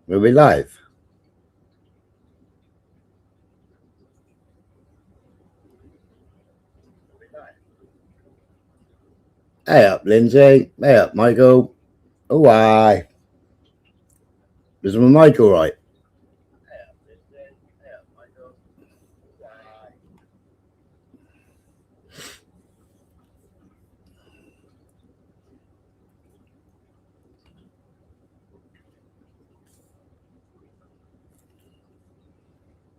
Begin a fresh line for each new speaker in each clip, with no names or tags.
We'll be live. Hey up, Lindsay. Hey up, Michael. Oh, why? Is my mic all right?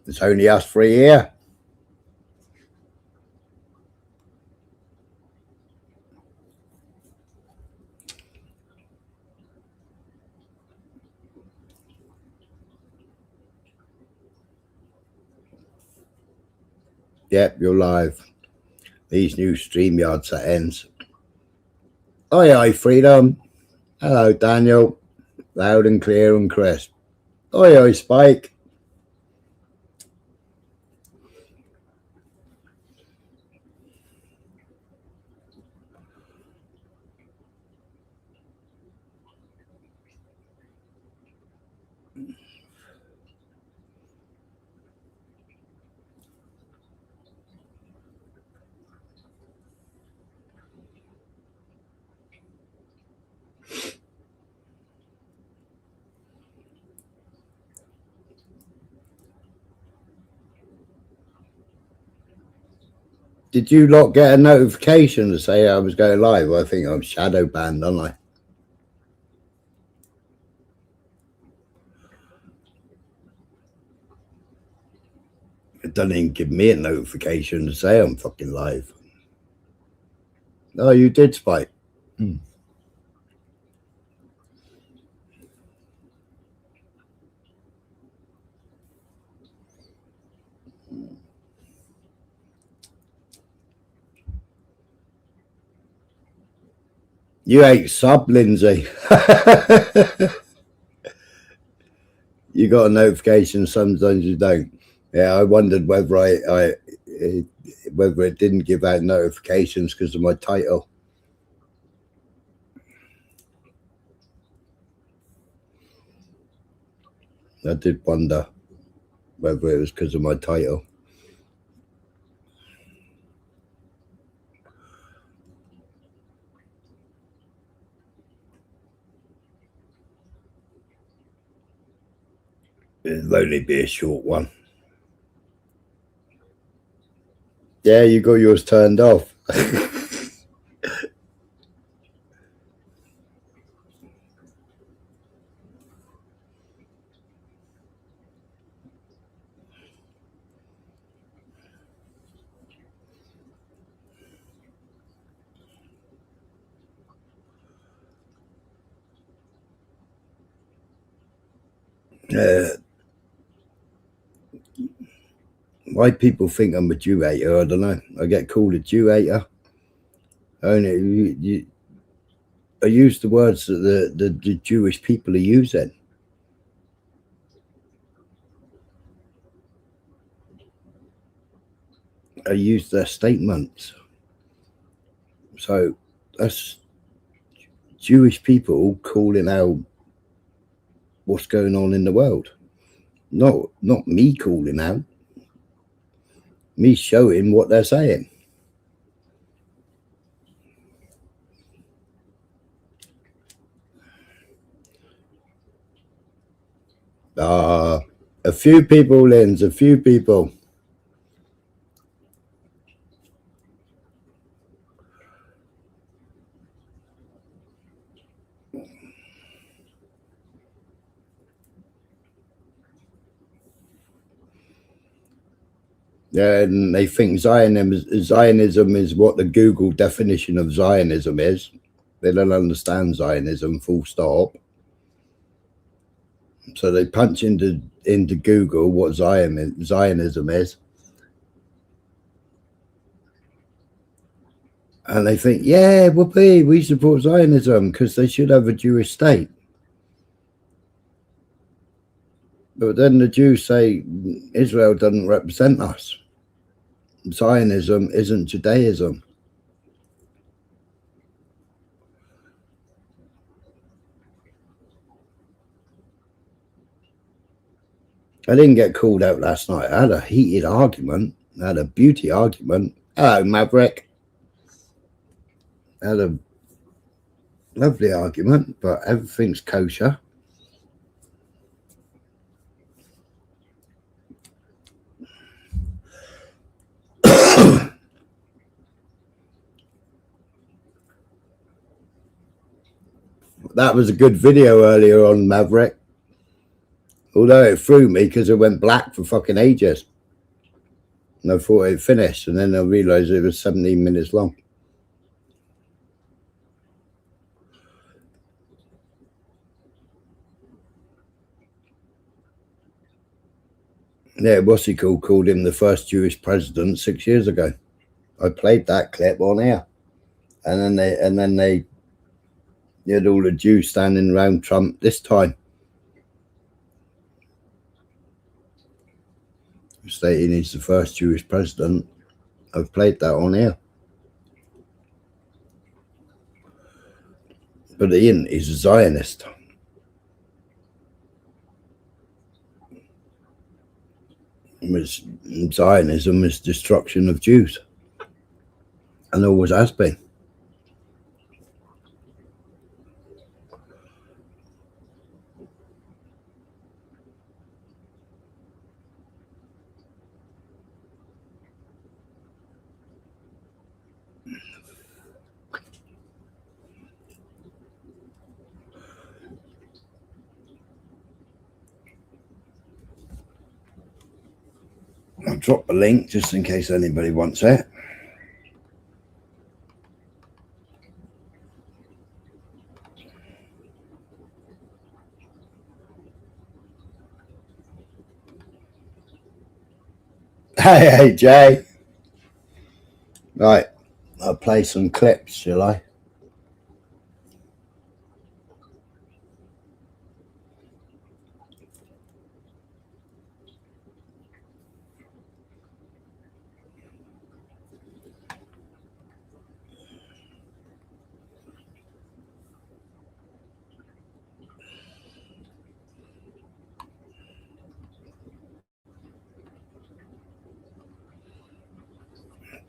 It's only us three here. Yep, you're live. These new StreamYard settings. Oi, oi, Freedom. Hello, Daniel. Loud and clear and crisp. Oi, oi, Spike. Did you lot get a notification to say I was going live? I think I'm shadow banned, aren't I? It doesn't even give me a notification to say I'm fucking live. Oh, you did, Spike. You ain't sub, Lindsay. You got a notification, sometimes you don't. Yeah, I wondered whether whether it didn't give out notifications because of my title. I did wonder whether it was because of my title. It'll only be a short one. Yeah, you got yours turned off. Why people think I'm a Jew hater, I don't know. I get called a Jew hater. I use the words that the Jewish people are using. I use their statements. So that's Jewish people calling out what's going on in the world. Not me calling out. Me showing what they're saying. A few people, Linz, a few people. And they think Zionism is what the Google definition of Zionism is. They don't understand Zionism, full stop. So they punch into Google what Zionism is. And they think, yeah, whoopee, we support Zionism because they should have a Jewish state. But then the Jews say Israel doesn't represent us. Zionism isn't Judaism. I didn't get called out last night. I had a heated argument. I had a beauty argument. Hello, Maverick. I had a lovely argument, but everything's kosher. That was a good video earlier on, Maverick. Although it threw me because it went black for fucking ages. And I thought it finished, and then I realised it was 17 minutes long. Yeah, what's he called him the first Jewish president 6 years ago. I played that clip on air. And then they had all the Jews standing around Trump this time, stating he's the first Jewish president. I've played that on air. But Ian is a Zionist. Zionism is destruction of Jews, and always has been. I'll drop a link just in case anybody wants it. Hey, Jay. Right, I'll play some clips, shall I?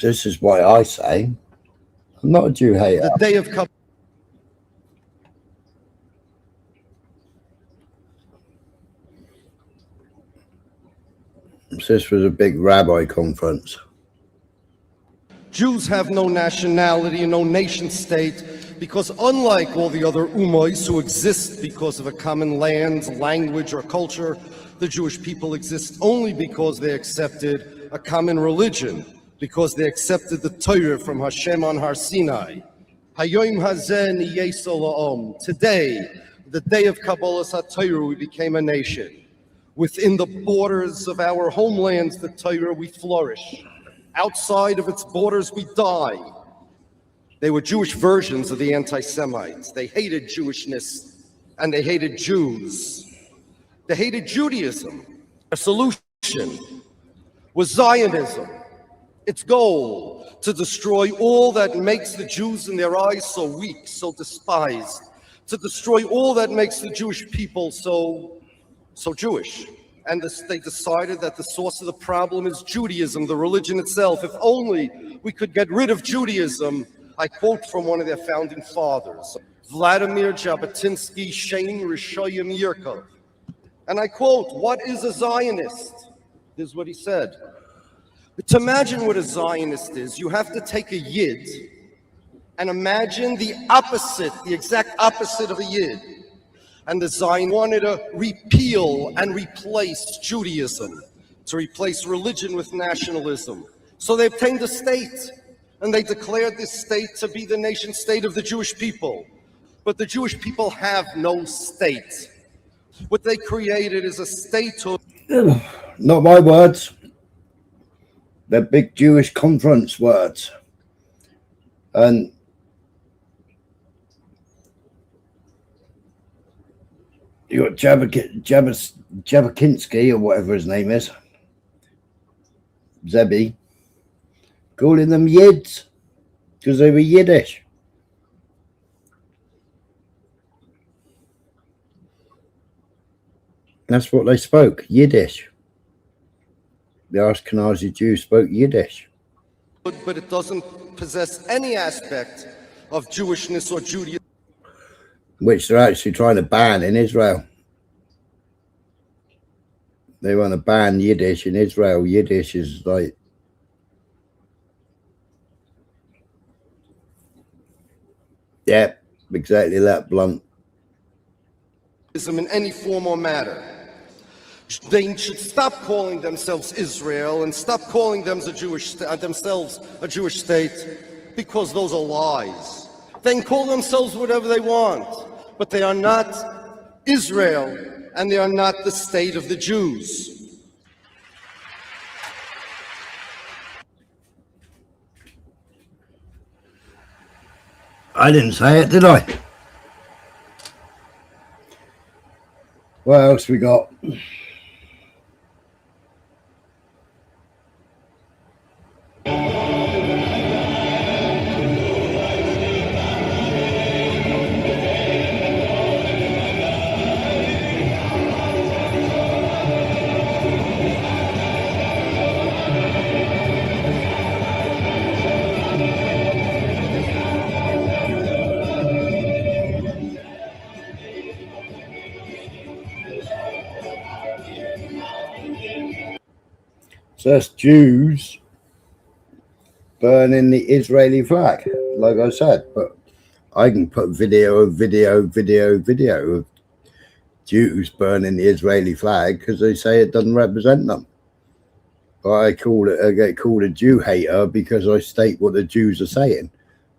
This is why I say I'm not a Jew hater.
The day of
This was a big rabbi conference.
Jews have no nationality and no nation state because unlike all the other umos who exist because of a common land, language, or culture, the Jewish people exist only because they accepted a common religion, because they accepted the Torah from Hashem on Har Sinai. Hayom hazeh niyeh la'om. Today, the day of Kabbalas HaTorah, we became a nation. Within the borders of our homelands, the Torah, we flourish. Outside of its borders, we die. They were Jewish versions of the anti-Semites. They hated Jewishness and they hated Jews. They hated Judaism. Their solution was Zionism. Its goal, to destroy all that makes the Jews in their eyes so weak, so despised, to destroy all that makes the Jewish people so Jewish. And they decided that the source of the problem is Judaism, the religion itself. If only we could get rid of Judaism. I quote from one of their founding fathers, Vladimir Jabotinsky Shein Rishoyim Yirkov. And I quote, "What is a Zionist?" This is what he said. To imagine what a Zionist is, you have to take a Yid and imagine the opposite, the exact opposite of a Yid. And the Zion wanted to repeal and replace Judaism, to replace religion with nationalism. So they obtained a state, and they declared this state to be the nation state of the Jewish people. But the Jewish people have no state. What they created is a statehood.
Not my words. They're big Jewish conference words. And you got Jabotinsky, or whatever his name is, Zebi, calling them Yids because they were Yiddish. That's what they spoke, Yiddish. The Ashkenazi Jews spoke Yiddish.
But it doesn't possess any aspect of Jewishness or Judaism.
Which they're actually trying to ban in Israel. They want to ban Yiddish in Israel. Yiddish is like... Yeah, exactly that, blunt.
In any form or matter. They should stop calling themselves Israel and stop calling them themselves a Jewish state, because those are lies. They can call themselves whatever they want, but they are not Israel, and they are not the state of the Jews.
I didn't say it, did I? What else we got? So that's Jews burning the Israeli flag, like I said. But I can put video of Jews burning the Israeli flag because they say it doesn't represent them. But I get called a Jew hater because I state what the Jews are saying.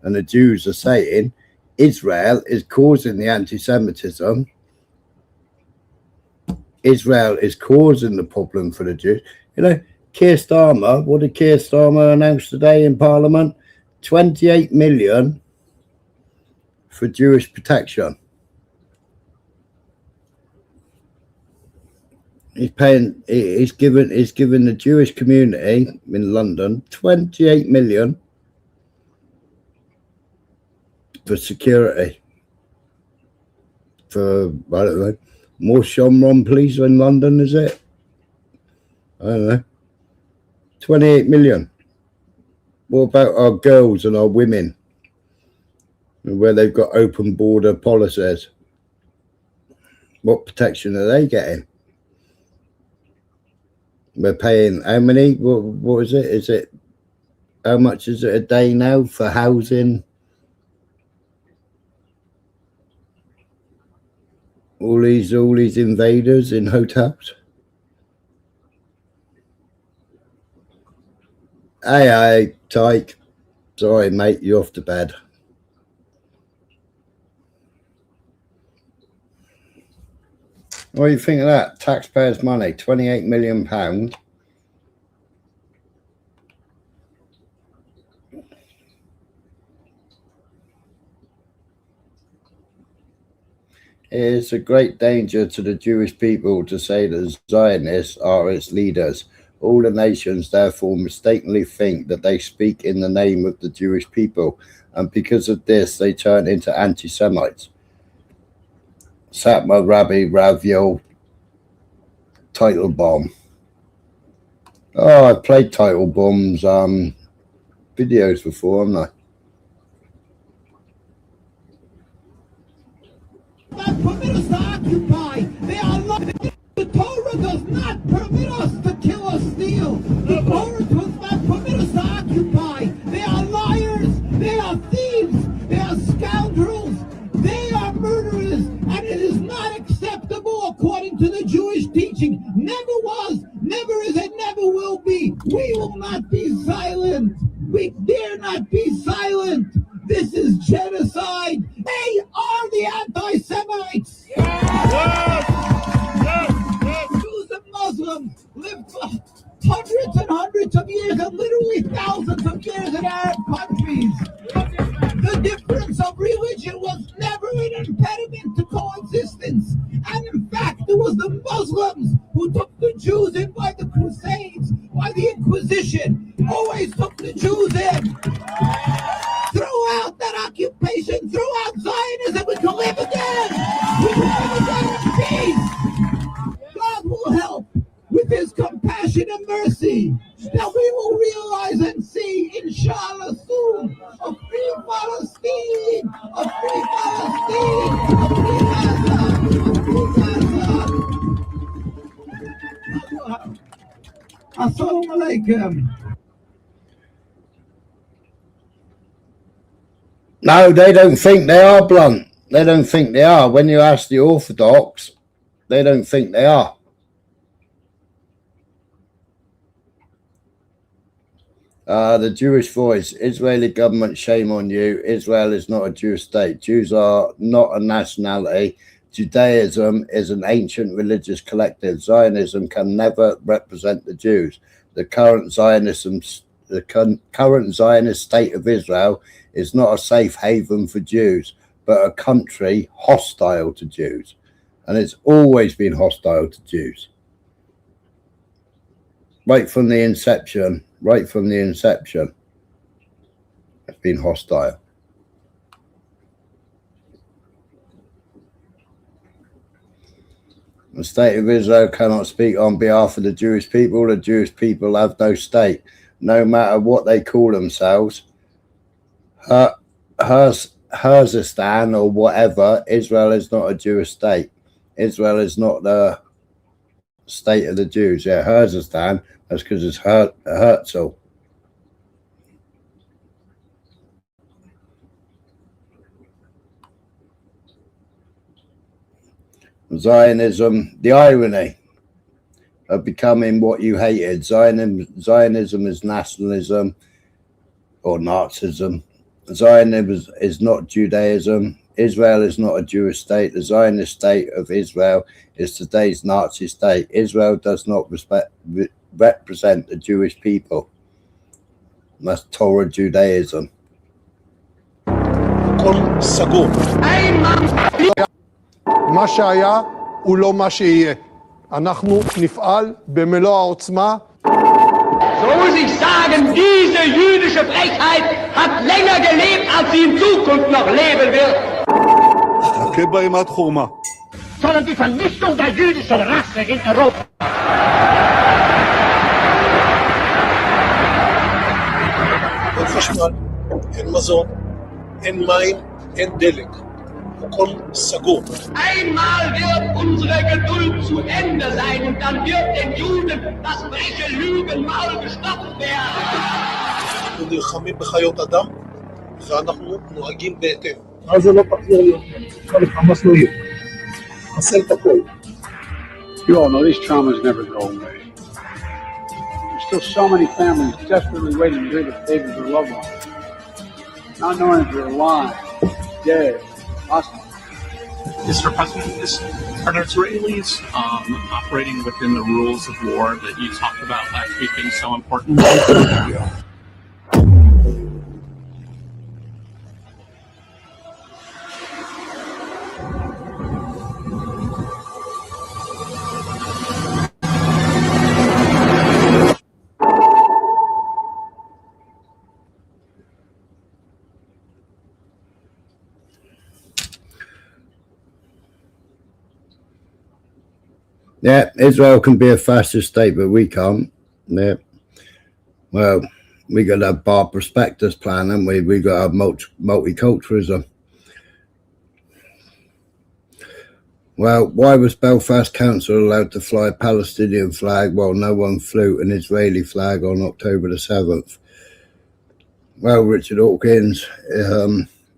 And the Jews are saying Israel is causing the anti-Semitism. Israel is causing the problem for the Jews. You know, Keir Starmer, what did Keir Starmer announce today in Parliament? 28 million for Jewish protection. He's given the Jewish community in London 28 million for security. For, I don't know, more Shomron police in London, is it? I don't know. 28 million. What about our girls and our women, where they've got open border policies? What protection are they getting? We're paying how many? What is it? Is it, how much is it a day now for housing? All these invaders in hotels. Hey, Tyke. Sorry, mate, you're off to bed. What do you think of that? Taxpayers' money, £28 million. It is a great danger to the Jewish people to say that Zionists are its leaders. All the nations therefore mistakenly think that they speak in the name of the Jewish people, and because of this they turn into anti-Semites. Satmar Rabbi Raviel Title Bomb. Oh, I've played Title Bomb's videos before, haven't I?
Not permit us to occupy. They are lying. The Torah does not permit us to kill or steal. The Torah does not permit us to occupy. They are liars. They are thieves. They are scoundrels. They are murderers. And it is not acceptable according to the Jewish teaching. Never was, never is, and never will be. We will not be silent. We dare not be silent. This is genocide. They are the anti-Semites. Jews and Muslims live for hundreds and hundreds of years and literally thousands of years in Arab countries. The difference of religion was never an impediment to coexistence. And in fact, it was the Muslims who took the Jews in by the Crusades, by the Inquisition, always took the Jews in. Throughout that occupation, throughout Zionism, we can live again. We can live again in peace. God will help with his compassion and mercy. Palestine! A free Palestine! A free Gaza! A free Gaza! Assalamu alaikum.
No, they don't think they are, Blunt. They don't think they are. When you ask the Orthodox, they don't think they are. The Jewish Voice, Israeli government, shame on you. Israel is not a Jewish state. Jews are not a nationality. Judaism is an ancient religious collective. Zionism can never represent the Jews. The current current Zionist state of Israel is not a safe haven for Jews, but a country hostile to Jews. And it's always been hostile to Jews. Right from the inception, it's been hostile. The state of Israel cannot speak on behalf of the Jewish people. The Jewish people have no state, no matter what they call themselves. Herzistan or whatever, Israel is not a Jewish state. Israel is not the state of the Jews. Yeah, Herzistan, that's because it's Herzl. Zionism, the irony of becoming what you hated. Zionism is nationalism or Nazism. Zionism is not Judaism. Israel is not a Jewish state. The Zionist state of Israel is today's Nazi state. Israel does not represent the Jewish people. That's Torah Judaism.
מה שהיה הוא לא מה שיהיה. אנחנו נפעל במלוא העוצמה.
So muss ich sagen, diese jüdische Frechheit hat länger gelebt, als sie in Zukunft noch leben wird.
נכה בהם עד חורמה.
Sondern die Vernichtung der jüdischen Rasse in Europa.
אין חשמל, אין מזון, אין מים, אין דלק. הכל סגור.
Einmal wird unsere Geduld zu Ende sein und dann wird den Juden das freche Lügenmaul gestopft werden.
אנחנו נלחמים בחיות אדם ואנחנו נוהגים בהתאם.
אז זה לא תחזור להיות, חלק חמאס לא יהיה. חסל את הכל.
You all know these traumas never go away. There's still so many families desperately waiting to hear the fate of their loved ones. Not knowing if they're alive, dead, hostile.
Mr. President, are the Israelis operating within the rules of war that you talked about last week being so important?
Yeah, Israel can be a fascist state, but we can't. Yeah. Well, we got a bar prospectus plan, and we got a multiculturalism. Well, why was Belfast Council allowed to fly a Palestinian flag while no one flew an Israeli flag on October the 7th? Well, Richard Hawkins,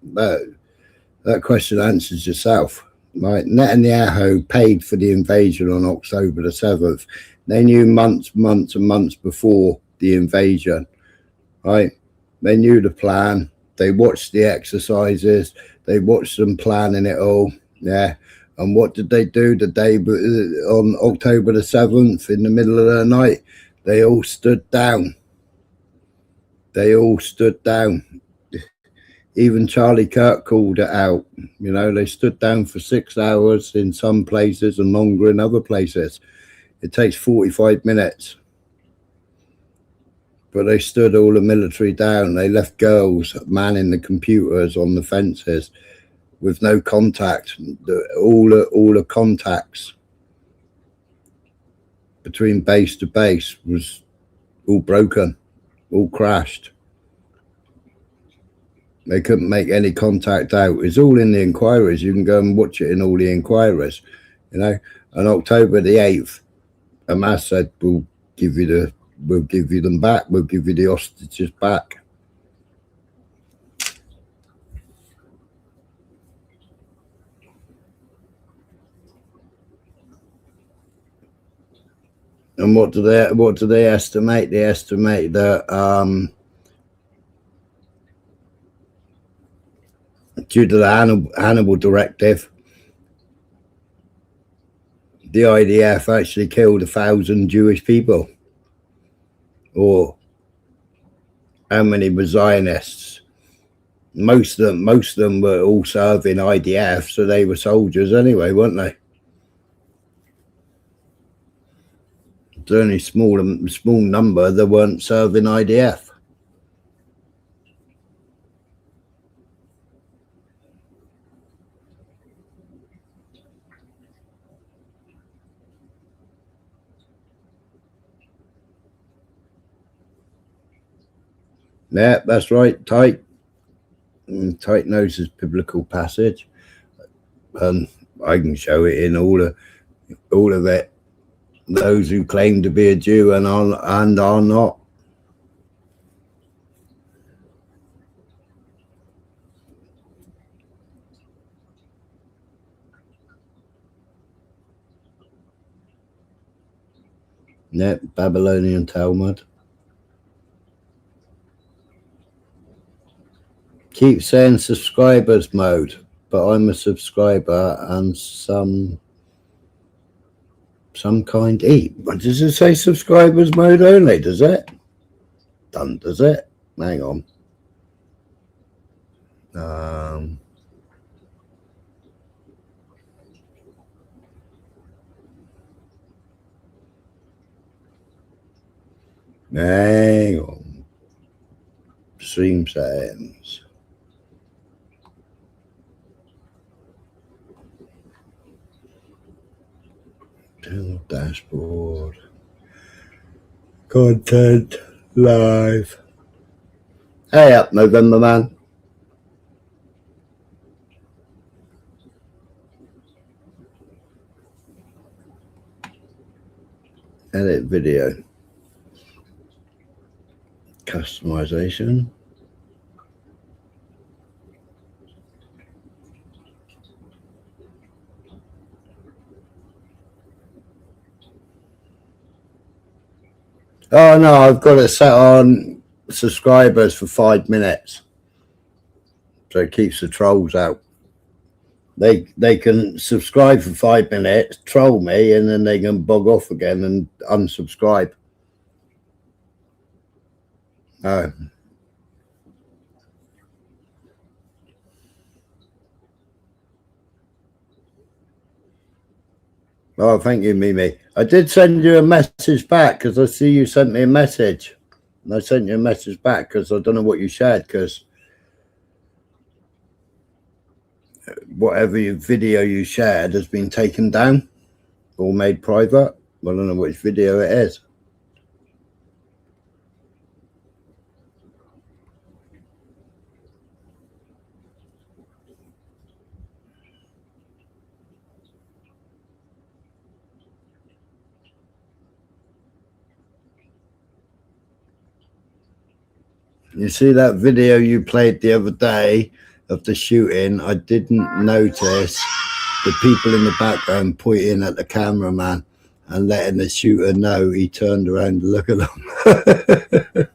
that question answers yourself. Right, Netanyahu paid for the invasion on October the 7th. They knew months and months before the invasion, right? They knew the plan. They watched the exercises. They watched them planning it all, yeah. And what did they do the day on October the 7th in the middle of the night? They all stood down. They all stood down. Even Charlie Kirk called it out. You know, they stood down for 6 hours in some places and longer in other places. It takes 45 minutes. But they stood all the military down. They left girls manning the computers on the fences with no contact. All the contacts between base to base was all broken, all crashed. They couldn't make any contact out. It's all in the inquiries. You can go and watch it in all the inquiries. You know, on October the 8th, Hamas said, we'll give you them back. We'll give you the hostages back. And what do they estimate? They estimate that due to the Hannibal directive, the IDF actually killed 1,000 Jewish people. Or how many were Zionists? Most of them were all serving IDF, so they were soldiers anyway, weren't they? It's only small number that weren't serving IDF. Yeah, that's right. Tight knows his biblical passage, and I can show it in all of it. Those who claim to be a Jew and are not. Yeah, Babylonian Talmud. Keep saying subscribers mode, but I'm a subscriber and some kind E. What does it say? Subscribers mode only, does it? Does it? Hang on. Hang on. Stream settings. Dashboard. Content live. Hey up, November man. Edit video. Customization. Oh no, I've got it set on subscribers for 5 minutes. So it keeps the trolls out. They can subscribe for 5 minutes, troll me, and then they can bug off again and unsubscribe. Oh. Oh, thank you, Mimi. I did send you a message back because I see you sent me a message. And I sent you a message back because I don't know what you shared, because whatever video you shared has been taken down or made private. I don't know which video it is. You see that video you played the other day of the shooting? I didn't notice the people in the background pointing at the cameraman and letting the shooter know he turned around to look at them.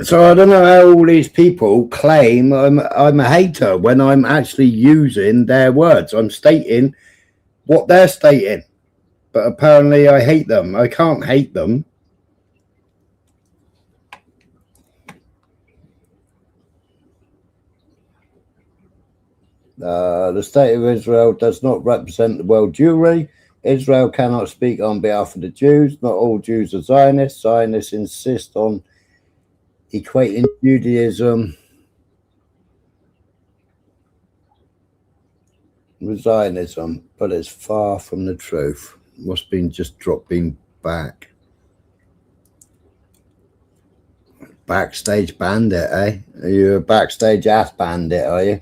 So I don't know how all these people claim I'm a hater when I'm actually using their words. I'm stating what they're stating, but apparently I hate them. I can't hate them. The state of Israel does not represent the world Jewry. Israel cannot speak on behalf of the Jews. Not all Jews are Zionists. Zionists insist on equating Judaism with Zionism, but it's far from the truth. What's been just dropping back. Backstage bandit, eh? Are you a backstage ass bandit, are you?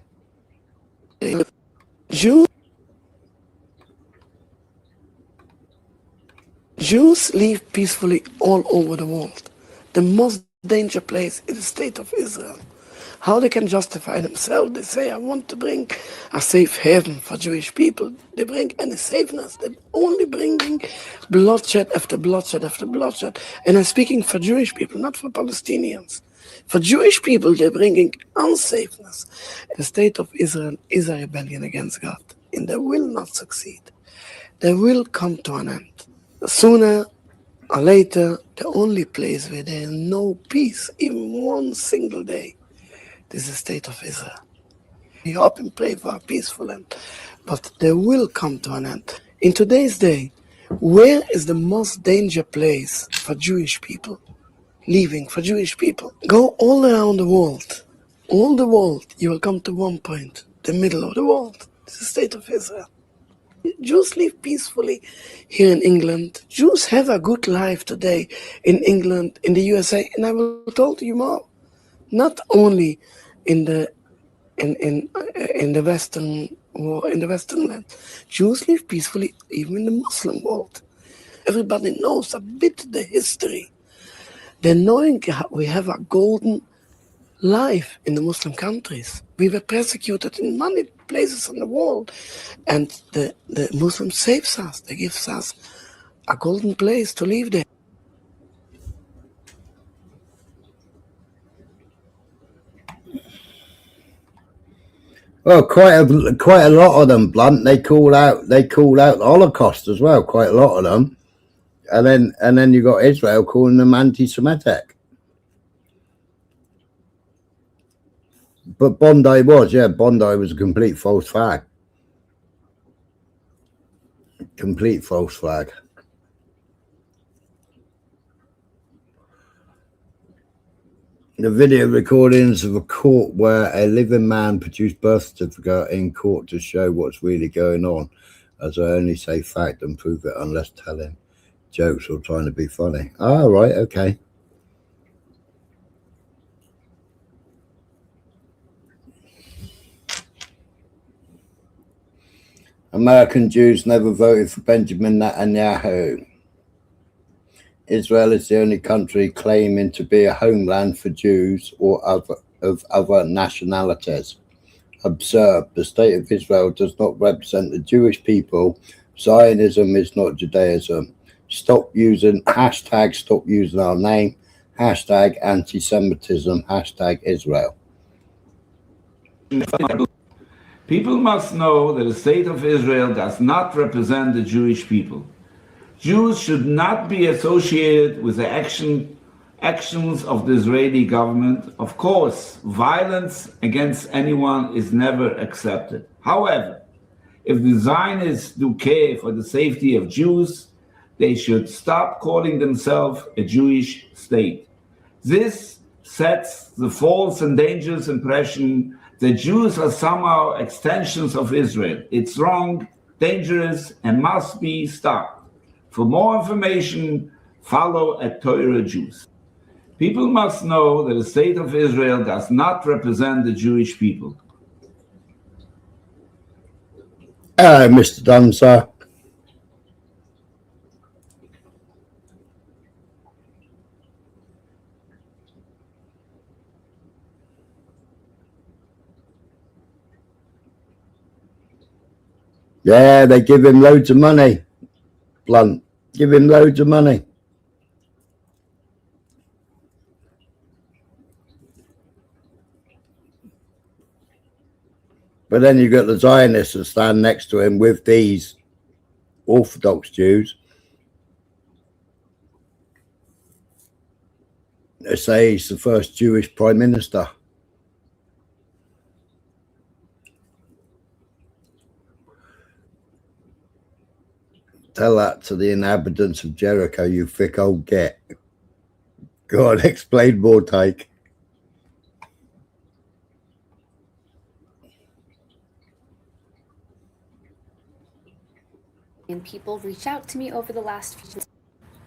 Jews live peacefully all over the world. The most dangerous place is the state of Israel. How they can justify themselves? They say, I want to bring a safe haven for Jewish people. They bring any safeness. They're only bringing bloodshed after bloodshed after bloodshed. And I'm speaking for Jewish people, not for Palestinians. For Jewish people, they're bringing unsafeness. The state of Israel is a rebellion against God, and they will not succeed. They will come to an end. Sooner or later, the only place where there is no peace, even one single day, is the state of Israel. We hope and pray for a peaceful end, but they will come to an end. In today's day, where is the most dangerous place for Jewish people? Living for Jewish people. Go all around the world. All the world, you will come to one point, the middle of the world. It's the state of Israel. Jews live peacefully here in England. Jews have a good life today in England, in the USA, and I will tell you more. Not only in the Western war, in the Western land. Jews live peacefully even in the Muslim world. Everybody knows a bit the history. They're knowing we have a golden life in the Muslim countries. We were persecuted in many places in the world, and the Muslim saves us. They give us a golden place to live there.
Well, quite a lot of them, Blunt. They call out the Holocaust as well. Quite a lot of them, and then you got Israel calling them anti-Semitic. But Bondi was a complete false flag. Complete false flag. The video recordings of a court where a living man produced birth certificate in court to show what's really going on, as I only say fact and prove it unless telling jokes or trying to be funny. Ah, right, okay. American Jews never voted for Benjamin Netanyahu. Israel is the only country claiming to be a homeland for Jews or of other nationalities. Observe, the state of Israel does not represent the Jewish people. Zionism is not Judaism. Stop using our name, hashtag anti-Semitism, hashtag Israel.
People must know that the state of Israel does not represent the Jewish people. Jews should not be associated with the actions of the Israeli government. Of course, violence against anyone is never accepted. However, if the Zionists do care for the safety of Jews, they should stop calling themselves a Jewish state. This sets the false and dangerous impression that Jews are somehow extensions of Israel. It's wrong, dangerous, and must be stopped. For more information, follow at Torah Jews. People must know that the state of Israel does not represent the Jewish people.
Hello, Mr. Dunser. Yeah, they give him loads of money. Blunt, give him loads of money. But then you got the Zionists that stand next to him with these Orthodox Jews. They say he's the first Jewish prime minister. Tell that to the inhabitants of Jericho, you thick old git. Go on, explain more, Tyke.
people reach out to me over the last few months.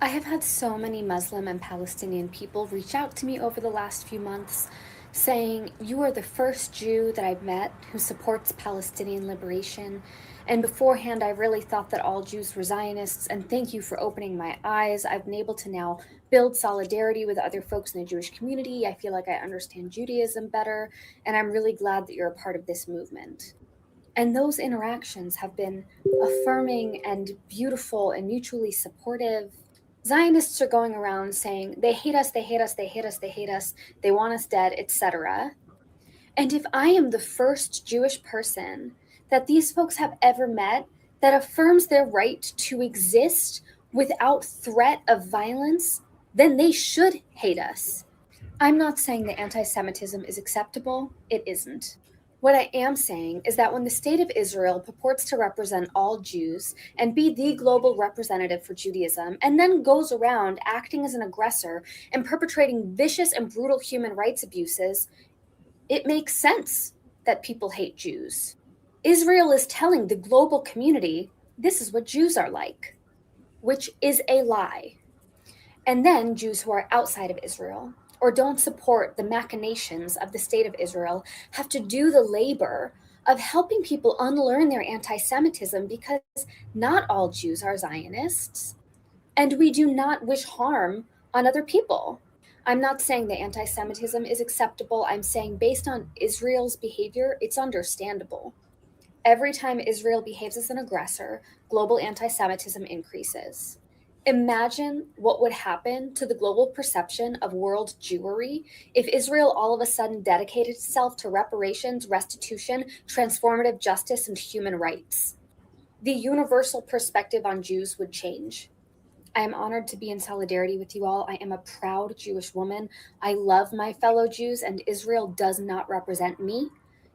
I have had so many Muslim and Palestinian people reach out to me over the last few months saying, you are the first Jew that I've met who supports Palestinian liberation. And beforehand, I really thought that all Jews were Zionists, and thank you for opening my eyes. I've been able to now build solidarity with other folks in the Jewish community. I feel like I understand Judaism better, and I'm really glad that you're a part of this movement. And those interactions have been affirming and beautiful and mutually supportive. Zionists are going around saying, they hate us, they hate us, they hate us, they hate us, they want us dead, etc. And if I am the first Jewish person that these folks have ever met that affirms their right to exist without threat of violence, then they should hate us. I'm not saying that anti-Semitism is acceptable. It isn't. What I am saying is that when the state of Israel purports to represent all Jews and be the global representative for Judaism, and then goes around acting as an aggressor and perpetrating vicious and brutal human rights abuses, it makes sense that people hate Jews. Israel is telling the global community, this is what Jews are like, which is a lie. And then Jews who are outside of Israel or don't support the machinations of the state of Israel have to do the labor of helping people unlearn their anti-Semitism, because not all Jews are Zionists, and we do not wish harm on other people. I'm not saying that anti-Semitism is acceptable. I'm saying based on Israel's behavior, it's understandable. Every time Israel behaves as an aggressor, global anti-Semitism increases. Imagine what would happen to the global perception of world Jewry if Israel all of a sudden dedicated itself to reparations, restitution, transformative justice, and human rights. The universal perspective on Jews would change. I am honored to be in solidarity with you all. I am a proud Jewish woman. I love my fellow Jews, and Israel does not represent me.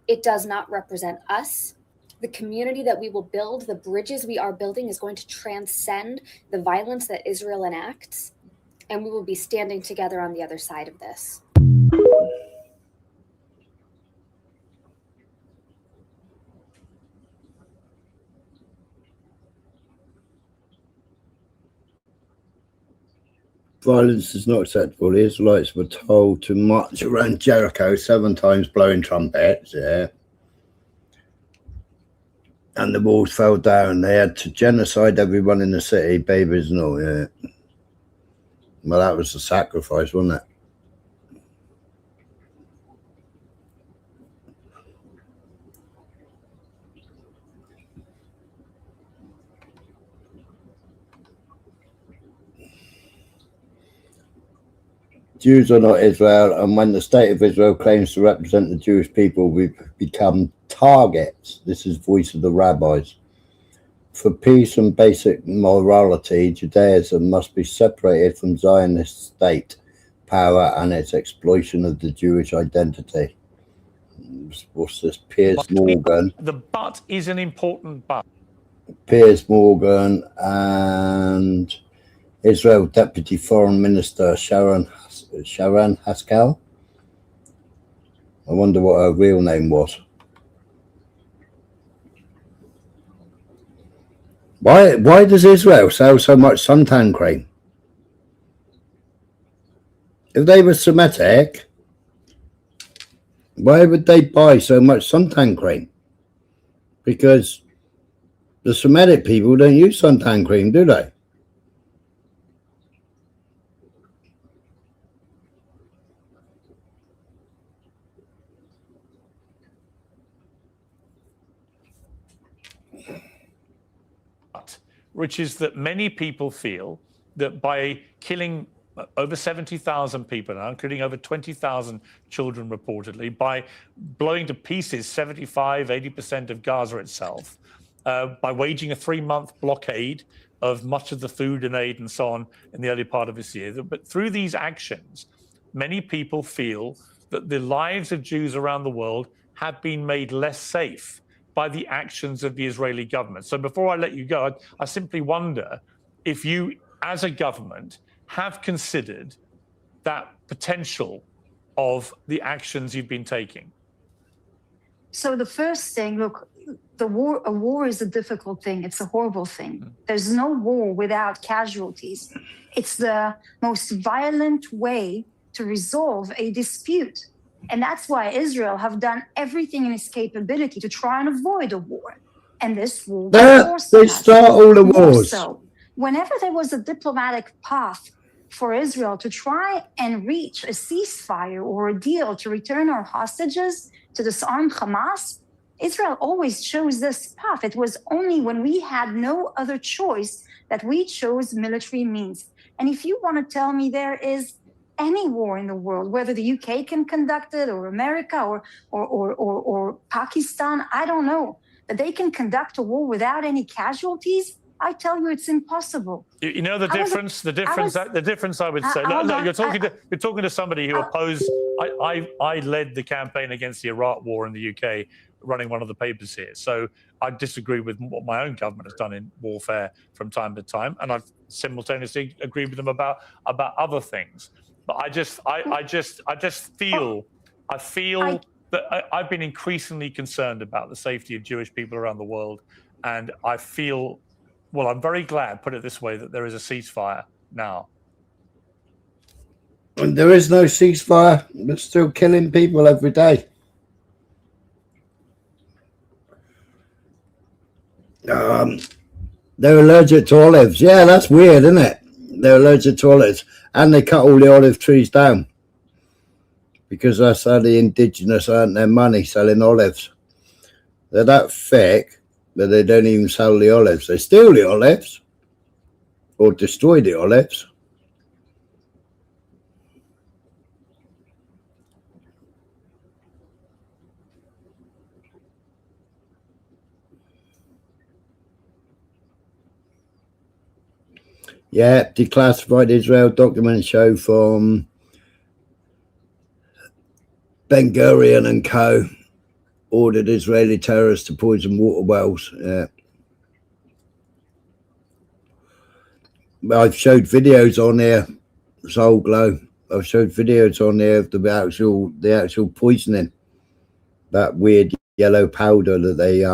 It does not represent us. The community that we will build, the bridges we are building, is going to transcend the violence that Israel enacts, and we will be standing together on the other side of this.
Violence is not acceptable. The Israelites were told to march around Jericho 7 times blowing trumpets, yeah. And the walls fell down. They had to genocide everyone in the city, babies and all, yeah. Well, that was the sacrifice, wasn't it? Jews are not Israel, and when the state of Israel claims to represent the Jewish people, we become targets. This is voice of the rabbis. For peace and basic morality, Judaism must be separated from Zionist state power and its exploitation of the Jewish identity. What's this? Piers Morgan.
The but is an important but.
Piers Morgan and Israel Deputy Foreign Minister Sharon Haskell. I wonder what her real name was. Why does Israel sell so much suntan cream? If they were Semitic, why would they buy so much suntan cream? Because the Semitic people don't use suntan cream, do they?
Which is that many people feel that by killing over 70,000 people now, including over 20,000 children reportedly, by blowing to pieces 75–80% of Gaza itself, by waging a 3-month blockade of much of the food and aid and so on in the early part of this year. But through these actions, many people feel that the lives of Jews around the world have been made less safe by the actions of the Israeli government. So before I let you go, I simply wonder if you, as a government, have considered that potential of the actions you've been taking.
So the first thing, look, a war is a difficult thing. It's a horrible thing. There's no war without casualties. It's the most violent way to resolve a dispute. And that's why Israel have done everything in its capability to try and avoid a war. And this war was forced on
They
us.
start all the
More
wars.
so, whenever there was a diplomatic path for Israel to try and reach a ceasefire or a deal to return our hostages, to disarm Hamas, Israel always chose this path. It was only when we had no other choice that we chose military means. And if you want to tell me there is any war in the world, whether the UK can conduct it or America or Pakistan, I don't know, that they can conduct a war without any casualties, I tell you it's impossible.
You know the difference. The difference I would say. Look, you're talking to somebody who opposed. I led the campaign against the Iraq War in the UK, running one of the papers here. So I disagree with what my own government has done in warfare from time to time, and I've simultaneously agreed with them about other things. But I feel that I've been increasingly concerned about the safety of Jewish people around the world, and I feel. Well, I'm very glad, put it this way, that there is a ceasefire now.
And there is no ceasefire. They're still killing people every day. They're allergic to olives. Yeah, that's weird, isn't it? They're allergic to olives. And they cut all the olive trees down. Because that's how the indigenous earn their money, selling olives. They're that thick. But they don't even sell the olives. They steal the olives or destroy the olives. Yeah, declassified Israel documents show from Ben Gurion and co. Ordered Israeli terrorists to poison water wells. Yeah. I've showed videos on there, Soul Glow. I've showed videos on there of the actual poisoning. That weird yellow powder that they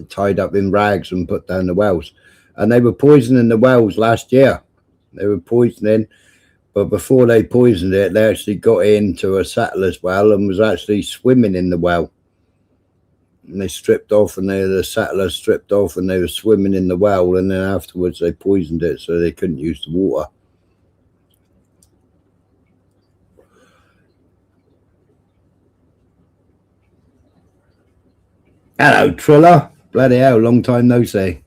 tied up in rags and put down the wells. And they were poisoning the wells last year. They were poisoning. But before they poisoned it, they actually got into a settler's well and was actually swimming in the well. And they stripped off, and the settlers stripped off, and they were swimming in the well. And then afterwards, they poisoned it so they couldn't use the water. Hello, Triller. Bloody hell, long time no see.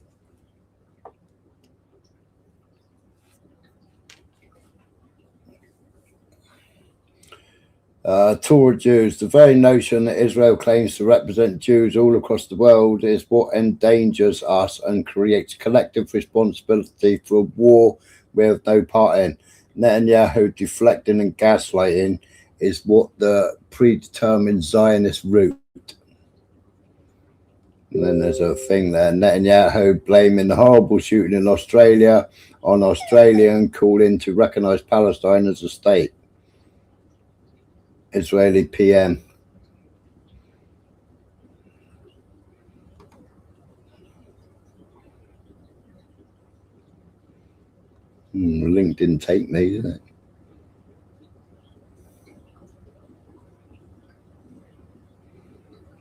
Torah Jews. The very notion that Israel claims to represent Jews all across the world is what endangers us and creates collective responsibility for a war we have no part in. Netanyahu deflecting and gaslighting is what the predetermined Zionist route. And then there's a thing there. Netanyahu blaming the horrible shooting in Australia on Australia and calling to recognise Palestine as a state. Israeli PM. The link didn't take me, did it?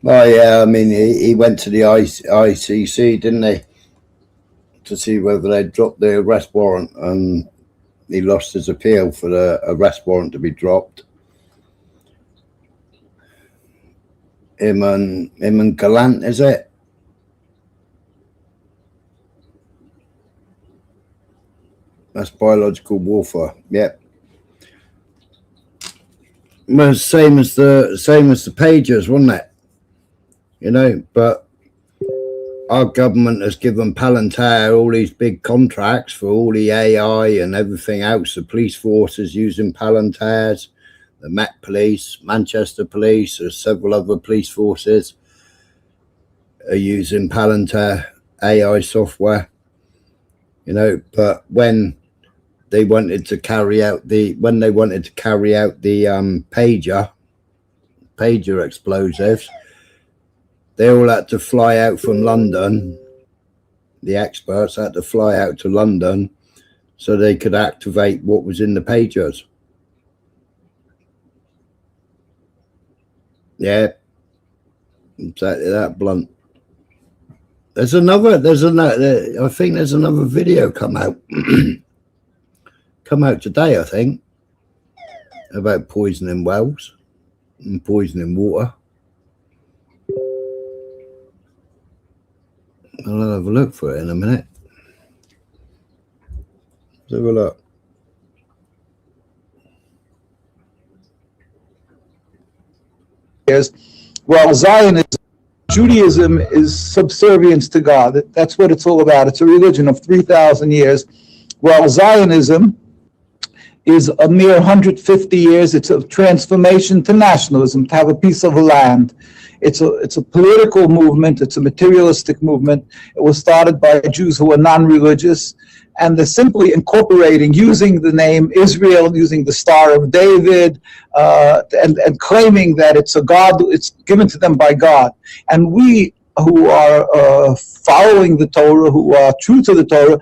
Oh yeah, I mean he went to the ICC, didn't he? To see whether they dropped the arrest warrant, and he lost his appeal for the arrest warrant to be dropped. Him and Gallant, is it? That's biological warfare. Yep. Well, same as the pagers, wasn't it? You know, but our government has given Palantir all these big contracts for all the AI and everything else. The police forces using Palantirs. The Met Police, Manchester Police, or several other police forces are using Palantir AI software, you know. But when they wanted to carry out the pager explosives, they all had to fly out from London. The experts had to fly out to London so they could activate what was in the pages. Yeah, exactly that blunt. There's another, I think there's another video come out today, I think, about poisoning wells and poisoning water. I'll have a look for it in a minute. Let's have a look.
Well, Zionism, Judaism is subservience to God. That's what it's all about. It's a religion of 3,000 years. Well, Zionism is a mere 150 years. It's a transformation to nationalism, to have a piece of land. It's a political movement. It's a materialistic movement. It was started by Jews who were non-religious, and they're simply incorporating, using the name Israel, using the Star of David, and claiming that it's a God, it's given to them by God. And we who are following the Torah, who are true to the Torah,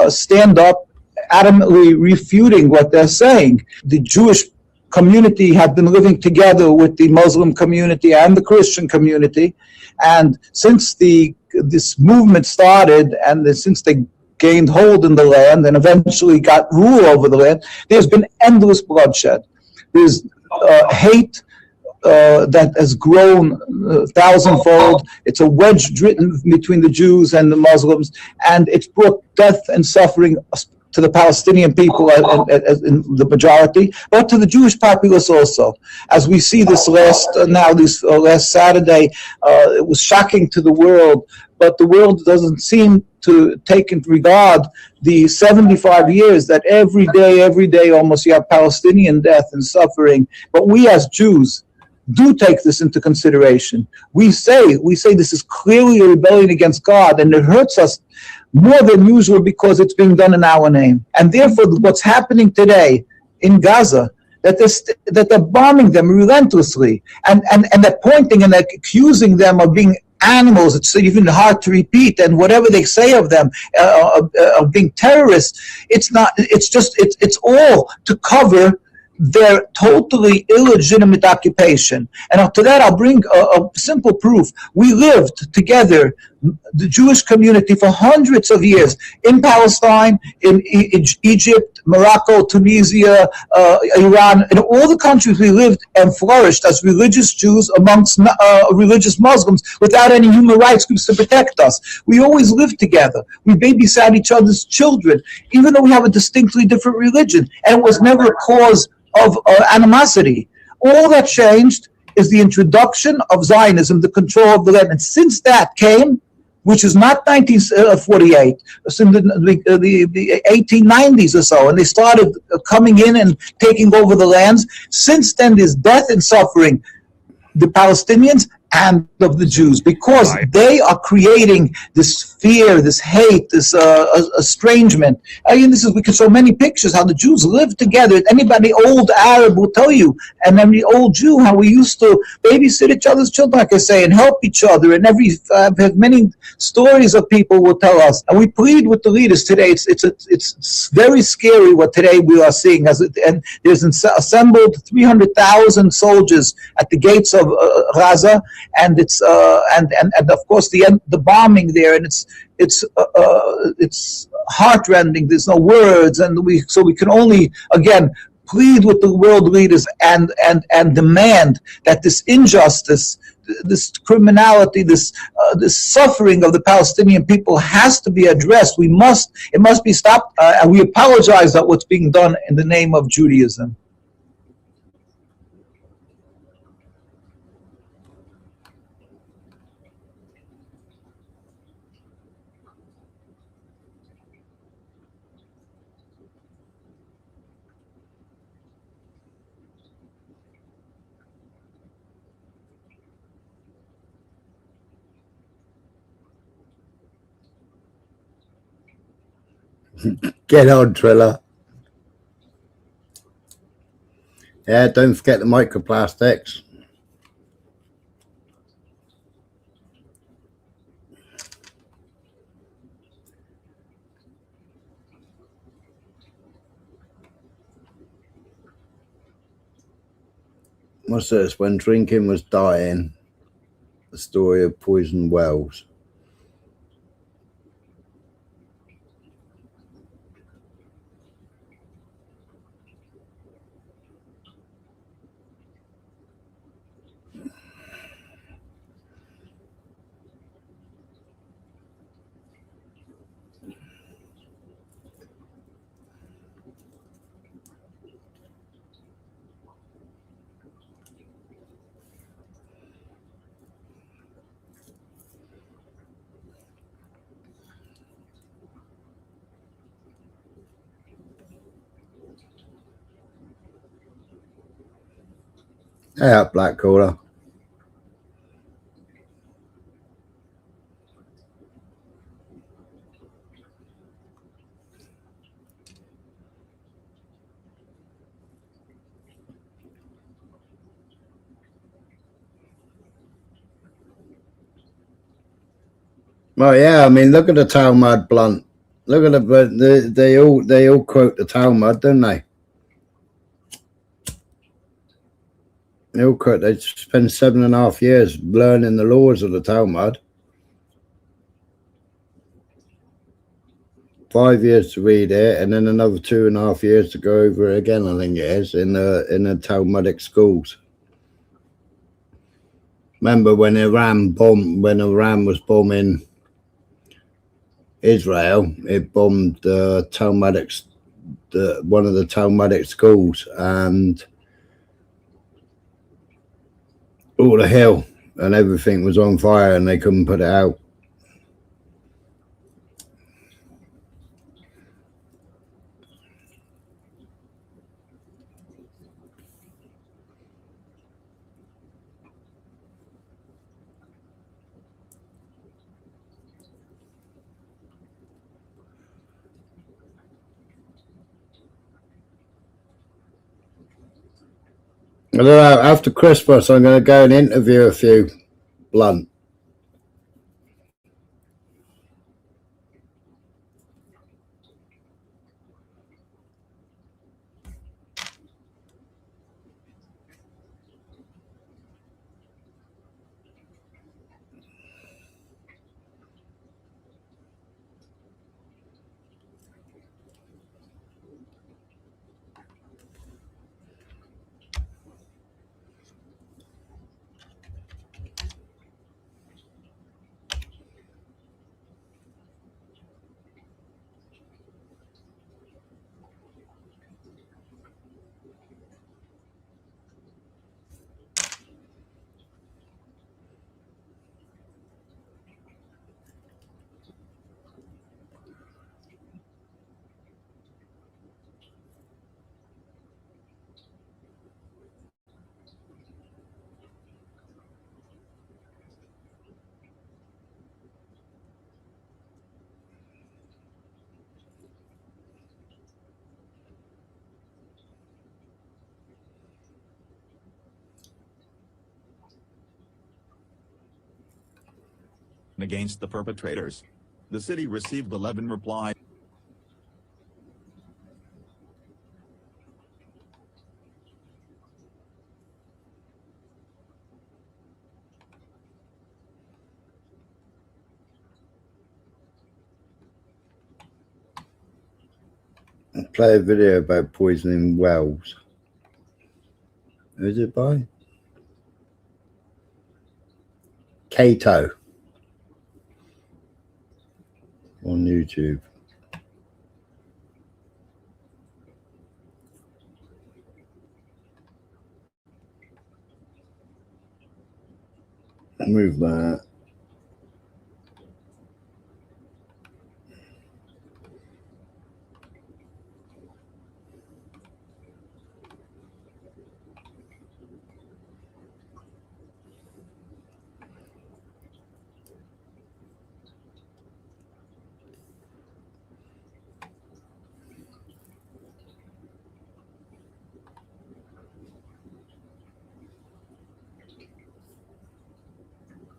stand up adamantly refuting what they're saying. The Jewish community had been living together with the Muslim community and the Christian community, and since this movement started, and since they gained hold in the land and eventually got rule over the land, there's been endless bloodshed. There's hate that has grown thousandfold. It's a wedge driven between the Jews and the Muslims, and it's brought death and suffering to the Palestinian people in the majority, but to the Jewish populace also. As we see this last Saturday, it was shocking to the world, but the world doesn't seem to take into regard the 75 years that every day almost you have Palestinian death and suffering. But we as Jews do take this into consideration. We say this is clearly a rebellion against God, and it hurts us more than usual because it's being done in our name. And therefore, what's happening today in Gaza, that they're bombing them relentlessly, and they're pointing and they're accusing them of being animals. It's even hard to repeat, and whatever they say of them, of being terrorists, it's all to cover their totally illegitimate occupation. And to that I'll bring a simple proof. We lived together, the Jewish community, for hundreds of years in Palestine, in Egypt, Morocco, Tunisia, Iran. In all the countries we lived and flourished as religious Jews amongst religious Muslims without any human rights groups to protect us. We always lived together. We babysat each other's children, even though we have a distinctly different religion. And it was never a cause of animosity. All that changed is the introduction of Zionism, the control of the land. And since that came, which is not 1948, it's in the 1890s or so, and they started coming in and taking over the lands. Since then, there's death and suffering, the Palestinians and of the Jews, because they are creating this fear, this hate, this estrangement. This is, we can show many pictures how the Jews live together. Anybody old Arab will tell you, and every old Jew, how we used to babysit each other's children, like I say, and help each other. And I've had many stories of people will tell us, and we plead with the leaders today. It's very scary what today we are seeing. And there's assembled 300,000 soldiers at the gates of Gaza. And it's and of course the bombing there, and it's heartrending. There's no words, and we can only again plead with the world leaders and demand that this injustice, this criminality, this suffering of the Palestinian people has to be addressed. It must be stopped, and we apologize that what's being done in the name of Judaism.
Get on, Triller. Yeah, don't forget the microplastics. What's this? When drinking was dying, the story of poisoned wells. Hey up, Black Caller. Well, yeah, I mean, look at the Talmud, Blunt. Look at they all quote the Talmud, don't they? They all quote. They spend 7.5 years learning the laws of the Talmud. 5 years to read it, and then another 2.5 years to go over it again. I think it is in the Talmudic schools. Remember when Iran was bombing Israel, it bombed the Talmudic, one of the Talmudic schools, and all the hill and everything was on fire, and they couldn't put it out. I don't know, after Christmas, I'm going to go and interview a few, Blunt.
Against the perpetrators. The city received 11 replies.
I'll play a video about poisoning wells. Who's it by? Cato on YouTube. Move that.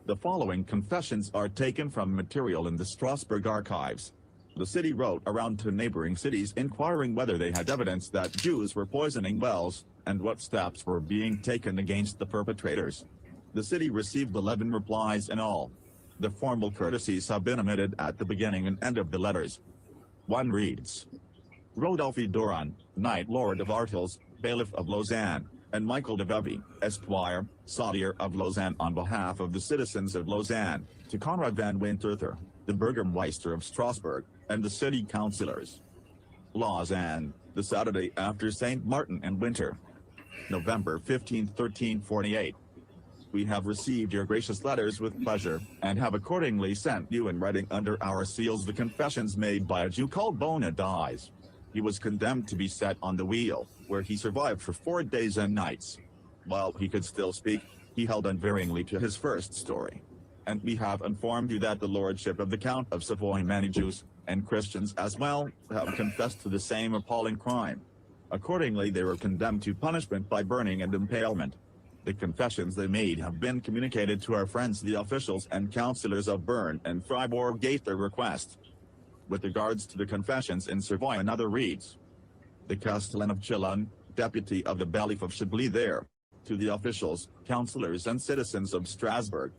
The following confessions are taken from material in the Strasbourg archives. The city wrote around to neighboring cities inquiring whether they had evidence that Jews were poisoning wells and what steps were being taken against the perpetrators. The city received 11 replies in all. The formal courtesies have been omitted at the beginning and end of the letters. One reads, Rodolphe Doran, Knight Lord of Artils, Bailiff of Lausanne, and Michael de Vevey, Esquire, Saudier of Lausanne on behalf of the citizens of Lausanne, to Conrad van Winterther, the Burgermeister of Strasbourg, and the city councillors. Lausanne, the Saturday after St. Martin and Winter. November 15, 1348. We have received your gracious letters with pleasure, and have accordingly sent you in writing under our seals the confessions made by a Jew called Bondi. He was condemned to be set on the wheel, where he survived for 4 days and nights. While he could still speak, he held unvaryingly to his first story. And we have informed you that the lordship of the Count of Savoy, many Jews, and Christians as well, have confessed to the same appalling crime. Accordingly, they were condemned to punishment by burning and impalement. The confessions they made have been communicated to our friends the officials and councillors of Bern and Fribourg gave their request. With regards to the confessions in Savoy, another reads, the Castellan of Chillon, deputy of the bailiff of Chablis there, to the officials, councillors and citizens of Strasbourg.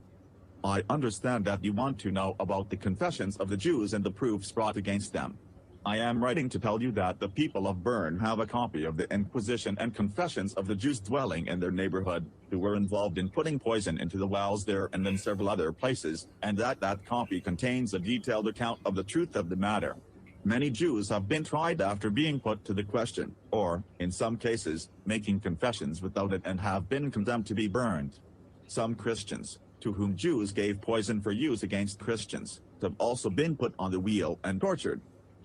I understand that you want to know about the confessions of the Jews and the proofs brought against them. I am writing to tell you that the people of Bern have a copy of the Inquisition and confessions of the Jews dwelling in their neighborhood, who were involved in putting poison into the wells there and in several other places, and that copy contains a detailed account of the truth of the matter. Many Jews have been tried after being put to the question, or, in some cases, making confessions without it and have been condemned to be burned. Some Christians, to whom Jews gave poison for use against Christians, have also been put on the wheel and tortured.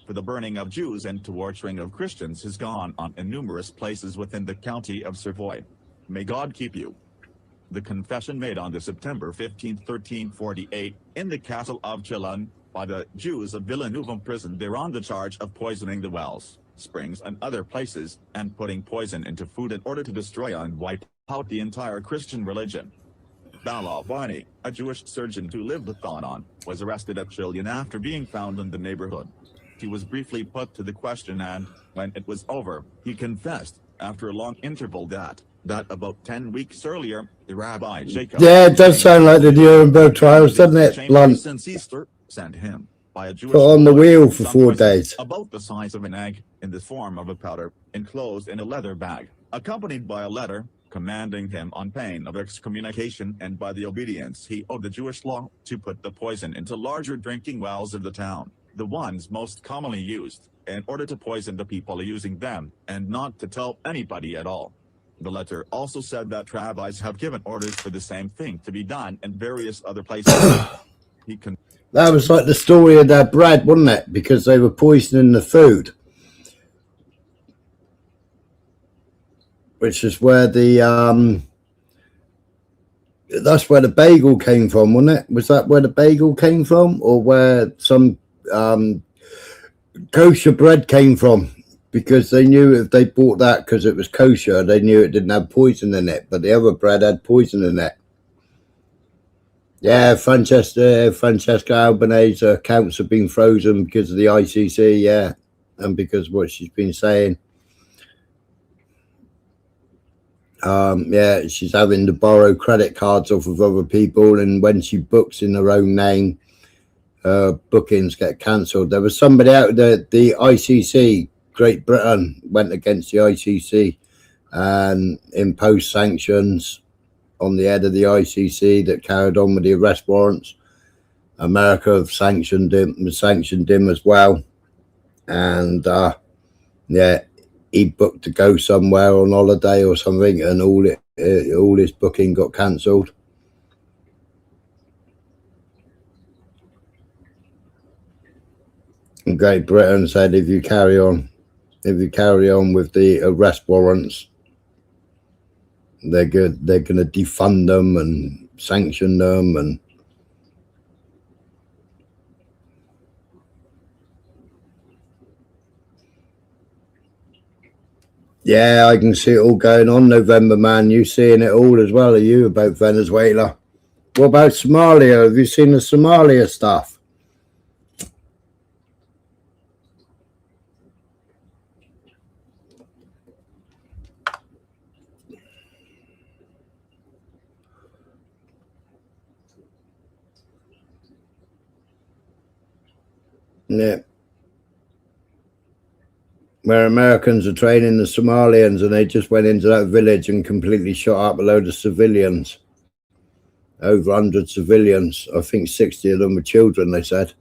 For the burning of Jews and torturing of Christians has gone on in numerous places within the county of Savoy. May God keep you. The confession made on the September 15, 1348, in the castle of Chillon, by the Jews of Villeneuve prison there on the charge of poisoning the wells, springs and other places, and putting poison into food in order to destroy and wipe out the entire Christian religion. Bondi, a Jewish surgeon who lived with Donan, was arrested at Chillon after being found in the neighborhood. He was briefly put to the question and, when it was over, he confessed, after a long interval that about 10 weeks earlier, the Rabbi Jacob...
Yeah, it does sound like the Nuremberg trials, doesn't it, Blunt?
Since Easter, sent him, by a Jewish
put on the wheel for 4 days.
About the size of an egg, in the form of a powder, enclosed in a leather bag, accompanied by a letter, commanding him on pain of excommunication and by the obedience he owed the Jewish law, to put the poison into larger drinking wells of the town, the ones most commonly used, in order to poison the people using them, and not to tell anybody at all. The letter also said that rabbis have given orders for the same thing to be done in various other places.
That was like the story of that bread, wasn't it? Because they were poisoning the food. Which is where the that's where the bagel came from, wasn't it? Was that where the bagel came from, or where some kosher bread came from? Because they knew if they bought that because it was kosher, they knew it didn't have poison in it, but the other bread had poison in it. Yeah, Francesca Albanese's accounts have been frozen because of the ICC, yeah, and because of what she's been saying. Yeah, she's having to borrow credit cards off of other people, and when she books in her own name, bookings get cancelled. There was somebody out there, the ICC, Great Britain went against the ICC and imposed sanctions on the head of the ICC that carried on with the arrest warrants. America have sanctioned him as well, and yeah, he booked to go somewhere on holiday or something, and all his booking got cancelled. And Great Britain said if you carry on with the arrest warrants, they're going to defund them and sanction them, and yeah, I can see it all going on, November man. You seeing it all as well, are you, about Venezuela? What about Somalia? Have you seen the Somalia stuff? Yeah. Where Americans are training the Somalians, and they just went into that village and completely shot up a load of civilians. Over 100 civilians. I think 60 of them were children, they said.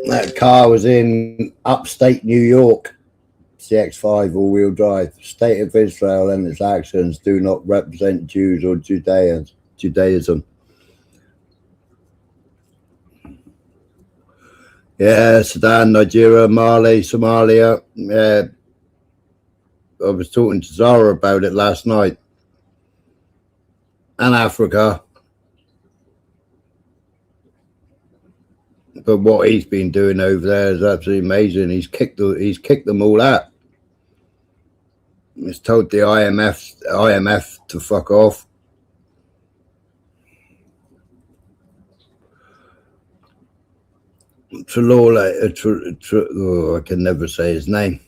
That car was in upstate New York, CX-5 all-wheel drive. State of Israel and its actions do not represent Jews or Judaism. Yeah, Sudan, Nigeria, Mali, Somalia. Yeah, I was talking to Zara about it last night. And Africa. But what he's been doing over there is absolutely amazing. He's kicked them all out. He's told the IMF to fuck off. I can never say his name.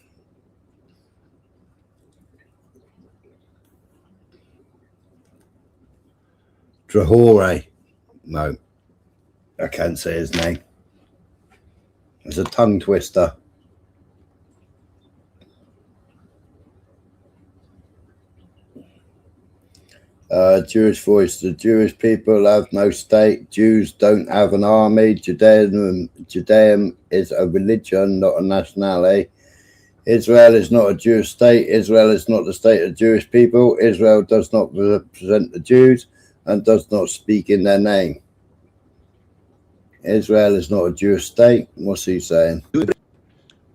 Traore. No, I can't say his name. It's a tongue twister. Jewish voice. The Jewish people have no state. Jews don't have an army. Judaism is a religion, not a nationality. Israel is not a Jewish state. Israel is not the state of Jewish people. Israel does not represent the Jews and does not speak in their name. Israel is not a Jewish state. What's he saying?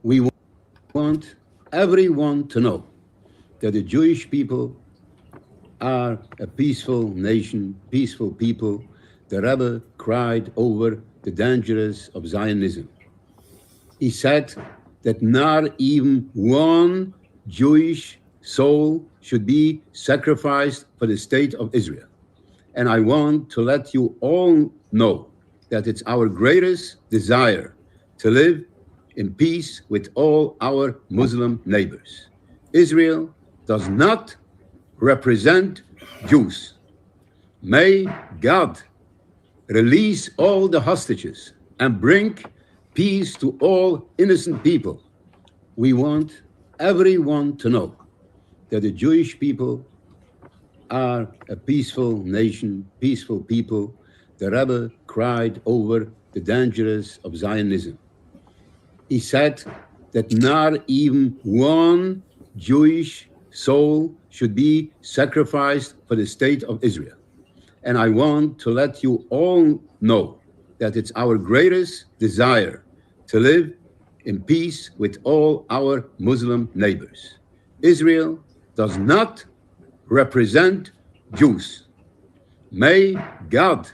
We want everyone to know that the Jewish people are a peaceful nation, peaceful people. The Rebbe cried over the dangers of Zionism. He said that not even one Jewish soul should be sacrificed for the state of Israel. And I want to let you all know that it's our greatest desire to live in peace with all our Muslim neighbors. Israel does not represent Jews. May God release all the hostages and bring peace to all innocent people. We want everyone to know that the Jewish people are a peaceful nation, peaceful people. The Rebbe cried over the dangers of Zionism. He said that not even one Jewish soul should be sacrificed for the state of Israel. And I want to let you all know that it's our greatest desire to live in peace with all our Muslim neighbors. Israel does not represent Jews. May God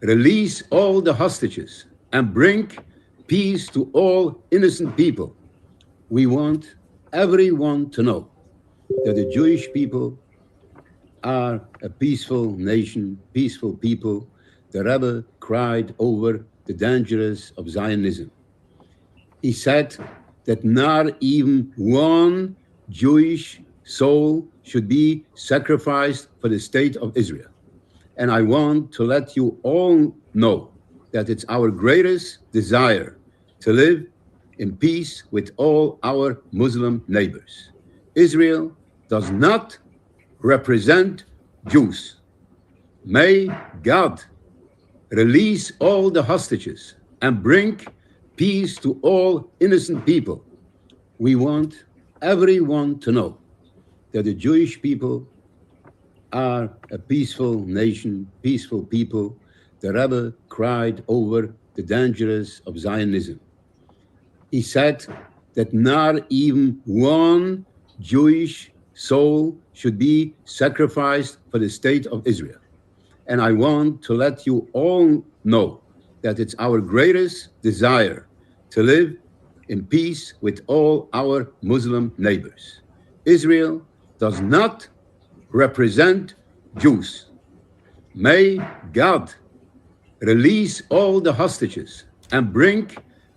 release all the hostages and bring peace to all innocent people. We want everyone to know that the Jewish people are a peaceful nation, peaceful people. The Rebbe cried over the dangers of Zionism. He said that not even one Jewish soul should be sacrificed for the state of Israel. And I want to let you all know that it's our greatest desire to live in peace with all our Muslim neighbors. Israel does not represent Jews. May God release all the hostages and bring peace to all innocent people. We want everyone to know that the Jewish people are a peaceful nation, peaceful people. The Rebbe cried over the dangers of Zionism. He said that not even one Jewish soul should be sacrificed for the state of Israel. And I want to let you all know that it's our greatest desire to live in peace with all our Muslim neighbors. Israel does not represent Jews. May God release all the hostages and bring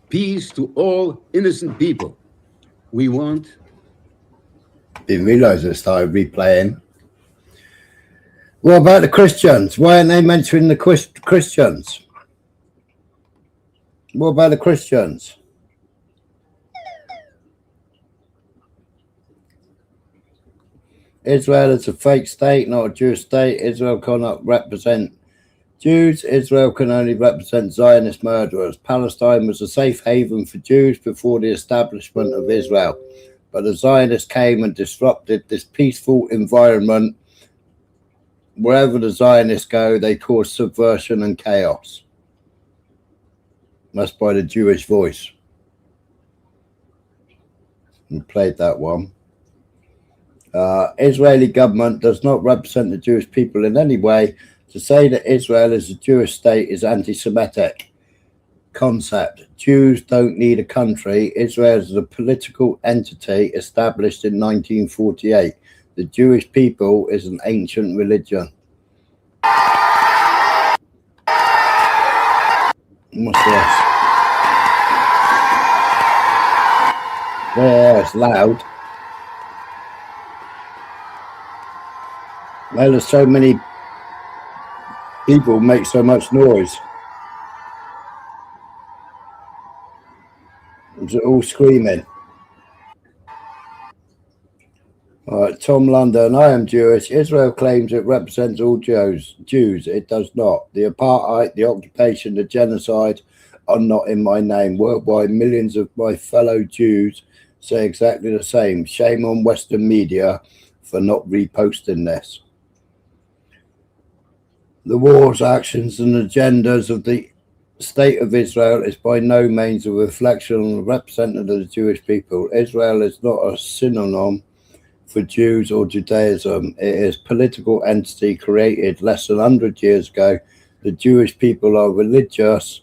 peace to all innocent people. We want.
Didn't realise I started replaying. What about the Christians? Why aren't they mentioning the Christians? What about the Christians? Israel is a fake state, not a Jewish state. Israel cannot represent Jews. Israel can only represent Zionist murderers. Palestine was a safe haven for Jews before the establishment of Israel. But the Zionists came and disrupted this peaceful environment. Wherever the Zionists go, they cause subversion and chaos. That's by the Jewish Voice. We played that one. Israeli government does not represent the Jewish people in any way. To say that Israel is a Jewish state is anti-Semitic concept. Jews don't need a country. Israel is a political entity established in 1948. The Jewish people is an ancient religion. What's this? Yeah, it's loud. Well, there's so many people make so much noise. It's all screaming. All right, Tom London, I am Jewish. Israel claims it represents all Jews. It does not. The apartheid, the occupation, the genocide are not in my name. Worldwide, millions of my fellow Jews say exactly the same. Shame on Western media for not reposting this. The wars, actions, and agendas of the State of Israel is by no means a reflection on the representative of the Jewish people. Israel is not a synonym for Jews or Judaism. It is a political entity created less than 100 years ago. The Jewish people are religious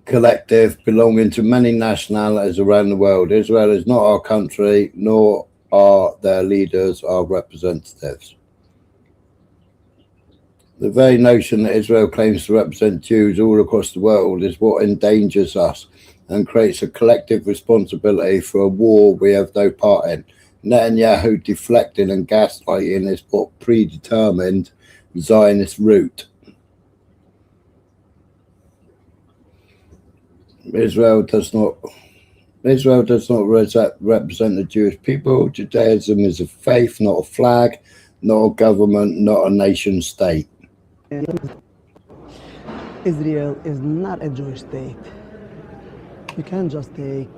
collective belonging to many nationalities around the world. Israel is not our country, nor are their leaders our representatives. The very notion that Israel claims to represent Jews all across the world is what endangers us and creates a collective responsibility for a war we have no part in. Netanyahu deflecting and gaslighting is what predetermined Zionist route. Israel does not represent the Jewish people. Judaism is a faith, not a flag, not a government, not a nation state.
Israel is not a Jewish state. You can't just take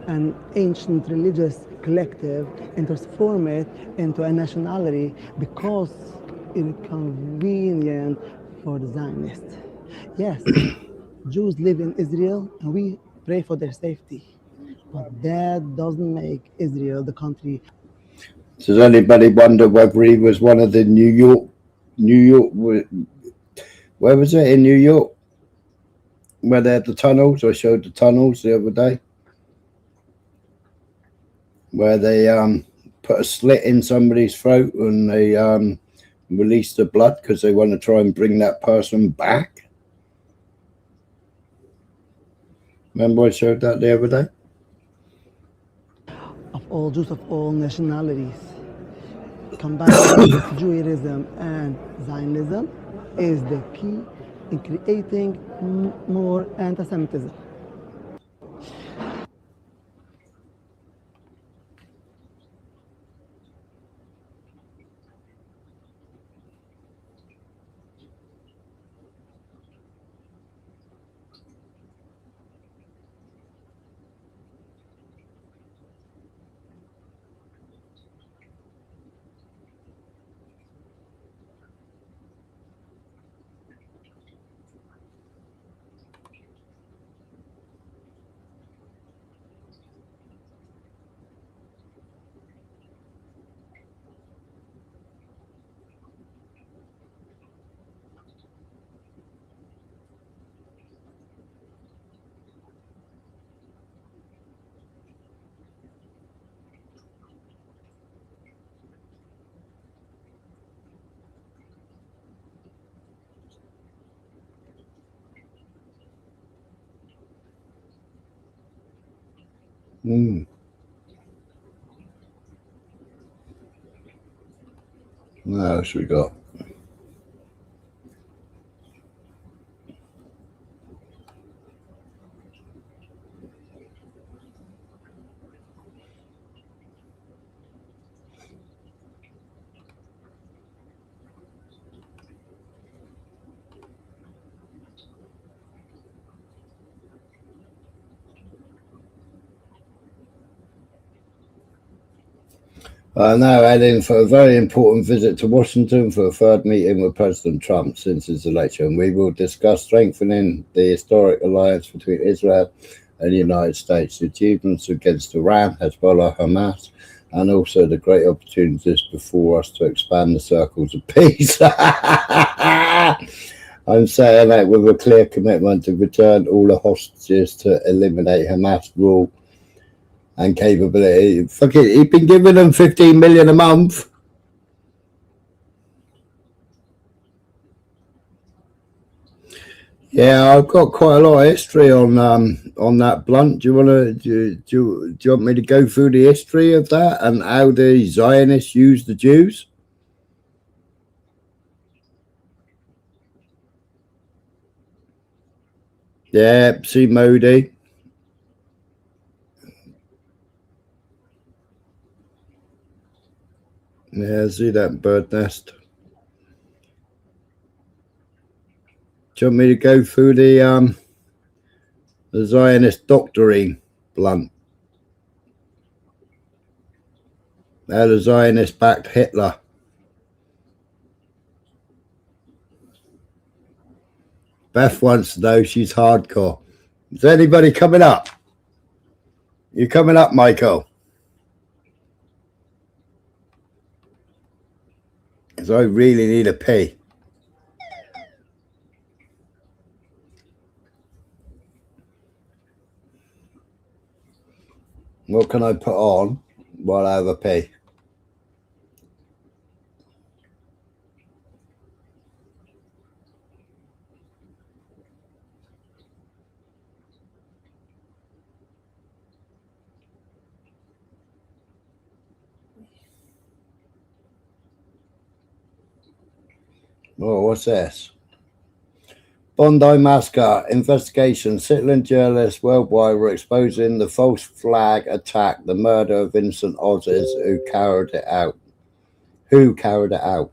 an ancient religious collective and transform it into a nationality because it's convenient for the Zionists. Yes, Jews live in Israel and we pray for their safety. But that doesn't make Israel the country.
Does anybody wonder whether he was one of the New York, where was it, in New York? Where they had the tunnels? I showed the tunnels the other day. Where they put a slit in somebody's throat and they release the blood because they want to try and bring that person back. Remember I showed that the other day?
Of all Jews of all nationalities, combining Judaism and Zionism is the key in creating more anti-Semitism.
What else we got? Now heading for a very important visit to Washington for a third meeting with President Trump since his election. We will discuss strengthening the historic alliance between Israel and the United States, the achievements against Iran, Hezbollah, Hamas, and also the great opportunities before us to expand the circles of peace. I'm saying that with a clear commitment to return all the hostages, to eliminate Hamas rule and capability. Fuck it, he's been giving them 15 million a month. Yeah, I've got quite a lot of history on that, Blunt. Do you want me to go through the history of that and how the Zionists use the Jews? Yeah, see Modi. Yeah, see that bird nest. Do you want me to go through the Zionist doctrine, Blunt? How the Zionists backed Hitler. Beth wants to know, she's hardcore. Is anybody coming up? You coming up, Michael? Because I really need a pee. What can I put on while I have a pee? Oh, what's this? Bondi massacre investigation. Citizen journalists worldwide were exposing the false flag attack, the murder of innocent Aussies who carried it out. Who carried it out?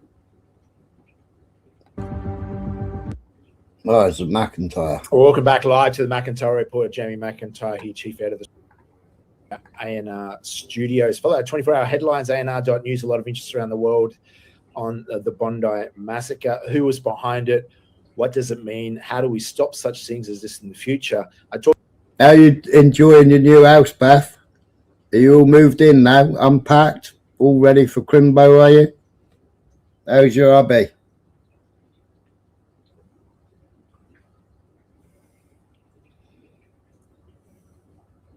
Oh, it's a McIntyre.
Welcome back live to the McIntyre Report. Jamie McIntyre here, Chief Editor of ANR Studios. Follow our 24-hour headlines, ANR.news. A lot of interest around the world on the Bondi massacre. Who was behind it? What does it mean? How do we stop such things as this in the future?
How are you enjoying your new house, Beth? Are you all moved in now, unpacked, all ready for Crimbo, are you? How's your hubby?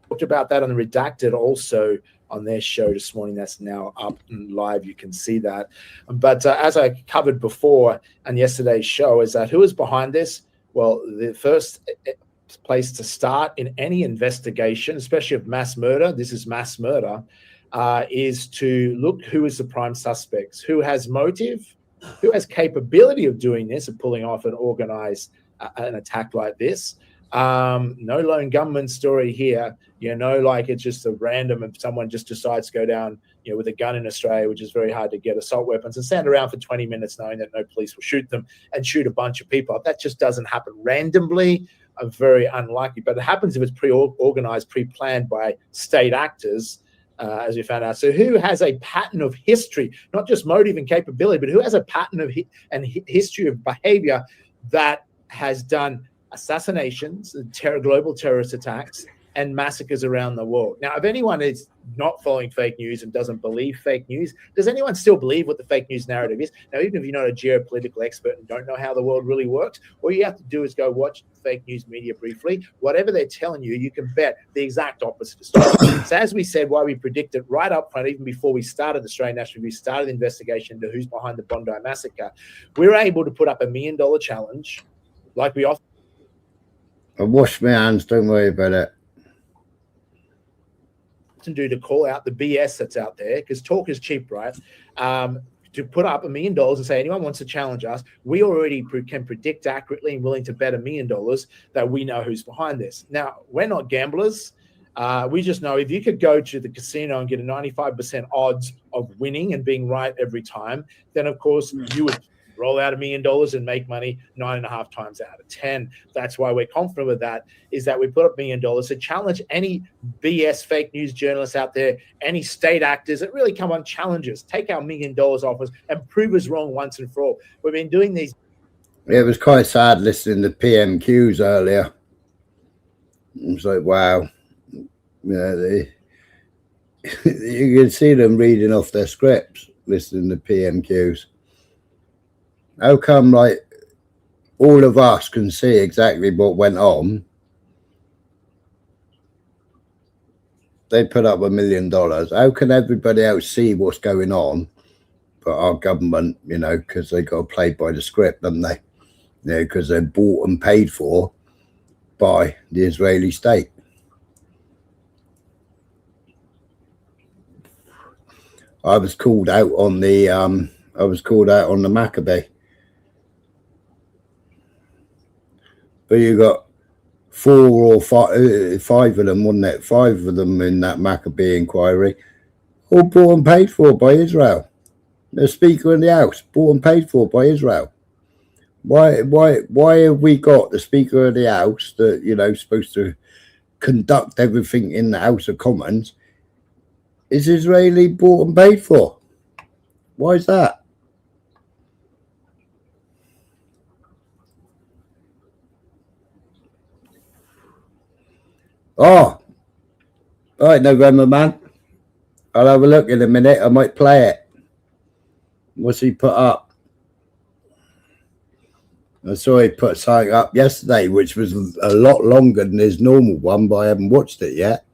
Talked about that on the Redacted also on their show this morning. That's now up and live. You can see that. But as I covered before on yesterday's show, is that who is behind this? Well, the first place to start in any investigation, especially of mass murder, this is mass murder, is to look who is the prime suspects, who has motive, who has capability of doing this, of pulling off an organized an attack like this. No lone gunman story here, like it's just a random and someone just decides to go down, with a gun in Australia, which is very hard to get, assault weapons, and stand around for 20 minutes knowing that no police will shoot them and shoot a bunch of people. That just doesn't happen randomly. Very unlikely, but it happens if it's pre-organized, pre-planned by state actors, as we found out. So who has a pattern of history, not just motive and capability, but who has a pattern of history of behavior that has done assassinations, global terrorist attacks, and massacres around the world? Now, if anyone is not following fake news and doesn't believe fake news, does anyone still believe what the fake news narrative is? Now, even if you're not a geopolitical expert and don't know how the world really works, all you have to do is go watch fake news media briefly. Whatever they're telling you, you can bet the exact opposite is true. So as we said, why we predicted right up front, even before we started the Australian National Review, started the investigation into who's behind the Bondi massacre, we were able to put up $1 million challenge, like we often.
I wash my hands, don't worry about it.
can do to call out the BS that's out there, because talk is cheap, right? To put up $1 million and say anyone wants to challenge us, we already can predict accurately and willing to bet $1 million that we know who's behind this. Now, we're not gamblers. We just know if you could go to the casino and get a 95% odds of winning and being right every time, then of course you would roll out $1 million and make money 9.5 times out of 10. That's why we're confident with that, is that we put up $1 million to challenge any BS fake news journalists out there, any state actors that really come on, challenge us, take our $1 million off us and prove us wrong once and for all. We've been doing these.
It was quite sad listening to PMQs earlier. It's like, wow. You know, you can see them reading off their scripts, listening to PMQs. How come, like, all of us can see exactly what went on? They put up $1 million. How can everybody else see what's going on? But our government, you know, because they got to play by the script, don't they? You know, because they're bought and paid for by the Israeli state. I was called out on the Maccabee. But you got 4 or 5 of them, wasn't it? 5 of them in that Maccabee inquiry, all bought and paid for by Israel. The Speaker in the House, bought and paid for by Israel. Why have we got the Speaker of the House that, you know, supposed to conduct everything in the House of Commons, is Israeli bought and paid for? Why is that? Oh, all right, November man. I'll have a look in a minute. I might play it. What's he put up? I saw he put something up yesterday, which was a lot longer than his normal one, but I haven't watched it yet.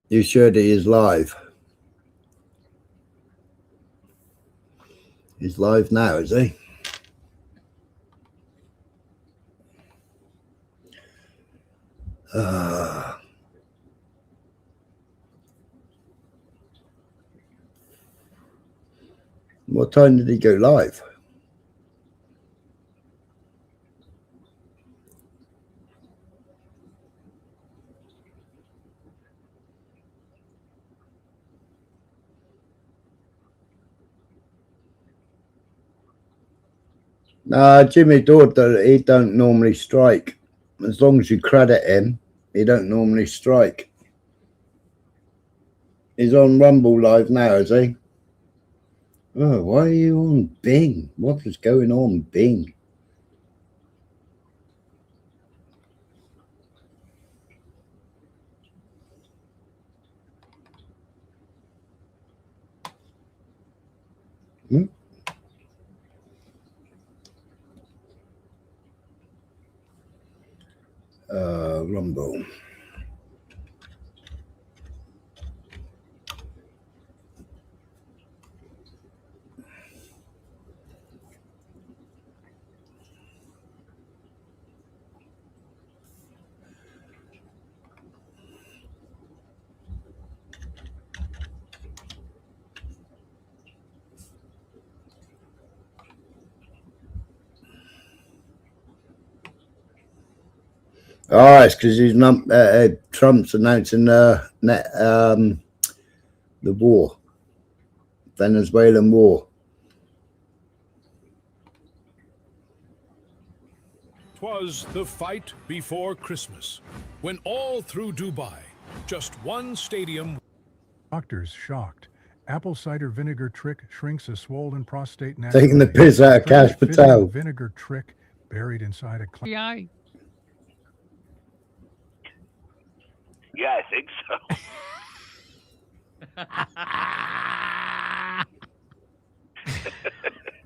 You sure that he is live? He's live now, is he? What time did he go live? Jimmy Dord, he don't normally strike. As long as you credit him, he don't normally strike. He's on Rumble live now, is he? Oh, why are you on Bing? What is going on, Bing? Rumble. Oh, it's because he's not. Trump's announcing the war, Venezuelan war.
Twas the fight before Christmas, when all through Dubai, just one stadium.
Doctors shocked. Apple cider vinegar trick shrinks a swollen prostate.
Taking the piss out of Cash Patel.
Vinegar trick buried inside a cloud.
Yeah, I think so.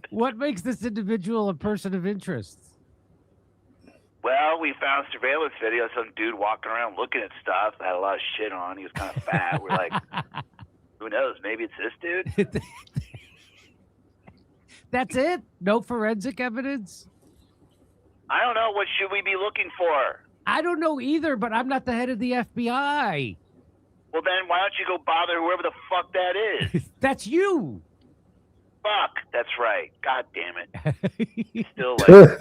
What makes this individual a person of interest?
Well, we found surveillance video of some dude walking around looking at stuff that had a lot of shit on. He was kind of fat. We're like, Who knows? Maybe it's this dude.
That's it? No forensic evidence?
I don't know. What should we be looking for?
I don't know either, but I'm not the head of the FBI.
Well, then why don't you go bother whoever the fuck that is?
That's you.
Fuck. That's right. God damn it. Still like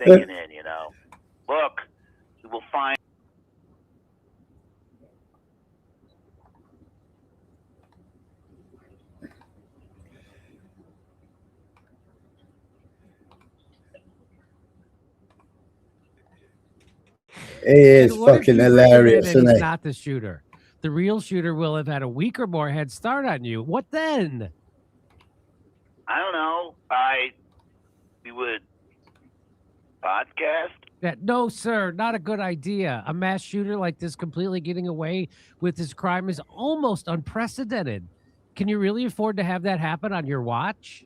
thinking in, you know. Look, we will find.
He is
And what if
fucking
you bring him in
hilarious,
and
isn't
he's
he?
not the shooter? The real shooter will have had a week or more head start on you. What then?
I don't know. We would podcast.
No, sir, not a good idea. A mass shooter like this completely getting away with his crime is almost unprecedented. Can you really afford to have that happen on your watch?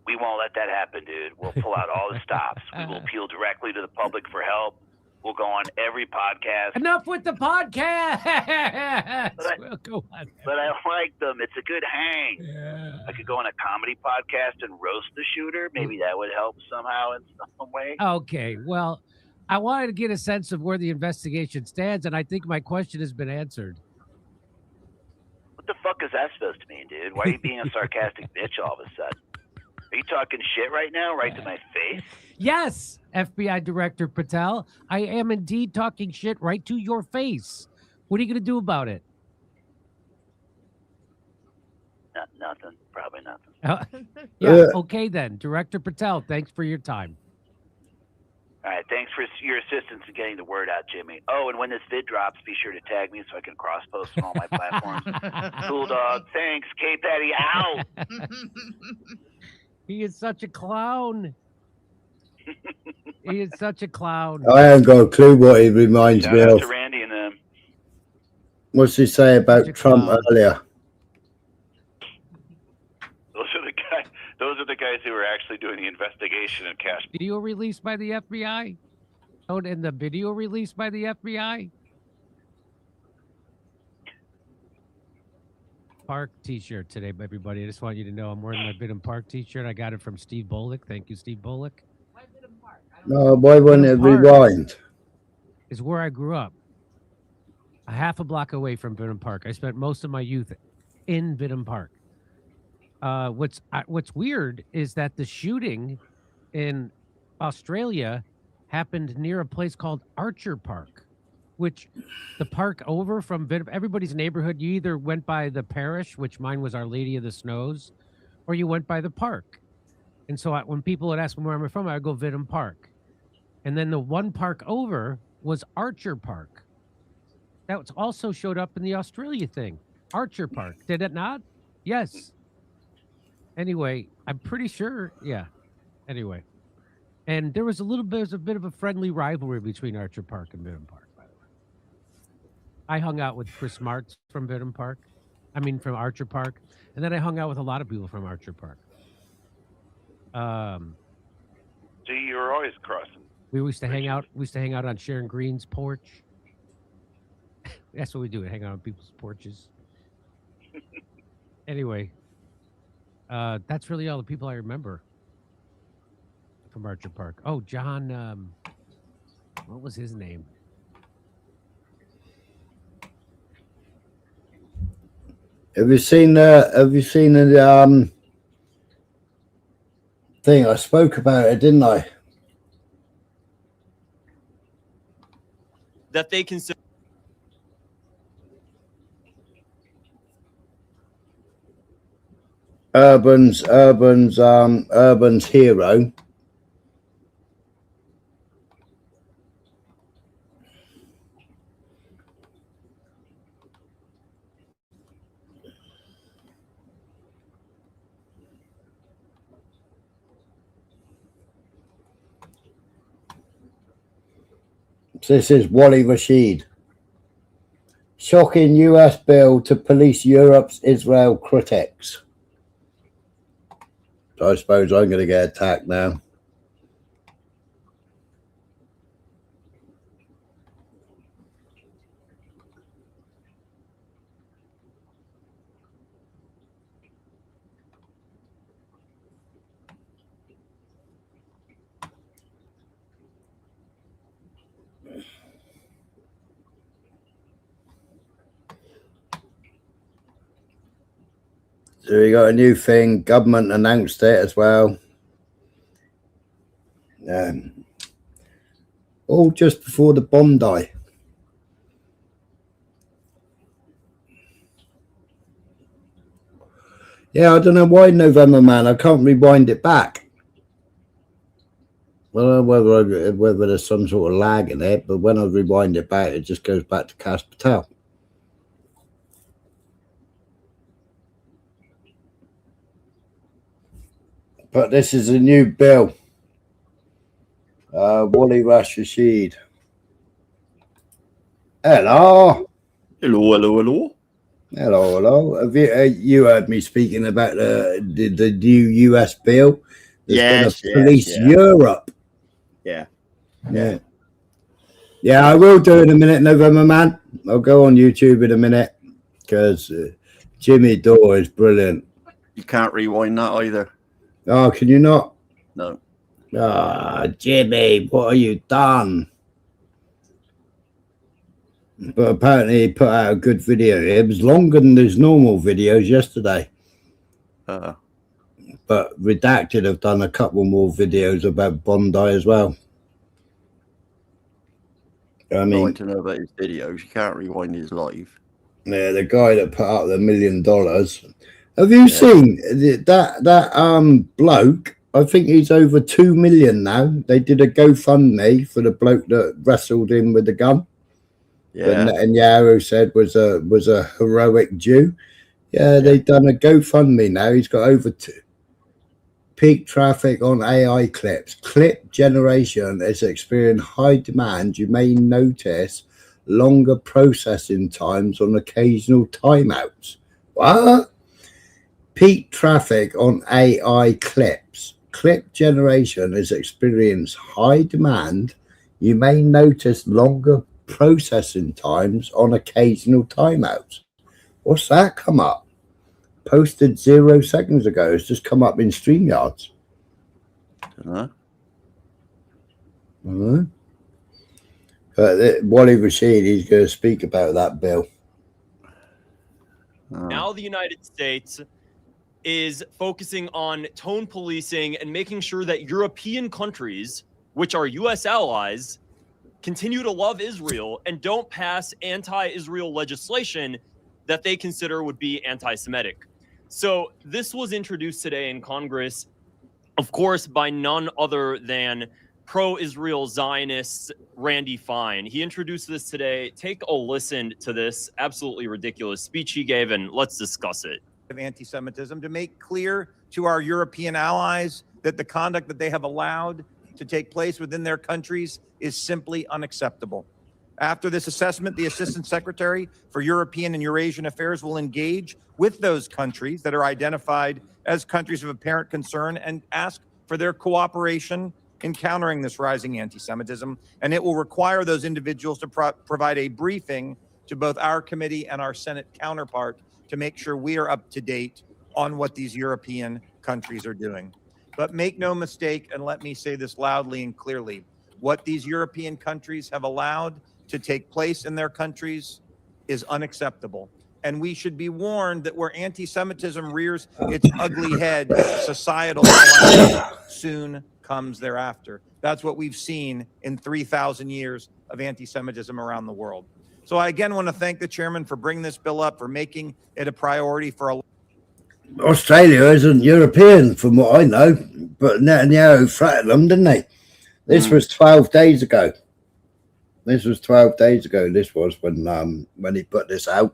We won't let that happen, dude. We'll pull out all the stops. We will appeal directly to the public for help. We'll go on every podcast.
Enough with the podcast.
We'll go on. But I like them. It's a good hang. Yeah. I could go on a comedy podcast and roast the shooter. Maybe that would help somehow in some way.
Okay, well, I wanted to get a sense of where the investigation stands, and I think my question has been answered.
What the fuck is that supposed to mean, dude? Why are you being a sarcastic bitch all of a sudden? Are you talking shit right now, right to my face?
Yes, FBI Director Patel, I am indeed talking shit right to your face. What are you going to do about it?
Nothing. Probably nothing.
Okay then. Director Patel, thanks for your time.
All right, thanks for your assistance in getting the word out, Jimmy. Oh, and when this vid drops, be sure to tag me so I can cross-post on all my platforms. Cool, dog. Thanks. K-Patty out.
He is such a clown. He is such a clown.
I haven't got a clue what he reminds
Shout
me
out
of.
to Randy and them.
What's he say about Trump earlier?
Those are the guys who were actually doing the investigation and cash.
Video released by the FBI? Oh, and the video released by the FBI? Park t-shirt today, everybody. I just want you to know I'm wearing my Bidham Park t-shirt. I got it from Steve Bullock. Thank you, Steve Bullock.
No, why wouldn't it
Bidham Park
rewind?
Is where I grew up. A half a block away from Bidham Park. I spent most of my youth in Bidham Park. What's weird is that the shooting in Australia happened near a place called Archer Park, which the park over from everybody's neighborhood, you either went by the parish, which mine was Our Lady of the Snows, or you went by the park. And so when people would ask me where I'm from, I would go Vidham Park. And then the one park over was Archer Park. That was also showed up in the Australia thing. Archer Park. Did it not? Yes. Anyway, I'm pretty sure. Yeah. Anyway. And there was a bit of a friendly rivalry between Archer Park and Vidham Park, by the way. I hung out with Chris Martz from Vidham Park. I mean, from Archer Park. And then I hung out with a lot of people from Archer Park.
So you were always crossing.
We used to hang out. We used to hang out on Sharon Green's porch. That's what we do. We hang out on people's porches. Anyway, that's really all the people I remember from Archer Park. Oh, John. What was his name?
Have you seen the thing? I spoke about it, didn't I?
That they consider
Urban's hero. This is Wally Rashid. Shocking US bill to police Europe's Israel critics. So I suppose I'm going to get attacked now. So we got a new thing. Government announced it as well. All just before the Bondi. Yeah, I don't know why November, man. I can't rewind it back. Well, whether there's some sort of lag in it, but when I rewind it back, it just goes back to Cash Patel. But this is a new bill. Wally Rashid. Hello.
Hello.
Hello. Have you heard me speaking about the new US bill that's going to police Europe?
Yeah.
Yeah, I will do in a minute, November, man. I'll go on YouTube in a minute because Jimmy Dore is brilliant.
You can't rewind that either.
Oh, can you not?
No.
Ah, Jimmy, what have you done? But apparently he put out a good video. It was longer than his normal videos yesterday. But Redacted have done a couple more videos about Bondi as well. I mean,
I like to know about his videos. You can't rewind his live.
Yeah, the guy that put out the $1 million. Have you seen that bloke? I think he's over 2 million now. They did a GoFundMe for the bloke that wrestled him with the gun.
Yeah.
That Netanyahu said was a heroic Jew. Yeah, they've done a GoFundMe now. He's got over peak traffic on AI clips. Clip generation is experiencing high demand. You may notice longer processing times on occasional timeouts. What? Peak traffic on AI clips. Clip generation is experiencing high demand. You may notice longer processing times on occasional timeouts. What's that come up? Posted 0 seconds ago. It's just come up in StreamYards. But Wally Rashid, he's going to speak about that bill.
Now the United States is focusing on tone policing and making sure that European countries, which are U.S. allies, continue to love Israel and don't pass anti-Israel legislation that they consider would be anti-Semitic. So this was introduced today in Congress, of course, by none other than pro-Israel Zionist Randy Fine. He introduced this today. Take a listen to this absolutely ridiculous speech he gave, and let's discuss it.
Of anti-Semitism, to make clear to our European allies that the conduct that they have allowed to take place within their countries is simply unacceptable. After this assessment, the Assistant Secretary for European and Eurasian Affairs will engage with those countries that are identified as countries of apparent concern and ask for their cooperation in countering this rising anti-Semitism. And it will require those individuals to provide a briefing to both our committee and our Senate counterpart to make sure we are up to date on what these European countries are doing. But make no mistake, and let me say this loudly and clearly, what these European countries have allowed to take place in their countries is unacceptable. And we should be warned that where anti-Semitism rears its ugly head, societal calamity soon comes thereafter. That's what we've seen in 3,000 years of anti-Semitism around the world. So I again want to thank the chairman for bringing this bill up, for making it a priority for a
Australia isn't European, from what I know, but Netanyahu threatened them, didn't they? This was 12 days ago. This was 12 days ago. This was when he put this out.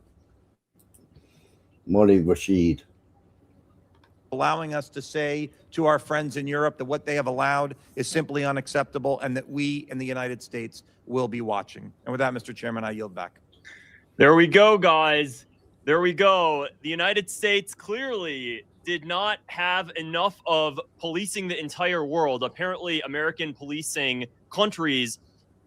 Wally Rashid.
allowing us to say to our friends in Europe that what they have allowed is simply unacceptable and that we in the United States will be watching. And with that, Mr. Chairman, I yield back.
There we go, guys. There we go. The United States clearly did not have enough of policing the entire world. Apparently, American policing countries,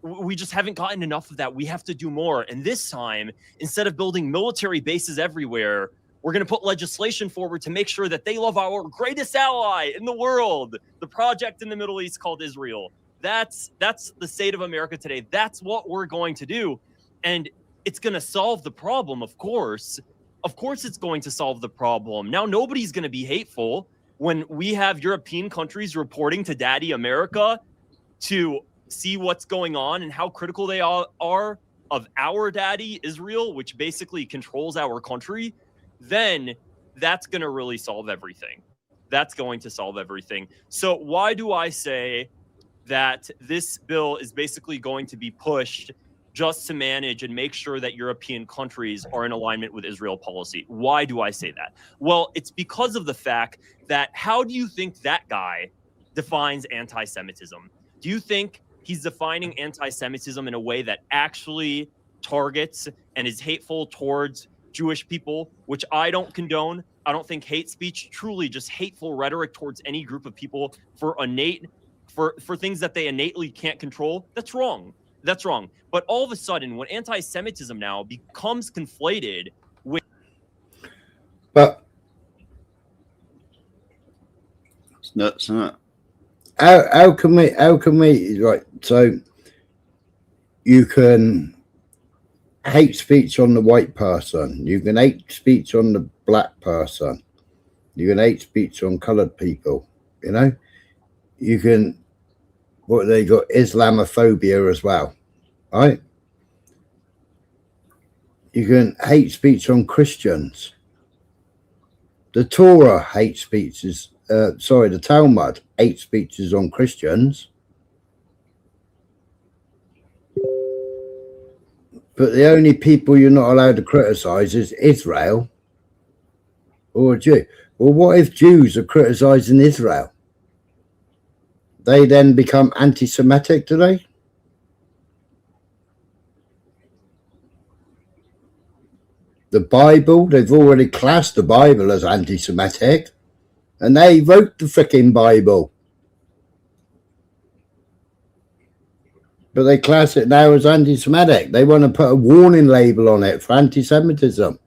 we just haven't gotten enough of that. We have to do more. And this time, instead of building military bases everywhere, we're going to put legislation forward to make sure that they love our greatest ally in the world, the project in the Middle East called Israel. That's the state of America today. That's what we're going to do. And it's going to solve the problem, of course, Of course it's going to solve the problem. Now nobody's going to be hateful when we have European countries reporting to Daddy America to see what's going on and how critical they are of our daddy Israel, which basically controls our country. Then that's going to really solve everything. That's going to solve everything. So why do I say that this bill is basically going to be pushed just to manage and make sure that European countries are in alignment with Israel policy? Why do I say that? Well, it's because of the fact that how do you think that guy defines anti-Semitism? Do you think he's defining anti-Semitism in a way that actually targets and is hateful towards Jewish people, which I don't condone? I don't think hate speech, truly just hateful rhetoric towards any group of people for things that they innately can't control, that's wrong. That's wrong. But all of a sudden, when anti-Semitism now becomes conflated with...
But
it's nuts, isn't it?
How can we, right, so you can hate speech on the white person, you can hate speech on the black person, you can hate speech on colored people, you know, you can, what they got, Islamophobia as well, right? You can hate speech on Christians. The Torah hate speeches, the Talmud hate speeches on Christians. But the only people you're not allowed to criticize is Israel or a Jew. Well, what if Jews are criticizing Israel? They then become anti-Semitic, do they? The Bible, they've already classed the Bible as anti-Semitic, and they wrote the freaking Bible. But they class it now as anti-Semitic. They want to put a warning label on it for anti-Semitism.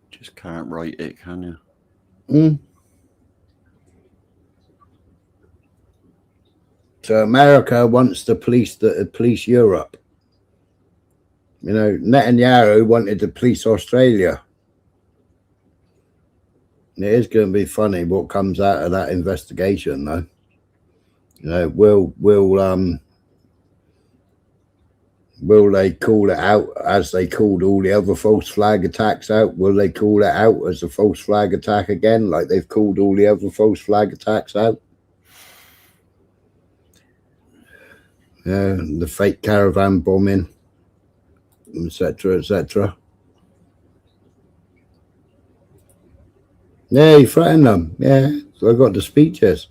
Just can't write it, can you?
Mm. So America wants to police Europe. You know, Netanyahu wanted to police Australia. It is going to be funny what comes out of that investigation, though. You know, will they call it out as they called all the other false flag attacks out? Will they call it out as a false flag attack again, like they've called all the other false flag attacks out? Yeah, the fake caravan bombing, etc., etc. Yeah, he threatened them. Yeah, so I got the speeches.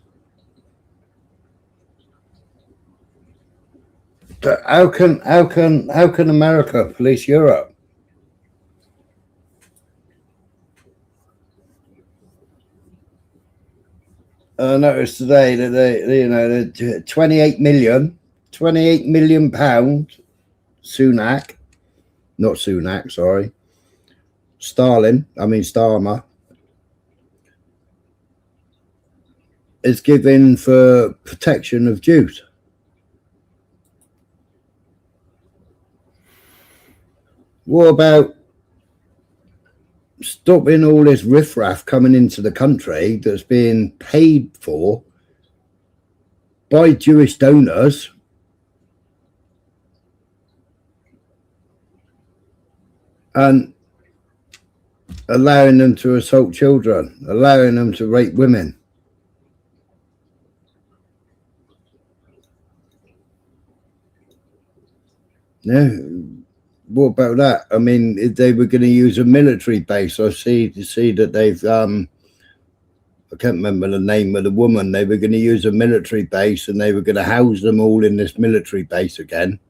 But how can America police Europe? I noticed today that they 28 million pounds. Starmer is given for protection of Jews. What about stopping all this riffraff coming into the country that's being paid for by Jewish donors and allowing them to assault children, allowing them to rape women? Yeah. What about that? I mean, if they were going to use a military base, I see that they've I can't remember the name of the woman. They were going to use a military base and they were going to house them all in this military base again.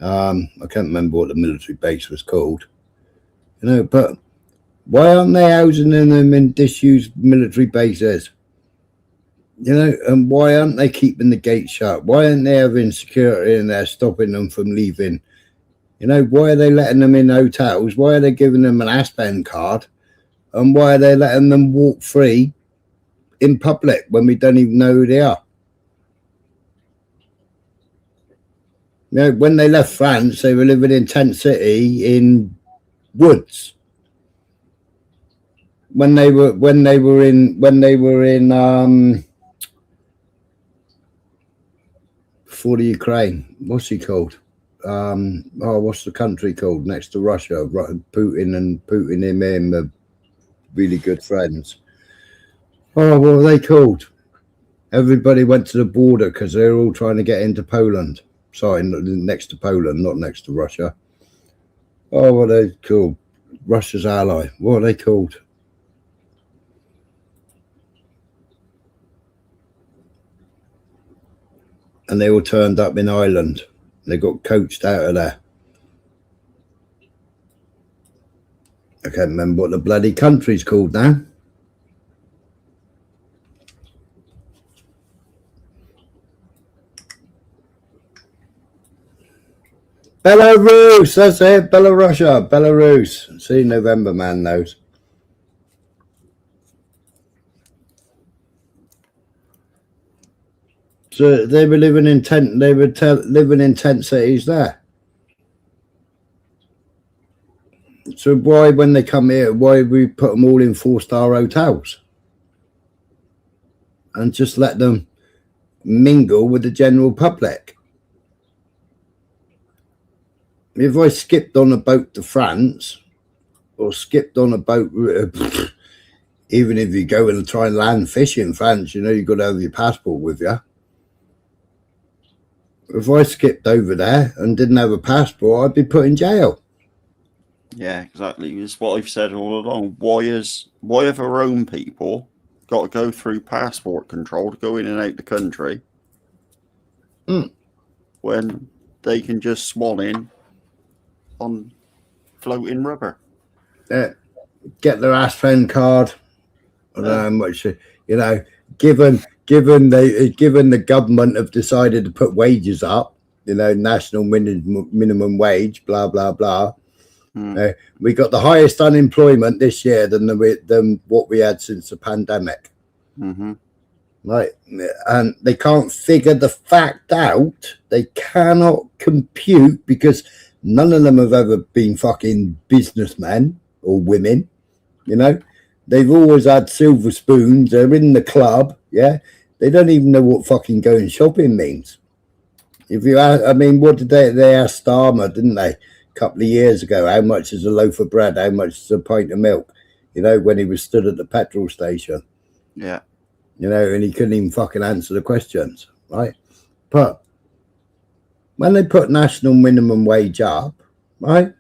I can't remember what the military base was called. You know, but why aren't they housing them in disused military bases? You know, and why aren't they keeping the gates shut? Why aren't they having security in there stopping them from leaving? You know, why are they letting them in hotels? Why are they giving them an Aspen card? And why are they letting them walk free in public when we don't even know who they are? You know, when they left France, they were living in tent city in woods. When they were in for the Ukraine, what's he called? What's the country called next to Russia? Putin and him are really good friends. Oh, what are they called? Everybody went to the border because they were all trying to get into Poland. Sorry, next to Poland, not next to Russia. Oh, what are they called? Russia's ally. What are they called? And they all turned up in Ireland. They got coached out of there. I can't remember what the bloody country's called now. Belarus, that's it. Belarus. See, November man knows. So they were living in tent. They were living in tent cities there. So why, when they come here, why we put them all in 4-star hotels and just let them mingle with the general public? If I skipped on a boat to France or skipped on a boat, even if you go and try and land fish in France, you know, you've got to have your passport with you. If I skipped over there and didn't have a passport, I'd be put in jail.
Yeah, exactly. It's what I've said all along. Why have our own people got to go through passport control to go in and out the country when they can just swan in on floating rubber?
Get their ASPEN card. I don't know how much, you know, given the government have decided to put wages up, you know, national minimum wage, blah, blah, blah. We got the highest unemployment this year than what we had since the pandemic. Right, and they can't figure the fact out. They cannot compute because none of them have ever been fucking businessmen or women. You know, they've always had silver spoons. They're in the club. Yeah, they don't even know what fucking going shopping means. If you ask, I mean, what did they asked Starmer, didn't they, a couple of years ago? How much is a loaf of bread? How much is a pint of milk? You know, when he was stood at the petrol station.
Yeah.
You know, and he couldn't even fucking answer the questions, right? But when they put national minimum wage up, right?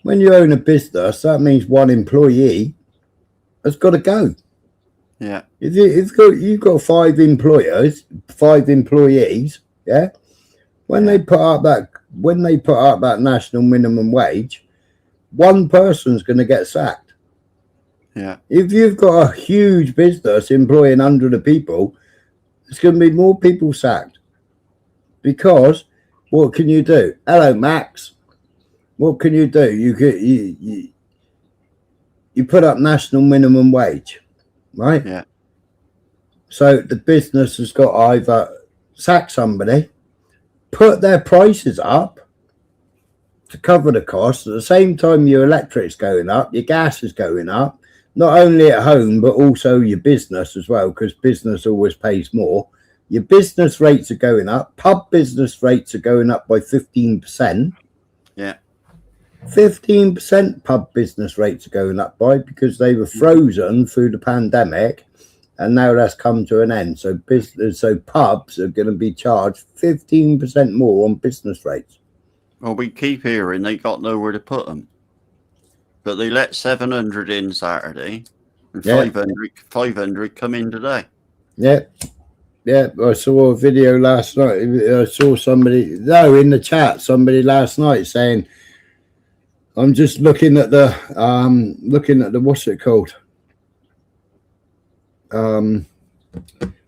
When you own a business, that means one employee has got to go.
Yeah.
If you've got 5 employees, yeah. When they put up that national minimum wage, one person's going to get sacked.
Yeah.
If you've got a huge business employing hundreds of people, there's going to be more people sacked. Because what can you do? Hello, Max. What can you do? You put up national minimum wage, right?
Yeah.
So the business has got to either sack somebody, put their prices up to cover the cost. At the same time, your electric's going up, your gas is going up. Not only at home, but also your business as well, because business always pays more. Your business rates are going up. Pub business rates are going up by 15%.
Yeah.
15% pub business rates are going up by, because they were frozen through the pandemic, and now that's come to an end. So pubs are going to be charged 15% more on business rates.
Well, we keep hearing they got nowhere to put them. But they let 700 in Saturday, and 500 come in today.
Yeah. Yeah, I saw a video last night. I saw somebody, in the chat, somebody last night saying, I'm just looking at the, what's it called?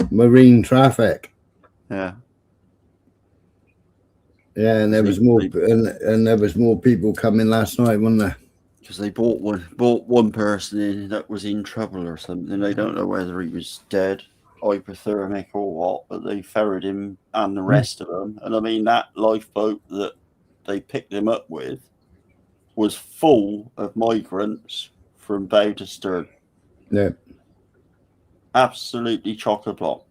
Marine traffic.
Yeah.
Yeah, and there was more, and there was more people coming last night, wasn't there?
Because they brought one person in that was in trouble or something. They don't know whether he was dead hypothermic or what, but they ferried him and the rest of them. And I mean, that lifeboat that they picked him up with was full of migrants from bow to stern.
Yeah.
Absolutely chock-a-block.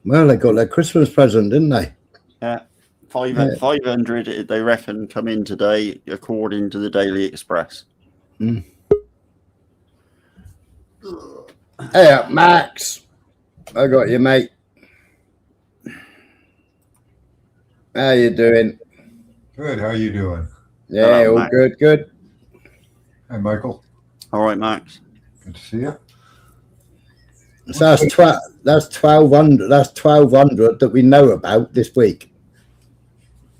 Well, they got their Christmas present, didn't they?
Yeah. 500, they reckon, come in today, according to the Daily Express.
Mm. Hey, Max. I got you, mate. How you doing?
Good. How you doing?
Yeah,
Hello,
all
Max.
good, good.
Hi, Michael.
All right, Max.
Good to see you.
So that's 1,200. That's 1,200 that we know about this week.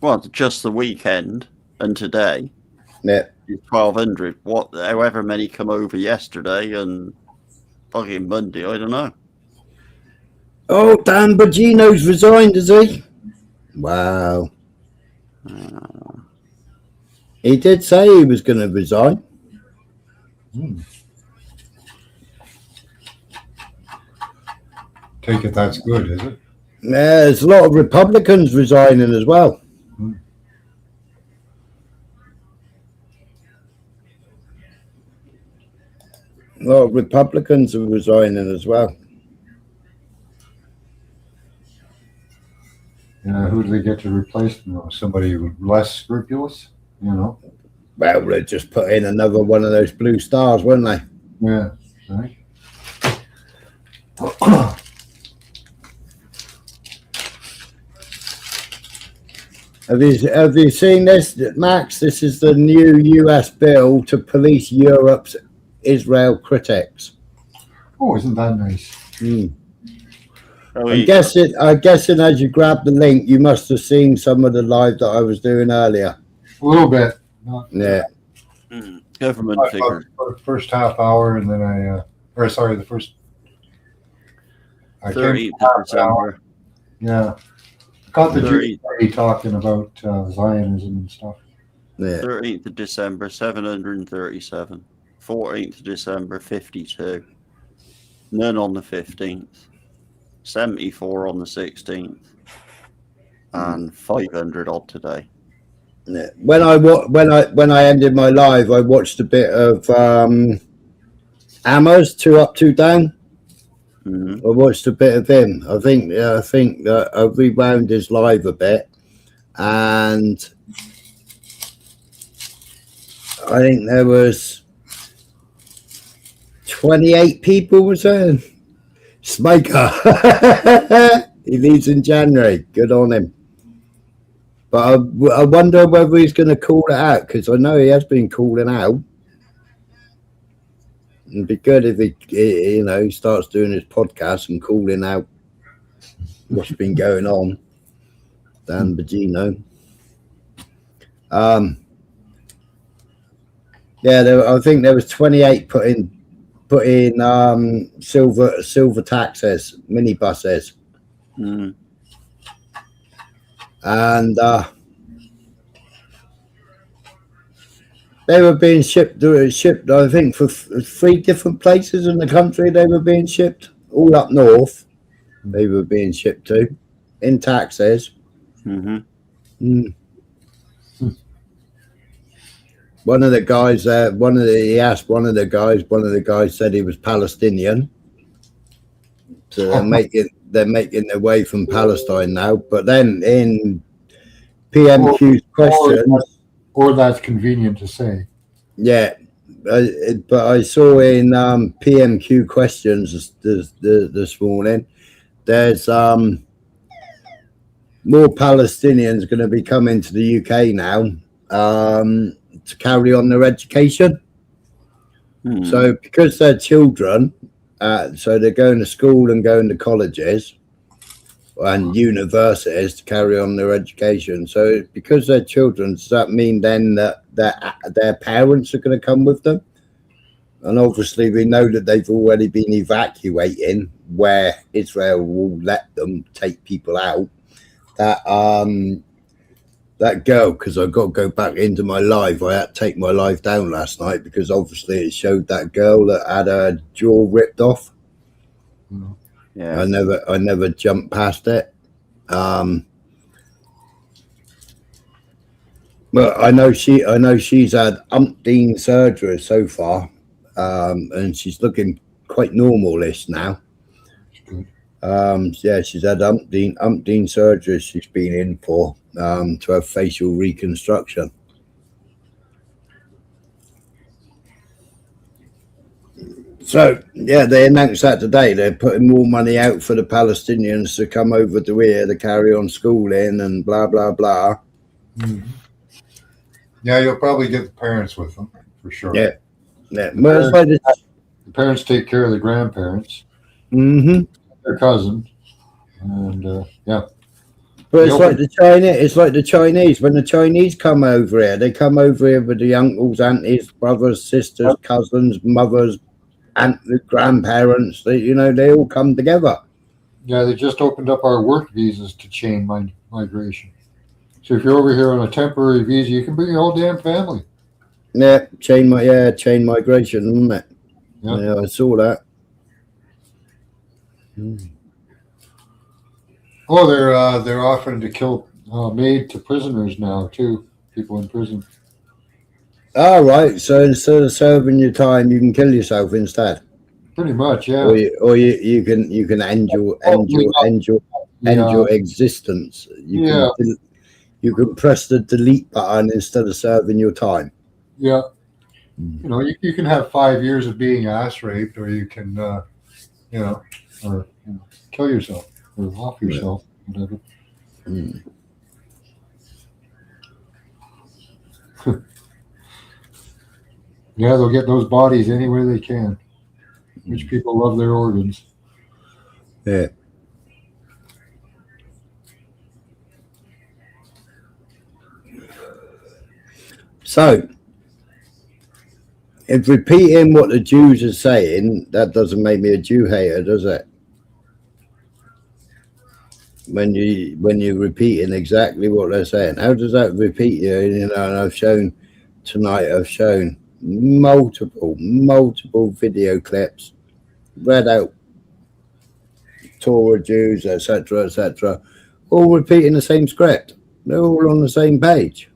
Well, just the weekend and today.
Yeah.
1,200. However many come over yesterday and fucking Monday, I don't know.
Oh, Dan Bongino's resigned, has he? Wow. He did say he was going to resign.
Take it that's good, is it?
Yeah, there's a lot of Republicans resigning as well. A lot of Republicans are resigning as well.
Yeah, who do they get to replace them? Somebody less scrupulous, you know?
Well, they just put in another one of those blue stars, weren't they?
Yeah, right.
Have you seen this, Max? This is the new US bill to police Europe's Israel critics.
Oh, isn't that nice?
I'm guessing as you grab the link, you must have seen some of the live that I was doing earlier.
A little bit.
Yeah.
Government figures.
The first half hour, and then the first.
30th of December.
Yeah. Got the Jewish party talking about Zionism and stuff.
Yeah.
13th of December, 737. 14th of December, 52. None on the 15th. 74 on the 16th. And 500 odd today.
Yeah. When I ended my live, I watched a bit of Ammer's 2 Up, 2 Down. I watched a bit of him. I think that I rewound his live a bit, and I think there was 28 people was there. Smoker. He leaves in January. Good on him. But I wonder whether he's going to call it out, because I know he has been calling out. It'd be good if he starts doing his podcast and calling out what's been going on. Dan Bongino. I think there was 28 put in silver taxis, minibuses. And they were being shipped, I think, for 3 different places in the country. They were being shipped all up north. They were being shipped to in taxis. One of the guys, he asked one of the guys said he was Palestinian. So they're making their way from Palestine now. But then in PMQ's questions.
Or that's convenient to say.
Yeah, but I saw in PMQ questions this morning, there's more Palestinians going to be coming to the UK now to carry on their education. So because they're children, so they're going to school and going to colleges and universities to carry on their education. So because they're children, does that mean then that their parents are going to come with them? And obviously we know that they've already been evacuating where Israel will let them take people out. That girl, because I've got to go back into my live, I had to take my live down last night because obviously it showed that girl that had her jaw ripped off.
Yeah.
I never jumped past it. Well, I know she's had umpteen surgeries so far, and she's looking quite normal-ish now. Yeah, she's had umpteen surgeries she's been in for to have facial reconstruction. So yeah, they announced that today. They're putting more money out for the Palestinians to come over to here to carry on schooling and blah blah blah.
Yeah, you'll probably get the parents with them for sure.
Yeah, yeah.
The parents take care of the grandparents, their cousins, and yeah.
But it's like the Chinese. It's like the Chinese. When the Chinese come over here, they come over here with the uncles, aunties, brothers, sisters, cousins, mothers, and the grandparents. They all come together.
Yeah, they just opened up our work visas to chain migration. So if you're over here on a temporary visa, you can bring your whole damn family.
Yeah, chain migration, isn't it?
Yeah,
I saw that.
Oh, they're offering to kill maid to prisoners now too. People in prison.
All right. So instead of serving your time, you can kill yourself instead.
Pretty much, yeah.
Or you can end your existence. You can press the delete button instead of serving your time.
Yeah. You can have 5 years of being ass raped, or you can, kill yourself or off yourself, whatever. Yeah, they'll get those bodies anywhere they can. Rich people love their organs.
Yeah. So, if repeating what the Jews are saying, that doesn't make me a Jew hater, does it? When you're repeating exactly what they're saying, how does that repeat you? And I've shown multiple video clips, read out Torah Jews, etc., all repeating the same script. They're all on the same page.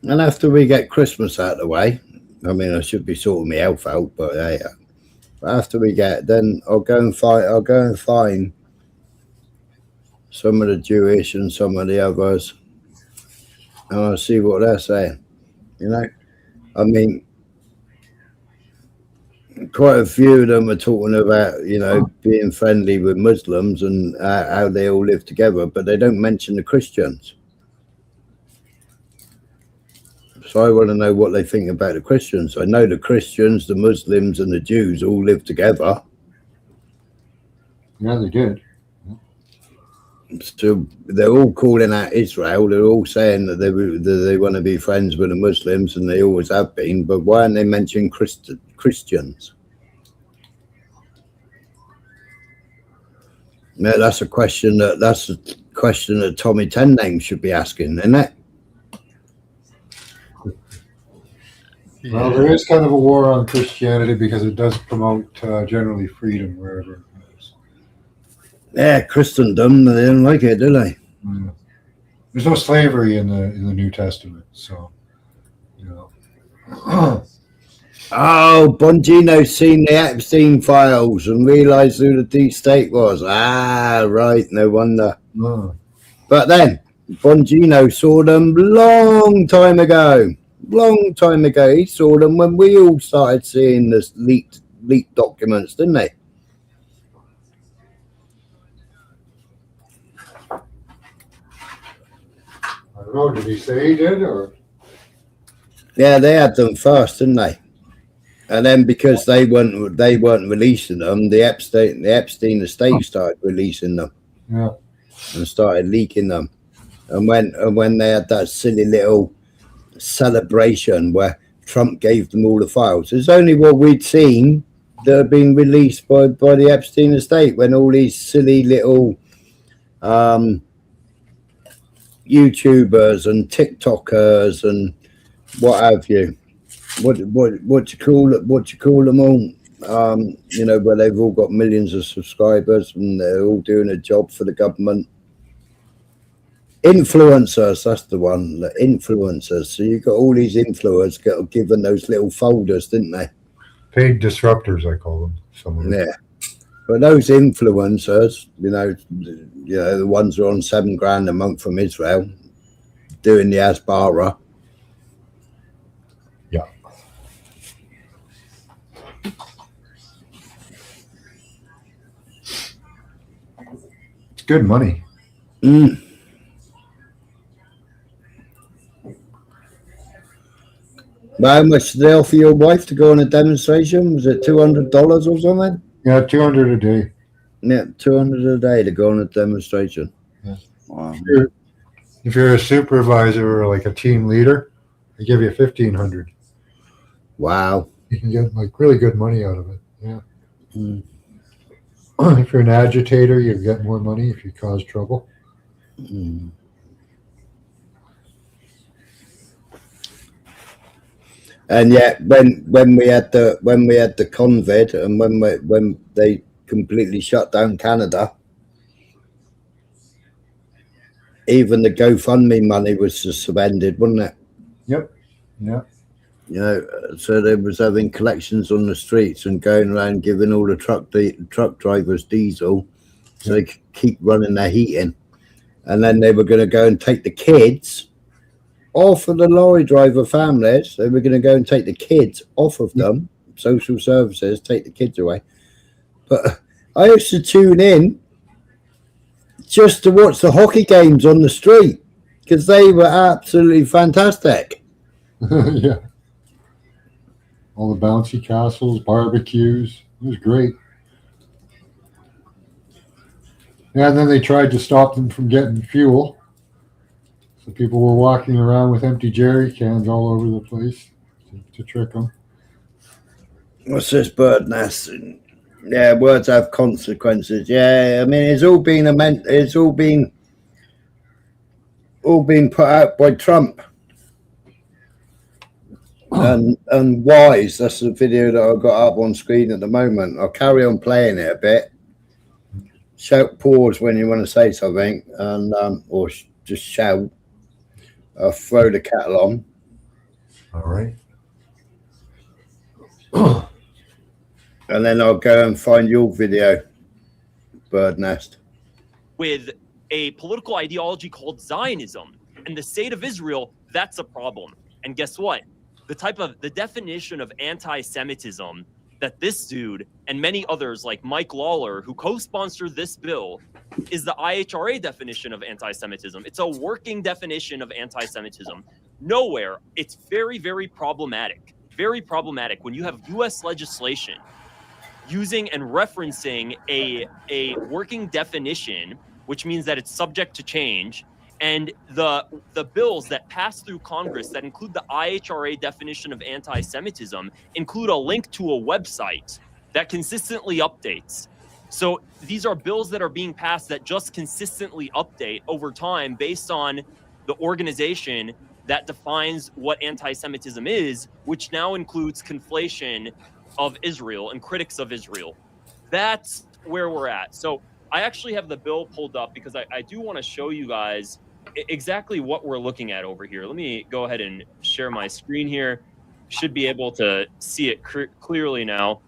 And after we get Christmas out of the way, I mean, I should be sorting my health out, but hey, after we get, then I'll go and find some of the Jewish and some of the others, and I'll see what they're saying. I mean, quite a few of them are talking about, being friendly with Muslims and how they all live together, but they don't mention the Christians. So I want to know what they think about the Christians. I know the Christians, the Muslims, and the Jews all live together.
Yeah, they did.
So they're all calling out Israel. They're all saying that they want to be friends with the Muslims, and they always have been. But why aren't they mentioning Christians? No, that's a question that Tommy Ten Name should be asking, isn't it?
Well, there is kind of a war on Christianity because it does promote generally freedom wherever it goes.
Yeah, Christendom, they don't like it, do they?
Yeah. There's no slavery in the New Testament, so
Oh, Bongino's seen the Epstein files and realised who the deep state was. Ah, right, no wonder.
Oh.
But then Bongino saw them long time ago. He saw them when we all started seeing this leaked documents, didn't they?
I don't know, did he say he did, or?
Yeah, they had them first, didn't they? And then because they weren't releasing them, the Epstein estate started releasing them.
Yeah.
And started leaking them. And when they had that silly little celebration where Trump gave them all the files, it's only what we'd seen that had been released by the Epstein estate, when all these silly little YouTubers and TikTokers and what have you what you call it? What you call them all? You know, where they've all got millions of subscribers and they're all doing a job for the government. Influencers, that's the one. The influencers. So you got all these influencers got given those little folders, didn't they?
Paid disruptors, I call them. Some of them.
Yeah. But those influencers, you know, the ones who are on $7 grand a month from Israel, doing the Asbara.
Yeah. It's good money.
Mm. But how much did they offer your wife to go on a demonstration? Was it $200 or something?
Yeah, 200 a day.
Yeah, 200 a day to go on a demonstration.
Yeah.
Wow.
If you're a supervisor or like a team leader, they give you 1,500.
Wow.
You can get like really good money out of it. Yeah.
Mm.
If you're an agitator, you get more money if you cause trouble.
Mm. And yet, when we had the COVID and when they completely shut down Canada, even the GoFundMe money was suspended, wasn't it?
Yep. Yeah.
You know, so they was having collections on the streets and going around giving all the truck drivers diesel so they could keep running their heating. And then they were going to go and take the kids off of the lorry driver families. They were going to go and take the kids off of them, social services, take the kids away. But I used to tune in just to watch the hockey games on the street because they were absolutely fantastic.
Yeah. All the bouncy castles, barbecues. It was great. Yeah, and then they tried to stop them from getting fuel. So people were walking around with empty jerry cans all over the place to trick them.
What's this bird nest? Yeah, words have consequences. Yeah, I mean it's all been put out by Trump. And Wise, that's the video that I've got up on screen at the moment. I'll carry on playing it a bit. Shout pause when you want to say something, and or just shout. I'll throw the kettle on.
All right.
And then I'll go and find your video, Bird Nest.
With a political ideology called Zionism and the state of Israel, that's a problem. And guess what? The definition of anti-Semitism that this dude and many others like Mike Lawler, who co-sponsored this bill, is the IHRA definition of anti-Semitism. It's a working definition of anti-Semitism. Nowhere. It's very, very problematic. Very problematic when you have U.S. legislation using and referencing a working definition, which means that it's subject to change, and the bills that pass through Congress that include the IHRA definition of anti-Semitism include a link to a website that consistently updates. So these are bills that are being passed that just consistently update over time based on the organization that defines what anti-Semitism is, which now includes conflation of Israel and critics of Israel. That's where we're at. So I actually have the bill pulled up because I do want to show you guys exactly what we're looking at over here. Let me go ahead and share my screen here. Should be able to see it clearly now.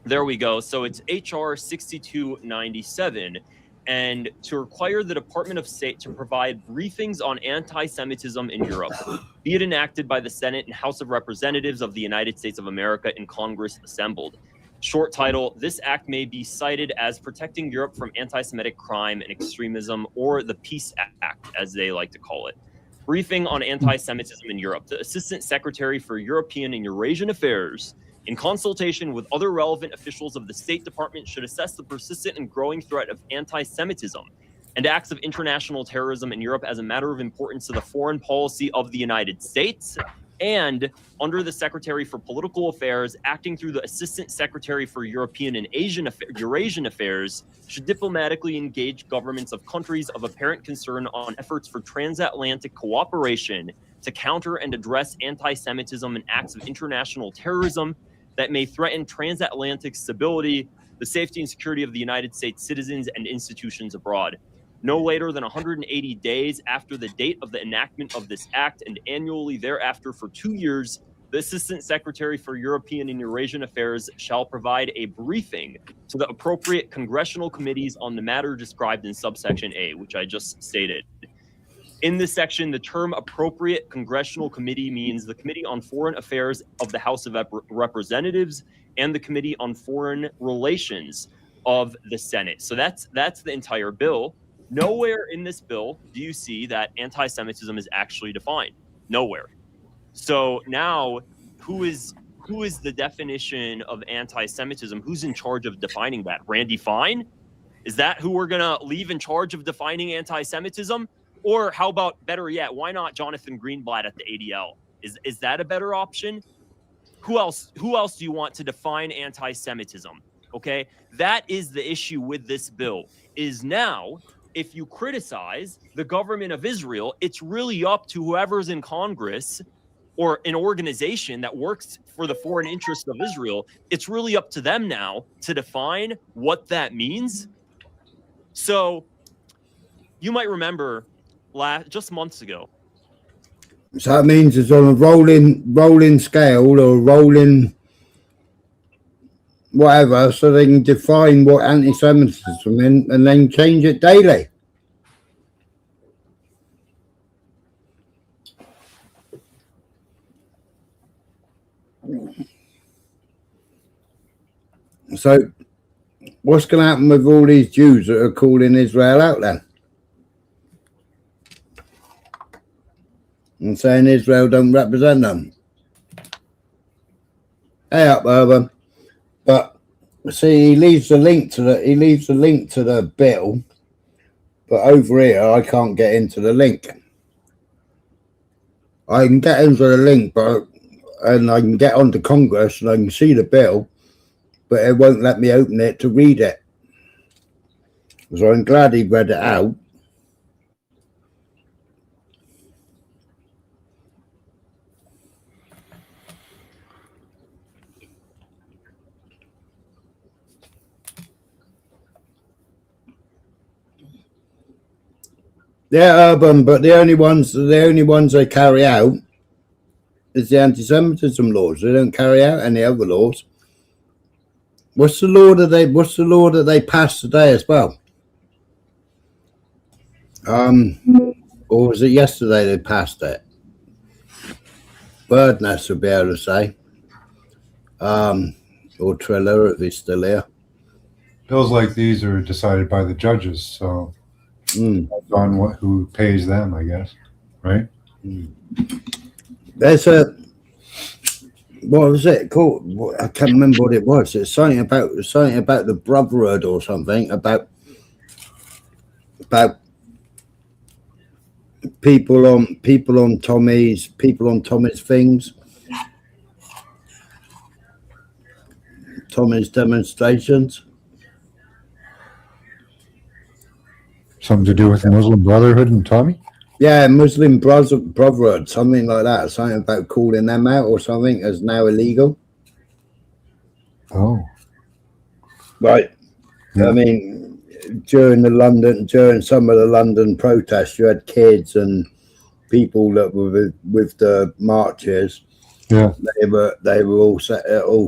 There we go. So it's HR 6297, and to require the Department of State to provide briefings on anti-Semitism in Europe, be it enacted by the Senate and House of Representatives of the United States of America in Congress assembled. Short title, this act may be cited as protecting Europe from anti-Semitic crime and extremism, or the Peace Act, as they like to call it. Briefing on anti-Semitism in Europe. The Assistant Secretary for European and Eurasian Affairs, in consultation with other relevant officials of the State Department, should assess the persistent and growing threat of anti-Semitism and acts of international terrorism in Europe as a matter of importance to the foreign policy of the United States, and under the Secretary for Political Affairs, acting through the Assistant Secretary for European and Eurasian Affairs, should diplomatically engage governments of countries of apparent concern on efforts for transatlantic cooperation to counter and address anti-Semitism and acts of international terrorism that may threaten transatlantic stability, the safety and security of the United States citizens and institutions abroad. No later than 180 days after the date of the enactment of this act and annually thereafter for 2 years, the Assistant Secretary for European and Eurasian Affairs shall provide a briefing to the appropriate congressional committees on the matter described in subsection A, which I just stated. In this section, the term appropriate congressional committee means the Committee on Foreign Affairs of the House of Representatives and the Committee on Foreign Relations of the Senate. So that's the entire bill. Nowhere in this bill do you see that anti-Semitism is actually defined. Nowhere. So now, who is the definition of anti-Semitism? Who's in charge of defining that? Randy Fine? Is that who we're gonna leave in charge of defining anti-Semitism? Or how about, better yet, why not Jonathan Greenblatt at the ADL? Is that a better option? Who else do you want to define anti-Semitism? Okay, that is the issue with this bill. Is now, if you criticize the government of Israel, it's really up to whoever's in Congress or an organization that works for the foreign interests of Israel. It's really up to them now to define what that means. So you might remember just months ago.
So that means it's on a rolling scale or rolling whatever, so they can define what anti-Semitism is and then change it daily. So what's going to happen with all these Jews that are calling Israel out then? And saying Israel don't represent them. Hey up, Urban. But see, he leaves the link to the bill, but over here I can't get into the link. I can get into the link, and I can get onto Congress and I can see the bill, but it won't let me open it to read it. So I'm glad he read it out. They're urban, but the only ones they carry out is the anti-Semitism laws. They don't carry out any other laws. What's the law that they passed today as well? Or was it yesterday they passed it? Birdnest would be able to say. Or Triller if he's still here.
Bills like these are decided by the judges, so on who pays them, I guess, right?
There's what was it called? I can't remember what it was. It's something about the brotherhood or something about people on Tommy's things, Tommy's demonstrations.
Something to do with the Muslim Brotherhood and Tommy?
Yeah, Muslim Brotherhood, something like that. Something about calling them out or something as now illegal.
Oh.
Right. Yeah. I mean, during some of the London protests, you had kids and people that were with the marches.
Yeah.
They were all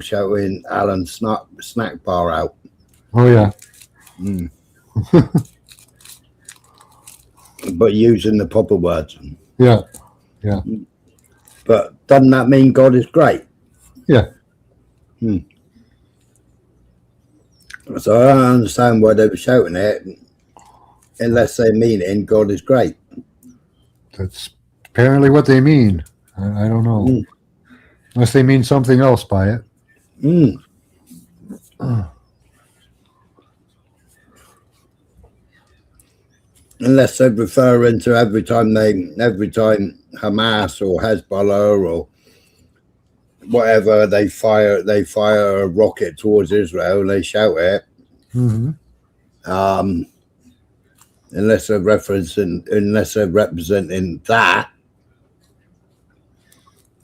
shouting Alan snack bar out.
Oh yeah.
But using the proper words.
Yeah. Yeah.
But doesn't that mean God is great?
Yeah.
So I don't understand why they were shouting it unless they mean it, God is great.
That's apparently what they mean. I don't know. Unless they mean something else by it.
Unless they're referring to every time Hamas or Hezbollah or whatever they fire a rocket towards Israel, they shout it. Unless they're representing that,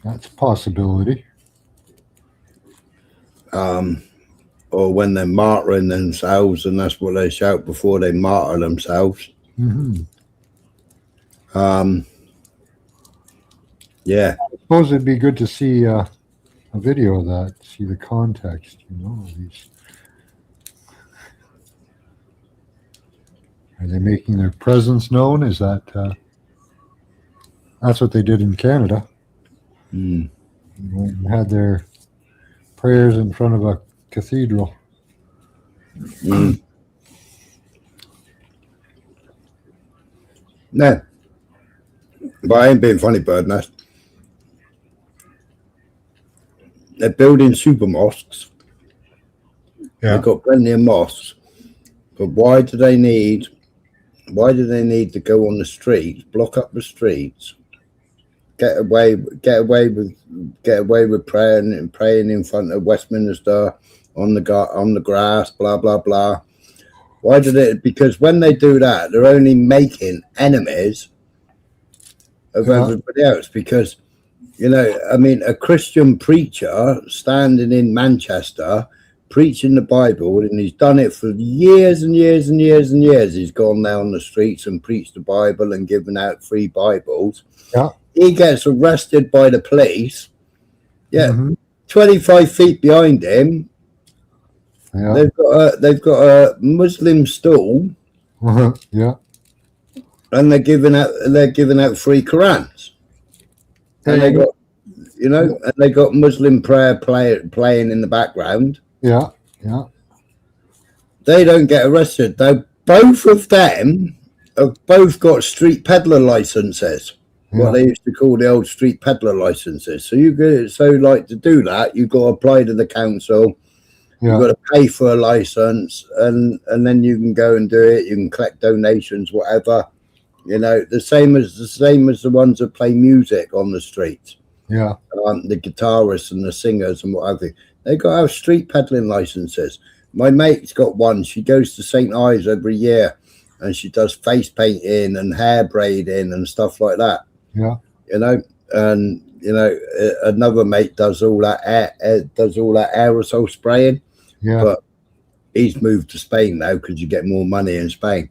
That's a possibility.
Or when they're martyring themselves, and that's what they shout before they martyr themselves.
Mm-hmm.
Yeah.
I suppose it'd be good to see a video of that, see the context, you know, of these. Are they making their presence known? Is that that's what they did in Canada?
Mm.
They went and had their prayers in front of a cathedral.
Mm. No, but I ain't being funny, bird nest. They're building super mosques.
Yeah.
They've got plenty of mosques, but why do they need to go on the streets, block up the streets, get away with praying in front of Westminster on the grass, blah blah blah? Why did it? Because when they do that, they're only making enemies of everybody else. Because, you know, I mean, a Christian preacher standing in Manchester preaching the Bible, and he's done it for years and years and years and years. He's gone down the streets and preached the Bible and given out free Bibles.
Yeah.
He gets arrested by the police. Yeah.
Mm-hmm.
25 feet behind him.
Yeah.
They've got a Muslim stall.
Yeah.
And they're giving out free Qurans. And they got, you know, and they got Muslim prayer playing in the background.
Yeah. Yeah.
They don't get arrested. Though both of them have both got street peddler licenses. What they used to call the old street peddler licenses. So you go, like to do that, you've got to apply to the council.
Yeah.
You've got to pay for a license, and then you can go and do it. You can collect donations, whatever. You know, the same as the ones that play music on the streets.
Yeah.
The guitarists and the singers and what have you. They got to have street peddling licenses. My mate's got one. She goes to St. Ives every year, and she does face painting and hair braiding and stuff like that.
Yeah.
You know, and you know, another mate does all that aerosol spraying.
Yeah.
But he's moved to Spain now because you get more money in Spain.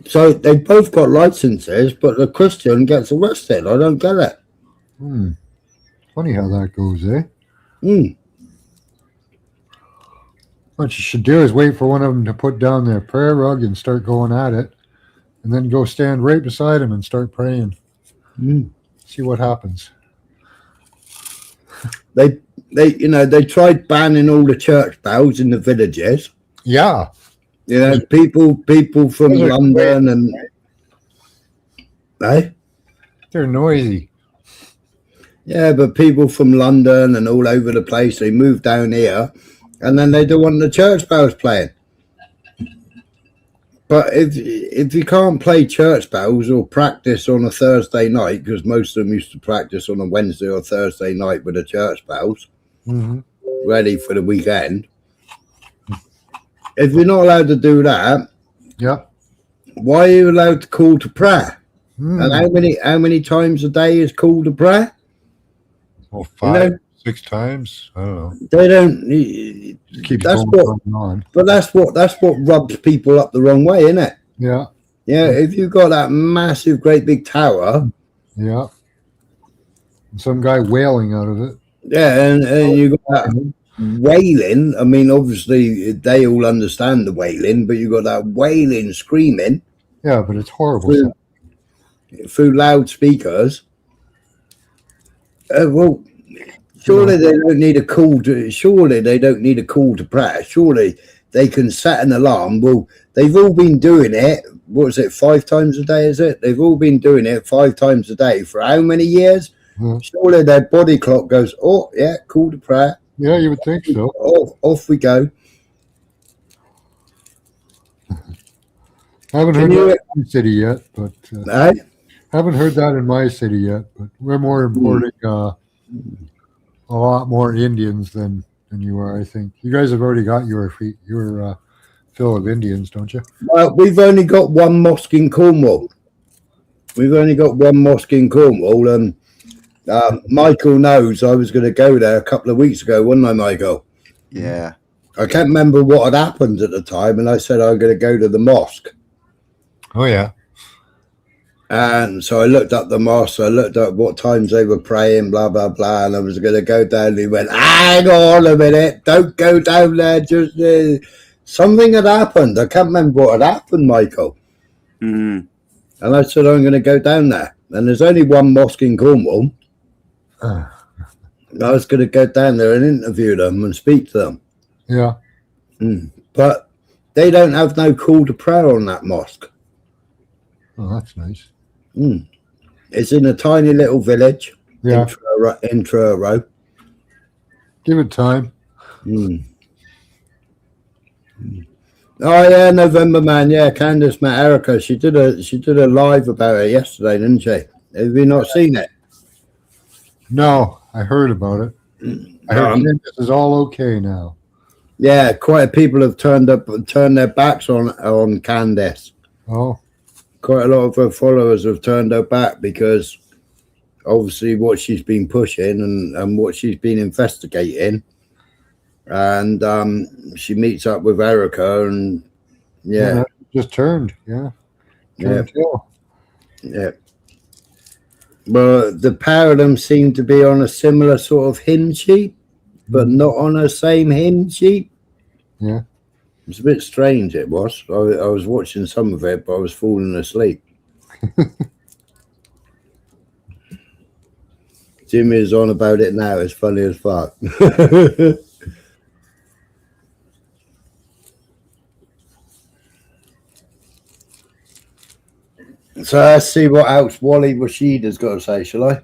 So they both got licenses, but the Christian gets arrested. I don't get it.
Funny how that goes, eh? What you should do is wait for one of them to put down their prayer rug and start going at it, and then go stand right beside him and start praying. See what happens.
They tried banning all the church bells in the villages.
Yeah.
You know, people from London and
they're noisy.
Yeah, but people from London and all over the place, they move down here, and then they don't want the church bells playing. But if you can't play church bells or practice on a Thursday night, because most of them used to practice on a Wednesday or Thursday night with the church bells, ready for the weekend. If you're not allowed to do that, why are you allowed to call to prayer? And how many times a day is call to prayer?
Well, 5, 6 times. I don't know.
They don't.
Keep
that's
going
what.
on.
But that's what rubs people up the wrong way, isn't it?
Yeah.
Yeah. If you've got that massive, great big tower.
Yeah. And some guy wailing out of it.
Yeah, and you got that wailing. I mean, obviously they all understand the wailing, but you got that wailing, screaming.
Yeah, but it's horrible.
Through loudspeakers. Well, surely they don't need a call to. Surely they don't need a call to prayer. Surely they can set an alarm. Well, they've all been doing it. What is it? 5 times a day? Is it? They've all been doing it 5 times a day for how many years? Surely their body clock goes. Oh yeah, call to prayer.
Yeah, you would think so.
Off we go.
Haven't heard that in my city yet, but haven't heard that in my city yet. But we're more importing a lot more Indians than you are. I think you guys have already got your fill of Indians, don't you?
Well, we've only got one mosque in Cornwall. We've only got one mosque in Cornwall, and Michael knows I was going to go there a couple of weeks ago, wasn't I, Michael?
Yeah.
I can't remember what had happened at the time, and I said I'm going to go to the mosque.
Oh, yeah.
And so I looked up the mosque, I looked up what times they were praying, blah, blah, blah, and I was going to go down, and he went, hang on a minute, don't go down there, just something had happened. I can't remember what had happened, Michael.
Mm.
And I said, I'm going to go down there. And there's only one mosque in Cornwall. I was going to go down there and interview them and speak to them.
Yeah.
But they don't have no call to prayer on that mosque.
Oh, that's nice.
It's in a tiny little village.
Yeah.
In Truro.
Give it time.
Oh yeah, November man. Yeah, Candace met Erica. She did a live about it yesterday, didn't she? Have you not seen it?
No, I heard about it. I heard this is all okay now.
Yeah, quite a people have turned their backs on Candace.
Oh.
Quite a lot of her followers have turned her back because obviously what she's been pushing and what she's been investigating. And she meets up with Erica and
just turned. Yeah.
Yeah. But the pair of them seem to be on a similar sort of hymn sheet, but not on the same hymn sheet.
Yeah.
It's a bit strange, it was. I was watching some of it, but I was falling asleep. Jimmy is on about it now. It's funny as fuck. So let's see what else Wally Rashid has got to say, shall I?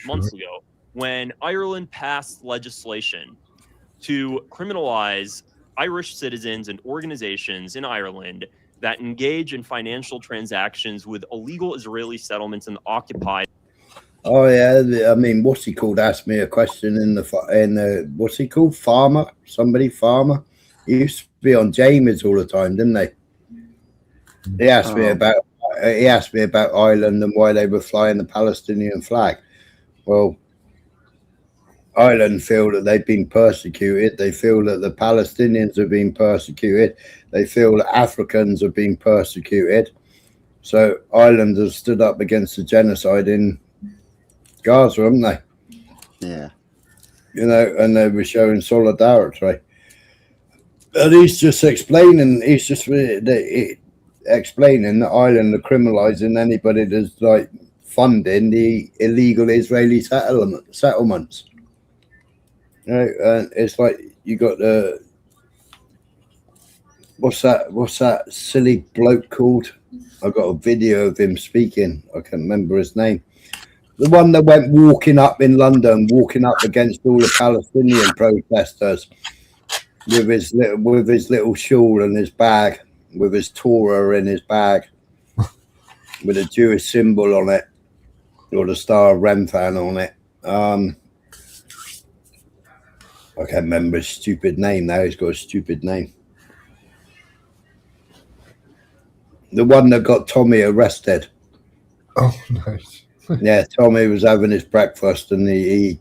Months ago, when Ireland passed legislation to criminalize Irish citizens and organizations in Ireland that engage in financial transactions with illegal Israeli settlements in the occupied.
Oh yeah, I mean, what's he called? Asked me a question in the what's he called? Farmer? Somebody Farmer? He used to be on Jamie's all the time, didn't they? He asked me about Ireland and why they were flying the Palestinian flag. Well, Ireland feel that they've been persecuted. They feel that the Palestinians have been persecuted. They feel that Africans have been persecuted. So Ireland has stood up against the genocide in Gaza, haven't they?
Yeah.
You know, and they were showing solidarity. And he's just explaining, explaining that Ireland are criminalising anybody that's like funding the illegal Israeli settlements. You know, and it's like you got the what's that silly bloke called? I got a video of him speaking. I can't remember his name. The one that went walking up in London, walking up against all the Palestinian protesters with his little shawl and his bag, with his Torah in his bag, with a Jewish symbol on it, or the Star of Remphan on it. I can't remember his stupid name now. He's got a stupid name. The one that got Tommy arrested.
Oh, nice.
Yeah, Tommy was having his breakfast, and they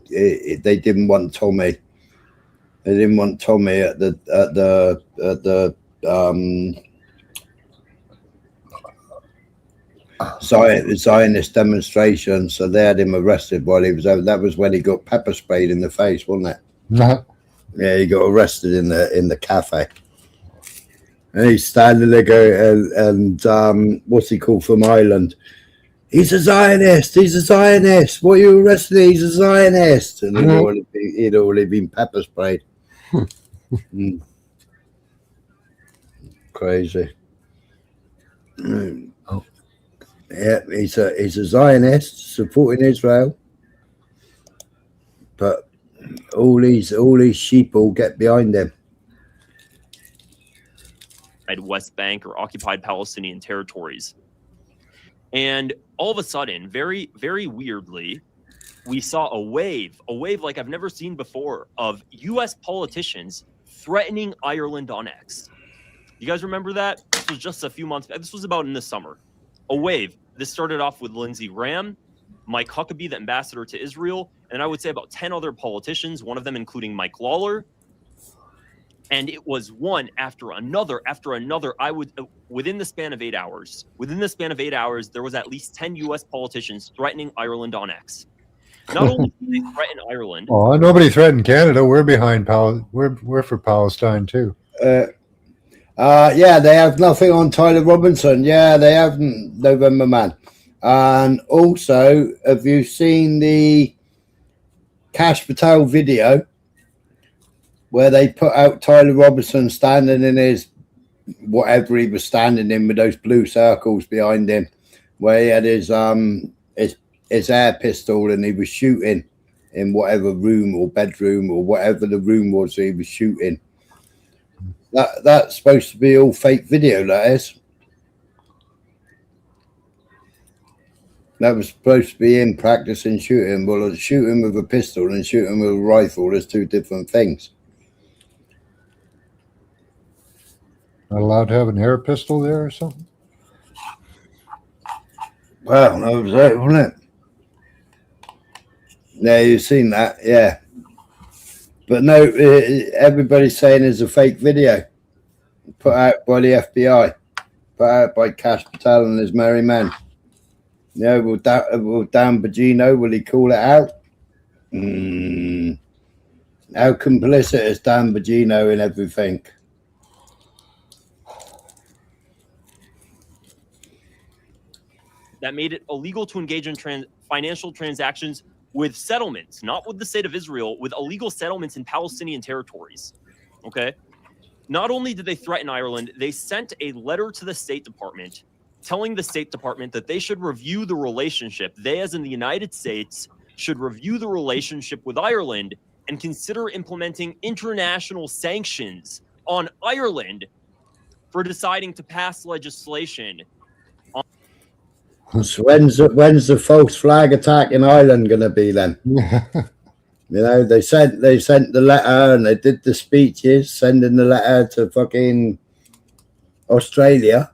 didn't want Tommy. They didn't want Tommy at the Zionist demonstration, so they had him arrested while he was over. That was when he got pepper sprayed in the face, wasn't it?
No.
Yeah, he got arrested in the cafe, and he's standing there going, and what's he called from Ireland? He's a Zionist. He's a Zionist. What are you arrested? He's a Zionist, and he'd already been pepper sprayed. Crazy.
Oh.
Yeah, he's a Zionist supporting Israel, but all these sheeple get behind him.
West Bank or occupied Palestinian territories. And all of a sudden, very, very weirdly, we saw a wave like I've never seen before of U.S. politicians threatening Ireland on X. You guys remember that? This was just a few months back. This was about in the summer. A wave. This started off with Lindsey Graham, Mike Huckabee, the ambassador to Israel, and I would say about 10 other politicians, one of them including Mike Lawler. And it was one after another, after another. Within the span of 8 hours, there was at least 10 U.S. politicians threatening Ireland on X. Not only did they threaten Ireland.
Oh, nobody threatened Canada. We're behind we're for Palestine too.
Yeah, they have nothing on Tyler Robinson. Yeah, they haven't, November Man. And also, have you seen the Kash Patel video where they put out Tyler Robinson standing in his whatever he was standing in with those blue circles behind him, where he had his air pistol and he was shooting in whatever room or bedroom or whatever the room was he was shooting. That's supposed to be all fake video, that is. That was supposed to be him practicing shooting. Well, shooting with a pistol and shooting with a rifle, there's two different things.
Not allowed to have an air pistol there or something?
Well, that was it, wasn't it? Yeah, you've seen that, yeah. But no, everybody's saying it's a fake video put out by the FBI, put out by Kash Patel and his merry men. Yeah, will Dan Bongino, will he call it out? How complicit is Dan Bongino in everything?
That made it illegal to engage in financial transactions with settlements, not with the state of Israel, with illegal settlements in Palestinian territories. Okay? Not only did they threaten Ireland, they sent a letter to the State Department telling the State Department that they should review the relationship. They, as in the United States, should review the relationship with Ireland and consider implementing international sanctions on Ireland for deciding to pass legislation.
So when's the false flag attack in Ireland going to be then? You know, they sent the letter and they did the speeches, sending the letter to fucking Australia.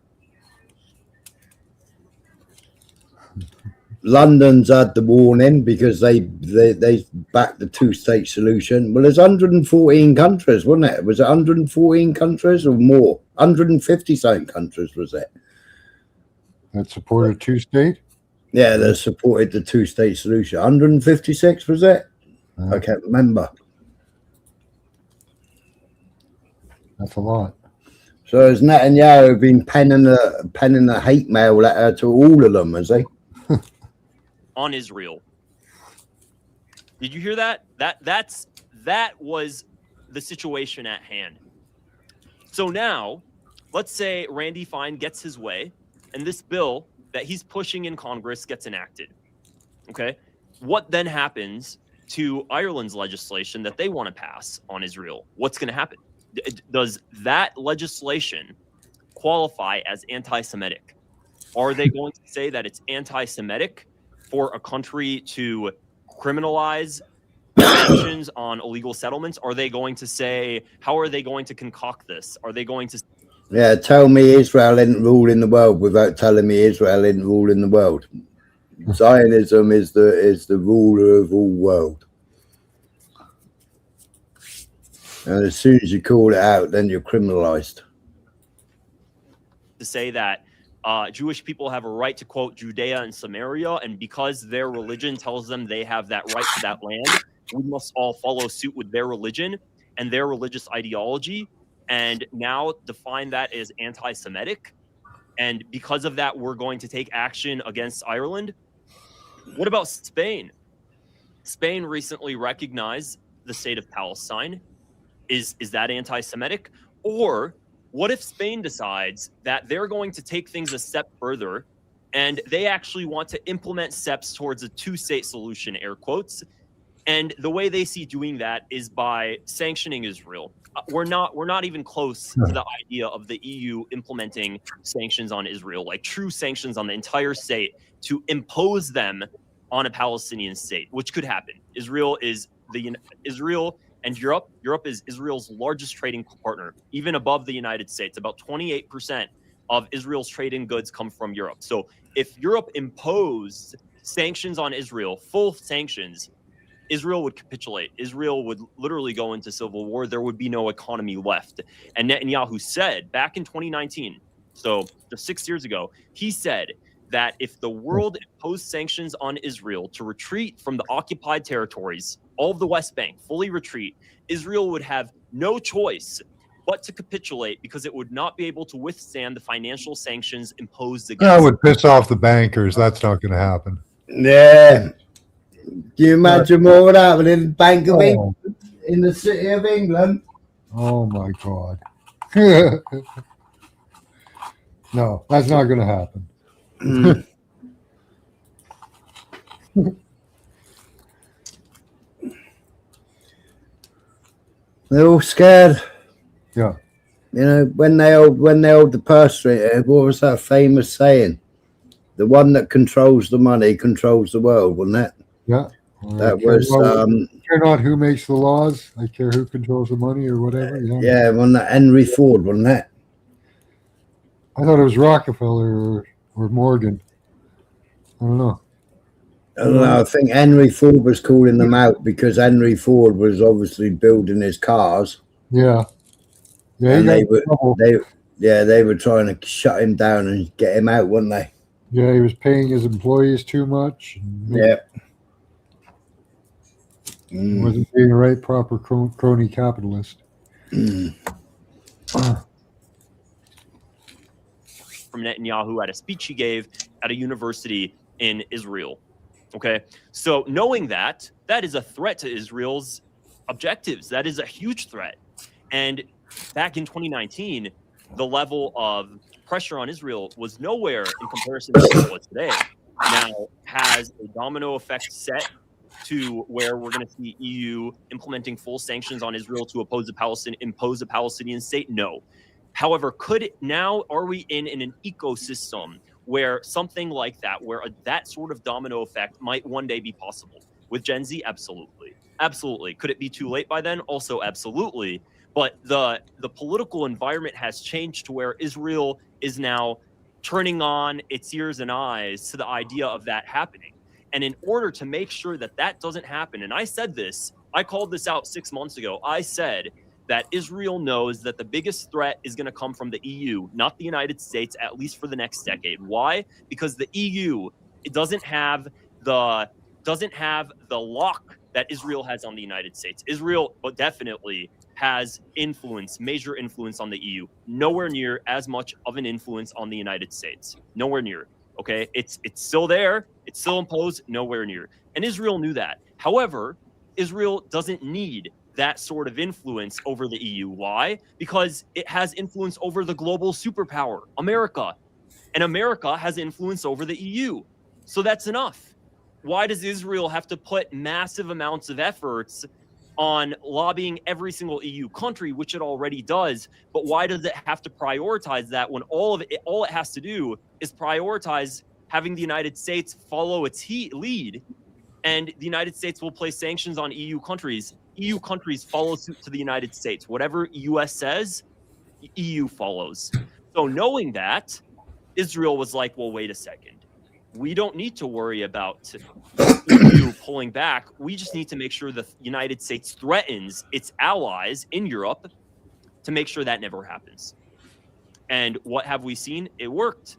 London's had the warning because they backed the two-state solution. Well, there's 114 countries, wasn't it? Was it 114 countries or more? 150 something countries, was it?
That supported two-state?
Yeah, that supported the two-state solution. 156, was it? I can't remember.
That's a lot.
So has Netanyahu been penning a hate mail letter to all of them, has he?
On Israel. Did you hear that? That was the situation at hand. So now, let's say Randy Fine gets his way, and this bill that he's pushing in Congress gets enacted. Okay? What then happens to Ireland's legislation that they want to pass on Israel? What's going to happen? Does that legislation qualify as anti-Semitic? Are they going to say that it's anti-Semitic for a country to criminalize sanctions on illegal settlements? Are they going to say, how are they going to concoct this? Are they going to...
Yeah, tell me Israel isn't ruling the world without telling me Israel isn't ruling the world. Zionism is the ruler of all world. And as soon as you call it out, then you're criminalized.
To say that Jewish people have a right to, quote, Judea and Samaria, and because their religion tells them they have that right to that land, we must all follow suit with their religion and their religious ideology, and now define that as anti-Semitic. And because of that, we're going to take action against Ireland. What about Spain? Spain recently recognized the state of Palestine. Is that anti-Semitic? Or what if Spain decides that they're going to take things a step further and they actually want to implement steps towards a two-state solution, air quotes, and the way they see doing that is by sanctioning Israel? We're not even close to the idea of the EU implementing sanctions on Israel, like true sanctions on the entire state to impose them on a Palestinian state, which could happen. Israel And Europe is Israel's largest trading partner, even above the United States. About 28% of Israel's trade in goods come from Europe. So if Europe imposed sanctions on Israel, full sanctions, Israel would capitulate. Israel would literally go into civil war. There would be no economy left. And Netanyahu said back in 2019, so just 6 years ago, he said that if the world imposed sanctions on Israel to retreat from the occupied territories, all of the West Bank, fully retreat, Israel would have no choice but to capitulate because it would not be able to withstand the financial sanctions imposed against
That would piss off the bankers. That's not going to happen.
Yeah. Can you imagine what would happen in the Bank of England, in the City of England?
Oh my God. No, that's not going to happen.
They're all scared.
Yeah.
You know, when they hold the purse string, what was that famous saying? The one that controls the money controls the world, wasn't it?
Yeah.
That was
I care not who makes the laws. I care who controls the money or whatever.
yeah, wasn't that Henry Ford, wasn't it?
I thought it was Rockefeller or Morgan. I don't know.
I don't know. I think Henry Ford was calling them out because Henry Ford was obviously building his cars.
Yeah. Yeah,
And they were trying to shut him down and get him out, weren't they?
Yeah, he was paying his employees too much.
Yeah.
He wasn't being a right, proper crony capitalist.
From Netanyahu at a speech he gave at a university in Israel. Okay, so knowing that is a threat to Israel's objectives. That is a huge threat. And back in 2019, the level of pressure on Israel was nowhere in comparison to what it was today. Now, has a domino effect set to where we're going to see EU implementing full sanctions on Israel to impose a Palestinian state? No. However, are we in an ecosystem where something like that, where that sort of domino effect might one day be possible? With Gen Z, absolutely. Absolutely. Could it be too late by then? Also, absolutely. But the political environment has changed to where Israel is now turning on its ears and eyes to the idea of that happening. And in order to make sure that that doesn't happen, and I called this out 6 months ago, I said that Israel knows that the biggest threat is going to come from the EU, not the United States, at least for the next decade. Why? Because the EU, it doesn't have the lock that Israel has on the United States. Israel definitely has major influence on the EU. Nowhere near as much of an influence on the United States. Nowhere near. Okay, it's still there. It's still imposed. Nowhere near. And Israel knew that. However, Israel doesn't need that sort of influence over the EU. Why? Because it has influence over the global superpower, America. And America has influence over the EU. So that's enough. Why does Israel have to put massive amounts of efforts on lobbying every single EU country, which it already does? But why does it have to prioritize that when all it has to do is prioritize having the United States follow its lead, and the United States will place sanctions on EU countries. EU countries follow suit to the United States. Whatever US says, EU follows. So knowing that, Israel was like, well, wait a second. We don't need to worry about EU pulling back. We just need to make sure the United States threatens its allies in Europe to make sure that never happens. And what have we seen? It worked.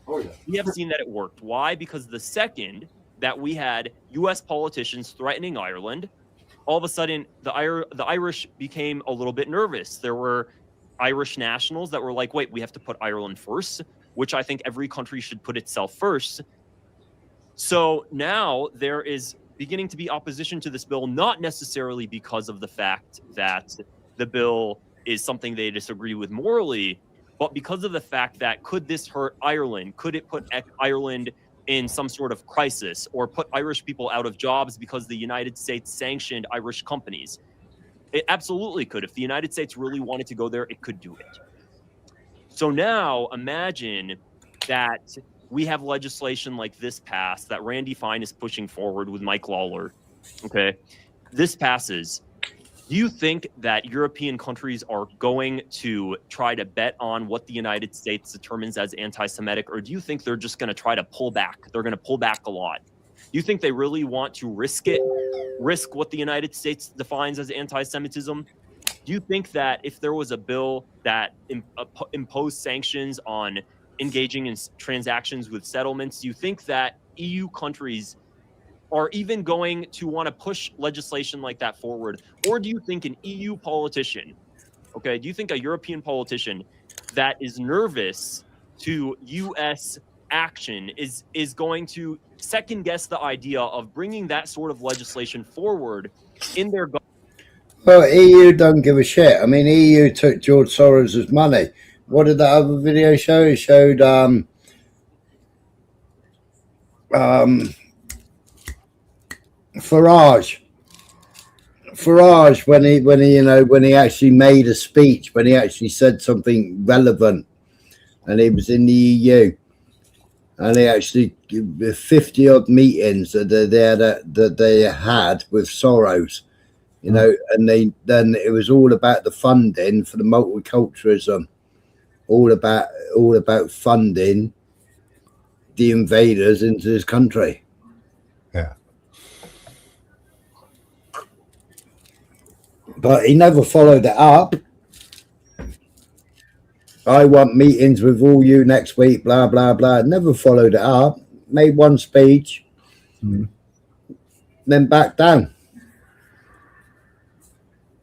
Oh, yeah.
We have seen that it worked. Why? Because the second that we had U.S. politicians threatening Ireland, all of a sudden the Irish became a little bit nervous. There were Irish nationals that were like, wait, we have to put Ireland first, which I think every country should put itself first. So now there is beginning to be opposition to this bill, not necessarily because of the fact that the bill is something they disagree with morally, but because of the fact that could this hurt Ireland? Could it put Ireland in some sort of crisis or put Irish people out of jobs because the United States sanctioned Irish companies? It absolutely could. If the United States really wanted to go there, it could do it. So now imagine that we have legislation like this passed that Randy Fine is pushing forward with Mike Lawler. Okay. This passes. Do you think that European countries are going to try to bet on what the United States determines as anti-Semitic, or do you think they're just going to try to pull back? They're going to pull back a lot. Do you think they really want to risk what the United States defines as anti-Semitism? Do you think that if there was a bill that imposed sanctions on engaging in transactions with settlements, do you think that EU countries are even going to want to push legislation like that forward? Or do you think an EU politician, okay, do you think a European politician that is nervous to US action is going to second guess the idea of bringing that sort of legislation forward in their government?
Well, EU don't give a shit. I mean, EU took George Soros's money. What did that other video show? It showed Farage when he actually made a speech, when he actually said something relevant, and he was in the EU, and he actually 50 odd meetings that they had with Soros, you know, and then it was all about the funding for the multiculturalism, all about funding the invaders into this country.
Yeah.
But he never followed it up. I want meetings with all you next week, blah, blah, blah. Never followed it up. Made one speech, then backed down.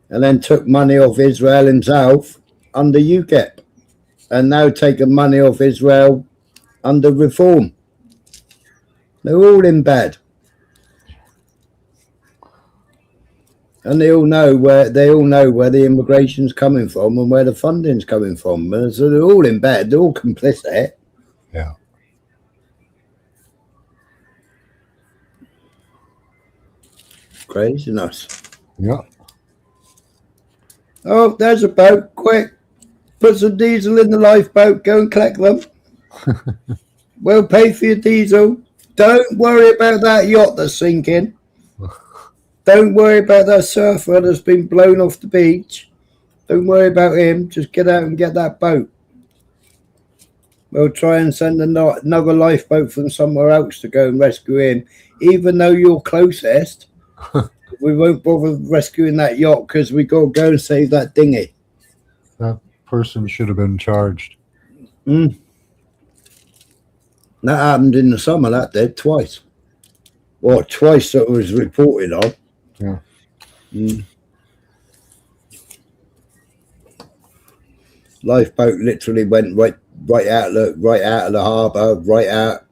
And then took money off Israel himself under UKIP. And now taking money off Israel under reform. They're all in bed. And they all know where the immigration's coming from and where the funding's coming from. So they're all in bed. They're all complicit.
Yeah.
Craziness.
Yeah.
Oh, there's a boat. Quick. Put some diesel in the lifeboat. Go and collect them. We'll pay for your diesel. Don't worry about that yacht that's sinking. Don't worry about that surfer that's been blown off the beach. Don't worry about him. Just get out and get that boat. We'll try and send another lifeboat from somewhere else to go and rescue him. Even though you're closest, we won't bother rescuing that yacht because we got to go and save that dinghy.
That person should have been charged.
That happened in the summer, that did, twice. Or twice that was reported on.
Yeah.
Lifeboat literally went right out of the harbour, right out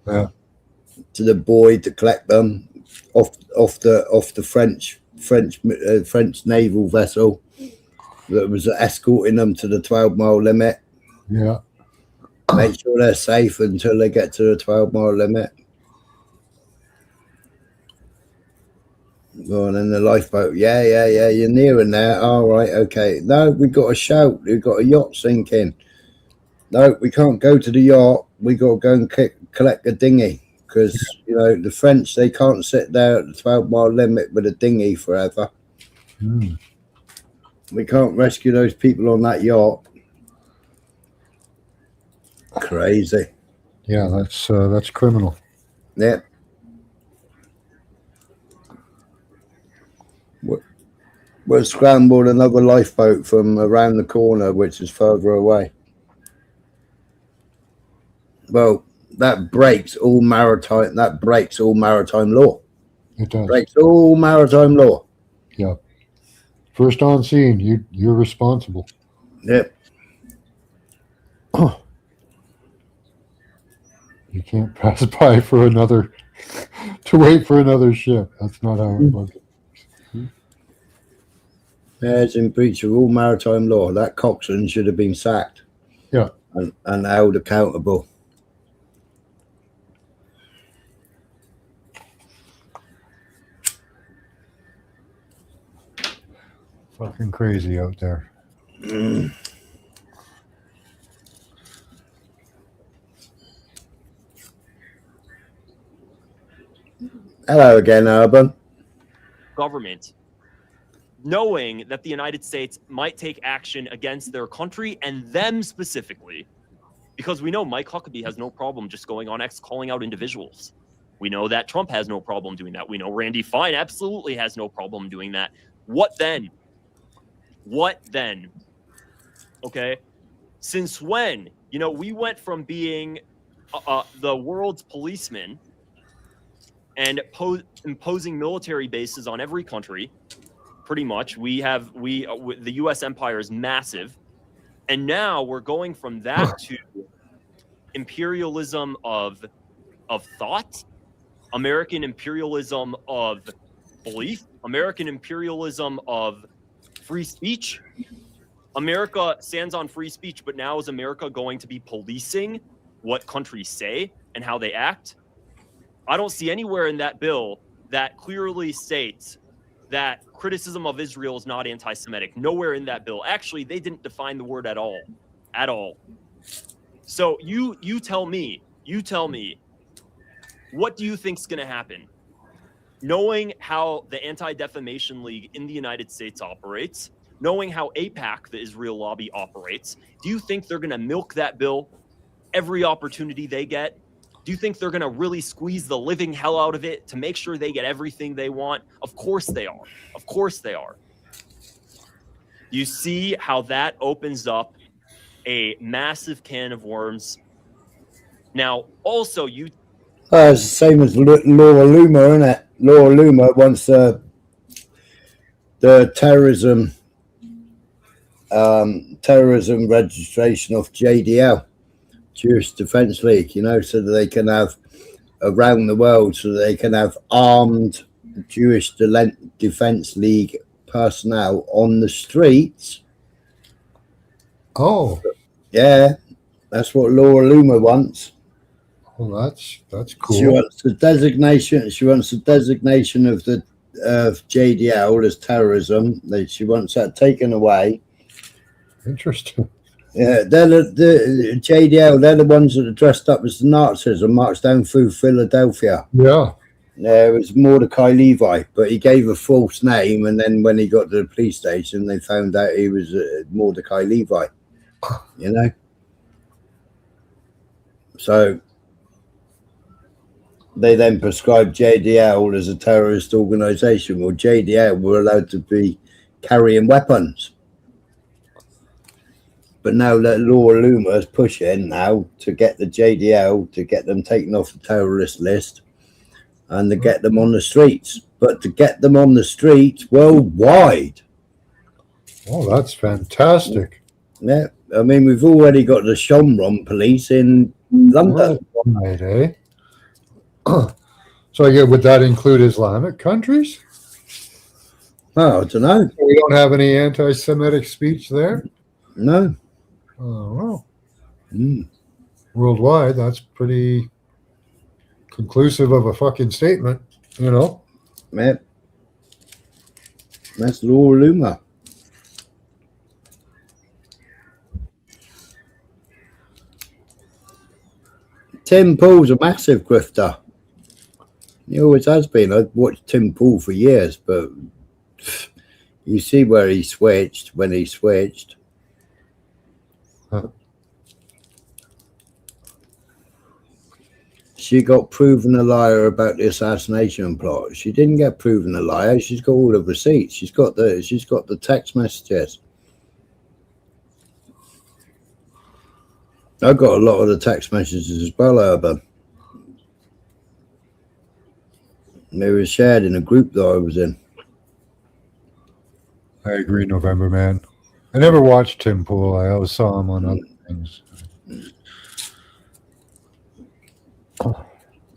to the buoy to collect them off the French naval vessel that was escorting them to the 12-mile limit.
Yeah.
Make sure they're safe until they get to the 12-mile limit. Well, and then the lifeboat, yeah, you're nearing there. All right, okay. No, we got a shout. We've got a yacht sinking. No, we can't go to the yacht. We got to go and collect a dinghy because, you know, the French, they can't sit there at the 12-mile limit with a dinghy forever. We can't rescue those people on that yacht. Crazy.
Yeah, that's criminal.
Yeah. We'll scramble another lifeboat from around the corner, which is further away. Well, that breaks all maritime law.
It does.
Breaks all maritime law.
Yeah. First on scene, you're responsible.
Yep.
You can't pass by to wait for another ship. That's not how it works.
It's in breach of all maritime law. That coxswain should have been sacked.
Yeah.
And held accountable.
Fucking crazy out there.
Hello again, Urban.
Government knowing that the United States might take action against their country and them specifically, because we know Mike Huckabee has no problem just going on X calling out individuals. We know that Trump has no problem doing that. We know Randy Fine absolutely has no problem doing that. What then? What then? Okay. Since when? You know, we went from being the world's policeman and imposing military bases on every country. Pretty much, the U.S. empire is massive, and now we're going from that to imperialism of thought, American imperialism of belief, American imperialism of free speech. America stands on free speech, but now is America going to be policing what countries say and how they act? I don't see anywhere in that bill that clearly states that criticism of Israel is not anti-Semitic. Nowhere in that bill. Actually, they didn't define the word at all. At all. So you tell me, what do you think's going to happen? Knowing how the Anti-Defamation League in the United States operates, knowing how AIPAC, the Israel lobby, operates, do you think they're going to milk that bill every opportunity they get? Do you think they're going to really squeeze the living hell out of it to make sure they get everything they want? Of course they are. Of course they are. You see how that opens up a massive can of worms. Now, also,
it's the same as Laura Loomer, isn't it? Laura Loomer wants the terrorism registration of JDL, Jewish Defense League, you know, so that they can have around the world, so that they can have armed Jewish Defense League personnel on the streets.
Oh,
yeah, that's what Laura Loomer wants.
Well, that's cool.
She wants the designation. She wants the designation of the JDL as terrorism. She wants that taken away.
Interesting.
Yeah, they're the JDL. They're the ones that are dressed up as the Nazis and marched down through Philadelphia.
Yeah.
It was Mordecai Levi, but he gave a false name, and then when he got to the police station, they found out he was Mordecai Levi. You know. So they then prescribed JDL as a terrorist organization. Well, JDL were allowed to be carrying weapons. But now that Laura Loomer is pushing now to get the JDL, to get them taken off the terrorist list and to get them on the streets. But to get them on the streets worldwide.
Oh, that's fantastic.
Yeah. I mean, we've already got the Shomron police in London.
Right, eh? So would that include Islamic countries?
Oh, I don't know.
We don't have any anti-Semitic speech there?
No.
Oh, well. Worldwide, that's pretty conclusive of a fucking statement, you know?
Man. That's Laura Loomer. Tim Pool's a massive grifter. He always has been. I've watched Tim Pool for years, but you see where he switched when he switched. She got proven a liar about the assassination plot. She didn't get proven a liar. She's got all the receipts. She's got the text messages. I got a lot of the text messages as well, Urban. They were shared in a group that I was in.
I agree, November Man. I never watched Tim Pool. I always saw him on other things. That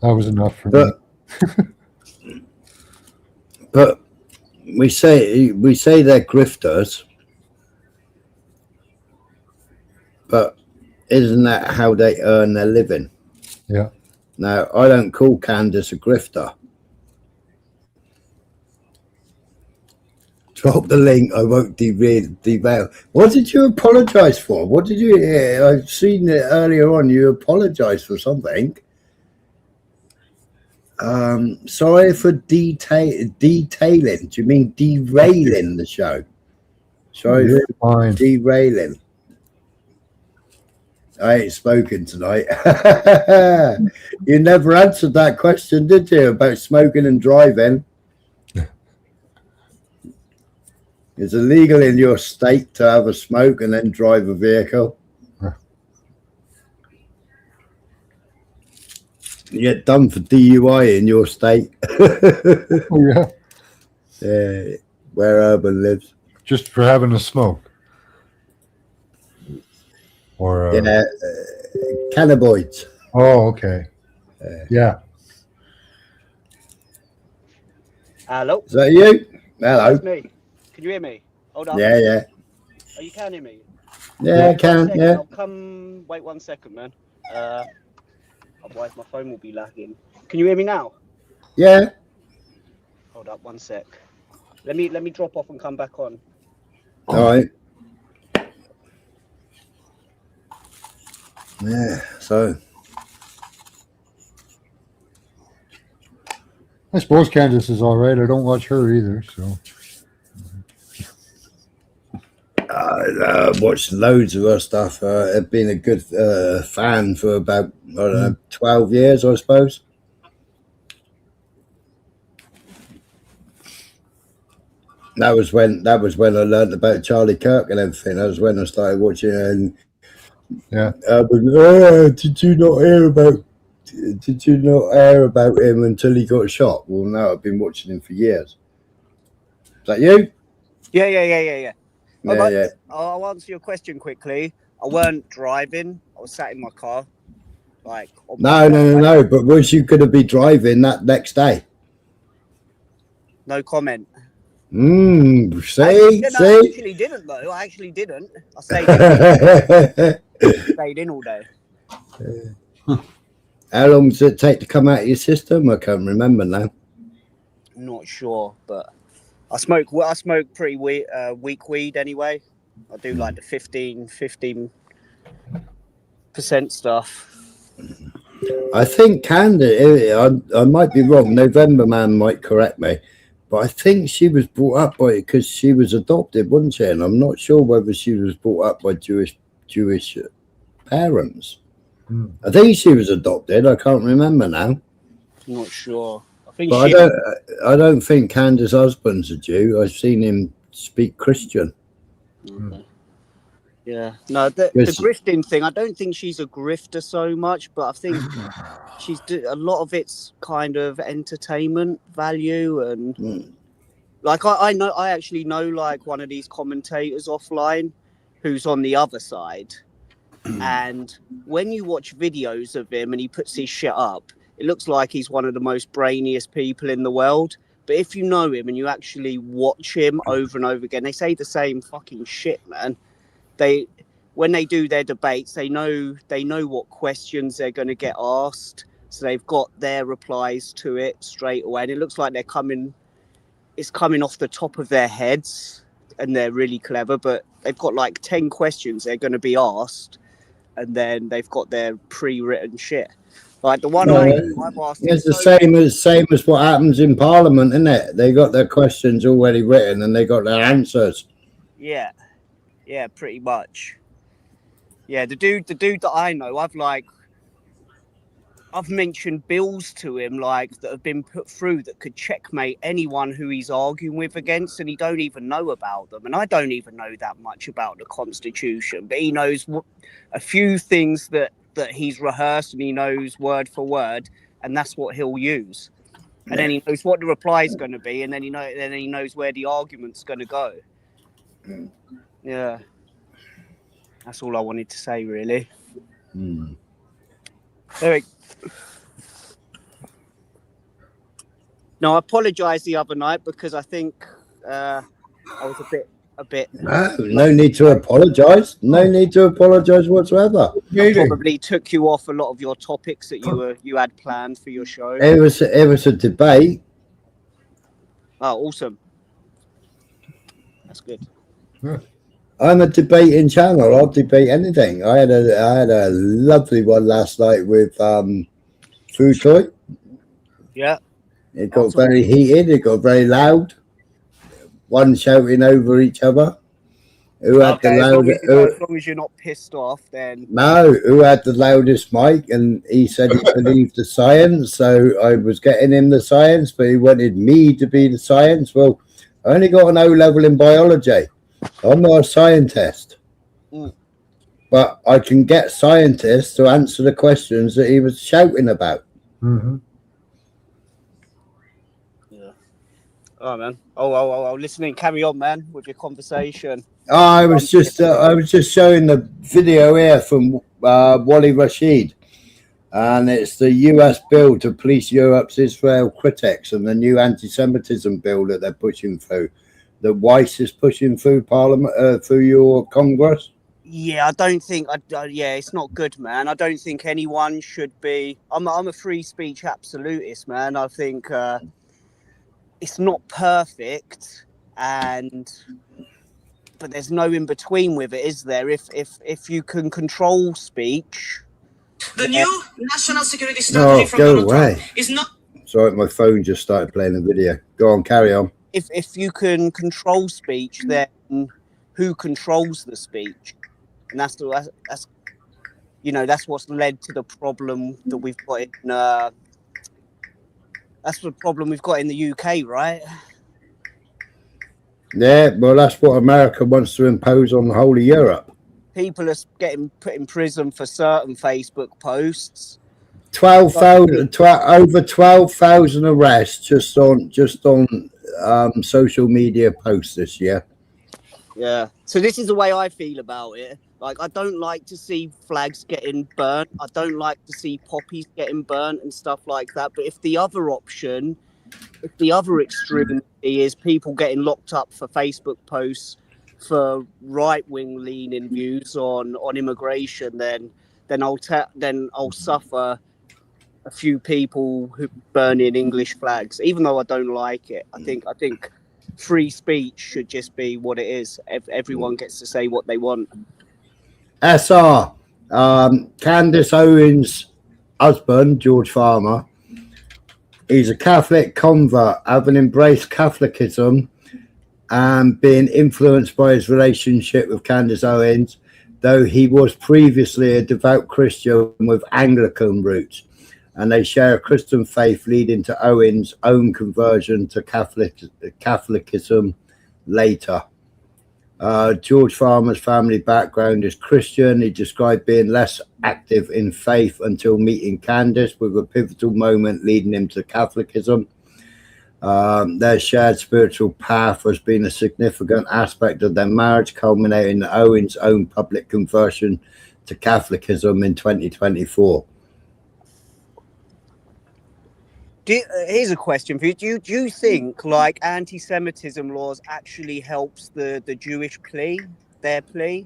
was enough for me.
But we say they're grifters, but isn't that how they earn their living?
Yeah.
Now, I don't call Candace a grifter. Drop the link. I won't derail. What did you apologize for? What did you? I've seen it earlier on. You apologized for something. Sorry for detailing. Do you mean derailing the show? Sorry for derailing. I ain't spoken tonight. You never answered that question, did you, about smoking and driving? It's illegal in your state to have a smoke and then drive a vehicle. You get done for DUI in your state.
Oh, yeah.
Yeah, where Urban lives.
Just for having a smoke. Or
yeah, cannabinoids.
Oh, okay. Yeah.
Hello.
Is that you? Hello.
That's me. Can you hear me? Hold on.
Yeah, yeah.
Oh, you can hear me?
Yeah, I can.
Second,
Yeah.
I'll come. Wait 1 second, man. Otherwise my phone will be lagging. Can you hear me now?
Yeah.
Hold up 1 sec. Let me drop off and come back on.
All right. Yeah. So.
I suppose Candace is all right. I don't watch her either, so.
I watched loads of her stuff. I've been a good fan for about, I don't know, 12 years, I suppose. That was when I learned about Charlie Kirk and everything. That was when I started watching. And
yeah,
did you not hear about him until he got shot? Well, no, I've been watching him for years. Is that you?
Yeah.
Yeah.
I'll answer your question quickly. I weren't driving. I was sat in my car. Like
No. But was you going to be driving that next day?
No comment.
See?
I actually didn't though. I stayed in all day.
How long does it take to come out of your system? I can't remember now.
Not sure, but I smoke pretty weak weed anyway. I do like the 15% stuff.
I think Candace, I might be wrong, November Man might correct me, but I think she was brought up by it because she was adopted, wasn't she? And I'm not sure whether she was brought up by Jewish parents. I think she was adopted. I can't remember now.
Not sure. I
don't think Candace's husband's a Jew. I've seen him speak Christian.
Okay. Yeah. No, the grifting thing, I don't think she's a grifter so much, but I think a lot of it's kind of entertainment value and like I actually know like one of these commentators offline who's on the other side. And when you watch videos of him and he puts his shit up, it looks like he's one of the most brainiest people in the world. But if you know him and you actually watch him over and over again, they say the same fucking shit, man. When they do their debates, they know what questions they're going to get asked. So they've got their replies to it straight away. And it looks like it's coming off the top of their heads and they're really clever. But they've got like 10 questions they're going to be asked. And then they've got their pre-written shit. Like the one I've asked.
It's the same as what happens in Parliament, isn't it? They got their questions already written and they got their answers.
Yeah, pretty much. Yeah, the dude that I know, I've mentioned bills to him like that have been put through that could checkmate anyone who he's arguing with against, and he don't even know about them. And I don't even know that much about the Constitution, but he knows a few things that he's rehearsed and he knows word for word, and that's what he'll use. And then he knows what the reply is going to be, and then he knows where the argument's going to go. Yeah, that's all I wanted to say, really. Eric. No, I apologise the other night because I think I was a bit.
No need to apologise. No need to apologise whatsoever.
I probably took you off a lot of your topics that you had planned for your show.
It was a debate.
Oh, awesome! That's good.
I'm a debating channel. I'll debate anything. I had a lovely one last night with Food Toy.
Yeah.
It got very heated. It got very loud. One shouting over each other. Who had the loudest?
As long as you're not pissed off, then
No, who had the loudest mic? And he said he believed the science, so I was getting him the science, but he wanted me to be the science. Well, I only got an O level in biology. I'm not a scientist, but I can get scientists to answer the questions that he was shouting about.
Mm-hmm.
Oh man. Oh, listening. Carry on, man, with your conversation.
I was just showing the video here from Wally Rashid, and it's the US bill to police Europe's Israel critics and the new anti-Semitism bill that they're pushing through. The Weiss is pushing through Parliament, through your Congress.
Yeah, I don't think. Yeah, it's not good, man. I don't think anyone should be. I'm a free speech absolutist, man. I think it's not perfect, but there's no in between with it, is there? If you can control speech,
the new national security strategy from
go
Donald
away.
Trump is not.
Sorry, my phone just started playing a video. Go on, carry on.
If you can control speech, then who controls the speech? And that's what's led to the problem that we've got in. That's the problem we've got in the UK, right?
Yeah, well, that's what America wants to impose on the whole of Europe.
People are getting put in prison for certain Facebook posts.
12,000, over 12,000 arrests just on social media posts this year.
Yeah. So this is the way I feel about it. Like, I don't like to see flags getting burnt. I don't like to see poppies getting burnt and stuff like that. But if the other option, if the other extremity is people getting locked up for Facebook posts for right-wing leaning views on immigration, then I'll suffer a few people who burning English flags, even though I don't like it. I think free speech should just be what it is. Everyone gets to say what they want.
SR, Candace Owens' husband, George Farmer, he's a Catholic convert, having embraced Catholicism and being influenced by his relationship with Candace Owens, though he was previously a devout Christian with Anglican roots. And they share a Christian faith, leading to Owens' own conversion to Catholicism later. George Farmer's family background is Christian. He described being less active in faith until meeting Candace, with a pivotal moment leading him to Catholicism. Their shared spiritual path has been a significant aspect of their marriage, culminating in Owens' own public conversion to Catholicism in 2024.
Here's a question for you. Do you think like anti-Semitism laws actually helps the Jewish plea, their plea?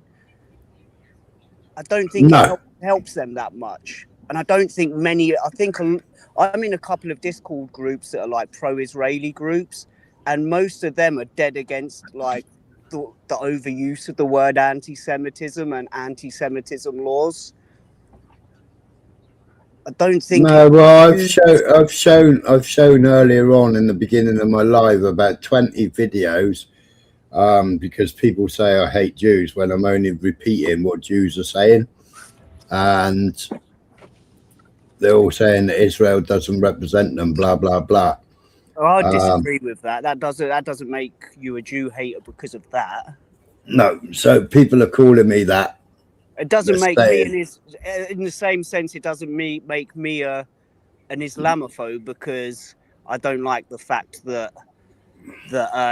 I don't think it helps them that much. And I don't think I'm in a couple of Discord groups that are like pro-Israeli groups, and most of them are dead against like the overuse of the word anti-Semitism and anti-Semitism laws. I don't think.
No, well, I've shown earlier on in the beginning of my live about 20 videos, because people say I hate Jews when I'm only repeating what Jews are saying, and they're all saying that Israel doesn't represent them, blah blah blah.
Oh, I disagree with that. That doesn't make you a Jew hater because of that.
No, so people are calling me that.
It doesn't make me in the same sense. It doesn't make me an Islamophobe because I don't like the fact that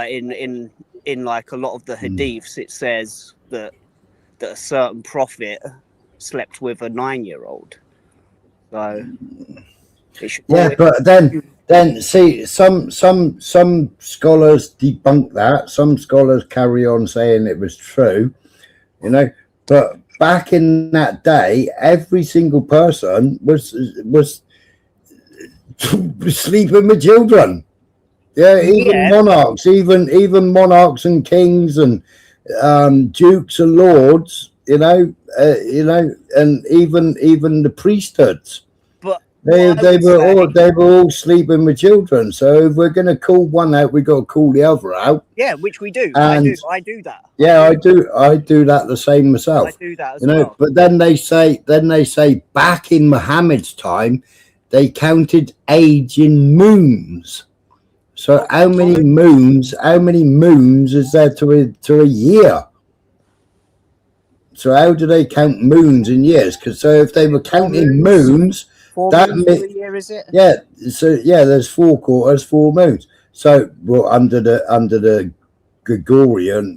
in like a lot of the hadiths it says that a certain prophet slept with a 9-year-old. So
yeah, but then see, some scholars debunk that. Some scholars carry on saying it was true, you know, but back in that day, every single person was sleeping with children. Yeah, even monarchs, even monarchs and kings and dukes and lords. You know, and even the priesthoods.
But
They were all sleeping with children. So if we're going to call one out, we got to call the other out.
Yeah, which we do.
And
I do that.
Yeah, I do that the same myself.
I do that as
you know,
well.
But then they say back in Muhammad's time, they counted age in moons. So how many moons is there to a year? So how do they count moons in years? Because so if they were counting moons,
4 moons per year, is it?
Yeah. So yeah, there's 4 quarters, 4 moons. So well, under the Gregorian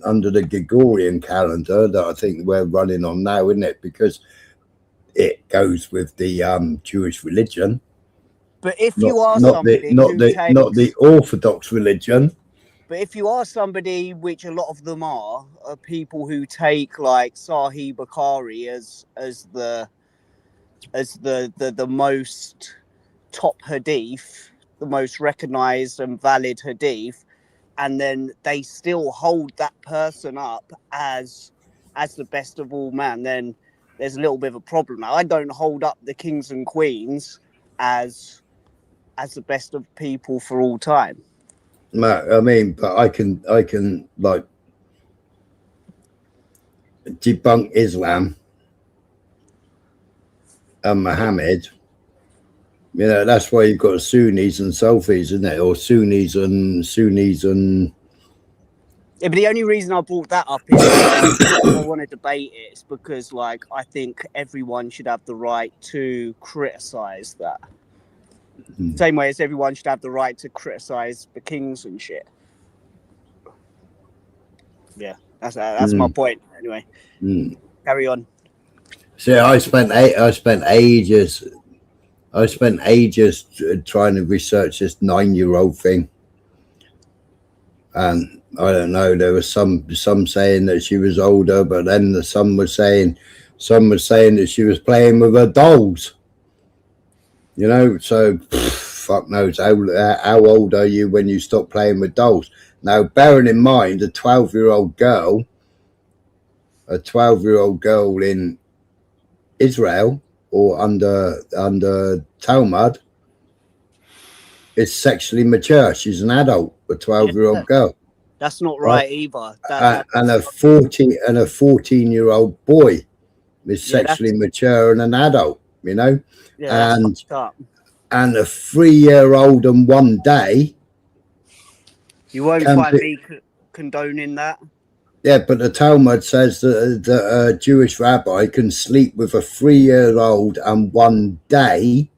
calendar that I think we're running on now, isn't it? Because it goes with the Jewish religion.
But if
not,
you are
not
somebody
the, not
who
the
takes,
not the Orthodox religion.
but if you are somebody, which a lot of them are people who take like Sahih Bukhari as the most top hadith, the most recognized and valid hadith, and then they still hold that person up as the best of all man, then there's a little bit of a problem. Now, I don't hold up the kings and queens as the best of people for all time.
No, I mean, but I can like debunk Islam and Muhammad. You know, that's why you've got Sunnis and Salafis, isn't it? Or Sunnis and
Yeah, but the only reason I brought that up is I want to debate it. It's because, like, I think everyone should have the right to criticize that. Same way as everyone should have the right to criticize the kings and shit. Yeah, that's my point. Anyway, carry on.
So I spent ages trying to research this 9-year-old thing, and I don't know. There was some saying that she was older, but then some was saying that she was playing with her dolls. You know, so fuck knows how old are you when you stop playing with dolls? Now, bearing in mind, a 12-year-old girl in Israel or under Talmud is sexually mature. She's an adult, a 12-year-old girl.
That's not right either.
And a 14-year-old boy is sexually mature and an adult. You know, and a 3-year-old and 1 day.
You won't find me condoning that.
Yeah, but the Talmud says that a Jewish rabbi can sleep with a 3-year-old and 1 day.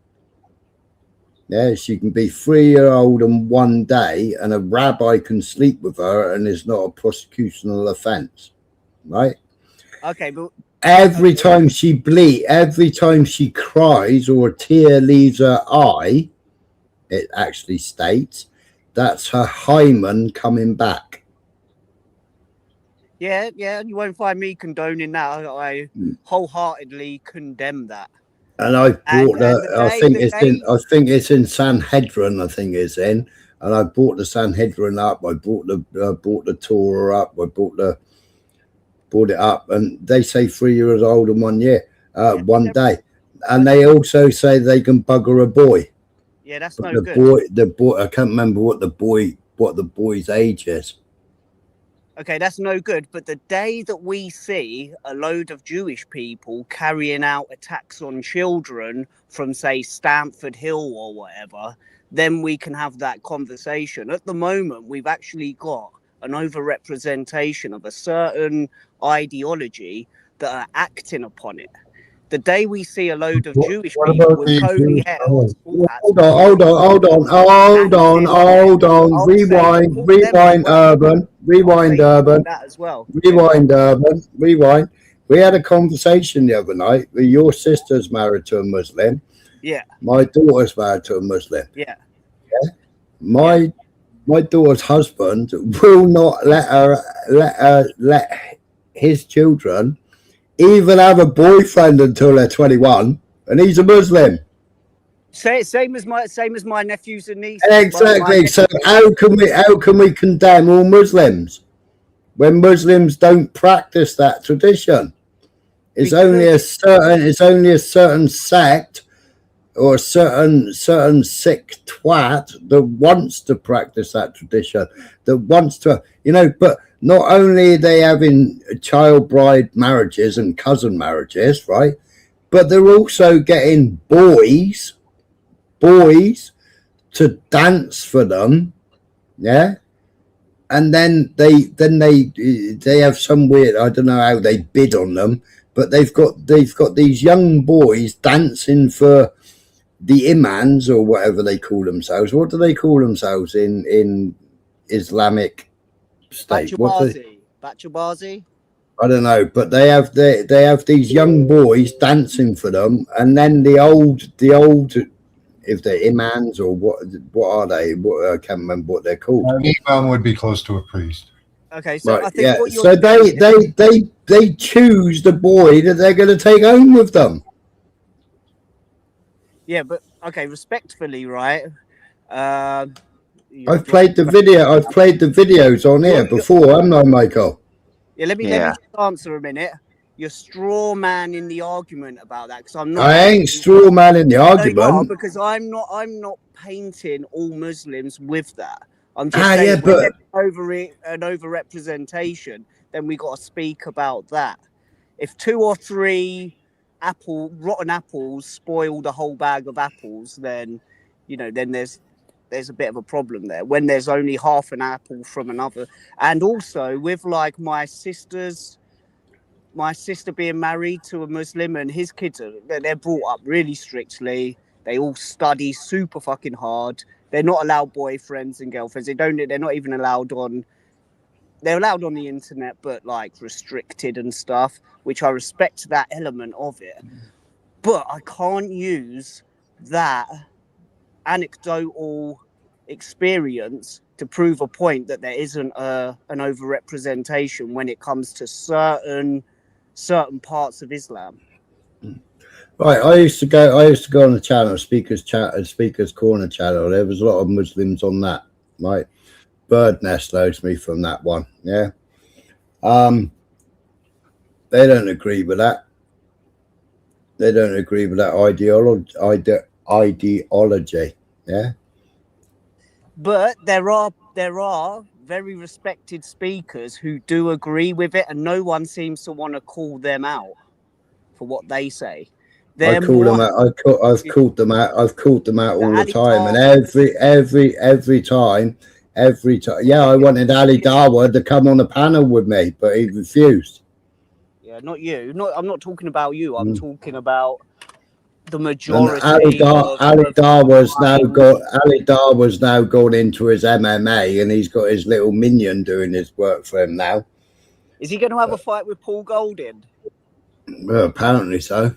Yeah, she can be 3-year-old and 1 day, and a rabbi can sleep with her, and it's not a prosecutional offense, right?
Okay, but
every time she cries or a tear leaves her eye, it actually states that's her hymen coming back.
Yeah, you won't find me condoning that. I wholeheartedly condemn that.
And I bought I think it's in Sanhedrin. I think it's in, and I bought the Sanhedrin up. I bought the Torah up. I bought it up, and they say 3 years old and 1 year, 1 day, and they also say they can bugger a boy.
Yeah, that's
but
no good.
The boy, I can't remember what the boy's age is.
Okay, that's no good. But the day that we see a load of Jewish people carrying out attacks on children from, say, Stamford Hill or whatever, then we can have that conversation. At the moment, we've actually got an overrepresentation of a certain ideology that are acting upon it. The day we see a load of Jewish people with Cody hairs,
Hold on. Rewind, Urban. Rewind. We had a conversation the other night where your sister's married to a Muslim.
Yeah.
My daughter's married to a Muslim.
Yeah.
My daughter's husband will not let his children even have a boyfriend until they're 21, and he's a Muslim.
Same as my nephews and nieces.
Exactly. So how can we condemn all Muslims when Muslims don't practice that tradition? It's only a certain sect or a certain sick twat that wants to practice that tradition, that wants to, but not only are they having child bride marriages and cousin marriages, right? But they're also getting boys to dance for them, yeah. And then they have some weird, I don't know how they bid on them, but they've got these young boys dancing for the imams or whatever they call themselves. What do they call themselves in Islamic State?
Bachubazi?
I don't know, but they have these young boys dancing for them, and then the old if they're imams or what are they? I can't remember what they're called.
An imam would be close to a priest.
Okay, so
Right,
I think what you're
so they choose the boy that they're going to take home with them.
Yeah, but okay, respectfully, right?
I've played the videos on here before, haven't I, Michael?
Yeah, let me just answer a minute. You're straw man in the argument about that because I'm not.
I ain't straw man in the argument.
No, you are, because I'm not painting all Muslims with that. I'm just saying
yeah, but
an overrepresentation, then we got to speak about that. If 2 or 3 rotten apples spoil the whole bag of apples, then then there's a bit of a problem there. When there's only half an apple from another, and also with like my sister being married to a Muslim and his kids they're brought up really strictly. They all study super fucking hard. They're not allowed boyfriends and girlfriends. They're not even allowed on. They're allowed on the internet, but like restricted and stuff, which I respect that element of it. But I can't use that anecdotal experience to prove a point that there isn't an overrepresentation when it comes to certain parts of Islam.
Right, I used to go on the channel, Speaker's Corner channel. There was a lot of Muslims on that, right? Bird Nest knows me from that one, yeah. They don't agree with that. They don't agree with that ideology, yeah.
But there are very respected speakers who do agree with it, and no one seems to want to call them out for what they say.
I've called them out all the time, and every time. Yeah, I wanted Ali Dawa to come on a panel with me, but he refused.
Yeah, not you. I'm not talking about you. I'm talking about the majority.
Ali Dawa's now gone into his MMA, and he's got his little minion doing his work for him now.
Is he going to have a fight with Paul Golding?
Well, apparently so.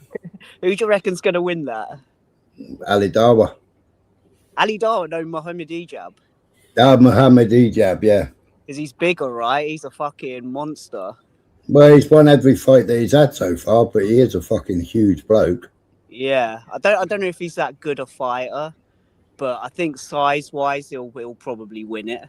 Who do you reckon's going to win that?
Ali Dawa.
Ali Dawa, no, Muhammad Ijab.
Muhammad Ijab, yeah.
Because he's bigger, right? He's a fucking monster.
Well, he's won every fight that he's had so far, but he is a fucking huge bloke.
Yeah, I don't know if he's that good a fighter, but I think size-wise, he'll probably win it.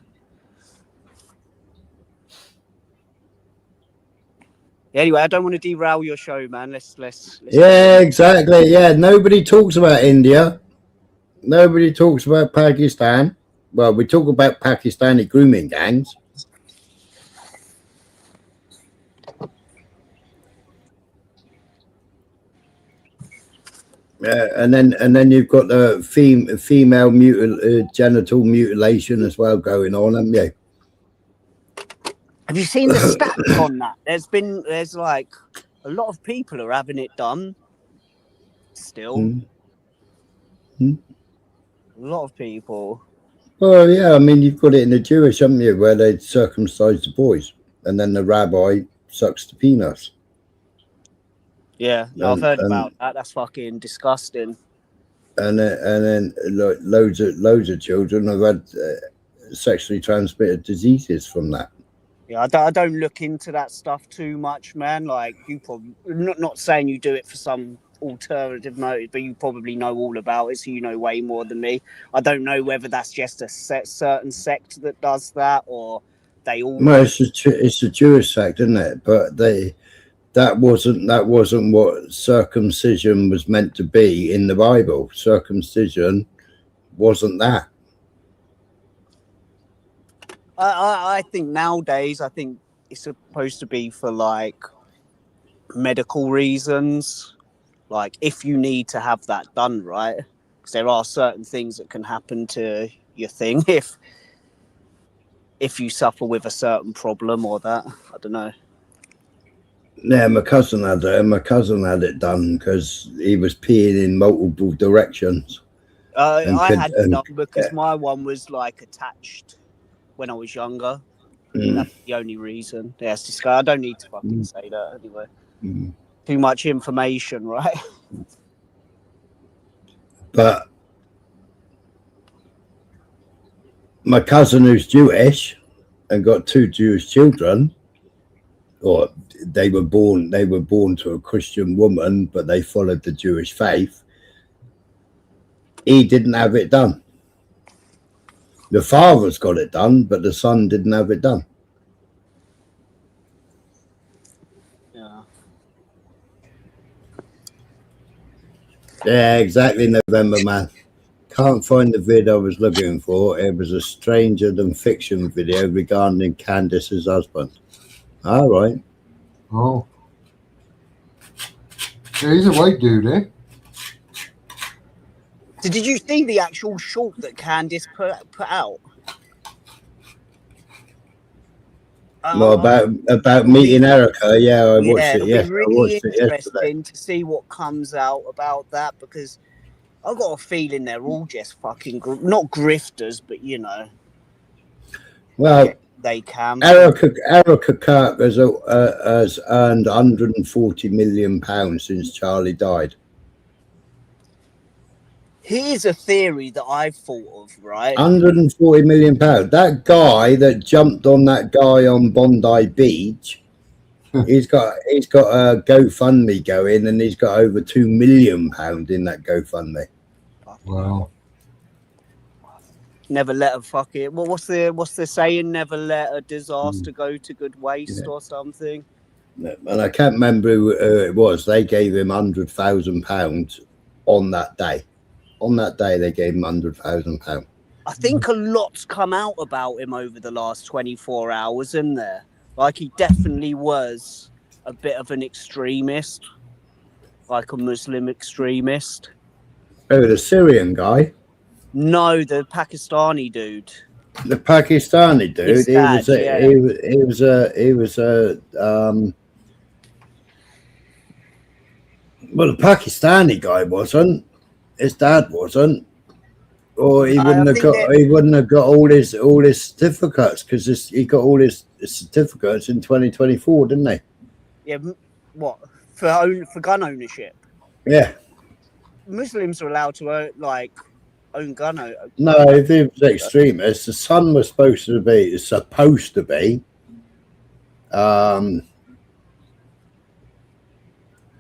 Anyway, I don't want to derail your show, man. Let's
Yeah, exactly. Yeah, nobody talks about India. Nobody talks about Pakistan. Well, we talk about Pakistani grooming gangs. And then you've got the female genital mutilation as well going on, haven't you?
Have you seen the stats on that? There's like a lot of people are having it done still. A lot of people.
Well, yeah, I mean, you've got it in the Jewish, haven't you, where they circumcise the boys and then the rabbi sucks the penis.
Yeah, no, I've heard about that. That's fucking disgusting.
And then loads of children have had sexually transmitted diseases from that.
Yeah, I don't look into that stuff too much, man. Like, you probably not saying you do it for some alternative motive, but you probably know all about it, so you know way more than me. I don't know whether that's just a certain sect that does that, or they all.
Well, it's a Jewish sect, isn't it? But they that wasn't what circumcision was meant to be in the Bible. Circumcision wasn't that.
I think nowadays, I think it's supposed to be for like medical reasons, like if you need to have that done, right? Because there are certain things that can happen to your thing if you suffer with a certain problem or that. I don't know.
Yeah, my cousin had it. My cousin had it done because he was peeing in multiple directions.
I had it done because my one was like attached when I was younger. That's the only reason. Yeah, it's disgusting. I don't need to fucking say that anyway. Too much information, right?
But my cousin, who's Jewish and got 2 Jewish children, or they were born to a Christian woman, but they followed the Jewish faith. He didn't have it done. The father's got it done, but the son didn't have it done.
Yeah.
Yeah, exactly, November man. Can't find the vid I was looking for. It was a stranger than fiction video regarding Candace's husband. All right.
Oh. Yeah, he's a white dude, eh?
Did you see the actual short that Candace put out?
Well, about meeting Erica, yeah, I watched it. Yes,
really
I watched it yesterday.
interesting to see what comes out about that, because I've got a feeling they're all just fucking not grifters, but you know.
Well,
they can.
Erica Kirk has earned £140 million since Charlie died.
Here's a theory that I've thought of, right?
£140 million. That guy that jumped on that guy on Bondi Beach, he's got a GoFundMe going, and he's got over £2 million in that GoFundMe.
Wow.
Never let a fucking what's the saying? Never let a disaster go to good waste, or something.
And I can't remember who it was. They gave him £100,000 on that day. On that day, they gave him £100,000.
I think a lot's come out about him over the last 24 hours, isn't there? Like, he definitely was a bit of an extremist, like a Muslim extremist.
Oh, the Syrian guy?
No, the Pakistani dude.
The Pakistani dude. Well, the Pakistani guy wasn't. His dad wasn't, or he wouldn't have got all his certificates, because he got all his certificates in 2024, didn't he?
Yeah, what for gun ownership?
Yeah.
Muslims are allowed to own gun.
No, if he was extremist, the son was supposed to be.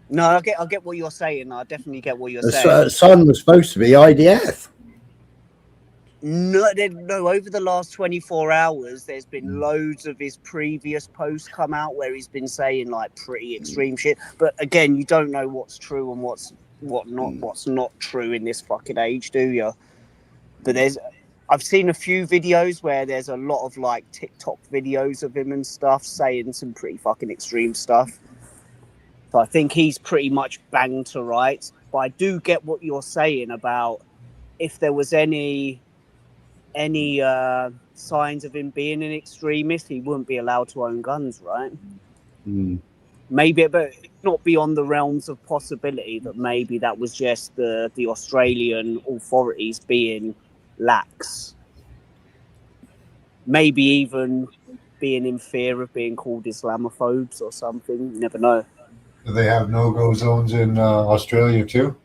No, I get what you're saying. I definitely get what you're saying.
The son was supposed to be IDF.
No, over the last 24 hours, there's been loads of his previous posts come out where he's been saying like pretty extreme shit. But again, you don't know what's true and what's not true in this fucking age, do you? But I've seen a few videos where there's a lot of like TikTok videos of him and stuff saying some pretty fucking extreme stuff. So I think he's pretty much banged to rights. But I do get what you're saying about if there was any signs of him being an extremist, he wouldn't be allowed to own guns, right? Maybe, but it's not beyond the realms of possibility that maybe that was just the Australian authorities being lax. Maybe even being in fear of being called Islamophobes or something. You never know.
Do they have no-go zones in Australia too?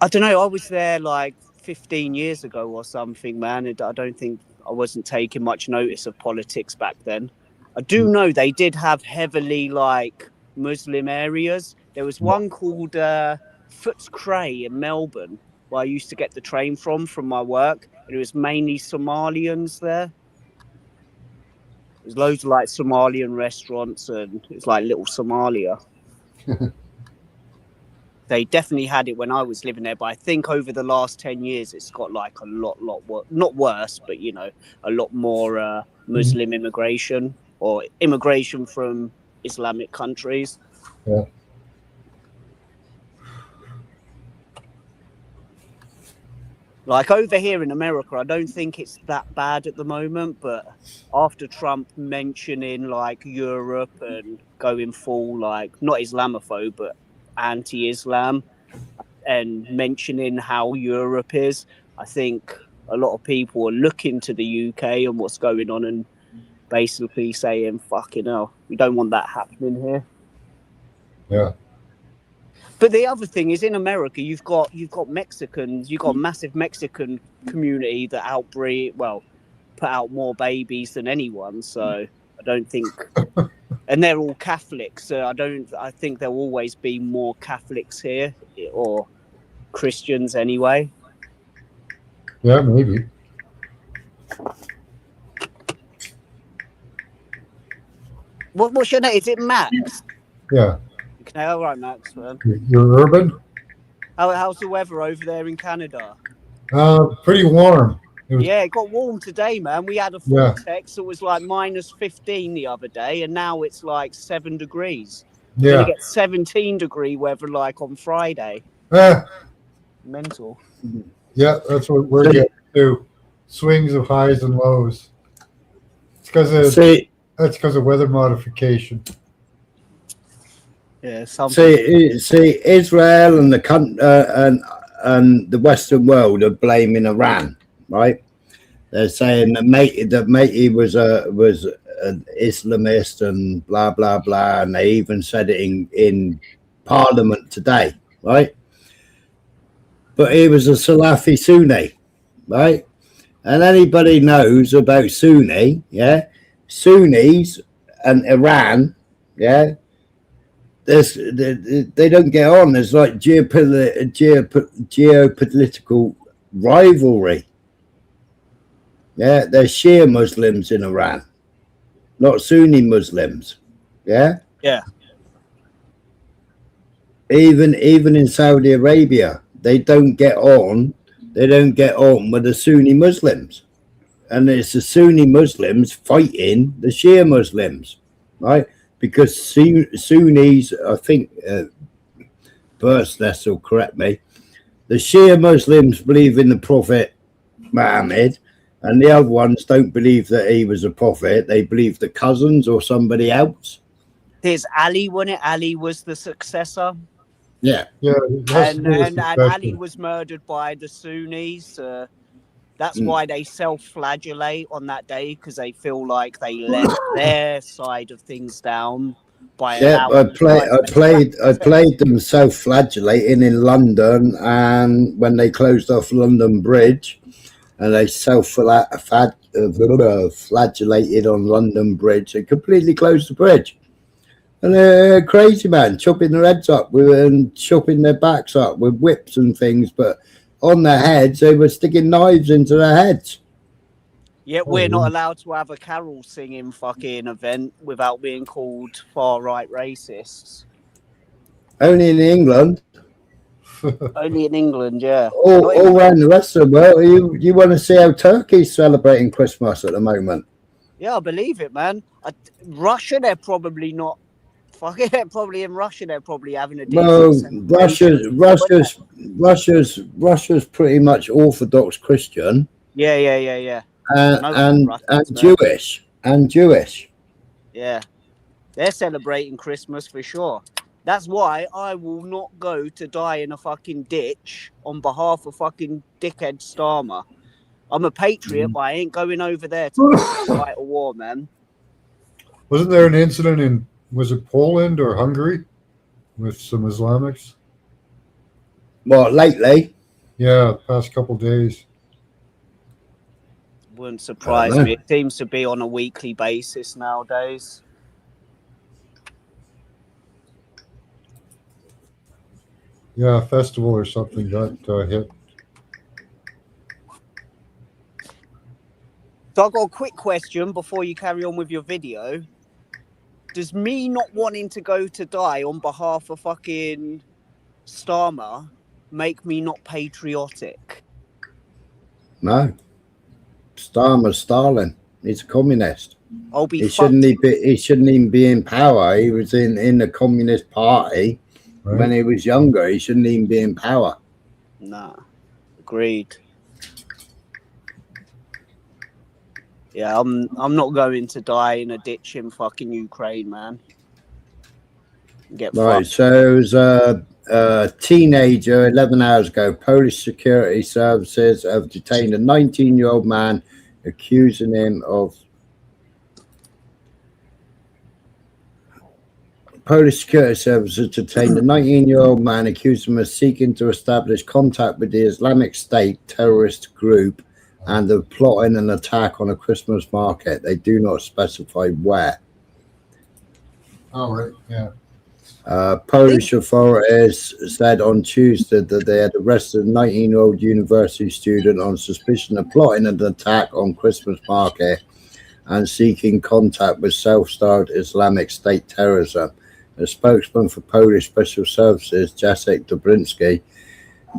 I don't know. I was there like 15 years ago or something, man. And I don't think I wasn't taking much notice of politics back then. I do know they did have heavily like Muslim areas. There was one called Footscray in Melbourne, where I used to get the train from my work. And it was mainly Somalians there. There's loads of like Somalian restaurants, and it's like little Somalia. They definitely had it when I was living there, but I think over the last 10 years, it's got like a lot not worse, but you know, a lot more Muslim immigration or immigration from Islamic countries.
Yeah.
Like over here in America, I don't think it's that bad at the moment, but after Trump mentioning like Europe and going full like not Islamophobe but anti-Islam and mentioning how Europe is, I think a lot of people are looking to the UK and what's going on and basically saying, fucking hell, we don't want that happening here.
Yeah.
But the other thing is, in America, you've got Mexicans, you've got a massive Mexican community that put out more babies than anyone. So I don't think, and they're all Catholics. So I think there'll always be more Catholics here or Christians anyway.
Yeah, maybe.
What's your name? Is it Max?
Yeah.
Okay, all right, Max. Man.
You're urban?
How's the weather over there in Canada?
Pretty warm.
Yeah, it got warm today, man. We had a vortex. It was like minus 15 the other day, and now it's like 7 degrees.
Yeah.
Gonna get 17-degree weather like on Friday. Mental.
Yeah, that's what we're getting to. Swings of highs and lows. It's because of weather modification.
Yeah,
see, Israel and the Western world are blaming Iran, right? They're saying that Matey was an Islamist and blah blah blah, and they even said it in Parliament today, right? But he was a Salafi Sunni, right? And anybody knows about Sunni, yeah, Sunnis and Iran, yeah. They don't get on. There's like geopolitical rivalry. Yeah, there's Shia Muslims in Iran, not Sunni Muslims. Yeah.
Yeah.
Even in Saudi Arabia, they don't get on. They don't get on with the Sunni Muslims, and it's the Sunni Muslims fighting the Shia Muslims, right? Because Sunnis, I think, Burstness will correct me, the Shia Muslims believe in the Prophet Muhammad, and the other ones don't believe that he was a prophet. They believe the cousins or somebody else.
There's Ali, when Ali was the successor.
Yeah.
Yeah.
And Ali was murdered by the Sunnis. That's why they self-flagellate on that day, because they feel like they let their side of things down by
I played them self-flagellating in London, and when they closed off London Bridge, and they self-flagellated on London Bridge, they completely closed the bridge. And they're crazy, man, chopping their heads up and chopping their backs up with whips and things, but on their heads, they were sticking knives into their heads.
Yet we're not allowed to have a carol singing fucking event without being called far-right racists.
Only in England.
Only in England, yeah.
All around the rest of the world, you want to see how Turkey's celebrating Christmas at the moment?
Yeah, I believe it, man. Russia, they're probably not. Fucking, probably in Russia, they're probably having a decent
Russia's pretty much Orthodox Christian.
Yeah.
And Jewish.
Yeah, they're celebrating Christmas for sure. That's why I will not go to die in a fucking ditch on behalf of fucking dickhead Starmer. I'm a patriot, but I ain't going over there to fight a war, man.
Wasn't there an incident in, was it Poland or Hungary with some Islamics?
What, lately?
Yeah, past couple days.
Wouldn't surprise me. It seems to be on a weekly basis nowadays.
Yeah, a festival or something got hit.
So I've got a quick question before you carry on with your video. Does me not wanting to go to die on behalf of fucking Starmer make me not patriotic?
No. Starmer's Stalin. He's a communist.
I'll be
He shouldn't
fucked.
he shouldn't even be in power. He was in the Communist Party when he was younger. He shouldn't even be in power.
Nah. Agreed. Yeah, I'm not going to die in a ditch in fucking Ukraine, man. Get
Right,
fucked.
so it was a teenager 11 hours ago. Polish security services have detained a 19-year-old man, accusing him of Polish security services detained a 19-year-old man, accused him of seeking to establish contact with the Islamic State terrorist group and of plotting an attack on a Christmas market. They do not specify where.
Oh, right, yeah.
Polish authorities said on Tuesday that they had arrested a 19-year-old university student on suspicion of plotting an attack on Christmas market and seeking contact with self-styled Islamic State terrorism. A spokesman for Polish Special Services, Jacek Dobrzynski,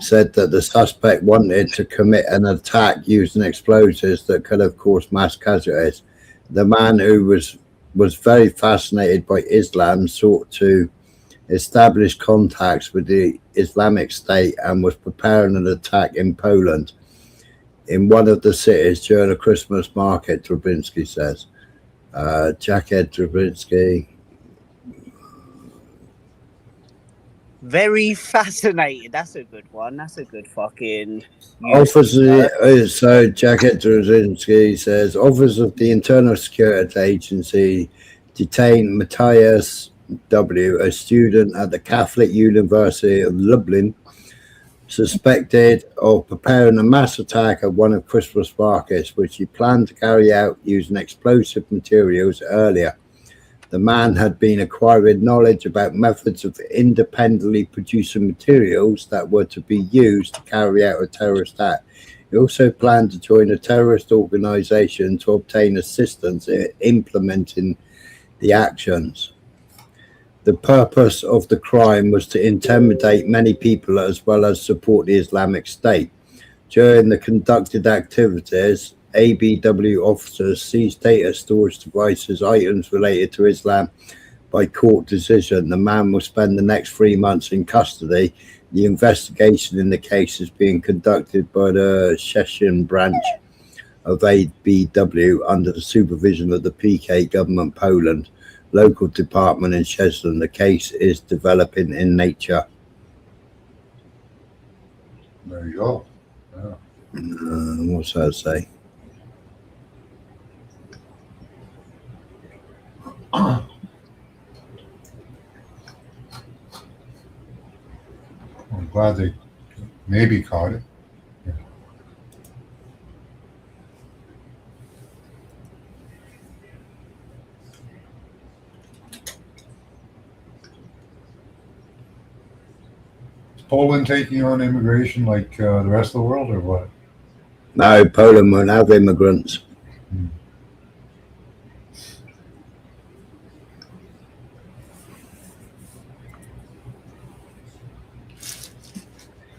said that the suspect wanted to commit an attack using explosives that could have caused mass casualties. The man, who was very fascinated by Islam, sought to establish contacts with the Islamic State and was preparing an attack in Poland in one of the cities during a Christmas market, Dobrzynski says. Jacek Dobrzynski.
Very fascinated. That's a good one. That's a good fucking.
Officer, so Jacek Dobrzynski says officers of the Internal Security Agency detained Matthias W., a student at the Catholic University of Lublin, suspected of preparing a mass attack at one of Christmas markets, which he planned to carry out using explosive materials earlier. The man had been acquiring knowledge about methods of independently producing materials that were to be used to carry out a terrorist act. He also planned to join a terrorist organization to obtain assistance in implementing the actions. The purpose of the crime was to intimidate many people as well as support the Islamic State. During the conducted activities, ABW officers seized data storage devices, items related to Islam. By court decision, the man will spend the next 3 months in custody. The investigation in the case is being conducted by the Szczecin branch of ABW under the supervision of the PK government Poland local department in Szczecin. The case is developing in nature.
There you go. Yeah.
What's that say?
I'm glad they maybe caught it. Yeah. Is Poland taking on immigration like the rest of the world, or what?
No, Poland won't have immigrants.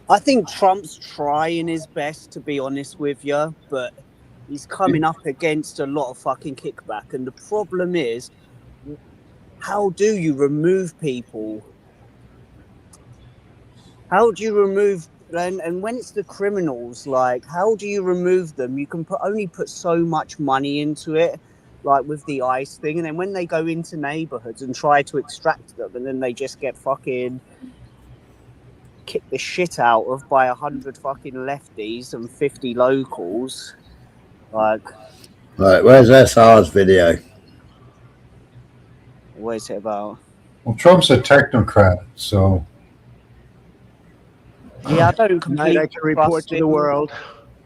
I think Trump's trying his best, to be honest with you, but he's coming up against a lot of fucking kickback. And the problem is, how do you remove people? How do you remove, and when it's the criminals, like, how do you remove them? You can only put so much money into it, like with the ICE thing. And then when they go into neighborhoods and try to extract them, and then they just get fucking kick the shit out of by 100 fucking lefties and 50 locals. Like,
Right, where's SR's video?
What is it about?
Well, Trump's a technocrat, so.
Yeah, I don't
Tonight I can report to the world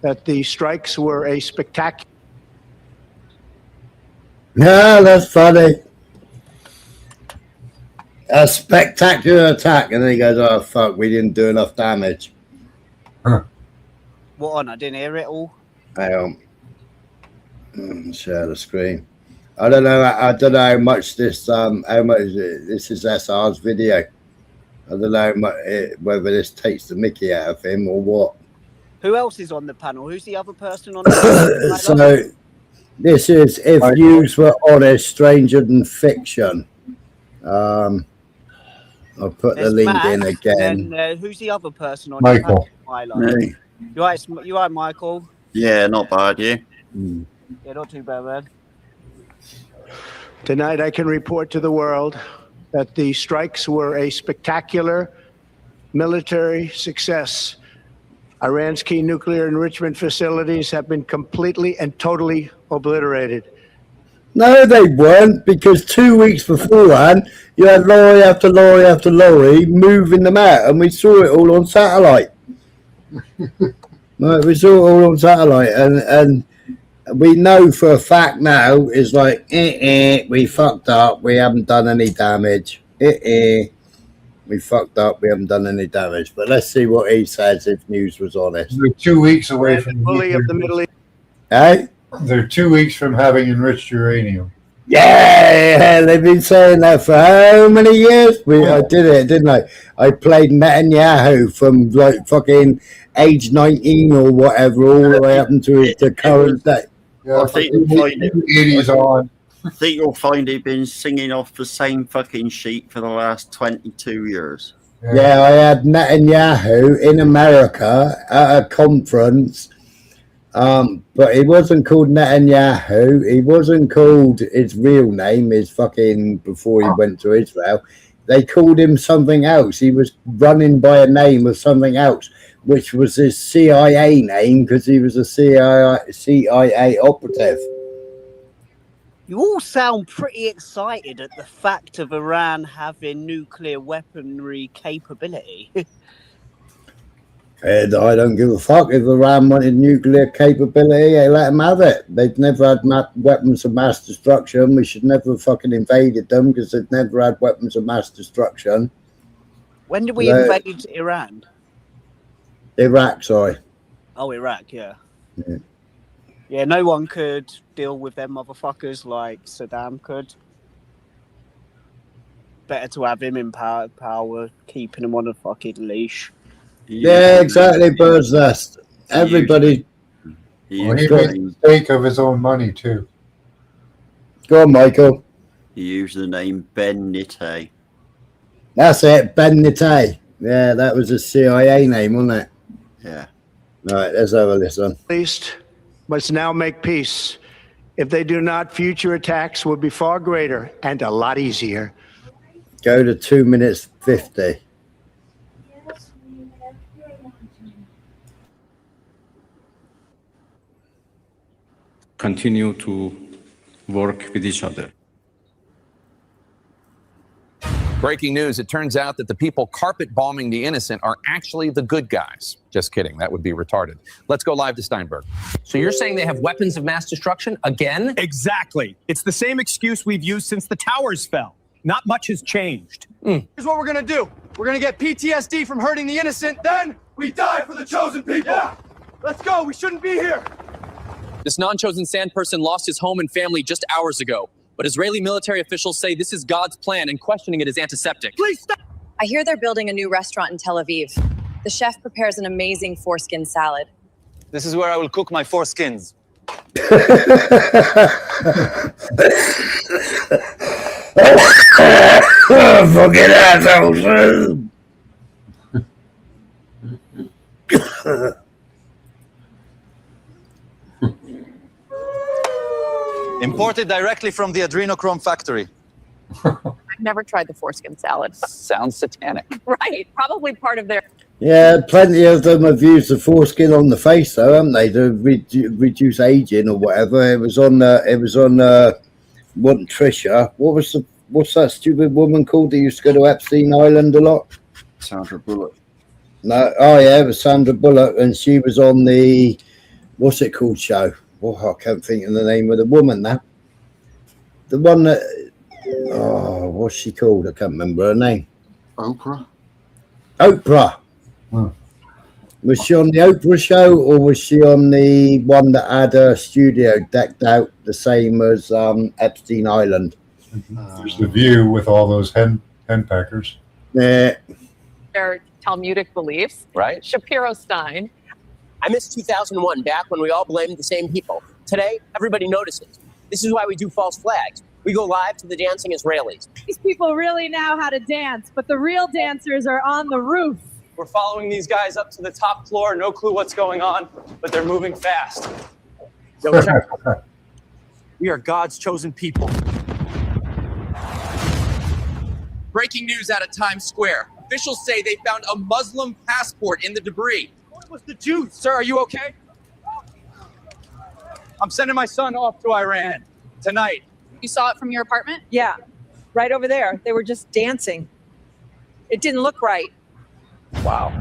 that the strikes were a spectacular.
Yeah, that's funny. A spectacular attack, and then he goes, "Oh fuck, we didn't do enough damage."
What on? I didn't hear it all.
Hang on. Share the screen. I don't know how much this this is SR's video. I don't know whether this takes the mickey out of him or what.
Who else is on the panel? Who's the other person on the panel?
So this is if news were honest, stranger than fiction. I'll put the link in again.
And, who's the other person on
Michael?
The panel?
Me.
You right, Michael?
Yeah, not bad, you.
Yeah, not too bad, man.
Tonight, I can report to the world that the strikes were a spectacular military success. Iran's key nuclear enrichment facilities have been completely and totally obliterated.
No, they weren't, because 2 weeks beforehand, you had lorry after lorry after lorry moving them out, and we saw it all on satellite. Right, we saw it all on satellite, and we know for a fact now, it's like, we fucked up, we haven't done any damage. We fucked up, we haven't done any damage. But let's see what he says if news was honest.
They're 2 weeks away from
bully of the Middle East.
Hey?
They're 2 weeks from having enriched uranium.
Yeah, they've been saying that for how many years? I did it, didn't I? I played Netanyahu from like fucking age 19 or whatever, all the way up into the current day.
Yeah,
I think you'll find it.
80s on.
I think you'll find he's been singing off the same fucking sheet for the last 22 years.
Yeah, I had Netanyahu in America at a conference, but he wasn't called Netanyahu. He wasn't called his real name, his fucking, before he went to Israel. They called him something else. He was running by a name of something else, which was his CIA name because he was a CIA operative.
You all sound pretty excited at the fact of Iran having nuclear weaponry capability.
And I don't give a fuck if Iran wanted nuclear capability, they let them have it. They've never had weapons of mass destruction. We should never have fucking invaded them because they've never had weapons of mass destruction.
When did we invade Iran?
Iraq, sorry.
Oh, Iraq, yeah. Yeah, no one could deal with them motherfuckers like Saddam could. Better to have him in power, keeping him on a fucking leash.
Yeah, exactly, Bird's Nest. Everybody.
Well, he made a mistake of his own money, too.
Go on, Michael.
He used the name Ben Nittay.
That's it, Ben Nittay. Yeah, that was a CIA name, wasn't it?
Yeah.
All right, let's have a listen.
East must now make peace. If they do not, future attacks will be far greater and a lot easier.
Go to 2 minutes 50.
Continue to work with each other.
Breaking news, it turns out that the people carpet bombing the innocent are actually the good guys. Just kidding, that would be retarded. Let's go live to Steinberg.
So you're saying they have weapons of mass destruction again?
Exactly. It's the same excuse we've used since the towers fell. Not much has changed.
Here's what we're gonna do. We're gonna get PTSD from hurting the innocent, then we die for the chosen people. Yeah. Let's go, we shouldn't be here.
This non-chosen sand person lost his home and family just hours ago. But Israeli military officials say this is God's plan and questioning it is antiseptic.
Please stop!
I hear they're building a new restaurant in Tel Aviv. The chef prepares an amazing foreskin salad.
This is where I will cook my foreskins.
Fucking assholes.
Imported directly from the adrenochrome factory.
I've never tried the foreskin salad.
Sounds satanic.
Right, probably part of their...
Yeah, plenty of them have used the foreskin on the face, though, haven't they, to reduce aging or whatever. It was on. Wasn't Trisha? What's that stupid woman called that used to go to Epstein Island a lot?
Sandra Bullock.
No, oh yeah, it was Sandra Bullock, and she was on the what's it called show? Oh, I can't think of the name of the woman now. The one that what's she called? I can't remember her name.
Oprah.
Oprah. Was she on the Oprah show, or was she on the one that had a studio decked out the same as Epstein Island?
There's the View with all those henpeckers.
Yeah.
Their Talmudic beliefs.
Right.
Shapiro Stein.
I miss 2001, back when we all blamed the same people. Today, everybody notices. This is why we do false flags. We go live to the dancing Israelis.
These people really know how to dance, but the real dancers are on the roof.
We're following these guys up to the top floor. No clue what's going on, but they're moving fast. Yo, check. We are God's chosen people.
Breaking news out of Times Square. Officials say they found a Muslim passport in the debris.
It was the Jews. Sir, are you okay? I'm sending my son off to Iran tonight.
You saw it from your apartment? Yeah, right over there. They were just dancing. It didn't look right.
Wow.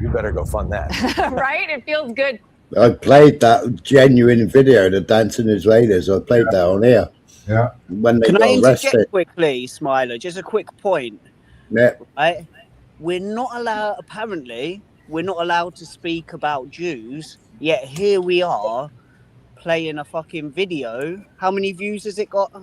You better go fund that.
Right? It feels good.
I played that genuine video, the dancing Israelis. I played that on here.
Yeah.
When they
Can I
got
interject
arrested.
quickly, Smiler? Just a quick point.
Yeah.
Right? We're not allowed, apparently, we're not allowed to speak about Jews, yet here we are playing a fucking video. How many views has it got?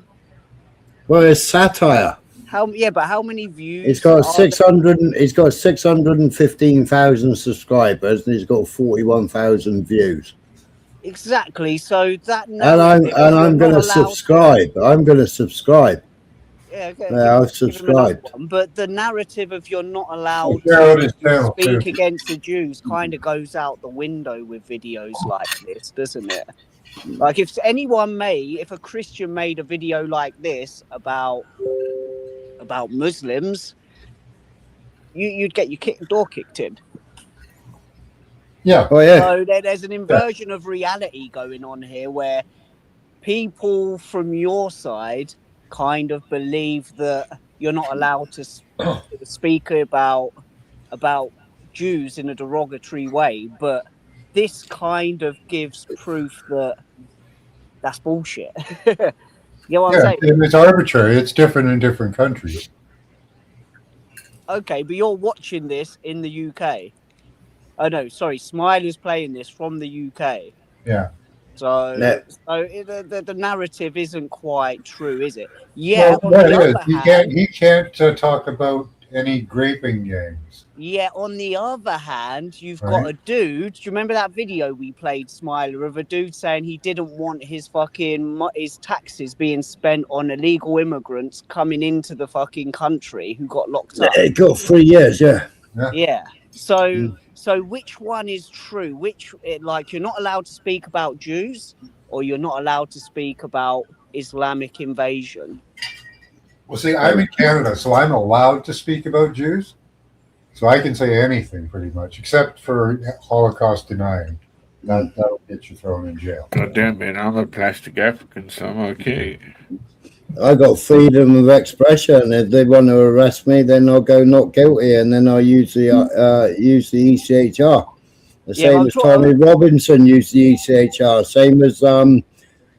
Well, it's satire.
But how many views?
It's got 600. It's got 615,000 subscribers, and it's got 41,000 views.
Exactly. So that.
And I'm going to subscribe. I'm going to subscribe.
Yeah, okay.
Yeah, I've subscribed.
But the narrative of you're not allowed
Yeah,
to speak against the Jews kind of goes out the window with videos like this, doesn't it? Like if a Christian made a video like this about Muslims, you'd get your door kicked in.
Yeah.
Oh, yeah.
So there's an inversion of reality going on here where people from your side kind of believe that you're not allowed to speak about Jews in a derogatory way, but this kind of gives proof that that's bullshit. You know what I'm saying?
It's arbitrary. It's different in different countries.
Okay, but you're watching this in the UK. Oh no, sorry, Smiler's playing this from the UK.
Yeah.
So,
Yeah.
The narrative isn't quite true, is it? Yeah.
Well, that is. He can't talk about any graping gangs.
Yeah, on the other hand, you've got a dude. Do you remember that video we played, Smiler, of a dude saying he didn't want his taxes being spent on illegal immigrants coming into the fucking country who got locked up?
It got 3 years, yeah.
Yeah. So which one is true? You're not allowed to speak about Jews, or you're not allowed to speak about Islamic invasion?
Well, see, I'm in Canada, so I'm allowed to speak about Jews. So I can say anything pretty much, except for Holocaust denying. That'll get you thrown in jail.
God damn it, I'm a plastic African, so I'm okay.
I got freedom of expression. If they want to arrest me, then I'll go not guilty, and then I'll use the ECHR. The same as Tommy Robinson used the ECHR. Same as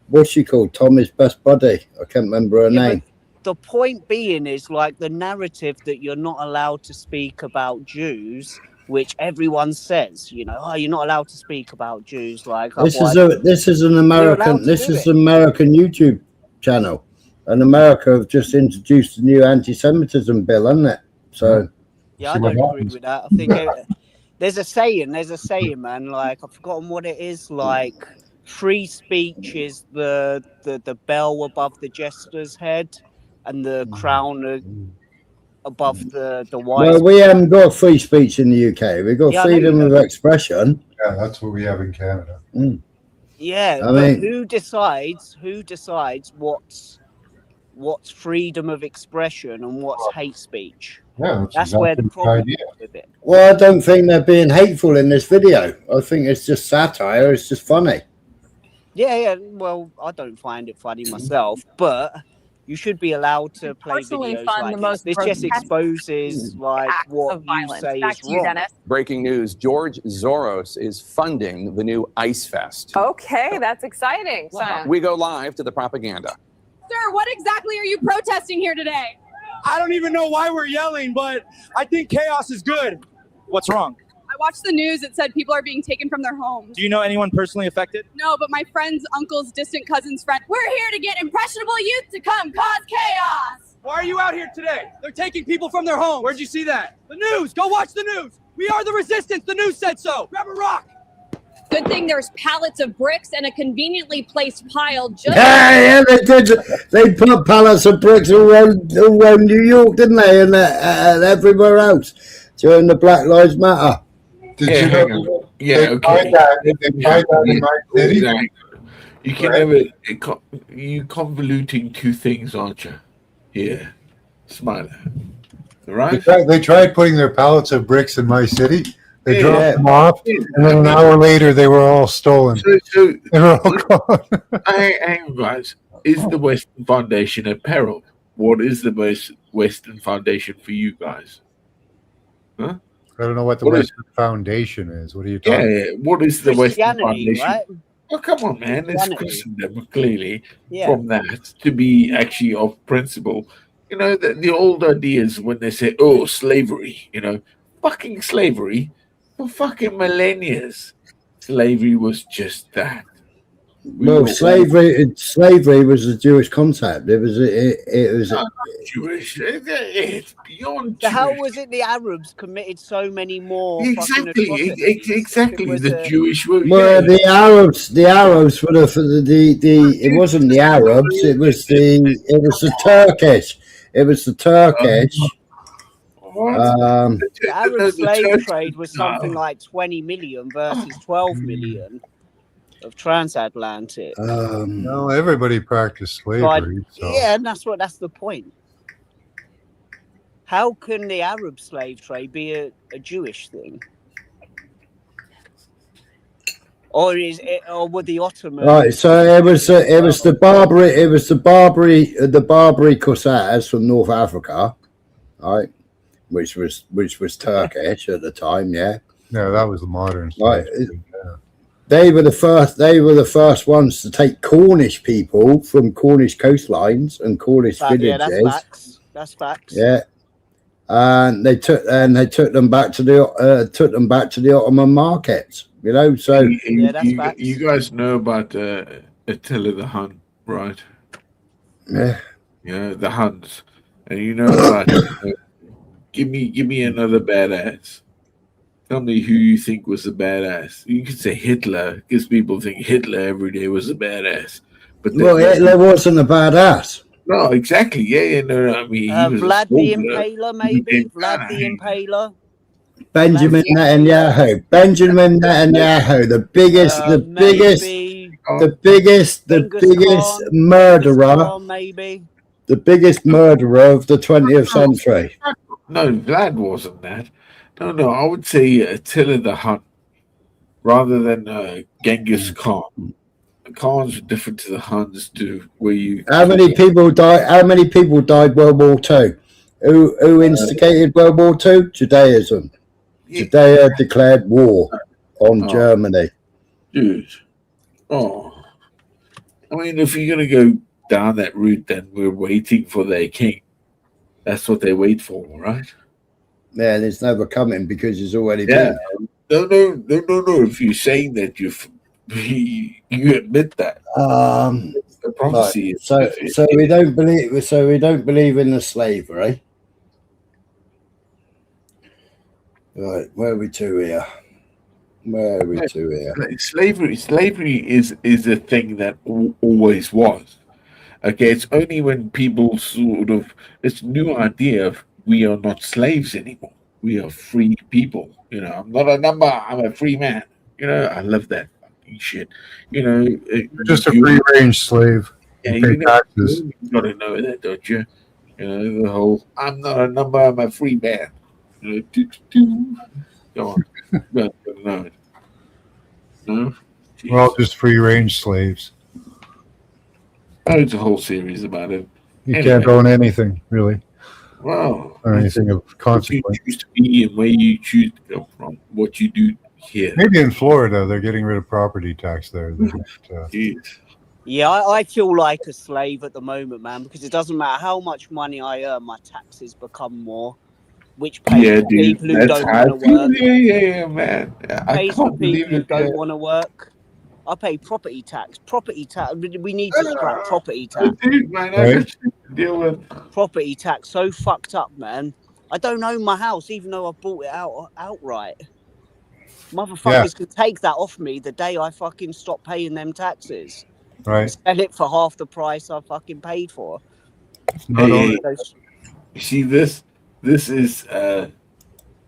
what's she called? Tommy's best buddy. I can't remember her name.
The point being is like the narrative that you're not allowed to speak about Jews, which everyone says, you're not allowed to speak about Jews. Like
this is an American YouTube channel, and America have just introduced a new anti-Semitism bill, hasn't it? So
yeah, I don't agree with that. I think there's a saying, man. Like I've forgotten what it is. Like free speech is the bell above the jester's head, and the crown above the wise.
Well, we haven't got free speech in the UK. We've got freedom of expression.
Yeah, that's what we have in Canada.
Yeah,
I
but
mean,
who decides what's freedom of expression and what's hate speach?
Yeah,
that's where the problem is with it.
Well, I don't think they're being hateful in this video. I think it's just satire. It's just funny.
Yeah. Well, I don't find it funny myself, but you should be allowed to play videos like this. This just exposes like what you say is wrong.
Breaking news, George Soros is funding the new Ice Fest.
Okay, that's exciting.
We go live to the propaganda.
Sir, what exactly are you protesting here today?
I don't even know why we're yelling, but I think chaos is good. What's wrong?
I watched the news. It said people are being taken from their homes.
Do you know anyone personally affected?
No, but my friend's uncle's distant cousin's friend. We're here to get impressionable youth to come cause chaos.
Why are you out here today? They're taking people from their homes. Where'd you see that? The news. Go watch the news. We are the resistance. The news said so. Grab a rock.
Good thing there's pallets of bricks and a conveniently placed pile just...
Yeah, they did. They put pallets of bricks around New York, didn't they, and everywhere else during the Black Lives Matter.
Did you know? Yeah, okay.
They tried that in my city.
Exactly. You can never. You convoluting two things, aren't you? Yeah, smarter. Right?
They tried putting their pallets of bricks in my city. They dropped them off, and then an
Yeah.
hour later, they were all stolen.
So
They were all gone.
hang on, guys. Is the Western Foundation at peril? What is the most Western Foundation for you guys? Huh?
I don't know what the
What is-
Western Foundation is. What are you talking
Yeah, what is the Western
Christianity,
Foundation?
right?
Oh, come on, man. It's
Christianity.
Christendom, clearly,
Yeah.
from that to be actually of principle. You know, the old ideas when they say, oh, slavery, you know, fucking slavery for fucking millennia. Slavery was just that.
Well, slavery was a Jewish concept. It was
Not Jewish. It's beyond
So how
Jewish.
was it the Arabs committed so many more
Exactly,
fucking atrocities?
exactly.
It was
The
a-
Jewish were.
Well, the Arabs for the it wasn't the Arabs, it was the Turkish. It was the Turkish.
The Arab
the
slave
Turks-
trade was something like 20 million versus 12 million of transatlantic.
No, everybody practiced
So
slavery. So.
yeah, and that's the point. How can the Arab slave trade be a Jewish thing? Or is it, or would the Ottoman?
Right, so it was the Barbary Corsairs from North Africa, right, which was Turkish at the time, yeah.
Yeah, that was the modern.
Right,
slave trade, yeah.
they were the first ones to take Cornish people from Cornish coastlines and Cornish
Yeah,
villages.
that's facts. That's facts.
Yeah, and they took them back to the Ottoman markets. You know, so
you guys know about Attila the Hun, right?
yeah,
Yeah, the Huns, and you know about. Give me another badass. Tell me who you think was a badass. You could say Hitler, because people think Hitler every day was a badass. But
well, Hitler wasn't a badass.
No, exactly. Yeah, no. I mean, he was
Vlad
a
the
soldier.
Impaler, maybe. Vlad the Impaler.
Benjamin Netanyahu, the biggest murderer,
maybe.
the biggest murderer of the 20th century.
No, Vlad wasn't that. No, I would say Attila the Hun, rather than Genghis Khan. The Khans are different to the Huns. To where you.
How many people died World War II? Who instigated World War II? Judaism. Judea declared war on Germany.
Dude. Oh. I mean, if you're going to go down that route, then we're waiting for their king. That's what they wait for, right?
Yeah, it's never coming because it's already
Yeah.
been.
No. If you're saying that, you admit that. The prophecy
right.
is.
So we don't believe in the slavery. Right, where are we to here?
Slavery is a thing that always was. Okay, it's only when people it's a new idea of we are not slaves anymore. We are free people. You know, I'm not a number. I'm a free man. You know, I love that fucking shit. You know,
Just a free range slave.
Yeah,
You pay taxes.
you got to know that, don't you? You know, the whole I'm not a number. I'm a free man. You know, go on. No.
We're all just free range slaves.
There's a whole series about it.
You
Anyway.
can't own anything, really.
Wow.
Or anything of
What you
consequence.
choose to be and where you choose to go from, what you do here.
Maybe in Florida, they're getting rid of property tax there.
Yeah, I feel like a slave at the moment, man, because it doesn't matter how much money I earn, my taxes become more. which pays for people who don't want to work.
Yeah, man. I
Pays for
can't believe
people who
it.
don't want to work. I pay property tax. Property tax. We need to scrap property tax.
Dude, man, I got shit to deal with.
Property tax so fucked up, man. I don't own my house, even though I bought it outright. Motherfuckers can take that off me the day I fucking stop paying them taxes.
Right.
Sell it for half the price I fucking paid for.
Hey, you see this? This is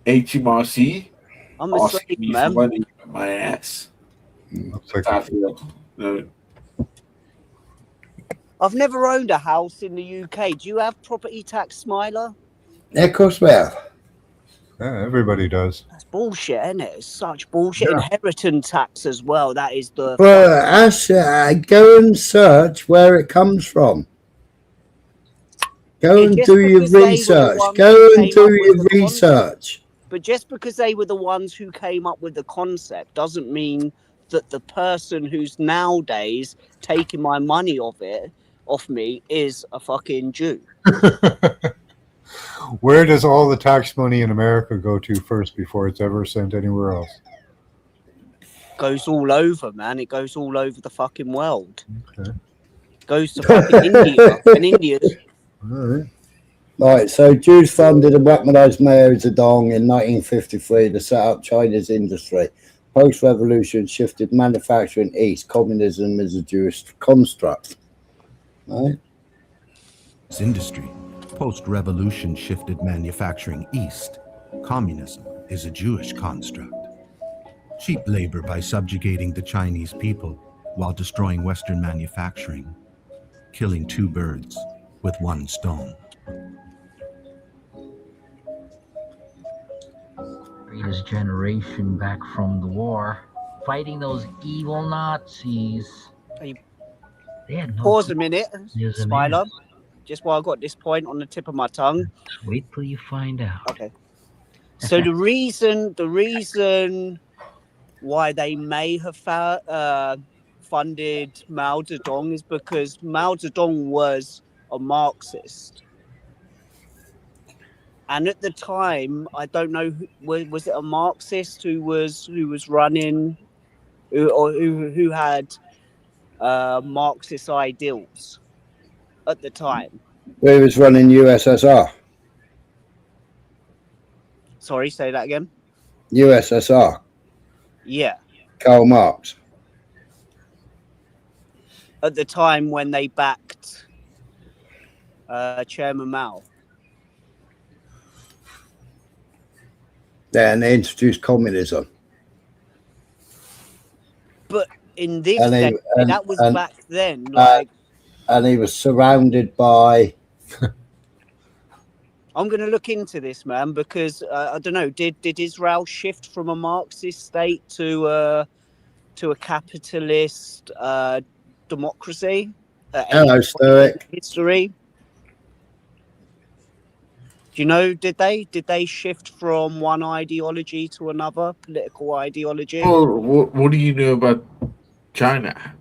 HMRC
I'm a slave,
asking me for
man.
money in my ass.
Looks like
No.
I've never owned a house in the UK. Do you have property tax, Smiler?
Yeah, of course we have.
Yeah, everybody does.
That's bullshit, isn't it? It's such bullshit. Inheritance tax as well. That is the.
Well, Ash, go and search where it comes from. Go and do your research. Go and do your research.
But just because they were the ones who came up with the concept doesn't mean that the person who's nowadays taking my money off me is a fucking Jew.
Where does all the tax money in America go to first before it's ever sent anywhere else?
Goes all over, man. It goes all over the fucking world.
Okay.
Goes to fucking India. And India's.
All right.
Right, so Jews funded and weaponized Mao Zedong in 1953 to set up China's industry. Post-revolution shifted manufacturing east. Communism is a Jewish construct. Right?
This industry, post-revolution shifted manufacturing east. Communism is a Jewish construct. Cheap labor by subjugating the Chinese people while destroying Western manufacturing. Killing two birds with one stone.
Greatest generation back from the war, fighting those evil Nazis. They had no
Pause a minute,
There's a
Smiler. Just while I got this point on the tip of my tongue.
Just wait till you find out.
Okay. So the reason why they may have funded Mao Zedong is because Mao Zedong was a Marxist. And at the time, I don't know, was it a Marxist who was running, who had Marxist ideals at the time?
He was running USSR.
Sorry, say that again.
USSR.
Yeah.
Karl Marx.
At the time when they backed Chairman Mao.
Yeah, and they introduced communism.
But in this
And
that was back then. Like,
and he was surrounded by...
I'm going to look into this, man, because I don't know. Did Israel shift from a Marxist state to a capitalist democracy?
Hello, Stoic.
History. Do you know? Did they shift from one ideology to another political ideology?
Well, what do you know about China?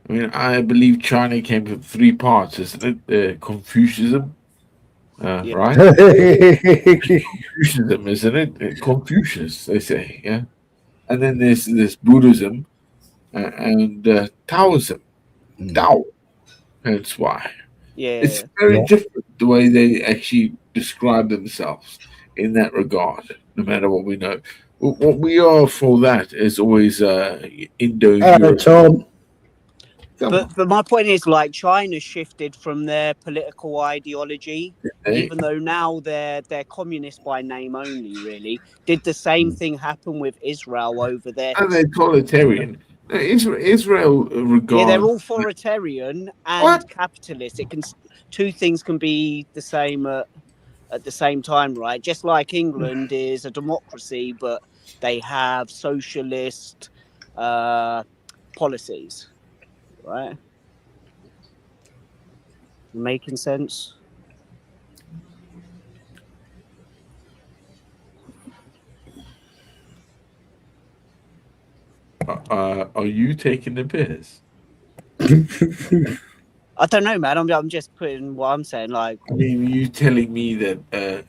I mean, I believe China came from three parts, isn't it? Confucianism. Right? Confucianism, isn't it? Confucius, they say, yeah. And then there's Buddhism and Taoism. Tao. That's why.
Yeah.
It's very different the way they actually describe themselves in that regard, no matter what we know. What we are for that is always Indo-European.
But my point is, like, China shifted from their political ideology, even though now they're communist by name only. Really, did the same thing happen with Israel over there?
And they're totalitarian. Israel regards.
Yeah, they're authoritarian and capitalist. Two things can be the same at the same time, right? Just like England is a democracy, but they have socialist policies. Right? Making sense?
Are you taking the piss?
I don't know, man. I'm just putting what I'm saying. Like,
I mean, you telling me that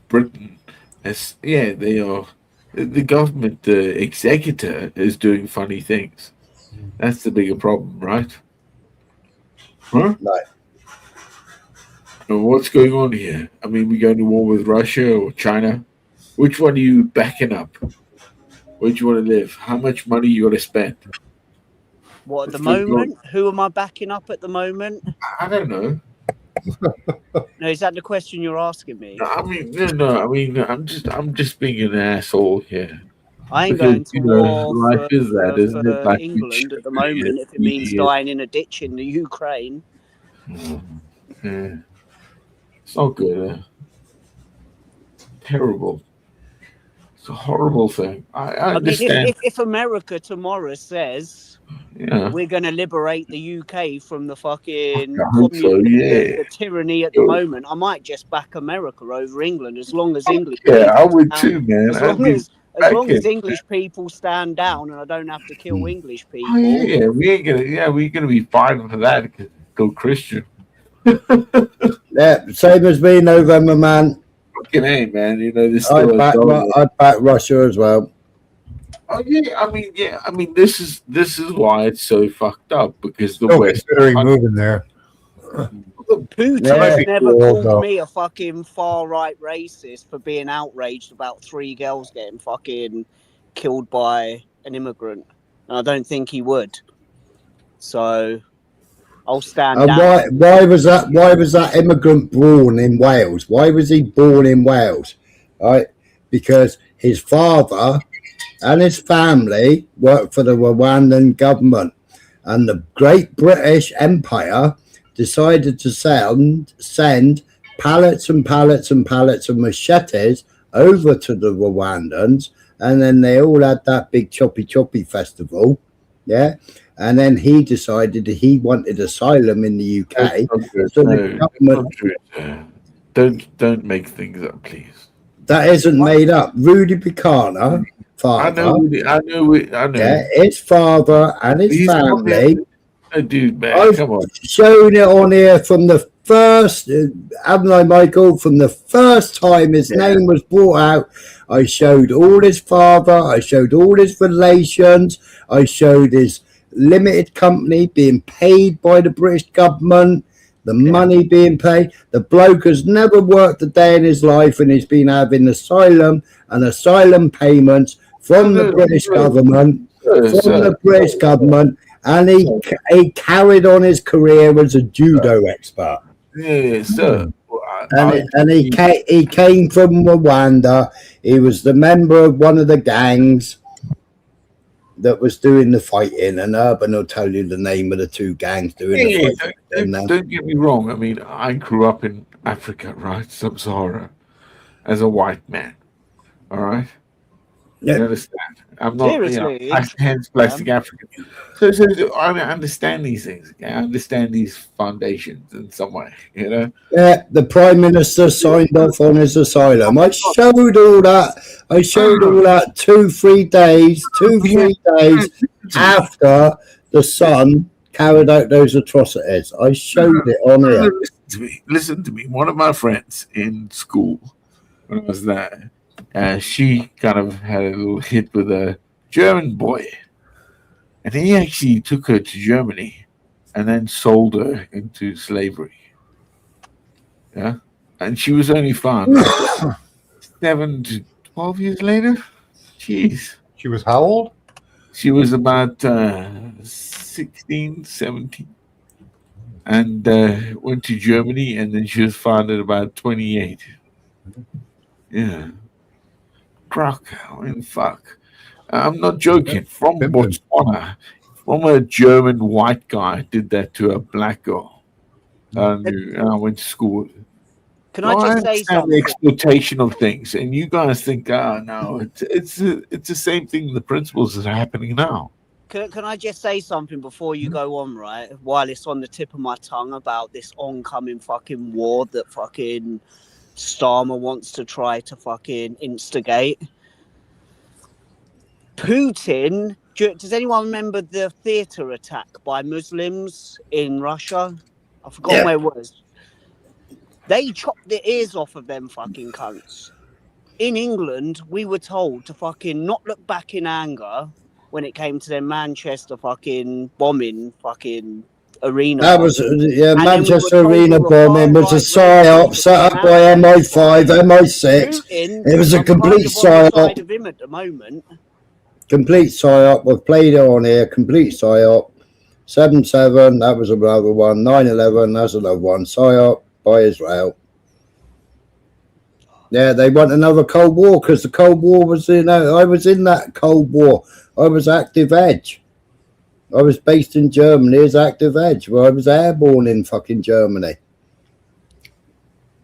Britain, they are. The government, the executor, is doing funny things. That's the bigger problem, right? Huh?
Right.
And what's going on here? I mean, we going to war with Russia or China? Which one are you backing up? Where do you want to live? How much money you got to spend?
What, at the moment? Who am I backing up at the moment?
I don't know.
No, is that the question you're asking me?
I mean, no. I mean, I'm just being an asshole here.
I ain't going to war
life is that, isn't it? Like
England at the moment if it means dying in a ditch in the Ukraine.
Yeah. It's not good. Terrible. It's a horrible thing. I understand.
Mean, if America tomorrow says we're going to liberate the UK from the fucking the tyranny at the moment, I might just back America over England as long as English.
Yeah, I would too, man.
As long as English people stand down and I don't have to kill English people.
Oh, yeah, we're gonna be fine for that. Go Christian.
Yeah, same as me, November man.
Fucking A, man. You know this.
I'd back Russia as well.
Oh yeah, I mean, this is why it's so fucked up because the West
moving there.
Putin has never called me a fucking far-right racist for being outraged about 3 girls getting fucking killed by an immigrant. And I don't think he would. So I'll stand down.
Why was that immigrant born in Wales? Why was he born in Wales? Right? Because his father and his family worked for the Rwandan government. And the Great British Empire decided to send pallets and pallets and pallets of machetes over to the Rwandans, and then they all had that big choppy festival, yeah. And then he decided that he wanted asylum in the UK. So the government
don't make things up, please.
That isn't made up. Rudy Buchanan, father.
I know.
Yeah, his father and his family.
Dude, man,
I've
come on.
shown it on here from the first, haven't I, Michael? From the first time his name was brought out, I showed all his father, I showed all his relations, I showed his limited company being paid by the British government, the money being paid. The bloke has never worked a day in his life and he's been having asylum and asylum payments from the British government, and he carried on his career as a judo expert.
Yeah, sir.
And he came from Rwanda. He was the member of one of the gangs that was doing the fighting, and Urban will tell you the name of the 2 gangs doing the fighting.
Don't get me wrong. I mean, I grew up in Africa, right? Sub-Sahara, as a white man. All right? You understand? I'm not,
seriously,
hence plastic African. So I understand these things. I understand these foundations in some way, you know?
Yeah, the Prime Minister signed off on his asylum. I showed all that. 2-3 days after the son carried out those atrocities. I showed it on here.
Listen to me. One of my friends in school, when I was there, she kind of had a little hit with a German boy, and he actually took her to Germany and then sold her into slavery. Yeah, and she was only found 7 to 12 years later. Jeez.
She was how old?
She was about 16, 17, and went to Germany, and then she was found at about 28. Yeah. Crack, I mean, fuck. I'm not joking. From Botswana, from a German white guy did that to a black girl. And I went to school with her.
Can I just say something?
The exploitation of things, and you guys think, no, it's the same thing. The principles that are happening now.
Can I just say something before you go on, right? While it's on the tip of my tongue about this oncoming fucking war that fucking Starmer wants to try to fucking instigate. Putin, does anyone remember the theatre attack by Muslims in Russia? I've forgotten where it was. They chopped the ears off of them fucking cunts. in England, we were told to fucking not look back in anger when it came to their Manchester fucking bombing fucking arena.
That was, yeah,
And
Manchester Arena bombing was a psyop set up by MI5, MI6. It was a complete psyop.
Of him at the moment.
Complete psyop. We've played it on here. Complete psyop. 7/7. That was another one. 9/11. That's another one. Psyop by Israel. Yeah, they want another Cold War because the Cold War was in. I was in that Cold War. I was active edge. I was based in Germany as active edge. Well, I was airborne in fucking Germany.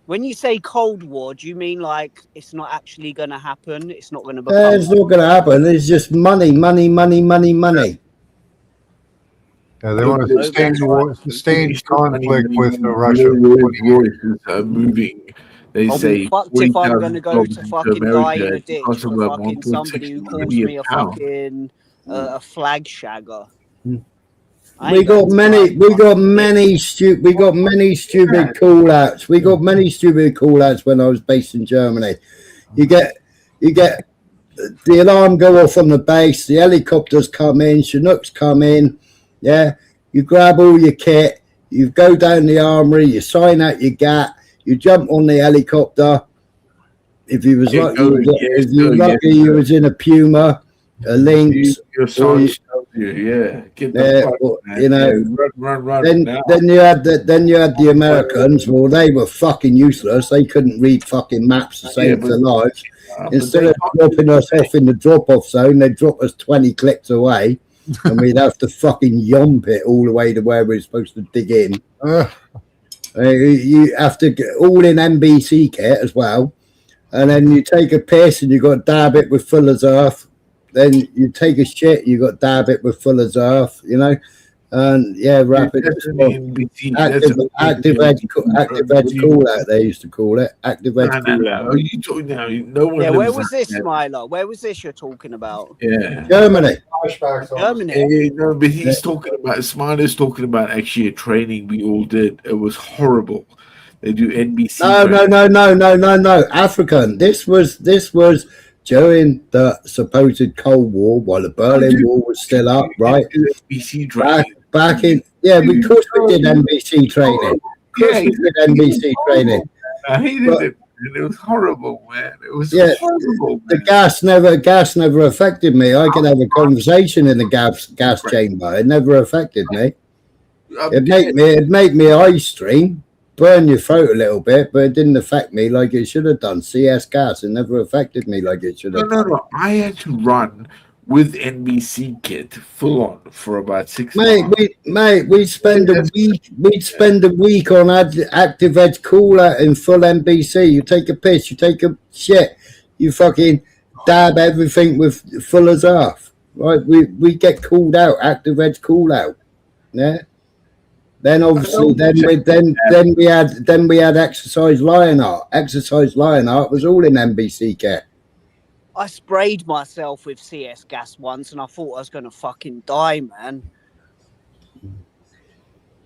When you say Cold War, do you mean like it's not actually going to happen? It's not going to become...
It's not going to happen. It's just money, money, money, money, money.
Yeah, they want to sustain conflict with Russia.
Moving. They say,
fucked if I'm going to go to fucking die in a ditch for fucking somebody who calls me a fucking a flag shagger.
We got many stupid call outs. We got many stupid call outs when I was based in Germany. You get the alarm go off on the base, the helicopters come in, Chinooks come in, yeah, you grab all your kit, you go down the armory, you sign out your GAT, you jump on the helicopter. If you was lucky, you was in a Puma, a Lynx, Then you had the Americans. Well, they were fucking useless. They couldn't read fucking maps to save their lives. Instead of dropping us off in the drop-off zone, they'd drop us 20 clicks away, and we'd have to fucking yomp it all the way to where we're supposed to dig in. You have to get all in NBC kit as well, and then you take a piss and you got to dab it with Fuller's Earth. Then you take a shit, you got to dab it with Fuller's Earth, you know, and yeah, rapid active edge call out. They used to call it active edge call out.
Are you talking now? No one.
Yeah, where was this, Smiler? Where was this you're talking about?
Yeah,
Germany.
Germany.
No, but he's talking about. Smiler's talking about actually a training we all did. It was horrible. They do NBC.
No. African. This was during the supposed Cold War, while the Berlin Wall was still up, right?
NBC training.
Back in, of course we did NBC training.
I hated it. It was horrible, man. It was horrible.
The gas never affected me. I could have a conversation in the gas chamber. It never affected me. It'd make me eye stream, burn your throat a little bit, but it didn't affect me like it should have done. CS gas, it never affected me like it should have.
No. I had to run with NBC kit full on for about 6 months.
We'd spend a week on active edge call out in full NBC. You take a piss, you take a shit, you fucking dab everything with Fuller's Earth. Right? We get called out, active edge call out. Yeah. Then obviously, then we had Exercise Lionheart. Exercise Lionheart was all in NBC kit.
I sprayed myself with CS gas once, and I thought I was going to fucking die, man.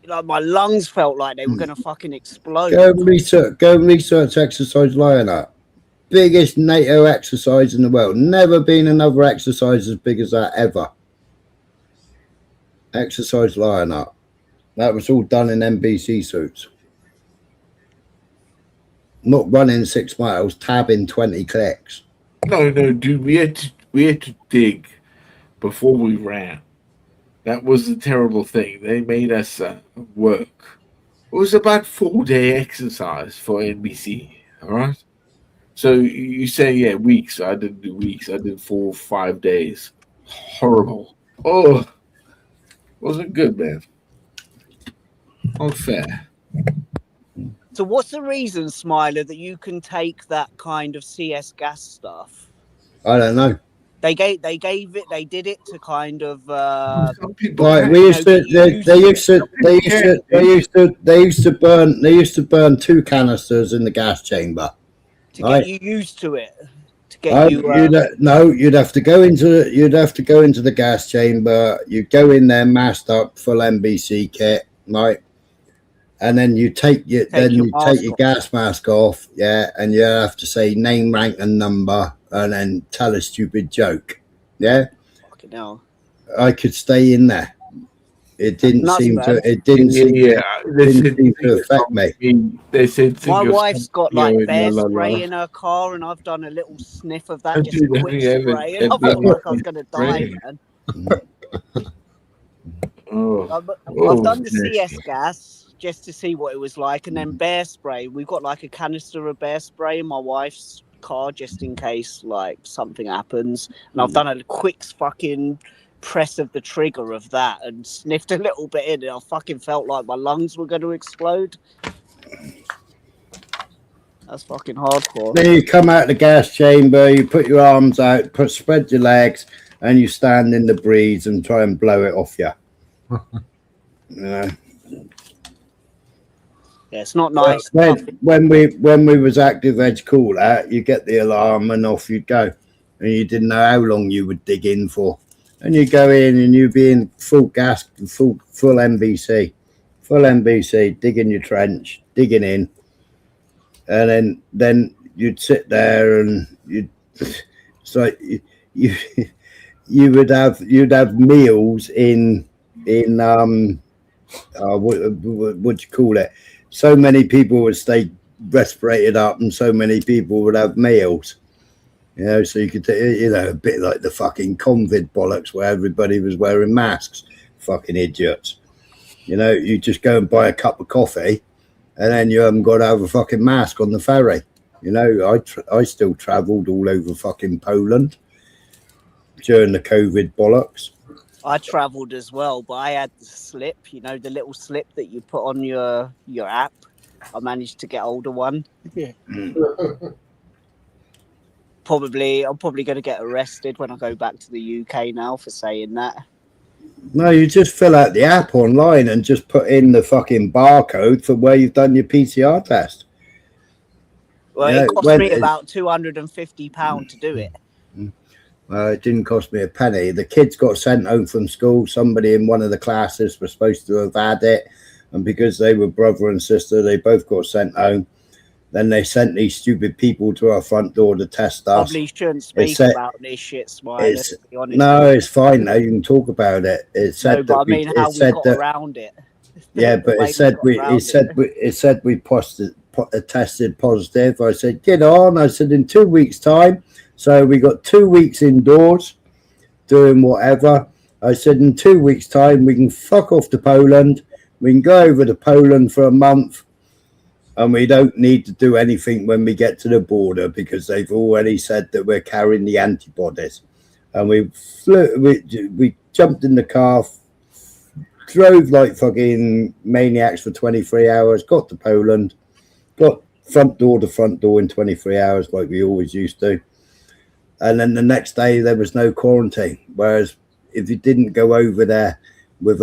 Like my lungs felt like they were going to fucking explode.
Go and research Exercise Lionheart. Biggest NATO exercise in the world. Never been another exercise as big as that ever. Exercise Lionheart. That was all done in NBC suits. Not running 6 miles, tabbing 20 clicks.
No, dude. We had to dig before we ran. That was the terrible thing. They made us work. It was about 4-day exercise for NBC. All right. So you say weeks. I didn't do weeks. I did 4 or 5 days. Horrible. Oh, wasn't good, man. Unfair.
So what's the reason, Smiler, that you can take that kind of CS gas stuff?
I don't know.
They did it to kind of
right. They used to burn 2 canisters in the gas chamber
to get you used to it. To get
you'd have to go into the gas chamber. You go in there masked up, full NBC kit, right? and then you take your
off.
gas mask off, yeah, and you have to say name, rank, and number, and then tell a stupid joke, yeah.
Fucking hell.
I could stay in there. It didn't seem to. It didn't seem to affect me.
My wife's got like bear spray in her car, and I've done a little sniff of that, just a quick spray, and I felt like I was going to die, man. I've done the CS gas just to see what it was like, and then bear spray. We've got like a canister of bear spray in my wife's car just in case like something happens, and I've done a quick fucking press of the trigger of that and sniffed a little bit in, and I fucking felt like my lungs were going to explode. That's fucking hardcore.
Then you come out the gas chamber, you put your arms out, spread your legs, and you stand in the breeze and try and blow it off you. Yeah,
it's not nice.
When we was active edge cooler, you get the alarm and off you'd go, and you didn't know how long you would dig in for. And you go in and you'd be in full gas, full MBC, digging your trench, digging in, and then you'd sit there and you'd you'd have meals in what you call it? So many people would stay respirated up, and so many people would have meals. You know, so you could, a bit like the fucking COVID bollocks where everybody was wearing masks. Fucking idiots. You know, you just go and buy a cup of coffee, and then you haven't got to have a fucking mask on the ferry. You know, I still travelled all over fucking Poland during the COVID bollocks.
I travelled as well, but I had the slip, you know, the little slip that you put on your app. I managed to get hold of one. Yeah. I'm probably going to get arrested when I go back to the UK now for saying that.
No, you just fill out the app online and just put in the fucking barcode for where you've done your PCR test.
Well, it cost me about £250 to do it.
It didn't cost me a penny. The kids got sent home from school. Somebody in one of the classes was supposed to have had it, and because they were brother and sister, they both got sent home. Then they sent these stupid people to our front door to test us.
Probably shouldn't speak about this shit, Smiley.
No, it's fine now. You can talk about it. It said
but I mean, how we got around it.
Yeah, but it said we tested positive. I said, get on. I said, in 2 weeks' time. So we got 2 weeks indoors doing whatever. I said, in 2 weeks' time, we can fuck off to Poland. We can go over to Poland for a month. And we don't need to do anything when we get to the border because they've already said that we're carrying the antibodies. And we jumped in the car, drove like fucking maniacs for 23 hours, got to Poland, got front door to front door in 23 hours like we always used to. And then the next day there was no quarantine. Whereas if you didn't go over there with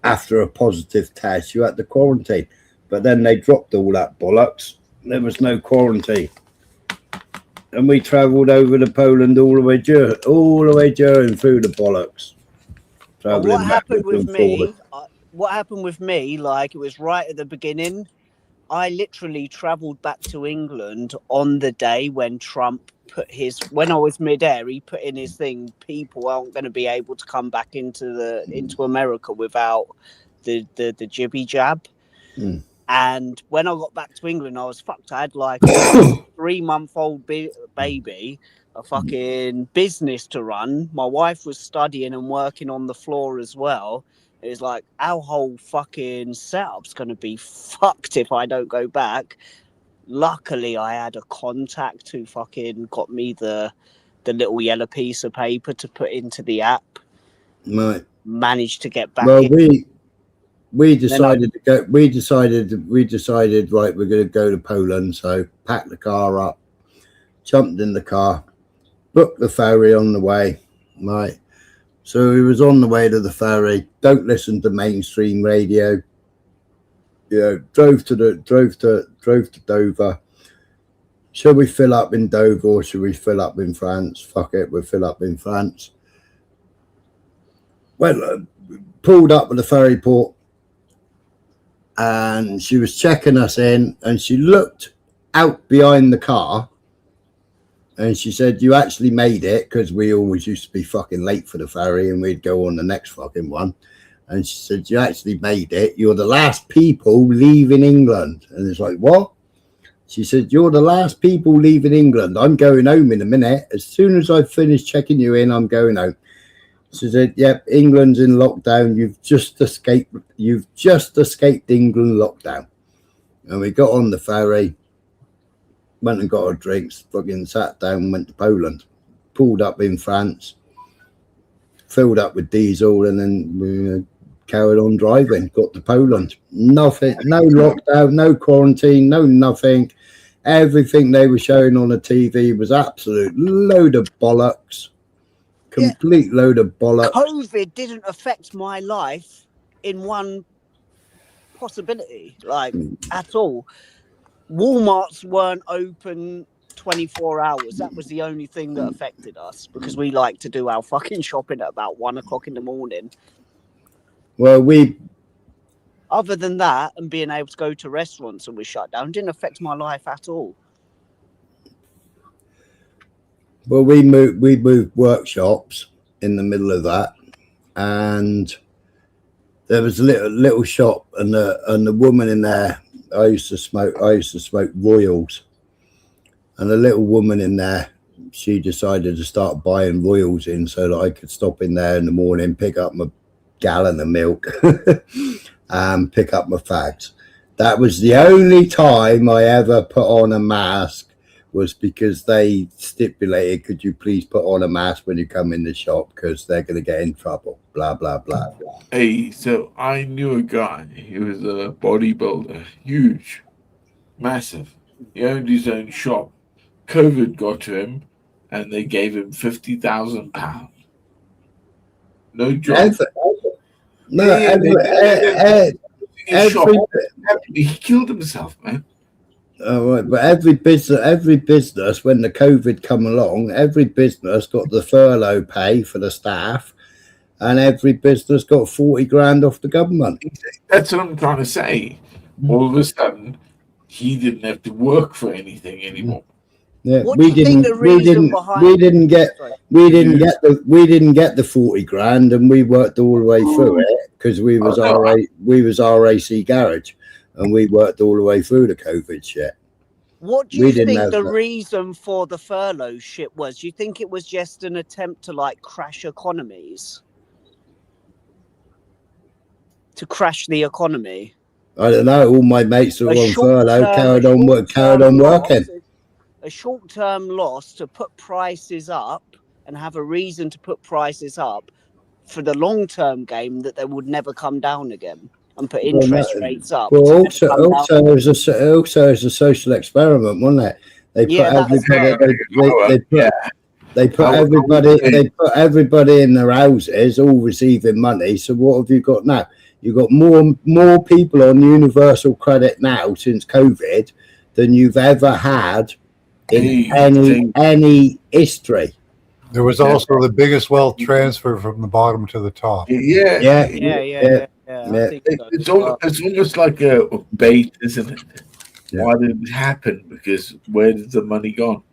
after a positive test, you had to quarantine. But then they dropped all that bollocks. There was no quarantine. And we travelled over to Poland all the way during through the bollocks.
What happened with me, like it was right at the beginning. I literally travelled back to England on the day when Trump when I was midair, he put in his thing, people aren't going to be able to come back into America without the jibby jab. Mm. And when I got back to England, I was fucked. I had like a 3-month-old baby, a fucking business to run. My wife was studying and working on the floor as well. It was like, our whole fucking setup's going to be fucked if I don't go back. Luckily, I had a contact who fucking got me the little yellow piece of paper to put into the app.
Right.
Managed to get back.
Well, we decided to go. We decided right. We're going to go to Poland. So packed the car up, jumped in the car, booked the ferry on the way. Right. So we was on the way to the ferry. Don't listen to mainstream radio. You know, drove to Dover. Shall we fill up in Dover or should we fill up in France? Fuck it, we'll fill up in France. Well, pulled up at the ferry port. and she was checking us in, and she looked out behind the car, and she said, "You actually made it," because we always used to be fucking late for the ferry, and we'd go on the next fucking one. And she said, "You actually made it. You're the last people leaving England." And it's like, what? She said, "You're the last people leaving England. I'm going home in a minute. As soon as I finish checking you in, I'm going home." She said, "Yep, England's in lockdown. You've just escaped England lockdown." And we got on the ferry, went and got our drinks, fucking sat down, went to Poland, pulled up in France, filled up with diesel, and then we carried on driving, got to Poland. Nothing, no lockdown, no quarantine, no nothing. Everything they were showing on the TV was absolute load of bollocks. Complete load of bollocks.
COVID didn't affect my life in one possibility, like at all. Walmarts weren't open 24 hours. That was the only thing that affected us, because we like to do our fucking shopping at about 1 o'clock in the morning.
Well,
other than that, and being able to go to restaurants and we shut down, didn't affect my life at all.
Well, we moved workshops in the middle of that, and there was a little shop, and the woman in there, I used to smoke Royals, and a little woman in there, she decided to start buying Royals in so that I could stop in there in the morning, pick up my gallon of milk and pick up my fags. That was the only time I ever put on a mask, was because they stipulated, "Could you please put on a mask when you come in the shop, because they're going to get in trouble, blah blah blah."
Hey, so I knew a guy. He was a bodybuilder, huge, massive. He owned his own shop. COVID got to him, and they gave him £50,000. No job. He killed himself, man.
Right, but every business, when the COVID come along, every business got the furlough pay for the staff, and every business got 40 grand off the government.
That's what I'm trying to say. All of a sudden, he didn't have to work for anything anymore.
Yeah, we didn't get the 40 grand, and we worked all the way through it, because we was RAC Garage, and we worked all the way through the COVID shit.
What do you think the reason for the furlough shit was? Do you think it was just an attempt to like crash economies? To crash the economy?
I don't know. All my mates were on furlough, carried on working.
A short-term loss to put prices up and have a reason to put prices up for the long-term game that they would never come down again, and put interest rates up.
Well, also as a social experiment, wasn't it? They put everybody in their houses, all receiving money. So what have you got now? You've got more people on universal credit now since COVID than you've ever had in any history.
There was also the biggest wealth transfer from the bottom to the top.
Yeah.
It's almost like a bait, isn't it? Yeah. Why did it happen? Because where did the money go?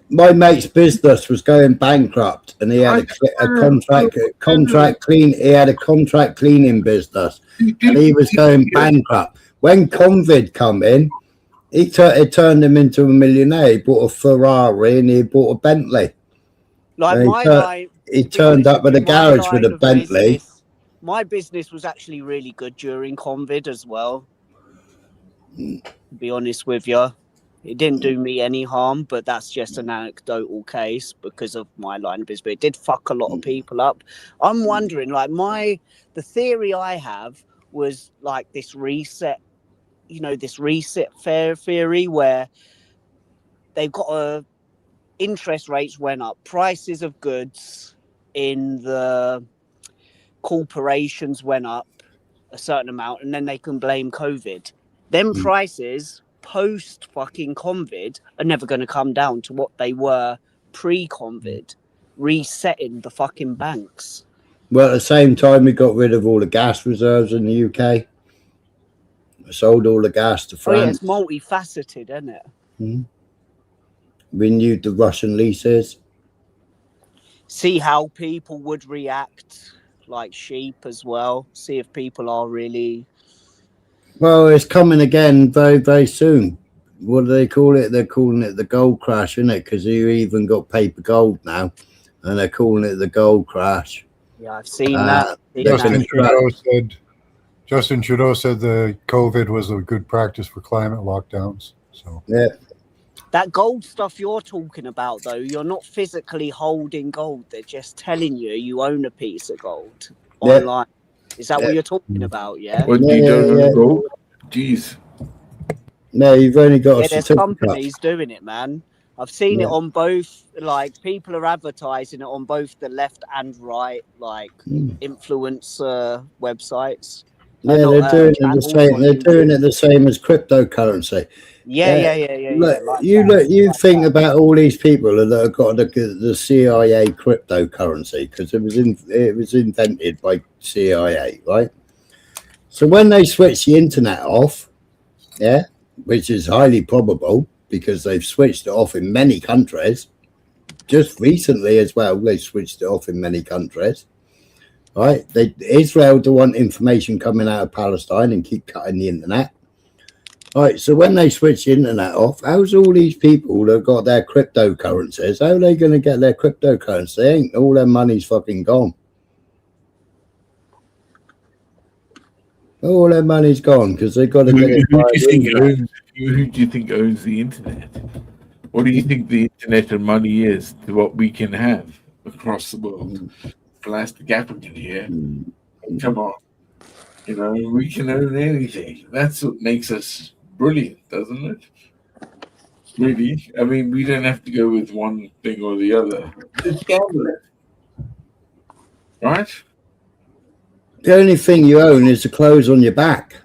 My mate's business was going bankrupt, and he had a contract cleaning business, and he was going bankrupt. When COVID come in, it turned him into a millionaire. He bought a Ferrari and he bought a Bentley. He turned up at a garage with a Bentley.
My business was actually really good during COVID as well. To be honest with you, it didn't do me any harm, but that's just an anecdotal case because of my line of business. But it did fuck a lot of people up. I'm wondering, like, the theory I have was like this reset, this reset fair theory where they've got interest rates went up, prices of goods in the corporations went up a certain amount, and then they can blame COVID. Them prices post fucking COVID are never going to come down to what they were pre-COVID, resetting the fucking banks.
Well, at the same time, we got rid of all the gas reserves in the UK. sold all the gas to
Oh yeah,
France.
it's multifaceted, isn't it?
Renewed the Russian leases.
See how people would react like sheep as well. See if people are really...
Well, it's coming again very, very soon. What do they call it? They're calling it the gold crash, isn't it? Because you even got paper gold now, and they're calling it the gold crash.
Yeah, I've seen that.
Justin Trudeau said the COVID was a good practice for climate lockdowns. So
yeah.
That gold stuff you're talking about, though, you're not physically holding gold. They're just telling you own a piece of gold online. Is that what you're talking about? Yeah.
What, you don't own gold? Jeez.
No, you've only got a
there's
certificate.
companies doing it, man. I've seen it on both. Like people are advertising it on both the left and right, like influencer websites.
Yeah, they're doing it the same. They're doing it the same as cryptocurrency.
Yeah.
You think about all these people that have got the CIA cryptocurrency, because it was invented by CIA, right? So when they switch the internet off, which is highly probable because they've switched it off in many countries, just recently as well, they switched it off in many countries. Right, Israel don't want information coming out of Palestine and keep cutting the internet. Right, so when they switch the internet off, how's all these people that have got their cryptocurrencies, how are they going to get their cryptocurrency? They ain't, all their money's fucking gone. All their money's gone because they've got to get it.
Who do you think owns the internet? What do you think the internet and money is to what we can have across the world? Plastic African here. Come on. You know, we can own anything. That's what makes us brilliant, doesn't it? Really? I mean, we don't have to go with one thing or the other. Just gamble it. Right?
The only thing you own is the clothes on your back.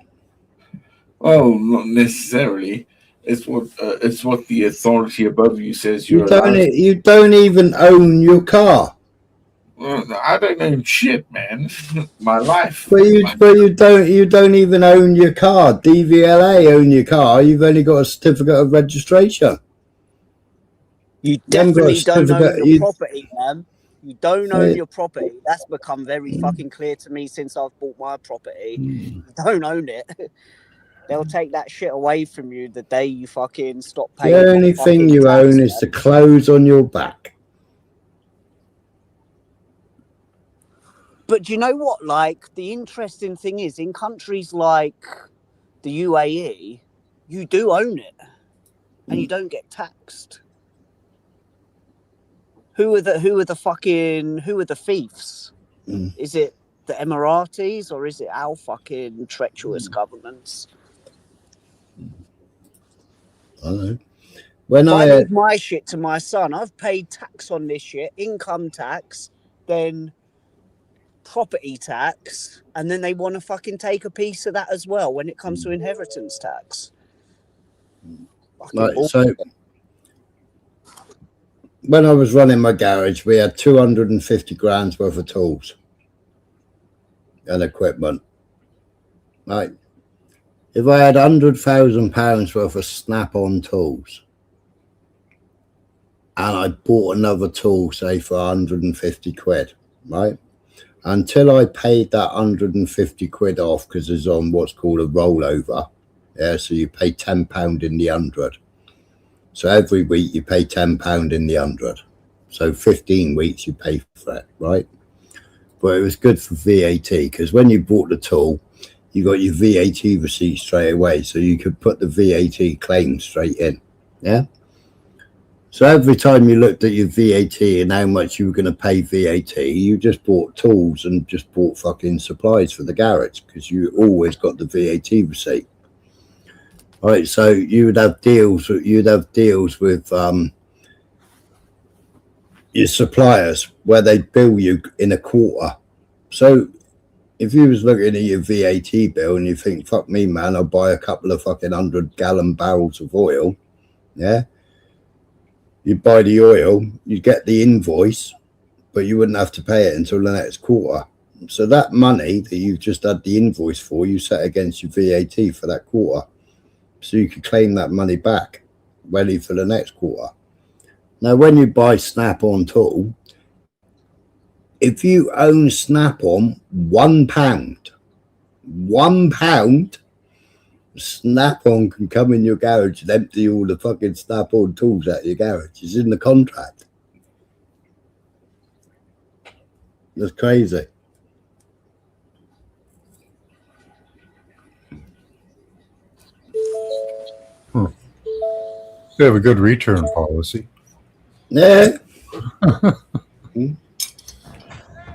Well, not necessarily. It's what the authority above you says you're allowed.
You don't even own your car.
Well, I don't own shit, man. My life.
But you don't even own your car. DVLA own your car. You've only got a certificate of registration.
You definitely don't own your property, man. You don't own your property. That's become very fucking clear to me since I've bought my property. You don't own it. They'll take that shit away from you the day you fucking stop paying.
The only thing you own is the clothes on your back.
But do you know what? Like, the interesting thing is, in countries like the UAE, you do own it, and you don't get taxed. Who are the thieves? Is it the Emiratis or is it our fucking treacherous governments?
I know. When
if
I
leave my shit to my son, I've paid tax on this shit, income tax, then property tax, and then they want to fucking take a piece of that as well when it comes to inheritance tax.
Right, so when I was running my garage, we had 250 grand's worth of tools and equipment. Right, if I had £100,000 worth of snap-on tools and I bought another tool, say for 150 quid, right? Until I paid that 150 quid off, because it's on what's called a rollover. Yeah, so you pay £10 in the 100. So every week you pay £10 in the 100. So 15 weeks you pay for it, right? But it was good for VAT, because when you bought the tool, you got your VAT receipt straight away. So you could put the VAT claim straight in. Yeah. So every time you looked at your VAT and how much you were going to pay VAT, you just bought tools and just bought fucking supplies for the garage, because you always got the VAT receipt. All right, so you would have deals. You'd have deals with your suppliers where they bill you in a quarter. So if you was looking at your VAT bill and you think, "Fuck me, man, I'll buy a couple of fucking 100-gallon barrels of oil," yeah. You buy the oil, you get the invoice, but you wouldn't have to pay it until the next quarter. So that money that you've just had the invoice for, you set against your VAT for that quarter. So you could claim that money back ready for the next quarter. Now, when you buy Snap-on tool, if you own Snap-on £1, Snap-on can come in your garage and empty all the fucking Snap-on tools out of your garage. It's in the contract. That's crazy.
They have a good return policy.
Yeah.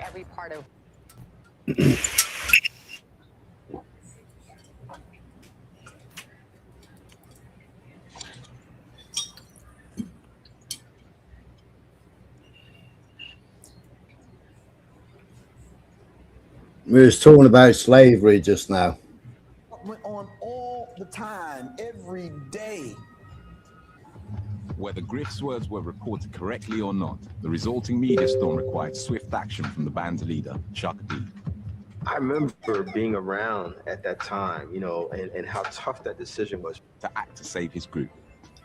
Every part of
We was talking about slavery just now.
Went on all the time, every day.
Whether Griff's words were reported correctly or not, the resulting media storm required swift action from the band's leader, Chuck D.
I remember being around at that time, you know, and how tough that decision was.
To act to save his group,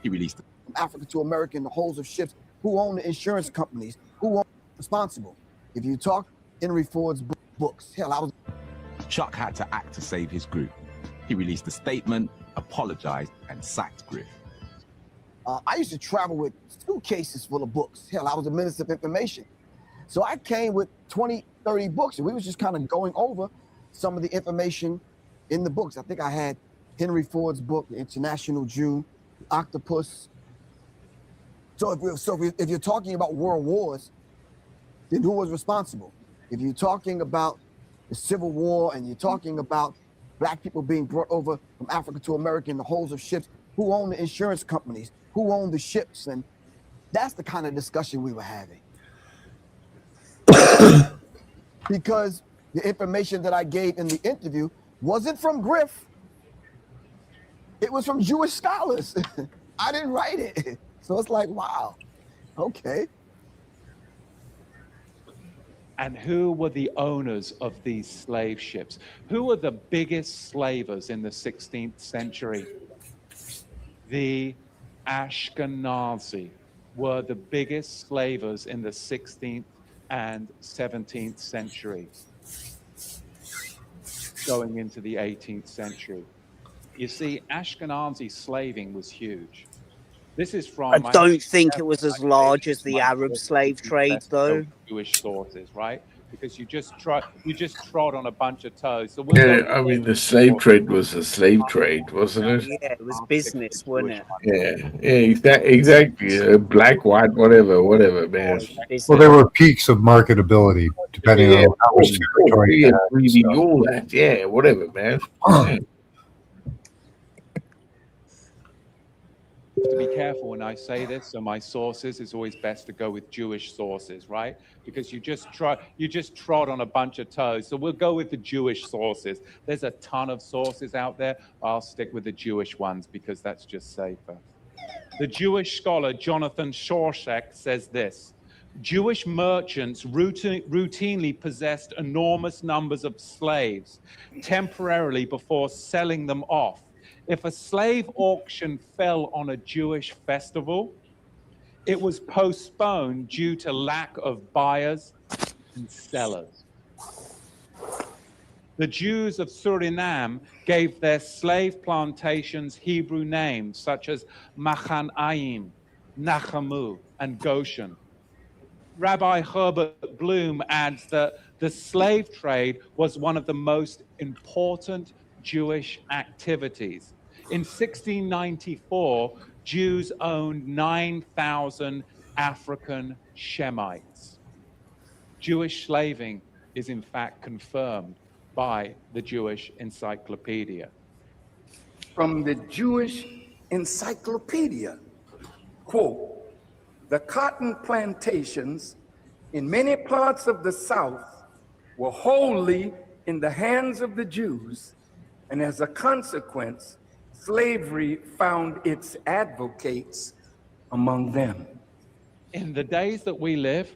he released
From Africa to America in the holds of ships. Who own the insurance companies? Who own responsible? If you talk Henry Ford's books, hell, I was.
Chuck had to act to save his group. He released a statement, apologized, and sacked Griff.
I used to travel with suitcases full of books. Hell, I was a minister of information. So I came with 20, 30 books, and we was just kind of going over some of the information in the books. I think I had Henry Ford's book, The International Jew, Octopus. So if you're talking about world wars, then who was responsible? If you're talking about the Civil War and you're talking about black people being brought over from Africa to America in the holds of ships, who owned the insurance companies? Who owned the ships? And that's the kind of discussion we were having. Because the information that I gave in the interview wasn't from Griff. It was from Jewish scholars. I didn't write it. So it's like, wow, okay.
And who were the owners of these slave ships? Who were the biggest slavers in the 16th century? The Ashkenazi were the biggest slavers in the 16th and 17th century, going into the 18th century. You see, Ashkenazi slaving was huge. This is from...
I don't think it was as large as the Arab slave trade, though.
Jewish sources, right? Because you just trod on a bunch of toes. So
yeah, I mean, the slave trade was a slave trade, wasn't it?
Yeah, it was business, wasn't
Yeah,
it?
exactly. Black, white, whatever, man.
Well, there were peaks of marketability depending on how much territory you had.
All that, yeah, whatever, man. Yeah.
To be careful when I say this, so my sources, it's always best to go with Jewish sources, right? Because you just trod on a bunch of toes. So we'll go with the Jewish sources. There's a ton of sources out there. I'll stick with the Jewish ones because that's just safer. The Jewish scholar Jonathan Shorshak says this: Jewish merchants routinely possessed enormous numbers of slaves temporarily before selling them off. If a slave auction fell on a Jewish festival, it was postponed due to lack of buyers and sellers. The Jews of Suriname gave their slave plantations Hebrew names such as Machanaim, Nachamu, and Goshen. Rabbi Herbert Bloom adds that the slave trade was one of the most important Jewish activities. In 1694, Jews owned 9,000 African Shemites. Jewish slaving is in fact confirmed by the Jewish Encyclopedia.
From the Jewish Encyclopedia, quote, the cotton plantations in many parts of the South were wholly in the hands of the Jews, and as a consequence, slavery found its advocates among them.
In the days that we live,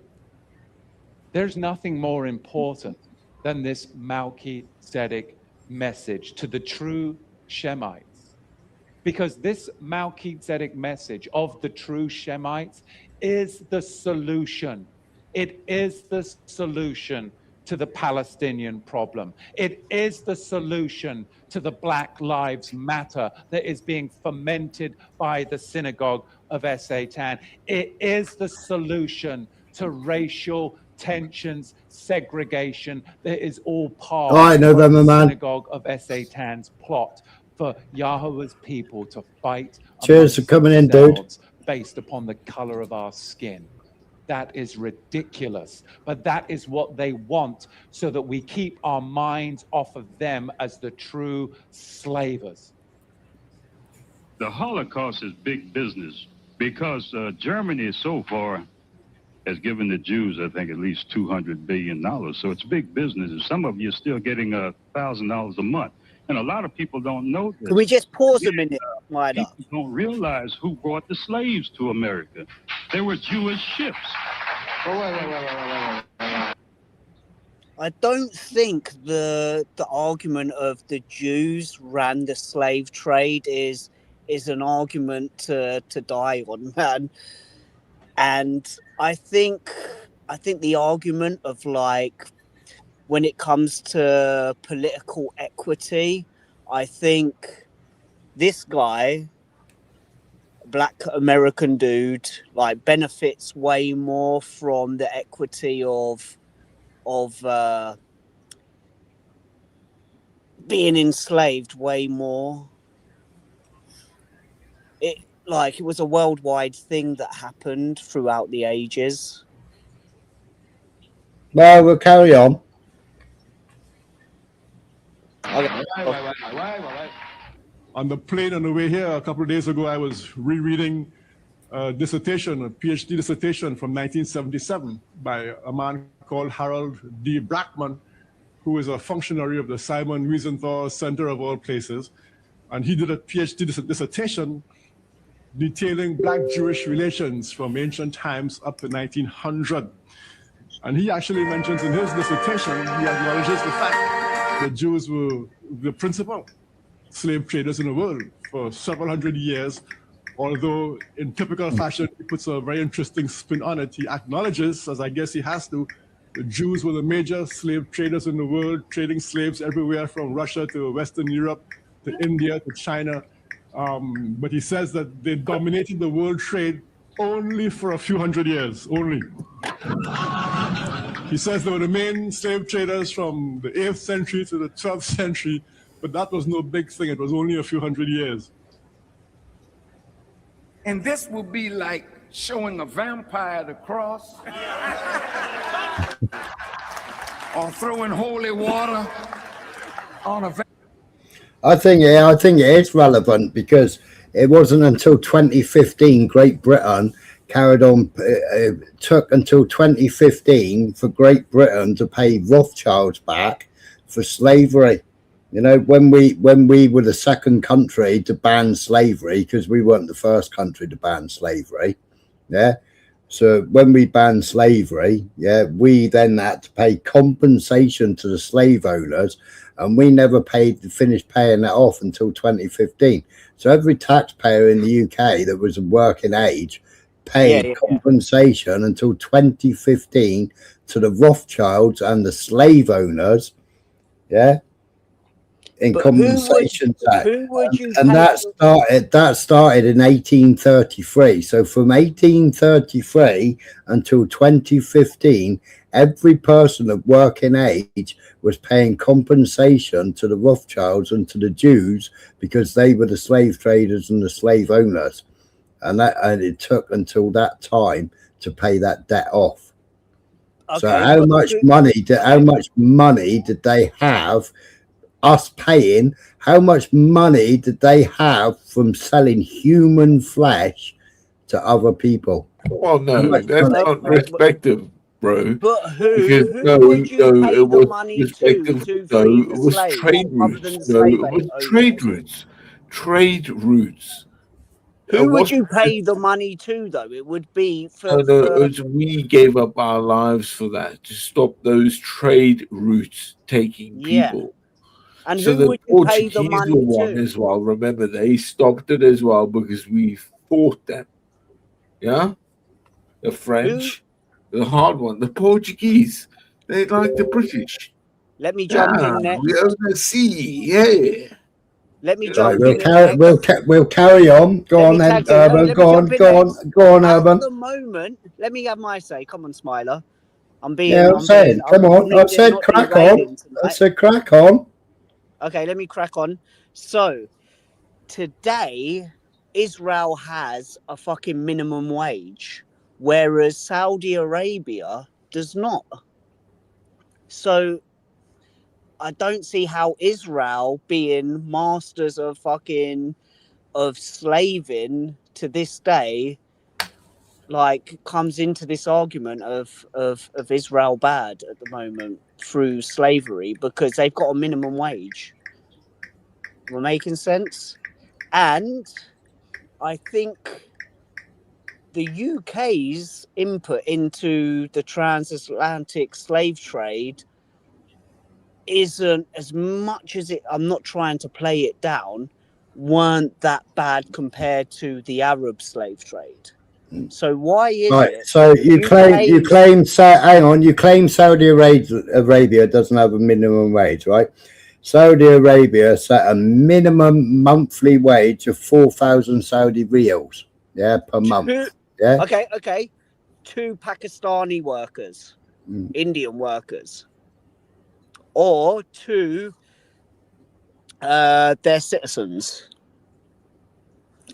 there's nothing more important than this Melchizedek message to the true Shemites. Because this Melchizedek message of the true Shemites is the solution. It is the solution to the Palestinian problem. It is the solution to the Black Lives Matter that is being fomented by the synagogue of Satan. It is the solution to racial tensions, segregation that is all part of the synagogue of Satan's plot for Yahweh's people to fight
Cheers for coming in, dude.
based upon the color of our skin. That is ridiculous, but that is what they want so that we keep our minds off of them as the true slavers.
The Holocaust is big business because Germany so far has given the Jews, I think, at least $200 billion. So it's big business. And some of you are still getting $1,000 a month. And a lot of people don't know this.
Can we just pause a minute?
People don't realize who brought the slaves to America. They were Jewish ships.
I don't think the argument of the Jews ran the slave trade is an argument to die on, man. And I think the argument of, like, when it comes to political equity, I think this guy, Black American dude, like, benefits way more from the equity of being enslaved way more. It was a worldwide thing that happened throughout the ages.
Well, we'll carry on.
On the plane on the way here a couple of days ago, I was rereading a dissertation, a PhD dissertation from 1977 by a man called Harold D. Brackman, who is a functionary of the Simon Wiesenthal Center of all places. And he did a PhD dissertation detailing Black-Jewish relations from ancient times up to 1900. And he actually mentions in his dissertation, he acknowledges the fact that Jews were the principal slave traders in the world for several hundred years, although in typical fashion, he puts a very interesting spin on it. He acknowledges, as I guess he has to, the Jews were the major slave traders in the world, trading slaves everywhere from Russia to Western Europe, to India, to China. But he says that they dominated the world trade only for a few hundred years, only. He says they were the main slave traders from the 8th century to the 12th century, but that was no big thing. It was only a few hundred years.
And this will be like showing a vampire the cross or throwing holy water on a
I think it is relevant because it wasn't until 2015 Great Britain carried on. It took until 2015 for Great Britain to pay Rothschilds back for slavery. You know, when we were the second country to ban slavery, because we weren't the first country to ban slavery. Yeah. So when we banned slavery, yeah, we then had to pay compensation to the slave owners, and we never finished paying that off until 2015. So every taxpayer in the UK that was of working age paid compensation until 2015 to the Rothschilds and the slave owners, yeah, in compensation tax. And that started in 1833. So from 1833 until 2015, every person of working age was paying compensation to the Rothschilds and to the Jews because they were the slave traders and the slave owners. And it took until that time to pay that debt off. Okay, so how much money did they have? Us paying, how much money did they have from selling human flesh to other people?
Well, no, that's not respective, bro.
But who would you pay the money to free the slaves?
Trade routes. No, it was trade routes. Trade routes.
Who would you pay the money to, though? It would be for.
We gave up our lives for that, to stop those trade routes taking people.
And
so
who
the
would you pay the
Portuguese
money
were one
to?
as well. Remember, they stopped it as well because we fought them. Yeah? The French, the hard one. The Portuguese, they like the British.
Let me jump in next.
We own the sea, yeah.
Let me
Right,
jump
we'll
in
carry,
next.
we'll carry on. Go on then, Urban. Go on, Urban.
At the moment, let me have my say. Come on, Smiler. I'm
saying, come on. I said
not
crack
derailing
on.
tonight.
I said crack on.
Okay, let me crack on. So, today, Israel has a fucking minimum wage, whereas Saudi Arabia does not. So, I don't see how Israel, being masters of slaving to this day, like, comes into this argument of Israel bad at the moment through slavery, because they've got a minimum wage. We're making sense. And I think the UK's input into the transatlantic slave trade isn't as much as it, I'm not trying to play it down, weren't that bad compared to the Arab slave trade. So why is it?
So you claim Saudi Arabia doesn't have a minimum wage, right? Saudi Arabia set a minimum monthly wage of 4,000 Saudi riyals, per month. Yeah.
Okay. 2 Pakistani workers, Indian workers, or 2 their citizens.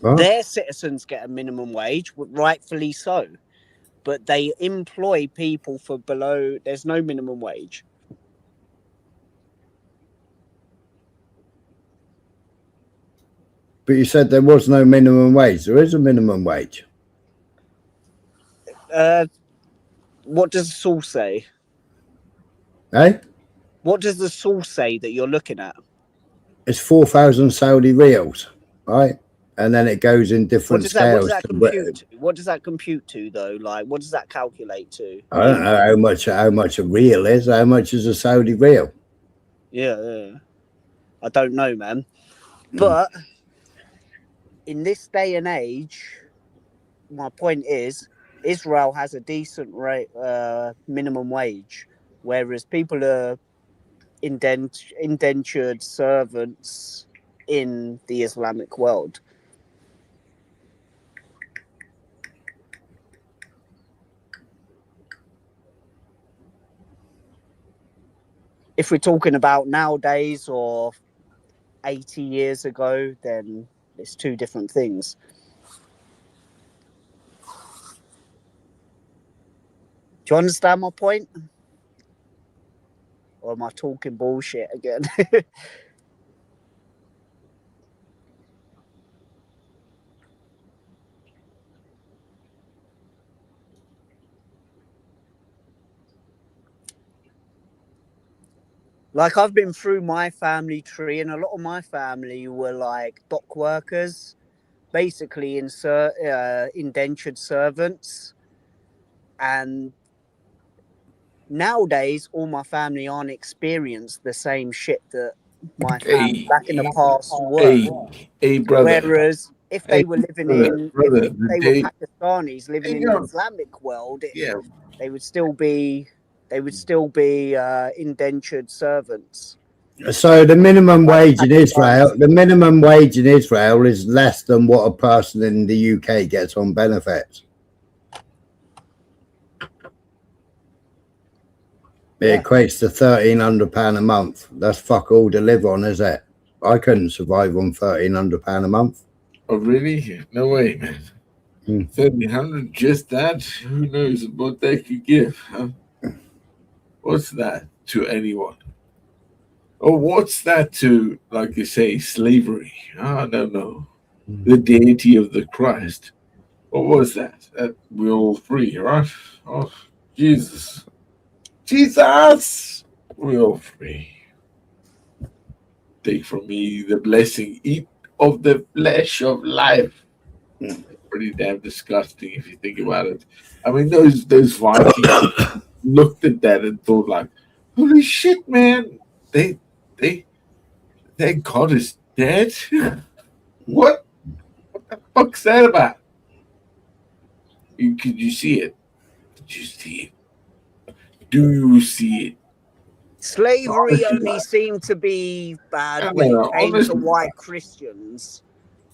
Huh?
Their citizens get a minimum wage, rightfully so, but they employ people for below. There's no minimum wage.
But you said there was no minimum wage. There is a minimum wage.
What does the source say?
Eh?
What does the source say that you're looking at?
It's 4,000 Saudi riyals, right? And then it goes in different scales.
What does that compute to? What does that compute to, though? Like, what does that calculate to?
I don't know how much a riyal is. How much is a Saudi riyal?
Yeah. I don't know, man. But in this day and age, my point is, Israel has a decent rate, minimum wage, whereas people are indentured servants in the Islamic world. If we're talking about nowadays or 80 years ago, then it's 2 different things. Do you understand my point? Or am I talking bullshit again? Like, I've been through my family tree, and a lot of my family were like dock workers, basically indentured servants. And nowadays, all my family aren't experienced the same shit that my family back in the past were.
Hey, brother.
Whereas if they were living if they were Pakistanis living in the Islamic world, they would still be indentured servants.
So the minimum wage in Israel, is less than what a person in the UK gets on benefits. It equates to £1,300 a month. That's fuck all to live on, is it? I couldn't survive on £1,300 a month.
Oh, really? No way, man. 1,300, just that? Who knows what they could give? Huh? What's that to anyone? Or what's that to, like you say, slavery? I don't know. The deity of the Christ. What was that? That we're all free, right? Oh, Jesus. Jesus! We're all free. Take from me the blessing, eat of the flesh of life. Pretty damn disgusting if you think about it. I mean, those Vikings looked at that and thought like, "Holy shit, man! Their god is dead. What the fuck's that about?" Could you see it? Did you see it? Do you see it?
Slavery only seemed to be bad when it came to white Christians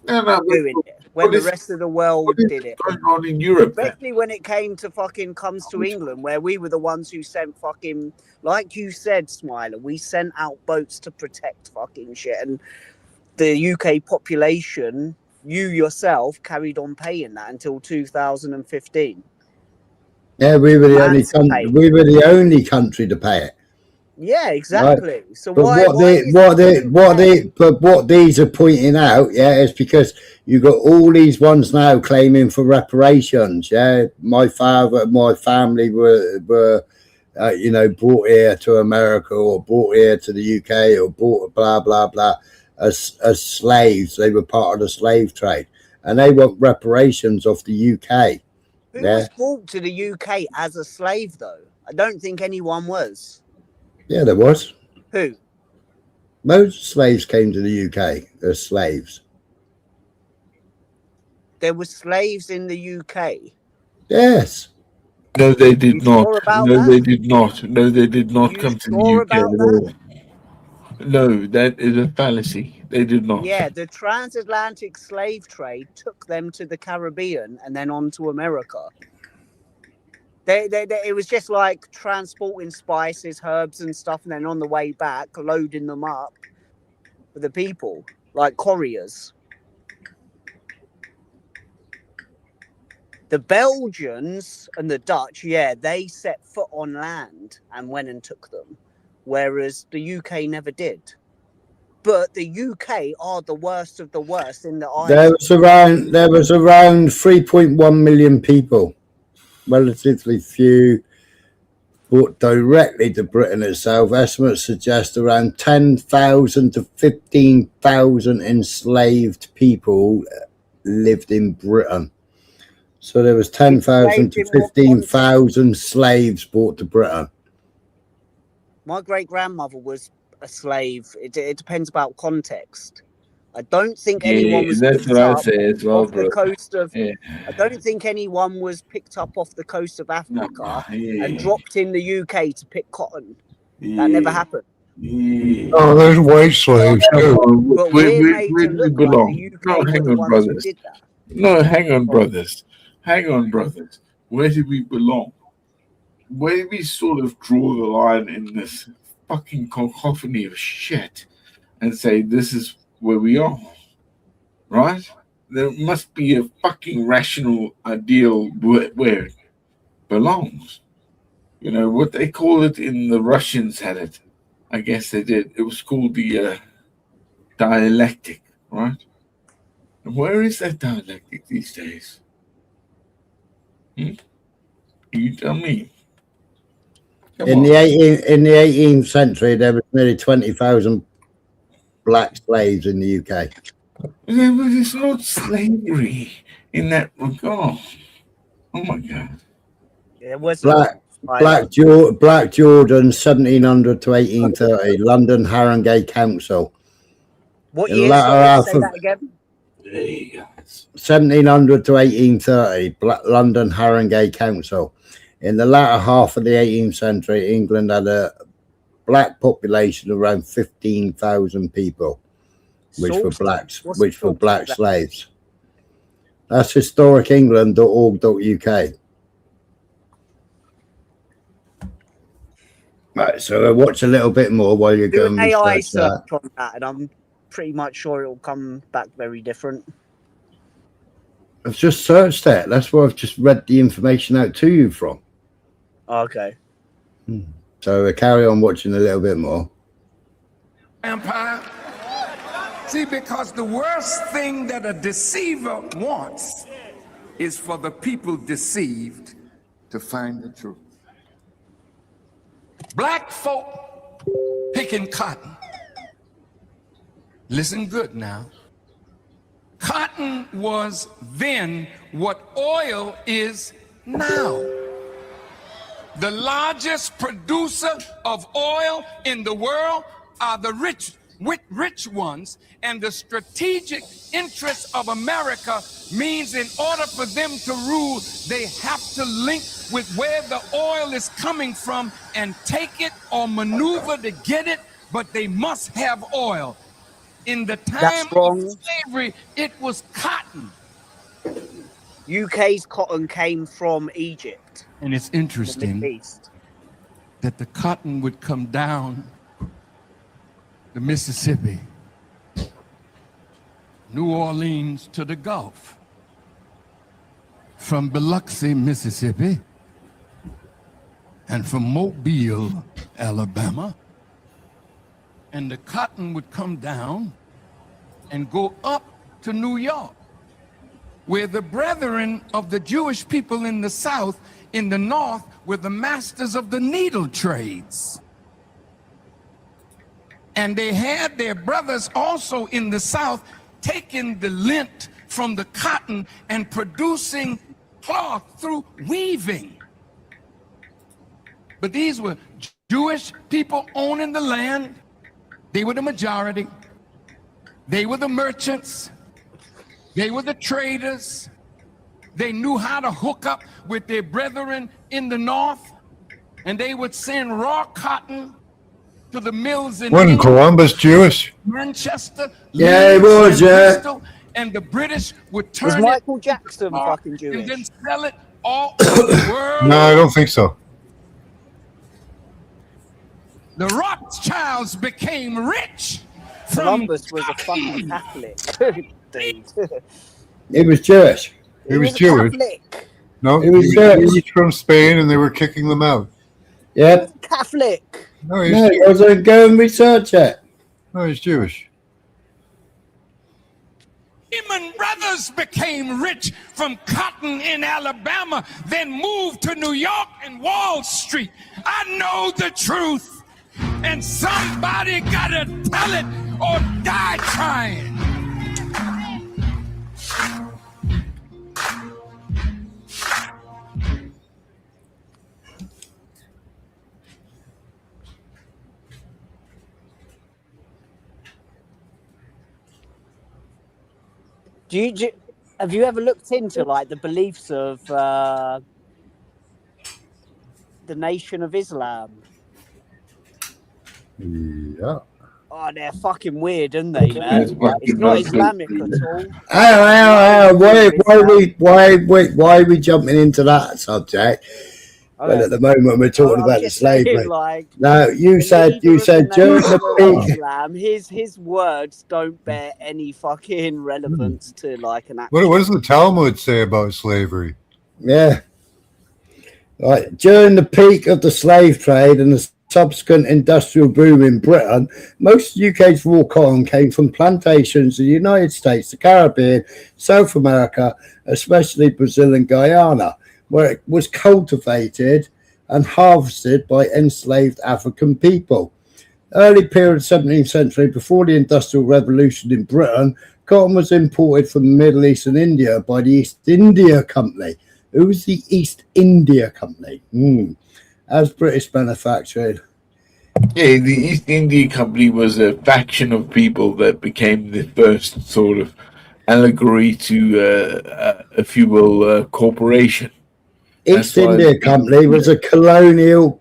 doing it. When the rest of the world did it.
Going on in Europe,
especially when it came to comes to England, where we were the ones who sent fucking, like you said, Smiler, we sent out boats to protect fucking shit, and the UK population, you yourself, carried on paying that until 2015.
Yeah, we were the only country to pay it.
Yeah, exactly.
Right.
So
but what these are pointing out, yeah, is because you got all these ones now claiming for reparations. Yeah, my family were brought here to America or brought here to the UK or brought blah blah blah as slaves. They were part of the slave trade, and they want reparations off the UK.
Who was brought to the UK as a slave, though? I don't think anyone was.
Yeah, there was.
Who?
Most slaves came to the UK as slaves.
There were slaves in the UK.
Yes.
No, they did not. No, they did not. No, they did not come to the UK at all. No, that is a fallacy. They did not.
Yeah, the transatlantic slave trade took them to the Caribbean and then on to America. It was just like transporting spices, herbs and stuff, and then on the way back, loading them up for the people, like couriers. The Belgians and the Dutch, yeah, they set foot on land and went and took them, whereas the UK never did. But the UK are the worst of the worst in the eyes.
There was around 3.1 million people, relatively few, brought directly to Britain itself. Estimates suggest around 10,000 to 15,000 enslaved people lived in Britain. So there was 10,000 to 15,000 slaves brought to Britain.
My great-grandmother was a slave. It depends about context. I don't think anyone was
that's
picked
what I
up
say as well,
off the coast of. I don't think anyone was picked up off the coast of Africa and dropped in the UK to pick cotton. That never happened.
Oh, there's white slaves too.
But we're made to look like the UK were the ones who did that.
No, hang on, brothers. Hang on, brothers. Where do we belong? Where do we sort of draw the line in this fucking cacophony of shit and say this is where we are? Right? There must be a fucking rational ideal where it belongs. You know, what they call it in the Russians had it. I guess they did. It was called the dialectic, right? And where is that dialectic these days? You tell me.
In the 18th century, there was nearly 20,000 black slaves in the UK.
Yeah, but it's not slavery in that regard. Oh my God.
It was
Black Jordan, 1700 to 1830, London Haringey Council.
What year? Say that again.
1700 to 1830, London Haringey Council. In the latter half of the 18th century, England had a black population of around 15,000 people, which were black slaves. That's historicengland.org.uk. Right, so I'll watch a little bit more while you're going.
Do an AI search on that, and I'm pretty much sure it will come back very different.
I've just searched it. That's where I've just read the information out to you from.
Okay.
So we'll carry on watching a little bit more.
Empire. See, because the worst thing that a deceiver wants is for the people deceived to find the truth. Black folk picking cotton. Listen good now. cotton was then what oil is now. The largest producer of oil in the world are the rich ones, and the strategic interests of America means in order for them to rule, they have to link with where the oil is coming from and take it or maneuver to get it, but they must have oil. In the time of slavery, it was cotton.
UK's cotton came from Egypt.
And it's interesting that the cotton would come down the Mississippi, New Orleans to the Gulf, from Biloxi, Mississippi, and from Mobile, Alabama, and the cotton would come down and go up to New York, where the brethren of the Jewish people in the South, in the North, were the masters of the needle trades. And they had their brothers also in the South taking the lint from the cotton and producing cloth through weaving. But these were Jewish people owning the land. They were the majority. They were the merchants. They were the traders. They knew how to hook up with their brethren in the North, and they would send raw cotton to the mills in
Wasn't Columbus Jewish?
Manchester.
Yeah, it was, yeah.
Bristol, and the British would turn
Was
it
Michael Jackson fucking Jewish?
and then sell it all over the world.
No, I don't think so.
The Rothschilds became rich.
Columbus was a fucking Catholic. Dude.
He was Jewish.
He was Jewish.
Catholic.
No,
He was
he
Jewish.
was from Spain, and they were kicking them out.
Yep.
Catholic.
No, he's
No, I wasn't go and research it.
No, he's Jewish.
Lehman Brothers became rich from cotton in Alabama, then moved to New York and Wall Street. I know the truth, and somebody gotta tell it or die trying.
Have you ever looked into like the beliefs of the Nation of Islam?
Yeah.
Oh, they're fucking weird, aren't they, man? It's not Islamic at all.
Why are we jumping into that subject? But at the moment we're talking about the slavery. No, you said during the peak.
Islam, his words don't bear any fucking relevance to like an actual.
What does the Talmud say about slavery?
Yeah. Right. During the peak of the slave trade and the subsequent industrial boom in Britain, most of UK's raw cotton came from plantations in the United States, the Caribbean, South America, especially Brazil and Guyana, where it was cultivated and harvested by enslaved African people. Early period of the 17th century, before the Industrial Revolution in Britain, cotton was imported from the Middle East and India by the East India Company. Who was the East India Company? As British manufacturing.
Yeah, the East India Company was a faction of people that became the first sort of allegory to, if you will, corporation.
East India Company was a colonial,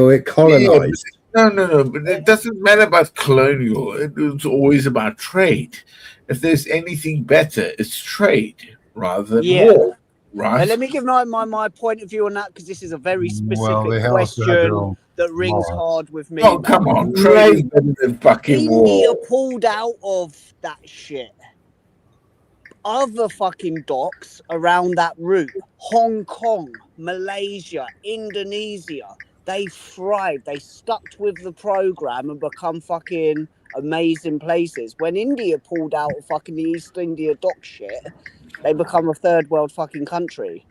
it colonized.
Yeah, no, but it doesn't matter about colonial. It was always about trade. If there's anything better, it's trade rather than war, right?
But let me give my point of view on that, because this is a very specific question that rings hard with me.
Oh, come on. Trade is better than fucking war.
India pulled out of that shit. Other fucking docs around that route, Hong Kong, Malaysia, Indonesia, they thrived. They stuck with the program and become fucking amazing places. When India pulled out of fucking the East India dock shit, they become a third world fucking country.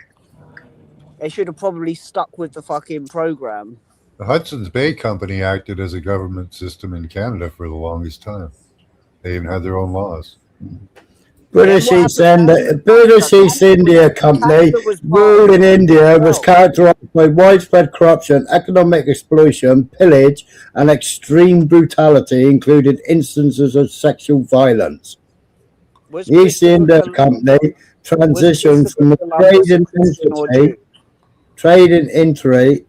They should have probably stuck with the fucking program.
The Hudson's Bay Company acted as a government system in Canada for the longest time. They even had their own laws.
British East India Company rule in India was characterized by widespread corruption, economic exploitation, pillage, and extreme brutality, including instances of sexual violence. The East India Company transitioned from a trading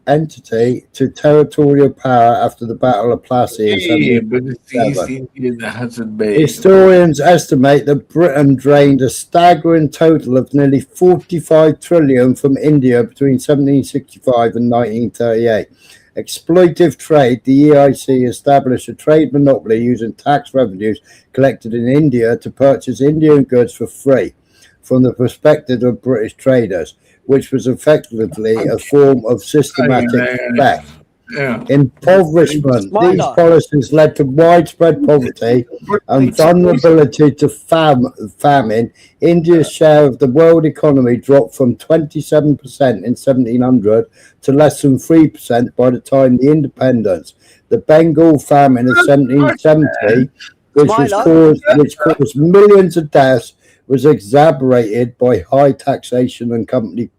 entity to territorial power after the Battle of Plassey in 1777. Historians estimate that Britain drained a staggering total of nearly 45 trillion from India between 1765 and 1938. Exploitive trade, the EIC established a trade monopoly using tax revenues collected in India to purchase Indian goods for free from the perspective of British traders, which was effectively a form of systematic theft. Impoverishment. These policies led to widespread poverty and vulnerability to famine. India's share of the world economy dropped from 27% in 1700 to less than 3% by the time the independence. The Bengal famine of 1770, which caused millions of deaths, was exacerbated by high taxation and company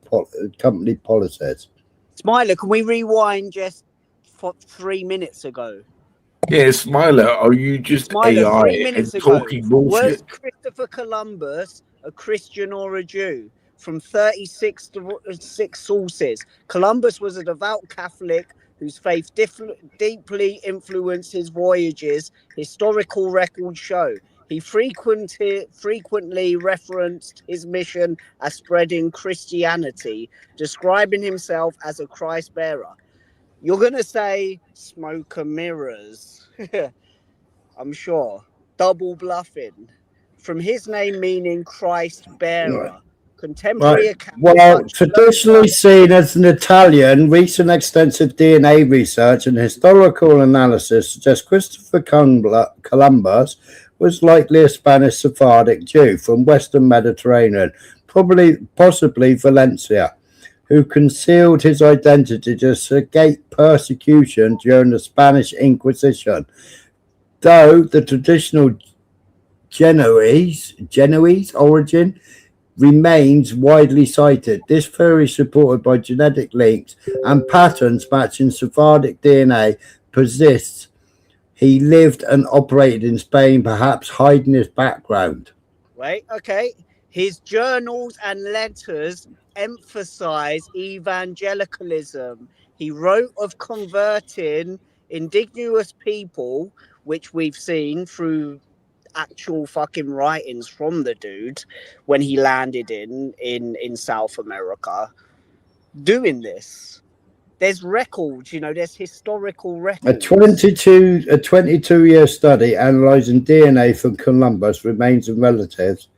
policies.
Smiler, can we rewind just for 3 minutes ago?
Yeah, Smiler, are you just
Smiler,
AI
3 minutes
and
ago,
talking
was
bullshit?
Christopher Columbus a Christian or a Jew? From 36 sources, Columbus was a devout Catholic whose faith deeply influenced his voyages. Historical records show he frequently referenced his mission as spreading Christianity, describing himself as a Christ bearer. You're going to say smoke and mirrors. I'm sure. Double bluffing. From his name meaning Christ bearer. Contemporary accounts.
Well, traditionally seen as an Italian, recent extensive DNA research and historical analysis suggests Christopher Columbus was likely a Spanish Sephardic Jew from Western Mediterranean, possibly Valencia, who concealed his identity to escape persecution during the Spanish Inquisition. Though the traditional Genoese origin remains widely cited, this theory is supported by genetic links and patterns matching Sephardic DNA persists. He lived and operated in Spain, perhaps hiding his background.
Right, okay. His journals and letters emphasize evangelicalism. He wrote of converting indigenous people, which we've seen through actual fucking writings from the dude when he landed in South America doing this. There's records, there's historical records.
A 22-year study analysing DNA from Columbus remains and relatives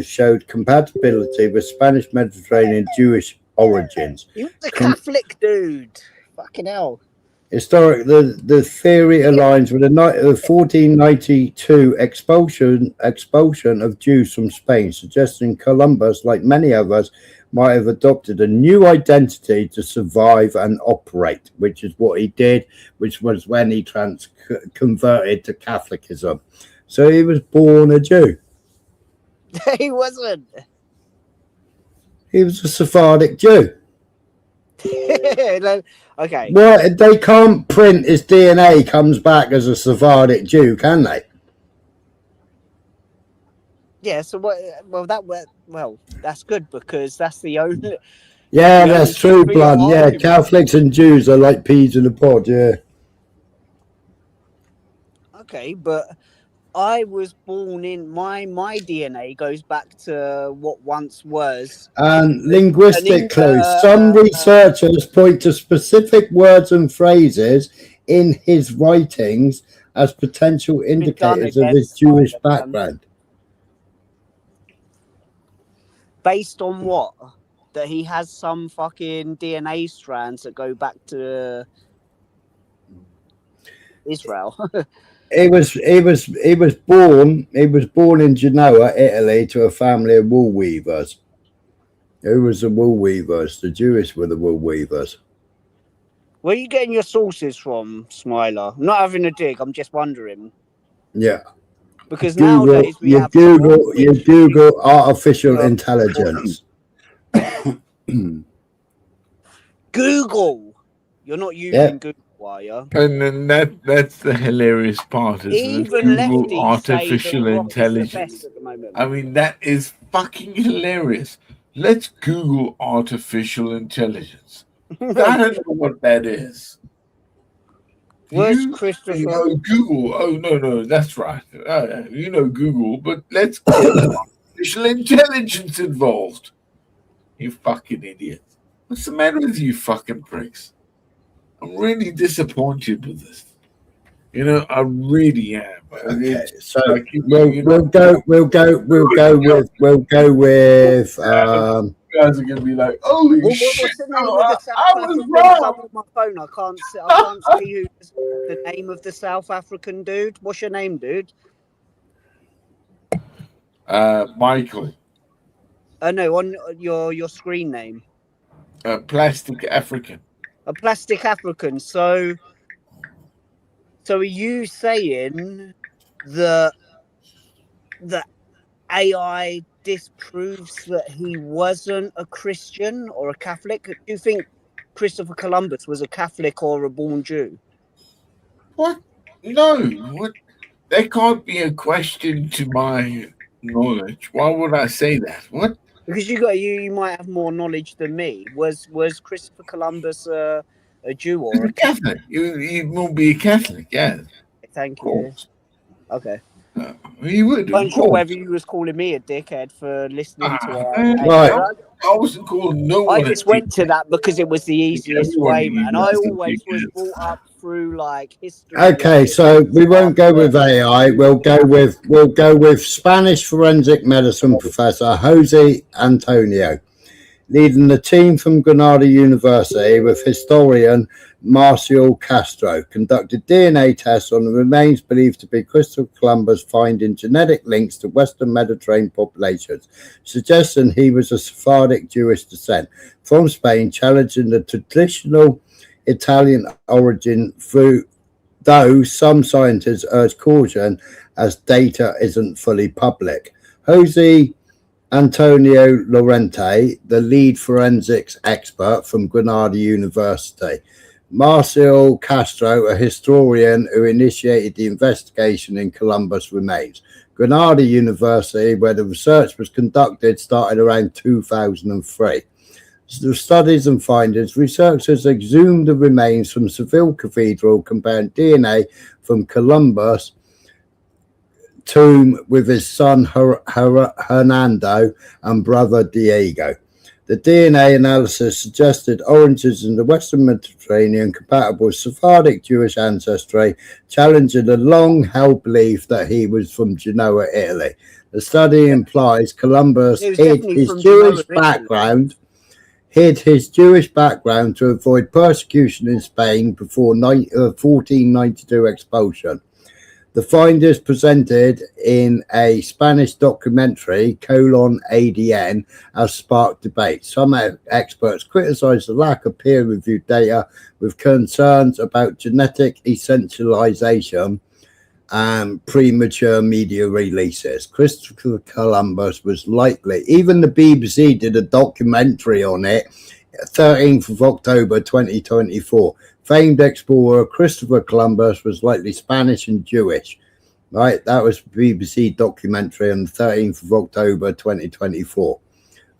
showed compatibility with Spanish Mediterranean Jewish origins.
He was a Catholic dude. Fucking hell.
The theory aligns with the 1492 expulsion of Jews from Spain, suggesting Columbus, like many others, might have adopted a new identity to survive and operate, which is what he did, which was when he converted to Catholicism. So he was born a Jew.
He wasn't.
He was a Sephardic Jew.
Okay.
Well, they can't print his DNA comes back as a Sephardic Jew, can they?
Yeah. So what? Well, that's good because that's the only.
Yeah, that's true, Blunt. Yeah, Catholics and Jews are like peas in a pod. Yeah.
Okay, but I was born in my DNA goes back to what once was.
And linguistic clues. Some researchers point to specific words and phrases in his writings as potential indicators of his Jewish background.
Based on what? That he has some fucking DNA strands that go back to Israel.
He was born in Genoa, Italy, to a family of wool weavers. Who was the wool weavers? The Jewish were the wool weavers.
Where are you getting your sources from, Smiler? I'm not having a dig. I'm just wondering.
Yeah.
Because
Google,
nowadays we have
you Google artificial intelligence.
Google. You're not using Google, are you?
And then that's the hilarious part, isn't it?
Even
Google
lefties
artificial
say that Grok is the best
intelligence.
at the moment.
I mean, that is fucking hilarious. Let's Google artificial intelligence. I don't know what that is.
Where's
You
Christopher?
know Google. Oh, no, that's right. You know Google, but let's get artificial intelligence involved. You fucking idiot. What's the matter with you fucking pricks? I'm really disappointed with this. You know, I really am.
Okay, so we'll go with
you guys are gonna be like, holy shit!
What's the name of the South African? I'm on my phone. I can't see who's the name of the South African dude. What's your name, dude?
Michael.
No, on your screen name.
Plastic African.
A plastic African. So are you saying that the AI disproves that he wasn't a Christian or a Catholic? Do you think Christopher Columbus was a Catholic or a born Jew?
What? No. What? That can't be a question to my knowledge. Why would I say that? What?
Because you might have more knowledge than me. Was Christopher Columbus a Jew or a
Catholic? You will be a Catholic, yeah.
Thank you. Okay.
You would.
I'm sure whether you was calling me a dickhead for listening to
right. I wasn't calling no one.
I just went to that because it was the easiest way, man. I always was brought up through like history.
Okay, so we won't go with AI. We'll go with Spanish forensic medicine professor Jose Antonio, leading the team from Granada University with historian Marcial Castro, conducted DNA tests on the remains believed to be Christopher Columbus, finding genetic links to Western Mediterranean populations, suggesting he was of Sephardic Jewish descent from Spain, challenging the traditional Italian origin, though some scientists urge caution as data isn't fully public. Jose Antonio Lorente, the lead forensics expert from Granada University. Marcial Castro, a historian who initiated the investigation in Columbus remains. Granada University, where the research was conducted, started around 2003. The studies and findings, researchers exhumed the remains from Seville Cathedral, comparing DNA from Columbus' tomb with his son Hernando and brother Diego. The DNA analysis suggested origins in the Western Mediterranean compatible with Sephardic Jewish ancestry, challenging the long-held belief that he was from Genoa, Italy. The study implies Columbus hid his Jewish background to avoid persecution in Spain before 1492 expulsion. The findings presented in a Spanish documentary, ADN, has sparked debate. Some experts criticize the lack of peer-reviewed data with concerns about genetic essentialization and premature media releases. Christopher Columbus was likely, even the BBC did a documentary on it, 13th of October 2024. Famed explorer Christopher Columbus was likely Spanish and Jewish. Right, that was BBC documentary on the 13th of October 2024.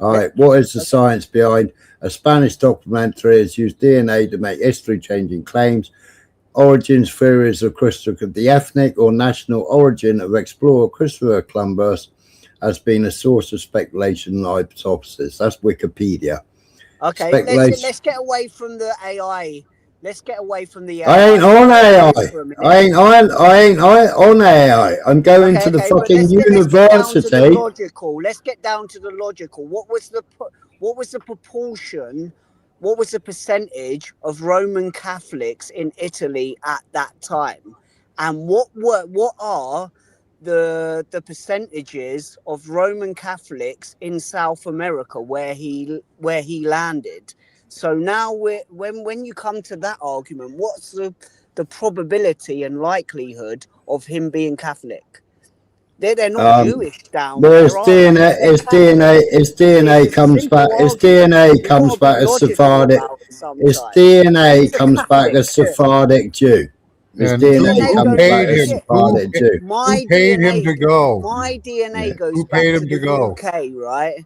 All right, what is the science behind a Spanish documentary has used DNA to make history-changing claims? Origins theories of Christopher, the ethnic or national origin of explorer Christopher Columbus has been a source of speculation and hypothesis. That's Wikipedia.
Okay, let's get away from the AI. Let's get away from the AI.
I ain't on AI. I ain't on AI. I'm going to the fucking university.
Let's get down to the logical. What was the proportion? What was the percentage of Roman Catholics in Italy at that time? And what are the percentages of Roman Catholics in South America where he landed? So now when you come to that argument, what's the probability and likelihood of him being Catholic? They're not Jewish down
Well,
there.
its DNA comes back. Its DNA comes back as Sephardic. Its DNA comes back as Sephardic Jew. Its
And
DNA comes back
paid
as
him?
Sephardic Jew.
Who paid him to go?
My DNA goes
Who
back
paid
to
him to
the
go?
UK, right?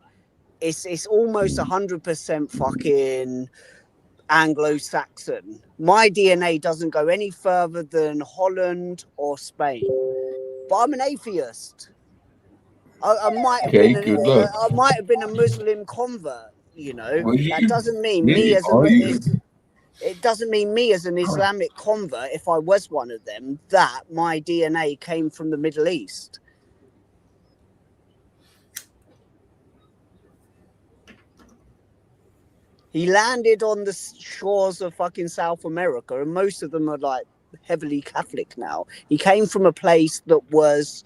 It's almost 100% fucking Anglo-Saxon. My DNA doesn't go any further than Holland or Spain. But I'm an atheist. I might have been
good luck.
I might have been a Muslim convert. You know,
Well,
that doesn't mean
yeah,
me as
are you?
it doesn't mean me as an Islamic convert, if I was one of them, that my DNA came from the Middle East. He landed on the shores of fucking South America, and most of them are like heavily Catholic now. He came from a place that was,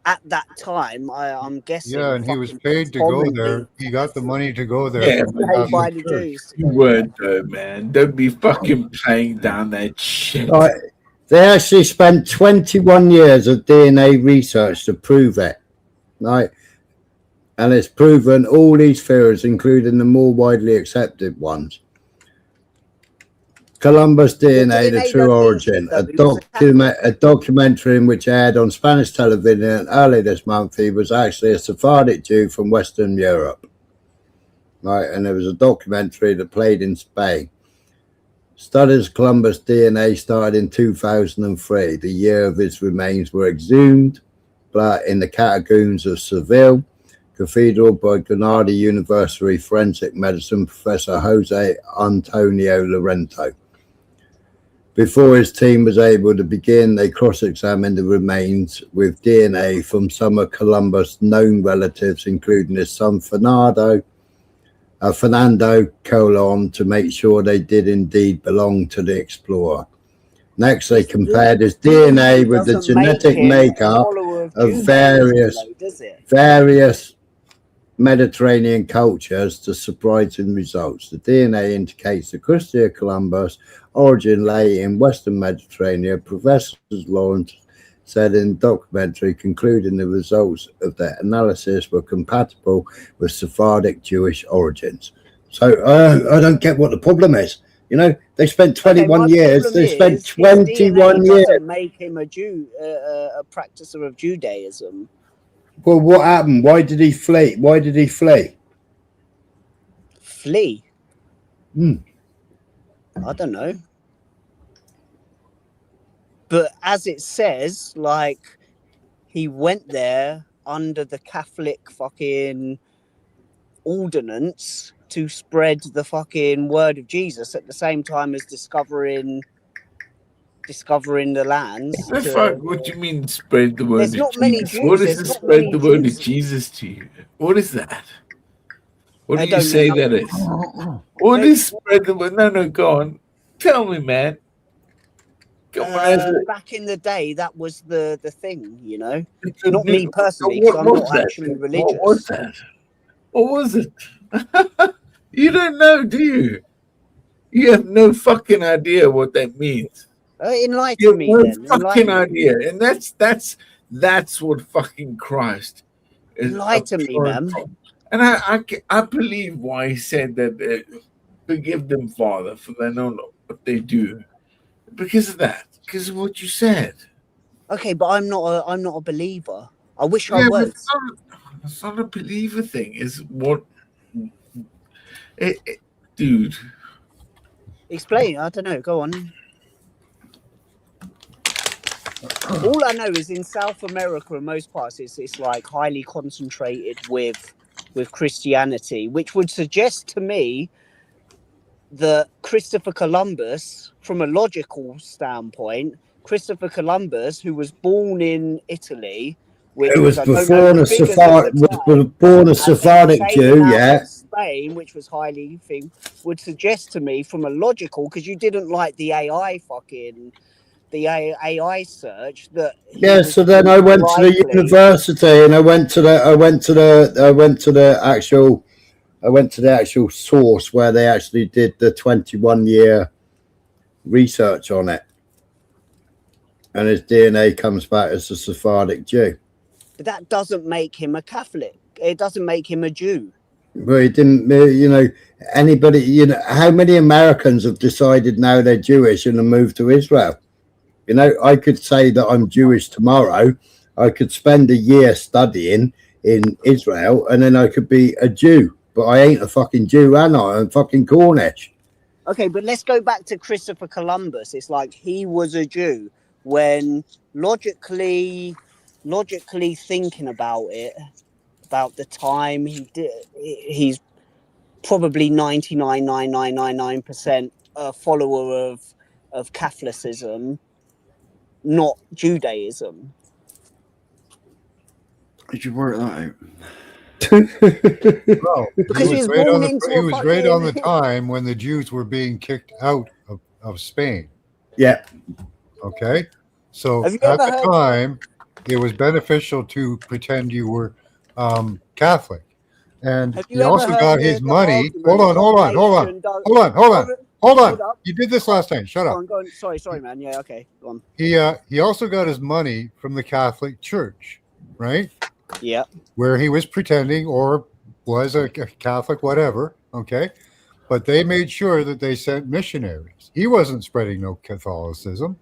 at that time, I'm guessing.
Yeah, and he was paid to go there. He got the money to go there.
Yeah,
from
but
the
by
Catholic
the
Church.
Jews.
you weren't though, man. Don't be fucking playing down that shit.
Right. They actually spent 21 years of DNA research to prove it. Right. And it's proven all these theories, including the more widely accepted ones. Columbus DNA, the true origin, a documentary in which aired on Spanish television early this month. He was actually a Sephardic Jew from Western Europe. Right, and there was a documentary that played in Spain. Studies of Columbus DNA started in 2003. The year of his remains were exhumed in the catacombs of Seville Cathedral by Granada University forensic medicine professor Jose Antonio Lorento. Before his team was able to begin, they cross-examined the remains with DNA from some of Columbus' known relatives, including his son Fernando Colon, to make sure they did indeed belong to the explorer. Next, they compared his DNA with the genetic makeup of various Mediterranean cultures to surprising results. The DNA indicates the Christopher Columbus origin lay in Western Mediterranean. Professor Lawrence said in the documentary, concluding the results of their analysis were compatible with Sephardic Jewish origins. So I don't get what the problem is. You know, they spent 21 years. They spent 21 years.
Doesn't make him a Jew, a practicer of Judaism.
Well, what happened? Why did he flee? Why did he flee?
Flee?
Hmm.
I don't know. But as it says, like, he went there under the Catholic fucking ordinance to spread the fucking word of Jesus at the same time as discovering the lands.
What do you mean spread the word
There's
of
not
Jesus?
Many Jews.
What is to spread the word of Jesus to you? What is that? What do you say that is? What is spread the word? No, go on. Tell me, man. Come on,
back in the day, that was the thing, you know. Not me personally, because I'm not actually religious.
What was that? What was it? You don't know, do you? You have no fucking idea what that means.
Enlighten me, then.
Fucking idea, and that's what fucking Christ is.
Enlighten me, man.
And I believe why he said that. Forgive them, Father, for they know not what they do. Because of that. Because of what you said.
Okay, but I'm not a believer. I wish I was.
It's not a believer thing. It's what, dude.
Explain. I don't know. Go on. All I know is in South America, in most parts, it's like highly concentrated with Christianity, which would suggest to me that Christopher Columbus, from a logical standpoint, Christopher Columbus, who was born in Italy, which
was born a Sephardic Jew, yeah.
Spain, which was highly thing, would suggest to me from a logical, because you didn't like the AI search that.
Yeah, so then I went to the university and I went to the actual source where they actually did the 21-year research on it, and his DNA comes back as a Sephardic Jew.
But that doesn't make him a Catholic. It doesn't make him a Jew.
Well, it didn't, you know, anybody, you know, how many Americans have decided now they're Jewish and have moved to Israel? You know, I could say that I'm Jewish tomorrow. I could spend a year studying in Israel and then I could be a Jew. But I ain't a fucking Jew, am I? I'm fucking Cornish.
Okay, but let's go back to Christopher Columbus. It's like he was a Jew when logically thinking about it, about the time he did, he's probably 99.9999% a follower of Catholicism, not Judaism.
Did you work that out?
Well,
Because
he was right on the time when the Jews were being kicked out of Spain.
Yeah.
Okay. So
Have you
at
ever
the
heard-
time, it was beneficial to pretend you were Catholic. And
Have you
he
ever
also
heard
got
the-
his
the
money.
argument
Hold on.
Hold up.
You did this last time. Shut up.
Go on. Sorry, man. Yeah, okay. Go on.
He also got his money from the Catholic Church, right?
Yeah.
Where he was pretending or was a Catholic, whatever. Okay. But they made sure that they sent missionaries. He wasn't spreading no Catholicism.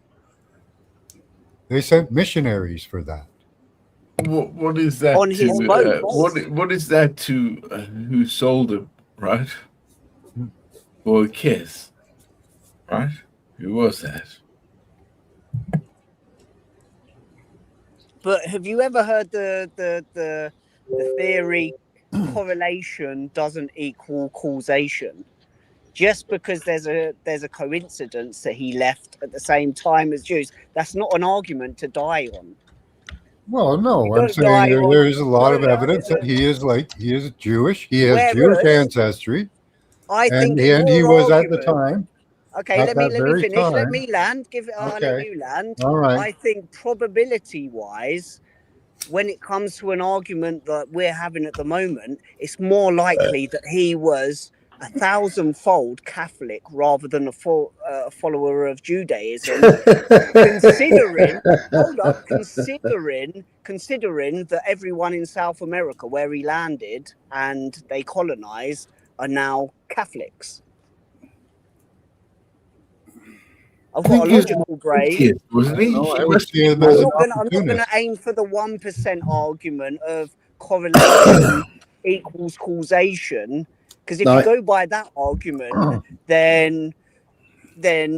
They sent missionaries for that.
What is that
On his boat.
what is that to who sold him, right? For a kiss, right? Who was that?
But have you ever heard the theory correlation doesn't equal causation? Just because there's a coincidence that he left at the same time as Jews, that's not an argument to die on.
Well, no,
You
I'm
don't
saying
die on-
there is a lot of evidence that he is Jewish. He has
Whereas-
Jewish ancestry.
I think
and he
your
was at the
argument-
time.
Okay,
at
let me
that very
finish. Let
time-
me land. I'll let
Okay.
you land.
All right.
I think probability-wise, when it comes to an argument that we're having at the moment, it's more likely that he was 1,000-fold Catholic rather than a follower of Judaism. Considering that everyone in South America where he landed and they colonized are now Catholics. I've got a logical brain.
Wasn't he?
No,
He
I would
must
see
be
him as
more-
an
I'm not going to aim for the 1% argument of correlation equals causation, because if
No.
you go by that argument, then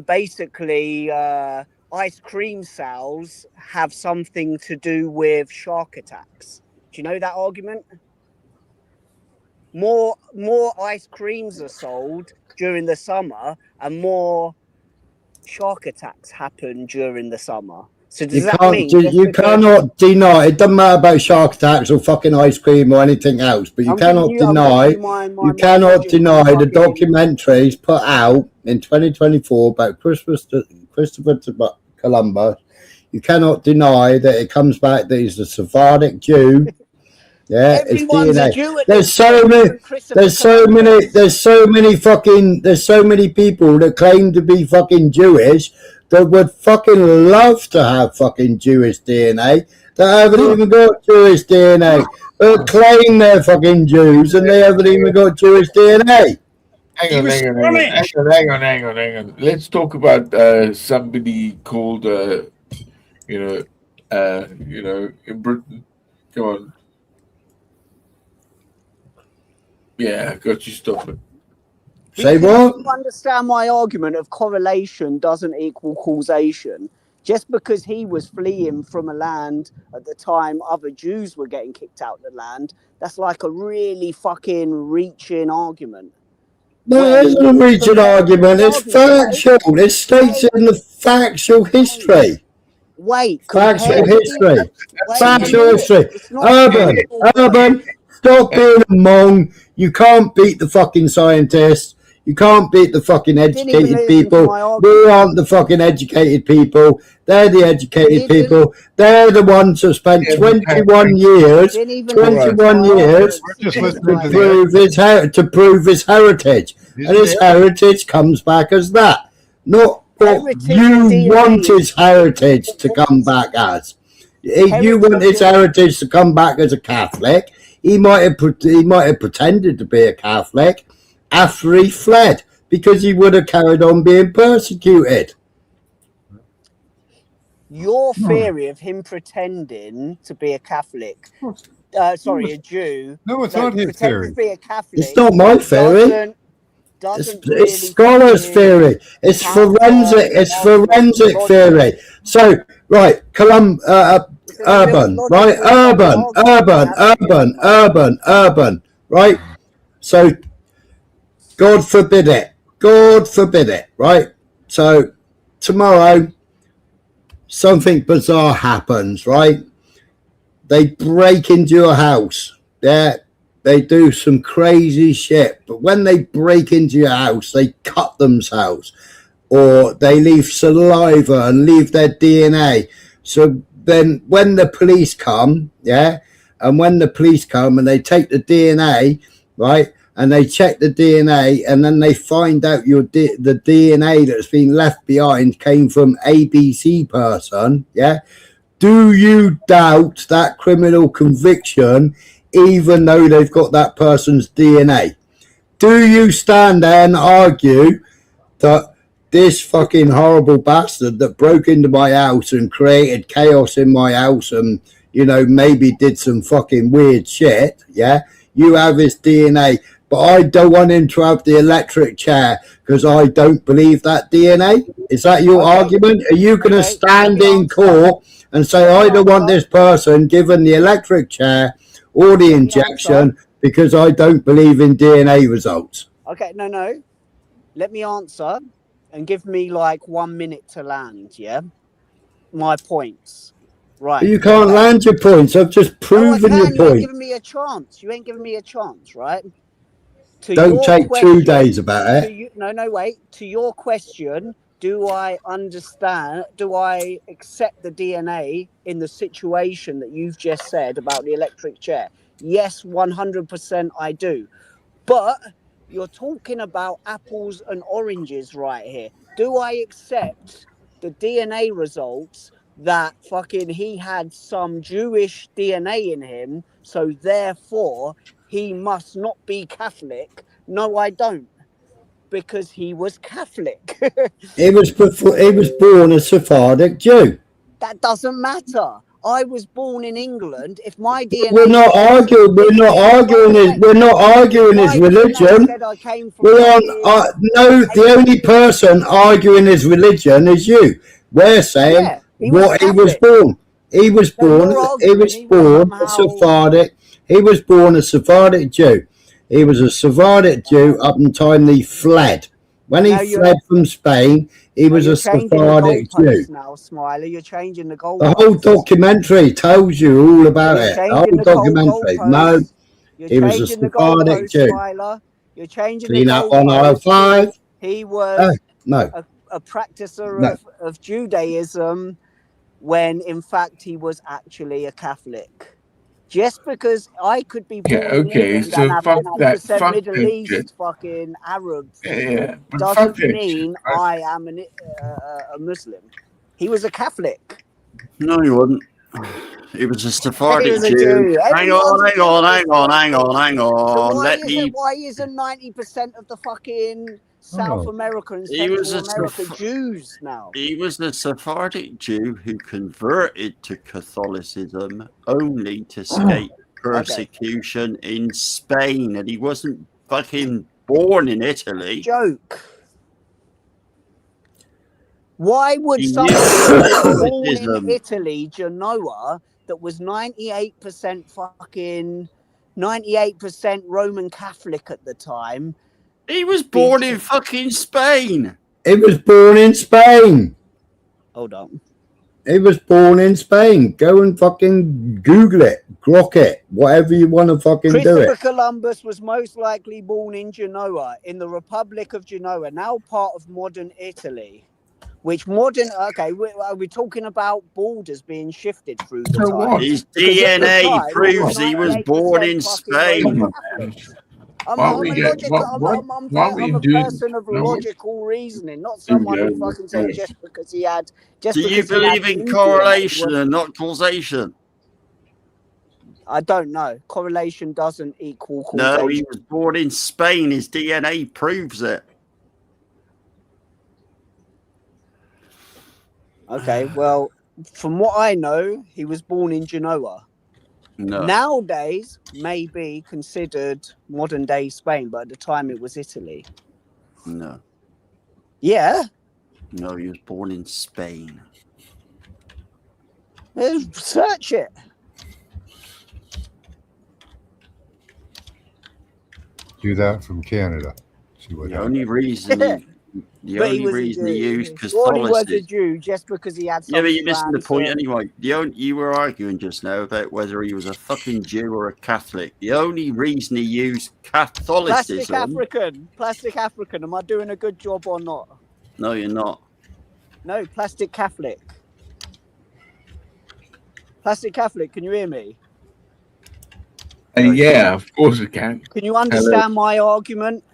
basically ice cream sales have something to do with shark attacks. Do you know that argument? More ice creams are sold during the summer, and more shark attacks happen during the summer. So does that mean
You cannot deny, it doesn't matter about shark attacks or fucking ice cream or anything else, but you cannot deny the documentaries put out in 2024 about Christopher Columbus. You cannot deny that it comes back that he's a Sephardic Jew. Yeah, it's
Everyone's a
DNA.
Jew at
There's
this
so
point,
many,
even Christopher
there's so many people that claim to be fucking Jewish that would fucking love to have fucking Jewish DNA that haven't even got Jewish DNA, but claim they're fucking Jews and they haven't even got Jewish DNA.
Hang on. Let's talk about somebody called in Britain. Come on. Yeah, got you. Stop it.
Say what?
You understand my argument of correlation doesn't equal causation. Just because he was fleeing from a land at the time other Jews were getting kicked out of the land, that's like a really fucking reaching argument.
No, it isn't a reaching argument. It's factual. It states in the factual history. Factual history. Factual history. Urban, stop being a mong. You can't beat the fucking scientists. You can't beat the fucking educated people. We aren't the fucking educated people. They're the educated people. They're the ones who spent 21 years to prove his heritage. And his heritage comes back as that. Not what you want his heritage to come back as. You want his heritage to come back as a Catholic. He might have pretended to be a Catholic after he fled, because he would have carried on being persecuted.
Your theory of him pretending to be a Catholic, sorry, a Jew.
No, it's not his theory.
To be a Catholic.
It's not my theory. It's scholars' theory. It's forensic. It's forensic theory. So, right, urban, right, urban, right. So, God forbid it. God forbid it. Right. So, tomorrow, something bizarre happens. Right. They break into your house. Yeah. They do some crazy shit, but when they break into your house, they cut themselves, or they leave saliva and leave their DNA. So then when the police come, and they take the DNA, right, and they check the DNA, and then they find out the DNA that's been left behind came from ABC person, do you doubt that criminal conviction even though they've got that person's DNA? Do you stand there and argue that this fucking horrible bastard that broke into my house and created chaos in my house and, maybe did some fucking weird shit, you have his DNA, but I don't want him to have the electric chair because I don't believe that DNA? Is that your argument? Are you going to stand in court and say, I don't want this person given the electric chair or the injection because I don't believe in DNA results?
Okay, no. Let me answer and give me like 1 minute to land, my points. Right.
But you can't land your points. I've just proven your
You
point.
ain't giving me a chance. You ain't giving me a chance, right?
Don't take 2 days about it.
Wait. To your question, do I understand, do I accept the DNA in the situation that you've just said about the electric chair? Yes, 100% I do. But you're talking about apples and oranges right here. Do I accept the DNA results that fucking he had some Jewish DNA in him, so therefore he must not be Catholic? No, I don't. Because he was Catholic.
He was born a Sephardic Jew.
That doesn't matter. I was born in England. If my DNA,
we're not arguing his religion. The only person arguing his religion is you. We're saying what he was born. He was born a Sephardic. He was born a Sephardic Jew. He was a Sephardic Jew up until he fled. When he fled from Spain, he was a Sephardic Jew.
Now, Smiler, you're changing the goalposts.
The whole documentary tells you all about it. The whole documentary. No, he was a Sephardic Jew.
You're changing
Clean
the
up on aisle 5.
He was
a
practicer of Judaism when, in fact, he was actually a Catholic. Just because I could be born in England and have 100% Middle East fucking Arab doesn't mean I am a Muslim. He was a Catholic.
No, he wasn't. He was a Sephardic
He was a
Jew.
Jew.
Hang on.
So why isn't 90% of the fucking South America and Central America Jews now?
He was a Sephardic Jew who converted to Catholicism only to escape persecution in Spain, and he wasn't fucking born in Italy.
Joke. Why would somebody born in Italy, Genoa, that was 98% Roman Catholic at the time?
He was born in fucking Spain.
He was born in Spain.
Hold on.
He was born in Spain. Go and fucking Google it, grok it, whatever you want to fucking do it.
Christopher Columbus was most likely born in Genoa, in the Republic of Genoa, now part of modern Italy. Which modern, are we talking about borders being shifted through the time?
His DNA proves he was born in Spain.
I'm
Why
a
we get
logical.
what why we
I'm a
do
person of
no,
logical reasoning, not someone who fucking says
no.
just because he had just
Do you
because he had
believe in
new DNA,
correlation and not causation?
I don't know. Correlation doesn't equal
No,
causation.
he was born in Spain. His DNA proves it.
Okay, well, from what I know, he was born in Genoa.
No.
Nowadays, may be considered modern day Spain, but at the time it was Italy.
No.
Yeah.
No, he was born in Spain.
Search it.
Do that from Canada. See what
The
happens.
only reason he used
Well, he was a
Catholicism.
Jew just because he had some
Yeah, but you're missing the point
strands,
anyway. You were arguing just now about whether he was a fucking Jew or a Catholic. The only reason he used Catholicism.
Plastic African. Am I doing a good job or not?
No, you're not.
No, plastic Catholic. Plastic Catholic. Can you hear me?
Yeah, of course it can.
Can you understand my argument?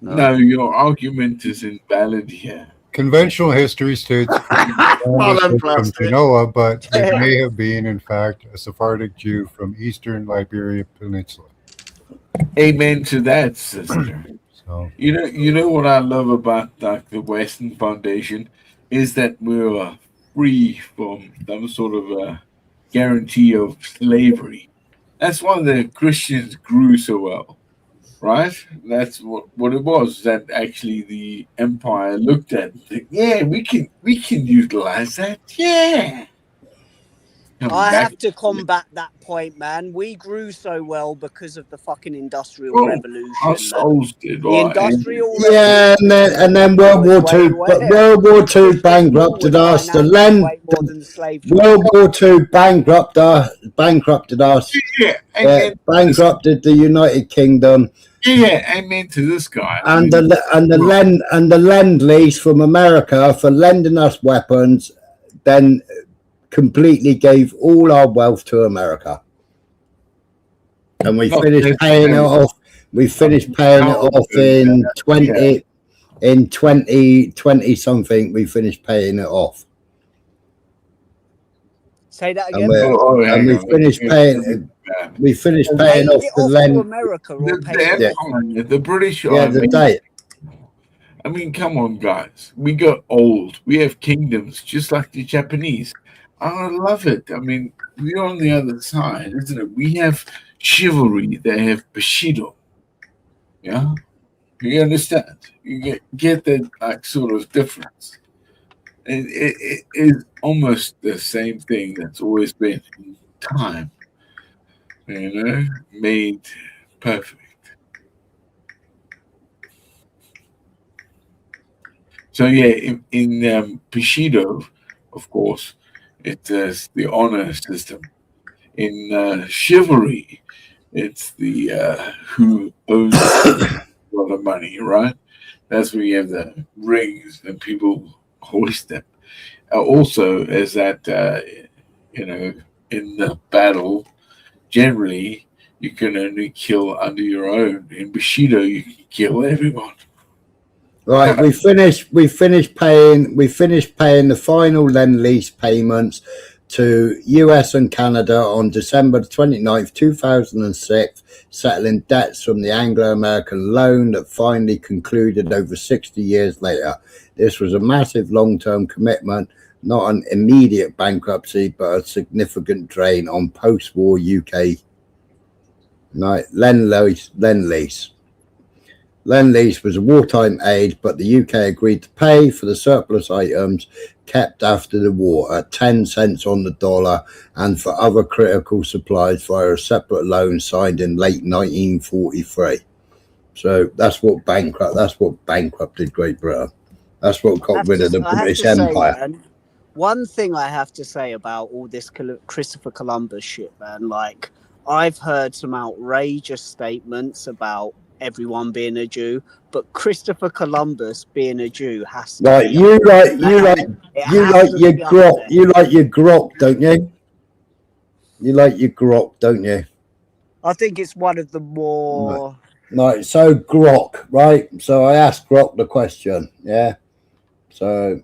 No, your argument is invalid here.
Conventional history states from Genoa, but it may have been, in fact, a Sephardic Jew from eastern Liberia Peninsula.
Amen to that, sister.
So,
you know what I love about like the Western Foundation is that we're free from some sort of a guarantee of slavery. That's why the Christians grew so well, right? That's what it was. That actually the empire looked at and said, yeah, we can utilize that. Yeah.
I have to combat that point, man. We grew so well because of the fucking industrial revolution.
Our souls did.
The industrial
yeah, and then World War II. World War II bankrupted us. World War II bankrupted us. Bankrupted the United Kingdom.
Yeah, amen to this guy.
And the lend lease from America for lending us weapons, then completely gave all our wealth to America, and we finished paying it off. We finished paying it off in 2020 something. We finished paying it off.
Say that
And,
again.
we finished paying. We finished paying off the lend.
The British.
The date.
I mean, come on, guys. We got old. We have kingdoms, just like the Japanese. I love it. I mean, we're on the other side, isn't it? We have chivalry. They have Bushido. Yeah? You understand? You get that like sort of difference. It is almost the same thing that's always been in time. You know? Made perfect. So yeah, in Bushido, of course, it is the honor system. In chivalry, it's the who owes a lot of money, right? That's where you have the rings and people hoist them. Also, as that, in the battle, generally, you can only kill under your own. In Bushido, you can kill everyone.
Right, we finished paying the final lend lease payments to US and Canada on December 29th, 2006, settling debts from the Anglo-American loan that finally concluded over 60 years later. This was a massive long-term commitment, not an immediate bankruptcy, but a significant drain on post-war UK lend lease. Lend lease was a wartime aid, but the UK agreed to pay for the surplus items kept after the war at 10 cents on the dollar and for other critical supplies via a separate loan signed in late 1943. So that's what bankrupted Great Britain. That's what got rid of the British Empire.
Man, one thing I have to say about all this Christopher Columbus shit, man, like I've heard some outrageous statements about everyone being a Jew, but Christopher Columbus being a Jew has to
right. You like your grok, don't you? You like your grok, don't you?
I think it's one of the more
Right, so Grok, right? So I asked Grok the question, yeah. So,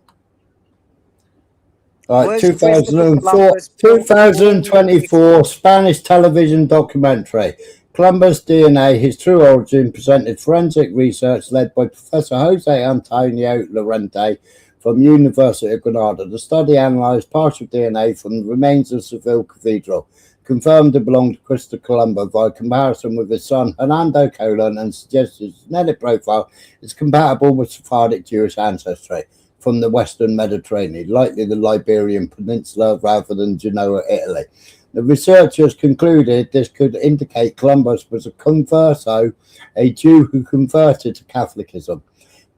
right, 2004, 2024 Spanish television documentary, Columbus DNA, His True Origin, presented forensic research led by Professor Jose Antonio Lorente from University of Granada. The study analysed partial DNA from the remains of Seville Cathedral, confirmed it belonged to Christopher Columbus by comparison with his son Hernando Colon, and suggested his genetic profile is compatible with Sephardic Jewish ancestry from the Western Mediterranean, likely the Iberian Peninsula rather than Genoa, Italy. The researchers concluded this could indicate Columbus was a converso, a Jew who converted to Catholicism,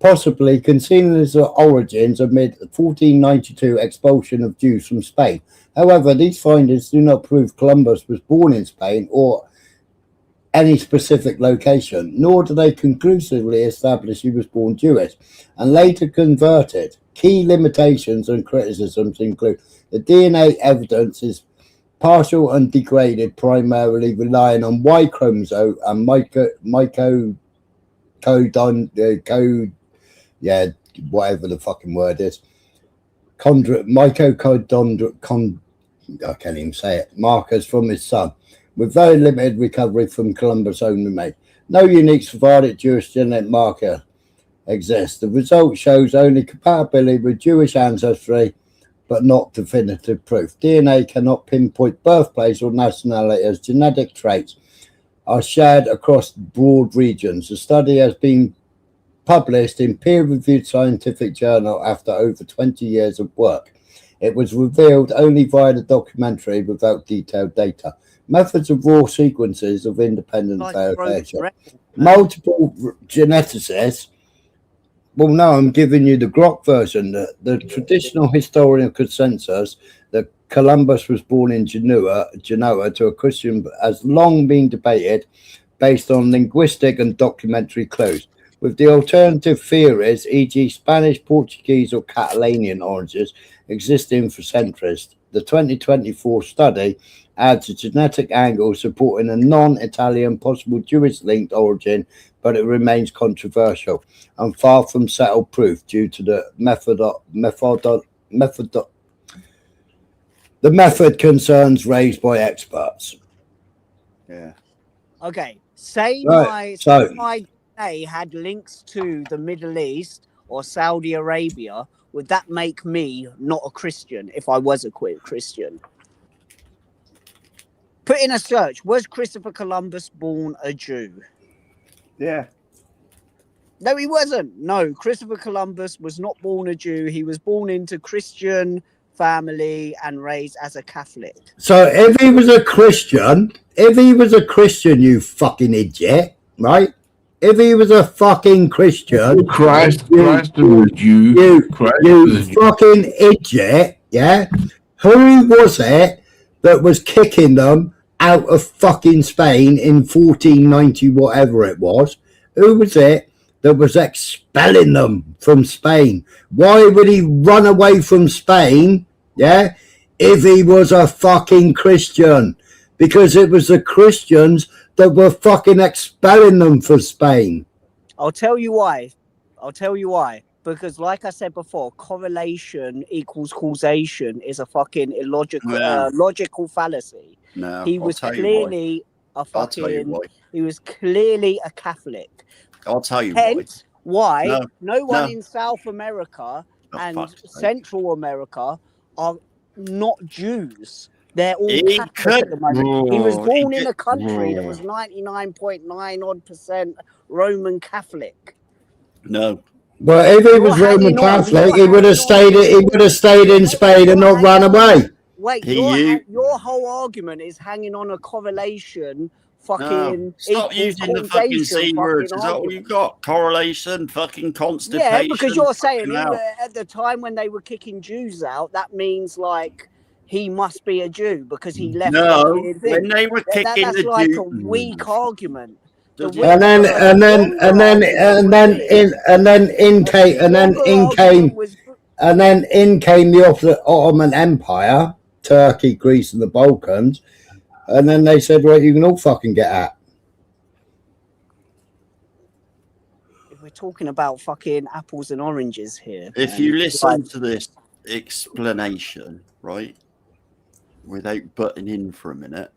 possibly concealing his origins amid 1492 expulsion of Jews from Spain. However, these findings do not prove Columbus was born in Spain or any specific location, nor do they conclusively establish he was born Jewish and later converted. Key limitations and criticisms include the DNA evidence is partial and degraded, primarily relying on Y chromosome and whatever the fucking word is, I can't even say it, markers from his son, with very limited recovery from Columbus' own remains. No unique Sephardic Jewish genetic marker exists. The result shows only compatibility with Jewish ancestry, but not definitive proof. DNA cannot pinpoint birthplace or nationality, as genetic traits are shared across broad regions. The study has been published in peer-reviewed scientific journal after over 20 years of work. It was revealed only via the documentary without detailed data. Methods of raw sequences of independent verification. Multiple geneticists. Well, no, I'm giving you the Grok version. The traditional historical consensus that Columbus was born in Genoa to a Christian has long been debated based on linguistic and documentary clues, with the alternative theories, e.g. Spanish, Portuguese or Catalanian origins, existing for centuries. The 2024 study adds a genetic angle supporting a non-Italian possible Jewish-linked origin, but it remains controversial and far from settled proof due to the method concerns raised by experts.
Yeah.
Okay. Say
Right,
my DNA had links to the Middle East or Saudi Arabia. Would that make me not a Christian if I was a Christian? Put in a search. Was Christopher Columbus born a Jew?
Yeah.
No, he wasn't. No, Christopher Columbus was not born a Jew. He was born into Christian family and raised as a Catholic.
So if he was a Christian, you fucking idiot, right? If he was a fucking Christian,
Christ was a Jew.
You fucking idiot, yeah? Who was it that was kicking them out of fucking Spain in 1490, whatever it was? Who was it that was expelling them from Spain? Why would he run away from Spain, yeah, if he was a fucking Christian? Because it was the Christians that were fucking expelling them from Spain.
I'll tell you why. Because like I said before, correlation equals causation is a fucking illogical logical fallacy.
No,
he was clearly a fucking he was clearly a Catholic.
I'll tell you
Hence why no one
no.
in South America and Central America are not Jews. They're all Catholic at the moment. He was born in a country that was 99.9% Roman Catholic.
No.
Well, if he was Roman Catholic, he would have stayed in Spain and not run away.
Wait, your whole argument is hanging on a correlation. Fucking
stop using the fucking C words. Is that all you got? Correlation, fucking constipation.
Yeah, because you're saying at the time when they were kicking Jews out, that means like he must be a Jew because he left.
No, when they were kicking
that's
the
like
Jews,
a weak argument.
And then in came the Ottoman Empire, Turkey, Greece, and the Balkans, and then they said, "Well, you can all fucking get out."
we're talking about fucking apples and oranges here.
If
man.
you listen
Like,
to this explanation, right, without butting in for a minute,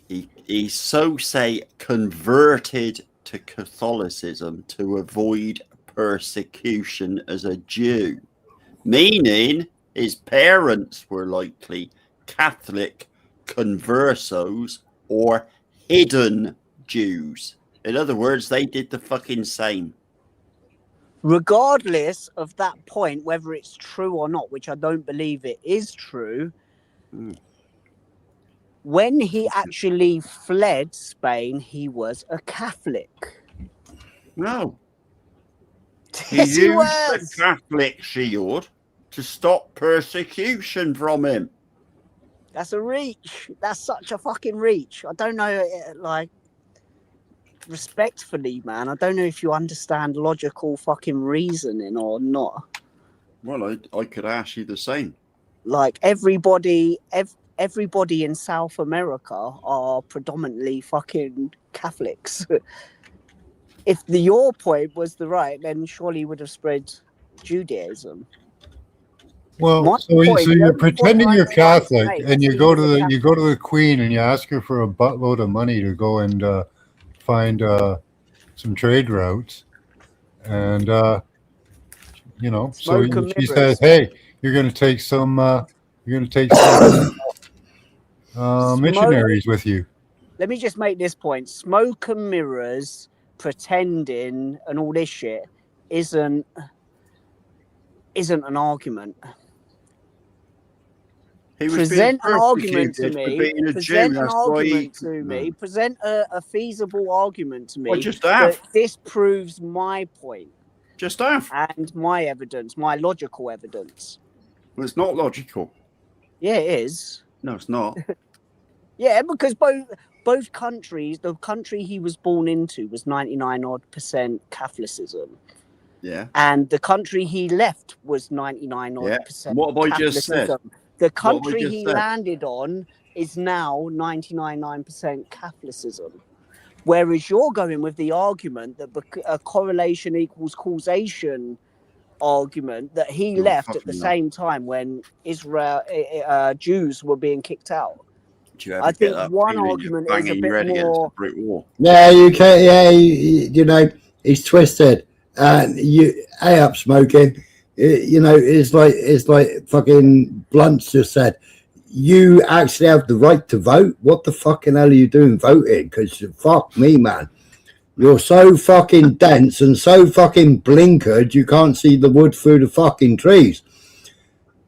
he so say converted to Catholicism to avoid persecution as a Jew, meaning his parents were likely Catholic conversos or hidden Jews. In other words, they did the fucking same.
regardless of that point, whether it's true or not, which I don't believe it is true, when he actually fled Spain, he was a Catholic.
No. He
Yes, he
used
was.
the Catholic shield to stop persecution from him.
That's a reach. That's such a fucking reach. I don't know, like, respectfully, man, I don't know if you understand logical fucking reasoning or not.
Well, I could ask you the same.
Like, everybody in South America are predominantly fucking Catholics. If your point was the right, then surely you would have spread Judaism.
Well, so you're pretending you're Catholic, and you go to the Queen and you ask her for a buttload of money to go and find some trade routes, and you know, so she says, "Hey, you're going to take some missionaries with you."
Let me just make this point: smoke and mirrors, pretending, and all this shit isn't an argument. Present an argument to me. Present an argument to me. Present a feasible argument to me. That this proves my point.
Just have.
And my evidence, my logical evidence.
Well, it's not logical.
Yeah, it is.
No, it's not.
Yeah, because both countries, the country he was born into was 99% Catholicism.
Yeah.
And the country he left was 99%
What have I just said?
The country he landed on is now 99% Catholicism. Whereas you're going with the argument that a correlation equals causation argument that he left at the same time when Jews were being kicked out. I think one argument is a bit more.
Yeah, you can. Yeah, you know, he's twisted, and hey up smoking. You know, it's like fucking Blunt's just said. You actually have the right to vote. What the fucking hell are you doing voting? Because fuck me, man. You're so fucking dense and so fucking blinkered you can't see the wood through the fucking trees.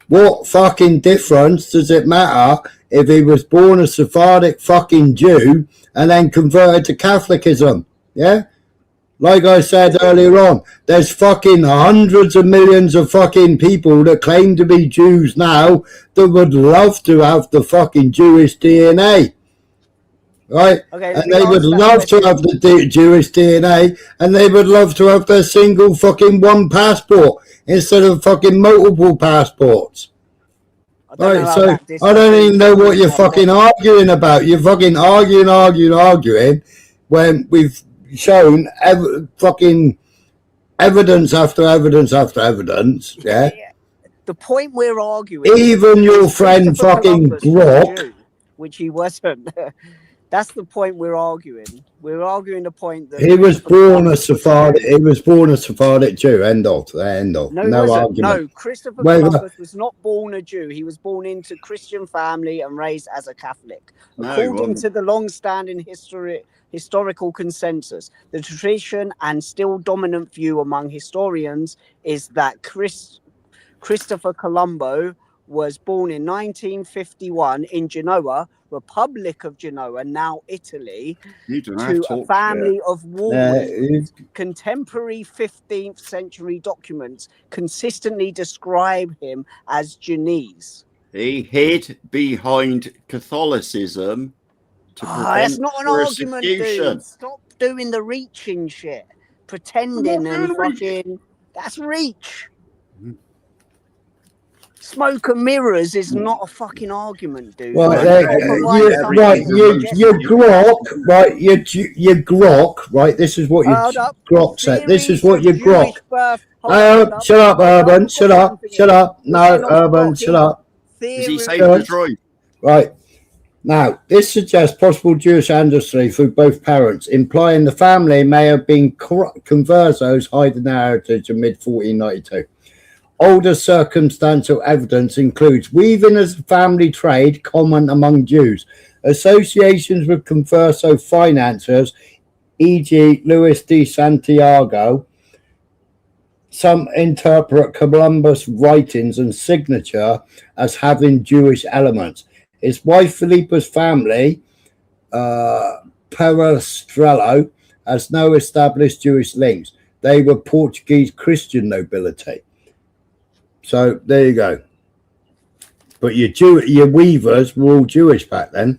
What fucking difference does it matter if he was born a Sephardic fucking Jew and then converted to Catholicism? Yeah? Like I said earlier on, there's fucking hundreds of millions of fucking people that claim to be Jews now that would love to have the fucking Jewish DNA. Right?
Okay,
and they would love to have the Jewish DNA, and they would love to have their single fucking one passport instead of fucking multiple passports. Right, so I don't even know what you're fucking arguing about. You're fucking arguing when we've shown fucking evidence after evidence after evidence. Yeah.
The point we're arguing.
Even your friend fucking Brock,
which he wasn't. That's the point we're arguing. We're arguing the point that
he was born a Sephardic. He was born a Sephardic Jew. End of.
No,
argument.
No, Christopher Columbus was not born a Jew. He was born into Christian family and raised as a Catholic. According to the long-standing historical consensus, the tradition and still dominant view among historians is that Christopher Columbus was born in 1951 in Genoa, Republic of Genoa, now Italy, to a family of warriors. Contemporary 15th century documents consistently describe him as Genoese.
He hid behind Catholicism to prevent
that's not an argument, dude. Stop doing the reaching shit. Pretending and fucking... That's reach. Smoke and mirrors is not a fucking argument, dude.
Right,
Your
your grok, right? This is what your grok said. This is what your grok. Shut up, Urban. Shut up. Shut up. No, Urban. Shut up.
Is he saying Detroit?
Right. Now, this suggests possible Jewish ancestry through both parents, implying the family may have been conversos hiding their heritage in mid-1492. Older circumstantial evidence includes weaving as a family trade common among Jews, associations with converso financiers, e.g. Luis de Santiago. Some interpret Columbus' writings and signature as having Jewish elements. His wife Felipa's family, Perestrello, has no established Jewish links. They were Portuguese Christian nobility. So there you go. But your weavers were all Jewish back then.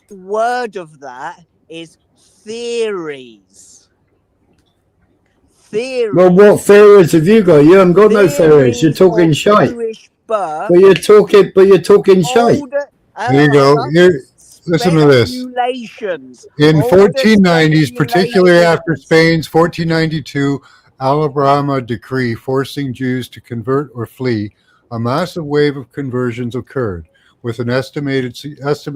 Word of that is theories. Theories.
Well, what theories have you got? You haven't got no theories. You're talking shite. But you're talking shite.
There you go. Here, listen to this. In 1490s, particularly after Spain's 1492 Alabama decree forcing Jews to convert or flee, a massive wave of conversions occurred, with an estimate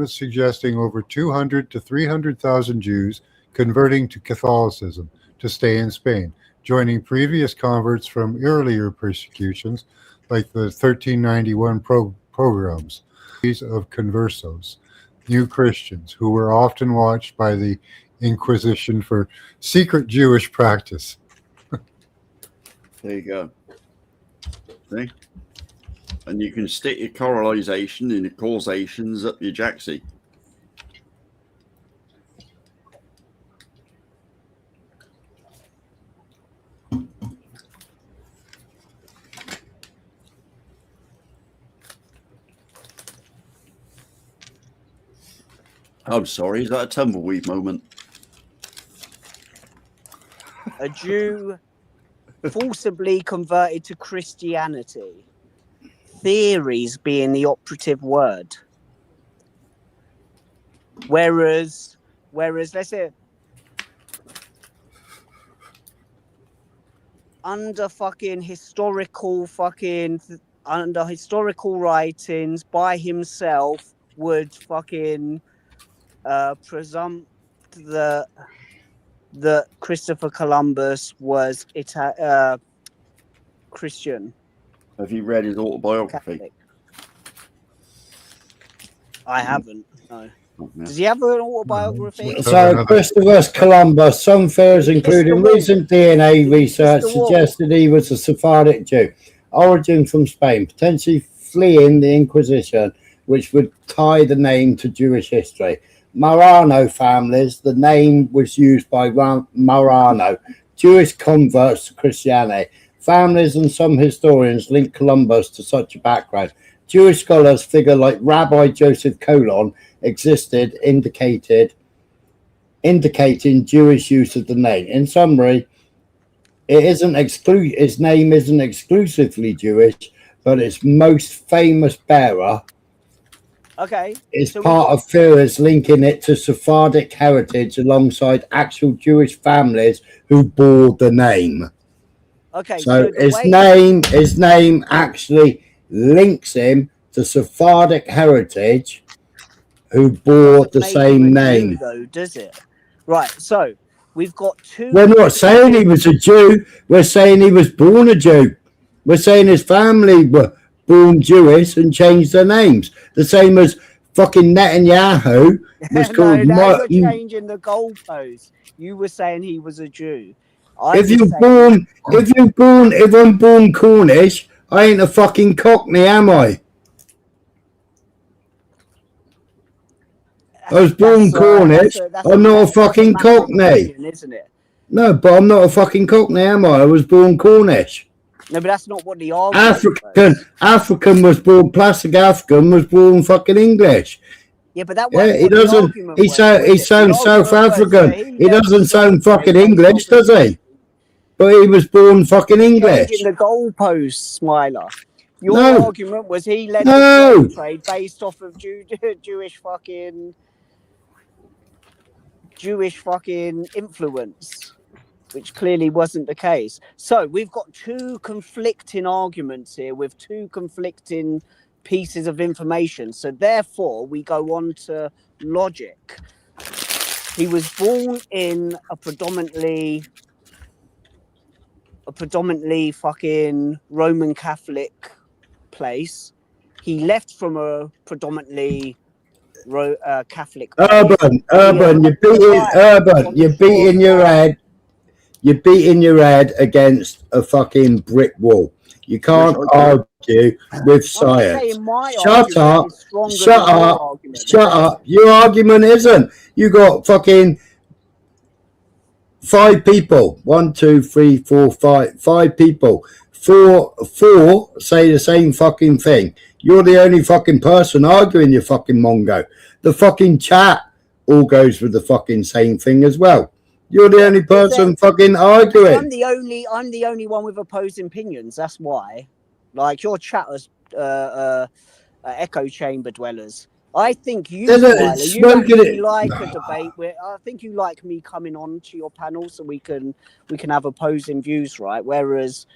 suggesting over 200 to 300,000 Jews converting to Catholicism to stay in Spain, joining previous converts from earlier persecutions like the 1391 pogroms of conversos, new Christians who were often watched by the Inquisition for secret Jewish practice.
There you go. See? And you can stick your correlation and your causations up your jacksie. I'm sorry, is that a tumbleweed moment?
A Jew forcibly converted to Christianity. Theories being the operative word. Whereas let's say under historical writings by himself would presume that Christopher Columbus was Christian.
Have you read his autobiography?
Catholic. I haven't. No. Does he have an autobiography?
So Christopher Columbus, some theories including recent DNA research suggested he was a Sephardic Jew, origin from Spain, potentially fleeing the Inquisition, which would tie the name to Jewish history. Marano families, the name was used by Marano, Jewish converts to Christianity. Families and some historians link Columbus to such a background. Jewish scholars figure like Rabbi Joseph Colon existed, indicating Jewish use of the name. In summary, his name isn't exclusively Jewish, but its most famous bearer is part of theories linking it to Sephardic heritage alongside actual Jewish families who bore the name. So his name actually links him to Sephardic heritage who bore the same name.
Though, does it? Right, so we've got two.
We're not saying he was a Jew. We're saying he was born a Jew. We're saying his family were born Jewish and changed their names. The same as fucking Netanyahu was called.
You're changing the goalposts. You were saying he was a Jew.
If I'm born Cornish, I ain't a fucking Cockney, am I? I was born Cornish. I'm not a fucking Cockney.
Isn't it?
No, but I'm not a fucking Cockney, am I? I was born Cornish.
No, but that's not what the argument
African was born, plastic African was born fucking English.
Yeah, but that
he doesn't. He sounds South African. He doesn't sound fucking English, does he? But he was born fucking English.
Changing the goalposts, Smiler. Your
No.
argument was he led
No.
the slave trade based off of Jewish fucking influence, which clearly wasn't the case. So we've got two conflicting arguments here with two conflicting pieces of information. So therefore, we go on to logic. He was born in a predominantly fucking Roman Catholic place. He left from a predominantly Catholic place.
Urban, you're beating your head. You're beating your head against a fucking brick wall. You can't argue with science. Shut up. Shut up. Shut up. Your argument isn't. You got fucking 5 people. 1, 2, 3, 4, 5. 5 people. Four say the same fucking thing. You're the only fucking person arguing, you fucking mongo. The fucking chat all goes with the fucking same thing as well. You're the only person fucking arguing.
I'm the only one with opposing opinions. That's why. Like your chatters, echo chamber dwellers. I think you, Smiler, you actually like a debate where I think you like me coming on to your panel so we can have opposing views, right? Whereas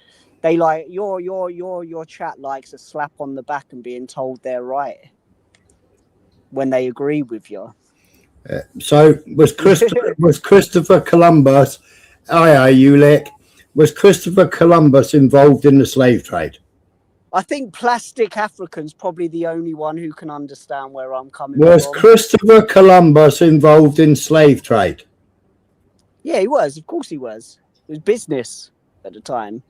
they like your chat likes a slap on the back and being told they're right when they agree with you.
So was Christopher Columbus? Ulick. Was Christopher Columbus involved in the slave trade?
I think Plastic African's probably the only one who can understand where I'm coming
Was
from.
Christopher Columbus involved in slave trade?
Yeah, he was. Of course he was. It was business at the time.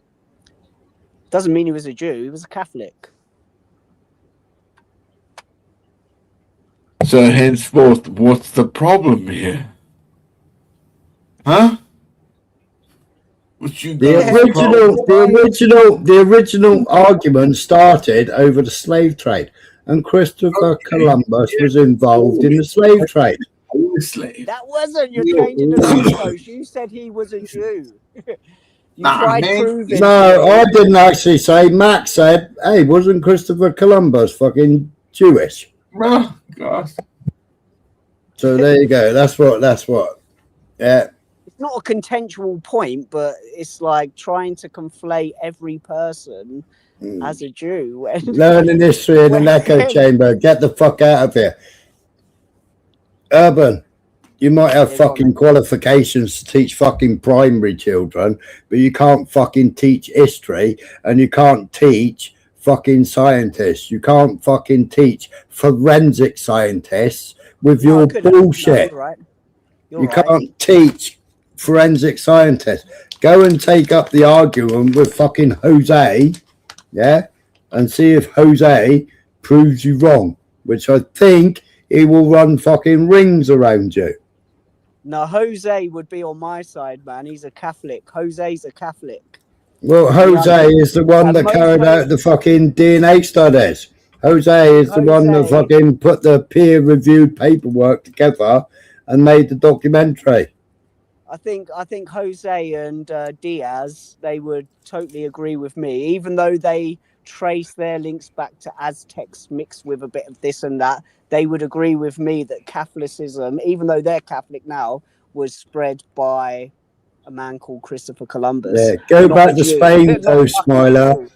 Doesn't mean he was a Jew. He was a Catholic.
So henceforth, what's the problem here? Huh?
The original argument started over the slave trade, and Christopher Columbus was involved in the slave trade.
That wasn't. You're changing the goalpost. You said he was a Jew. You tried proving.
No, I didn't actually say. Max said, "Hey, wasn't Christopher Columbus fucking Jewish?"
Oh, gosh.
So there you go. That's what. Yeah.
It's not a contentual point, but it's like trying to conflate every person as a Jew.
Learning history in an echo chamber. Get the fuck out of here. Urban, you might have fucking qualifications to teach fucking primary children, but you can't fucking teach history, and you can't teach fucking scientists. You can't fucking teach forensic scientists with your bullshit. You can't teach forensic scientists. Go and take up the argument with fucking Jose, yeah, and see if Jose proves you wrong, which I think he will run fucking rings around you.
No, Jose would be on my side, man. He's a Catholic. Jose's a Catholic.
Well, Jose is the one that carried out the fucking DNA studies. Jose is the one that fucking put the peer-reviewed paperwork together and made the documentary.
I think Jose and Diaz, they would totally agree with me, even though they trace their links back to Aztecs mixed with a bit of this and that. They would agree with me that Catholicism, even though they're Catholic now, was spread by a man called Christopher Columbus.
Yeah, go back to Spain, though, Smiler.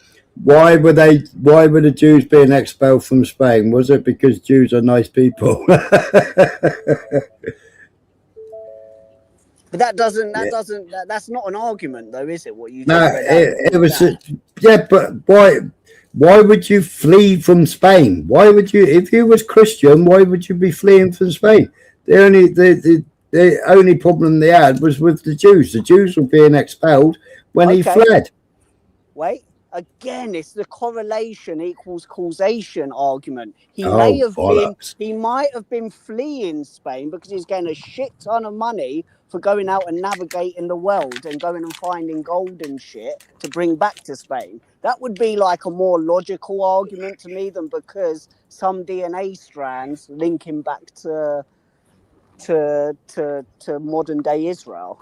Why were the Jews being expelled from Spain? Was it because Jews are nice people?
But that's not an argument, though, is it? What you
No, it was. Yeah, but why would you flee from Spain? Why would you, if you was Christian, why would you be fleeing from Spain? The only problem they had was with the Jews. The Jews were being expelled when he fled.
Wait, again, it's the correlation equals causation argument. He might have been fleeing Spain because he's getting a shit ton of money for going out and navigating the world and going and finding gold and shit to bring back to Spain. That would be like a more logical argument to me than because some DNA strands link him back to modern day Israel.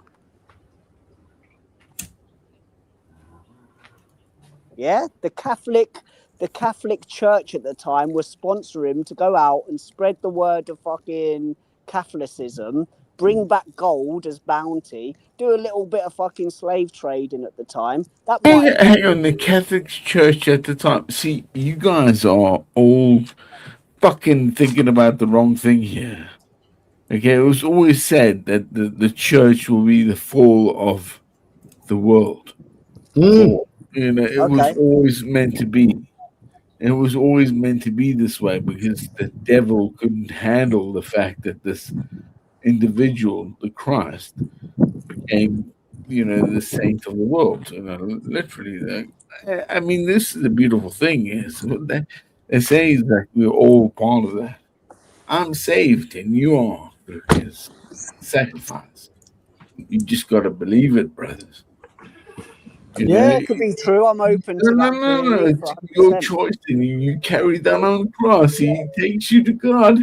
Yeah, the Catholic the Catholic Church at the time was sponsoring him to go out and spread the word of fucking Catholicism, bring back gold as bounty, do a little bit of fucking slave trading at the time. That might
Hang on, the Catholic Church at the time. See, you guys are all fucking thinking about the wrong thing here. Okay, it was always said that the church will be the fall of the world. Or, you know, it was always meant to be. It was always meant to be this way because the devil couldn't handle the fact that this individual, the Christ, became, you know, the saint of the world. You know, literally. I mean, this is the beautiful thing is what they say is that we're all part of that. I'm saved and you are through his sacrifice. You just got to believe it, brothers. You know,
it could be true. I'm open to that.
no. It's your choice, and you carry that on the cross. He takes you to God,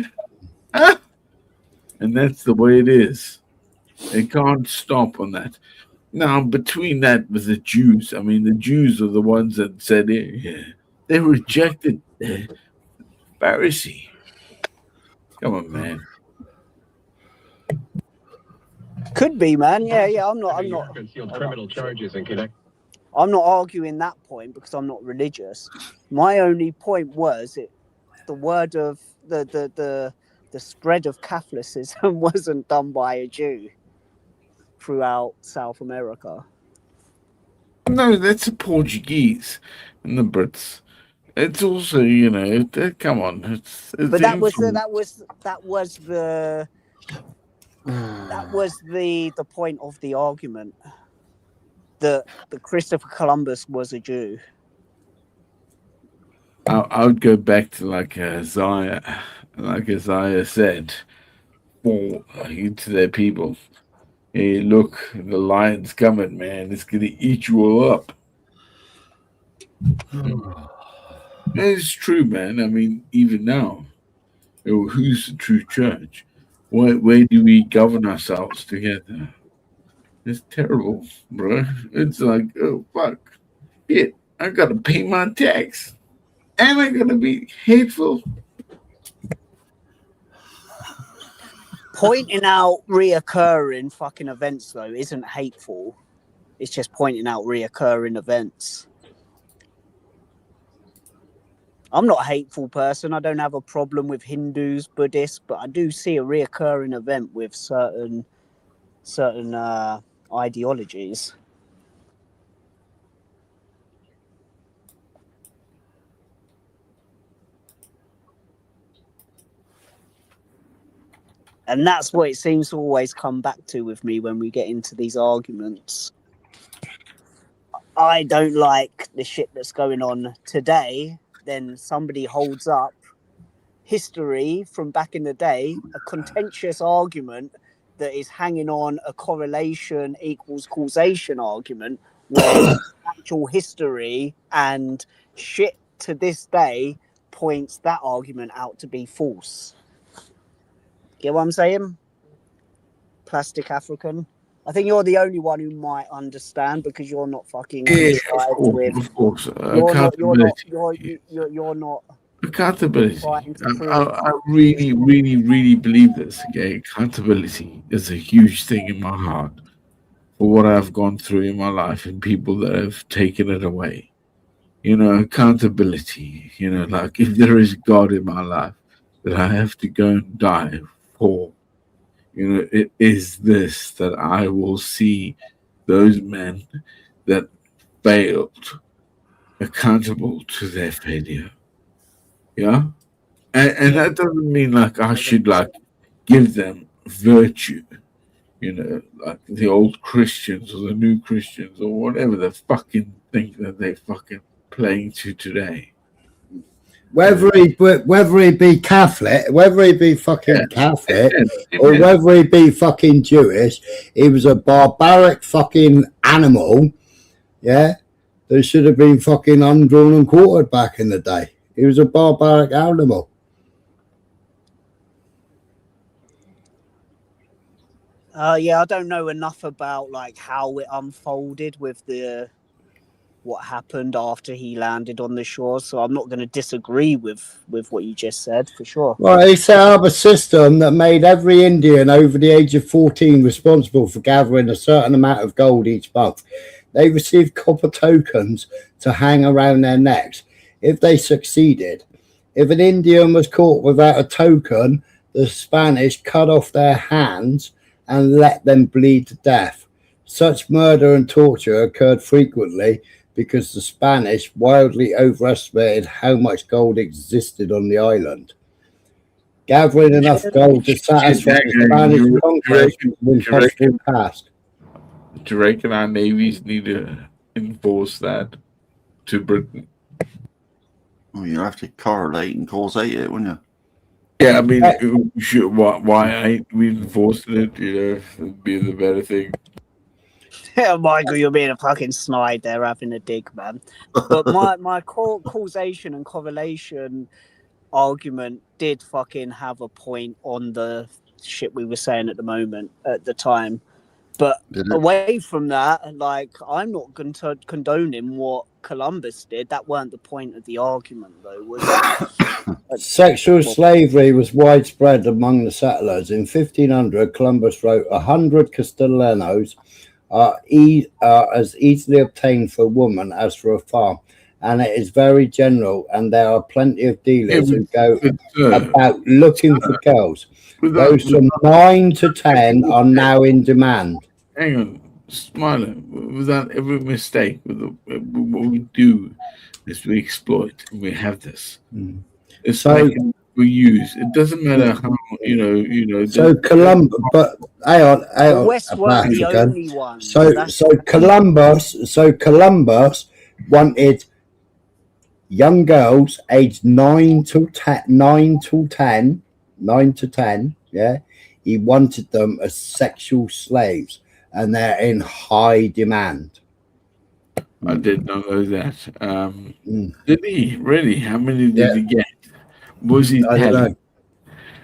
and that's the way it is. They can't stop on that. Now, between that with the Jews, I mean, the Jews are the ones that said they rejected Pharisee. Come on, man.
Could be, man. Yeah. I'm not
criminal charges and connect.
I'm not arguing that point because I'm not religious. My only point was the word of the spread of Catholicism wasn't done by a Jew throughout South America.
No, that's the Portuguese and the Brits. It's also, you know, come on. It's
but that was the point of the argument that Christopher Columbus was a Jew.
I would go back to like Isaiah said, fall into their people. Hey, look, the lion's coming, man. It's gonna eat you all up. It's true, man. I mean, even now, who's the true church? Where do we govern ourselves together? It's terrible, bro. It's like, oh fuck, shit! I gotta pay my tax, and I gotta be hateful.
Pointing out reoccurring fucking events though isn't hateful. It's just pointing out reoccurring events. I'm not a hateful person. I don't have a problem with Hindus, Buddhists, but I do see a reoccurring event with certain ideologies. And that's what it seems to always come back to with me when we get into these arguments. I don't like the shit that's going on today. Then somebody holds up history from back in the day, a contentious argument that is hanging on a correlation equals causation argument, where actual history and shit to this day points that argument out to be false. Get what I'm saying? Plastic African. I think you're the only one who might understand because you're not fucking.
Yeah, of course. Accountability.
You're not.
Accountability. I really, really, really believe this. Okay, accountability is a huge thing in my heart for what I've gone through in my life and people that have taken it away. You know, accountability. You know, like if there is God in my life that I have to go and die for, you know, it is this that I will see those men that failed accountable to their failure. Yeah. And that doesn't mean like I should like give them virtue, you know, like the old Christians or the new Christians or whatever the fucking thing that they fucking playing to today.
Whether he be Catholic, whether he be fucking Catholic, or whether he be fucking Jewish, he was a barbaric fucking animal, yeah, that should have been fucking undrawn and quartered back in the day. He was a barbaric animal.
Yeah, I don't know enough about like how it unfolded with the what happened after he landed on the shore. So I'm not going to disagree with what you just said, for sure.
Well, they set up a system that made every Indian over the age of 14 responsible for gathering a certain amount of gold each month. They received copper tokens to hang around their necks if they succeeded. If an Indian was caught without a token, the Spanish cut off their hands and let them bleed to death. Such murder and torture occurred frequently because the Spanish wildly overestimated how much gold existed on the island. Gathering enough gold to satisfy the Spanish conquest was an impossible task.
Do you reckon our navies need to enforce that to Britain?
Well, you have to correlate and causate it, wouldn't you?
Yeah, I mean, why ain't we enforcing it? You know, it'd be the better thing.
Yeah, Michael, you're being a fucking snide there, having a dig, man. But my causation and correlation argument did fucking have a point on the shit we were saying at the time. But away from that, like, I'm not going to condoning what Columbus did. That weren't the point of the argument, though, was it?
Sexual slavery was widespread among the settlers. In 1500, Columbus wrote 100 castellanos are as easily obtained for a woman as for a farm, and it is very general, and there are plenty of dealers who go about looking for girls. Those from 9 to 10 are now in demand.
Hang on, Smiler, was that every mistake? What we do is we exploit, and we have this. It's
So-
like we use. It doesn't matter how, you know.
So Columbus, but hang on,
The West weren't the only one.
So Columbus wanted young girls aged 9 to 10. Yeah, he wanted them as sexual slaves, and they're in high demand.
I did not know that. Did he really? How many did he get? Was he?
I don't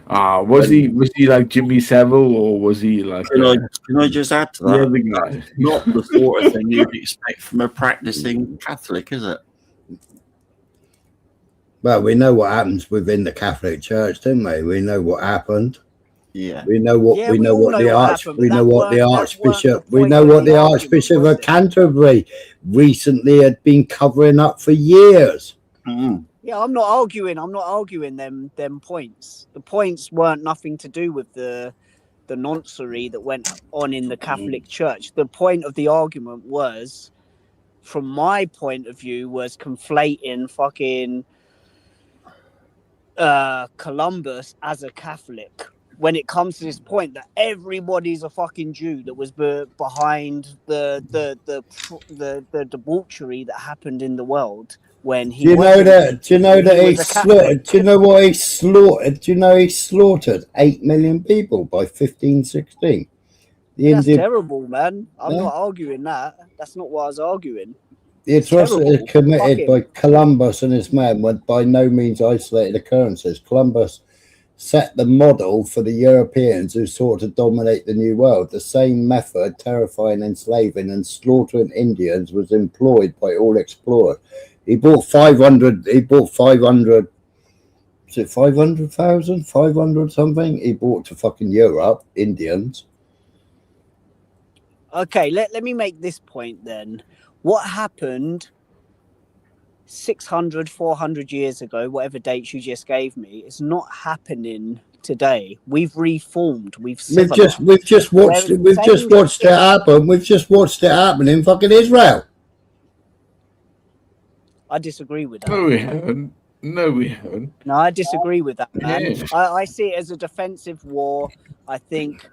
know.
Was he like Jimmy Savile, or was he like?
Can I just add to that?
The other guy.
Not the sort of thing you'd expect from a practicing Catholic, is it?
Well, we know what happens within the Catholic Church, didn't we? We know what happened.
Yeah.
We know what
Yeah,
we
we
know
all
what
know
the
what
arch
happened,
we
but
know
that
what the
weren't- that
archbishop
weren't the
we
point
know
of
what
the
the
argument,
Archbishop
was
of
it?
Canterbury recently had been covering up for years.
Yeah, I'm not arguing them points. The points weren't nothing to do with the noncery that went on in the Catholic Church. The point of the argument was, from my point of view, was conflating fucking Columbus as a Catholic. When it comes to this point that everybody's a fucking Jew that was behind the debauchery that happened in the world when he
Do you know
wasn't-
that? Do you know
he
that he
was a Catholic.
slaughtered? Do you know what he slaughtered? Do you know he slaughtered 8 million people by 1516? The
That's
Indian,
terrible, man. I'm
Yeah.
not arguing that. That's not what I was arguing.
the atrocities
terrible.
committed
Fuck
by
him.
Columbus and his men were by no means isolated occurrences. Columbus set the model for the Europeans who sought to dominate the New World. The same method, terrifying, enslaving, and slaughtering Indians, was employed by all explorers. He bought 500. He bought 500. Was it 500,000? 500 something? He bought to fucking Europe, Indians.
Okay, let me make this point then. What happened 600, 400 years ago, whatever dates you just gave me, is not happening today. We've reformed. We've civilized.
We've just watched
Whereas
it. We've
same
just watched it
shit-
happen. We've just watched it happen in fucking Israel.
I disagree with that.
No, we haven't.
No, I disagree with that, man.
Yeah.
I see it as a defensive war. I think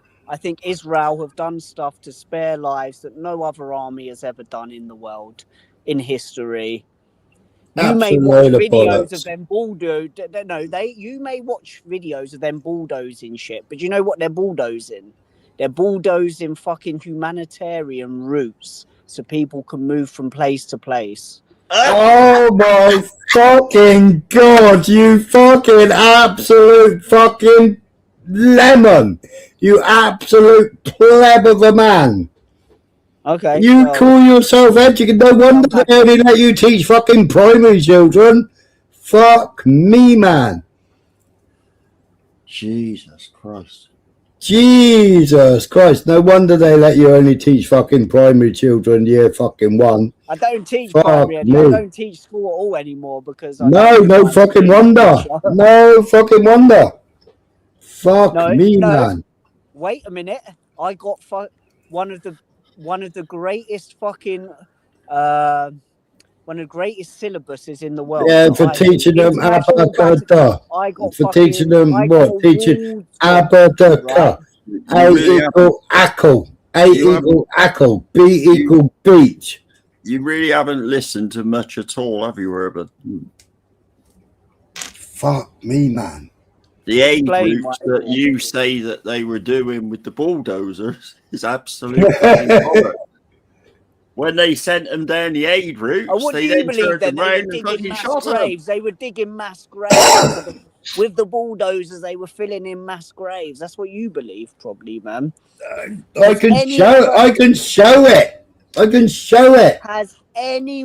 Israel have done stuff to spare lives that no other army has ever done in the world, in history. You may watch
Absolute
videos
bollocks.
of them bulldoze. No, you may watch videos of them bulldozing shit, but you know what they're bulldozing? They're bulldozing fucking humanitarian routes so people can move from place to place.
Oh my fucking god! You fucking absolute fucking lemon! You absolute pleb of a man!
Okay.
You
well,
call yourself educated? No wonder they only let you teach fucking primary children. Fuck me, man.
Jesus Christ.
Jesus Christ. No wonder they let you only teach fucking primary children year fucking 1.
I don't teach
Fuck
primary. I
me.
don't teach school at all anymore because I
No,
don't
no
want to
fucking
be a
wonder.
teacher.
No fucking wonder. Fuck
No,
me,
no.
man.
Wait a minute. I got one of the greatest fucking one of the greatest syllabuses in the world.
Yeah,
that
for
I did.
teaching them
International
abacada.
I got
For teaching
fucking.
them
I got
what? Teaching
awards for it,
abacada.
right?
A equal ackle. A equal ackle. B equal beach.
You really haven't listened to much at all, have you, Urban?
Fuck me, man.
The aid
Explain
routes
what-
that you say that they were doing with the bulldozers is absolute fucking bollocks. When they sent them down the aid routes,
Oh, what do
they
you
then
believe
turned
then? They were
around and
digging
fucking
mass
shot them.
graves. They were digging mass graves with the bulldozers. They were filling in mass graves. That's what you believe, probably, man.
I can show it. I can show it.
Has any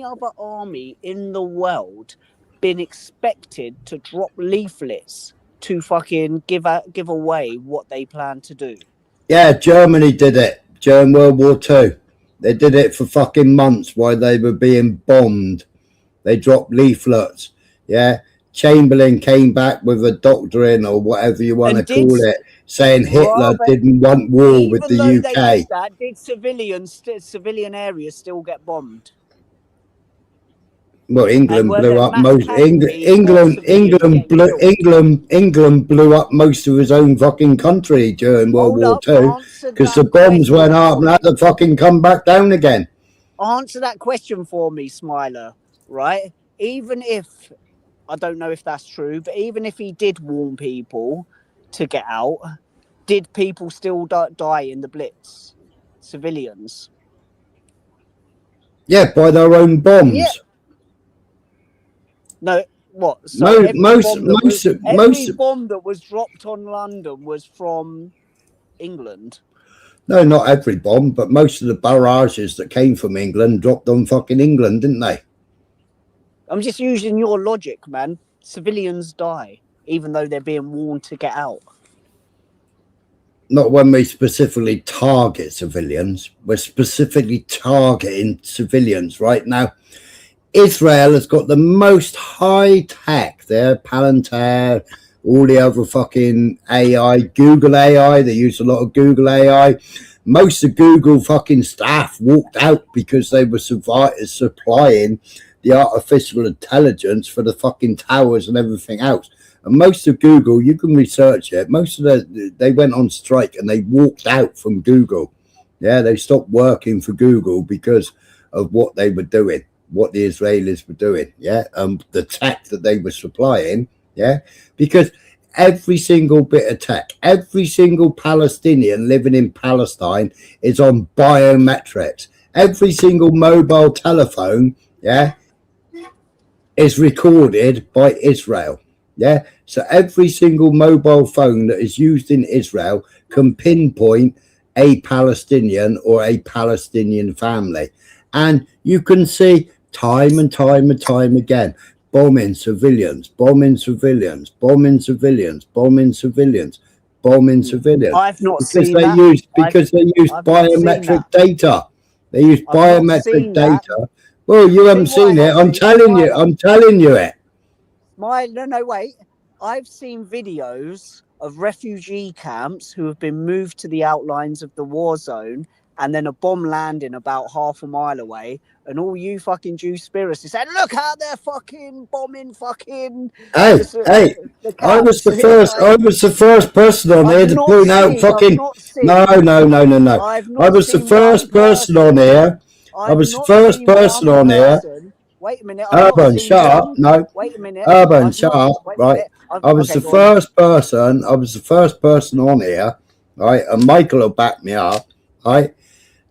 other army in the world been expected to drop leaflets to fucking give away what they plan to do?
Yeah, Germany did it during World War II. They did it for fucking months while they were being bombed. They dropped leaflets. Yeah. Chamberlain came back with a doctrine or whatever you want to call it, saying Hitler didn't want war with the
Even though
UK.
they did that, did civilian areas still get bombed?
Well, England
was
blew
it
up
mass
most.
casualties or civilians
England blew up most of his own fucking country during World War II because the bombs went up and had to fucking come back down again.
Answer that question for me, Smiler. Right? Even if I don't know if that's true, but even if he did warn people to get out, did people still die in the Blitz? Civilians?
Yeah, by their own bombs.
Yeah. No, what? So every bomb that was dropped on London was from England.
No, not every bomb, but most of the barrages that came from England dropped on fucking England, didn't they?
I'm just using your logic, man. Civilians die, even though they're being warned to get out.
Not when we specifically target civilians. We're specifically targeting civilians right now. Israel has got the most high tech there, Palantir, all the other fucking AI, Google AI. They use a lot of Google AI. Most of Google fucking staff walked out because they were supplying the artificial intelligence for the fucking towers and everything else. And most of Google, you can research it, most of they went on strike and they walked out from Google. Yeah, they stopped working for Google because of what they were doing, what the Israelis were doing. Yeah, the tech that they were supplying. Yeah, because every single bit of tech, every single Palestinian living in Palestine is on biometrics. Every single mobile telephone, yeah, is recorded by Israel. Yeah, so every single mobile phone that is used in Israel can pinpoint a Palestinian or a Palestinian family. And you can see time and time and time again, bombing civilians, bombing civilians, bombing civilians, bombing civilians, bombing civilians.
I've not
because
seen
they
that.
Because they use biometric data. They use biometric data. Well, you haven't seen it. I'm telling you it.
No, wait. I've seen videos of refugee camps who have been moved to the outlines of the war zone and then a bomb landing about half a mile away, and all you fucking Jewspiracy said, look how they're fucking bombing fucking
I was the first person on here to point out fucking no. I was the first person on here. I was the first person on here.
Wait a minute.
Urban, shut up. No.
Wait a minute.
Urban, shut up. Right. I was the first person. I was the first person on here. Right. And Michael will back me up. Right.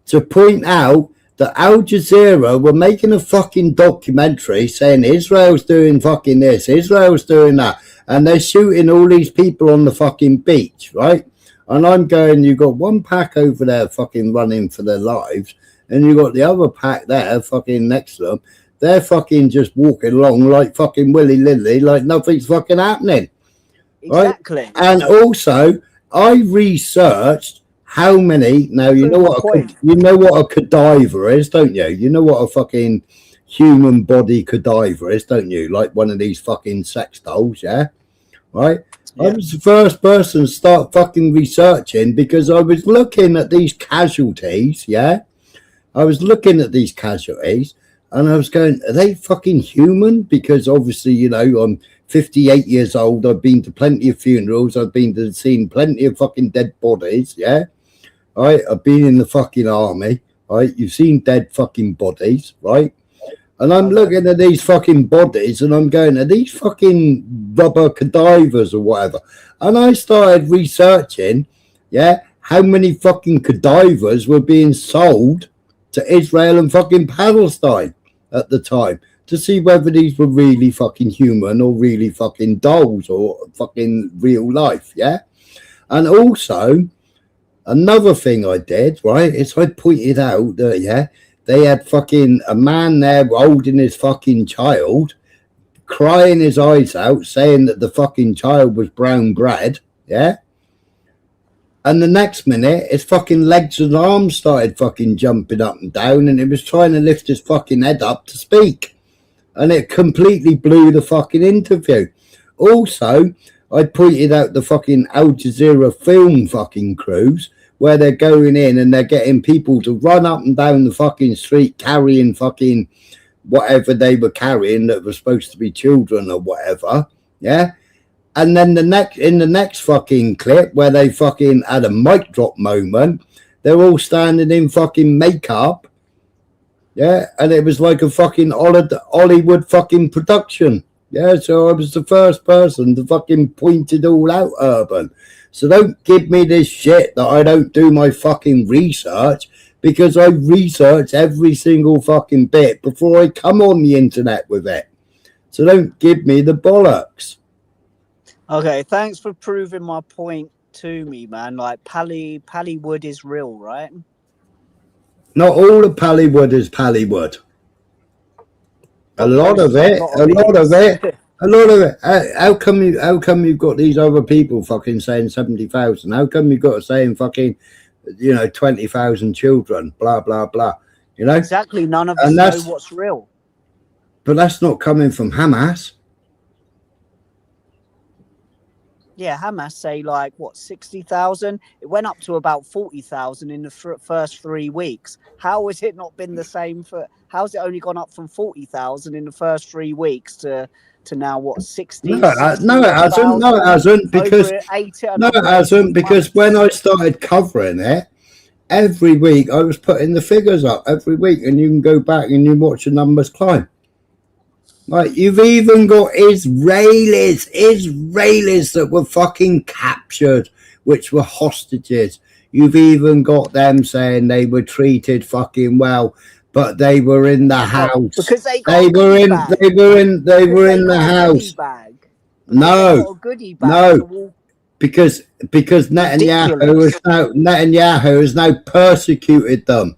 To point out that Al Jazeera were making a fucking documentary saying Israel's doing fucking this, Israel's doing that. And they're shooting all these people on the fucking beach. Right. And I'm going, you got one pack over there fucking running for their lives, and you got the other pack there fucking next to them. They're fucking just walking along like fucking willy-nilly, like nothing's fucking happening.
Exactly.
Right? And also, I researched how many. Now you know what a cadaver is, don't you? You know what a fucking human body cadaver is, don't you? Like one of these fucking sex dolls, yeah? Right? Yeah. I was the first person to start fucking researching because I was looking at these casualties, yeah? I was looking at these casualties and I was going, are they fucking human? Because obviously, you know, I'm 58 years old. I've been to plenty of funerals. I've been to seen plenty of fucking dead bodies, yeah? Right? I've been in the fucking army, right? You've seen dead fucking bodies, right? And I'm looking at these fucking bodies and I'm going, are these fucking rubber cadavers or whatever? And I started researching, yeah, how many fucking cadavers were being sold to Israel and fucking Palestine at the time to see whether these were really fucking human or really fucking dolls or fucking real life, yeah? And also, another thing I did, right, is I pointed out that, yeah, they had fucking a man there holding his fucking child, crying his eyes out, saying that the fucking child was brown bread, yeah? And the next minute, his fucking legs and arms started fucking jumping up and down, and it was trying to lift his fucking head up to speak. And it completely blew the fucking interview. Also, I pointed out the fucking Al Jazeera film fucking crews, where they're going in and they're getting people to run up and down the fucking street carrying fucking whatever they were carrying that was supposed to be children or whatever, yeah? And then in the next fucking clip where they fucking had a mic drop moment, they're all standing in fucking makeup, yeah? And it was like a fucking Hollywood fucking production, yeah? So I was the first person to fucking point it all out, Urban. So don't give me this shit that I don't do my fucking research, because I research every single fucking bit before I come on the internet with it. So don't give me the bollocks.
Okay, thanks for proving my point to me, man. Like, Pallywood is real, right?
Not all of Pallywood is Pallywood. A lot of it. How come you've got these other people fucking saying 70,000? How come you've got saying fucking, you know, 20,000 children? Blah blah blah. You know
exactly. None of us know what's real.
But that's not coming from Hamas.
Yeah, Hamas say like what 60,000. It went up to about 40,000 in the first 3 weeks. How has it not been the same for? How's it only gone up from 40,000 in the first 3 weeks to now what 60?
No, it hasn't. No, it hasn't. Because when I started covering it, every week I was putting the figures up every week, and you can go back and you watch the numbers climb. Like, you've even got Israelis that were fucking captured, which were hostages. You've even got them saying they were treated fucking well, but they were in the house. Because they were in the house. No, because Netanyahu has now persecuted them.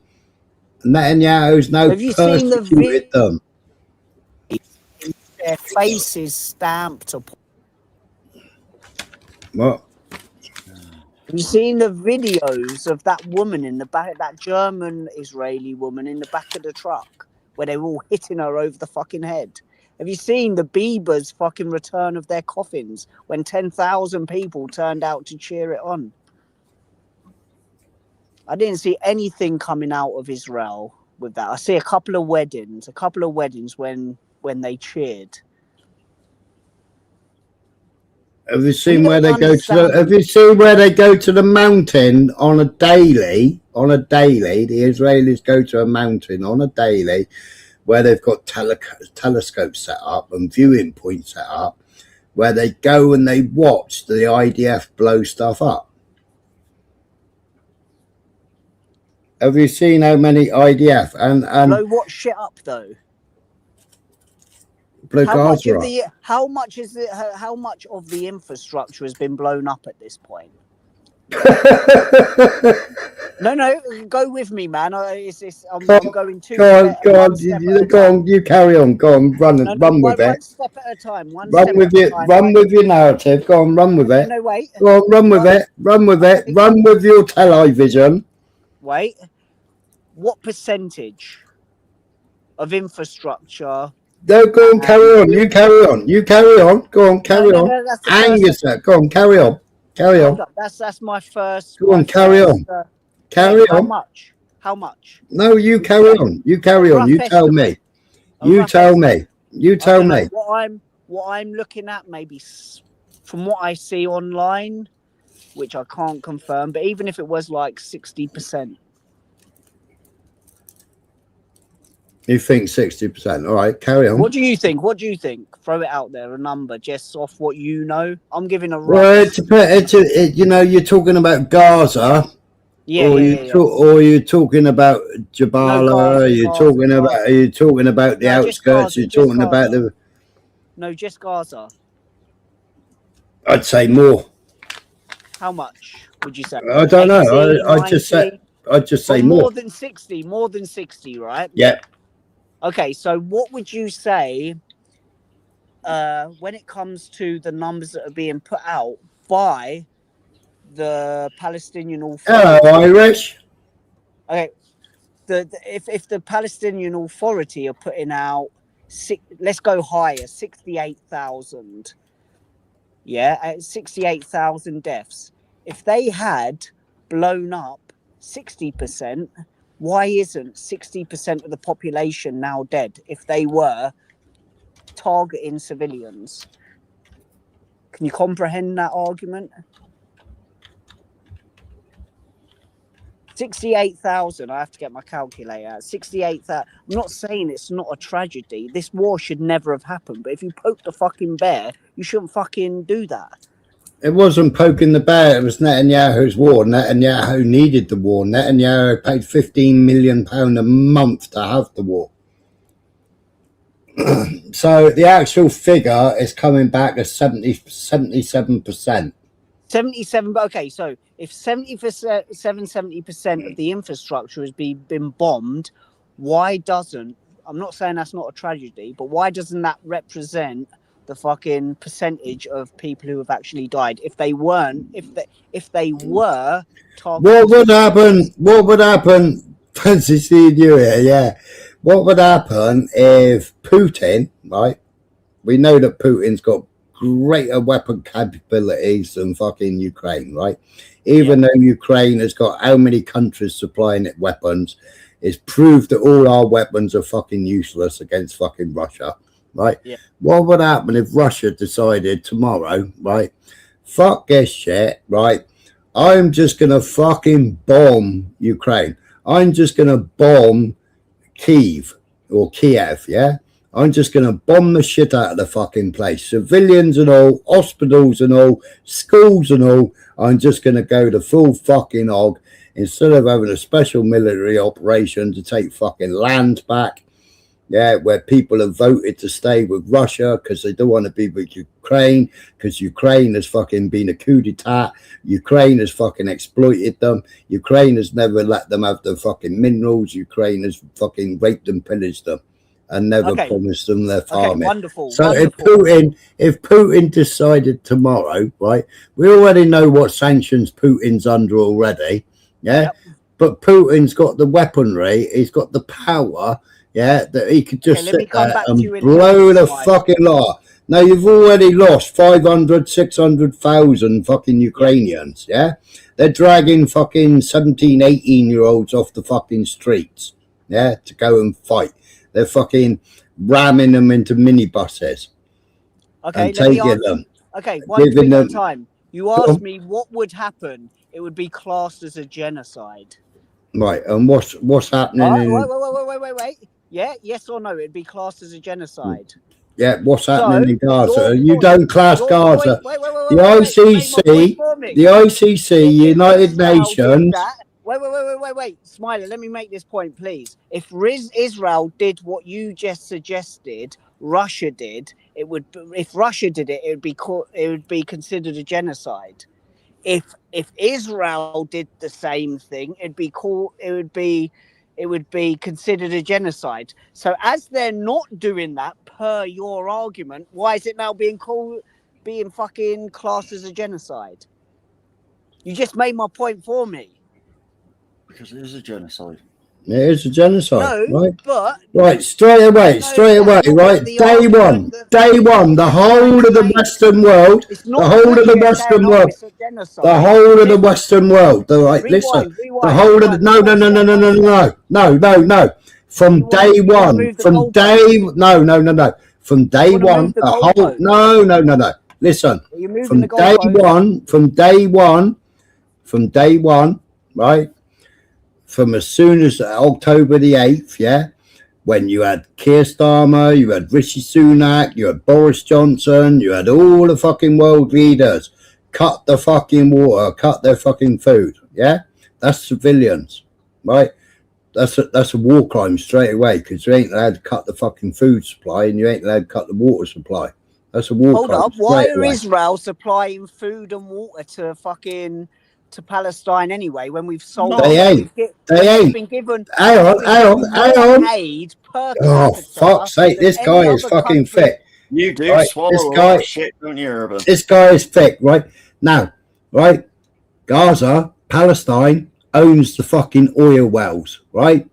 Netanyahu's now persecuted them.
Their faces stamped upon.
What?
Have you seen the videos of that woman in the back, that German Israeli woman in the back of the truck, where they were all hitting her over the fucking head? Have you seen the Bieber's fucking return of their coffins when 10,000 people turned out to cheer it on? I didn't see anything coming out of Israel with that. I see a couple of weddings when they cheered.
Have you seen where they go to the, have you seen where they go to the mountain on a daily? On a daily, the Israelis go to a mountain on a daily where they've got telescopes set up and viewing points set up, where they go and they watch the IDF blow stuff up. Have you seen how many IDF and
blow what shit up though? How much of the infrastructure has been blown up at this point? No, go with me, man. I'm going too.
Go on, you carry on. Go on, run with it.
One step at a time.
Run with your narrative. Go on, run with it.
No, wait.
Go on, run with it. Run with it. Run with your television.
Wait. What percentage of infrastructure?
No, go on, carry on. You carry on. You carry on. Go on, carry on. Hang yourself. Go on, carry on. Carry on.
That's my first.
Go on, carry on. Carry on.
How much?
No, you carry on. You carry on. You tell me. You tell me. You tell me.
What I'm looking at, maybe from what I see online, which I can't confirm, but even if it was like 60%.
You think 60%? All right, carry on.
What do you think? Throw it out there, a number, just off what you know. I'm giving a rough.
Well, you know, you're talking about Gaza. Or you're talking about Jabala? Are you talking about the outskirts? You're talking about the?
No, just Gaza.
I'd say more.
How much would you say?
I don't know. I'd just say more.
More than 60. More than 60, right?
Yeah.
Okay, so what would you say when it comes to the numbers that are being put out by the Palestinian Authority?
Hello, Irish.
Okay, if the Palestinian Authority are putting out let's go higher, 68,000. Yeah, at 68,000 deaths. If they had blown up 60%, why isn't 60% of the population now dead if they were targeting civilians? Can you comprehend that argument? 68,000. I have to get my calculator out. 68,000. I'm not saying it's not a tragedy. This war should never have happened. But if you poke the fucking bear, you shouldn't fucking do that.
It wasn't poking the bear. It was Netanyahu's war. Netanyahu needed the war. Netanyahu paid £15 million a month to have the war. So the actual figure is coming back as 77%.
77. Okay, so if 70% of the infrastructure has been bombed, why doesn't? I'm not saying that's not a tragedy, but why doesn't that represent the fucking percentage of people who have actually died? If they weren't, if they were targeted,
what would happen? Fancy seeing you here, yeah. What would happen if Putin, right? We know that Putin's got greater weapon capabilities than fucking Ukraine, right? Even though Ukraine has got how many countries supplying it weapons, it's proved that all our weapons are fucking useless against fucking Russia. Right? Yeah. What would happen if Russia decided tomorrow, right? Fuck this shit, right? I'm just gonna fucking bomb Ukraine. I'm just gonna bomb Kiev, yeah? I'm just gonna bomb the shit out of the fucking place. Civilians and all, hospitals and all, schools and all. I'm just gonna go the full fucking hog instead of having a special military operation to take fucking land back. Yeah, where people have voted to stay with Russia because they don't want to be with Ukraine because Ukraine has fucking been a coup d'etat. Ukraine has fucking exploited them. Ukraine has never let them have the fucking minerals. Ukraine has fucking raped and pillaged them and never promised them their farming.
Wonderful.
So if Putin decided tomorrow, right, we already know what sanctions Putin's under already. Yeah, but Putin's got the weaponry. He's got the power. Yeah, that he could just sit there and blow the fucking lot. Now, you've already lost 500, 600,000 fucking Ukrainians, yeah? They're dragging fucking 17, 18-year-olds off the fucking streets, yeah, to go and fight. They're fucking ramming them into minibuses.
Okay,
and taking them.
Okay, one thing at a time. You asked me what would happen. It would be classed as a genocide.
Right, and what's happening
Wait. Yeah, yes or no? It'd be classed as a genocide.
Yeah, what's happening in Gaza? You don't class Gaza. The ICC, United Nations.
Wait, Smiler, let me make this point, please. If Israel did what you just suggested, Russia did, it would. If Russia did it, it would be considered a genocide. if Israel did the same thing, it'd be called. It would be considered a genocide. So as they're not doing that per your argument, why is it now being fucking classed as a genocide? You just made my point for me.
Because it is a genocide.
It is a genocide,
No,
right?
but
Right, straight away, right? Day one, the whole of the Western world, the whole of the Western world, the whole of the Western world. All right, listen, the whole of the no. From day one, from day one, the whole no. Listen, from day one, right? From as soon as October the 8th, yeah, when you had Kier Starmer, you had Rishi Sunak, you had Boris Johnson, you had all the fucking world leaders cut the fucking water, cut their fucking food, yeah? That's civilians, right? That's a war crime straight away, because you ain't allowed to cut the fucking food supply and you ain't allowed to cut the water supply. That's a war crime.
Hold up, why are Israel supplying food and water to Palestine anyway when we've sold
they ain't
been given
hang on
aid per
oh
capita
fuck's sake, this guy is fucking thick.
You do
right,
swallow
this
a
guy,
lot of shit, don't you, Urban?
This guy is thick, right? Now, right, Gaza, Palestine owns the fucking oil wells, right?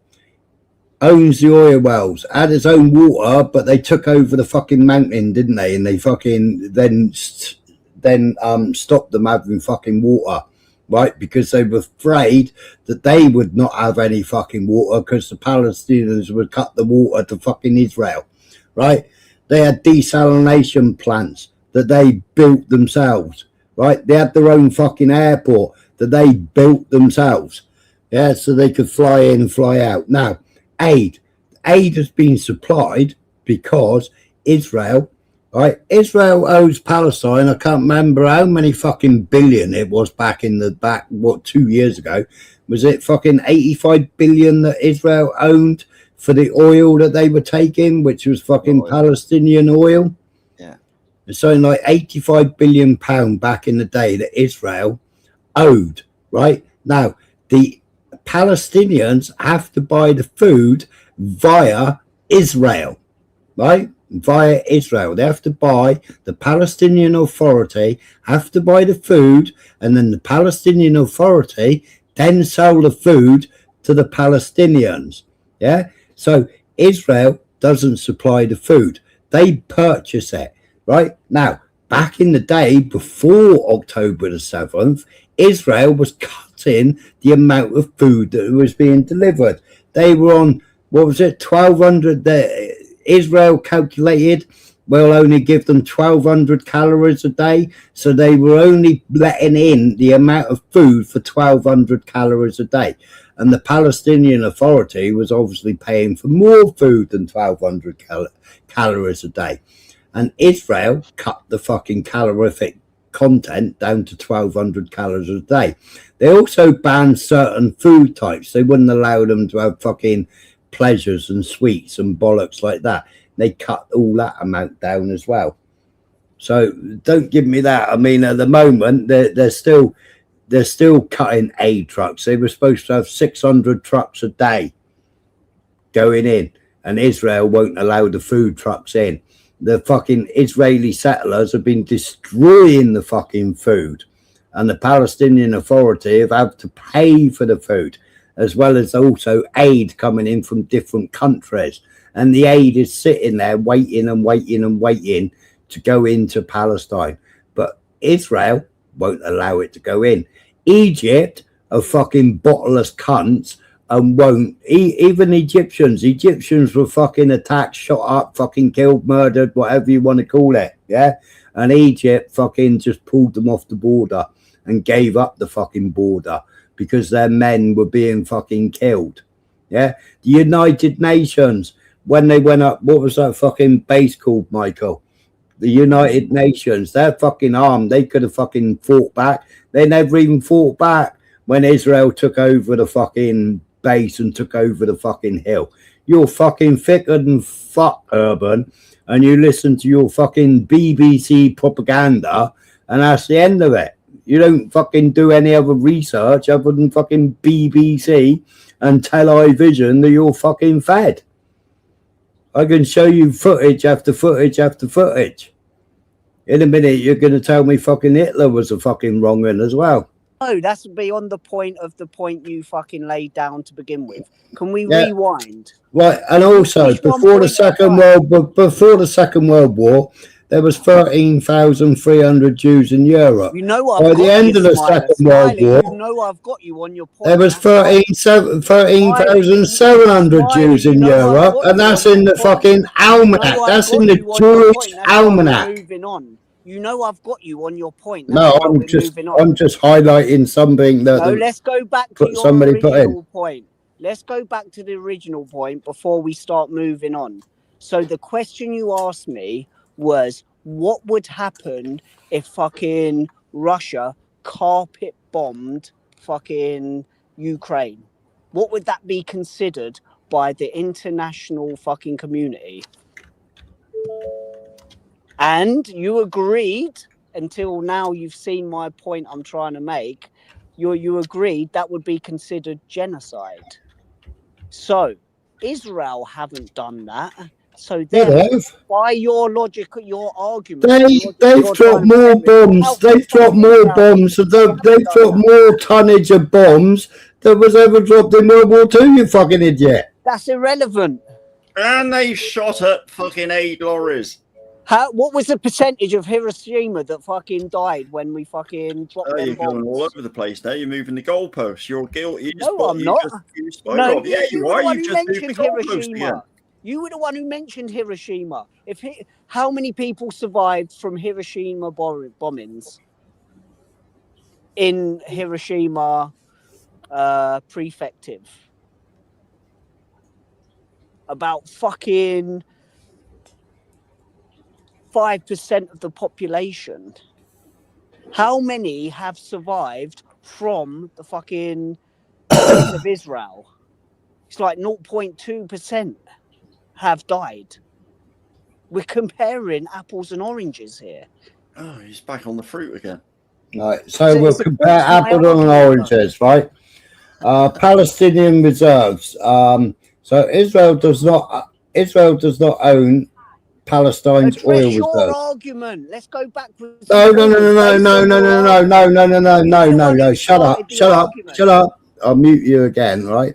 Owns the oil wells, had its own water, but they took over the fucking mountain, didn't they? And they fucking then stopped them having fucking water, right? Because they were afraid that they would not have any fucking water because the Palestinians would cut the water to fucking Israel, right? They had desalination plants that they built themselves, right? They had their own fucking airport that they built themselves, yeah, so they could fly in and fly out. Now, aid has been supplied because Israel, right? Israel owes Palestine, I can't remember how many fucking billion it was back 2 years ago. Was it fucking 85 billion that Israel owned for the oil that they were taking, which was fucking Palestinian oil?
Yeah.
It's something like 85 billion pound back in the day that Israel owed, right? Now, the Palestinians have to buy the food via Israel, right? Via Israel. They have to buy, the Palestinian Authority have to buy the food, and then the Palestinian Authority then sell the food to the Palestinians. Yeah. So Israel doesn't supply the food. They purchase it, right? Now, back in the day before October the 7th, Israel was cutting the amount of food that was being delivered. They were on, what was it, 1,200, Israel calculated we'll only give them 1,200 calories a day, so they were only letting in the amount of food for 1,200 calories a day. And the Palestinian Authority was obviously paying for more food than 1,200 calories a day. And Israel cut the fucking calorific content down to 1,200 calories a day. They also banned certain food types. They wouldn't allow them to have fucking pleasures and sweets and bollocks like that. They cut all that amount down as well. So don't give me that. I mean, at the moment, they're still cutting aid trucks. They were supposed to have 600 trucks a day going in, and Israel won't allow the food trucks in. The fucking Israeli settlers have been destroying the fucking food, and the Palestinian Authority have had to pay for the food, as well as also aid coming in from different countries. And the aid is sitting there waiting and waiting and waiting to go into Palestine. But Israel won't allow it to go in. Egypt are fucking bottleless cunts and won't. Even Egyptians were fucking attacked, shot up, fucking killed, murdered, whatever you want to call it. Yeah. And Egypt fucking just pulled them off the border and gave up the fucking border because their men were being fucking killed. Yeah. The United Nations, when they went up, what was that fucking base called, Michael? The United Nations, they're fucking armed. They could have fucking fought back. They never even fought back when Israel took over the fucking base and took over the fucking hill. You're fucking thicker than fuck, Urban, and you listen to your fucking BBC propaganda, and that's the end of it. You don't fucking do any other research other than fucking BBC and television that you're fucking fed. I can show you footage after footage after footage. In a minute, you're going to tell me fucking Hitler was a fucking wrong one as well.
No, that's beyond the point you fucking laid down to begin with. Can we rewind?
Right, and also before the Second World War, there was 13,300 Jews in Europe.
You know I've
By
got
the end
you,
of the
Smiler.
Second World
Smiley,
War,
you know I've got you on your point.
there was 13,700 Jews in Europe, and that's in the fucking almanac. That's in the Jewish almanac.
Moving on. You know I've got you on your point.
No, I'm just highlighting something that.
No, let's go back to your original point. Let's go back to the original point before we start moving on. So the question you asked me was, what would happen if fucking Russia carpet bombed fucking Ukraine? What would that be considered by the international fucking community? And you agreed, until now you've seen my point I'm trying to make, you agreed that would be considered genocide. So Israel haven't done that. So by your logic, your argument,
they've dropped more bombs. They've dropped more bombs. They've dropped more tonnage of bombs that was ever dropped in World War II. You fucking idiot.
That's irrelevant.
And they shot at fucking 8 lorries.
What was the percentage of Hiroshima that fucking died when we fucking dropped them
You're
bombs?
going all over the place now. You're moving the goalposts. You're guilty.
No, I'm not.
No, yeah, you are. You just moved the goalposts again.
You were the one who mentioned Hiroshima. How many people survived from Hiroshima bombings in Hiroshima prefective? About fucking 5% of the population. How many have survived from the fucking state of Israel? It's like 0.2% have died. We're comparing apples and oranges here.
Oh, he's back on the fruit again.
Right, so we'll compare apples and oranges, right? Palestinian reserves. So Israel does not own Palestine's oil reserves.
Argument. Let's go backwards.
No. Shut up. I'll mute you again, right?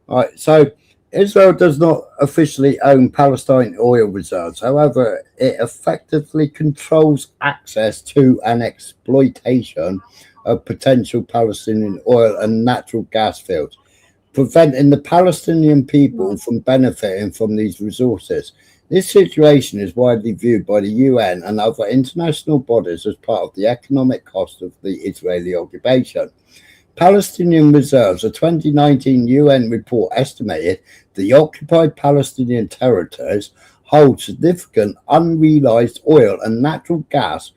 Right. So Israel does not officially own Palestine oil reserves. However, it effectively controls access to and exploitation of potential Palestinian oil and natural gas fields, preventing the Palestinian people from benefiting from these resources. This situation is widely viewed by the UN and other international bodies as part of the economic cost of the Israeli occupation. Palestinian reserves, a 2019 UN report estimated the occupied Palestinian territories hold significant unrealized oil and natural gas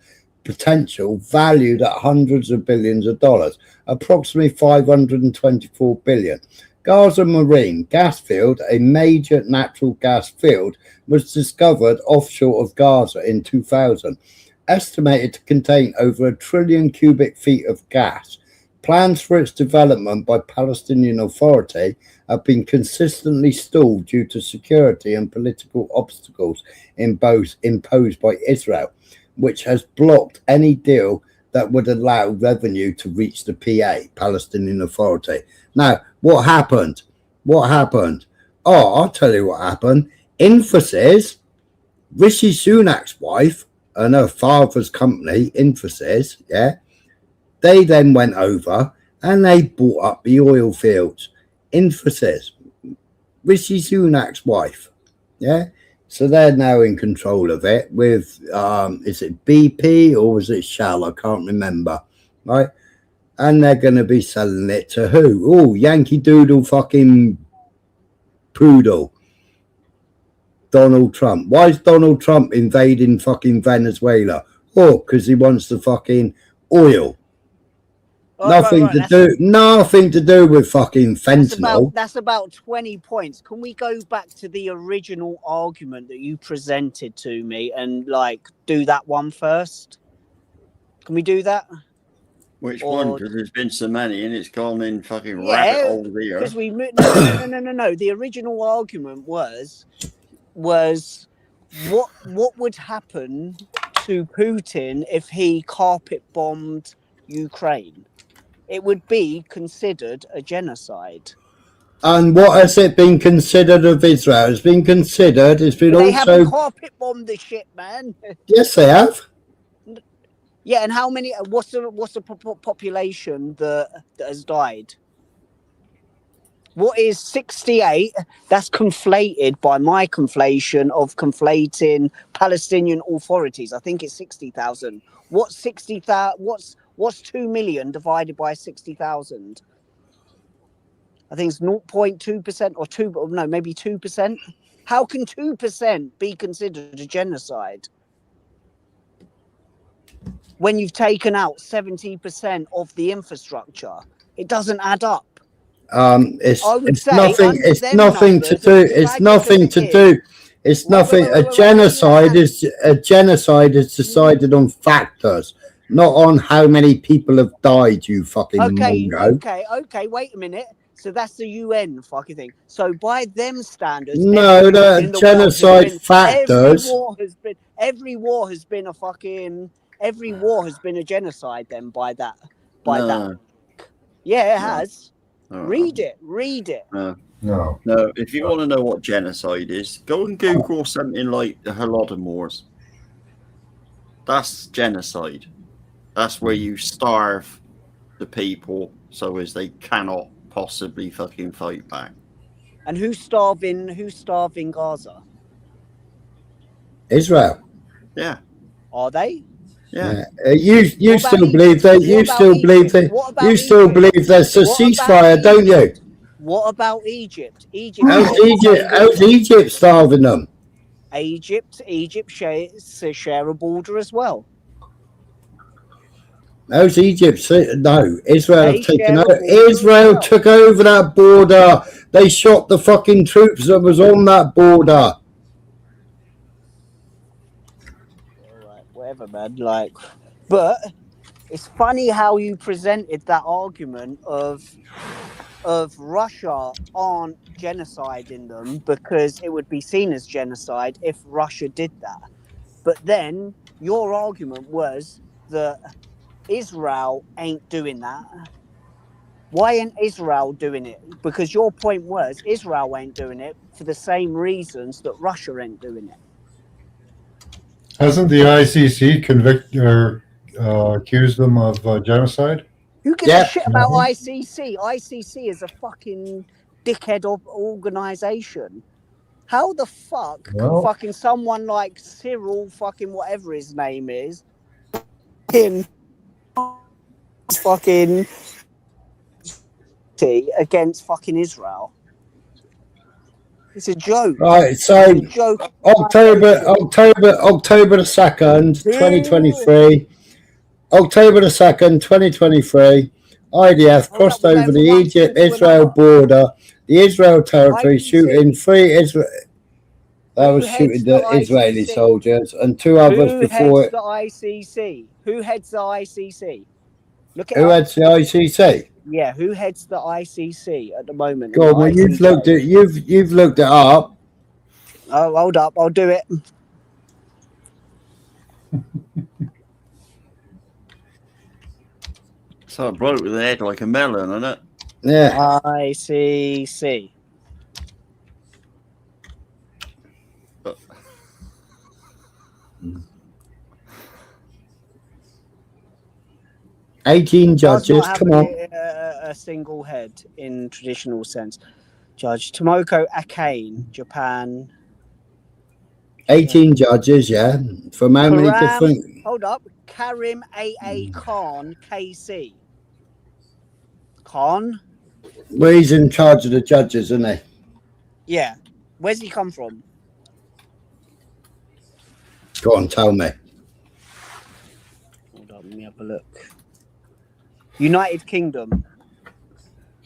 potential valued at hundreds of billions of dollars, approximately 524 billion. Gaza Marine gas field, a major natural gas field, was discovered offshore of Gaza in 2000, estimated to contain over 1 trillion cubic feet of gas. Plans for its development by Palestinian Authority have been consistently stalled due to security and political obstacles imposed by Israel, which has blocked any deal that would allow revenue to reach the PA, Palestinian Authority. Now, what happened? Oh, I'll tell you what happened. Infosys, Rishi Sunak's wife and her father's company, Infosys, they then went over and they bought up the oil fields. Infosys, Rishi Sunak's wife, so they're now in control of it with, is it BP or was it Shell? I can't remember, right? And they're going to be selling it to who? Oh, Yankee Doodle fucking Poodle. Donald Trump. Why is Donald Trump invading fucking Venezuela? Oh, because he wants the fucking oil. Nothing to do with fucking fentanyl.
That's about 20 points. Can we go back to the original argument that you presented to me and like do that one first? Can we do that?
Which one? Because there's been so many, and it's gone in fucking rabbit
Yeah,
hole here.
because no. The original argument was what would happen to Putin if he carpet bombed Ukraine? It would be considered a genocide.
And what has it been considered of Israel? It's been considered. It's been
They
also.
haven't carpet bombed the shit, man.
Yes, they have.
Yeah, and how many? What's the population that has died? What is 68? That's conflated by my conflation of conflating Palestinian authorities. I think it's 60,000. What's 60,000? What's 2 million divided by 60,000? I think it's 0.2% or 2. No, maybe 2%. How can 2% be considered a genocide when you've taken out 70% of the infrastructure? It doesn't add up.
It's nothing to do. It's nothing to do. It's nothing. A genocide is decided on factors, not on how many people have died. You fucking mongo.
Okay. Wait a minute. So that's the UN fucking thing. So by them standards,
No, the genocide factors.
Every war has been a genocide. Then by that. Yeah, it has. Read it.
No.
If you want to know what genocide is, go and Google something like the Holodomors. That's genocide. That's where you starve the people so as they cannot possibly fucking fight back.
And who's starving Gaza?
Israel.
Yeah.
Are they?
Yeah.
You still believe that? You still believe that? You still believe there's a ceasefire, don't you?
What about Egypt?
How's Egypt starving them?
Egypt share a border as well.
How's Egypt? No, Israel have taken over. Israel took over that border. They shot the fucking troops that was on that border.
Alright, whatever, man. But it's funny how you presented that argument of Russia aren't genociding them because it would be seen as genocide if Russia did that. But then your argument was that Israel ain't doing that. Why ain't Israel doing it? Because your point was Israel ain't doing it for the same reasons that Russia ain't doing it.
Hasn't the ICC accused them of genocide?
Who gives a shit about ICC? ICC is a fucking dickhead organization. How the fuck can fucking someone like Cyril fucking whatever his name is in fucking against fucking Israel? It's a joke.
Right, so October the 2nd, 2023. October the 2nd, 2023. IDF crossed over the Egypt-Israel border, the Israel territory, shooting 3 Israel. That was shooting the Israeli soldiers and 2 others before it.
Who heads the ICC? Who heads the ICC?
Who heads the ICC?
Yeah, who heads the ICC at the moment?
God, well, you've looked it up.
Oh, hold up, I'll do it.
So a bloke with a head like a melon, isn't it?
Yeah.
ICC.
18 judges, come on.
A single head in traditional sense. Judge Tomoko Akane, Japan.
18 judges, yeah. From how many different?
Hold up. Karim A.A. Khan, KC. Khan?
Well, he's in charge of the judges, isn't he?
Yeah. Where's he come from?
Go on, tell me.
Hold up, let me have a look. United Kingdom.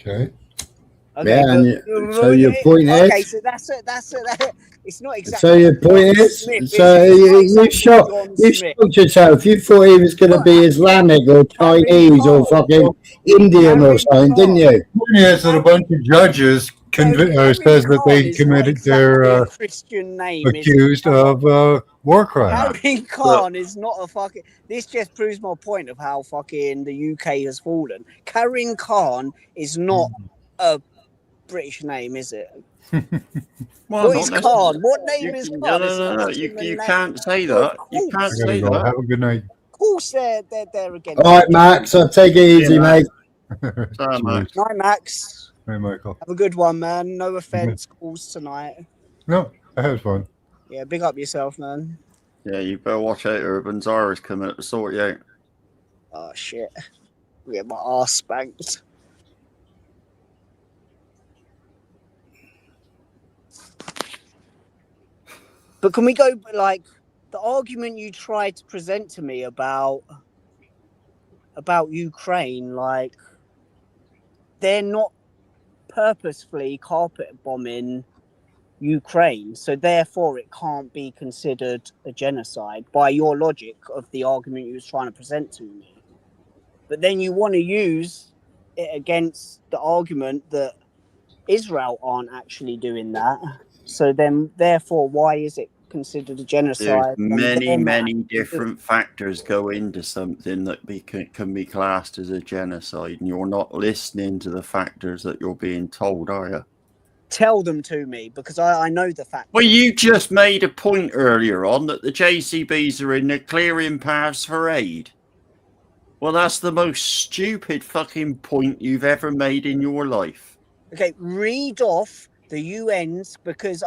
Okay.
Okay,
Yeah,
but,
and so your point
okay,
is.
so that's it. It's not exactly.
So your point
John
is,
Smith,
so
it's not
you
exactly
shot
John
you
Smith.
shot yourself. You thought he was going to be Islamic or Chinese or fucking Indian or something, didn't you?
Yes, that a bunch of judges says that they committed they're
Christian name is
accused of war crimes.
Harry Khan is not a fucking. This just proves my point of how fucking the UK has fallen. Karim Khan is not a British name, is it?
Well,
What is Khan? What name is Khan?
No. You can't say that. You can't say
Go.
that.
Have a good night.
Of course, they're against.
All right, Max. I'll take it easy, mate.
Sorry, Max.
Night, Max.
Hey, Michael.
Have a good one, man. No offense calls tonight.
No, I had fun.
Yeah, big up yourself, man.
Yeah, you better watch out. Urban Zara's coming up to sort you out.
Oh shit! Get my ass spanked. But can we go like the argument you tried to present to me about Ukraine? Like they're not purposefully carpet bombing Ukraine, so therefore it can't be considered a genocide by your logic of the argument you was trying to present to me. But then you want to use it against the argument that Israel aren't actually doing that. So then, therefore, why is it considered a genocide?
There's many different factors go into something that can be classed as a genocide, and you're not listening to the factors that you're being told, are you?
Tell them to me, because I know the factors.
Well, you just made a point earlier on that the JCBs are in there clearing paths for aid. Well, that's the most stupid fucking point you've ever made in your life.
Okay, read off the UN's, because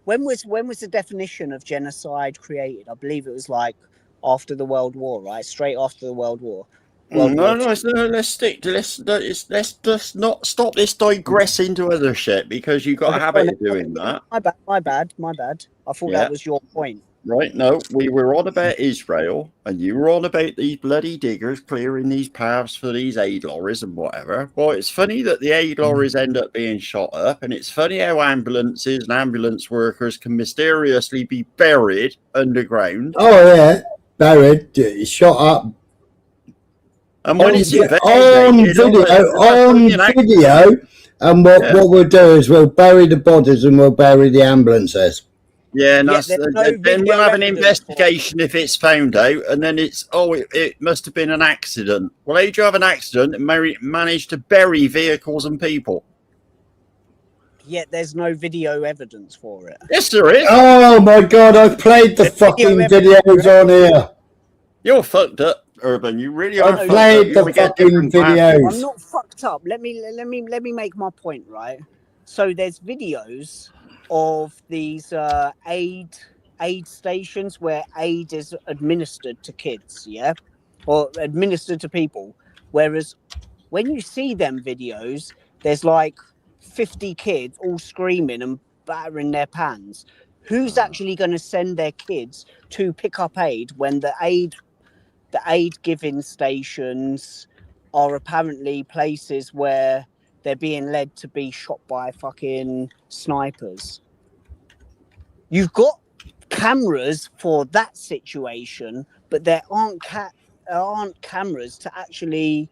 when was the definition of genocide created? I believe it was like after the World War, right? Straight after the World War.
Let's stick to let's just not stop this digressing to other shit, because you've got a habit of doing that.
My bad. I thought that was your point.
Right, no, we were on about Israel, and you were on about these bloody diggers clearing these paths for these aid lorries and whatever. Well, it's funny that the aid lorries end up being shot up, and it's funny how ambulances and ambulance workers can mysteriously be buried underground.
Oh, yeah, buried, shot up.
And when it's
on video, and what we'll do is we'll bury the bodies and we'll bury the ambulances.
Yeah, and then we'll have an investigation if it's found out, and then it must have been an accident. Well, how do you have an accident and manage to bury vehicles and people?
Yet there's no video evidence for it.
Yes, there is.
Oh my God, I've played the fucking videos on here.
You're fucked up, Urban. You really are.
I've played the fucking videos.
I'm not fucked up. Let me make my point, right? So there's videos of these aid stations where aid is administered to kids, yeah, or administered to people. Whereas when you see them videos, there's like 50 kids all screaming and battering their pans. Who's actually going to send their kids to pick up aid when the aid giving stations are apparently places where they're being led to be shot by fucking snipers? You've got cameras for that situation, but there aren't cameras to actually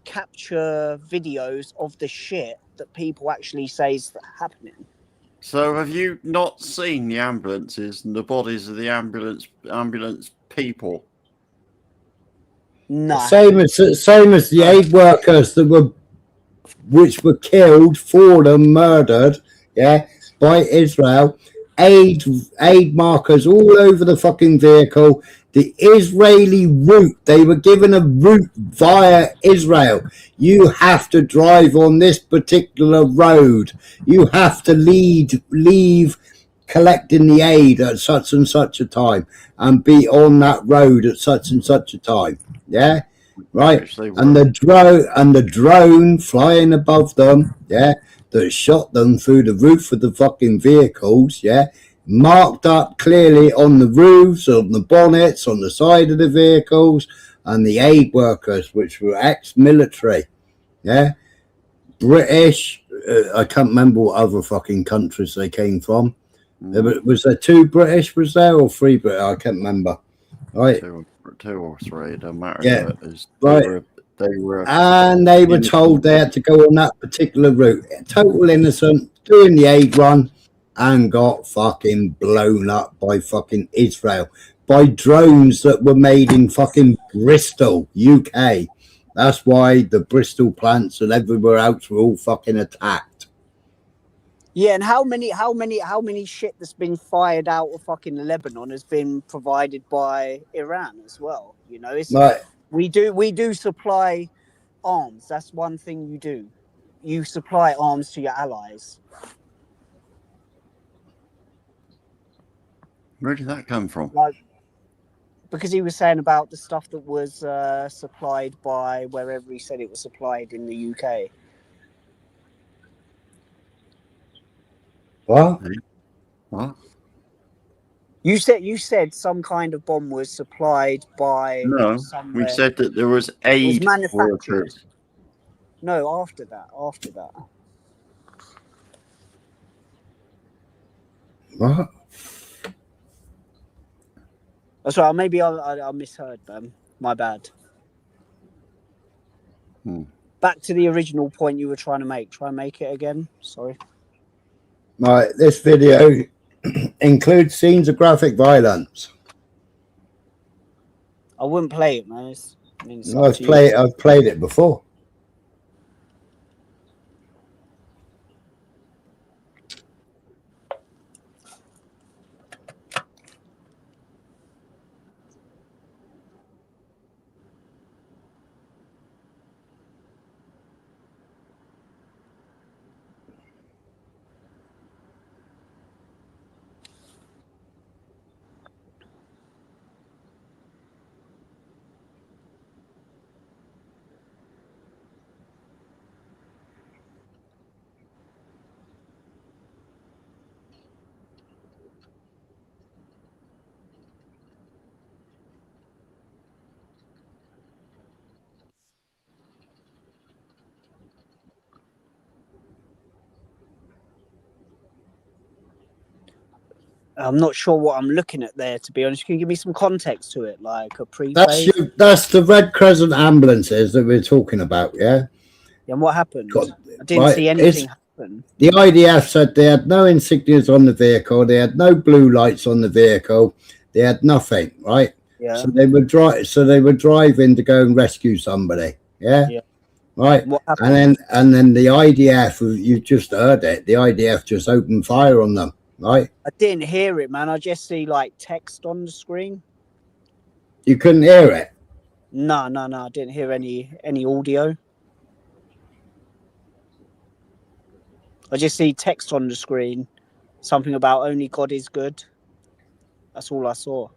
capture videos of the shit that people actually say is happening.
So have you not seen the ambulances and the bodies of the ambulance people?
No.
Same as the aid workers which were killed, fallen, murdered, yeah, by Israel. Aid markers all over the fucking vehicle. The Israeli route, they were given a route via Israel. You have to drive on this particular road. You have to leave collecting the aid at such and such a time and be on that road at such and such a time. Yeah, right. And the drone flying above them, yeah, that shot them through the roof of the fucking vehicles, yeah, marked up clearly on the roofs, on the bonnets, on the side of the vehicles, and the aid workers, which were ex-military, yeah, British, I can't remember what other fucking countries they came from. Was there 2 British? Was there, or 3 British? I can't remember. Right,
2 or 3. It don't matter.
yeah,
Right. They were,
and they were told they had to go on that particular route. Total innocent, doing the aid run, and got fucking blown up by fucking Israel by drones that were made in fucking Bristol, UK. That's why the Bristol plants and everywhere else were all fucking attacked.
Yeah, and how many shit that's been fired out of fucking Lebanon has been provided by Iran as well? You know, it's
Right.
we do supply arms. That's one thing you do. You supply arms to your allies.
where did that come from?
Like, because he was saying about the stuff that was supplied by wherever he said it was supplied in the UK.
What?
What?
You said some kind of bomb was supplied by
No,
somewhere.
we said that there was aid workers.
No, after that.
What?
Oh, sorry, maybe I misheard, man. My bad. Back to the original point you were trying to make. Try and make it again. Sorry.
Right, this video includes scenes of graphic violence.
I wouldn't play it, man.
I've played it before.
I'm not sure what I'm looking at there, to be honest. Can you give me some context to it, like a preface?
That's the Red Crescent ambulances that we're talking about, yeah?
Yeah, and what happened? I didn't see anything happen.
The IDF said they had no insignias on the vehicle, they had no blue lights on the vehicle, they had nothing, right?
Yeah.
So they were driving to go and rescue somebody, yeah? Right. And then the IDF, you just heard it, the IDF just opened fire on them. Right.
I didn't hear it, man. I just see like text on the screen.
You couldn't hear it?
No. I didn't hear any audio. I just see text on the screen. Something about only God is good. That's all I saw.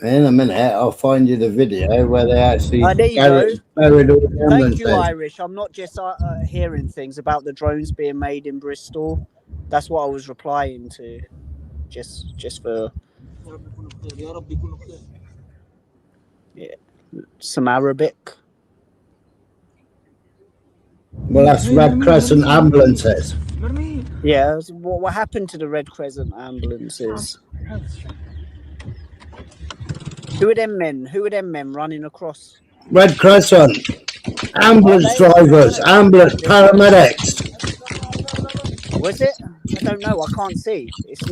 In a minute, I'll find you the video where they actually
buried
all the
Thank you, Irish. I'm not just hearing things about the drones being made in Bristol. That's what I was replying to. Just for some Arabic.
Well, that's Red Crescent ambulances.
Yeah, what happened to the Red Crescent ambulances? Who are them men running across?
Red Crescent, ambulance drivers, ambulance paramedics.
Was it? I don't know. I can't see. It's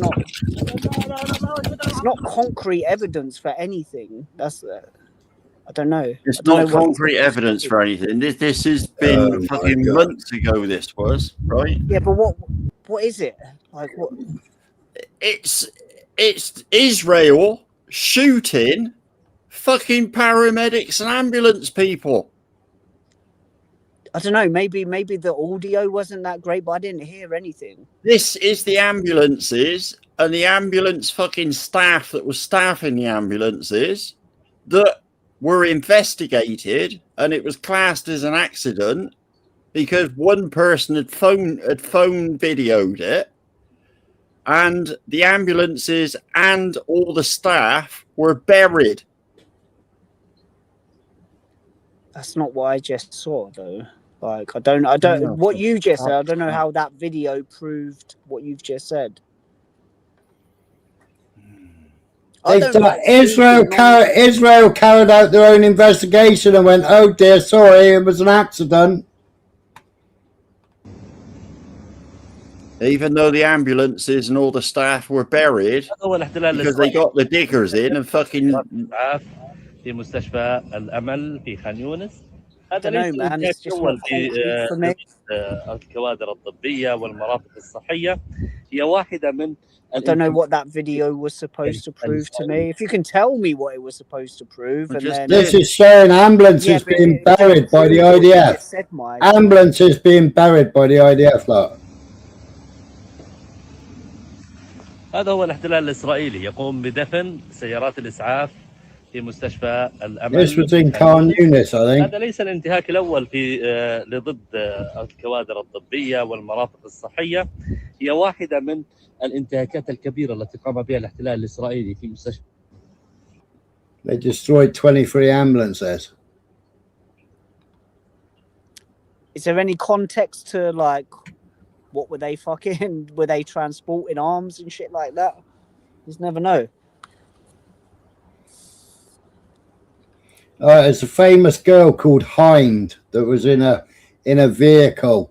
not concrete evidence for anything. That's I don't know.
It's not concrete evidence for anything. This has been fucking months ago. This was right.
Yeah, but what is it? Like what?
It's Israel shooting fucking paramedics and ambulance people.
I don't know. Maybe the audio wasn't that great, but I didn't hear anything.
This is the ambulances and the ambulance fucking staff that was staffing the ambulances that were investigated, and it was classed as an accident because one person had phone videoed it, and the ambulances and all the staff were buried.
That's not what I just saw, though. Like, I don't. What you just said, I don't know how that video proved what you've just said.
Israel carried out their own investigation and went, "Oh dear, sorry, it was an accident."
Even though the ambulances and all the staff were buried because they got the diggers in and fucking.
في مستشفى الأمل في خان يونس. هذا ليس
الانتهاك
الأول في الكوادر الطبية والمرافق الصحية. هي واحدة من.
I don't know what that video was supposed to prove to me. If you can tell me what it was supposed to prove, and then
this is showing ambulances being buried by the IDF. Ambulances being buried by the IDF. Look.
هذا هو الاحتلال الإسرائيلي يقوم بدفن سيارات الإسعاف في مستشفى الأمل.
This was in Khan Yunis, I think.
هذا ليس الانتهاك الأول في لضد الكوادر الطبية والمرافق الصحية. هي واحدة من الانتهاكات الكبيرة التي قام بها الاحتلال الإسرائيلي في مستشفى.
They destroyed 23 ambulances.
Is there any context to like what were they transporting arms and shit like that? You just never know.
There's a famous girl called Hind that was in a vehicle,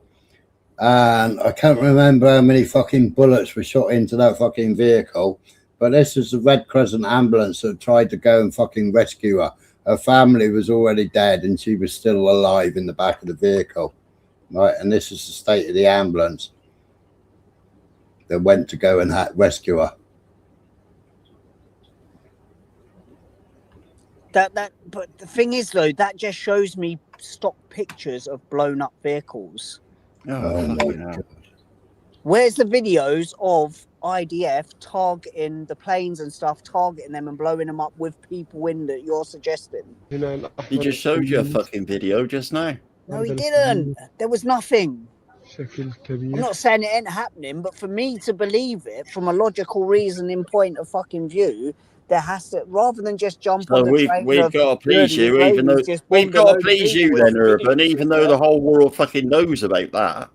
and I can't remember how many fucking bullets were shot into that fucking vehicle. But this is the Red Crescent ambulance that tried to go and fucking rescue her. Her family was already dead, and she was still alive in the back of the vehicle, right? And this is the state of the ambulance that went to go and rescue her.
But the thing is, though, that just shows me stock pictures of blown up vehicles.
Oh my God.
Where's the videos of IDF targeting the planes and stuff, targeting them and blowing them up with people in that you're suggesting?
He just showed you a fucking video just now.
No, he didn't. There was nothing. I'm not saying it ain't happening, but for me to believe it from a logical reasoning point of fucking view, there has to, rather than just jump on the train.
We've got to please you, even though we've got to please you then, Urban, even though the whole world fucking knows about that.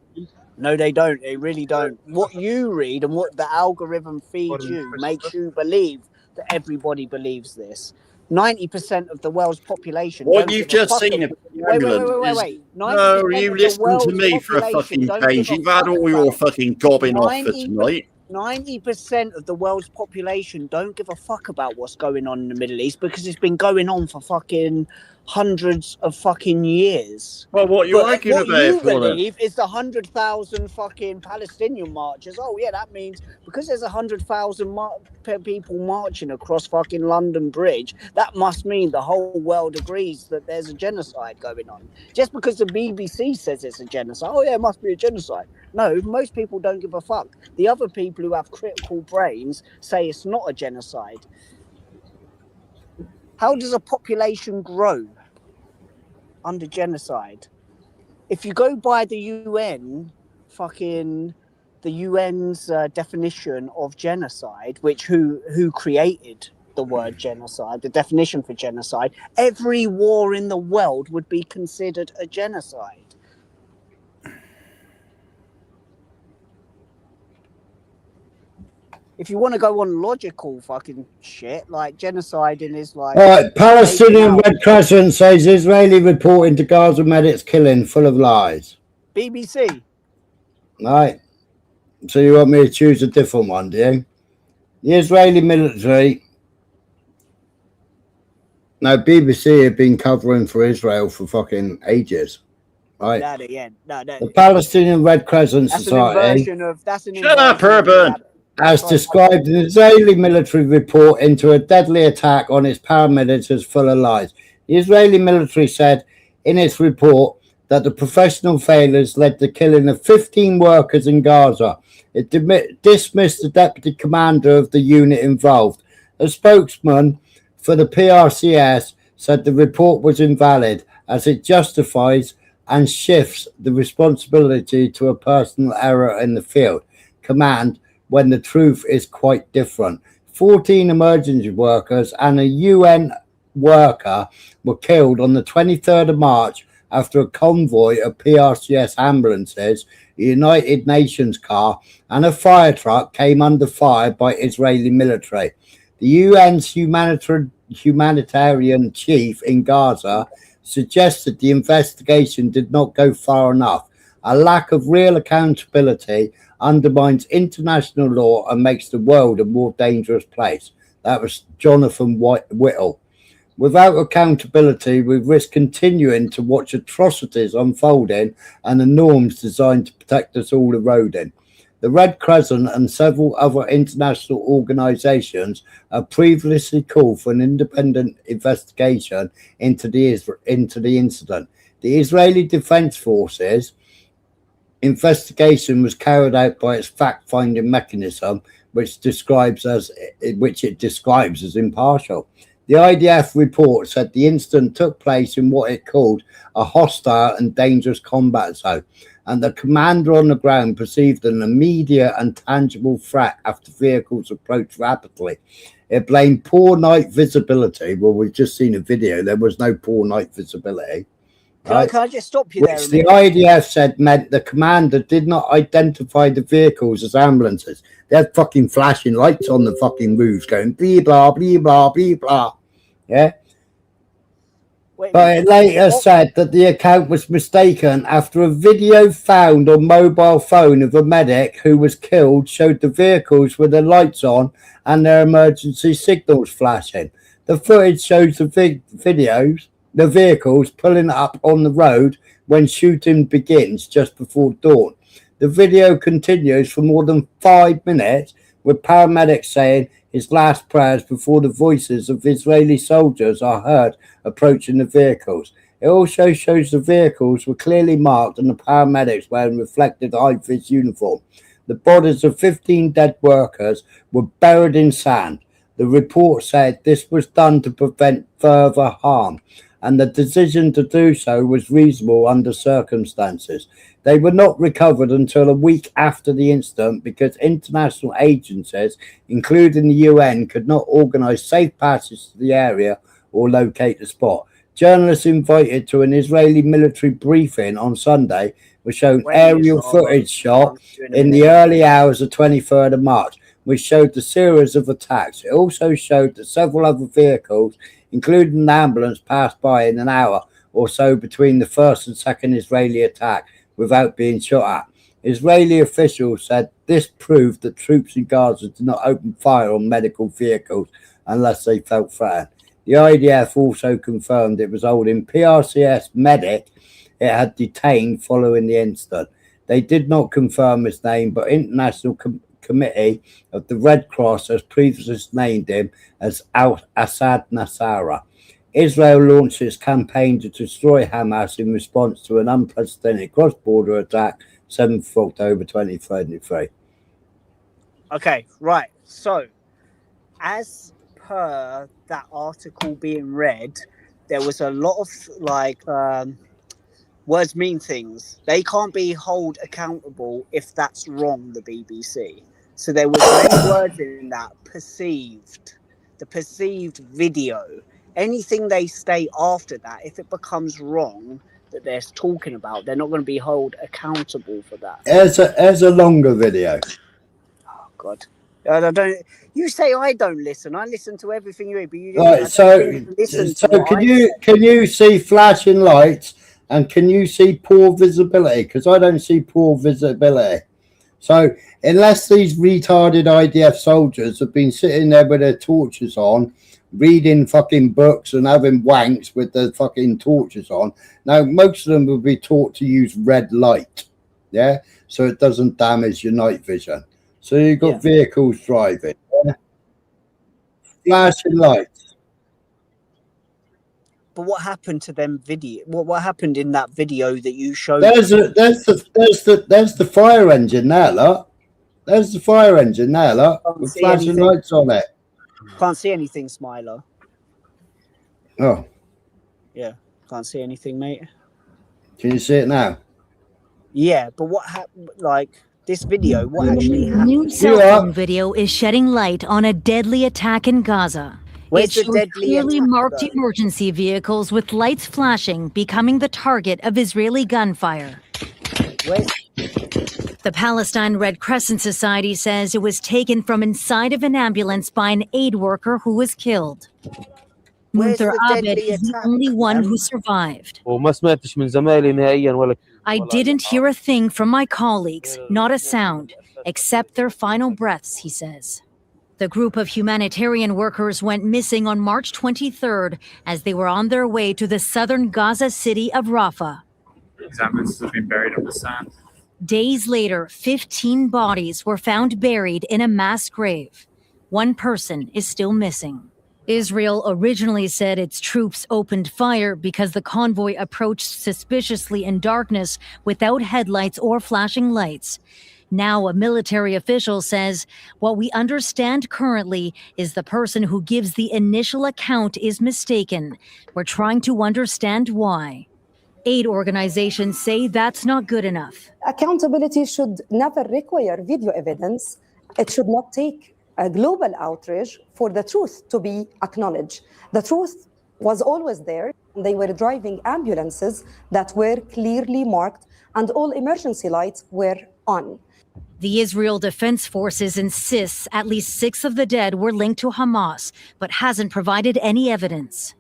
No, they don't. They really don't. What you read and what the algorithm feeds you makes you believe that everybody believes this. 90% of the world's population.
What you've just seen of
wait.
No, you listen to me for a fucking change. You've had all your fucking gobbing off for tonight.
90% of the world's population don't give a fuck about what's going on in the Middle East because it's been going on for fucking hundreds of fucking years.
Well, what you're arguing about?
What you believe is the 100,000 fucking Palestinian marchers. Oh yeah, that means because there's 100,000 people marching across fucking London Bridge, that must mean the whole world agrees that there's a genocide going on. Just because the BBC says it's a genocide, oh yeah, it must be a genocide. No, most people don't give a fuck. The other people who have critical brains say it's not a genocide. How does a population grow under genocide? If you go by the UN, the UN's definition of genocide, which who created the word genocide, the definition for genocide, every war in the world would be considered a genocide. If you want to go on logical fucking shit, like genociding is like...
All right, Palestinian Red Crescent says Israeli reporting to Gaza medics killing, full of lies.
BBC.
Right. So you want me to choose a different one, do you? The Israeli military... No, BBC have been covering for Israel for fucking ages. Right. The Palestinian Red Crescent Society...
Shut up, Urban!
Has described an Israeli military report into a deadly attack on its paramedics as full of lies. The Israeli military said in its report that the professional failures led to the killing of 15 workers in Gaza. It dismissed the deputy commander of the unit involved. A spokesman for the PRCS said the report was invalid as it justifies and shifts the responsibility to a personal error in the field command when the truth is quite different. 14 emergency workers and a UN worker were killed on the 23rd of March after a convoy of PRCS ambulances, a United Nations car, and a fire truck came under fire by Israeli military. The UN's humanitarian chief in Gaza suggested the investigation did not go far enough. A lack of real accountability undermines international law and makes the world a more dangerous place. That was Jonathan Whittle. Without accountability, we risk continuing to watch atrocities unfolding and the norms designed to protect us all eroding. The Red Crescent and several other international organizations have previously called for an independent investigation into the incident. The Israeli Defense Forces investigation was carried out by its fact-finding mechanism, which it describes as impartial. The IDF report said the incident took place in what it called a hostile and dangerous combat zone, and the commander on the ground perceived an immediate and tangible threat after vehicles approached rapidly. It blamed poor night visibility. Well, we've just seen a video. There was no poor night visibility.
Can I just stop you there?
Which the IDF said meant the commander did not identify the vehicles as ambulances. They had fucking flashing lights on the fucking roofs going blee blah blee blah blee blah. Yeah. But it later said that the account was mistaken after a video found on mobile phone of a medic who was killed showed the vehicles with their lights on and their emergency signals flashing. The footage shows the vehicles pulling up on the road when shooting begins just before dawn. The video continues for more than 5 minutes, with paramedics saying his last prayers before the voices of Israeli soldiers are heard approaching the vehicles. It also shows the vehicles were clearly marked and the paramedics wearing reflective high-vis uniform. The bodies of 15 dead workers were buried in sand. The report said this was done to prevent further harm, and the decision to do so was reasonable under circumstances. They were not recovered until a week after the incident because international agencies, including the UN, could not organise safe passage to the area or locate the spot. Journalists invited to an Israeli military briefing on Sunday were shown aerial footage shot in the early hours of 23rd of March, which showed the series of attacks. It also showed that several other vehicles, including an ambulance, passed by in an hour or so between the first and second Israeli attack without being shot at. Israeli officials said this proved that troops in Gaza did not open fire on medical vehicles unless they felt threatened. The IDF also confirmed it was holding PRCS medic it had detained following the incident. They did not confirm his name, but International Committee of the Red Cross has previously named him as Assad Nasrallah. Israel launched its campaign to destroy Hamas in response to an unprecedented cross-border attack 7th of October 2023.
Okay, right. So, as per that article being read, there was a lot of words mean things. They can't be held accountable if that's wrong, the BBC. So there was many words in that the perceived video. Anything they state after that, if it becomes wrong that they're talking about, they're not going to be held accountable for that.
As a longer video.
Oh God, I don't. You say I don't listen. I listen to everything you read, but you.
Right. So can you see flashing lights and can you see poor visibility? Because I don't see poor visibility. So unless these retarded IDF soldiers have been sitting there with their torches on, reading fucking books and having wanks with their fucking torches on. Now, most of them will be taught to use red light, yeah, so it doesn't damage your night vision. So you've got vehicles driving, flashing lights.
But what happened to them video? What happened in that video that you showed?
There's the fire engine there, look. There's the fire engine there, look, with flashing lights on it.
Can't see anything, Smiler.
Oh.
Yeah, can't see anything, mate.
Can you see it now?
Yeah, but what happened? Like this video, what actually happened?
New cell phone video is shedding light on a deadly attack in Gaza.
Where's
It
the
shows
deadly
clearly
attack,
marked
though?
emergency vehicles with lights flashing, becoming the target of Israeli gunfire. The Palestine Red Crescent Society says it was taken from inside of an ambulance by an aid worker who was killed.
Where's
Munther
the
Abed
deadly
is the
attack,
only one
man?
who survived.
وما سمعتش من زمايلي نهائيا ولا
I didn't hear a thing from my colleagues, not a sound, except their final breaths, he says. The group of humanitarian workers went missing on March 23rd as they were on their way to the southern Gaza city of Rafah.
These ambulances have been buried on the sand.
Days later, 15 bodies were found buried in a mass grave. One person is still missing. Israel originally said its troops opened fire because the convoy approached suspiciously in darkness without headlights or flashing lights. Now a military official says what we understand currently is the person who gives the initial account is mistaken. We're trying to understand why. Aid organizations say that's not good enough.
Accountability should never require video evidence. It should not take a global outrage for the truth to be acknowledged. The truth was always there. They were driving ambulances that were clearly marked and all emergency lights were on.
The Israel Defense Forces insists at least 6 of the dead were linked to Hamas, but hasn't provided any evidence.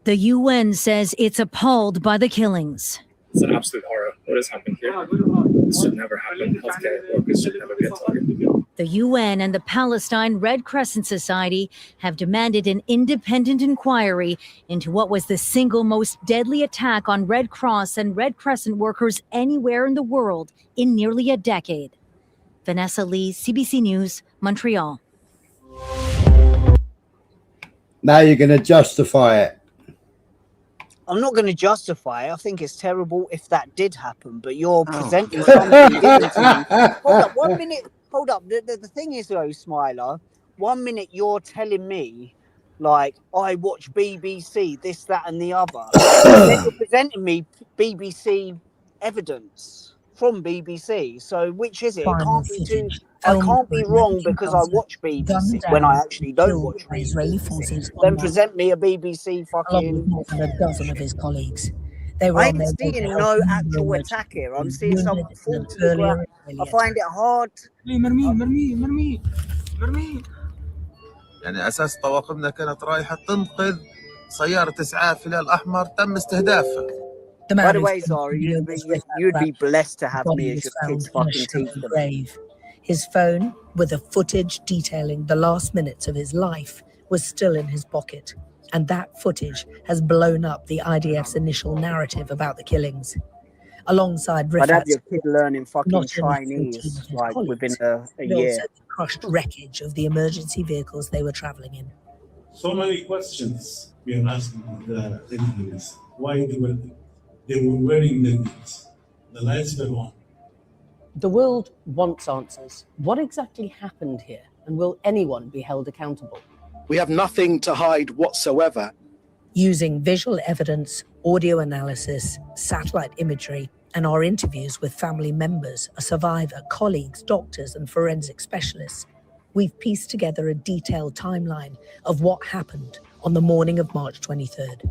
The UN says it's appalled by the killings.
It's an absolute horror. What has happened here? This should never happen. Healthcare workers should never be a target.
The UN and the Palestine Red Crescent Society have demanded an independent inquiry into what was the single most deadly attack on Red Cross and Red Crescent workers anywhere in the world in nearly a decade. Vanessa Lee, CBC News, Montreal.
Now you're going to justify it.
I'm not going to justify it. I think it's terrible if that did happen, but you're presenting something given to me. Hold up, 1 minute. Hold up. The thing is, though, Smiler, 1 minute you're telling me, like, I watch BBC, this, that, and the other. Then you're presenting me BBC evidence from BBC. So which is it? It can't be too. I can't be wrong because I watch BBC when I actually don't watch BBC. Then present me a BBC fucking.
More than a dozen of his colleagues. They were
I
on their
ain't
way
seeing
to
no
help
actual
the
attack here. I'm
in
seeing someone
units
fall
and
to the
earlier
ground.
Israeli
I find it hard.
مرمي يعني أساس طواقمنا كانت رايحة تنقذ سيارة إسعاف هلال الأحمر تم استهدافها.
By the way, Zara, you'd be blessed to have me as your kid's fucking teacher.
Grave. His phone, with the footage detailing the last minutes of his life, was still in his pocket. And that footage has blown up the IDF's initial narrative about the killings. Alongside
I'd have
Rifat's
your kid learning fucking
not
Chinese like within a
but
year.
also the crushed wreckage of the emergency vehicles they were traveling in.
So many questions we are asking the interviewees. Why they were wearing negatives. The lights were on.
The world wants answers. What exactly happened here? And will anyone be held accountable?
We have nothing to hide whatsoever.
Using visual evidence, audio analysis, satellite imagery, and our interviews with family members, a survivor, colleagues, doctors, and forensic specialists, we've pieced together a detailed timeline of what happened on the morning of March 23rd.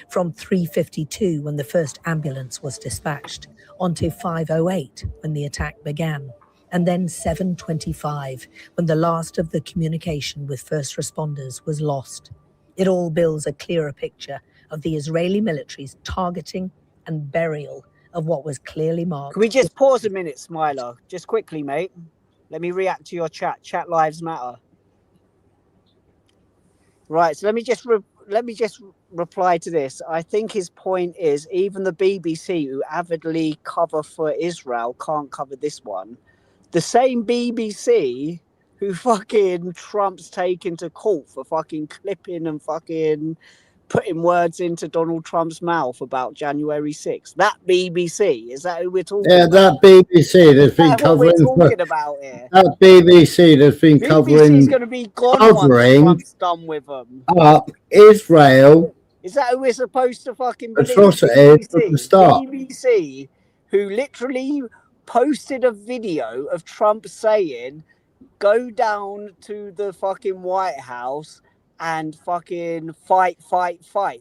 From 3:52 when the first ambulance was dispatched, onto 5:08 when the attack began, and then 7:25 when the last of the communication with first responders was lost. It all builds a clearer picture of the Israeli military's targeting and burial of what was clearly marked.
Can we just pause a minute, Smiler? Just quickly, mate. Let me react to your chat. Chat lives matter. Right, so let me just reply to this. I think his point is even the BBC, who avidly cover for Israel, can't cover this one. The same BBC who fucking Trump's taken to court for fucking clipping and fucking putting words into Donald Trump's mouth about January 6th. That BBC, is that who we're talking about?
Yeah, that BBC that's been covering.
What we're talking about here.
That BBC that's been covering.
BBC's going to be gone once Trump's done with them.
Up Israel.
Is that who we're supposed to fucking believe?
Atrocities from the start.
BBC, who literally posted a video of Trump saying, go down to the fucking White House and fucking fight.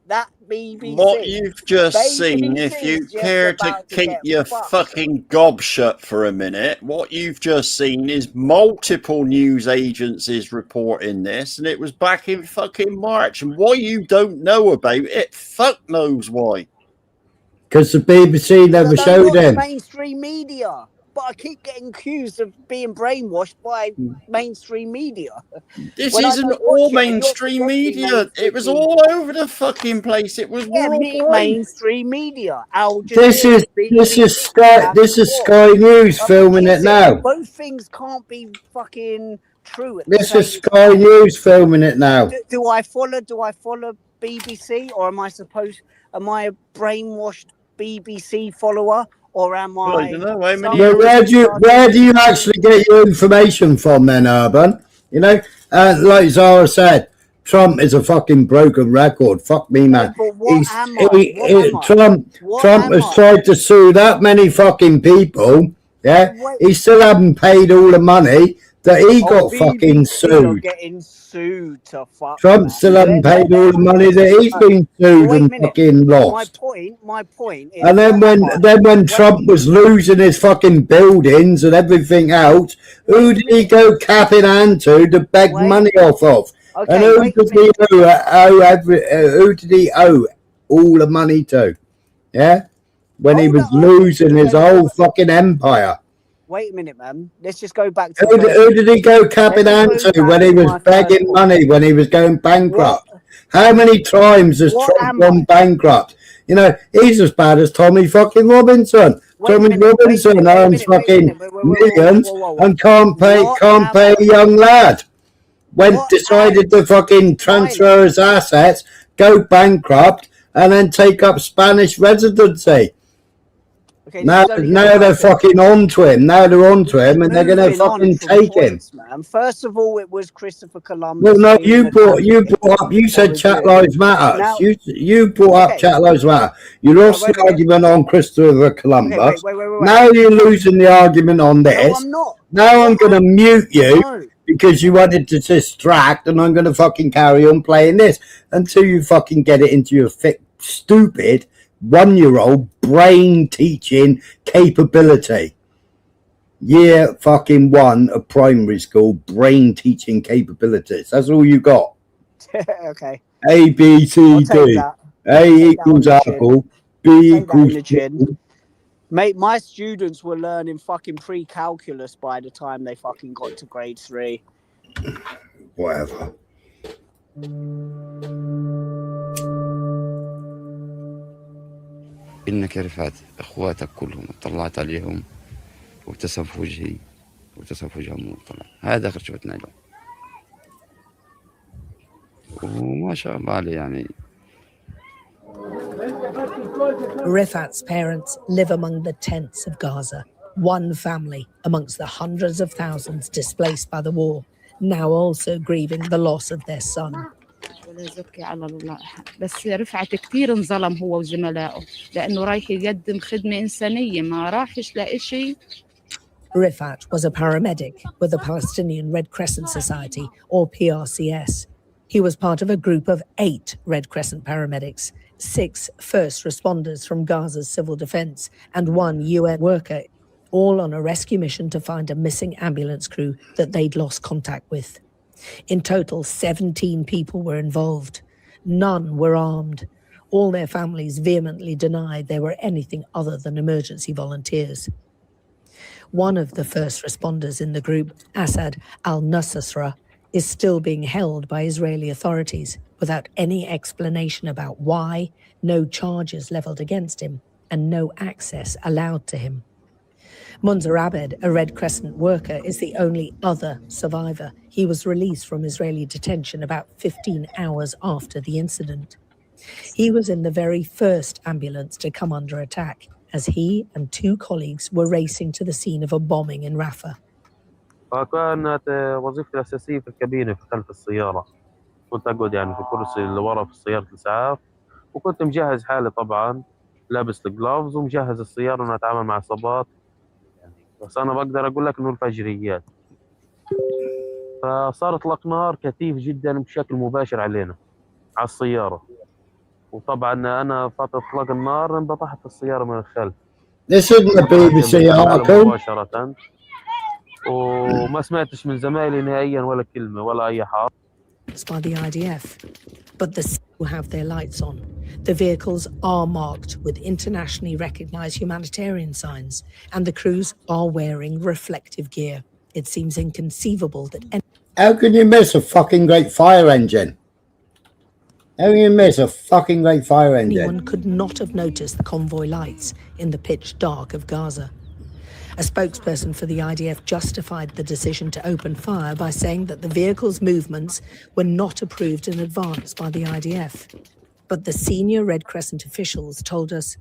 That BBC.
What you've just seen, if
BBC
you
is just
care to
about to
keep
get
your
fucked.
fucking gob shut for a minute, what you've just seen is multiple news agencies reporting this, and it was back in fucking March. And why you don't know about it, fuck knows why.
Because the BBC never
I don't
showed
watch
him.
mainstream media, but I keep getting accused of being brainwashed by mainstream media.
This
When I
isn't
don't
all
watch it, and you're
mainstream
suggesting
media.
mainstream
It was
media.
all over the fucking place. It was
Yeah,
worldwide.
mainstream media. Al
This
Jazeera,
is
BBC,
Sky. This is Sky News filming it now.
Both things can't be fucking true at the
This
same
is Sky
time.
News filming it now.
Do I follow BBC, or am I a brainwashed BBC follower, or am
I
I?
don't know. How many
Well, where do you actually get your information from then, Urban? You know, like Zara said, Trump is a fucking broken record. Fuck me, man.
But what am I?
Trump has tried to sue that many fucking people. Yeah, he still hasn't paid all the money that he got fucking sued.
Getting sued to fuck.
Trump still hasn't paid all the money that he's been sued and fucking lost.
My point is.
And then when Trump was losing his fucking buildings and everything else, who did he go cap in hand to beg money off of? And who did he owe all the money to? Yeah, when he was losing his whole fucking empire.
Wait a minute, man. Let's just go back to.
Who did he go cap in hand to when he was begging money, when he was going bankrupt? How many times has Trump gone bankrupt? You know, he's as bad as Tommy fucking Robinson. Tommy Robinson owns fucking millions and can't pay a young lad. Decided to fucking transfer his assets, go bankrupt, and then take up Spanish residency. Okay, now they're fucking onto him. Now they're onto him, and they're gonna fucking take him.
Man. First of all, it was Christopher Columbus.
Well, no, you brought up. You said Chat Lives Matter. You brought up Chat Lives Matter. You lost the argument on Christopher Columbus. Now you're losing the argument on this.
No, I'm not.
Now I'm gonna mute you because you wanted to distract, and I'm gonna fucking carry on playing this until you fucking get it into your stupid 1-year-old brain teaching capability. Year fucking 1 of primary school brain teaching capabilities. That's all you got.
Okay.
A, B, C, D. A equals apple. B equals
gin. Mate, my students were learning fucking pre-calculus by the time they fucking got to grade 3.
Whatever.
إنك رفعت إخواتك كلهم اطلعت عليهم وابتسم في وجهي وابتسم في وجههم وطلع. هذا آخر شفتنا اليوم وما شاء الله عليه يعني.
Rifat's parents live among the tents of Gaza, one family amongst the hundreds of thousands displaced by the war, now also grieving the loss of their son.
ولا زكي على الله بس رفعت كثير انظلم هو وزملائه لأنه رايح يقدم خدمة إنسانية ما راحش لإشي.
Rifat was a paramedic with the Palestinian Red Crescent Society, or PRCS. He was part of a group of 8 Red Crescent paramedics, 6 first responders from Gaza's civil defense, and 1 UN worker, all on a rescue mission to find a missing ambulance crew that they'd lost contact with. In total, 17 people were involved. None were armed. All their families vehemently denied they were anything other than emergency volunteers. One of the first responders in the group, Asad al-Nusra, is still being held by Israeli authorities without any explanation about why, no charges leveled against him, and no access allowed to him. Munzer Abed, a Red Crescent worker, is the only other survivor. He was released from Israeli detention about 15 hours after the incident. He was in the very first ambulance to come under attack, as he and 2 colleagues were racing to the scene of a bombing in Rafah.
فكانت وظيفتي الأساسية في الكابينة في خلف السيارة. كنت أقعد يعني في الكرسي اللي ورا في سيارة الإسعاف وكنت مجهز حالي طبعا لابس الجلافز ومجهز السيارة إنه أتعامل مع إصابات يعني بس أنا بقدر أقول لك إنه الفجريات. فصار اطلاق نار كثيف جدا بشكل مباشر علينا على السياره، وطبعا انا فتره اطلاق النار انبطحت السياره من الخلف.
This isn't the BBC article.
مباشره، وما سمعتش من زمايلي نهائيا ولا كلمه ولا اي حرف.
By the IDF, but the will have their lights on. The vehicles are marked with internationally recognized humanitarian signs, and the crews are wearing reflective gear. It seems inconceivable that
How can you miss a fucking great fire engine? How can you miss a fucking great fire engine?
Anyone could not have noticed the convoy lights in the pitch dark of Gaza. A spokesperson for the IDF justified the decision to open fire by saying that the vehicle's movements were not approved in advance by the IDF. But the senior Red Crescent officials told us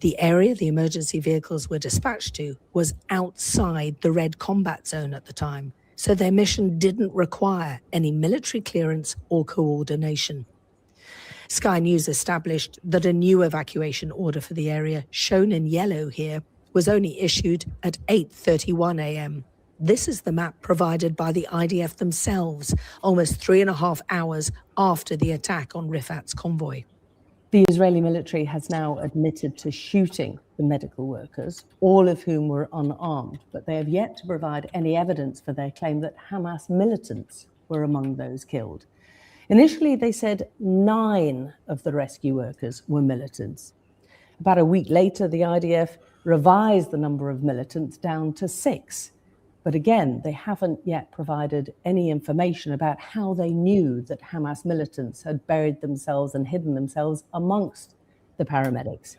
the area the emergency vehicles were dispatched to was outside the Red Combat Zone at the time, so their mission didn't require any military clearance or coordination. Sky News established that a new evacuation order for the area, shown in yellow here, was only issued at 8:31 a.m. This is the map provided by the IDF themselves, almost 3.5 hours after the attack on Rifat's convoy.
The Israeli military has now admitted to shooting the medical workers, all of whom were unarmed, but they have yet to provide any evidence for their claim that Hamas militants were among those killed. Initially, they said 9 of the rescue workers were militants. About a week later, the IDF revised the number of militants down to 6. But again, they haven't yet provided any information about how they knew that Hamas militants had buried themselves and hidden themselves amongst the paramedics.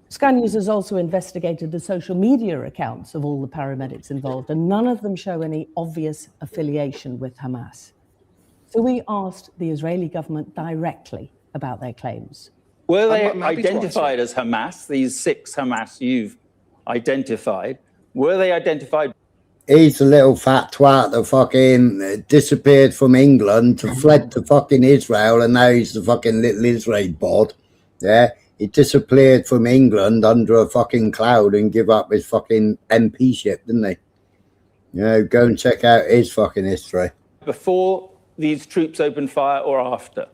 Sky News has also investigated the social media accounts of all the paramedics involved, and none of them show any obvious affiliation with Hamas. So we asked the Israeli government directly about their claims.
Were they identified as Hamas, these 6 Hamas you've identified? Were they identified?
He's a little fat twat that fucking disappeared from England to fled to fucking Israel, and now he's the fucking little Israel bod. Yeah, he disappeared from England under a fucking cloud and give up his fucking MP ship, didn't he? You know, go and check out his fucking history.
Before these troops opened fire or after?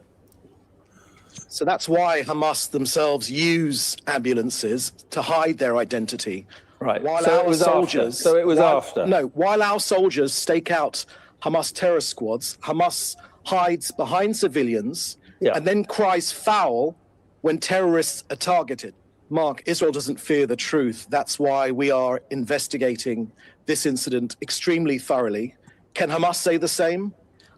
So that's why Hamas themselves use ambulances to hide their identity.
Right.
While
So
our
it was
soldiers,
after. So it was after.
No, while our soldiers stake out Hamas terror squads, Hamas hides behind civilians and then cries foul when terrorists are targeted. Mark, Israel doesn't fear the truth. That's why we are investigating this incident extremely thoroughly. Can Hamas say the same?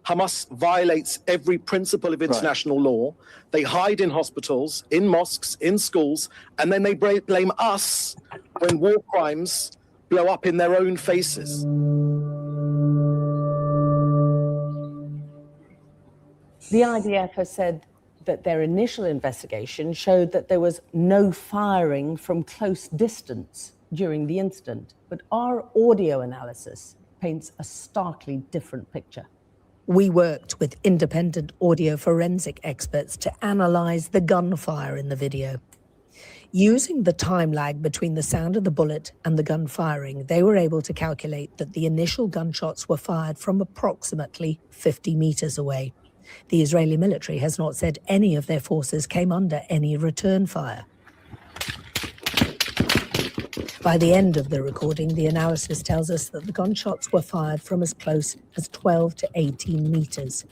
Hamas violates every principle of international law. They hide in hospitals, in mosques, in schools, and then they blame us when war crimes blow up in their own faces.
The IDF has said that their initial investigation showed that there was no firing from close distance during the incident, but our audio analysis paints a starkly different picture.
We worked with independent audio forensic experts to analyze the gunfire in the video. Using the time lag between the sound of the bullet and the gun firing, they were able to calculate that the initial gunshots were fired from approximately 50 meters away. The Israeli military has not said any of their forces came under any return fire. By the end of the recording, the analysis tells us that the gunshots were fired from as close as 12 to 18 meters,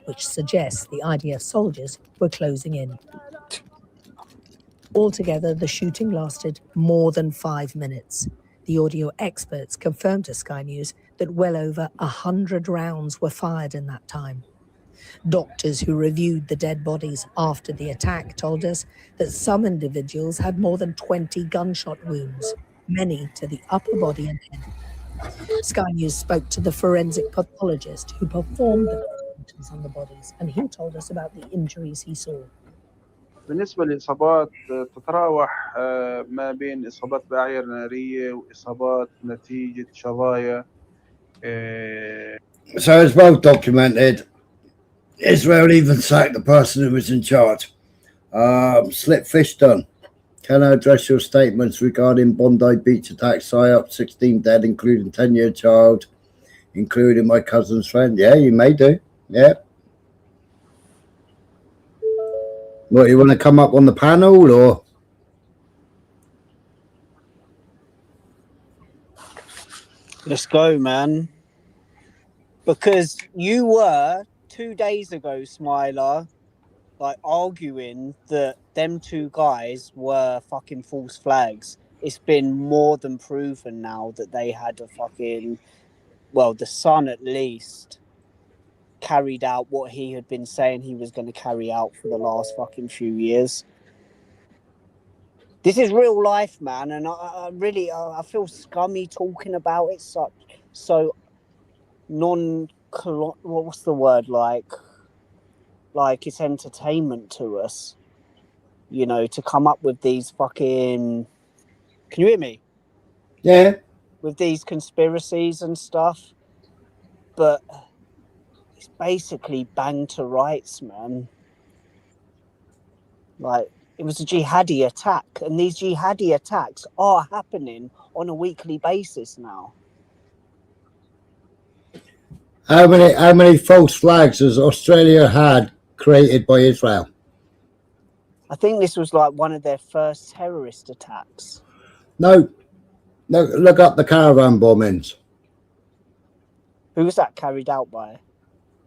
which suggests the IDF soldiers were closing in. Altogether, the shooting lasted more than 5 minutes. The audio experts confirmed to Sky News that well over 100 rounds were fired in that time. Doctors who reviewed the dead bodies after the attack told us that some individuals had more than 20 gunshot wounds, many to the upper body and head. Sky News spoke to the forensic pathologist who performed the postmortems on the bodies, and he told us about the injuries he saw.
بالنسبة للإصابات تتراوح ما بين إصابات بأعير نارية وإصابات نتيجة شظايا.
So it's well documented. Israel even sacked the person who was in charge. Slip fish done. Can I address your statements regarding Bondi beach attack, PSYOP, 16 dead, including 10-year child, including my cousin's friend. Yeah, you may do. Yeah. What, you want to come up on the panel or?
Let's go, man. Because you were 2 days ago, Smiler, like arguing that them two guys were fucking false flags. It's been more than proven now that they had a fucking, well, the son at least carried out what he had been saying he was going to carry out for the last fucking few years. This is real life, man, and I really I feel scummy talking about it. So what's the word, like it's entertainment to us, you know, to come up with these fucking, can you hear me?
Yeah.
With these conspiracies and stuff, but it's basically bang to rights, man. Like, it was a jihadi attack, and these jihadi attacks are happening on a weekly basis now.
How many false flags has Australia had created by Israel?
I think this was like one of their first terrorist attacks.
No. Look up the caravan bombings.
Who was that carried out by?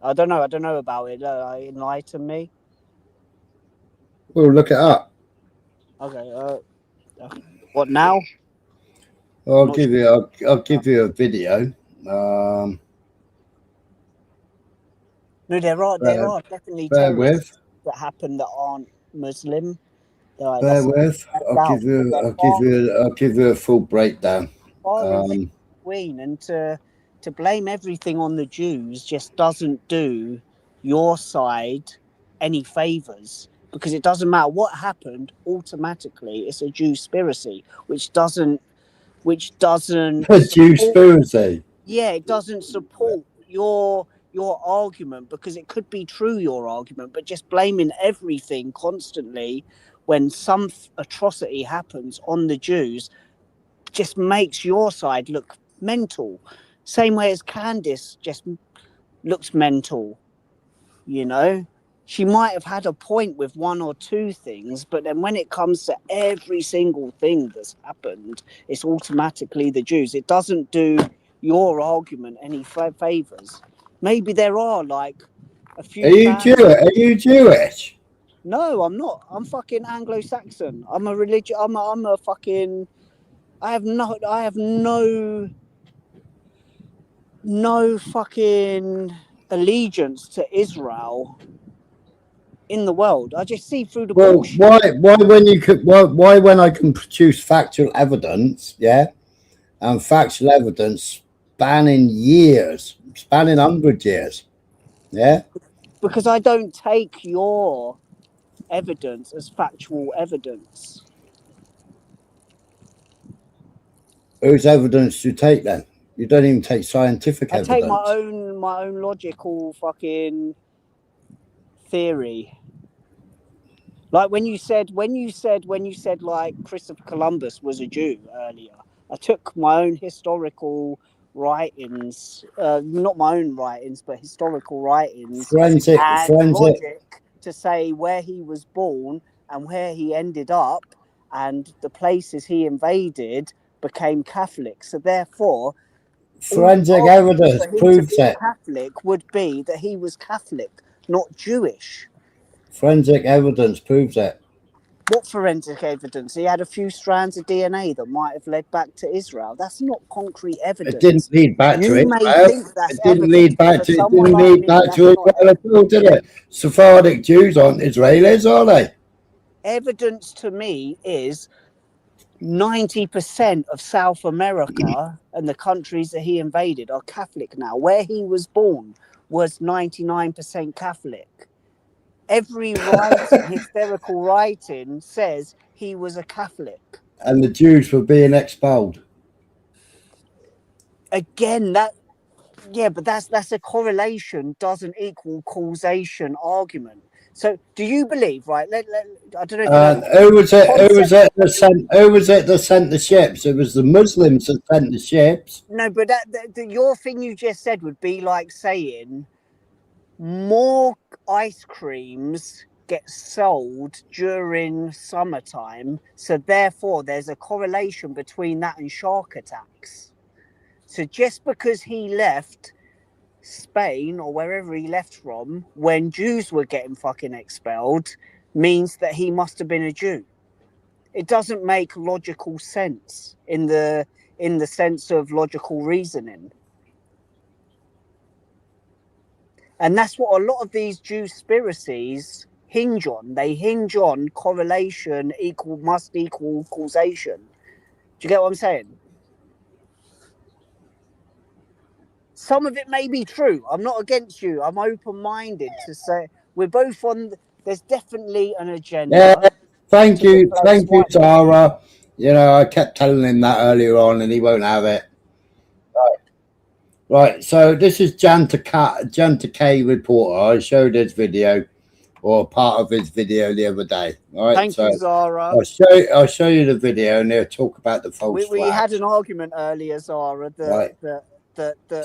I don't know about it. Enlighten me.
Well, look it up.
Okay. What now?
I'll give you a video.
No, there are definitely
bear
terrorists that happen that aren't Muslim.
Bear with. I'll give you a full breakdown.
Queen, and to blame everything on the Jews just doesn't do your side any favors, because it doesn't matter what happened, automatically it's a Jewspiracy, which doesn't
Jewspiracy.
Yeah, it doesn't support your argument, because it could be true, your argument, but just blaming everything constantly when some atrocity happens on the Jews just makes your side look mental. Same way as Candice just looks mental, you know? She might have had a point with one or two things, but then when it comes to every single thing that's happened, it's automatically the Jews. It doesn't do your argument any favors. Maybe there are like a few.
Are you Jewish?
No, I'm not. I'm fucking Anglo-Saxon. I'm a religion. I'm a fucking. I have no fucking allegiance to Israel in the world. I just see through the bullshit.
Why when I can produce factual evidence, and factual evidence spanning 100 years,
because I don't take your evidence as factual evidence.
Whose evidence do you take then? You don't even take scientific evidence.
I take my own logical fucking theory. Like when you said like Christopher Columbus was a Jew earlier, I took my own historical writings, not my own writings, but historical writings,
forensic
logic to say where he was born and where he ended up, and the places he invaded became Catholic. So therefore,
forensic evidence proves it.
Catholic would be that he was Catholic, not Jewish.
Forensic evidence proves it.
What forensic evidence? He had a few strands of DNA that might have led back to Israel. That's not concrete evidence.
It didn't lead back to Israel.
It
didn't lead back to Israel at all, did it? Sephardic Jews aren't Israelis, are they?
Evidence to me is 90% of South America and the countries that he invaded are Catholic now. Where he was born was 99% Catholic. Every historical writing says he was a Catholic.
And the Jews were being expelled.
Again, but that's a correlation doesn't equal causation argument. So, do you believe, right? I don't know if you know.
Who was it? Who was it that sent? Who was it that sent the ships? It was the Muslims that sent the ships.
No, but your thing you just said would be like saying more ice creams get sold during summertime, so therefore there's a correlation between that and shark attacks. So just because he left Spain or wherever he left from when Jews were getting fucking expelled means that he must have been a Jew. It doesn't make logical sense in the sense of logical reasoning. And that's what a lot of these Jewspiracies hinge on. They hinge on correlation must equal causation. Do you get what I'm saying? Some of it may be true. I'm not against you. I'm open-minded to say we're both on. There's definitely an agenda.
Yeah, thank you, Tara. You know, I kept telling him that earlier on, and he won't have it. Right. So this is Jan Takei reporter. I showed his video, or part of his video, the other day. All right.
Thank you, Zara.
I'll show you the video, and they'll talk about the false
We
flag.
had an argument earlier, Zara, that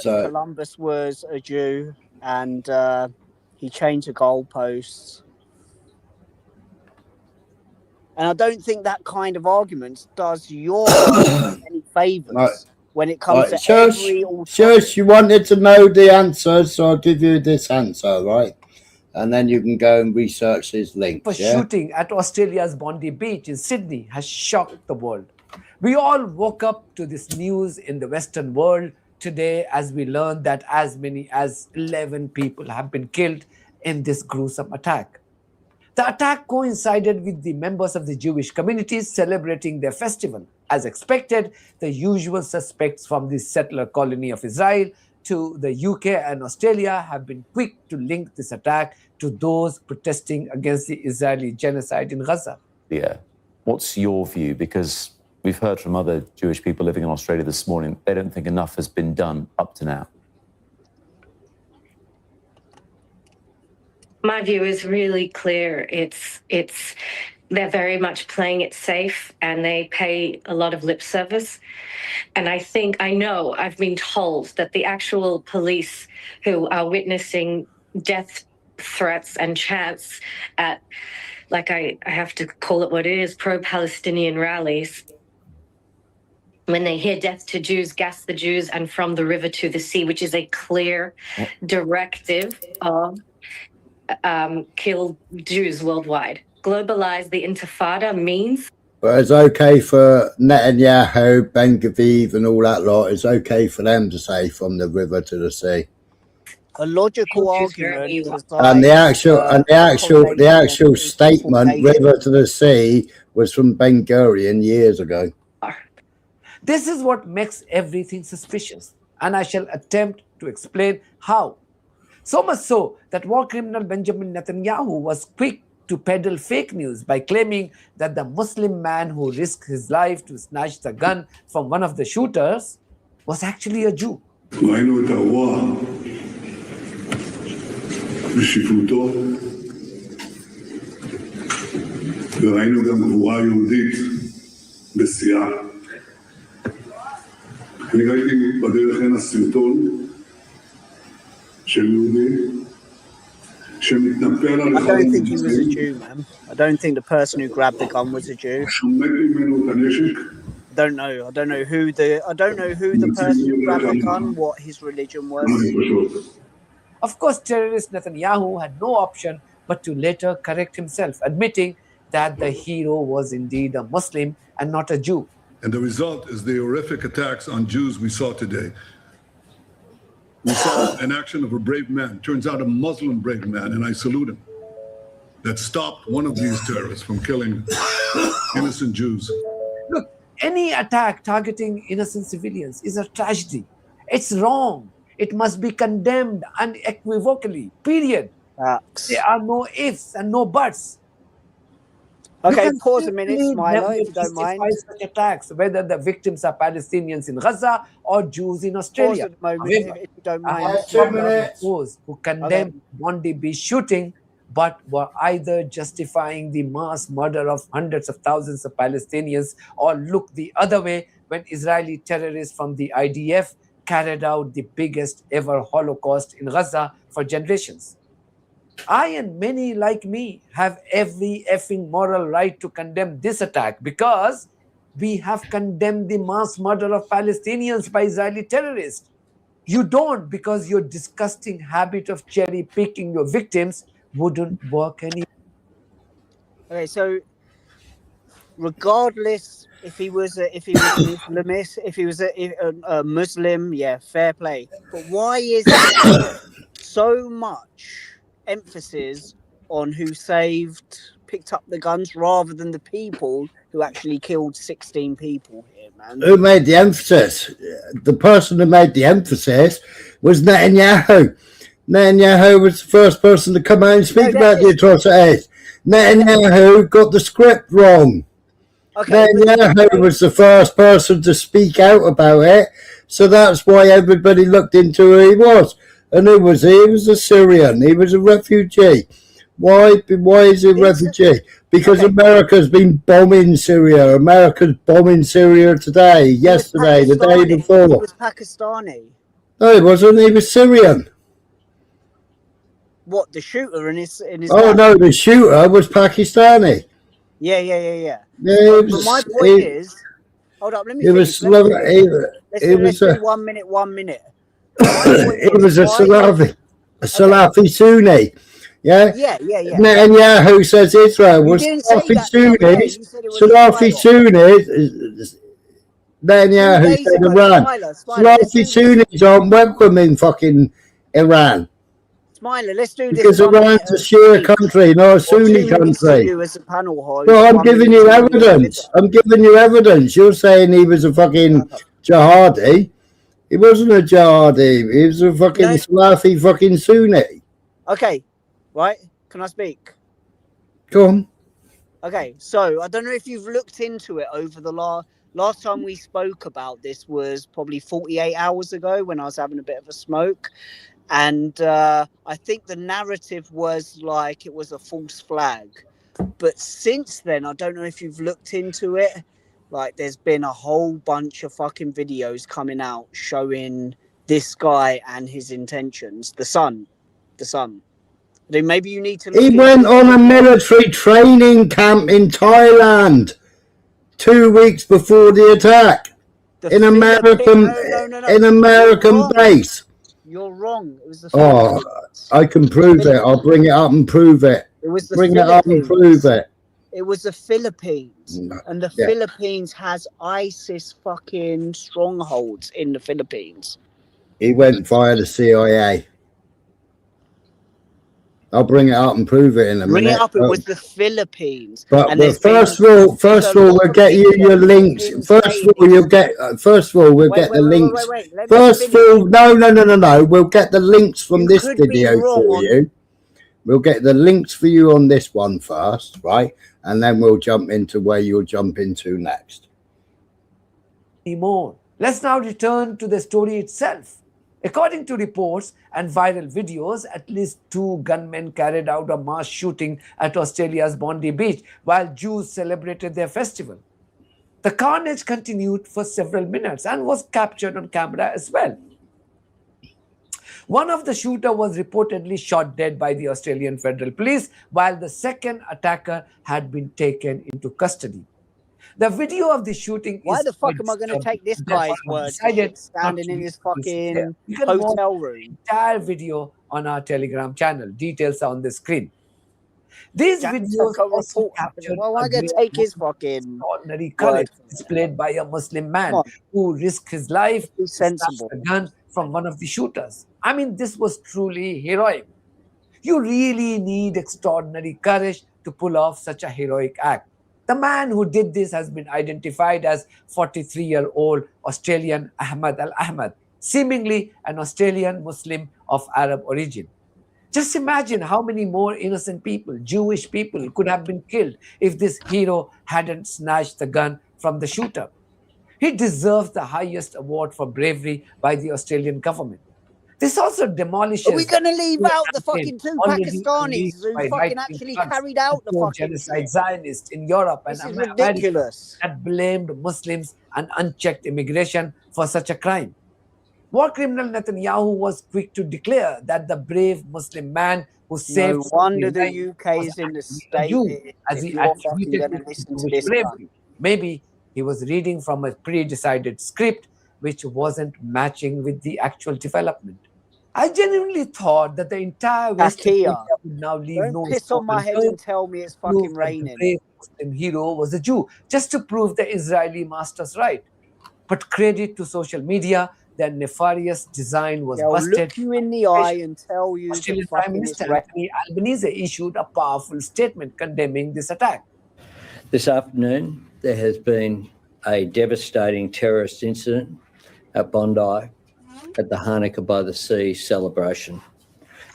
Columbus was a Jew and he changed the goalposts. And I don't think that kind of argument does your any favours when it comes to every...
Shush, you wanted to know the answer, so I'll give you this answer, right? And then you can go and research his links.
Shooting at Australia's Bondi beach in Sydney has shocked the world. We all woke up to this news in the Western world today as we learned that as many as 11 people have been killed in this gruesome attack. The attack coincided with the members of the Jewish communities celebrating their festival. As expected, the usual suspects from the settler colony of Israel to the UK and Australia have been quick to link this attack to those protesting against the Israeli genocide in Gaza.
Yeah. What's your view? Because we've heard from other Jewish people living in Australia this morning, they don't think enough has been done up to now.
My view is really clear. They're very much playing it safe and they pay a lot of lip service. And I've been told that the actual police who are witnessing death threats and chants at, like I have to call it what it is, pro-Palestinian rallies, when they hear death to Jews, gas the Jews, and from the river to the sea, which is a clear directive of kill Jews worldwide. Globalize the Intifada means...
But it's okay for Netanyahu, Ben Gvir and all that lot, it's okay for them to say from the river to the sea.
A logical argument.
And the actual statement, river to the sea, was from Ben Gurion years ago.
This is what makes everything suspicious, and I shall attempt to explain how. So much so that war criminal Benjamin Netanyahu was quick to peddle fake news by claiming that the Muslim man who risked his life to snatch the gun from one of the shooters was actually a Jew.
ראינו את הרוע בשפלותו, וראינו גם גבורה יהודית בשיאה. אני ראיתי בדרך הנה סרטון של יהודי שמתנפל על
I don't think he was a Jew, man. I don't think the person who grabbed the gun was a Jew.
שומט ממנו את הנשק.
I don't know who the person who grabbed the gun, what his religion was.
Of course, terrorist Netanyahu had no option but to later correct himself, admitting that the hero was indeed a Muslim and not a Jew.
And the result is the horrific attacks on Jews we saw today. We saw an action of a brave man, turns out a Muslim brave man, and I salute him, that stopped one of these terrorists from killing innocent Jews.
Look, any attack targeting innocent civilians is a tragedy. It's wrong. It must be condemned unequivocally, period. There are no ifs and no buts.
Okay, pause a minute, Smiler, if you don't mind.
Such attacks, whether the victims are Palestinians in Gaza or Jews in Australia.
Pause at the moment, if you don't mind.
Those who condemned Bondi Beach shooting but were either justifying the mass murder of hundreds of thousands of Palestinians or looked the other way when Israeli terrorists from the IDF carried out the biggest ever Holocaust in Gaza for generations. I and many like me have every effing moral right to condemn this attack because we have condemned the mass murder of Palestinians by Israeli terrorists. You don't, because your disgusting habit of cherry picking your victims wouldn't work anymore.
Okay, so regardless if he was an Islamist, if he was a Muslim, yeah, fair play. But why is there so much emphasis on who picked up the guns rather than the people who actually killed 16 people here, man?
Who made the emphasis? The person who made the emphasis was Netanyahu. Netanyahu was the first person to come out and speak about the atrocities. Netanyahu got the script wrong. Okay, Netanyahu was the first person to speak out about it, so that's why everybody looked into who he was. And who was he? He was a Syrian. He was a refugee. Why is he a refugee? Because America's been bombing Syria. America's bombing Syria today, yesterday, the day before.
He was Pakistani.
No, he wasn't. He was Syrian.
What, the shooter in his
Oh, no, the shooter was Pakistani.
Yeah.
Yeah,
but my point is, hold up, let me finish. Let's do 1 minute, 1 minute.
It was a Salafi Sunni. Yeah?
Yeah.
Netanyahu says Israel was Salafi Sunnis. Salafi Sunnis. Netanyahu said Iran. Salafi Sunnis aren't welcome in fucking Iran.
Smiler, let's do this.
Because Iran's a Shia country, not a Sunni country.
You as a panel host.
Well, I'm giving you evidence. You're saying he was a fucking jihadi. He wasn't a jihadi. He was a fucking Salafi fucking Sunni.
Okay, right? Can I speak?
Go on.
Okay, so I don't know if you've looked into it over the last time we spoke about this was probably 48 hours ago when I was having a bit of a smoke. And I think the narrative was like it was a false flag. But since then, I don't know if you've looked into it. Like, there's been a whole bunch of fucking videos coming out showing this guy and his intentions. The son. Then maybe you need to look.
He went on a military training camp in Thailand 2 weeks before the attack. In American base.
You're wrong. It was the
Philippines. I can prove it. I'll bring it up and prove it.
It was the
Bring
Philippines.
it up and prove it.
It was the Philippines. And the Philippines has ISIS fucking strongholds in the Philippines.
He went via the CIA. I'll bring it up and prove it in a minute.
Bring it up. It was the Philippines.
But first of all, we'll get you your links. First of all, we'll get the links. First of all, no. We'll get the links from this video for you. We'll get the links for you on this one first, right? And then we'll jump into where you'll jump into next.
Let's now return to the story itself. According to reports and viral videos, at least 2 gunmen carried out a mass shooting at Australia's Bondi beach while Jews celebrated their festival. The carnage continued for several minutes and was captured on camera as well. One of the shooters was reportedly shot dead by the Australian Federal Police, while the second attacker had been taken into custody. The video of the shooting
Why the fuck am I going to take this guy's word? Standing in his fucking hotel room.
Entire video on our Telegram channel. Details are on the screen. These videos also captured
well, I'm going to take his fucking
ordinary courage displayed by a Muslim man who risked his life to snatch the gun from one of the shooters. I mean, this was truly heroic. You really need extraordinary courage to pull off such a heroic act. The man who did this has been identified as 43-year-old Australian Ahmad Al-Ahmad, seemingly an Australian Muslim of Arab origin. Just imagine how many more innocent people, Jewish people, could have been killed if this hero hadn't snatched the gun from the shooter. He deserves the highest award for bravery by the Australian government. This also demolishes.
Are we going to leave out the fucking two
already
Pakistanis
unleashed
who
by
fucking
right-wing
actually
thugs
carried out the
and
fucking
genocide
shit?
Zionists in Europe and
This is
America
ridiculous.
that blamed Muslims and unchecked immigration for such a crime. War criminal Netanyahu was quick to declare that the brave Muslim man who saved
No wonder the
Saudi
UK
was
is in the
actually a
state
Jew, as
if
he
you're fucking
attributed
going to
it to
listen to
Jewish
this
bravery.
cunt.
Maybe he was reading from a pre-decided script which wasn't matching with the actual development. I genuinely thought that the entire Western media
Akia,
would now leave
don't
no
piss
stone
on my head
unturned
and tell me it's
to prove
fucking
that the
raining.
brave Muslim hero was a Jew, just to prove the Israeli masters right. But credit to social media, their nefarious design was
They'll
busted.
look you in the eye and tell you that
Australian Prime
fucking it's
Minister
raining.
Anthony Albanese issued a powerful statement condemning this attack.
This afternoon, there has been a devastating terrorist incident at Bondi at the Hanukkah by the Sea celebration.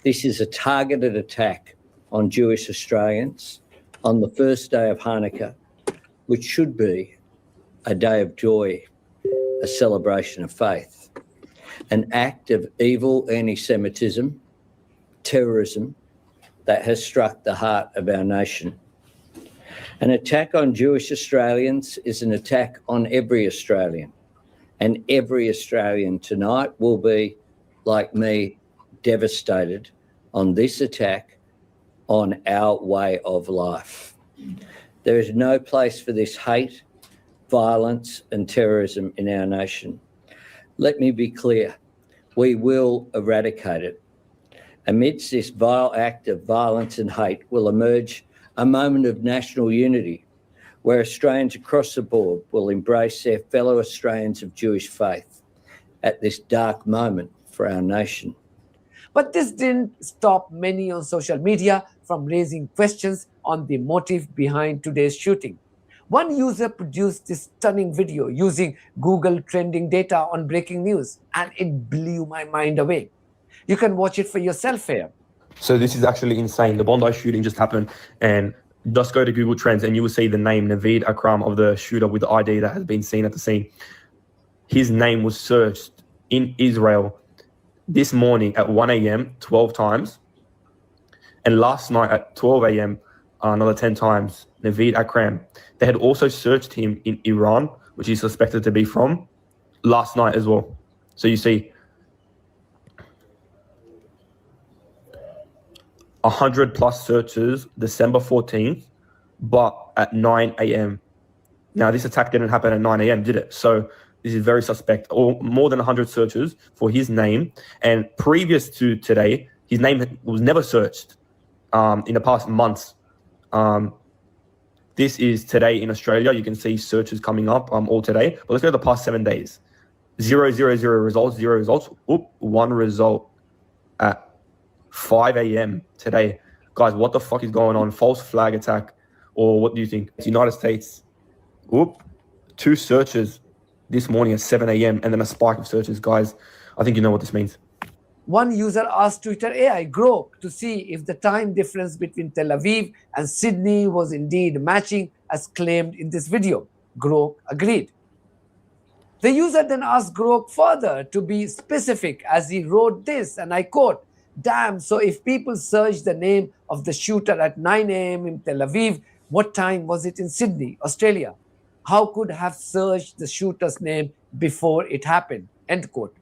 This is a targeted attack on Jewish Australians on the first day of Hanukkah, which should be a day of joy, a celebration of faith. An act of evil anti-Semitism, terrorism that has struck the heart of our nation. An attack on Jewish Australians is an attack on every Australian, and every Australian tonight will be, like me, devastated on this attack on our way of life. There is no place for this hate, violence and terrorism in our nation. Let me be clear, we will eradicate it. Amidst this vile act of violence and hate will emerge a moment of national unity where Australians across the board will embrace their fellow Australians of Jewish faith at this dark moment for our nation.
But this didn't stop many on social media from raising questions on the motive behind today's shooting. One user produced this stunning video using Google trending data on breaking news, and it blew my mind away. You can watch it for yourself here.
So this is actually insane. The Bondi shooting just happened, and just go to Google Trends and you will see the name Naveed Akram of the shooter with the ID that has been seen at the scene. His name was searched in Israel this morning at 1 a.m. 12 times, and last night at 12 a.m. Another 10 times, Naveed Akram. They had also searched him in Iran, which he's suspected to be from, last night as well. So you see 100+ searches December 14th, but at 9 a.m. Now, this attack didn't happen at 9 a.m., did it? So this is very suspect. Or more than 100 searches for his name. And previous to today, his name was never searched in the past months. This is today in Australia. You can see searches coming up all today. But let's go to the past 7 days. 0, 0, 0 results, 0 results. Oop, 1 result at 5 a.m. today. Guys, what the fuck is going on? False flag attack. Or what do you think? It's United States. Oop, 2 searches this morning at 7 a.m. and then a spike of searches. Guys, I think you know what this means.
One user asked Twitter AI, Grok, to see if the time difference between Tel Aviv and Sydney was indeed matching as claimed in this video. Grok agreed. The user then asked Grok further to be specific as he wrote this, and I quote, "Damn, so if people search the name of the shooter at 9 a.m. in Tel Aviv, what time was it in Sydney, Australia? How could have searched the shooter's name before it happened?" End quote.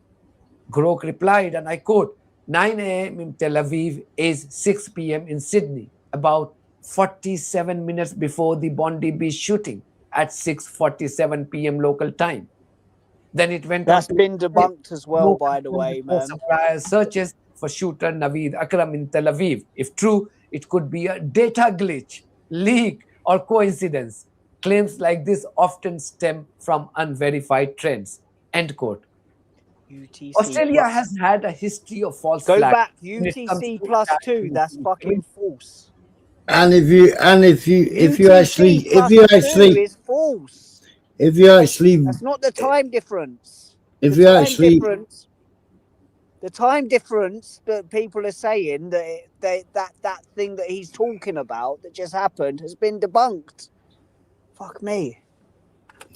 Grok replied, and I quote, 9 a.m. in Tel Aviv is 6 p.m. in Sydney, about 47 minutes before the Bondi Beach shooting at 6:47 p.m. local time. Then it went
That's
on to
been debunked as well, by the way, man.
Supplier searches for shooter Naveed Akram in Tel Aviv. If true, it could be a data glitch, leak, or coincidence. Claims like this often stem from unverified trends. End quote.
UTC
Australia
plus.
has had a history of false
Go
flags
back,
when it comes
UTC
to
plus
attacking
2. That's fucking false.
And if you
UTC is false.
if you actually
That's not the time difference.
if
the
you
time
actually
difference, the time difference that people are saying that thing that he's talking about that just happened has been debunked. Fuck me.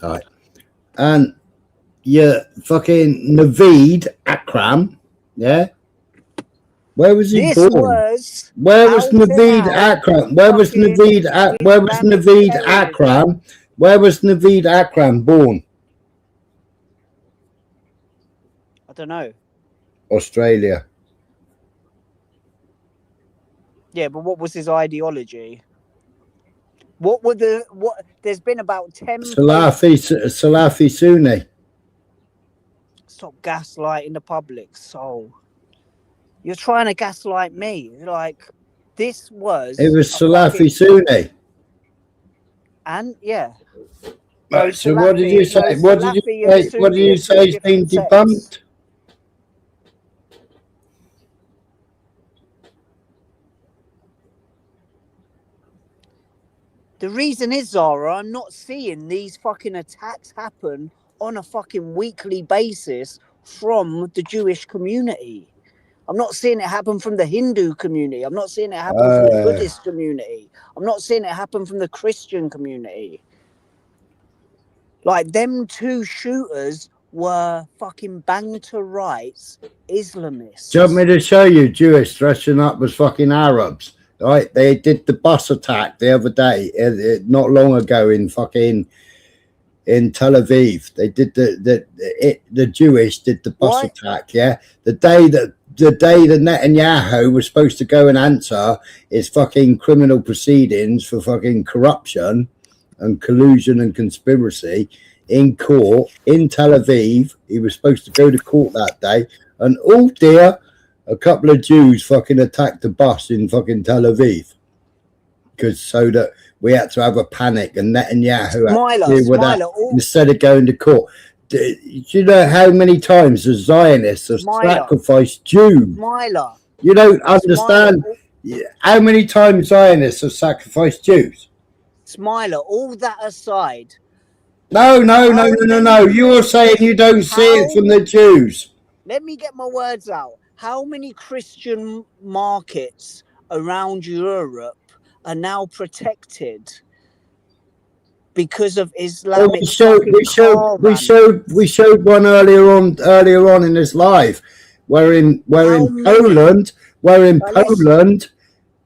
right. And yeah, fucking Naveed Akram Yeah. Where was he
This
born?
was
Where was
out and
Naveed
out
Akram? Where was
fucking
Naveed? Where was
Islamic
Naveed
terrorism.
Akram? Where was Naveed Akram born?
I don't know.
Australia.
Yeah, but what was his ideology? What? There's been about 10
Salafi Sunni.
Stop gaslighting the public. So you're trying to gaslight me. Like, this was
It was
a
Salafi
fucking-
Sunni.
And yeah.
Right, so what did you say? What did you
Salafi and
say? What did
Sunni
you
are
say
two
has been
different
debunked?
sects. The reason is, Zara, I'm not seeing these fucking attacks happen on a fucking weekly basis from the Jewish community. I'm not seeing it happen from the Hindu community. I'm not seeing it happen from the Buddhist community. I'm not seeing it happen from the Christian community. Like, them two shooters were fucking bang to rights Islamists.
Do you want me to show you Jewish dressing up as fucking Arabs? Right, they did the bus attack the other day, not long ago in fucking in Tel Aviv. They did the Jewish did the bus attack. Yeah, the day that Netanyahu was supposed to go and answer his fucking criminal proceedings for fucking corruption and collusion and conspiracy in court in Tel Aviv. He was supposed to go to court that day, and oh dear, a couple of Jews fucking attacked the bus in fucking Tel Aviv because so that we had to have a panic, and Netanyahu had to deal with that instead of going to court. Do you know how many times the Zionists have sacrificed Jews? You don't understand how many times Zionists have sacrificed Jews.
Smiler, all that aside.
No. You're saying you don't see it from the Jews.
Let me get my words out. How many Christian markets around Europe are now protected because of Islamic?
We showed one earlier on in this live, where in Poland,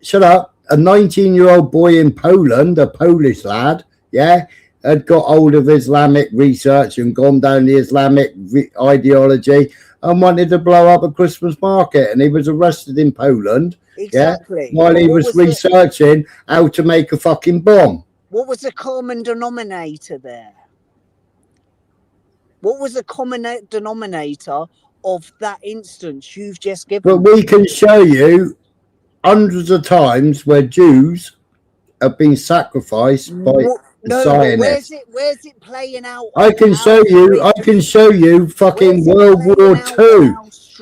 shut up, a 19-year-old boy in Poland, a Polish lad, yeah, had got hold of Islamic research and gone down the Islamic ideology and wanted to blow up a Christmas market, and he was arrested in Poland.
Exactly.
Yeah, while he was researching how to make a fucking bomb.
What was the common denominator there? What was the common denominator of that instance you've just given?
But we can show you hundreds of times where Jews have been sacrificed by Zionists.
Where's it playing out?
I can show you fucking World War II.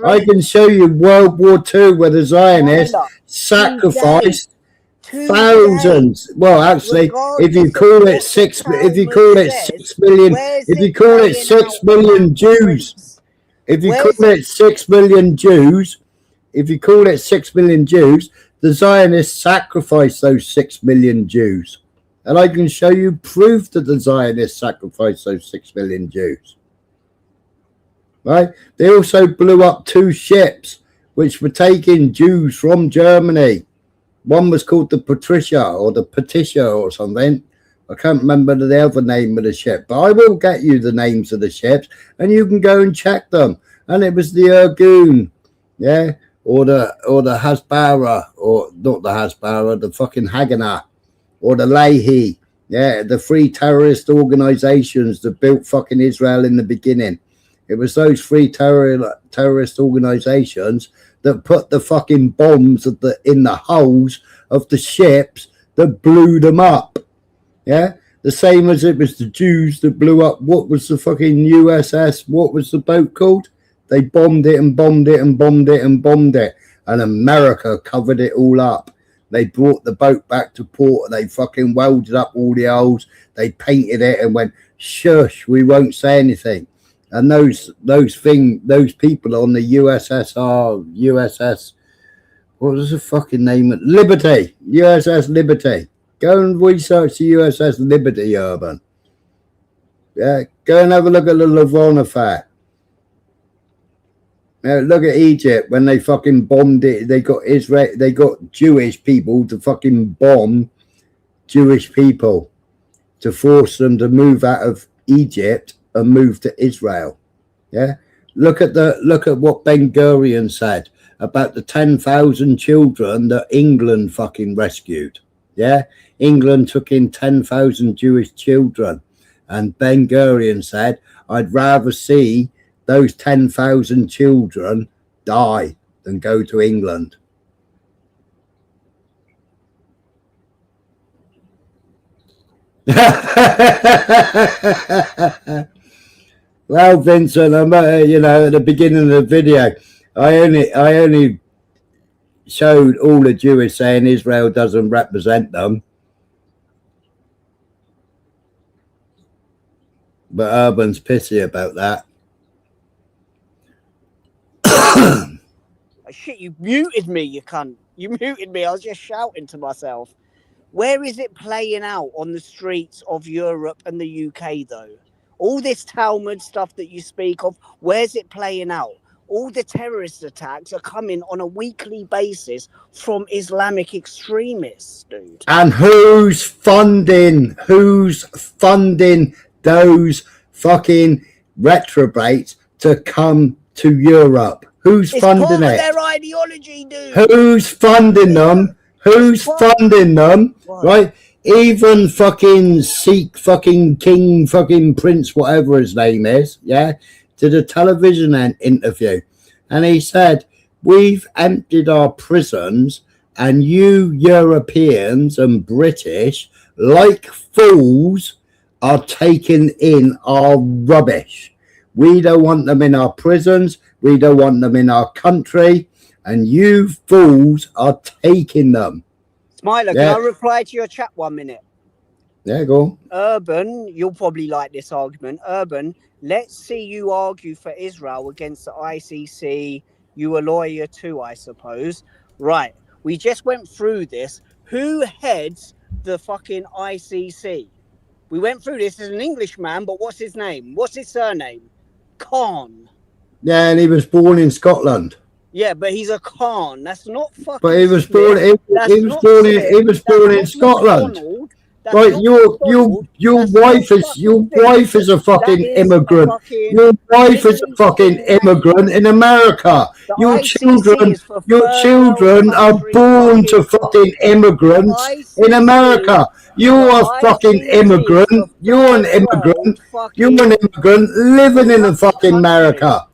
I can show you World War II where the Zionists sacrificed thousands. Well, actually, if you call it 6 million Jews, if you call it 6 million Jews, the Zionists sacrificed those 6 million Jews. And I can show you proof that the Zionists sacrificed those 6 million Jews. Right? They also blew up 2 ships which were taking Jews from Germany. One was called the Patricia or the Patricia or something. I can't remember the other name of the ship, but I will get you the names of the ships and you can go and check them. And it was the Irgun, yeah, or the Hasbara, or not the Hasbara, the fucking Haganah, or the Lehi, yeah, the 3 terrorist organizations that built fucking Israel in the beginning. It was those 3 terrorist organizations that put the fucking bombs in the hulls of the ships that blew them up. Yeah, the same as it was the Jews that blew up. What was the fucking USS? What was the boat called? They bombed it and bombed it and bombed it and bombed it, and America covered it all up. They brought the boat back to port. They fucking welded up all the holes. They painted it and went, shush, we won't say anything. And those people on the USS, what was the fucking name? Liberty, USS Liberty. Go and research the USS Liberty, Urban. Yeah, go and have a look at the Lavon affair. Look at Egypt when they fucking bombed it. They got Israel. They got Jewish people to fucking bomb Jewish people to force them to move out of Egypt and move to Israel. Yeah. Look at what Ben Gurion said about the 10,000 children that England fucking rescued. Yeah. England took in 10,000 Jewish children, and Ben Gurion said, "I'd rather see those 10,000 children die than go to England." Well, Vincent, I'm you know, at the beginning of the video, I only showed all the Jewish saying Israel doesn't represent them, but Urban's pissy about that.
Shit, you muted me, you cunt. You muted me. I was just shouting to myself. Where is it playing out on the streets of Europe and the UK, though? All this Talmud stuff that you speak of, where's it playing out? All the terrorist attacks are coming on a weekly basis from Islamic extremists, dude.
And who's funding those fucking retrobates to come to Europe? Who's funding it?
Their ideology, dude.
Who's funding them? Who's funding them? Right? Even fucking Sikh fucking king fucking prince, whatever his name is, yeah, did a television interview, and he said, "We've emptied our prisons, and you Europeans and British, like fools, are taking in our rubbish. We don't want them in our prisons. We don't want them in our country. And you fools are taking them."
Smiler,
Yeah.
can I reply to your chat 1 minute?
Yeah, go on.
Urban, you'll probably like this argument. Urban, let's see you argue for Israel against the ICC. You a lawyer too, I suppose. Right. We just went through this. Who heads the fucking ICC? We went through this as an Englishman, but what's his name? What's his surname? Khan.
Yeah, and he was born in Scotland.
Yeah, but he's a Khan. That's not fucking.
But he was
Smith.
born. He
That's
was
not
born
Smith.
in. He was
That's
born in
not
Scotland.
McDonald. That's
Right,
not
your
McDonald.
wife is a fucking immigrant. Your wife is a fucking immigrant in America. Your children are born to fucking immigrants in America. You're a fucking immigrant. You're an immigrant. You're an immigrant living in a fucking America.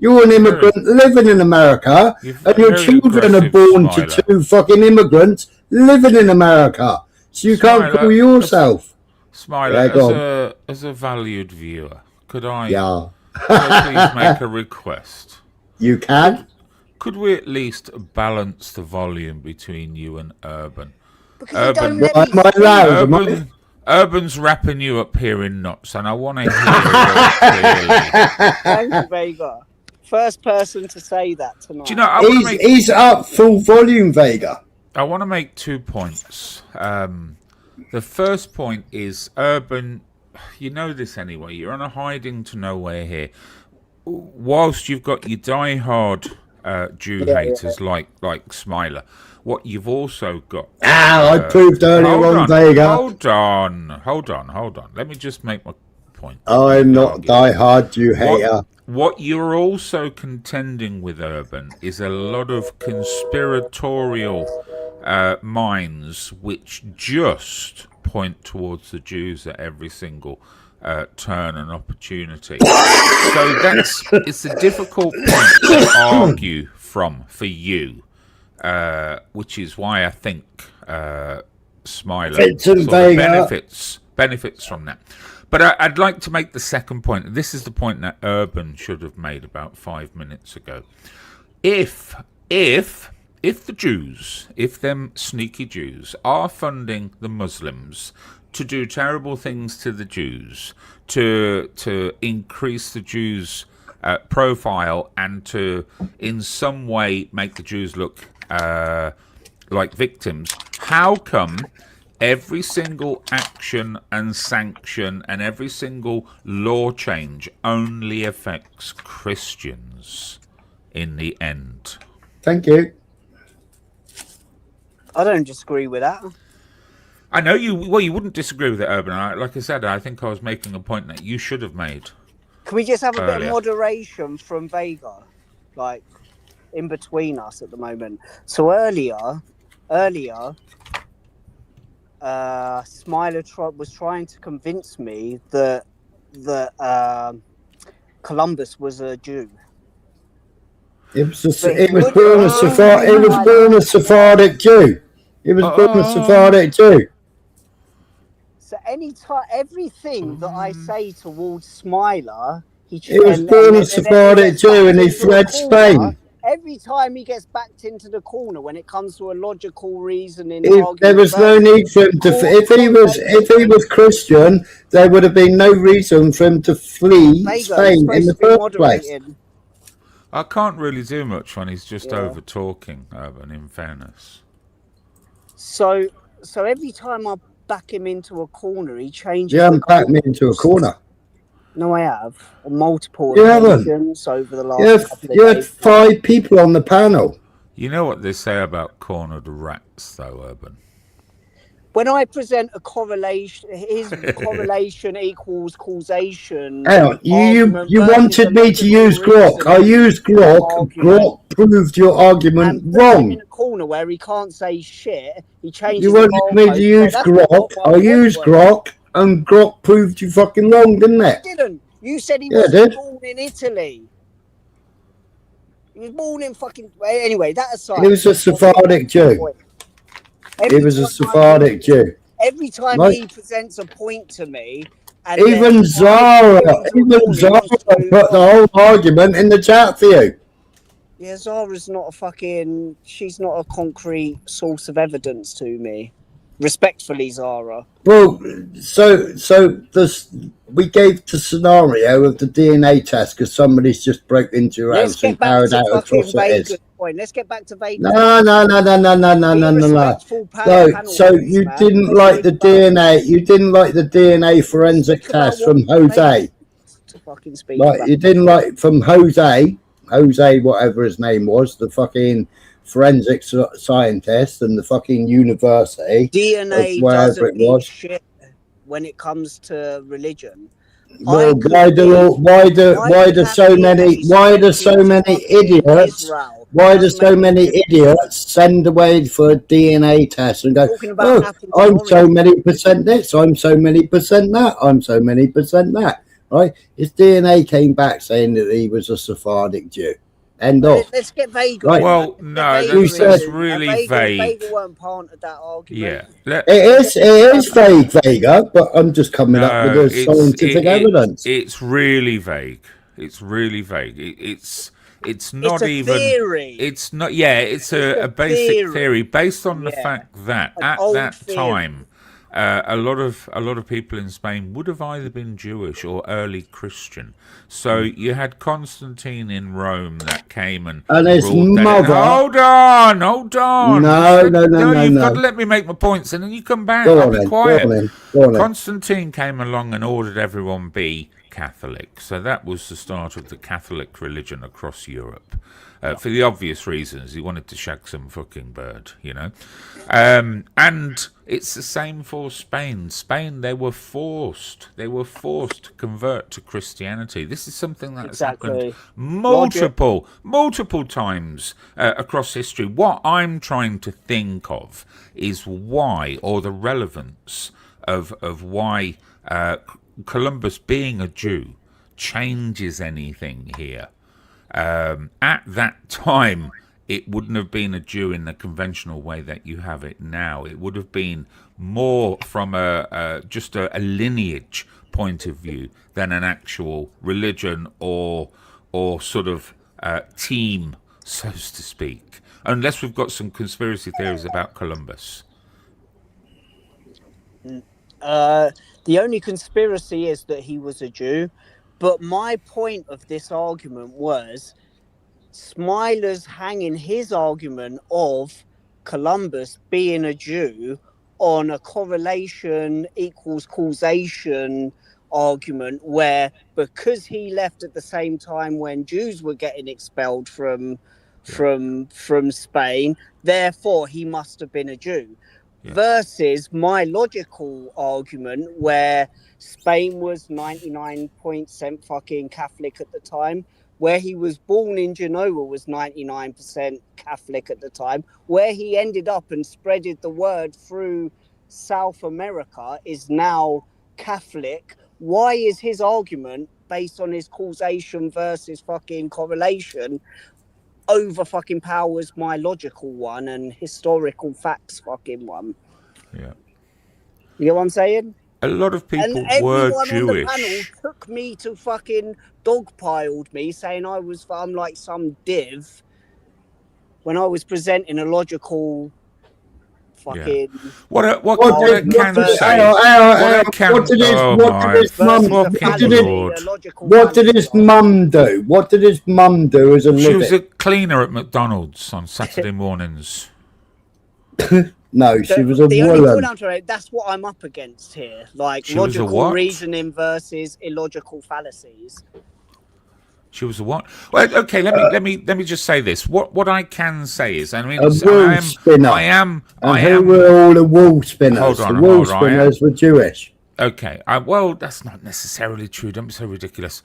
You're an immigrant living in America, and your children are born to two fucking immigrants living in America. So you can't call yourself.
Smiler,
Yeah,
as a valued viewer, could I
Yeah.
please make a request?
You can.
Could we at least balance the volume between you and Urban? Urban's wrapping you up here in knots, and I want to hear it clearly.
Thank you, Vega. First person to say that tonight.
Do you know,
He's up full volume, Vega.
I want to make 2 points. The first point is, Urban, you know this anyway, you're on a hiding to nowhere here. Whilst you've got your die-hard Jew haters like Smiler, what you've also got...
I proved earlier on, Vega.
Hold on. Let me just make my point.
I'm not die-hard Jew hater.
What you're also contending with, Urban, is a lot of conspiratorial minds which just point towards the Jews at every single turn and opportunity. So it's a difficult point to argue from for you, which is why I think Smiler sort of benefits from that. But I'd like to make the second point. This is the point that Urban should have made about 5 minutes ago. If the Jews, if them sneaky Jews, are funding the Muslims to do terrible things to the Jews, to increase the Jews' profile, and to in some way make the Jews look like victims, how come every single action and sanction and every single law change only affects Christians in the end.
Thank you.
I don't disagree with that.
I know you. Well, you wouldn't disagree with it, Urban. Like I said, I think I was making a point that you should have made.
Can we just have a bit
earlier.
of moderation from Vega, like in between us at the moment? So earlier, Smiler was trying to convince me that Columbus was a Jew.
It was born a Sephardic Jew. He was born a Sephardic Jew.
So everything that I say towards Smiler, he
was born a Sephardic Jew and he fled Spain.
Every time he gets backed into the corner when it comes to a logical reasoning,
There was no need for him to. If he was Christian, there would have been no reason for him to flee Spain in the first place.
I can't really do much when he's just over talking, Urban, in fairness.
So every time I back him into a corner, he changes.
You haven't backed me into a corner.
No, I have. On multiple
You haven't.
occasions over the last couple of
You had
days.
5 people on the panel.
You know what they say about cornered rats, though, Urban?
When I present a correlation, his correlation equals causation.
Hang on, you wanted me to use Grok. I used Grok. Grok proved your argument wrong.
In a corner where he can't say shit, he changes.
You wanted me to use Grok. I used Grok, and Grok proved you fucking wrong, didn't it?
You didn't. You said he wasn't born in Italy. He was born in fucking. Anyway, that aside.
He was a Sephardic Jew. He was a Sephardic Jew.
Every time
Right.
he presents a point to me, and
Even Zara put the whole argument in the chat for you.
Yeah, Zara's not a fucking. She's not a concrete source of evidence to me. Respectfully, Zara.
Well, so we gave the scenario of the DNA test because somebody's just broke into your house and carried out a process.
Let's get back to Vegas.
No. So you didn't like the DNA. You didn't like the DNA forensic test from Jose. Right, you didn't like from Jose, whatever his name was, the fucking forensic scientist and the fucking university.
DNA doesn't mean shit when it comes to religion.
Well, why do so many idiots send away for a DNA test and go, oh, I'm so many percent this, I'm so many percent that, I'm so many percent that, right? His DNA came back saying that he was a Sephardic Jew. End of.
Let's get vague.
Right.
Well, no, that's really vague.
Vega weren't part of that argument.
Yeah,
it is vague, Vega, but I'm just coming up with the scientific evidence.
It's really vague. It's really vague. It's not even.
Theory.
It's not. Yeah, it's a basic theory based on the fact that at that time, a lot of people in Spain would have either been Jewish or early Christian. So you had Constantine in Rome that came and
his mother.
Hold on.
No.
You've got to let me make my points, and then you come back. I'll be quiet.
Go on.
Constantine came along and ordered everyone be Catholic. So that was the start of the Catholic religion across Europe. For the obvious reasons, he wanted to shag some fucking bird, you know. And it's the same for Spain. Spain, they were forced to convert to Christianity. This is something that has happened multiple times across history. What I'm trying to think of is why, or the relevance of why Columbus being a Jew changes anything here. At that time, it wouldn't have been a Jew in the conventional way that you have it now. It would have been more from just a lineage point of view than an actual religion or sort of team, so to speak. Unless we've got some conspiracy theories about Columbus.
The only conspiracy is that he was a Jew. But my point of this argument was Smiler's hanging his argument of Columbus being a Jew on a correlation equals causation argument where because he left at the same time when Jews were getting expelled from Spain, therefore he must have been a Jew. Versus my logical argument where Spain was 99% fucking Catholic at the time, where he was born in Genoa was 99% Catholic at the time, where he ended up and spreaded the word through South America is now Catholic. Why is his argument based on his causation versus fucking correlation over fucking powers my logical one and historical facts fucking one?
Yeah.
You know what I'm saying?
A lot of people
And everyone
were
on the panel
Jewish.
took me to fucking dogpiled me, saying I'm like some div when I was presenting a logical fucking.
Yeah. What I can say.
What did his mum do? What did his mum do as a living?
She was a cleaner at McDonald's on Saturday mornings.
No, she was a
the
woman.
only point I'm that's what I'm up against here. Like
She was a
logical
what?
reasoning versus illogical fallacies.
She was a what? Well, okay. Let me just say this. What I can say is, I mean,
A wool spinner.
I am.
Who were all the wool spinners?
Hold on,
the wool spinners were Jewish.
Okay. Well, that's not necessarily true. Don't be so ridiculous.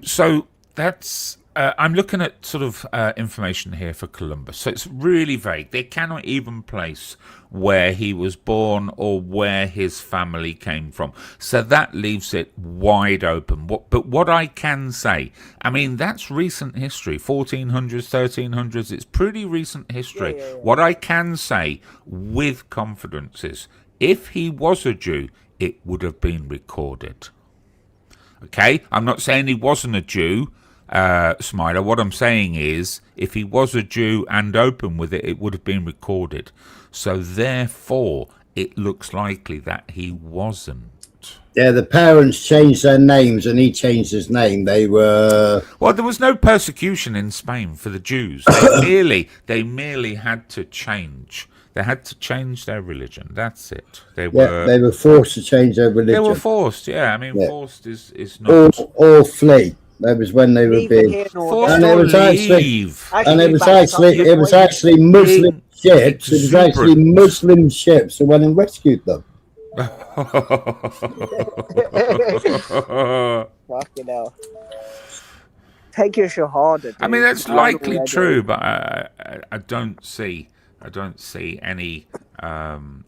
So that's. I'm looking at sort of information here for Columbus. So it's really vague. They cannot even place where he was born or where his family came from. So that leaves it wide open. But what I can say, I mean, that's recent history, 1400s, 1300s. It's pretty recent history. Yeah. What I can say with confidence is if he was a Jew, it would have been recorded. Okay? I'm not saying he wasn't a Jew. Smiler, what I'm saying is if he was a Jew and open with it, it would have been recorded. So therefore it looks likely that he wasn't.
Yeah, the parents changed their names and he changed his name. They were
there was no persecution in Spain for the Jews. They merely had to change. They had to change their religion. That's it. They were
forced to change their religion.
They were forced, yeah. I mean forced is not
or flee. That was when they were being
forced
and
to
it was
leave.
It was actually Muslim ships. It was actually Muslim ships who went and rescued them.
Fucking hell. Take your shahada, dude.
I mean, that's likely true, but I don't see any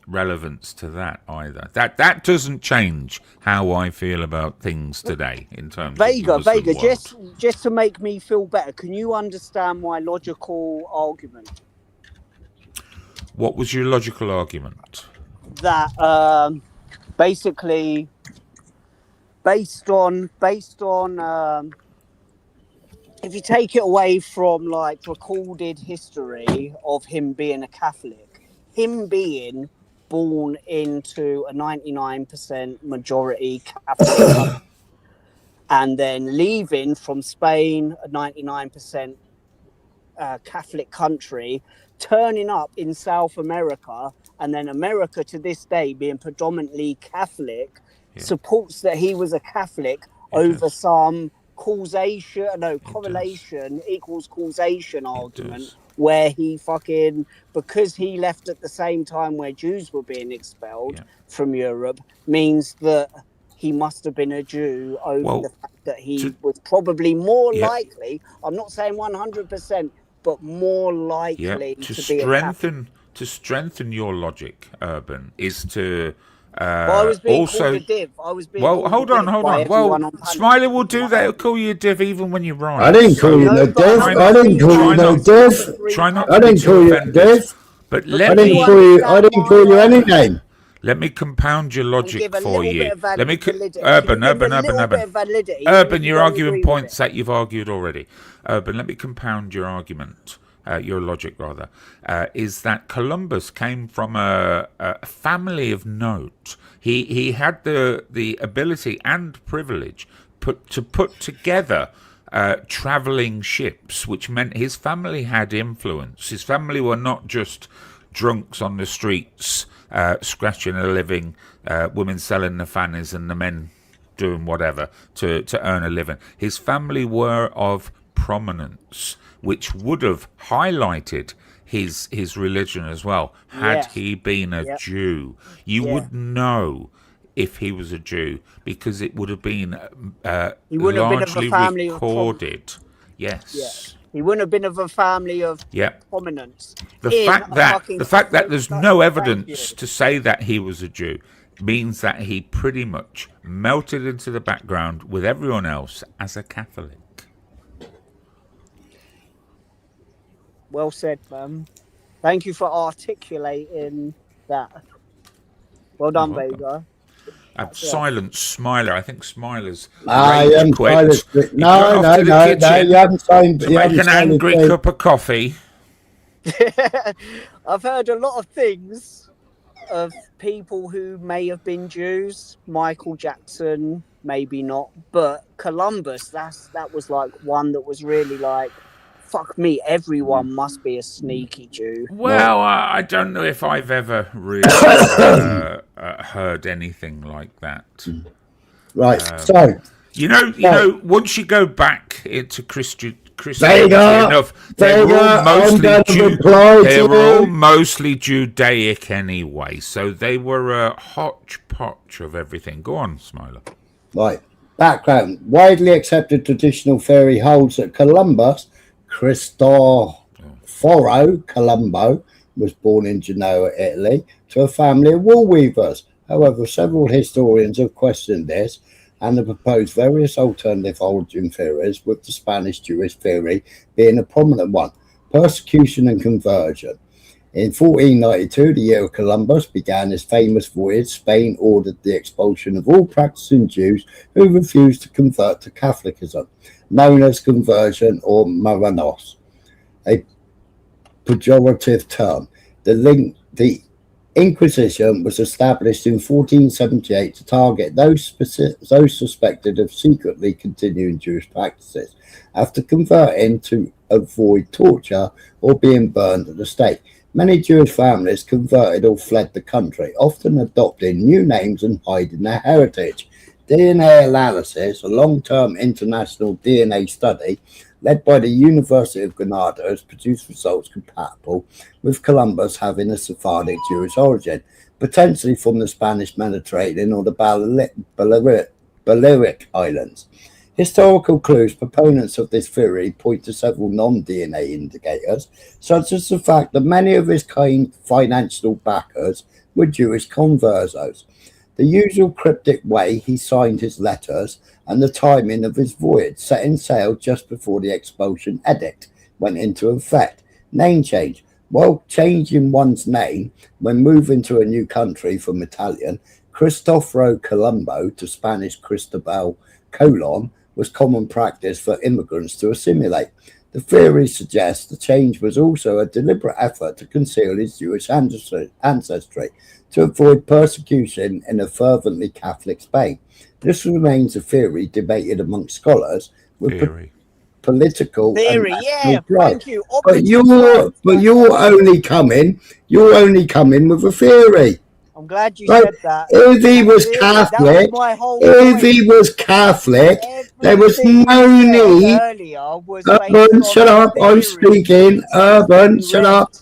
relevance to that either. That doesn't change how I feel about things today in terms of Muslim world.
just to make me feel better, can you understand my logical argument?
What was your logical argument?
That basically based on if you take it away from like recorded history of him being a Catholic, him being born into a 99% majority Catholic country, and then leaving from Spain, a 99% Catholic country, turning up in South America, and then America to this day being predominantly Catholic, supports that he was a Catholic over some correlation equals causation argument where he fucking, because he left at the same time where Jews were being expelled from Europe, means that he must have been a Jew over the fact that he was probably more likely, I'm not saying 100%, but more likely to be a Catholic.
To strengthen your logic, Urban, is to
I was being called a div. I was being
hold on. Well, Smiley will do that. He'll call you a div even when you're right.
I didn't call you no div. I didn't call you no div.
Try not
I didn't call you a div.
But
I didn't call you any name.
Let me compound your logic for you. Let me Urban, you're arguing points that you've argued already. Urban, let me compound your argument. Your logic, rather, is that Columbus came from a family of note. He had the ability and privilege to put together traveling ships, which meant his family had influence. His family were not just drunks on the streets, scratching a living, women selling the fannies and the men doing whatever to earn a living. His family were of prominence, which would have highlighted his religion as well. Had he been a Jew, you would know if he was a Jew, because it would have been largely recorded. Yes.
He wouldn't have been of a family of prominence.
The fact that there's no evidence to say that he was a Jew means that he pretty much melted into the background with everyone else as a Catholic.
Well said, fam. Thank you for articulating that. Well done, Vega.
Silent Smiler. I think Smiler's
No, you haven't signed.
To make an angry cup of coffee.
I've heard a lot of things of people who may have been Jews. Michael Jackson, maybe not, but Columbus. That was like one that was really like, fuck me, everyone must be a sneaky Jew.
Well, I don't know if I've ever really heard anything like that.
Right, so
you know, once you go back into Christianity enough, they were all mostly Judaic anyway, so they were a hodgepodge of everything. Go on, Smiler.
Right, background. Widely accepted traditional theory holds that Columbus, Cristoforo Colombo, was born in Genoa, Italy, to a family of wool weavers. However, several historians have questioned this and have proposed various alternative origin theories, with the Spanish Jewish theory being a prominent one: persecution and conversion. In 1492, the year of Columbus began his famous voyage. Spain ordered the expulsion of all practicing Jews who refused to convert to Catholicism, known as conversion or Moranos, a pejorative term. The Inquisition was established in 1478 to target those suspected of secretly continuing Jewish practices after converting, to avoid torture or being burned at the stake. Many Jewish families converted or fled the country, often adopting new names and hiding their heritage. DNA analysis, a long-term international DNA study led by the University of Granada, has produced results compatible with Columbus having a Sephardic Jewish origin, potentially from the Spanish Mediterranean or the Balearic Islands. Historical clues proponents of this theory point to several non-DNA indicators, such as the fact that many of his financial backers were Jewish conversos, the usual cryptic way he signed his letters, and the timing of his voyage, setting sail just before the expulsion edict went into effect. Name change. While changing one's name when moving to a new country from Italian Cristoforo Colombo to Spanish Cristobal Colon was common practice for immigrants to assimilate. The theory suggests the change was also a deliberate effort to conceal his Jewish ancestry, to avoid persecution in a fervently Catholic Spain. This remains a theory debated amongst scholars with political
theory. Yeah, thank you.
But you're only coming with a theory.
I'm glad you said that.
If he was Catholic, there was no need. Urban, shut up! I'm speaking. Urban, shut up.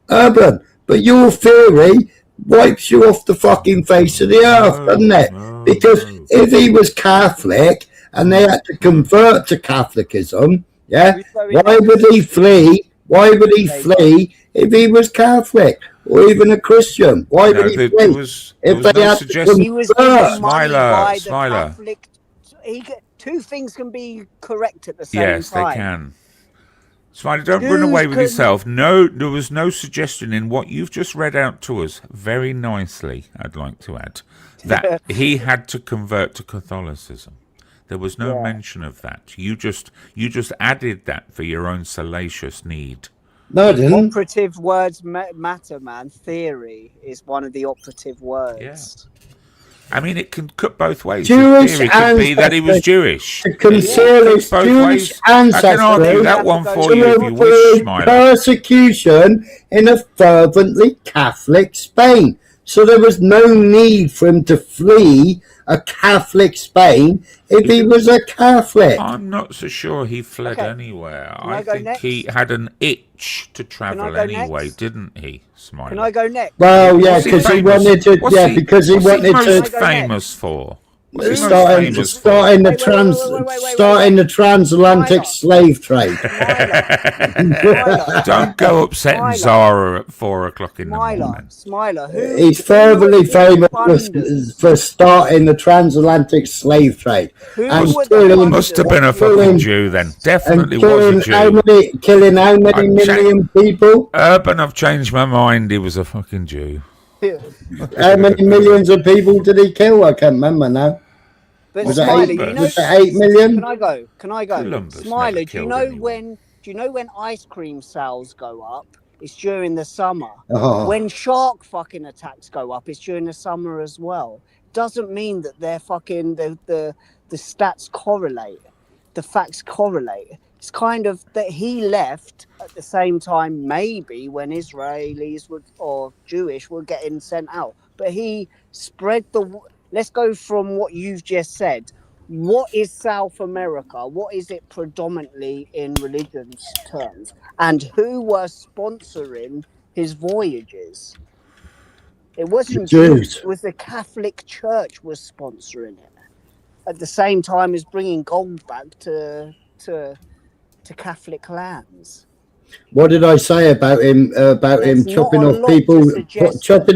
Urban. But your theory wipes you off the fucking face of the earth, doesn't it? Because if he was Catholic and they had to convert to Catholicism, why would he flee? Why would he flee if he was Catholic or even a Christian? Why would he flee?
He was given money by the Catholic. Two things can be correct at the same time.
Yes, they can. Smiler, don't run away with yourself. No, there was no suggestion in what you've just read out to us very nicely, I'd like to add, that he had to convert to Catholicism. There was no mention of that. You just added that for your own salacious need.
No, I didn't.
Operative words matter, man. Theory is one of the operative words.
Yeah. I mean, it can cut both ways. Jewish theory could be that he was Jewish.
To conceal his Jewish ancestry.
I can argue that one for you if you wish, Smiler.
Persecution in a fervently Catholic Spain. So there was no need for him to flee a Catholic Spain if he was a Catholic.
I'm not so sure he fled anywhere. I think he had an itch to travel anyway, didn't he, Smiley?
Can I go next?
Well, yeah, because he wanted to. Because he wanted to.
What's he most famous for?
Starting the transatlantic slave trade.
Don't go upsetting Zara at 4 o'clock in the morning.
Smiler,
He's fervently famous for starting the transatlantic slave trade.
Must have been a fucking Jew then. Definitely was a Jew.
Killing how many million people?
Urban, I've changed my mind. He was a fucking Jew.
How many millions of people did he kill? I can't remember now.
But
was
Smiler,
it 8 million?
Can I go?
Columbus
Smiler, do you know when ice cream sales go up? It's during the summer.
Oh.
When shark fucking attacks go up, it's during the summer as well. Doesn't mean that they're fucking the stats correlate, the facts correlate. It's kind of that he left at the same time, maybe when Israelis or Jewish were getting sent out, but he spread the. Let's go from what you've just said. What is South America? What is it predominantly in religions terms? And who were sponsoring his voyages? It wasn't Jews. It was the Catholic Church was sponsoring it. At the same time as bringing gold back to Catholic lands.
What did I say about him? Chopping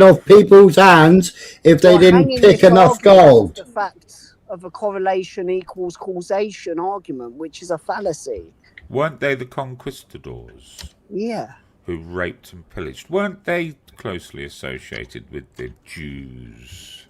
off people's hands if they didn't pick enough gold.
The fact of a correlation equals causation argument, which is a fallacy.
Weren't they the conquistadors?
Yeah.
Who raped and pillaged? Weren't they closely associated with the Jews?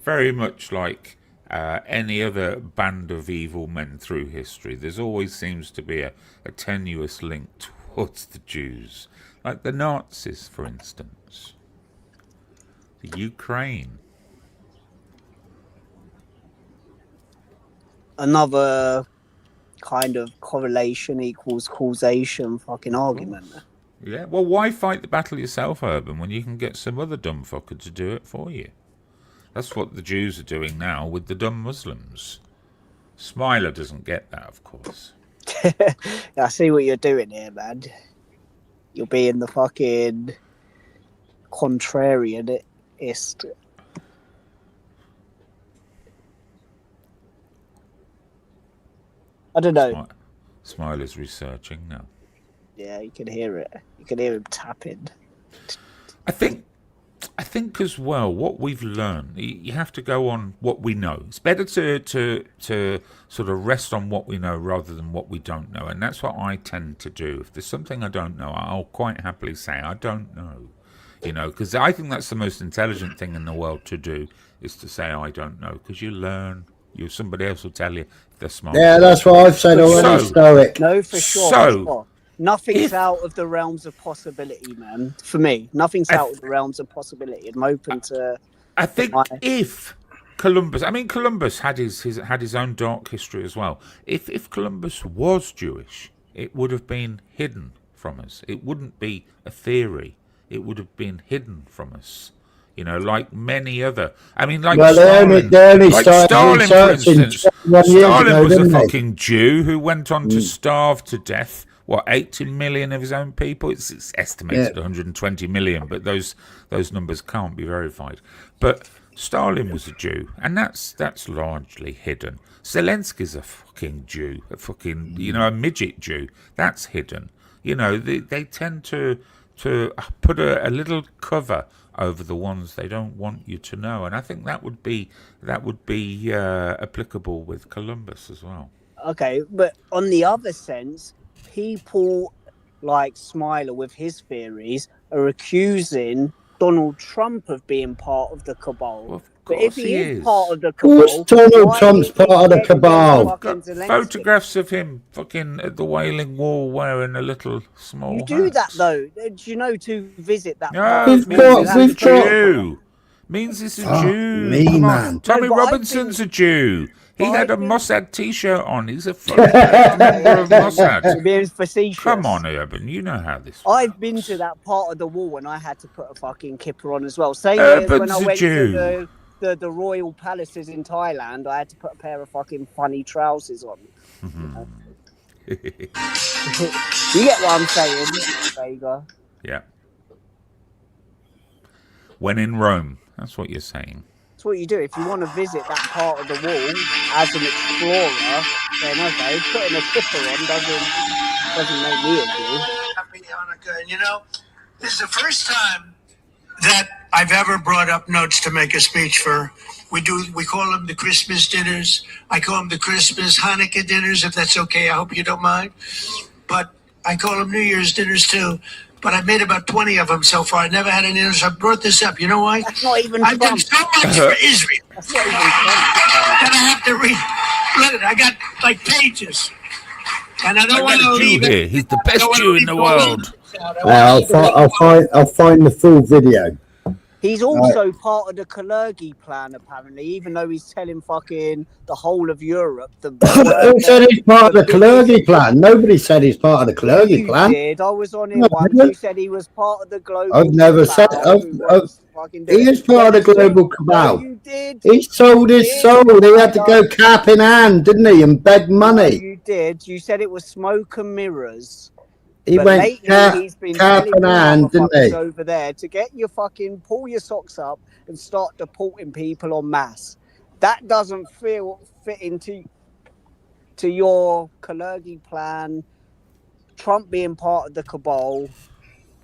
Very much like any other band of evil men through history, there's always seems to be a tenuous link towards the Jews, like the Nazis, for instance, the Ukraine.
Another kind of correlation equals causation fucking argument.
Yeah, well, why fight the battle yourself, Urban, when you can get some other dumb fucker to do it for you? That's what the Jews are doing now with the dumb Muslims. Smiler doesn't get that, of course.
I see what you're doing here, man. You're being the fucking contrarianist. I don't know.
Smiler's researching now.
Yeah, you can hear it. You can hear him tapping.
I think as well, what we've learned, you have to go on what we know. It's better to sort of rest on what we know rather than what we don't know. And that's what I tend to do. If there's something I don't know, I'll quite happily say, I don't know. You know, because I think that's the most intelligent thing in the world to do, is to say, I don't know. Because you learn. Somebody else will tell you if they're smart.
Yeah, that's what I've said already, Stoic.
No, for sure.
So,
nothing's out of the realms of possibility, man. For me, nothing's out of the realms of possibility. I'm open to.
I think if Columbus, Columbus had his own dark history as well. If Columbus was Jewish, it would have been hidden from us. It wouldn't be a theory. It would have been hidden from us. You know, like many other. Stalin. Stalin, for instance. Stalin was a fucking Jew who went on to starve to death. 80 million of his own people? It's estimated 120 million, but those numbers can't be verified. But Stalin was a Jew, and that's largely hidden. Zelensky's a fucking Jew, a midget Jew. That's hidden. You know, they tend to put a little cover over the ones they don't want you to know, and I think that would be applicable with Columbus as well.
Okay, but on the other sense, people like Smiler with his theories are accusing Donald Trump of being part of the cabal.
Well,
but if he is part of the cabal,
of course Donald Trump's part of the cabal.
Got photographs of him fucking at the Wailing Wall wearing a little small.
You do that though. Do you know to visit that?
He's Jew. Means he's a Jew.
Me, man.
Tommy Robinson's a Jew. He had a Mossad T-shirt on. He's a member of Mossad.
Being facetious.
Come on, Urban. You know how this.
I've been to that part of the wall and I had to put a fucking kipper on as well. Same as when I went to the royal palaces in Thailand, I had to put a pair of fucking funny trousers on. You get what I'm saying, Vega?
Yeah. When in Rome, that's what you're saying.
That's what you do. If you want to visit that part of the wall as an explorer, then okay, putting a kipper on doesn't make me a Jew.
Happy Hanukkah. And you know, this is the first time that I've ever brought up notes to make a speech for. We call them the Christmas dinners. I call them the Christmas Hanukkah dinners, if that's okay. I hope you don't mind. But I call them New Year's dinners too. But I've made about 20 of them so far. I never had any others. I brought this up. You know why?
That's not even
I've done so much for Israel
That's not even
that I have to read. Look, I got like pages. And I don't want to leave it.
He's the best Jew in the world.
I'll find the full video.
He's also part of the Kalergi plan, apparently, even though he's telling fucking the whole of Europe.
Who said he's part of the Kalergi plan? Nobody said he's part of the Kalergi plan.
You did. I was on it once. You said he was part of the global.
I've never said. He is part of the global cabal.
You did.
He sold his soul. He had to go cap in hand, didn't he, and beg money.
You did. You said it was smoke and mirrors.
He went cap in hand, didn't he?
Over there to get your fucking pull your socks up and start deporting people en masse. That doesn't fit into your Kalergi plan, Trump being part of the cabal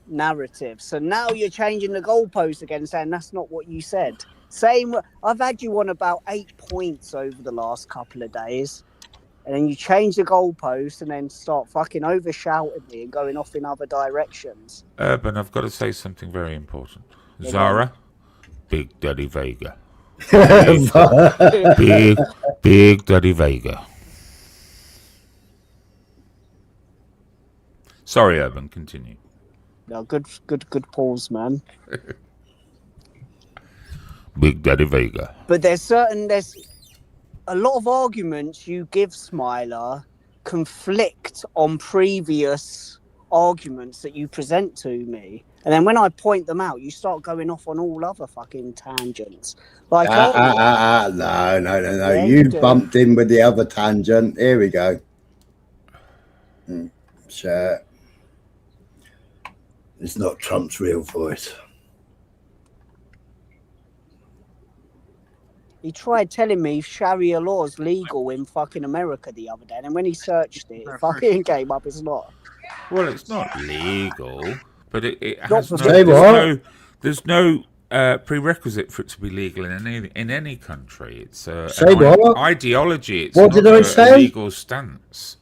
narrative. So now you're changing the goalpost again, saying that's not what you said. Same. I've had you on about 8 points over the last couple of days. And then you change the goalpost and then start fucking over-shouting me and going off in other directions.
Urban, I've got to say something very important. Zara, Big Daddy Vega. Big Daddy Vega. Sorry, Urban, continue.
No, good pause, man.
Big Daddy Vega.
But there's a lot of arguments you give, Smiler, conflict on previous arguments that you present to me. And then when I point them out, you start going off on all other fucking tangents. Like,
no.
Yeah,
you bumped in with the other tangent. Here we go. Sure. It's not Trump's real voice.
He tried telling me Sharia law is legal in fucking America the other day, and when he searched it, it fucking came up it's not.
Well, it's not legal, but it
Not
has
for
there's no prerequisite for it to be legal in any country. It's an ideology. It's
what did I say?
A legal stance.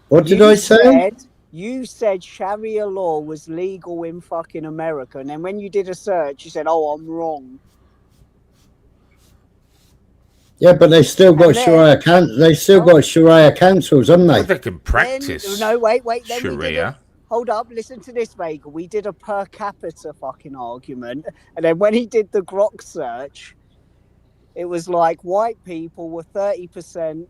What did I say?
You said Sharia law was legal in fucking America, and then when you did a search, you said, "Oh, I'm wrong."
Yeah, but they still got Sharia councils, haven't they?
Well, they can practice.
Wait. Then
Sharia.
Hold up, listen to this, Vega. We did a per capita fucking argument, and then when he did the Grok search, it was like white people were 30%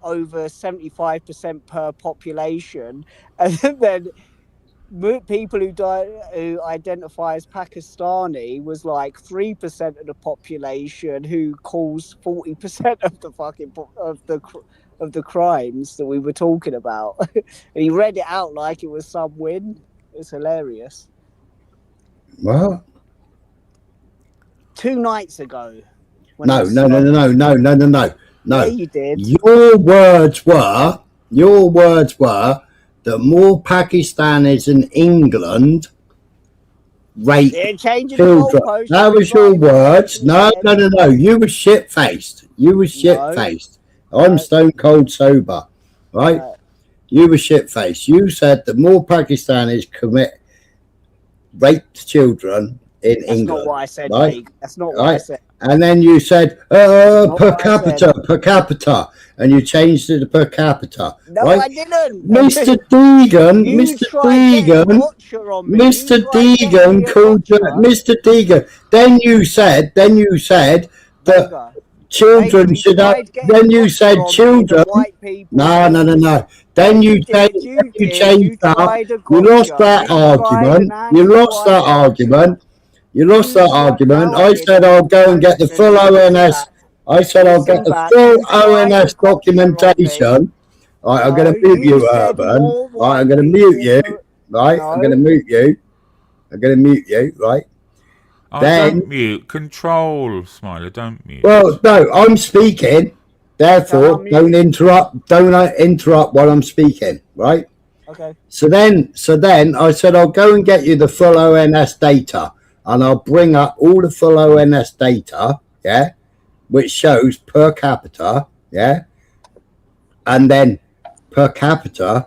over 75% per population, and then people who identify as Pakistani was like 3% of the population, who caused 40% of the fucking of the crimes that we were talking about. And he read it out like it was some win. It's hilarious.
What?
2 nights ago.
No.
Yeah, you did.
Your words were that more Pakistanis in England rape children. That was your words. No. You were shit-faced. I'm stone cold sober, right? You were shit-faced. You said that more Pakistanis commit rape to children in England.
That's not what I said,
right?
League. That's not what I said.
And then you said per capita, and you changed it to per capita.
No,
right?
I didn't.
Mr. Deegan called you Mr. Deegan. Then you said that children should have. Then you said children. No. Then you changed that. You lost that argument. You lost that argument. You lost that argument. I said I'll go and get the full ONS. I said I'll get the full ONS documentation. Right, I'm going to mute you, Urban. Right, I'm going to mute you. Right, I'm going to mute you. I'm going to mute you. Right.
Oh,
Then
don't mute. Control, Smiler. Don't mute.
well, no, I'm speaking. Therefore, don't interrupt. Don't interrupt while I'm speaking. Right.
Okay.
So then I said I'll go and get you the full ONS data, and I'll bring up all the full ONS data. Yeah, which shows per capita. Yeah, and then per capita,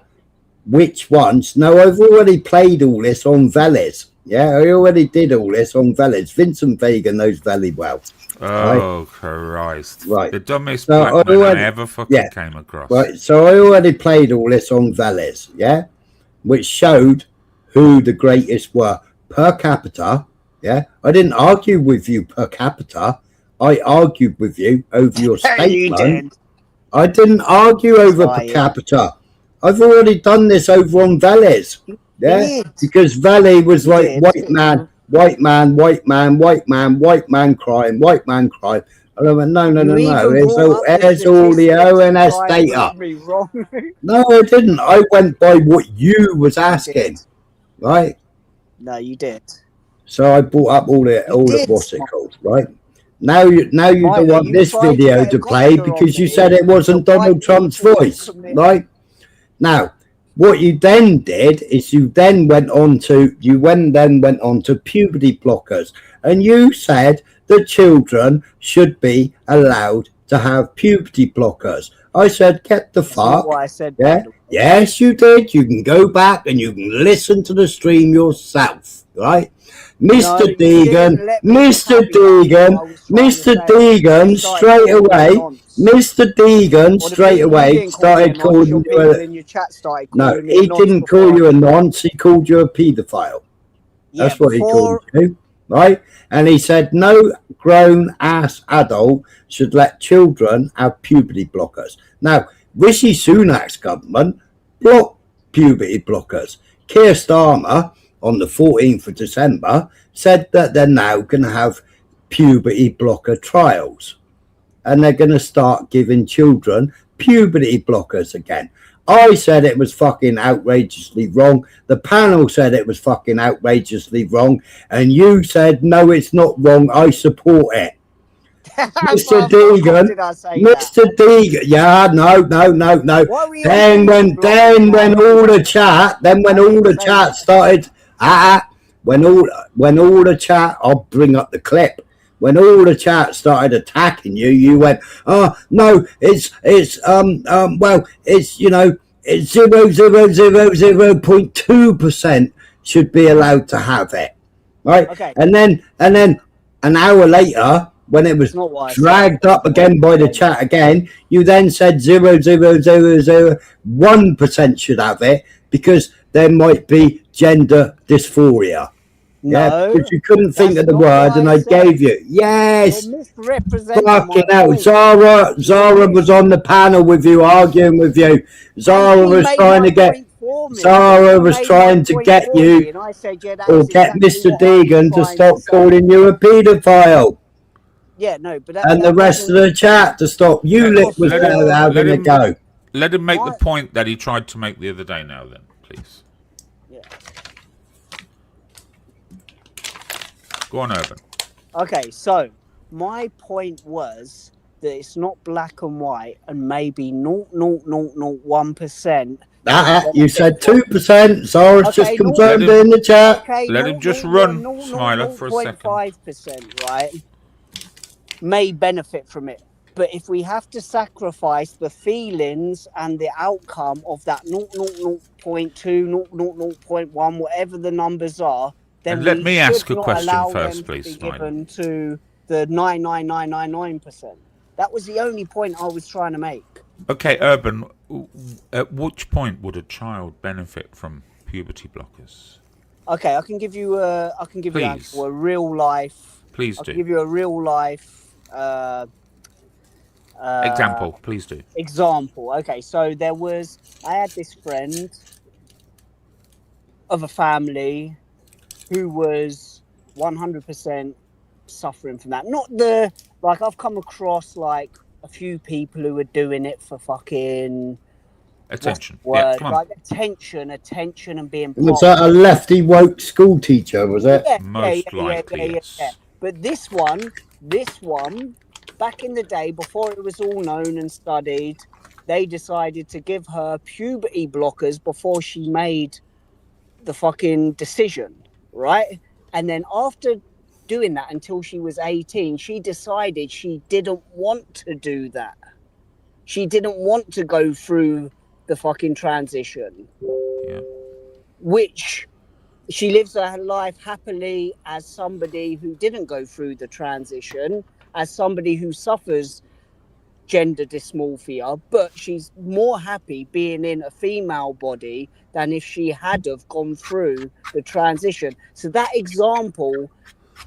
which ones? No, I've already played all this on Veles. Yeah, I already did all this on Veles. Vincent Vega knows very well.
Oh, Christ.
Right.
The dumbest
So
black man I ever fucking came across.
Right, so I already played all this on Veles, yeah? Which showed who the greatest were per capita, yeah? I didn't argue with you per capita. I argued with you over your statement. I didn't argue over per capita. I've already done this over on Veles, yeah? Because Valley was like white man crime. And I went, no. It's all the ONS data. No, I didn't. I went by what you was asking, right?
No, you did.
So I brought up all the what's it called, right? Now you don't want this video to play because you said it wasn't Donald Trump's voice, right? Now, what you then did is you then went on to puberty blockers, and you said that children should be allowed to have puberty blockers. I said, get the fuck.
What I said,
yeah. Yes, you did. You can go back and you can listen to the stream yourself, right? Mr. Deegan, straight away started calling you no, he didn't call you a nonce, he called you a paedophile. That's what he called you, right? And he said no grown ass adult should let children have puberty blockers. Now, Rishi Sunak's government blocked puberty blockers. Kier Starmer on the 14th of December said that they're now going to have puberty blocker trials, and they're going to start giving children puberty blockers again. I said it was fucking outrageously wrong. The panel said it was fucking outrageously wrong, and you said no, it's not wrong, I support it. Mr. Deegan, yeah, no. Then when all the chat started, when all the chat, I'll bring up the clip. When all the chat started attacking you, you went, oh no, it's 0.2% should be allowed to have it, right? Okay. And then an hour later, when it was dragged up again by the chat again, you then said 0.0001% should have it because there might be gender dysphoria. Yeah, because you couldn't think of the word, and I gave you. Yes. Fucking hell. Zara was on the panel with you, arguing with you. Zara was trying to get you, or get Mr. Deegan to stop calling you a paedophile.
Yeah, no, but
and the rest of the chat to stop. ULIP was having a go.
Let him make the point that he tried to make the other day now, then, please. Go on, Urban.
Okay, so my point was that it's not black and white, and maybe 0.0001%.
You said 2%. Zara's just confirmed in the chat.
Okay,
let him just run, Smiler, for a second.
0.5%, right, may benefit from it. But if we have to sacrifice the feelings and the outcome of that 0.2, 0.1, whatever the numbers are, then
let me ask a question first, please.
Given to the 99999%. That was the only point I was trying to make.
Okay, Urban. At which point would a child benefit from puberty blockers?
Okay, I can give you a real life.
Please do.
Give you a real life
Example, please do.
Example. Okay, so I had this friend of a family who was 100% suffering from that. Not I've come across like a few people who were doing it for fucking
attention.
Word,
Yeah,
like attention and being.
Was that a lefty woke school teacher? Was it?
Yeah,
most likely, yes.
yeah. But this one, back in the day, before it was all known and studied, they decided to give her puberty blockers before she made the fucking decision, right? And then after doing that until she was 18, she decided she didn't want to do that. She didn't want to go through the fucking transition.
Yeah.
Which she lives her life happily as somebody who didn't go through the transition, as somebody who suffers gender dysmorphia, but she's more happy being in a female body than if she had have gone through the transition. So that example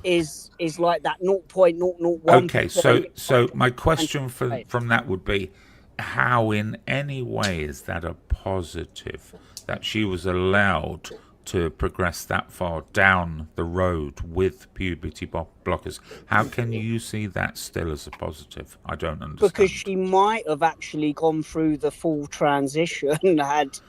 is like that 0.001%.
Okay, so my question from that would be, how in any way is that a positive that she was allowed to progress that far down the road with puberty blockers? How can you see that still as a positive? I don't understand.
Because she might have actually gone through the full transition had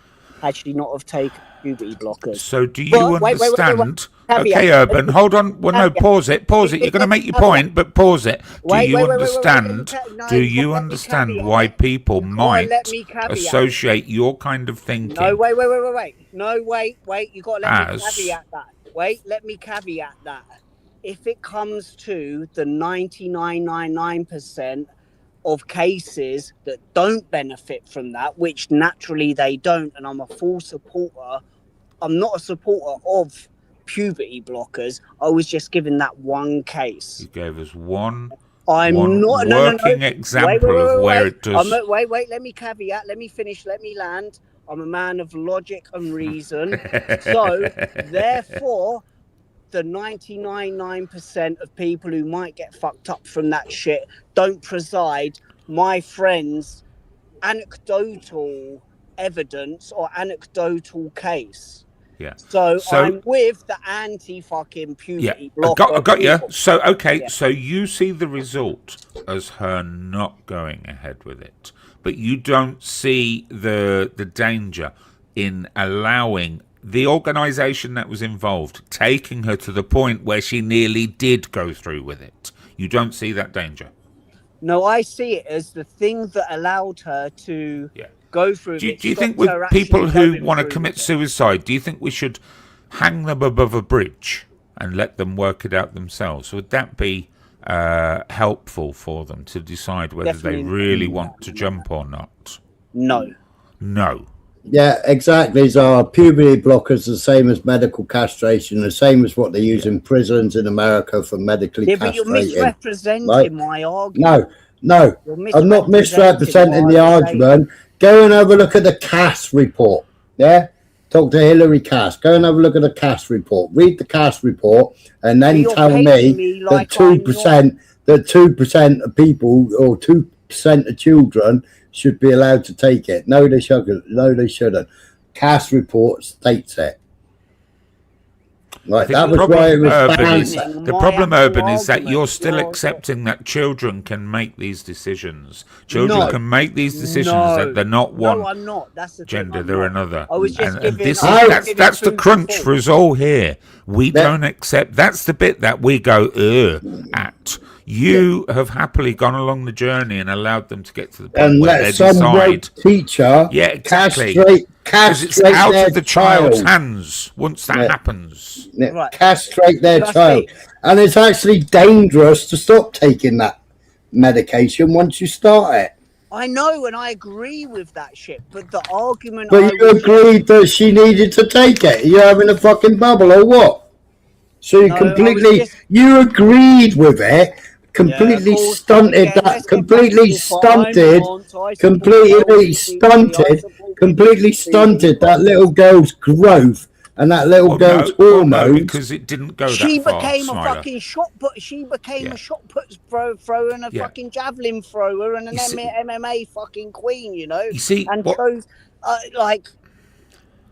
she not have taken puberty blockers.
So do you understand? Okay, Urban, hold on. Well, no, pause it. You're going to make your point, but pause it. Do you understand? Do you understand why people might associate your kind of thinking?
No, wait. No, wait. You got to let me caveat that. Wait, let me caveat that. If it comes to the 99.99% of cases that don't benefit from that, which naturally they don't, and I'm a full supporter. I'm not a supporter of puberty blockers. I was just given that one case.
You gave us one
working
example of where it does.
Wait, let me caveat, let me finish, let me land. I'm a man of logic and reason. So, therefore, the 99.9% of people who might get fucked up from that shit don't preside my friend's anecdotal evidence or anecdotal case.
Yeah.
So I'm with the anti-fucking puberty blocker.
I got you. So, okay, so you see the result as her not going ahead with it, but you don't see the danger in allowing the organisation that was involved, taking her to the point where she nearly did go through with it. You don't see that danger?
No, I see it as the thing that allowed her to go through it.
Do you think with people who want to commit suicide, do you think we should hang them above a bridge and let them work it out themselves? Would that be helpful for them to decide whether they really want to jump or not?
No.
Yeah, exactly. So puberty blockers are the same as medical castration, the same as what they use in prisons in America for medically castrating.
But you're misrepresenting my argument.
No, I'm not misrepresenting the argument. Go and have a look at the Cass report. Yeah? Dr. Hilary Cass. Go and have a look at the Cass report. Read the Cass report and then tell me that 2% of people or 2% of children should be allowed to take it. No, they shouldn't. Cass report states it. Right, that was why it was banned.
The problem, Urban, is that you're still accepting that children can make these decisions. Children can make these decisions that they're not one
I'm not. That's the
gender, they're another.
I was just
and that's the crunch for us all here. We don't accept. That's the bit that we go at. You have happily gone along the journey and allowed them to get to the point
and
where they
let some
decide.
Teacher,
castrate it's out of the child's hands once that happens.
Castrate their child, and it's actually dangerous to stop taking that medication once you start it.
I know, and I agree with that shit. But the argument.
But you agreed that she needed to take it. You're having a fucking bubble, or what? So you you agreed with it. Completely stunted that. Completely stunted that little girl's growth And that little girl's hormones.
No, because it didn't go
She
that far.
became a
Smiler.
fucking shot put. She became
Yeah.
a shot put thrower and a
Yeah.
fucking javelin thrower and an
You see-
MMA fucking queen. You know.
You see,
and
what-
chose like.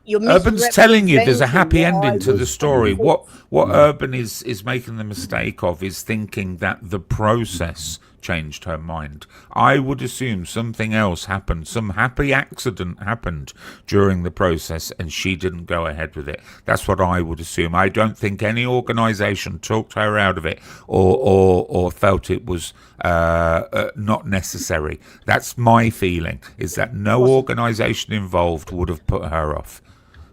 You're
Urban's telling you there's a happy
misrepresenting what I
ending to the
was
story.
putting
What Urban is making the mistake of is thinking that the process changed her mind. I would assume something else happened. Some happy accident happened during the process and she didn't go ahead with it. That's what I would assume. I don't think any organisation talked her out of it or felt it was not necessary. That's my feeling, is that no organisation involved would have put her off.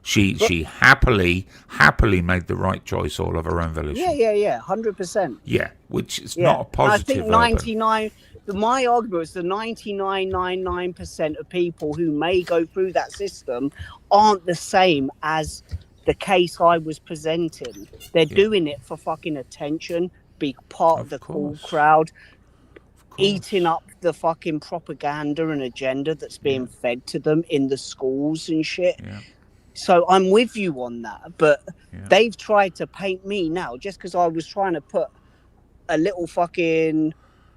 She happily made the right choice all of her own volition.
Yeah, 100%.
Yeah, which is not a positive.
I think 99. My argument is the 99.99% of people who may go through that system aren't the same as the case I was presenting. They're doing it for fucking attention, be part of the cool crowd, eating up the fucking propaganda and agenda that's being fed to them in the schools and shit.
Yeah.
So I'm with you on that, but they've tried to paint me now just because I was trying to put a little fucking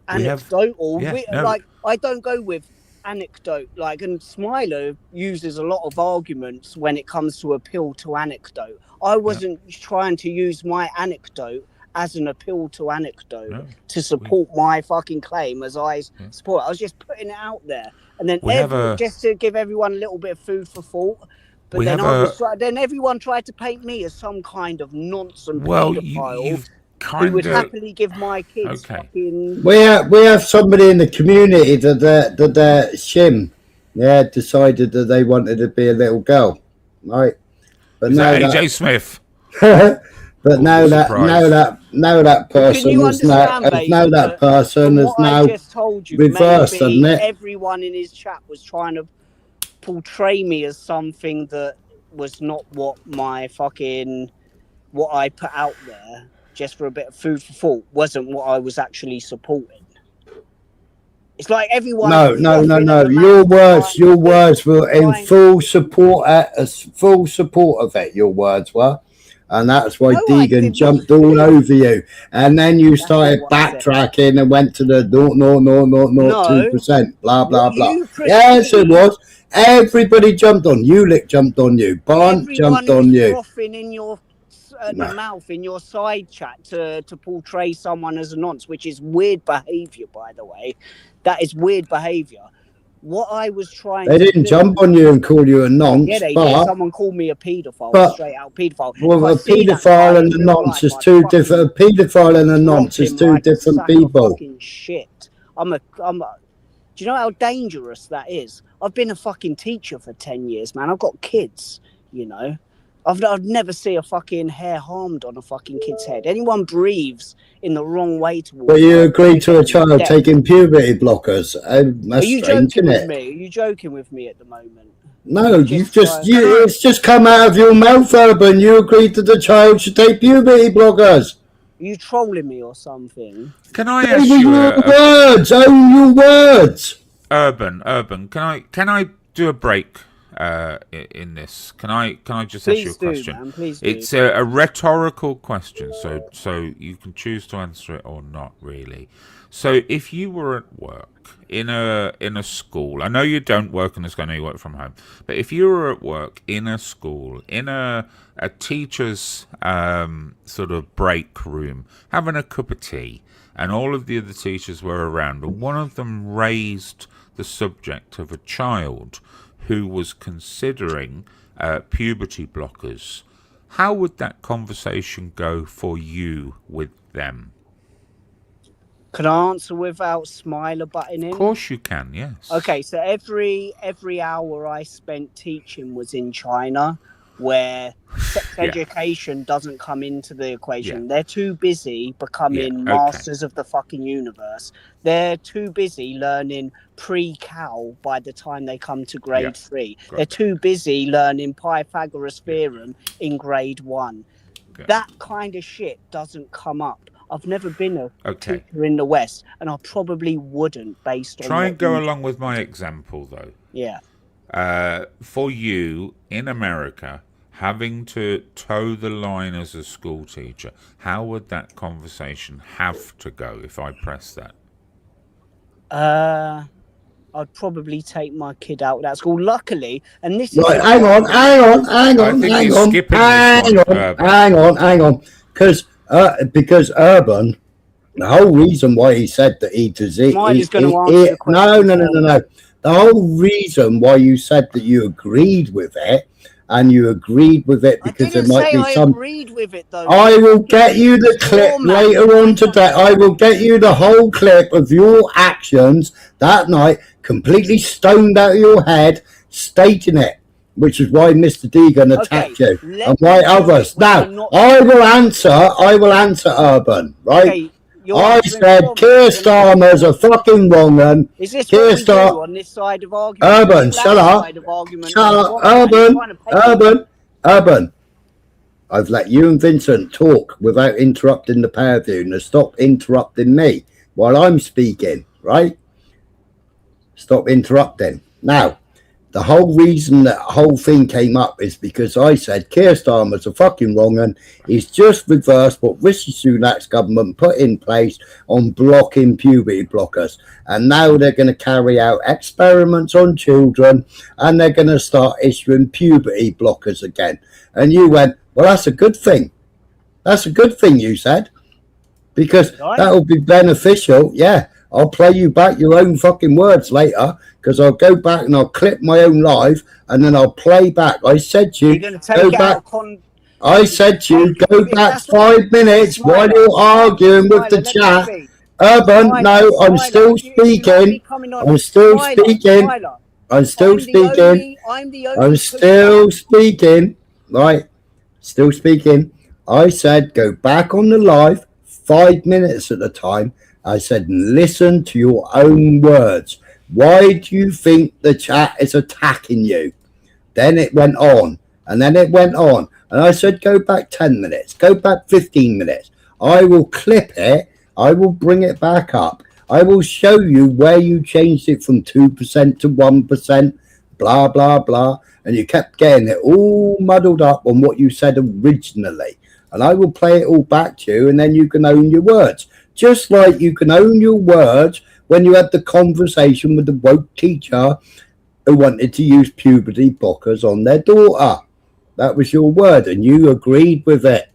anecdotal. Like, I don't go with anecdote. Like, and Smiler uses a lot of arguments when it comes to appeal to anecdote. I wasn't trying to use my anecdote as an appeal to anecdote to support my fucking claim as I support. I was just putting it out there, and then just to give everyone a little bit of food for thought. But then everyone tried to paint me as some kind of nonsense paedophile who would happily give my kids fucking...
We have somebody in the community that Shim decided that they wanted to be a little girl, right? But
is
now
that AJ Smith?
But now that person is now reversed, hasn't it?
Everyone in his chat was trying to portray me as something that was not what I put out there just for a bit of food for thought wasn't what I was actually supporting. It's like everyone.
No. Your words were in full support of it. Your words were, and that's why Deegan jumped all over you. And then you started backtracking and went to the 2%. Blah blah blah. Yes, it was. Everybody jumped on you. Lick jumped on you. Barn jumped on you.
Frothing in your mouth in your side chat to portray someone as a nonce, which is weird behaviour, by the way. That is weird behaviour. What I was trying
They didn't jump on you and call you a nonce.
Yeah, they did. Someone called me a paedophile, straight out paedophile.
Well, a paedophile and a nonce is two different. A paedophile and a nonce is two different people.
Fucking shit. Do you know how dangerous that is? I've been a fucking teacher for 10 years, man. I've got kids, you know. I'd never see a fucking hair harmed on a fucking kid's head. Anyone breathes in the wrong way towards.
But you agreed to a child taking puberty blockers. That's
Are you
strange,
joking
isn't
with
it?
me? Are you joking with me at the moment?
No, it's just come out of your mouth, Urban. You agreed that the child should take puberty blockers.
Are you trolling me or something?
Can I ask
you your words? Own your words.
Urban, can I do a break in this? Can I just ask you a question?
Man, please
it's a rhetorical question, so you can choose to answer it or not, really. So if you were at work in a school, I know you don't work in a school, I know you work from home, but if you were at work in a school, in a teacher's sort of break room, having a cup of tea, and all of the other teachers were around, and one of them raised the subject of a child who was considering puberty blockers, how would that conversation go for you with them?
Can I answer without Smiler butting in?
Of course you can, yes.
Okay, so every hour I spent teaching was in China, where sex education doesn't come into the equation. They're too busy becoming masters of the fucking universe. They're too busy learning pre-cal by the time they come to grade 3. They're too busy learning Pythagoras theorem in grade 1. That kind of shit doesn't come up. I've never been a teacher in the West, and I probably wouldn't based on...
Try and go along with my example, though.
Yeah.
For you, in America, having to toe the line as a school teacher, how would that conversation have to go if I press that?
I'd probably take my kid out of that school. Luckily, and this is
right, hang on, because Urban, the whole reason why he said that he does it,
no.
The whole reason why you said that you agreed with it, and you agreed with it because there might be some.
Agreed with it though.
I will get you the clip later on today. I will get you the whole clip of your actions that night, completely stoned out of your head, stating it, which is why Mr. Deegan attacked you and why others. Now, I will answer Urban, right?
Okay,
I said Keir Starmer's a fucking wrong un.
Is this
Keir
what we do on this side of argument?
Urban, shut up. Urban. I've let you and Vincent talk without interrupting the pair of you. Now stop interrupting me while I'm speaking, right? Stop interrupting. Now, the whole reason that whole thing came up is because I said Keir Starmer's a fucking wrong un. He's just reversed what Rishi Sunak's government put in place on blocking puberty blockers. And now they're going to carry out experiments on children and they're going to start issuing puberty blockers again. And you went, well, that's a good thing. That's a good thing, you said. Because that will be beneficial. Yeah. I'll play you back your own fucking words later because I'll go back and I'll clip my own live and then I'll play back. I said to you, go back. I said to you, go back 5 minutes while you're arguing with the chat. Urban, no, I'm still speaking. I'm still speaking. I'm still speaking. I'm still speaking. Right? Still speaking. I said, go back on the live 5 minutes at a time. I said, listen to your own words. Why do you think the chat is attacking you? Then it went on, and then it went on. And I said, go back 10 minutes, go back 15 minutes. I will clip it. I will bring it back up. I will show you where you changed it from 2% to 1%, blah, blah, blah. And you kept getting it all muddled up on what you said originally. And I will play it all back to you, and then you can own your words. Just like you can own your words when you had the conversation with the woke teacher who wanted to use puberty blockers on their daughter. That was your word, and you agreed with it.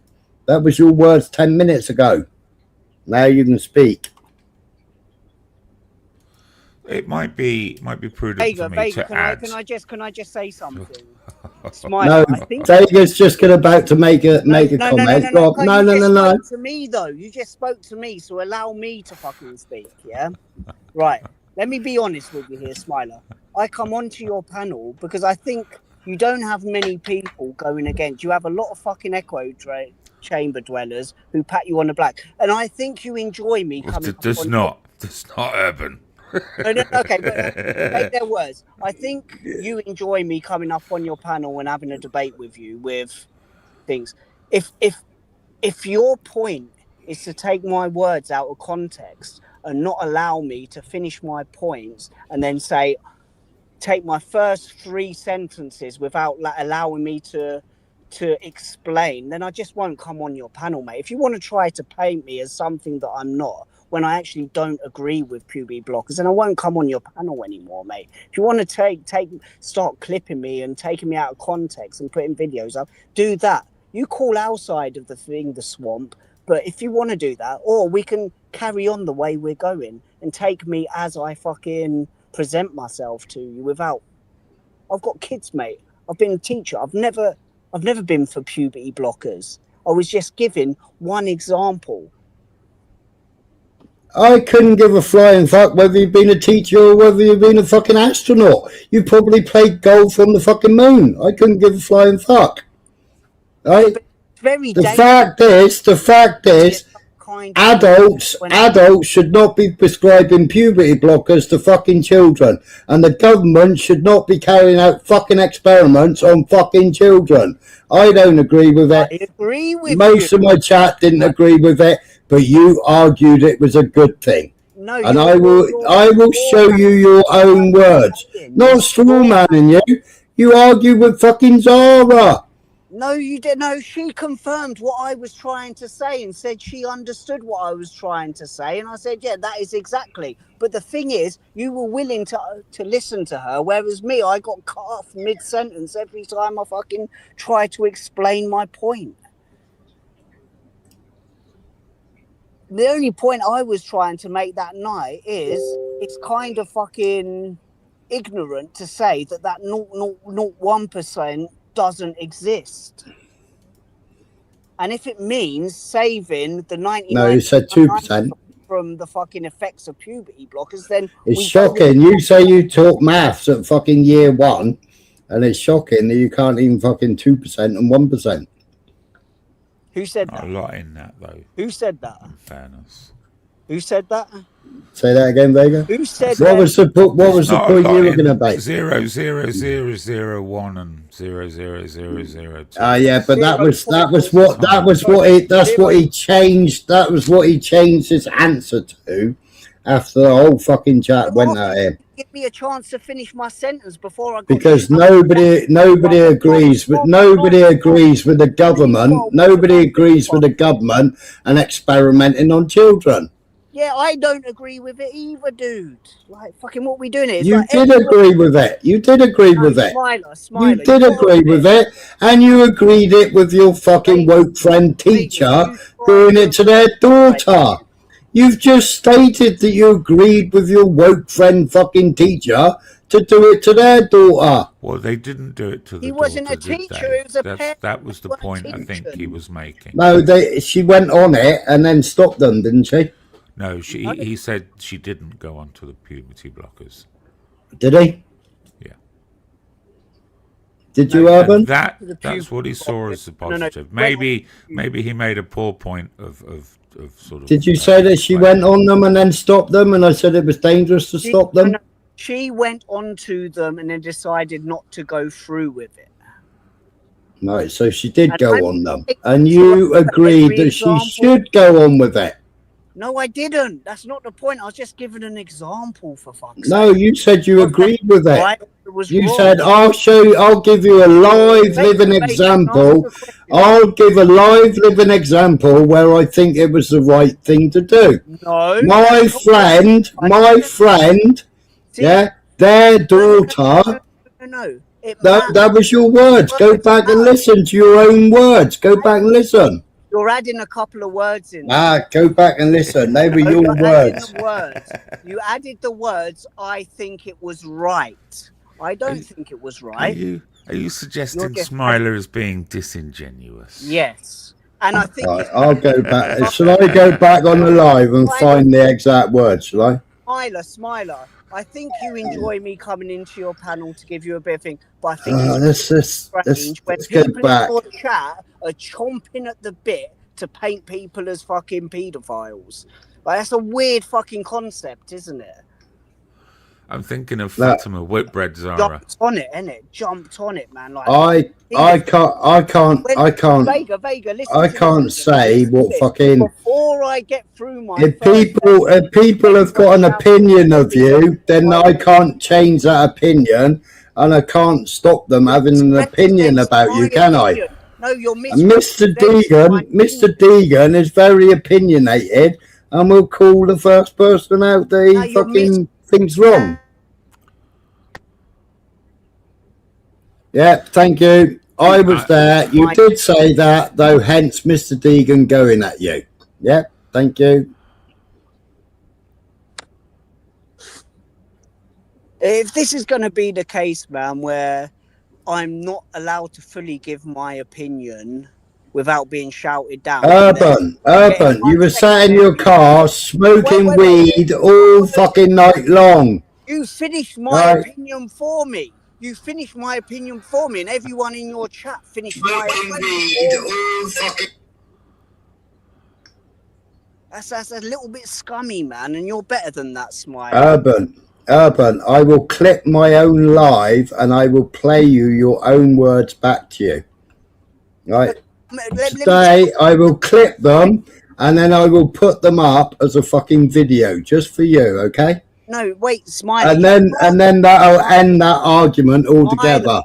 That was your words 10 minutes ago. Now you can speak.
It might be prudent for me to add.
Can I just say something?
No, Vega's just about to make a comment.
No. To me though, you just spoke to me, so allow me to fucking speak. Yeah, right. Let me be honest with you here, Smiler. I come onto your panel because I think you don't have many people going against. You have a lot of fucking echo chamber dwellers who pat you on the back, and I think you enjoy me coming.
That's not Urban.
Okay, but take their words. I think you enjoy me coming up on your panel and having a debate with you with things. If your point is to take my words out of context and not allow me to finish my points and then say, take my first 3 sentences without allowing me to explain, then I just won't come on your panel, mate. If you want to try to paint me as something that I'm not, when I actually don't agree with puberty blockers, then I won't come on your panel anymore, mate. If you want to start clipping me and taking me out of context and putting videos up, do that. You call our side of the thing the swamp, but if you want to do that, or we can carry on the way we're going and take me as I fucking present myself to you without. I've got kids, mate. I've been a teacher. I've never been for puberty blockers. I was just giving one example.
I couldn't give a flying fuck whether you've been a teacher or whether you've been a fucking astronaut. You probably played golf on the fucking moon. I couldn't give a flying fuck. Right? The fact is, adults should not be prescribing puberty blockers to fucking children, and the government should not be carrying out fucking experiments on fucking children. I don't agree with it.
I agree with
Most of my chat didn't agree with it, but you argued it was a good thing.
No,
and I will show you your own words. Not straw manning you. You argue with fucking Zara.
No, you didn't. No, she confirmed what I was trying to say and said she understood what I was trying to say. And I said, yeah, that is exactly. But the thing is, you were willing to listen to her, whereas me, I got cut off mid-sentence every time I fucking tried to explain my point. The only point I was trying to make that night is it's kind of fucking ignorant to say that 0.01% doesn't exist. And if it means saving the 99%
No, you said 2%.
from the fucking effects of puberty blockers, then
It's shocking. You say you taught maths at fucking year 1, and it's shocking that you can't even fucking 2% and 1%.
Who said that?
A lot in that, though.
Who said that?
In fairness.
Who said that?
Say that again, Vega.
Who said
what was the point you were going to make?
0.0001 and 0.0002.
Yeah, but that's what he changed. That was what he changed his answer to after the whole fucking chat went at him.
Give me a chance to finish my sentence before I got
Because nobody agrees with the government. Nobody agrees with the government and experimenting on children.
Yeah, I don't agree with it either, dude. Like, fucking what we doing here?
You did agree with it. You did agree with it.
Smiler,
you did agree with it, and you agreed it with your fucking woke friend teacher doing it to their daughter. You've just stated that you agreed with your woke friend fucking teacher to do it to their daughter.
Well, they didn't do it to the
He
daughter,
wasn't a
did
teacher,
they?
he was a parent.
That was the point I think he was making.
No, she went on it and then stopped them, didn't she?
No, he said she didn't go on to the puberty blockers.
Did he?
Yeah.
Did you, Urban?
That's what he saw as a positive. Maybe he made a poor point of sort of.
Did you say that she went on them and then stopped them, and I said it was dangerous to stop them?
She went on to them and then decided not to go through with it.
No, so she did go on them, and you agreed that she should go on with it.
No, I didn't. That's not the point. I was just giving an example, for fuck's sake.
No, you said you agreed with it. You
wrong.
said, I'll give you a live living example. I'll give a live living example where I think it was the right thing to do.
No.
My friend, yeah, their daughter.
No.
That was your words. Go back and listen to your own words. Go back and listen.
You're adding a couple of words in.
Go back and listen. They were your words.
You added the words, I think it was right. I don't think it was right.
Are you suggesting Smiler is being disingenuous?
Yes. And I think...
Right, I'll go back. Shall I go back on the live and find the exact words, shall I?
Smiler. I think you enjoy me coming into your panel to give you a bit of thing, but I think
let's
people
go back.
in your chat are chomping at the bit to paint people as fucking paedophiles. Like, that's a weird fucking concept, isn't it?
I'm thinking of Fatima Whitbread Zara.
Jumped on it, innit? Jumped on it, man. Like,
I can't
Vega, listen,
I can't say what fucking.
Before I get through my.
If people have got an opinion of you, then I can't change that opinion, and I can't stop them having an opinion about you, can I?
No, you're
missing. Mr. Deegan is very opinionated, and will call the first person out that he fucking thinks wrong. Yeah, thank you. I was there. You did say that, though, hence Mr. Deegan going at you. Yeah, thank you.
If this is going to be the case, man, where I'm not allowed to fully give my opinion without being shouted down.
Urban, you were sat in your car smoking weed all fucking night long.
You finished my opinion for me. You finished my opinion for me, and everyone in your chat finished my opinion for me. That's a little bit scummy, man, and you're better than that, Smile.
Urban, I will clip my own live, and I will play you your own words back to you. Right? Today, I will clip them, and then I will put them up as a fucking video, just for you, okay?
No, wait, Smile.
And then that'll end that argument altogether.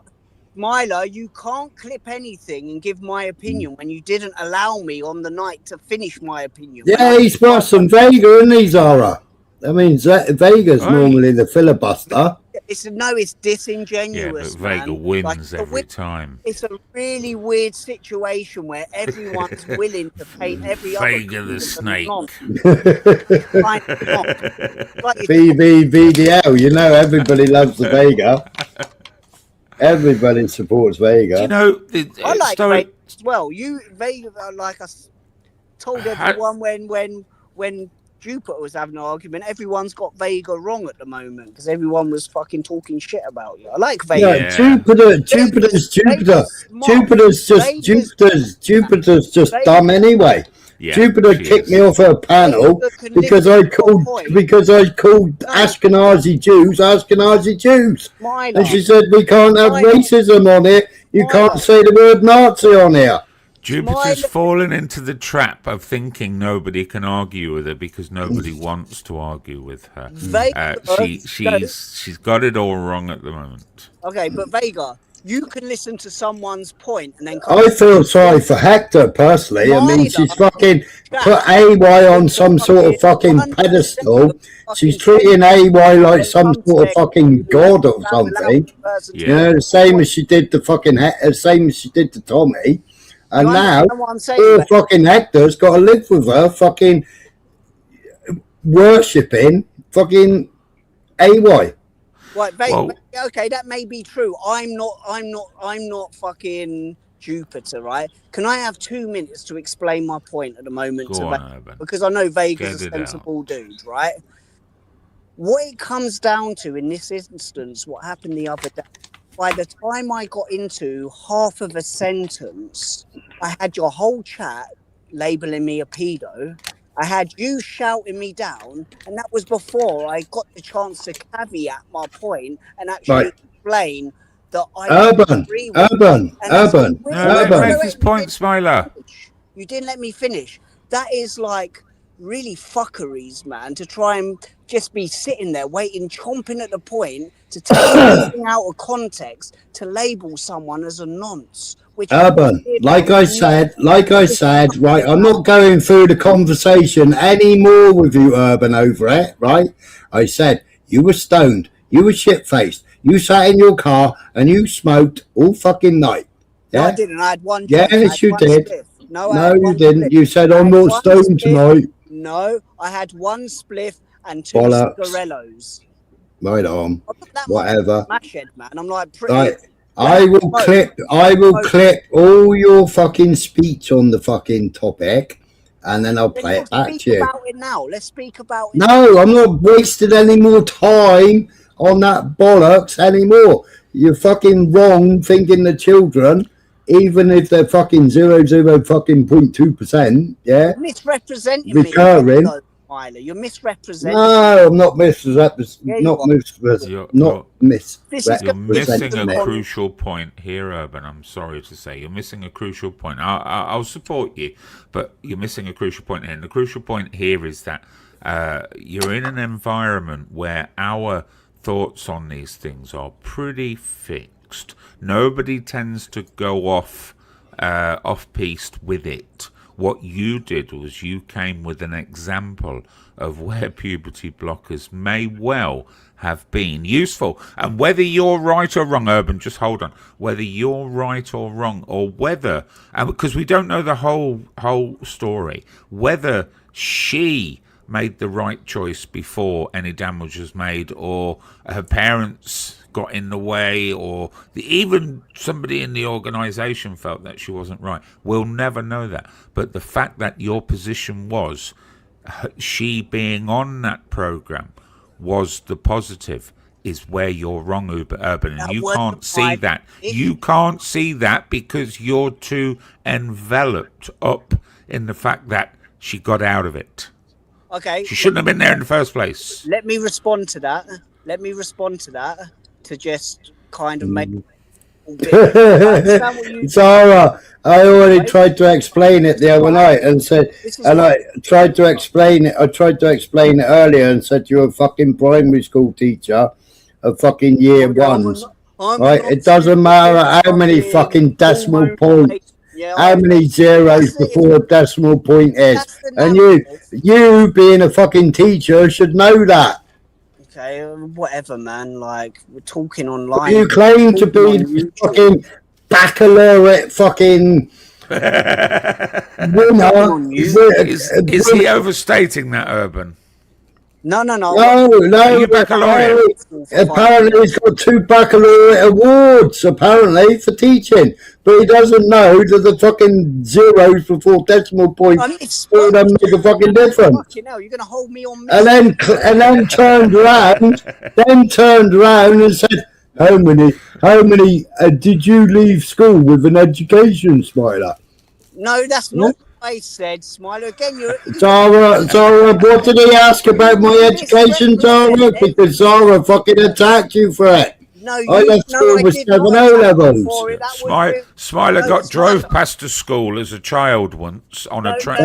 Smiler, you can't clip anything and give my opinion when you didn't allow me on the night to finish my opinion.
Yeah, he's worse than Vega, isn't he, Zara? I mean, Vega's normally the filibuster.
It's disingenuous.
Yeah, but Vega
man.
wins every time.
It's a really weird situation where everyone's willing to paint every other
Vega the snake.
VDL, you know, everybody loves the Vega. Everybody supports Vega.
You know,
I like Vega as well. Vega, like I told everyone when Jupiter was having an argument, everyone's got Vega wrong at the moment because everyone was fucking talking shit about you. I like Vega.
Yeah, Jupiter's just dumb anyway.
Yeah,
Jupiter kicked me off her panel because I called Ashkenazi Jews, and she said we can't have racism on it. You can't say the word Nazi on here.
Jupiter's fallen into the trap of thinking nobody can argue with her because nobody wants to argue with her. She's got it all wrong at the moment.
Okay, but Vega, you can listen to someone's point and then.
I feel sorry for Hector personally. I mean, she's fucking put AY on some sort of fucking pedestal. She's treating AY like some sort of fucking god or something. You know, the same as she did to Tommy. And now, poor fucking Hector's got to live with her fucking worshipping fucking AY.
Right, okay, that may be true. I'm not fucking Jupiter, right? Can I have 2 minutes to explain my point at the moment? Because I know Vega's a sensible dude, right? What it comes down to in this instance, what happened the other day, by the time I got into half of a sentence, I had your whole chat labeling me a pedo. I had you shouting me down, and that was before I got the chance to caveat my point and actually explain that I agree with
Urban.
Make his point, Smiler.
You didn't let me finish. That is like really fuckeries, man, to try and just be sitting there waiting, chomping at the point to take something out of context to label someone as a nonce.
Urban, like I said, right, I'm not going through the conversation anymore with you, Urban, over it, right? I said, you were stoned, you were shit-faced, you sat in your car and you smoked all fucking night. Yeah?
No, I didn't. I had one.
Yes, you did.
Spliff.
No, you didn't. You said, I'm not stoned tonight.
No, I had one spliff and 2 cigarellos.
Right on. Whatever.
Smash head, man. I'm like pretty.
Right. I will clip all your fucking speech on the fucking topic, and then I'll play it back to you.
About it now. Let's speak about it.
No, I'm not wasting any more time on that bollocks anymore. You're fucking wrong thinking the children, even if they're fucking 0.2%, yeah,
misrepresenting
recurring.
me. You're misrepresenting.
No, I'm not misrepresenting.
You're missing a
me.
crucial point here, Urban. I'm sorry to say, you're missing a crucial point. I'll support you, but you're missing a crucial point here. And the crucial point here is that you're in an environment where our thoughts on these things are pretty fixed. Nobody tends to go off piste with it. What you did was you came with an example of where puberty blockers may well have been useful. And whether you're right or wrong, Urban, just hold on. Whether you're right or wrong, or whether, because we don't know the whole story, whether she made the right choice before any damage was made, or her parents got in the way, or even somebody in the organisation felt that she wasn't right. We'll never know that. But the fact that your position was she being on that programme was the positive is where you're wrong, Urban. And you can't see that. You can't see that because you're too enveloped up in the fact that she got out of it.
Okay.
She shouldn't have been there in the first place.
Let me respond to that. To just kind of make
Zara, I already tried to explain it the other night and said, and I tried to explain it earlier and said you're a fucking primary school teacher of fucking year ones. Right? It doesn't matter how many fucking decimal points, how many zeros before a decimal point is. And you being a fucking teacher should know that.
Okay, whatever, man. Like, we're talking online.
You claim to be the fucking baccalaureate fucking winner.
Is he overstating that, Urban?
No.
No. Apparently, he's got 2 baccalaureate awards, apparently, for teaching. But he doesn't know that the fucking zeros before decimal points don't make a fucking difference.
Fucking hell, you're going to hold me on
And then turned around, and said, how many did you leave school with an education, Smiler?
No, that's not what I said, Smiler. Again,
Zara, what did he ask about my education, Zara? Because Zara fucking attacked you for it.
No,
I left school with 7 O-levels.
Smiler got drove past a school as a child once on a train.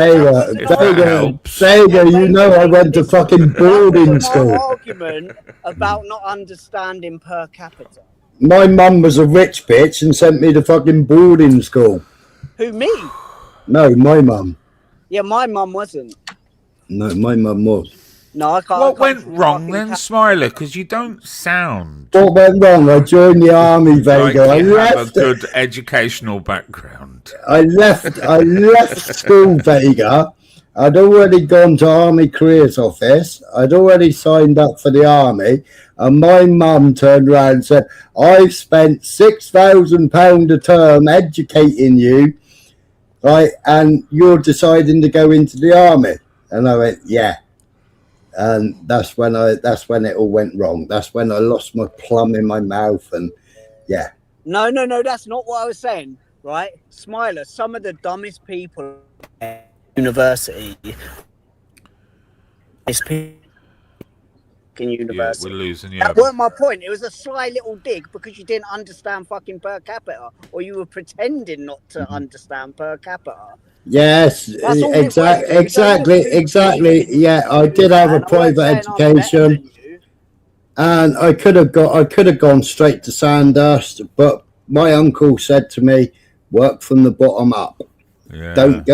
Sega, you know I went to fucking boarding school.
Argument about not understanding per capita.
My mum was a rich bitch and sent me to fucking boarding school.
Who, me?
No, my mum.
Yeah, my mum wasn't.
No, my mum was.
No, I can't.
What went wrong then, Smiler? Because you don't sound.
What went wrong? I joined the army, Vega.
Like you have a good educational background.
I left school, Vega. I'd already gone to Army Careers Office. I'd already signed up for the army. And my mum turned around and said, I've spent £6,000 a term educating you, right? And you're deciding to go into the army. And I went, yeah. And that's when it all went wrong. That's when I lost my plum in my mouth, and yeah.
No, that's not what I was saying, right? Smiler, some of the dumbest people at university university.
Yeah, we're losing you.
That weren't my point. It was a sly little dig because you didn't understand fucking per capita, or you were pretending not to understand per capita.
Yes, exactly. Yeah, I did have a private education, and I could have gone straight to Sandhurst, but my uncle said to me, "Work from the bottom up.
Yeah.
Don't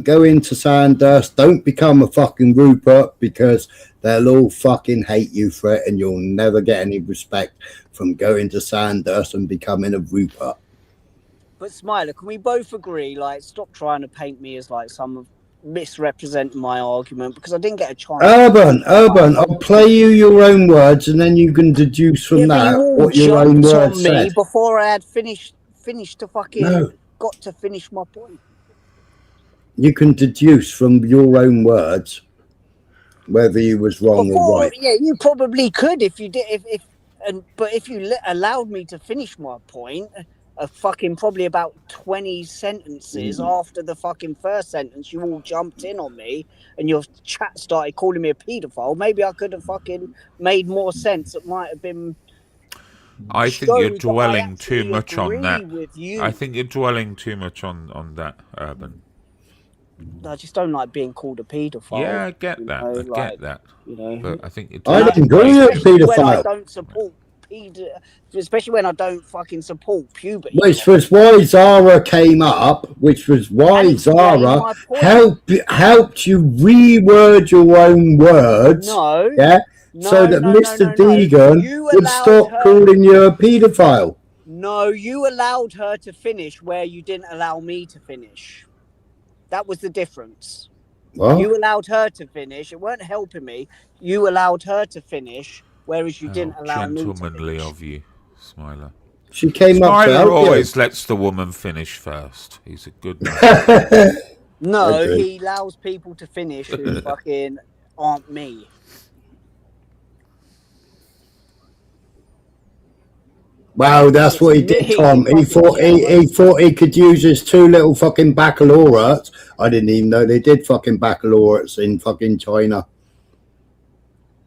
go into Sandhurst. Don't become a fucking Rupert, because they'll all fucking hate you for it, and you'll never get any respect from going to Sandhurst and becoming a Rupert."
But Smiler, can we both agree? Like, stop trying to paint me as like some misrepresenting my argument, because I didn't get a chance.
Urban, I'll play you your own words, and then you can deduce from that what your own words said.
Before I had finished to fucking got to finish my point.
You can deduce from your own words whether you was wrong or right.
Yeah, you probably could if you did. But if you allowed me to finish my point. Fucking probably about 20 sentences after the fucking first sentence, you all jumped in on me and your chat started calling me a paedophile. Maybe I could have fucking made more sense. It might have been.
I think you're dwelling too much on that. I think you're dwelling too much on that, Urban.
I just don't like being called a paedophile.
Yeah, I get that. I get that.
You know,
but I think you're
I didn't agree with paedophile.
I don't support. Especially when I don't fucking support puberty.
Which was why Zara came up, which was why Zara helped you reword your own words. So that Mr. Deegan would stop calling you a paedophile.
No, you allowed her to finish where you didn't allow me to finish. That was the difference.
What?
You allowed her to finish. It weren't helping me. You allowed her to finish, whereas you didn't allow me to finish.
Gentlemanly of you, Smiler.
She came up to
Smiler
help
always
you.
lets the woman finish first. He's a good man.
No, he allows people to finish who fucking aren't me.
Wow, that's what he did, Tom. He thought he could use his 2 little fucking baccalaureates. I didn't even know they did fucking baccalaureates in fucking China.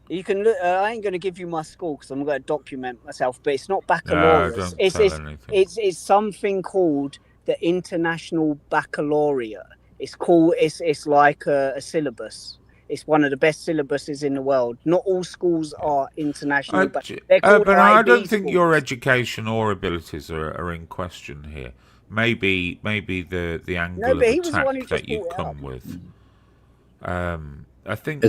You can look. I ain't going to give you my school because I'm going to document myself. But it's not baccalaureate. It's something called the International Baccalaureate. It's called. It's like a syllabus. It's one of the best syllabuses in the world. Not all schools are international, but they're
but
called
I
IB
don't think
schools.
your education or abilities are in question here. Maybe the angle of
he was the one who
attack
just
that you
brought it
come
up.
with. I think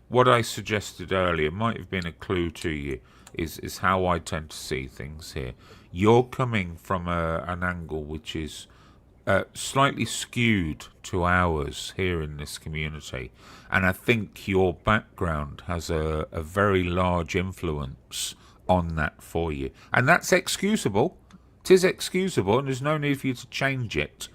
what I suggested earlier might have been a clue to you. Is how I tend to see things here. You're coming from an angle which is slightly skewed to ours here in this community, and I think your background has a very large influence on that for you, and that's excusable. It is excusable, and there's no need for you to change it.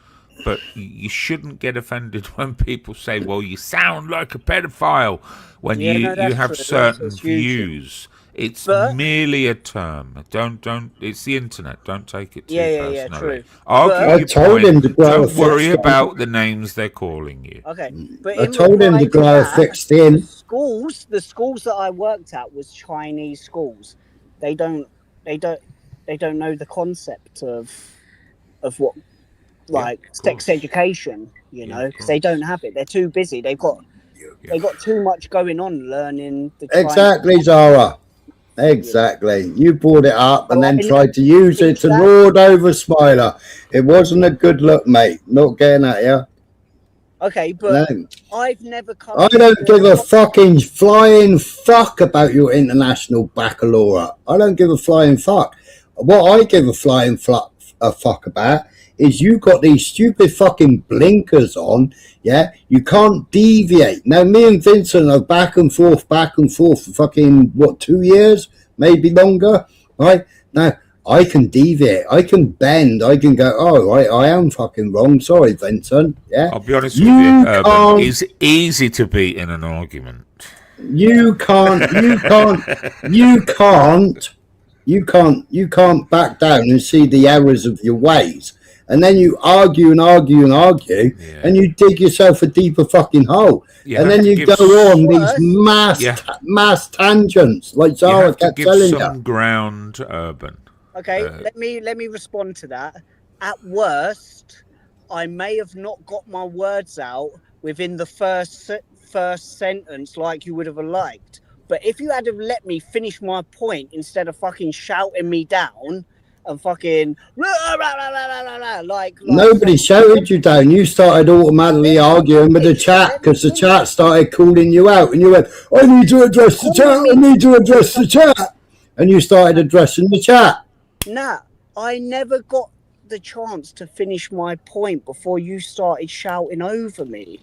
But you shouldn't get offended when people say, "Well, you sound like a pedophile," when you have certain views. It's merely a term. Don't. It's the internet. Don't take it too personally.
True.
Argue your point. Don't worry about the names they're calling you.
Okay, but
I told him to grow a thick skin.
The schools that I worked at was Chinese schools. They don't know the concept of what sex education, because they don't have it. They're too busy. They've got too much going on learning the
Exactly, Zara. Exactly. You brought it up and then tried to use it to lord over Smiler. It wasn't a good look, mate. Not getting at you.
Okay, but I've never come.
I don't give a fucking flying fuck about your international baccalaureate. I don't give a flying fuck. What I give a flying fuck about is you got these stupid fucking blinkers on, yeah? You can't deviate. Now, me and Vincent are back and forth for fucking, 2 years? Maybe longer, right? Now, I can deviate. I can bend. I can go, oh, right, I am fucking wrong. Sorry, Vincent, yeah?
I'll be honest with you, Urban, it's easy to beat in an argument.
You can't back down and see the errors of your ways. And then you argue and you dig yourself a deeper fucking hole. And then you go on these mass tangents, like Zara kept telling you.
You have to give some ground, Urban.
Okay, let me respond to that. At worst, I may have not got my words out within the first sentence like you would have liked. But if you had have let me finish my point instead of fucking shouting me down and fucking like
nobody shouted you down. You started automatically arguing with the chat because the chat started calling you out, and you went, "I need to address the chat. I need to address the chat," and you started addressing the chat.
Nah, I never got the chance to finish my point before you started shouting over me,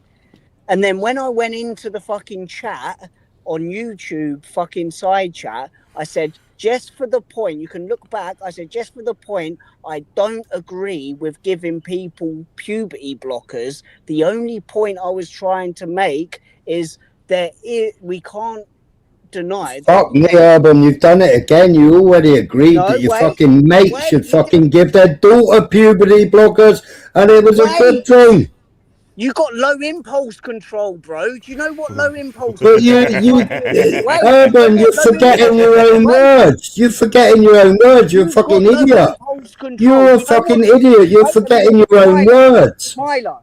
and then when I went into the fucking chat on YouTube, fucking side chat, I said, just for the point, you can look back, I said, just for the point, I don't agree with giving people puberty blockers. The only point I was trying to make is that we can't deny.
Fuck me, Urban, you've done it again. You already agreed that your fucking mates should fucking give their daughter puberty blockers, and it was a good thing.
You got low impulse control, bro. Do you know what low impulse
control is? Urban, you're forgetting your own words. You're forgetting your own words. You're a fucking idiot. You're a fucking idiot. You're forgetting your own words.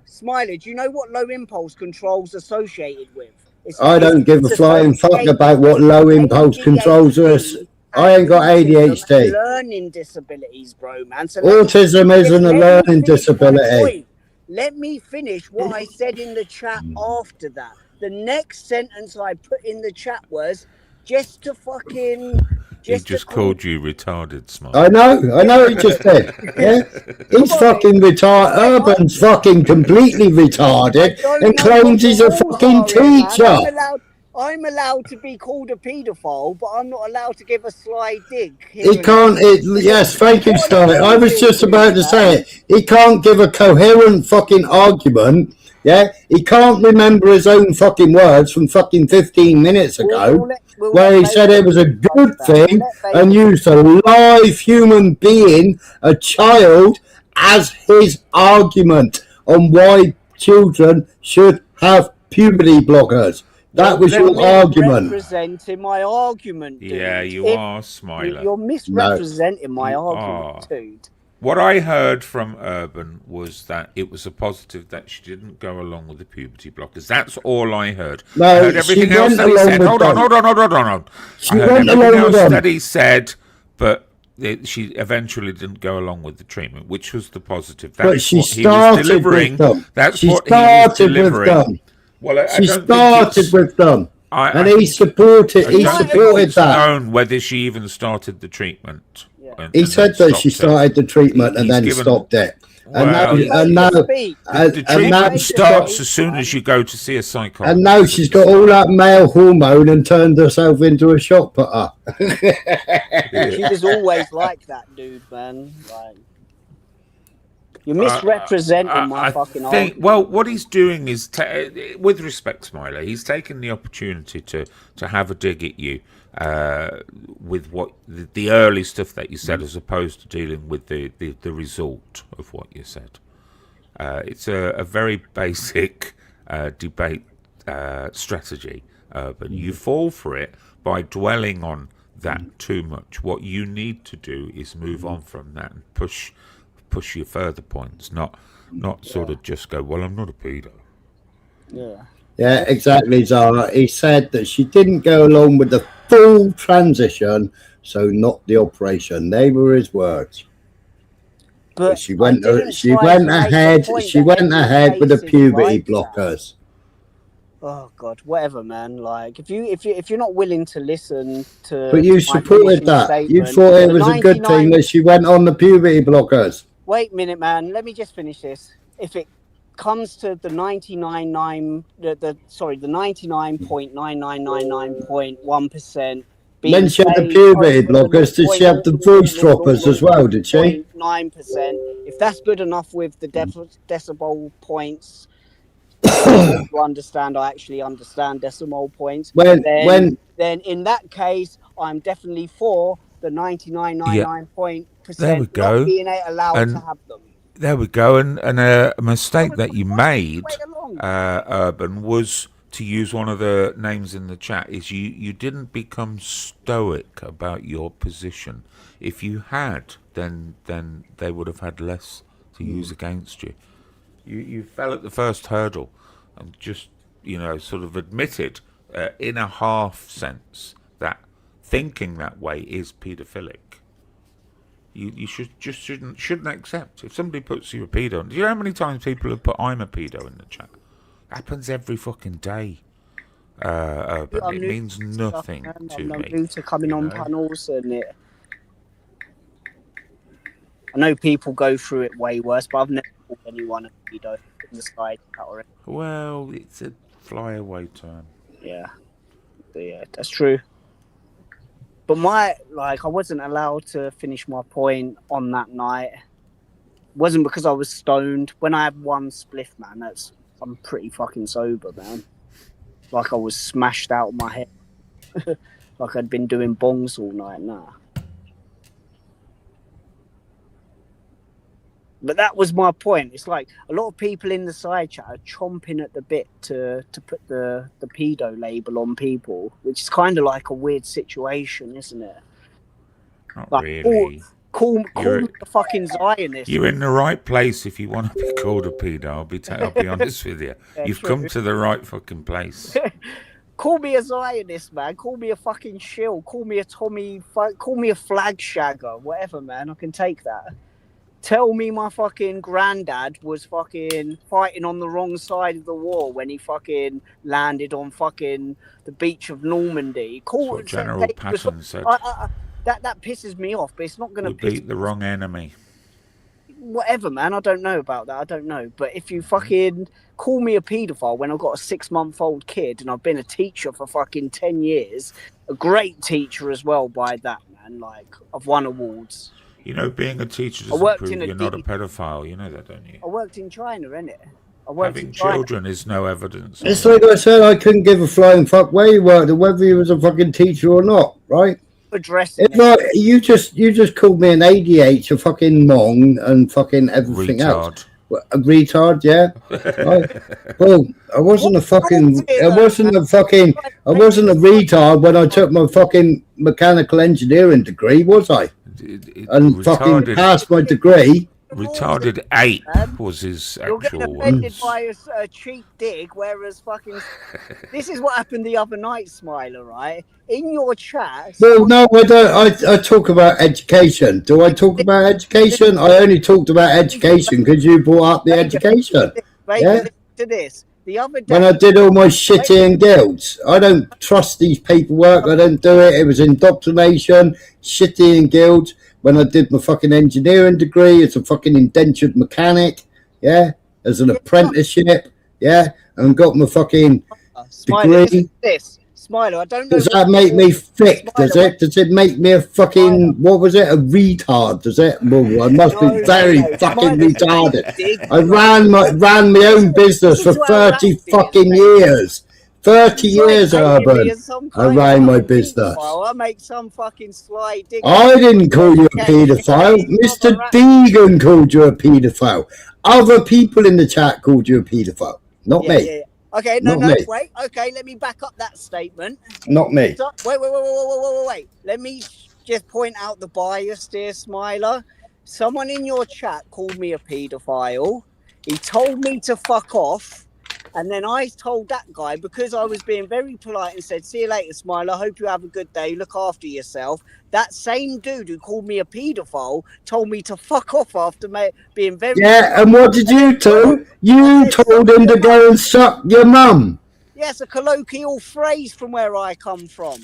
Smiler, do you know what low impulse control's associated with?
I don't give a flying fuck about what low impulse controls are. I ain't got ADHD.
Learning disabilities, bro, man. So
autism isn't a learning disability.
Let me finish what I said in the chat after that. The next sentence I put in the chat was just to fucking...
He just called you retarded, Smart.
I know he just did. Yeah? He's fucking retarded. Urban's fucking completely retarded and claims he's a fucking teacher.
I'm allowed to be called a paedophile, but I'm not allowed to give a sly dig.
He can't. Yes, thank you, Scarlett. I was just about to say it. He can't give a coherent fucking argument. Yeah, he can't remember his own fucking words from fucking 15 minutes ago, where he said it was a good thing and used a live human being, a child, as his argument on why children should have puberty blockers. That was your argument.
You're misrepresenting my argument, dude.
Yeah, you are, Smiler.
You're misrepresenting my argument, dude.
What I heard from Urban was that it was a positive that she didn't go along with the puberty blockers. That's all I heard.
No,
I heard everything else that he said. Hold on.
She
I heard
went
everything
along with
else
them.
that he said, but she eventually didn't go along with the treatment, which was the positive.
But
That's
she
what he was
started
delivering.
with them.
That's
She
what he was
started with
delivering.
them.
Well,
She started with them. And he supported that.
Known whether she even started the treatment.
He said that she started the treatment and then stopped it.
The treatment starts as soon as you go to see a psychologist.
And now she's got all that male hormone and turned herself into a shot putter.
She was always like that, dude, man. Like, you're misrepresenting my fucking argument.
Well, what he's doing is, with respect, Smiley, he's taken the opportunity to have a dig at you with what the early stuff that you said, as opposed to dealing with the result of what you said. It's a very basic debate strategy, but you fall for it by dwelling on that too much. What you need to do is move on from that and push your further points, not sort of just go, well, I'm not a pedo.
Yeah, exactly, Zara. He said that she didn't go along with the full transition, so not the operation. They were his words. But she went ahead with the puberty blockers.
Oh God, whatever, man. Like, if you're not willing to listen to,
But you supported that. You thought it was a good thing that she went on the puberty blockers.
Wait a minute, man. Let me just finish this. If it comes to the 99.9999.1%.
Then she had the puberty blockers. Did she have the voice droppers as well? Did she?
9%. If that's good enough with the decibel points, to understand, I actually understand decimal points. Then in that case, I'm definitely for the 99.9% not being allowed to have them.
There we go. And a mistake that you made, Urban, was to use one of the names in the chat. Is you didn't become stoic about your position. If you had, then they would have had less to use against you. You fell at the first hurdle and just, sort of admitted in a half sense that thinking that way is paedophilic. You shouldn't accept. If somebody puts you a pedo, do you know how many times people have put I'm a pedo in the chat? Happens every fucking day. But it means nothing to me.
I'm new to coming on panels, and I know people go through it way worse, but I've never called anyone a pedo in the sky already.
Well, it's a flyaway term.
Yeah, that's true. But I wasn't allowed to finish my point on that night. It wasn't because I was stoned. When I had one spliff, man, I'm pretty fucking sober, man. Like I was smashed out of my head. Like I'd been doing bongs all night, nah. But that was my point. It's like a lot of people in the side chat are chomping at the bit to put the pedo label on people, which is kind of like a weird situation, isn't it?
Not
like,
really.
Call me a fucking Zionist.
You're in the right place if you want to be called a pedo. I'll be honest with you.
Yeah,
You've
true.
come to the right fucking place.
Call me a Zionist, man. Call me a fucking shill. Call me a Tommy. Call me a flag shagger. Whatever, man. I can take that. Tell me my fucking granddad was fucking fighting on the wrong side of the war when he fucking landed on fucking the beach of Normandy.
That's what General Patton said.
That pisses me off, but it's not going to piss
beat the wrong enemy.
Whatever, man. I don't know about that. I don't know. But if you fucking call me a paedophile when I've got a 6-month-old kid and I've been a teacher for fucking 10 years, a great teacher as well by that, man. Like, I've won awards.
Being a teacher doesn't prove you're not a pedophile. You know that, don't you?
I worked in China, innit?
Having children is no evidence.
It's like I said, I couldn't give a flying fuck where you worked or whether you was a fucking teacher or not, right?
Addressing
it's like you just called me an ADH, a fucking mong, and fucking everything else. A retard, yeah. Right? Well, I wasn't a retard when I took my fucking mechanical engineering degree, was I? and fucking passed my degree.
Retarded ape was his
You're getting
actual
offended
words.
by a cheap dig, whereas fucking this is what happened the other night, Smiler. Right in your chat.
Well, no, I don't. I talk about education. Do I talk about education? I only talked about education because you brought up the education.
Vega, listen to this. The other day,
When I did all my shitty and guilds, I don't trust these paperwork. I don't do it. It was indoctrination, shitty and guilds. When I did my fucking engineering degree as a fucking indentured mechanic, as an apprenticeship, and got my fucking
Smiler,
degree.
this. Smiler, I don't know.
Does that make me thick? Does it? Does it make me a fucking, what was it, a retard? Does it? Well, I must be very fucking retarded. I ran my own business for 30 fucking years. 30 years, Urban. I ran my business.
I make some fucking sly dig.
I didn't call you a paedophile. Mr. Deegan called you a paedophile. Other people in the chat called you a paedophile. Not me.
Yeah. Okay, no, wait. Okay, let me back up that statement.
Not me.
So, wait. Let me just point out the bias, dear Smiler. Someone in your chat called me a paedophile. He told me to fuck off. And then I told that guy, because I was being very polite and said, see you later, Smiler. Hope you have a good day. Look after yourself. That same dude who called me a paedophile told me to fuck off after being very...
Yeah, and what did you do? You told him to go and suck your mum.
Yeah, it's a colloquial phrase from where I come from.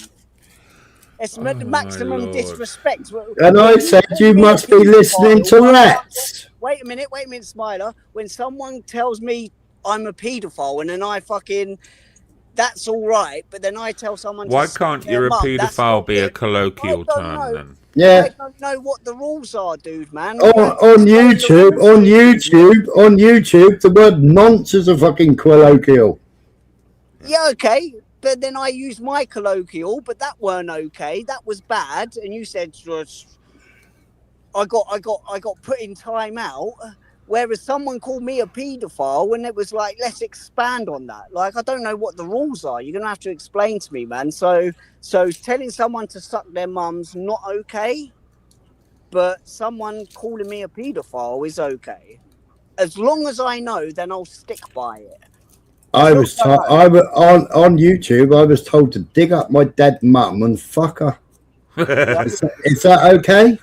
It's the maximum disrespect.
And I said you must be listening to rats.
Wait a minute, Smiler. When someone tells me I'm a paedophile and then I fucking... That's all right, but then I tell someone...
Why can't you're a paedophile be a colloquial term then?
Yeah.
I don't know what the rules are, dude, man.
On YouTube, the word nonce is a fucking colloquial.
Yeah, okay. But then I used my colloquial, but that weren't okay. That was bad. And you said I got put in time out. Whereas someone called me a paedophile when it was like, let's expand on that. Like, I don't know what the rules are. You're going to have to explain to me, man. So telling someone to suck their mum's not okay, but someone calling me a paedophile is okay. As long as I know, then I'll stick by it.
On YouTube, I was told to dig up my dead mum and fuck her. Is that okay?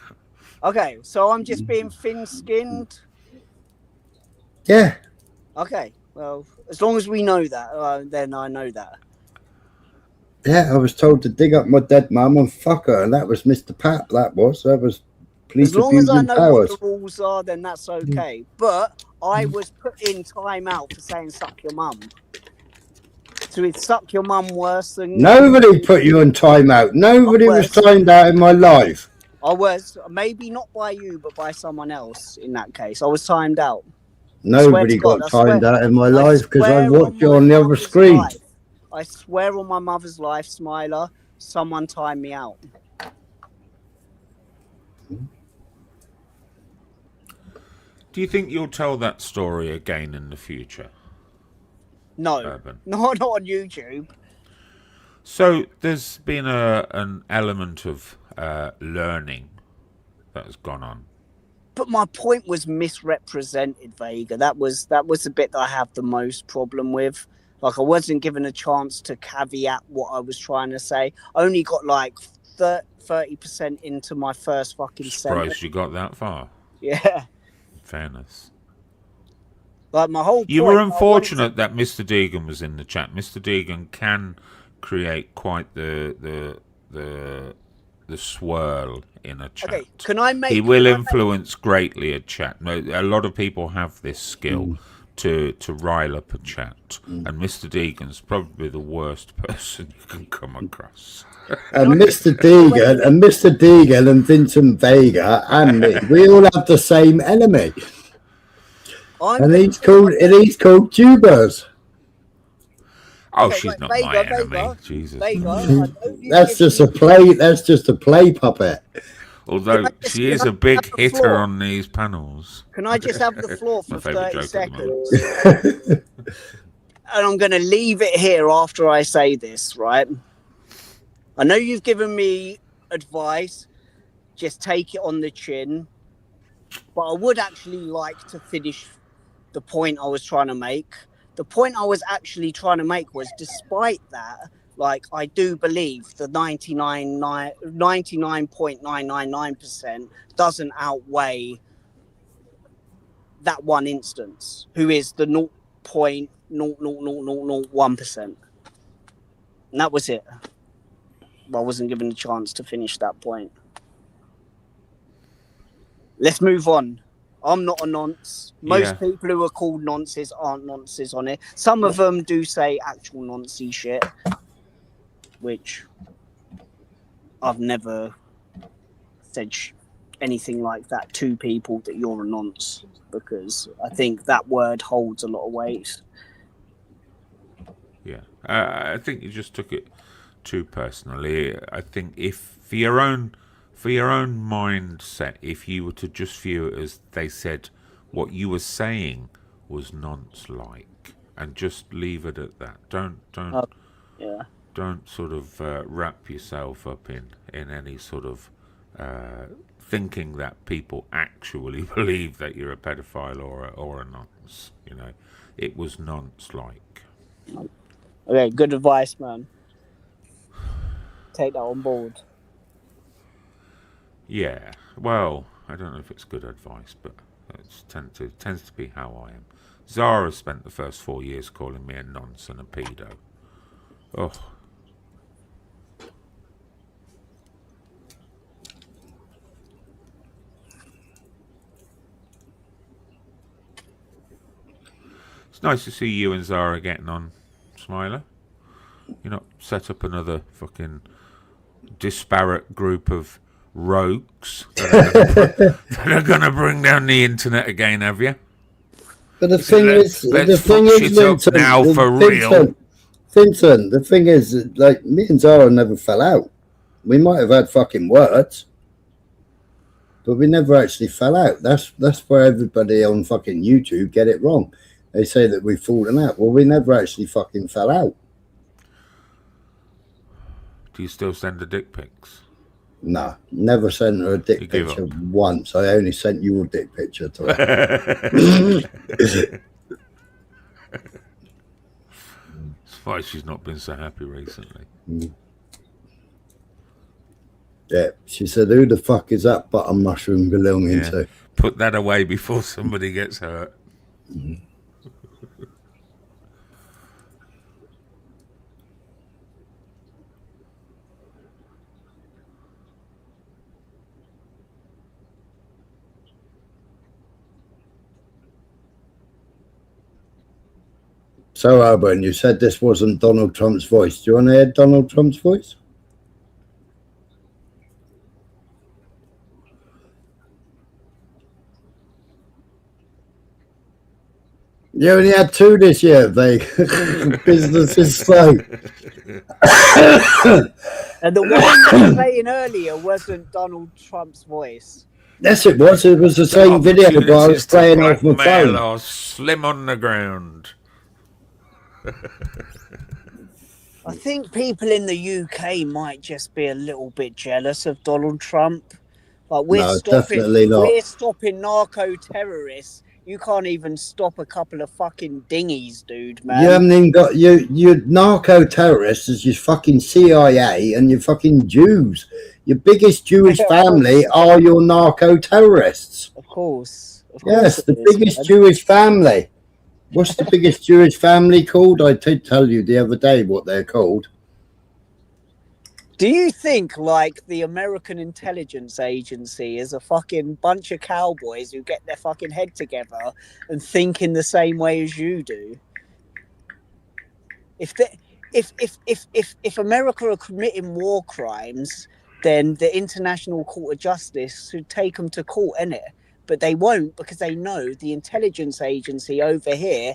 Okay, so I'm just being thin-skinned.
Yeah.
Okay, well, as long as we know that, then I know that.
Yeah, I was told to dig up my dead mum and fuck her, and that was Mr. Pap. That was police
as long as I
abusing
know
powers.
what the rules are, then that's okay. But I was put in time out for saying suck your mum. So it's suck your mum worse than...
Nobody put you on timeout. Nobody was timed out in my life.
I was, maybe not by you, but by someone else in that case. I was timed out.
Nobody got timed out in my life because I watched you on the other screen.
I swear on my mother's life, Smiler, someone timed me out.
Do you think you'll tell that story again in the future?
No,
Urban?
not on YouTube.
So there's been an element of learning that has gone on.
But my point was misrepresented, Vega. That was the bit that I have the most problem with. Like, I wasn't given a chance to caveat what I was trying to say. I only got like 30% into my first fucking sentence.
Surprised you got that far.
Yeah.
Fairness.
Like, my whole point...
You were unfortunate that Mr. Deegan was in the chat. Mr. Deegan can create quite the swirl in a chat.
Okay, can I make...
He will influence greatly a chat. No, a lot of people have this skill to rile up a chat. And Mr. Deegan's probably the worst person you can come across.
And Mr. Deegan and Vincent Vega and me, we all have the same enemy. And he's called Tubers.
Oh, she's not my enemy. Jesus.
That's just a play. That's just a play puppet.
Although she is a big hitter on these panels.
Can I just have the floor for 30 seconds? And I'm going to leave it here after I say this, right? I know you've given me advice. just take it on the chin. But I would actually like to finish the point I was trying to make. The point I was actually trying to make was, despite that, like, I do believe the 99.999% doesn't outweigh that one instance, who is the 0.00001%. And that was it. I wasn't given the chance to finish that point. Let's move on. I'm not a nonce. Most people who are called nonces aren't nonces on it. Some of them do say actual noncy shit, which I've never said anything like that to people, that you're a nonce, because I think that word holds a lot of weight.
Yeah, I think you just took it too personally. I think if for your own mindset, if you were to just view it as they said what you were saying was nonce-like, and just leave it at that. Don't sort of wrap yourself up in any sort of thinking that people actually believe that you're a pedophile or a nonce. You know, it was nonce-like.
Okay, good advice, man. Take that on board.
Yeah, well, I don't know if it's good advice, but it tends to be how I am. Zara spent the first 4 years calling me a nonce and a pedo. Oh. It's nice to see you and Zara getting on, Smiler. You're not set up another fucking disparate group of rogues that are going to bring down the internet again, have you?
But the thing is, Vincent,
now for real.
Vincent, the thing is, like, me and Zara never fell out. We might have had fucking words, but we never actually fell out. That's where everybody on fucking YouTube get it wrong. They say that we've fallen out. Well, we never actually fucking fell out.
Do you still send the dick pics?
No, never sent her a dick picture once. I only sent your dick picture to her.
That's why she's not been so happy recently.
Yeah, she said, "Who the fuck is that button mushroom belonging to?"
Put that away before somebody gets hurt.
So, Alban, you said this wasn't Donald Trump's voice. Do you want to hear Donald Trump's voice? You only had 2 this year, Vig. Business is slow.
And the one you were playing earlier wasn't Donald Trump's voice.
Yes, it was. It was the same video, but I was playing off my phone.
Or slim on the ground.
I think people in the UK might just be a little bit jealous of Donald Trump. Like,
definitely not.
We're stopping narco terrorists. You can't even stop a couple of fucking dinghies, dude, man.
You haven't even got your narco terrorists as your fucking CIA and your fucking Jews. Your biggest Jewish family are your narco terrorists.
Of course.
Yes, the biggest Jewish family. What's the biggest Jewish family called? I did tell you the other day what they're called.
Do you think, like, the American intelligence agency is a fucking bunch of cowboys who get their fucking head together and think in the same way as you do? If America are committing war crimes, then the International Court of Justice should take them to court, innit? But they won't, because they know the intelligence agency over here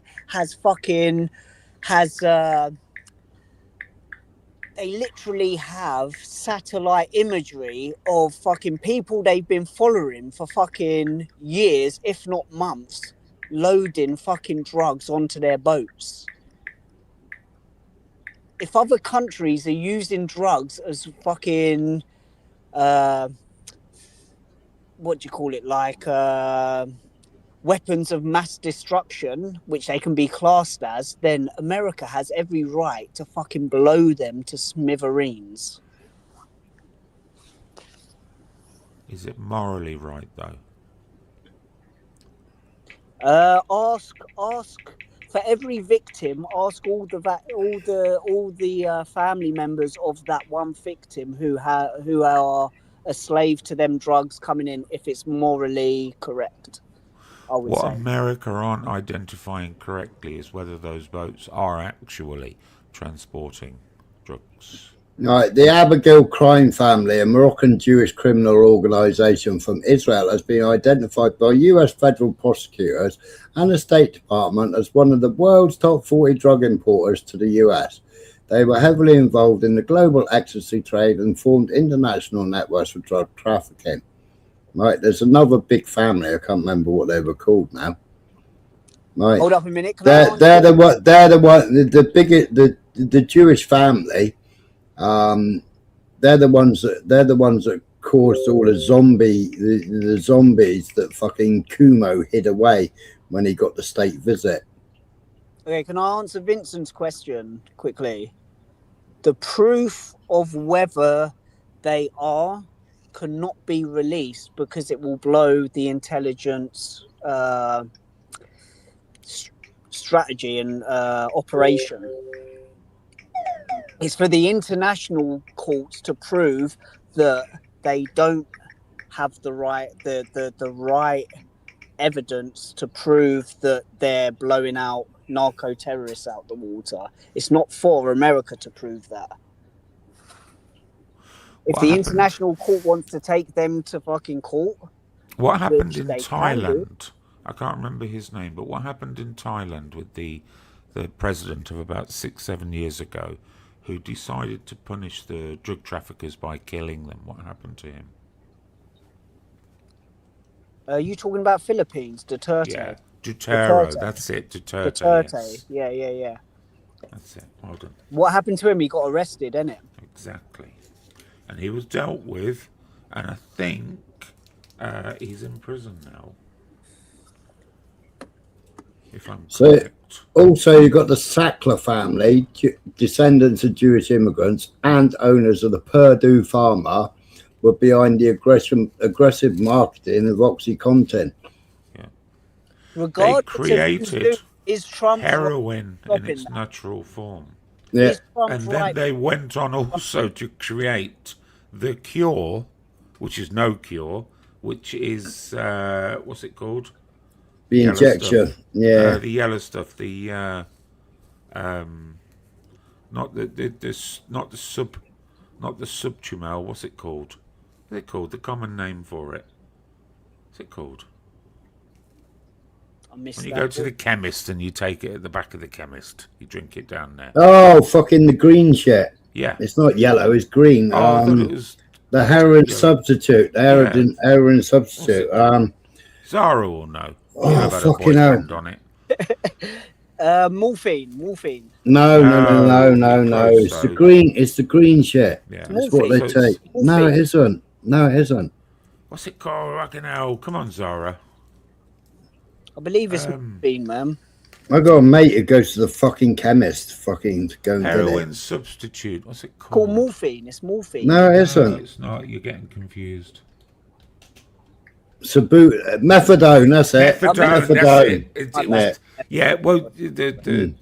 they literally have satellite imagery of fucking people they've been following for fucking years, if not months, loading fucking drugs onto their boats. If other countries are using drugs as fucking what do you call it, like weapons of mass destruction, which they can be classed as, then America has every right to fucking blow them to smithereens.
Is it morally right though?
Ask for every victim. Ask all the family members of that one victim who are a slave to them drugs coming in, if it's morally correct. I would
What
say.
America aren't identifying correctly is whether those boats are actually transporting drugs.
Right, the Abigail crime family, a Moroccan Jewish criminal organisation from Israel, has been identified by US federal prosecutors and the State Department as one of the world's top 40 drug importers to the US. They were heavily involved in the global ecstasy trade and formed international networks for drug trafficking. Right, there's another big family. I can't remember what they were called now. Right,
Hold up a minute.
the Jewish family. They're the ones that caused all the zombies that fucking Kumo hid away when he got the state visit.
Okay, can I answer Vincent's question quickly? The proof of whether they are cannot be released because it will blow the intelligence strategy and operation. It's for the international courts to prove that they don't have the right evidence to prove that they're blowing out narco terrorists out the water. It's not for America to prove that. If the international court wants to take them to fucking court,
what happened in Thailand? I can't remember his name, but what happened in Thailand with the president of about 6-7 years ago, who decided to punish the drug traffickers by killing them? What happened to him?
Are you talking about Philippines? Duterte.
Yeah, Duterte. That's it. Duterte.
Yes. Yeah.
That's it. Well done.
What happened to him? He got arrested, didn't it?
Exactly. And he was dealt with, and I think he's in prison now. If I'm correct.
Also, you've got the Sackler family, descendants of Jewish immigrants and owners of the Purdue Pharma, were behind the aggressive marketing of OxyContin.
Yeah.
Regardless,
they created
is Trump
heroin in its natural form.
Yeah.
And then they went on also to create the cure, which is no cure, which is what's it called?
The injection, yeah.
The yellow stuff. The not the subtumal. What's it called? What's it called? The common name for it. What's it called?
I missed
when you
that
go to the chemist and you take it at the back of the chemist, you drink it down there.
Oh, fucking the green shit.
Yeah.
It's not yellow, it's green.
Oh, I thought it was
the heroin substitute. The heroin substitute.
Zara will know.
Oh, fucking hell.
On it.
Morphine.
No. It's the green. It's the green shit.
Yeah.
It's what they take. No, it isn't.
What's it called? Fucking hell. Come on, Zara.
I believe it's morphine, man.
I got a mate who goes to the fucking chemist, fucking to go and get it.
Heroin substitute. What's it called?
Called morphine. It's morphine.
No, it isn't.
No, it's not. You're getting confused.
Methadone. That's it.
Methadone. That's it. Yeah. Well, the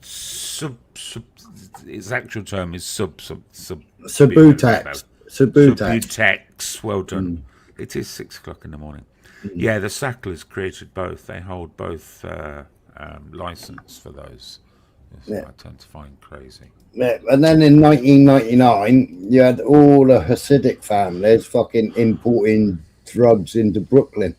its actual term is
Subutex.
Subutex. Well done. It is 6 o'clock in the morning. Yeah, the Sacklers created both. They hold both license for those. That's what I tend to find crazy.
Yeah, and then in 1999, you had all the Hasidic families fucking importing drugs into Brooklyn.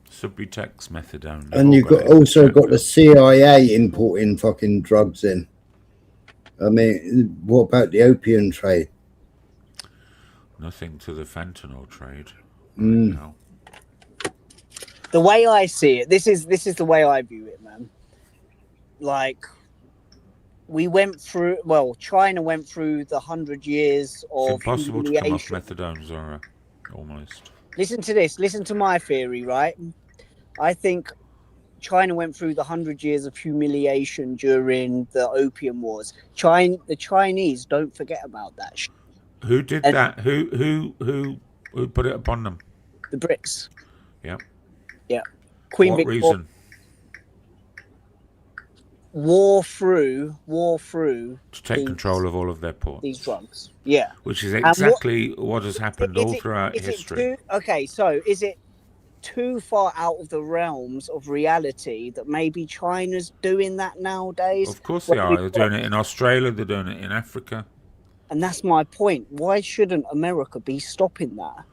Subutex, methadone.
And you've also got the CIA importing fucking drugs in. I mean, what about the opium trade?
Nothing to the fentanyl trade.
Right
now.
The way I see it, this is the way I view it, man. Like, we went through. Well, China went through the 100 years
It's
of
impossible to come off
humiliation.
methadone, Zara. Almost.
Listen to this. Listen to my theory, right? I think China went through the 100 years of humiliation during the Opium Wars. The Chinese don't forget about that shit.
Who did that? Who put it upon them?
The Brits.
Yeah.
Yeah. Queen
What
Victoria.
reason?
War through
To take control of all of their ports.
these drugs. Yeah.
Which is exactly what has happened all throughout history.
So is it too far out of the realms of reality that maybe China's doing that nowadays?
Of course they are. They're doing it in Australia. They're doing it in Africa.
And that's my point. Why shouldn't America be stopping that?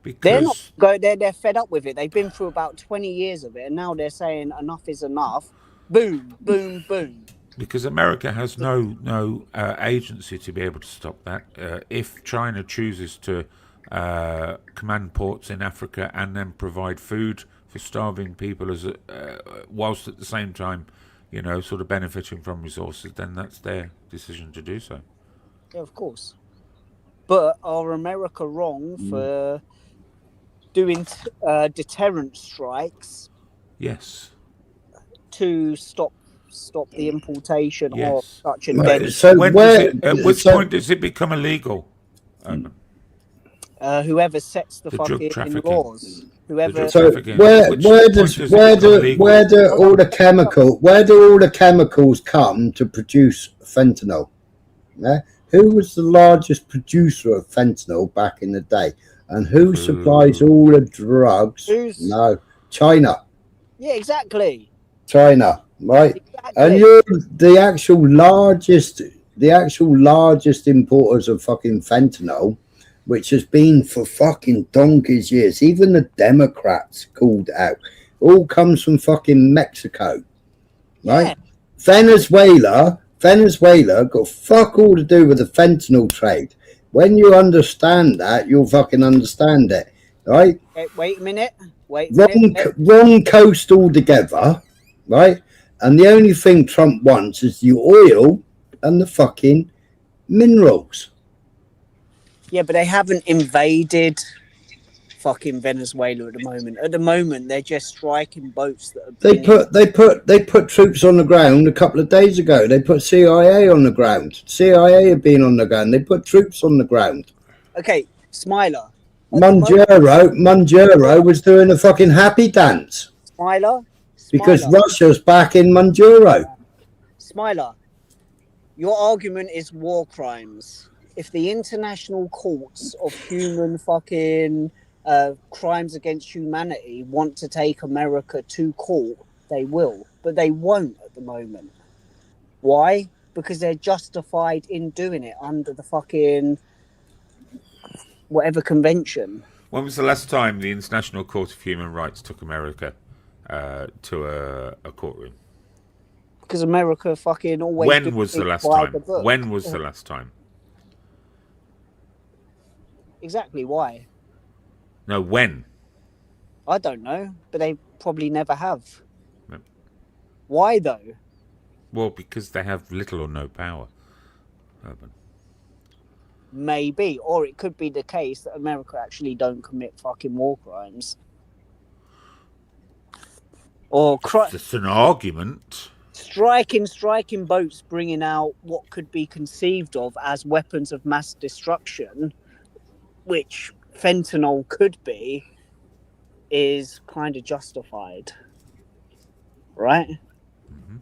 Because
they're fed up with it. They've been through about 20 years of it, and now they're saying enough is enough. Boom, boom, boom.
Because America has no agency to be able to stop that. If China chooses to command ports in Africa and then provide food for starving people, whilst at the same time, sort of benefiting from resources, then that's their decision to do so.
Yeah, of course. But are America wrong for doing deterrent strikes?
Yes.
To stop the importation of such and
Right.
deadly.
So at which point does it become illegal?
Whoever sets the
drug
fucking
trafficking.
laws. Whoever.
So where do all the chemicals come to produce fentanyl? Yeah? Who was the largest producer of fentanyl back in the day? And who supplies all the drugs? No, China.
Yeah, exactly.
China, right?
Exactly.
And you're the actual largest importers of fucking fentanyl, which has been for fucking donkey's years. Even the Democrats called out. All comes from fucking Mexico, right? Yeah. Venezuela got fuck all to do with the fentanyl trade. When you understand that, you'll fucking understand it, right?
Wait a minute.
Wrong coast altogether, right? And the only thing Trump wants is the oil and the fucking minerals.
Yeah, but they haven't invaded fucking Venezuela at the moment. At the moment, they're just striking boats that are
They put troops on the ground a couple of days ago. They put CIA on the ground. CIA have been on the ground. They put troops on the ground.
Okay, Smiler.
Manjuro was doing a fucking happy dance.
Smiler.
Because Russia's backing Manjuro.
Smiler, your argument is war crimes. If the international courts of human fucking crimes against humanity want to take America to court, they will. But they won't at the moment. Why? Because they're justified in doing it under the fucking whatever convention.
When was the last time the International Court of Human Rights took America to a courtroom?
Because America fucking always.
When was the last time? When was the last time?
Exactly. Why?
No, when?
I don't know, but they probably never have.
No.
Why though?
Well, because they have little or no power. Urban.
Maybe, or it could be the case that America actually don't commit fucking war crimes. Or
it's an argument.
Striking boats, bringing out what could be conceived of as weapons of mass destruction, which fentanyl could be, is kind of justified, right?
Mm-hmm.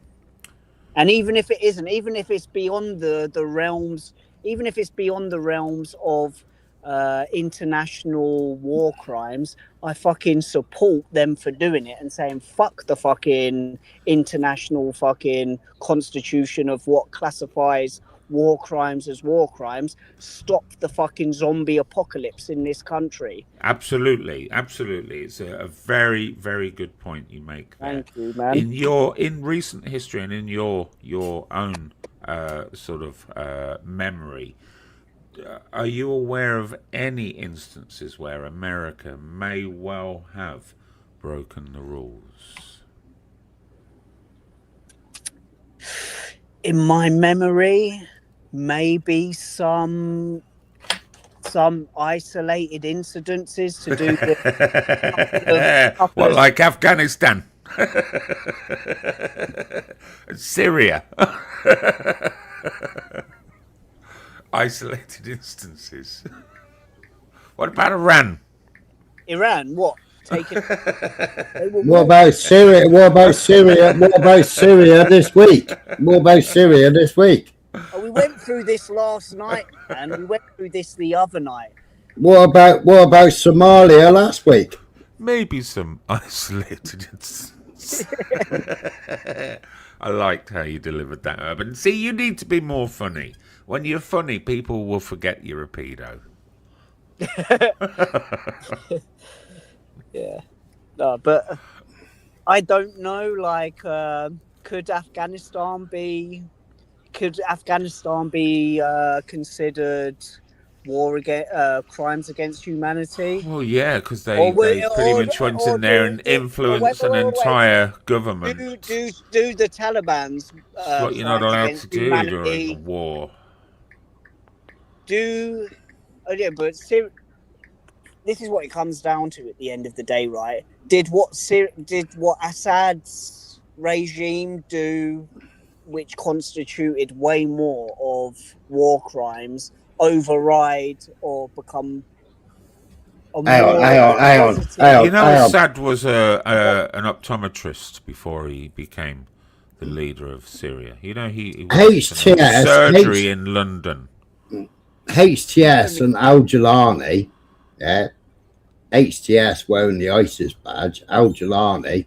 And even if it isn't, even if it's beyond the realms, even if it's beyond the realms of international war crimes, I fucking support them for doing it and saying fuck the fucking international fucking constitution of what classifies war crimes as war crimes. Stop the fucking zombie apocalypse in this country.
Absolutely. It's a very, very good point you make there.
Thank you, man.
In recent history and in your own sort of memory, are you aware of any instances where America may well have broken the rules?
In my memory, maybe some isolated incidences to do with
Well, like Afghanistan, Syria. Isolated instances. What about Iran?
Iran, what? Taking.
What about Syria? What about Syria? What about Syria this week? What about Syria this week?
Oh, we went through this last night, and we went through this the other night.
What about Somalia last week?
Maybe some isolated instances. I liked how you delivered that, Urban. See, you need to be more funny. When you're funny, people will forget you're a pedo.
Yeah, no, but I don't know. Like, could Afghanistan be considered war against crimes against humanity?
Well, yeah, because they pretty much went in there and influenced an entire government.
Do the Taliban's
It's what you're not allowed to do during a war.
But this is what it comes down to at the end of the day, right? Did what Assad's regime do, which constituted way more of war crimes, override or become
Hang on.
You know, Assad was an optometrist before he became the leader of Syria. You know, he was surgery in London.
HTS and Al-Jilani, yeah, HTS wearing the ISIS badge, Al-Jilani,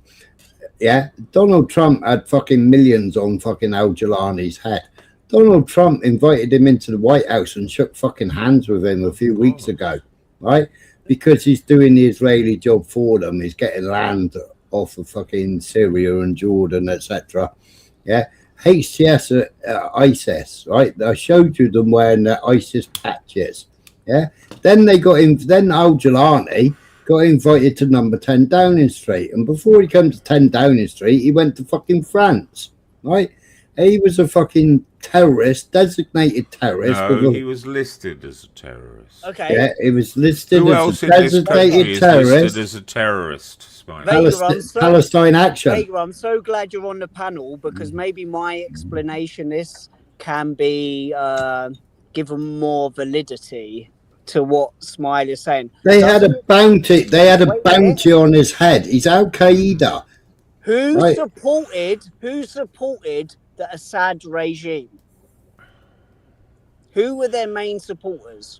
yeah, Donald Trump had fucking millions on fucking Al-Jilani's head. Donald Trump invited him into the White House and shook fucking hands with him a few weeks ago, right? Because he's doing the Israeli job for them. He's getting land off of fucking Syria and Jordan, etc. Yeah. HTS ISIS, right? I showed you them wearing the ISIS patches. Yeah. Then they got in. Then Al-Jilani got invited to number 10 Downing Street, and before he came to 10 Downing Street, he went to fucking France, right? He was a fucking terrorist, designated terrorist.
No, he was listed as a terrorist.
Okay.
Yeah, he was listed
Who
as
else
a
in this country
designated
is
terrorist.
listed as a terrorist?
Palestine Action.
Vega, I'm so glad you're on the panel, because maybe my explanation this can be given more validity to what Smile is saying.
They had a bounty. They had a bounty on his head. He's Al Qaeda.
Who
Right.
supported the Assad regime? Who were their main supporters?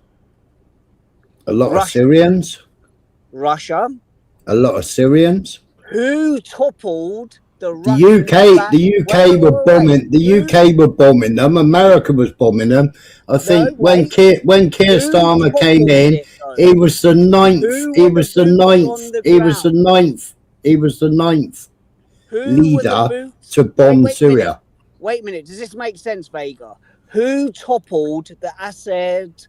A lot of Syrians.
Russia.
A lot of Syrians.
Who toppled the
The UK were bombing. The UK were bombing them. America was bombing them. I think when Kier Starmer came in, he was the ninth. He was the ninth leader to bomb Syria.
Wait a minute. Does this make sense, Vega? Who toppled the Assad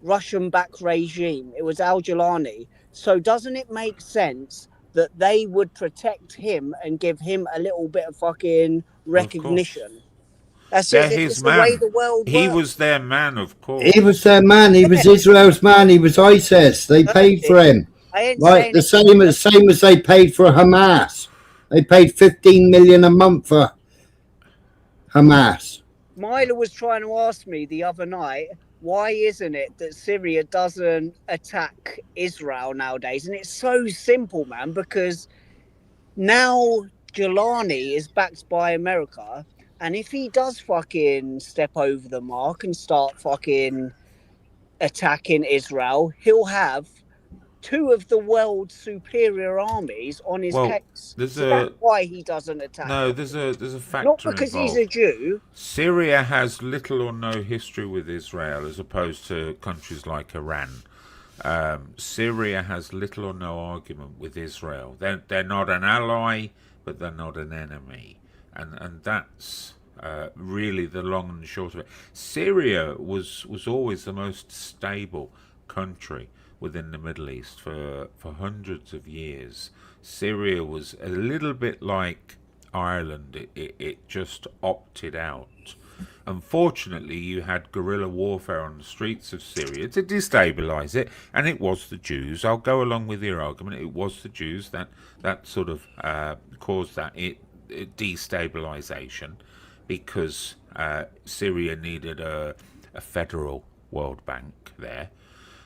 Russian-backed regime? It was Al-Jilani. So doesn't it make sense that they would protect him and give him a little bit of fucking recognition? That's it. It's the way the world
He
works.
was their man, of course.
He was their man. He was Israel's man. He was ISIS. They paid for him. Right, the same as they paid for Hamas. They paid 15 million a month for Hamas.
Myla was trying to ask me the other night, why isn't it that Syria doesn't attack Israel nowadays? And it's so simple, man, because now Jelani is backed by America, and if he does fucking step over the mark and start fucking attacking Israel, he'll have two of the world's superior armies on his case. That's why he doesn't attack.
No, there's a factor
Not because
involved.
he's a Jew.
Syria has little or no history with Israel, as opposed to countries like Iran. Syria has little or no argument with Israel. They're not an ally, but they're not an enemy, and that's really the long and short of it. Syria was always the most stable country within the Middle East for hundreds of years. Syria was a little bit like Ireland. It just opted out Unfortunately, you had guerrilla warfare on the streets of Syria to destabilize it, and it was the Jews. I'll go along with your argument. It was the Jews that sort of caused that destabilization, because Syria needed a federal World Bank there,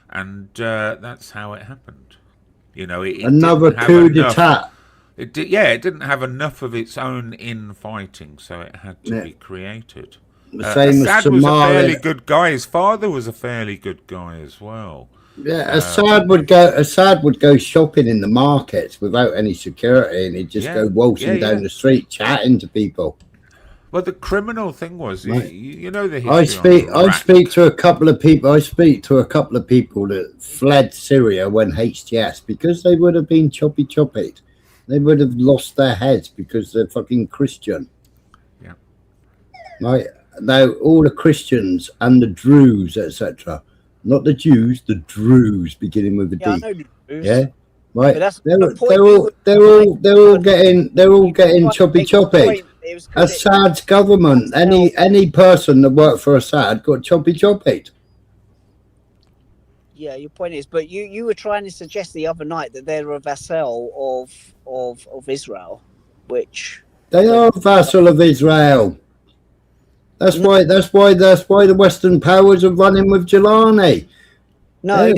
and that's how it happened. You know, it
another coup d'etat.
It didn't have enough of its own infighting, so it had to be created. Assad was a fairly good guy. His father was a fairly good guy as well.
Yeah, Assad would go shopping in the markets without any security, and he'd just go waltzing down the street chatting to people.
Well, the criminal thing was, you know, the history.
I speak to a couple of people. I speak to a couple of people that fled Syria when HTS, because they would have been choppy. They would have lost their heads because they're fucking Christian.
Yeah.
Right. Now, all the Christians and the Druze, etc., not the Jews, the Druze, beginning with a D.
I know the Druze.
Yeah. Right.
But
They're all getting choppy. Assad's government, any person that worked for Assad got choppy.
Yeah, your point is, but you were trying to suggest the other night that they're a vassal of Israel, which
they are a vassal of Israel. That's why the Western powers are running with Giuliani.
No,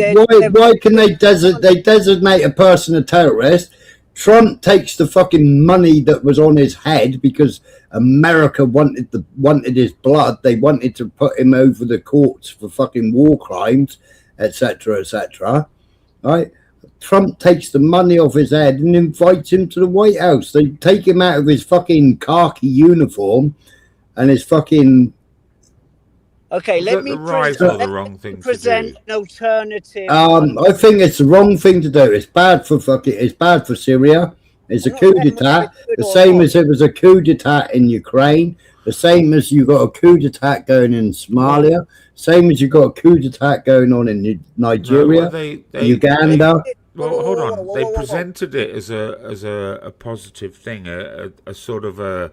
why can they designate a person a terrorist? Trump takes the fucking money that was on his head because America wanted his blood. They wanted to put him over the courts for fucking war crimes, etc. Right? Trump takes the money off his head and invites him to the White House. They take him out of his fucking khaki uniform and his fucking.
Okay, let me present an alternative.
I think it's the wrong thing to do. It's bad for Syria. It's a coup d'etat. The same as it was a coup d'etat in Ukraine. The same as you got a coup d'etat going in Somalia. Same as you got a coup d'etat going on in Nigeria, Uganda.
Well, hold on. They presented it as a positive thing, a sort of a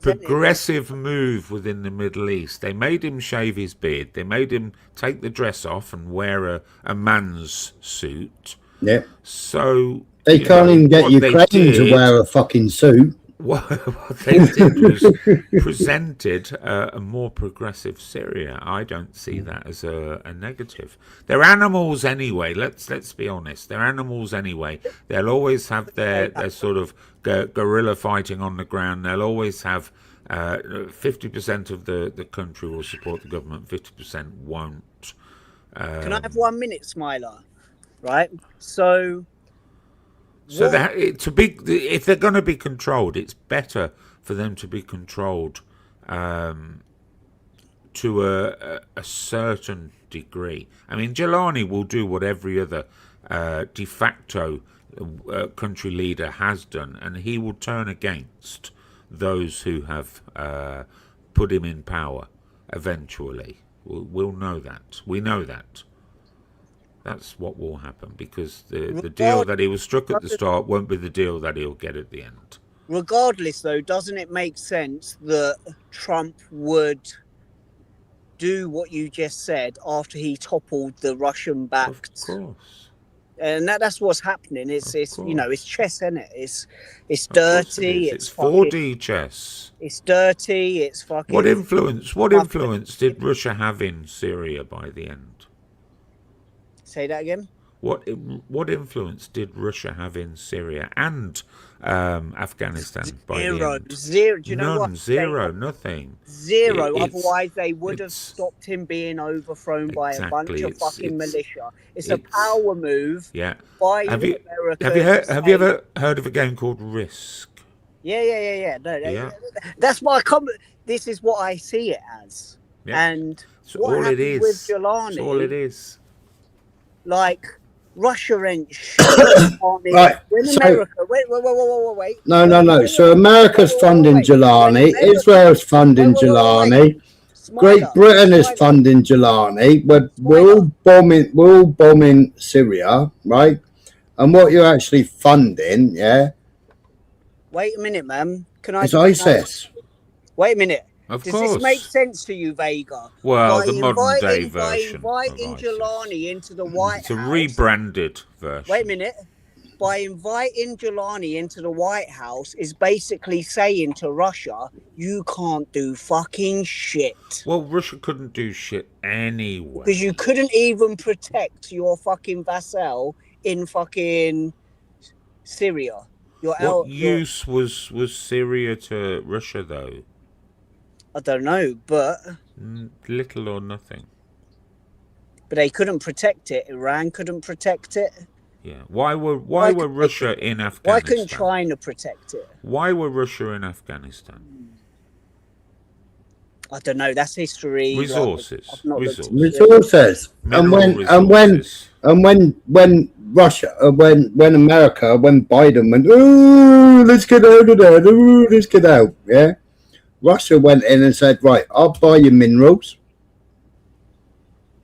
progressive move within the Middle East. They made him shave his beard. They made him take the dress off and wear a man's suit.
Yeah.
So
they can't even get Ukraine to wear a fucking suit.
What they did was presented a more progressive Syria. I don't see that as a negative. They're animals anyway. Let's be honest. They're animals anyway. They'll always have their sort of guerrilla fighting on the ground. They'll always have 50% of the country will support the government, 50% won't.
Can I have 1 minute, Smiler? Right. So
that if they're going to be controlled, it's better for them to be controlled to a certain degree. I mean, Giuliani will do what every other de facto country leader has done, and he will turn against those who have put him in power eventually. We'll know that. We know that. That's what will happen, because the deal that he was struck at the start won't be the deal that he'll get at the end.
Regardless, though, doesn't it make sense that Trump would do what you just said after he toppled the Russian-backed?
Of course.
And that's what's happening. It's you know, it's chess, isn't it? It's dirty.
It's 4D chess.
It's dirty. It's fucking.
What influence did Russia have in Syria by the end?
Say that again.
What influence did Russia have in Syria and Afghanistan by the end?
Zero. Do you know what?
Zero. Nothing.
Zero. Otherwise, they would have stopped him being overthrown by a bunch of fucking militia. It's a power move.
Yeah.
By America.
Have you ever heard of a game called Risk?
Yeah. No, that's my comment. This is what I see it as.
Yeah.
And
it's
what
all it is.
With Giuliani,
it's all it is.
Like Russia ain't shit.
Right.
When
So,
America, wait.
No. So America's funding Giuliani. Israel's funding Giuliani. Great Britain is funding Giuliani. We're all bombing Syria, right? And what you're actually funding,
Wait a minute, man. Can I?
is ISIS.
Wait a minute.
Of
Does
course.
this make sense to you, Vega?
Well, the modern day version.
By inviting Jelani into the White
It's a
House.
rebranded version.
Wait a minute. By inviting Jelani into the White House is basically saying to Russia, you can't do fucking shit.
Well, Russia couldn't do shit anyway.
Because you couldn't even protect your fucking vassal in fucking Syria.
What use was Syria to Russia, though?
I don't know, but...
Little or nothing.
But they couldn't protect it. Iran couldn't protect it.
Yeah. Why were Russia in Afghanistan?
Why couldn't China protect it?
Why were Russia in Afghanistan?
I don't know. That's history.
Resources.
Resources. And when Russia, when America, when Biden went, oh, let's get out of there. Oh, let's get out. Yeah. Russia went in and said, right, I'll buy your minerals.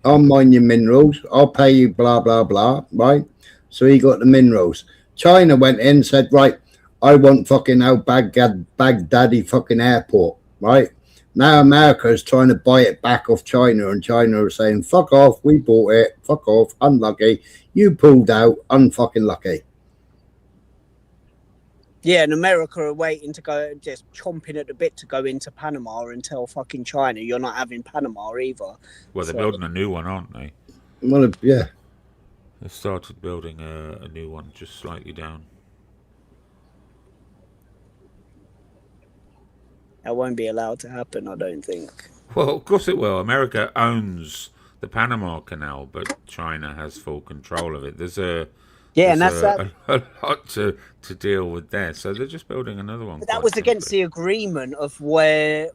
I'll mine your minerals. I'll pay you blah, blah, blah. Right. So he got the minerals. China went in and said, right, I want fucking Baghdadi fucking airport. Right. Now America is trying to buy it back off China, and China are saying, fuck off, we bought it, fuck off, unlucky. You pulled out, unfucking lucky.
Yeah, and America are waiting to go, just chomping at the bit to go into Panama and tell fucking China you're not having Panama either.
Well, they're building a new one, aren't they?
Well, yeah.
They started building a new one just slightly down.
That won't be allowed to happen, I don't think.
Well, of course it will. America owns the Panama Canal, but China has full control of it. There's a lot to deal with there, so they're just building another one.
But that was against the agreement of when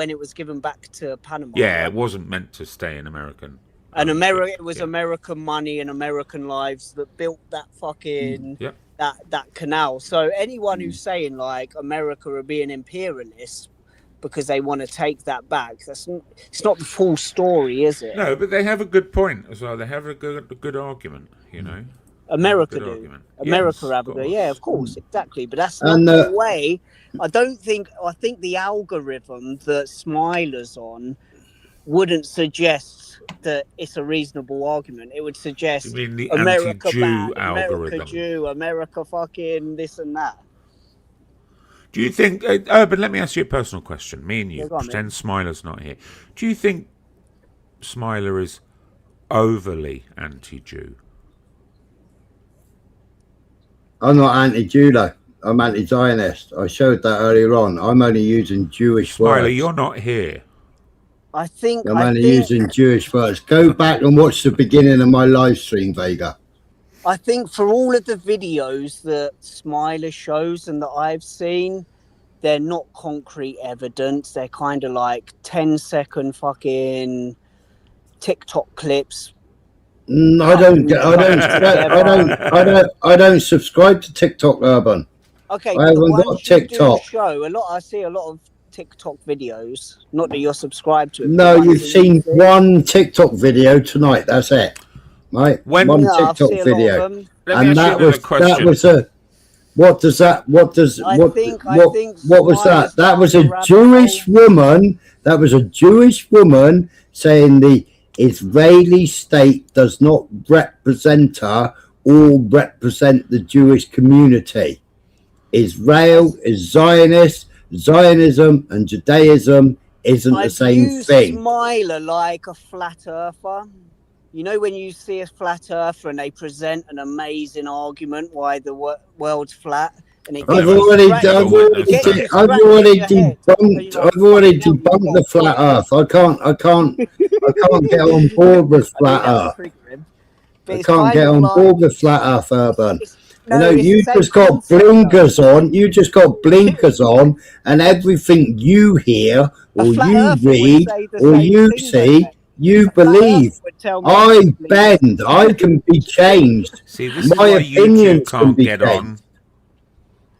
it was given back to Panama.
Yeah, it wasn't meant to stay in American.
And it was American money and American lives that built that fucking that canal. So anyone who's saying like America are being imperialist because they want to take that back, it's not the full story, is it?
No, but they have a good point as well. They have a good argument, you know.
America do.
Argument.
America have a good, yeah, of course, exactly. But that's not the way. I think the algorithm that Smiler's on wouldn't suggest that it's a reasonable argument. It would suggest
You mean the
America
anti-Jew
bad,
algorithm?
America Jew, America fucking this and that.
Do you think, Urban, let me ask you a personal question. Me and you,
Yeah, go on,
pretend
mate.
Smiler's not here. Do you think Smiler is overly anti-Jew?
I'm not anti-Jew though. I'm anti-Zionist. I showed that earlier on. I'm only using Jewish words.
Smiler, you're not here.
I'm only using Jewish words. Go back and watch the beginning of my live stream, Vega.
I think for all of the videos that Smiler shows and that I've seen, they're not concrete evidence. They're kind of like 10-second fucking TikTok clips.
I don't subscribe to TikTok, Urban.
Okay,
I
but the
haven't got
ones you do
TikTok.
show I see a lot of TikTok videos. Not that you're subscribed to it.
No,
but the
you've
ones that
seen
see.
one TikTok video tonight. That's it, right?
When-
One
Yeah, I've
TikTok
seen a lot
video,
of them.
Let me
and
ask you another question.
that was a. What does that? What does
I
what?
think
What was that?
Smiler's
That was
down
a
the rabbit
Jewish
hole.
woman. That was a Jewish woman saying the Israeli state does not represent her or represent the Jewish community. Israel is Zionist. Zionism and Judaism isn't the same thing.
Smiler like a flat earther. You know when you see a flat earther and they present an amazing argument why the world's flat, and it
I've already debunked the flat Earth. I can't get on board with flat Earth. I can't get on board with flat Earth, Urban. You know, you just got blinkers on. You just got blinkers on, and everything you hear or you read or you see, you believe. I bend. I can be changed.
See, this is
My
why you
opinions
two
can
can't
be
get
changed.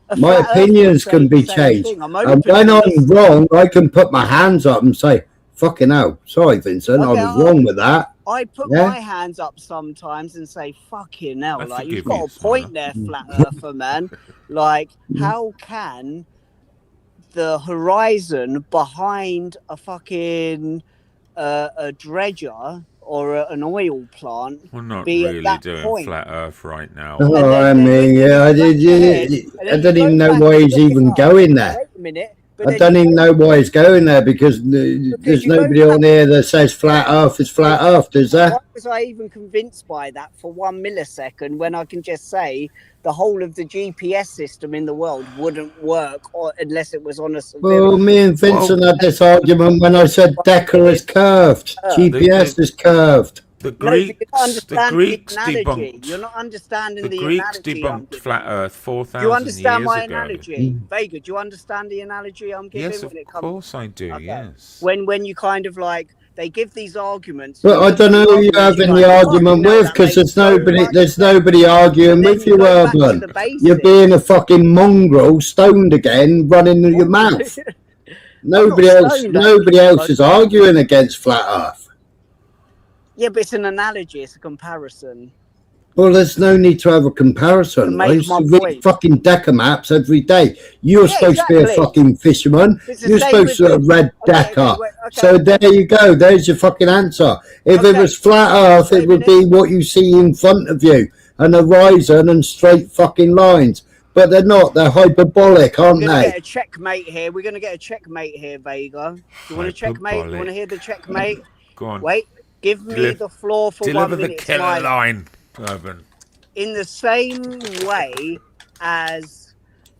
on.
My opinions can be changed. And when I'm wrong, I can put my hands up and say, fucking hell. Sorry, Vincent, I was wrong with that.
I put
Yeah?
my hands up sometimes and say, fucking hell,
I
like,
forgive
you've got
you,
a point there, flat earther, man. Like, how can the horizon behind a fucking a dredger or an oil plant.
We're not
be at
really
that
doing
point.
flat Earth right now.
Oh, I mean, yeah, I don't even know why he's even going there.
Wait a minute.
I don't even know why he's going there because there's nobody on here that says flat Earth is flat Earth, is there?
Why was I even convinced by that for 1 millisecond when I can just say the whole of the GPS system in the world wouldn't work unless it was on a civilian?
Well, me and Vincent had this argument when I said Decker is curved, GPS is curved.
The Greeks
debunked. You're not understanding
the
the
Greeks
analogy.
debunked flat Earth 4,000 years ago.
Do you understand my analogy, Vega? Do you understand the analogy I'm giving?
Yes, of course I do. Okay. Yes.
When you kind of like they give these arguments.
But I don't know who you're having the argument with because there's nobody arguing with you, Urban. You're being a fucking mongrel, stoned again, running in your mouth. Nobody else is arguing against flat Earth.
Yeah, but it's an analogy. It's a comparison.
Well, there's no need to have a comparison. I used to read fucking Decker maps every day. You're supposed to be a fucking fisherman. You're supposed to have read Decker. So there you go. There's your fucking answer. If it was flat Earth, it would be what you see in front of you. An horizon and straight fucking lines. But they're not. They're hyperbolic, aren't they?
We're going to get a checkmate here. We're going to get a checkmate here, Vega. Do you want a checkmate? Do you want to hear the checkmate?
Go on.
Wait. Give me the floor for 1 minute.
Deliver the killer line, Urban.
In the same way as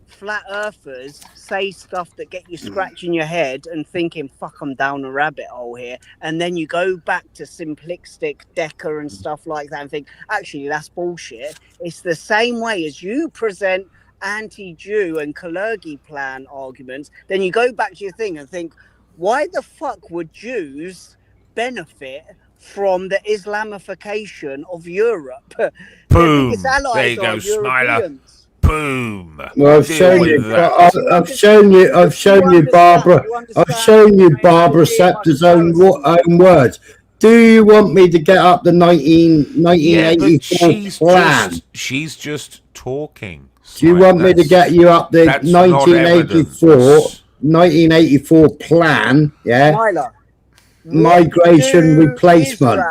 flat earthers say stuff that get you scratching your head and thinking, fuck, I'm down a rabbit hole here. And then you go back to simplistic Decker and stuff like that and think, actually, that's bullshit. It's the same way as you present anti-Jew and Kalergi plan arguments. Then you go back to your thing and think, why the fuck would Jews benefit from the Islamification of Europe?
Boom! There you go, Smiler. Boom!
Well, I've shown you Barbara. I've shown you Barbara Scepter's own words. Do you want me to get up the 1984 plan?
She's just talking.
Do you want me to get you up the 1984 plan? Yeah.
Smiler.
Migration replacement.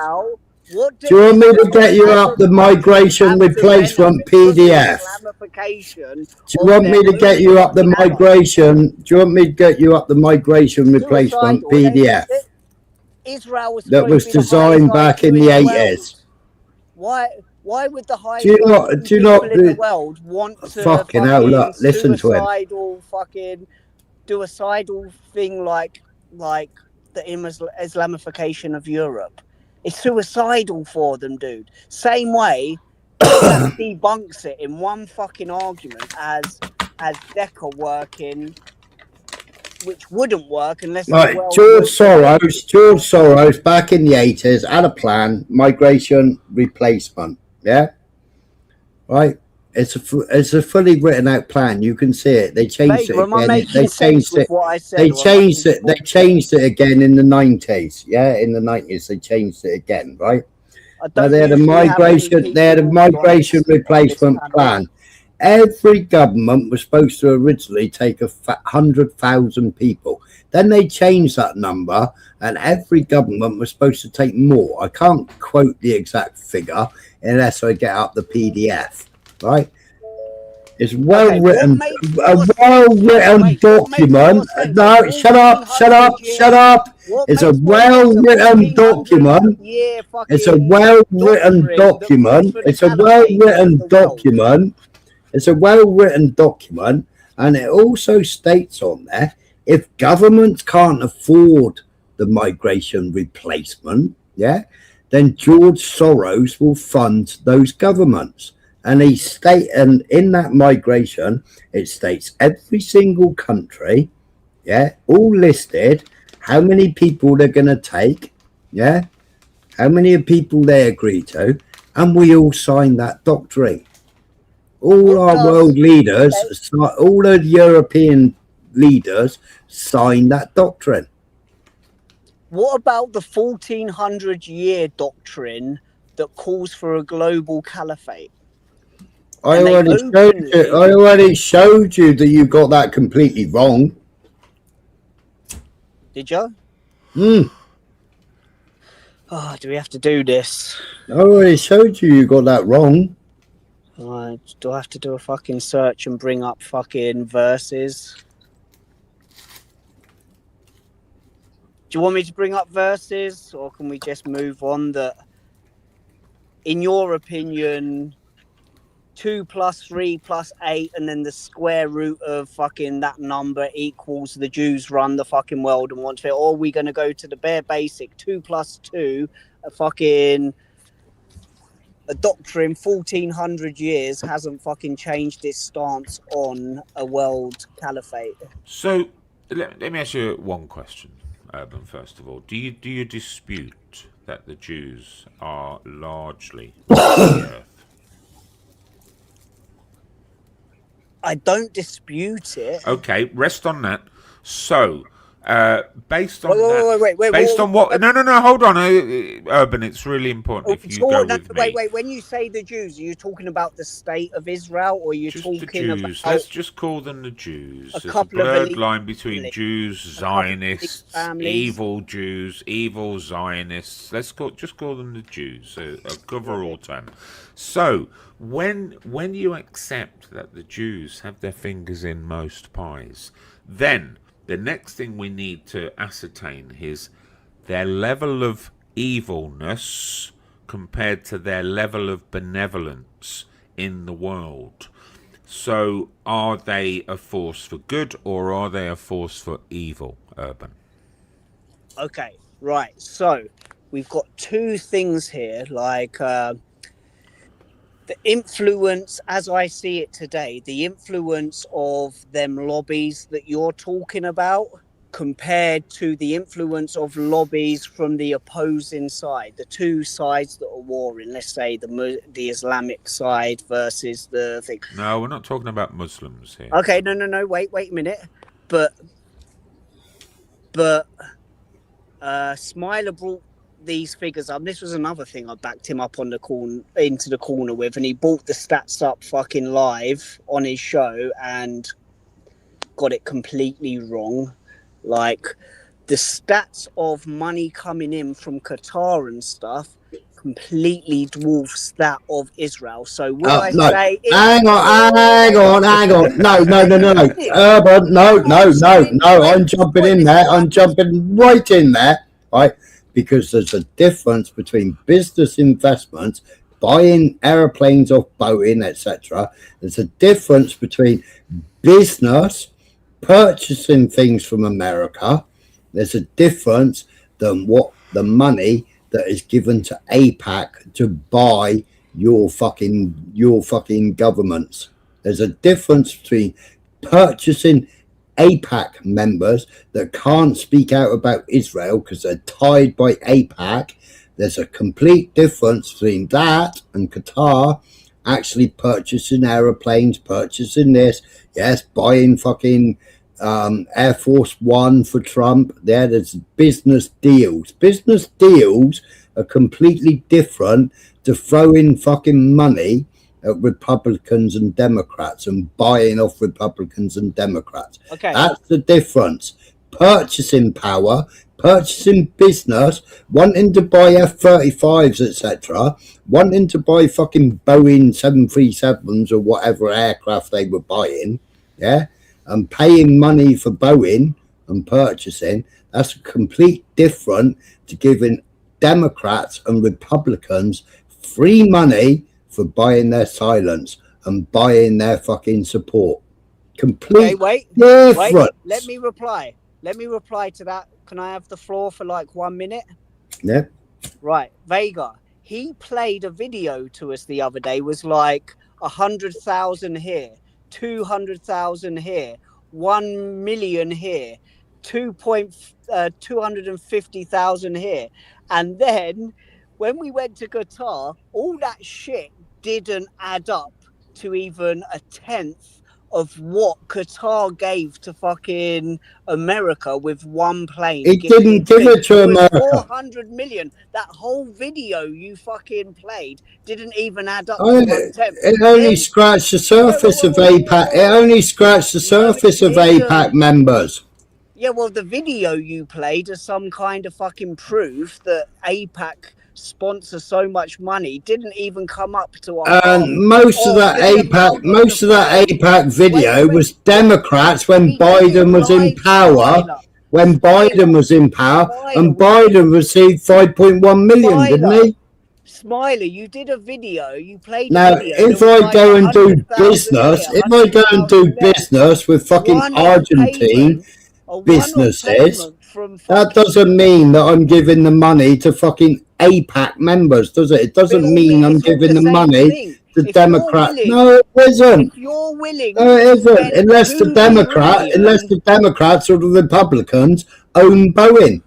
Do you want me to get you up the migration replacement PDF? Do you want me to get you up the migration? Do you want me to get you up the migration replacement PDF? That was designed back in the 80s.
Why would the highest people in the world want to
fucking hell, look, listen to him.
Do a suicidal thing like the Islamification of Europe? It's suicidal for them, dude. Same way that debunks it in one fucking argument as Decker working, which wouldn't work unless
George Soros back in the 80s had a plan, migration replacement. Yeah, right. It's a fully written out plan. You can see it. They changed it again. They changed it. They changed it. They changed it again in the 90s. Yeah, in the 90s they changed it again. Right. Now they had a migration. They had a migration replacement plan. Every government was supposed to originally take 100,000 people. Then they changed that number, and every government was supposed to take more. I can't quote the exact figure unless I get up the PDF. Right, it's well written, a well-written document. No, shut up. It's a well-written document. It's a well-written document. It's a well-written document. It's a well-written document, and it also states on there, if governments can't afford the migration replacement, yeah, then George Soros will fund those governments. And and in that migration, it states every single country, yeah, all listed, how many people they're going to take, yeah, how many people they agree to, and we all sign that doctrine. All our world leaders, all the European leaders sign that doctrine.
What about the 1400-year doctrine that calls for a global caliphate?
I already showed you that you got that completely wrong.
Did you?
Hmm.
Oh, do we have to do this?
I already showed you got that wrong.
Do I have to do a fucking search and bring up fucking verses? Do you want me to bring up verses, or can we just move on? That, in your opinion, 2 + 3 + 8, and then the square root of fucking that number equals the Jews run the fucking world and want to, or are we going to go to the bare basic 2 + 2, a fucking a doctrine 1400 years hasn't fucking changed its stance on a world caliphate?
So let me ask you one question, Urban. First of all, do you dispute that the Jews are largely the earth?
I don't dispute it.
Okay, rest on that. So, based on
wait,
based on what? No, hold on, Urban. It's really important if you go with me.
Wait. When you say the Jews, are you talking about the state of Israel, or are you talking
the Jews?
about?
Let's just call them the Jews.
A
There's
couple
a blurred
of
line between Jews, Zionists, evil Jews, evil Zionists. Let's just call them the Jews. A cover-all term. So, when you accept that the Jews have their fingers in most pies, then the next thing we need to ascertain is their level of evilness compared to their level of benevolence in the world. So, are they a force for good, or are they a force for evil, Urban?
Okay, right. So we've got two things here, like the influence, as I see it today, the influence of them lobbies that you're talking about compared to the influence of lobbies from the opposing side, the two sides that are warring, let's say the Islamic side versus the thing.
No, we're not talking about Muslims here.
Okay, no, wait a minute. But Smiler brought these figures up. This was another thing I backed him up on the into the corner with, and he brought the stats up fucking live on his show and got it completely wrong. Like, the stats of money coming in from Qatar and stuff completely dwarfs that of Israel. So would I say...
Hang on. No. Urban, no. I'm jumping in there. I'm jumping right in there, right? Because there's a difference between business investments, buying aeroplanes off Boeing, etc. There's a difference between business purchasing things from America. There's a difference than what the money that is given to AIPAC to buy your fucking governments. There's a difference between purchasing AIPAC members that can't speak out about Israel because they're tied by AIPAC. There's a complete difference between that and Qatar actually purchasing aeroplanes, purchasing this, yes, buying fucking Air Force One for Trump. There's business deals. Business deals are completely different to throwing fucking money at Republicans and Democrats and buying off Republicans and Democrats.
Okay.
That's the difference. Purchasing power, purchasing business, wanting to buy F-35s, etc., wanting to buy fucking Boeing 737s or whatever aircraft they were buying, yeah, and paying money for Boeing and purchasing. That's complete different to giving Democrats and Republicans free money for buying their silence and buying their fucking support. Complete difference.
Wait. Let me reply to that. Can I have the floor for like 1 minute?
Yeah.
Right. Vega, he played a video to us the other day, was like 100,000 here, 200,000 here, 1 million here, 250,000 here. And then when we went to Qatar, all that shit didn't add up to even a tenth of what Qatar gave to fucking America with one plane.
It didn't give it to America.
400 million. That whole video you fucking played didn't even add up to 1/10.
It only scratched the surface of AIPAC. It only scratched the surface of AIPAC members.
Yeah, well, the video you played is some kind of fucking proof that AIPAC sponsors so much money didn't even come up to a half.
Most of that AIPAC video was Democrats when Biden was in power. When Biden was in power, and Biden received 5.1 million, didn't he?
Smiley, you did a video. You played.
Now, if I go and do business, with fucking Argentine businesses, that doesn't mean that I'm giving the money to fucking AIPAC members, does it? It doesn't mean I'm giving the money to Democrats. No, it isn't.
If you're willing,
no, it isn't. Unless the Democrats or the Republicans own Boeing.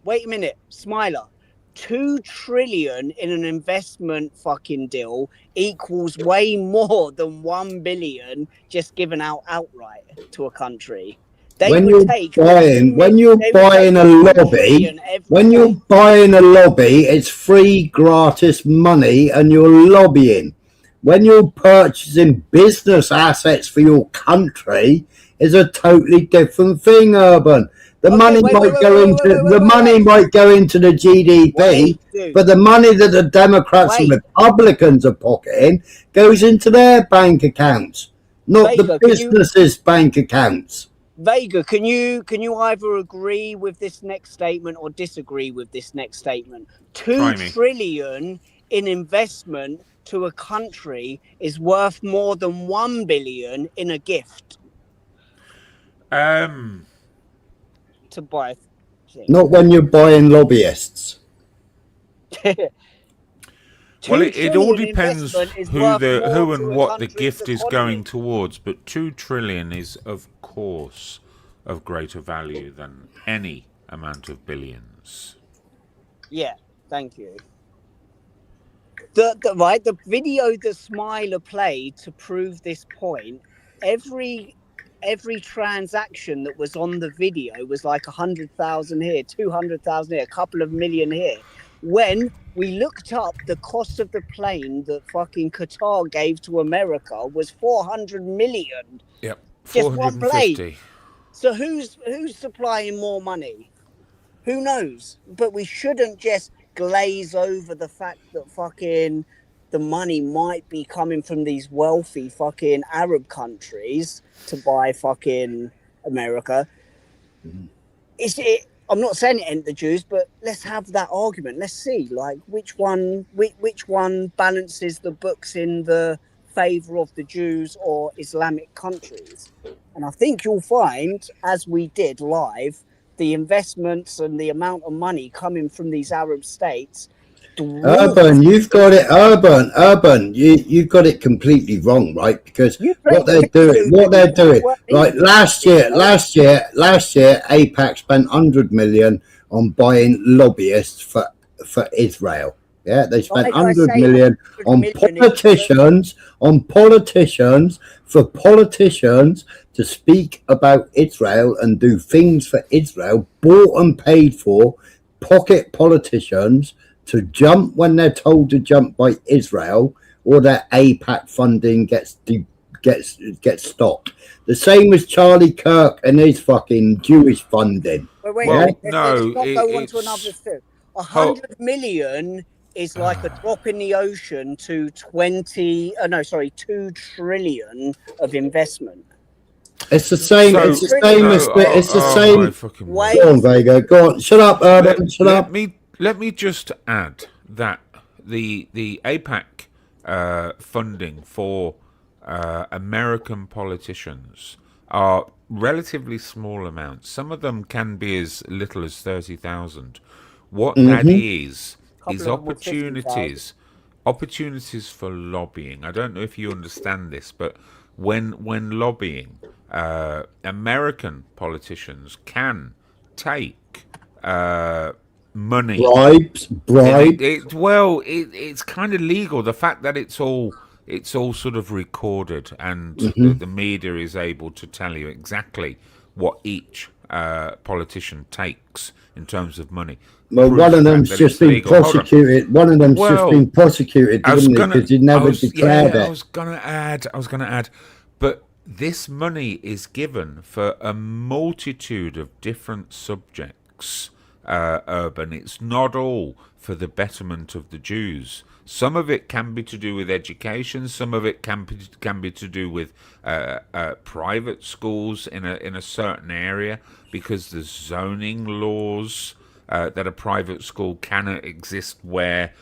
Wait a minute, Smiler. 2 trillion in an investment fucking deal equals way more than 1 billion just given out outright to a country.
When you're buying a lobby, it's free, gratis money, and you're lobbying. When you're purchasing business assets for your country, is a totally different thing, Urban. The money might go into the GDP, but the money that the Democrats and Republicans are pocketing goes into their bank accounts, not the businesses' bank accounts.
Vega, can you either agree with this next statement or disagree with this next statement? 2 trillion in investment to a country is worth more than 1 billion in a gift. To buy things.
Not when you're buying lobbyists.
Well, it all depends who and what the gift is going towards, but 2 trillion is, of course, of greater value than any amount of billions.
Yeah, thank you. The video that Smiler played to prove this point, every transaction that was on the video was like 100,000 here, 200,000 here, a couple of million here. When we looked up the cost of the plane that fucking Qatar gave to America was 400 million.
Yep,
just one plane. So who's supplying more money? Who knows? But we shouldn't just glaze over the fact that fucking the money might be coming from these wealthy fucking Arab countries to buy fucking America. I'm not saying it ain't the Jews, but let's have that argument. Let's see, like, which one balances the books in the favor of the Jews or Islamic countries. And I think you'll find, as we did live, the investments and the amount of money coming from these Arab states.
Urban, you've got it. Urban, you've got it completely wrong, right? Because what they're doing, right? Last year, AIPAC spent 100 million on buying lobbyists for Israel. Yeah, they spent 100 million on politicians to speak about Israel and do things for Israel, bought and paid for, pocket politicians to jump when they're told to jump by Israel, or their AIPAC funding gets stopped. The same as Charlie Kirk and his fucking Jewish funding.
Let's not go on to another thing. 100 million is like a drop in the ocean to 2 trillion of investment.
It's the same. Go on, Vega. Go on. Shut up, Urban. Shut up.
Let me just add that the AIPAC funding for American politicians are relatively small amounts. Some of them can be as little as 30,000. What that is opportunities for lobbying. I don't know if you understand this, but when lobbying, American politicians can take money,
bribes.
It's kind of legal. The fact that it's all sort of recorded, and the media is able to tell you exactly what each politician takes in terms of money.
Well, one of them's just been prosecuted. Because he never declared it.
I was gonna add. But this money is given for a multitude of different subjects, Urban. It's not all for the betterment of the Jews. Some of it can be to do with education. Some of it can be to do with private schools in a certain area, because there's zoning laws that a private school cannot exist where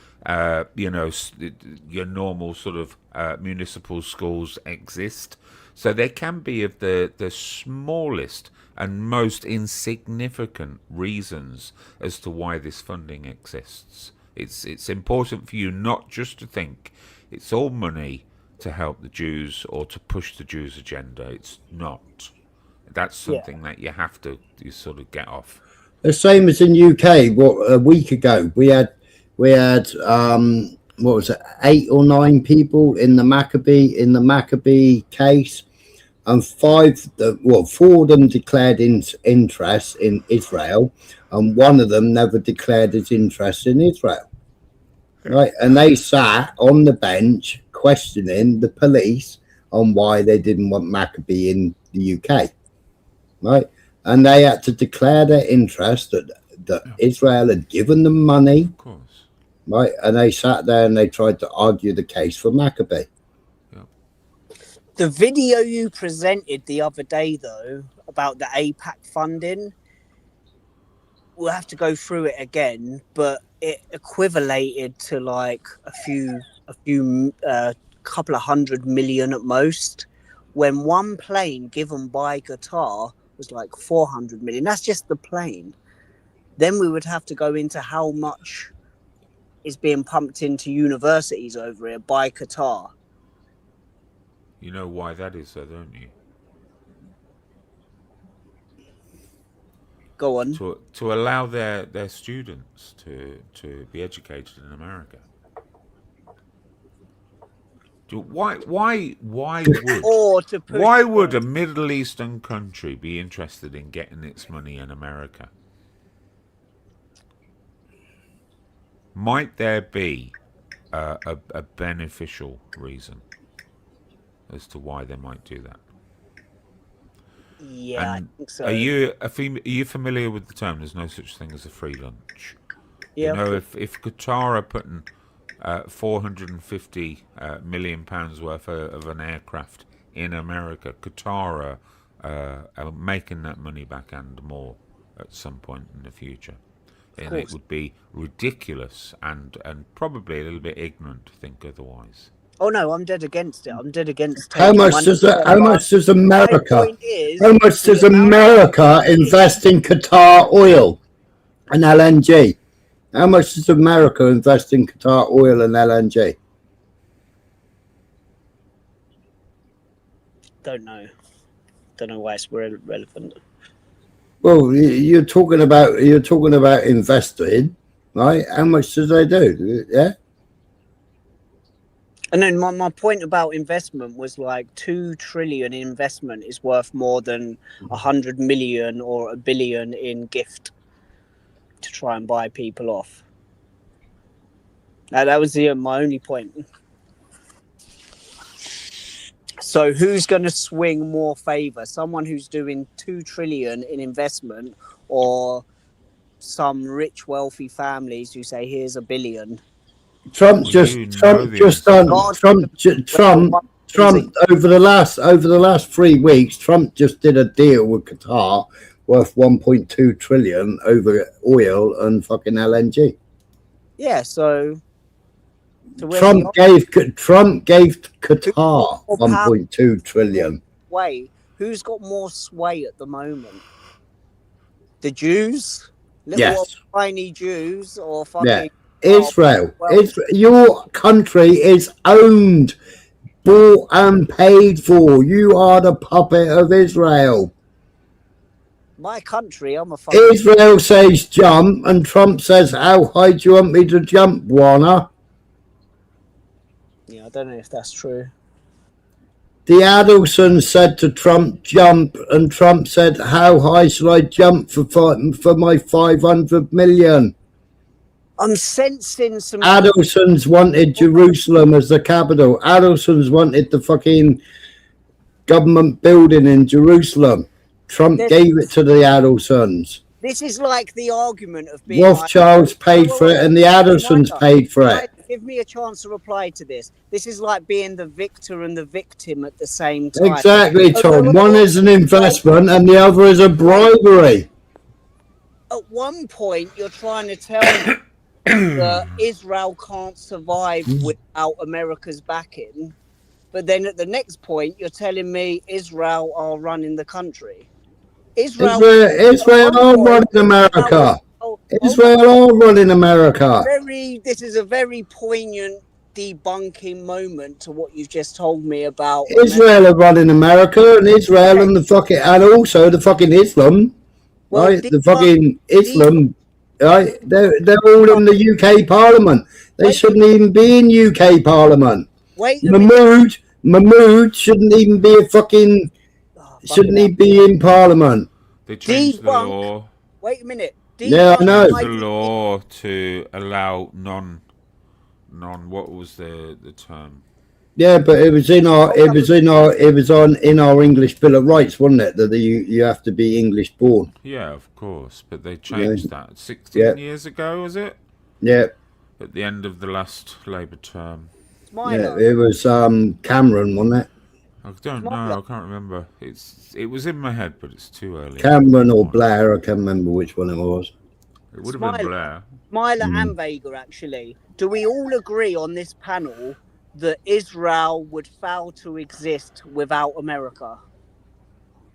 your normal sort of municipal schools exist. So there can be of the smallest and most insignificant reasons as to why this funding exists. It's important for you not just to think it's all money to help the Jews or to push the Jews' agenda. It's not. That's something that you have to sort of get off.
The same as in UK. What, a week ago we had what was it, 8 or 9 people in the Maccabee case, and 4 of them declared interest in Israel, and 1 of them never declared his interest in Israel. Right, and they sat on the bench questioning the police on why they didn't want Maccabee in the UK. Right, and they had to declare their interest that Israel had given them money.
Of course.
Right, and they sat there and they tried to argue the case for Maccabee.
The video you presented the other day, though, about the AIPAC funding, we'll have to go through it again, but it equivalated to like a couple of 100 million at most, when one plane given by Qatar was like 400 million. That's just the plane. Then we would have to go into how much is being pumped into universities over here by Qatar.
You know why that is, though, don't you?
Go on.
To allow their students to be educated in America. Why would a Middle Eastern country be interested in getting its money in America? Might there be a beneficial reason as to why they might do that?
Yeah, I think so.
Are you familiar with the term? There's no such thing as a free lunch.
Yeah.
You know, if Qatar are putting 450 million pounds worth of an aircraft in America, Qatar are making that money back and more at some point in the future. And it would be ridiculous and probably a little bit ignorant to think otherwise.
Oh no, I'm dead against it. I'm dead against.
How much does America invest in Qatar oil and LNG? How much does America invest in Qatar oil and LNG?
Don't know why it's relevant.
Well, you're talking about investing, right? How much do they do? Yeah.
And then my point about investment was like 2 trillion in investment is worth more than 100 million or 1 billion in gift to try and buy people off. Now, that was my only point. So who's going to swing more favor? Someone who's doing 2 trillion in investment, or some rich, wealthy families who say, here's 1 billion? Trump
over the last 3 weeks, Trump just did a deal with Qatar worth 1.2 trillion over oil and fucking LNG.
Yeah, so
Trump gave Qatar 1.2 trillion.
Who's got more sway at the moment? The Jews?
Yes.
Tiny Jews, or fucking...
Yeah. Israel. Your country is owned, bought and paid for. You are the puppet of Israel.
My country, I'm a fucking...
Israel says jump, and Trump says, how high do you want me to jump, Warner?
Yeah, I don't know if that's true.
The Adelson said to Trump, jump, and Trump said, how high shall I jump for my 500 million?
I'm sensing some...
Adelson's wanted Jerusalem as the capital. Adelson's wanted the fucking government building in Jerusalem. Trump gave it to the Adelsons.
This is like the argument of being
Rothschilds paid for it and the Adelsons paid for it.
Give me a chance to reply to this. This is like being the victor and the victim at the same time.
Exactly, Tom. One is an investment and the other is a bribery.
At one point, you're trying to tell me that Israel can't survive without America's backing. But then at the next point, you're telling me Israel are running the country. Israel
are running America. Israel are running America.
This is a very poignant debunking moment to what you've just told me about
Israel are running America, and Israel and the fucking, and also the fucking Islam, right? The fucking Islam, right? They're all in the UK Parliament. They shouldn't even be in UK Parliament. Mahmood shouldn't even be a fucking. Shouldn't he be in Parliament?
They changed the law.
Wait a minute.
Yeah, I know.
The law to allow what was the term?
Yeah, but it was in our English Bill of Rights, wasn't it? That you have to be English born.
Yeah, of course, but they changed that 16 years ago, was it?
Yeah.
At the end of the last Labour term.
Yeah, it was Cameron, wasn't it?
I don't know. I can't remember. It was in my head, but it's too early.
Cameron or Blair, I can't remember which one it was.
It would have been Blair.
Smiler and Vega, actually. Do we all agree on this panel that Israel would fail to exist without America?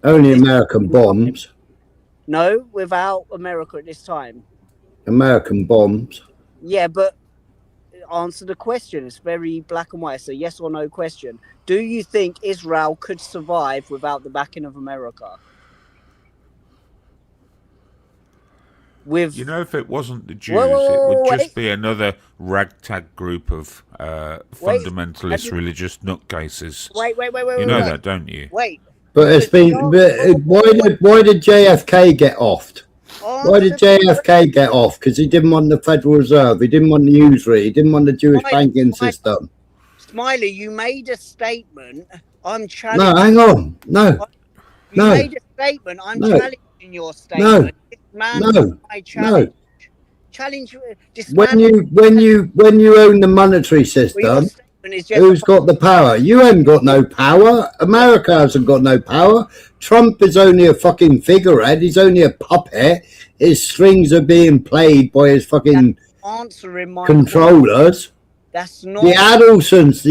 Only American bombs.
No, without America at this time.
American bombs.
Yeah, but answer the question. It's very black and white. It's a yes or no question. Do you think Israel could survive without the backing of America?
If it wasn't the Jews, it would just be another ragtag group of fundamentalist religious nutcases.
Wait.
You know that, don't you?
Wait.
But it's been. Why did JFK get offed? Why did JFK get off? Because he didn't want the Federal Reserve. He didn't want the usury. He didn't want the Jewish banking system.
Smiley, you made a statement. I'm challenging.
No, hang on. No.
You made a statement. I'm challenging your statement. Challenge.
When you own the monetary system, who's got the power? You haven't got no power. America hasn't got no power. Trump is only a fucking figurehead. He's only a puppet. His strings are being played by his fucking controllers.
That's not
the Adelsons,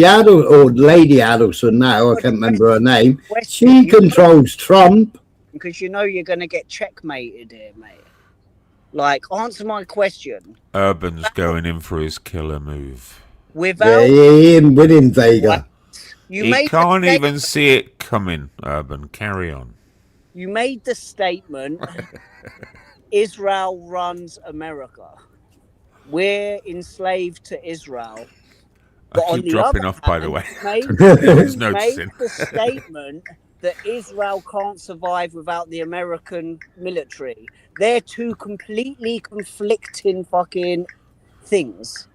or Lady Adelson now, I can't remember her name. She controls Trump.
Because you know you're going to get checkmated here, mate. Like, answer my question.
Urban's going in for his killer move.
Without
him winning Vega.
He can't even see it coming, Urban. Carry on.
You made the statement, Israel runs America. We're enslaved to Israel. But
I keep dropping off, by the way.
You made the statement that Israel can't survive without the American military. They're two completely conflicting fucking things.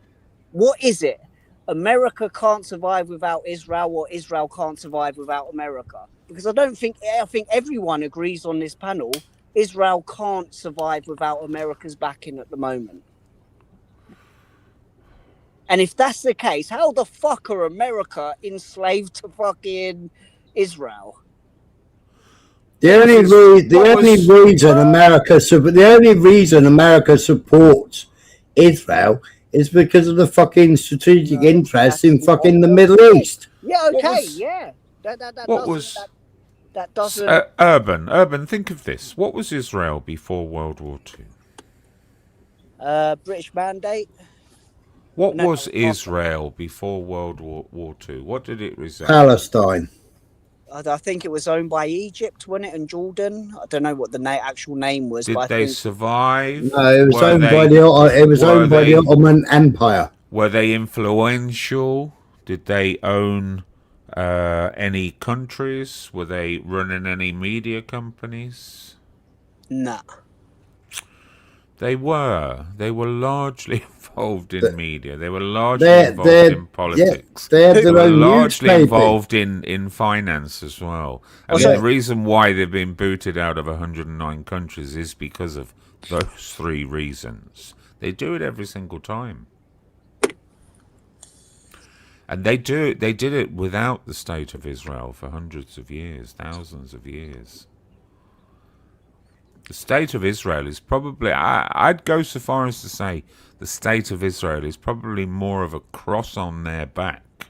What is it? America can't survive without Israel, or Israel can't survive without America? Because I think everyone agrees on this panel, Israel can't survive without America's backing at the moment. And if that's the case, how the fuck are America enslaved to fucking Israel?
The only reason America supports Israel is because of the fucking strategic interests in fucking the Middle East.
Yeah, okay, yeah. That doesn't.
Urban, think of this. What was Israel before World War II?
British Mandate.
What was Israel before World War II? What did it resemble?
Palestine.
I think it was owned by Egypt, wasn't it, and Jordan? I don't know what the actual name was.
Did they survive?
No, it was owned by the Ottoman Empire.
Were they influential? Did they own any countries? Were they running any media companies?
Nah.
They were largely involved in media. They were largely involved in politics.
They had
They
their
were
own
largely
newspaper.
involved in finance as well. I mean, the reason why they've been booted out of 109 countries is because of those three reasons. They do it every single time. And they did it without the state of Israel for hundreds of years, thousands of years. The state of Israel is probably, I'd go so far as to say, the state of Israel is probably more of a cross on their back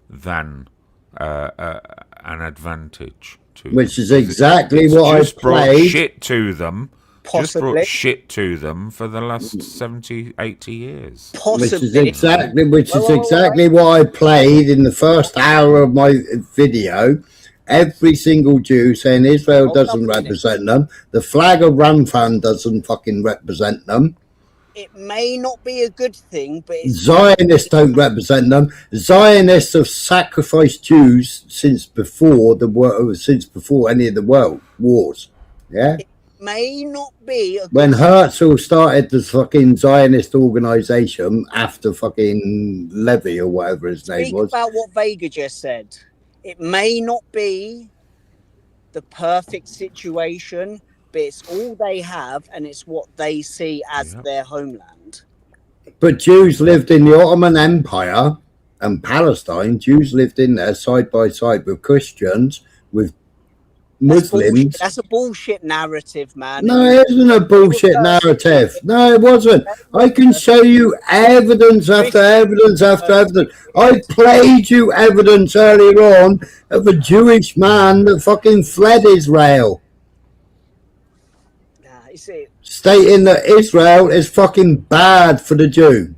than an advantage to
Which
them.
is exactly what I
brought
played.
shit to them. Just
Possibly.
brought shit to them for the last 70, 80 years.
Which is exactly what I played in the first hour of my video. Every single Jew saying Israel doesn't represent them. The flag of Ramfan doesn't fucking represent them.
It may not be a good thing, but it's
Zionists don't represent them. Zionists have sacrificed Jews since before any of the world wars. Yeah.
It may not be a good
When Herzl started the fucking Zionist organization after fucking Levy or whatever his name
Speak
was.
about what Vega just said. It may not be the perfect situation, but it's all they have, and it's what they see as their homeland.
But Jews lived in the Ottoman Empire and Palestine. Jews lived in there side by side with Christians, with Muslims.
That's a bullshit narrative, man.
No, it isn't a bullshit narrative. No, it wasn't. I can show you evidence after evidence after evidence. I played you evidence earlier on of a Jewish man that fucking fled Israel. Stating that Israel is fucking bad for the Jew.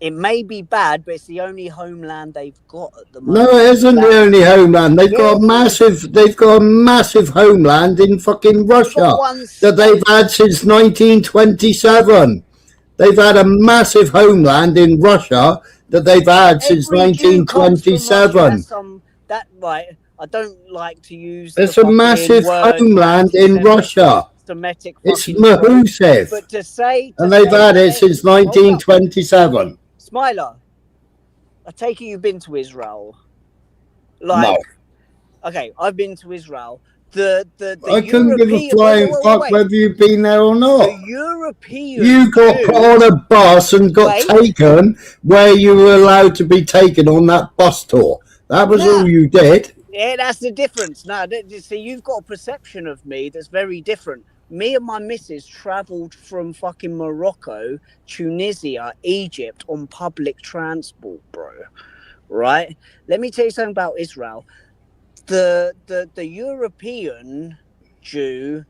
It may be bad, but it's the only homeland they've got at the moment.
No, it isn't the only homeland. They've got a massive homeland in fucking Russia that they've had since 1927. They've had a massive homeland in Russia that they've had since 1927.
I don't like to use.
It's a massive homeland in Russia. It's Mahusev.
But to say,
and they've had it since 1927.
Smiler, I take it you've been to Israel. No. Okay, I've been to Israel. I
couldn't give a flying fuck whether you've been there or not.
The European
You got put on a bus and got taken where you were allowed to be taken on that bus tour. That was all you did.
Yeah, that's the difference. No, see, you've got a perception of me that's very different. Me and my missus travelled from fucking Morocco, Tunisia, Egypt on public transport, bro. Right? Let me tell you something about Israel. The European Jew,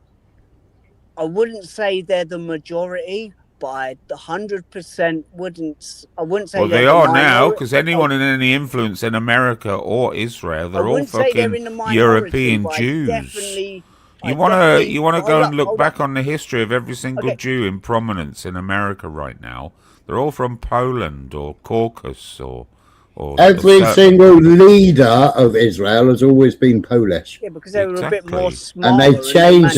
I wouldn't say they're the majority, but I 100% wouldn't. I wouldn't say.
Well, they are now, because anyone in any influence in America or Israel, they're all fucking European Jews. You want to go and look back on the history of every single Jew in prominence in America right now. They're all from Poland or Caucasus or
every single leader of Israel has always been Polish.
Yeah, because they were a bit more smart.
And they changed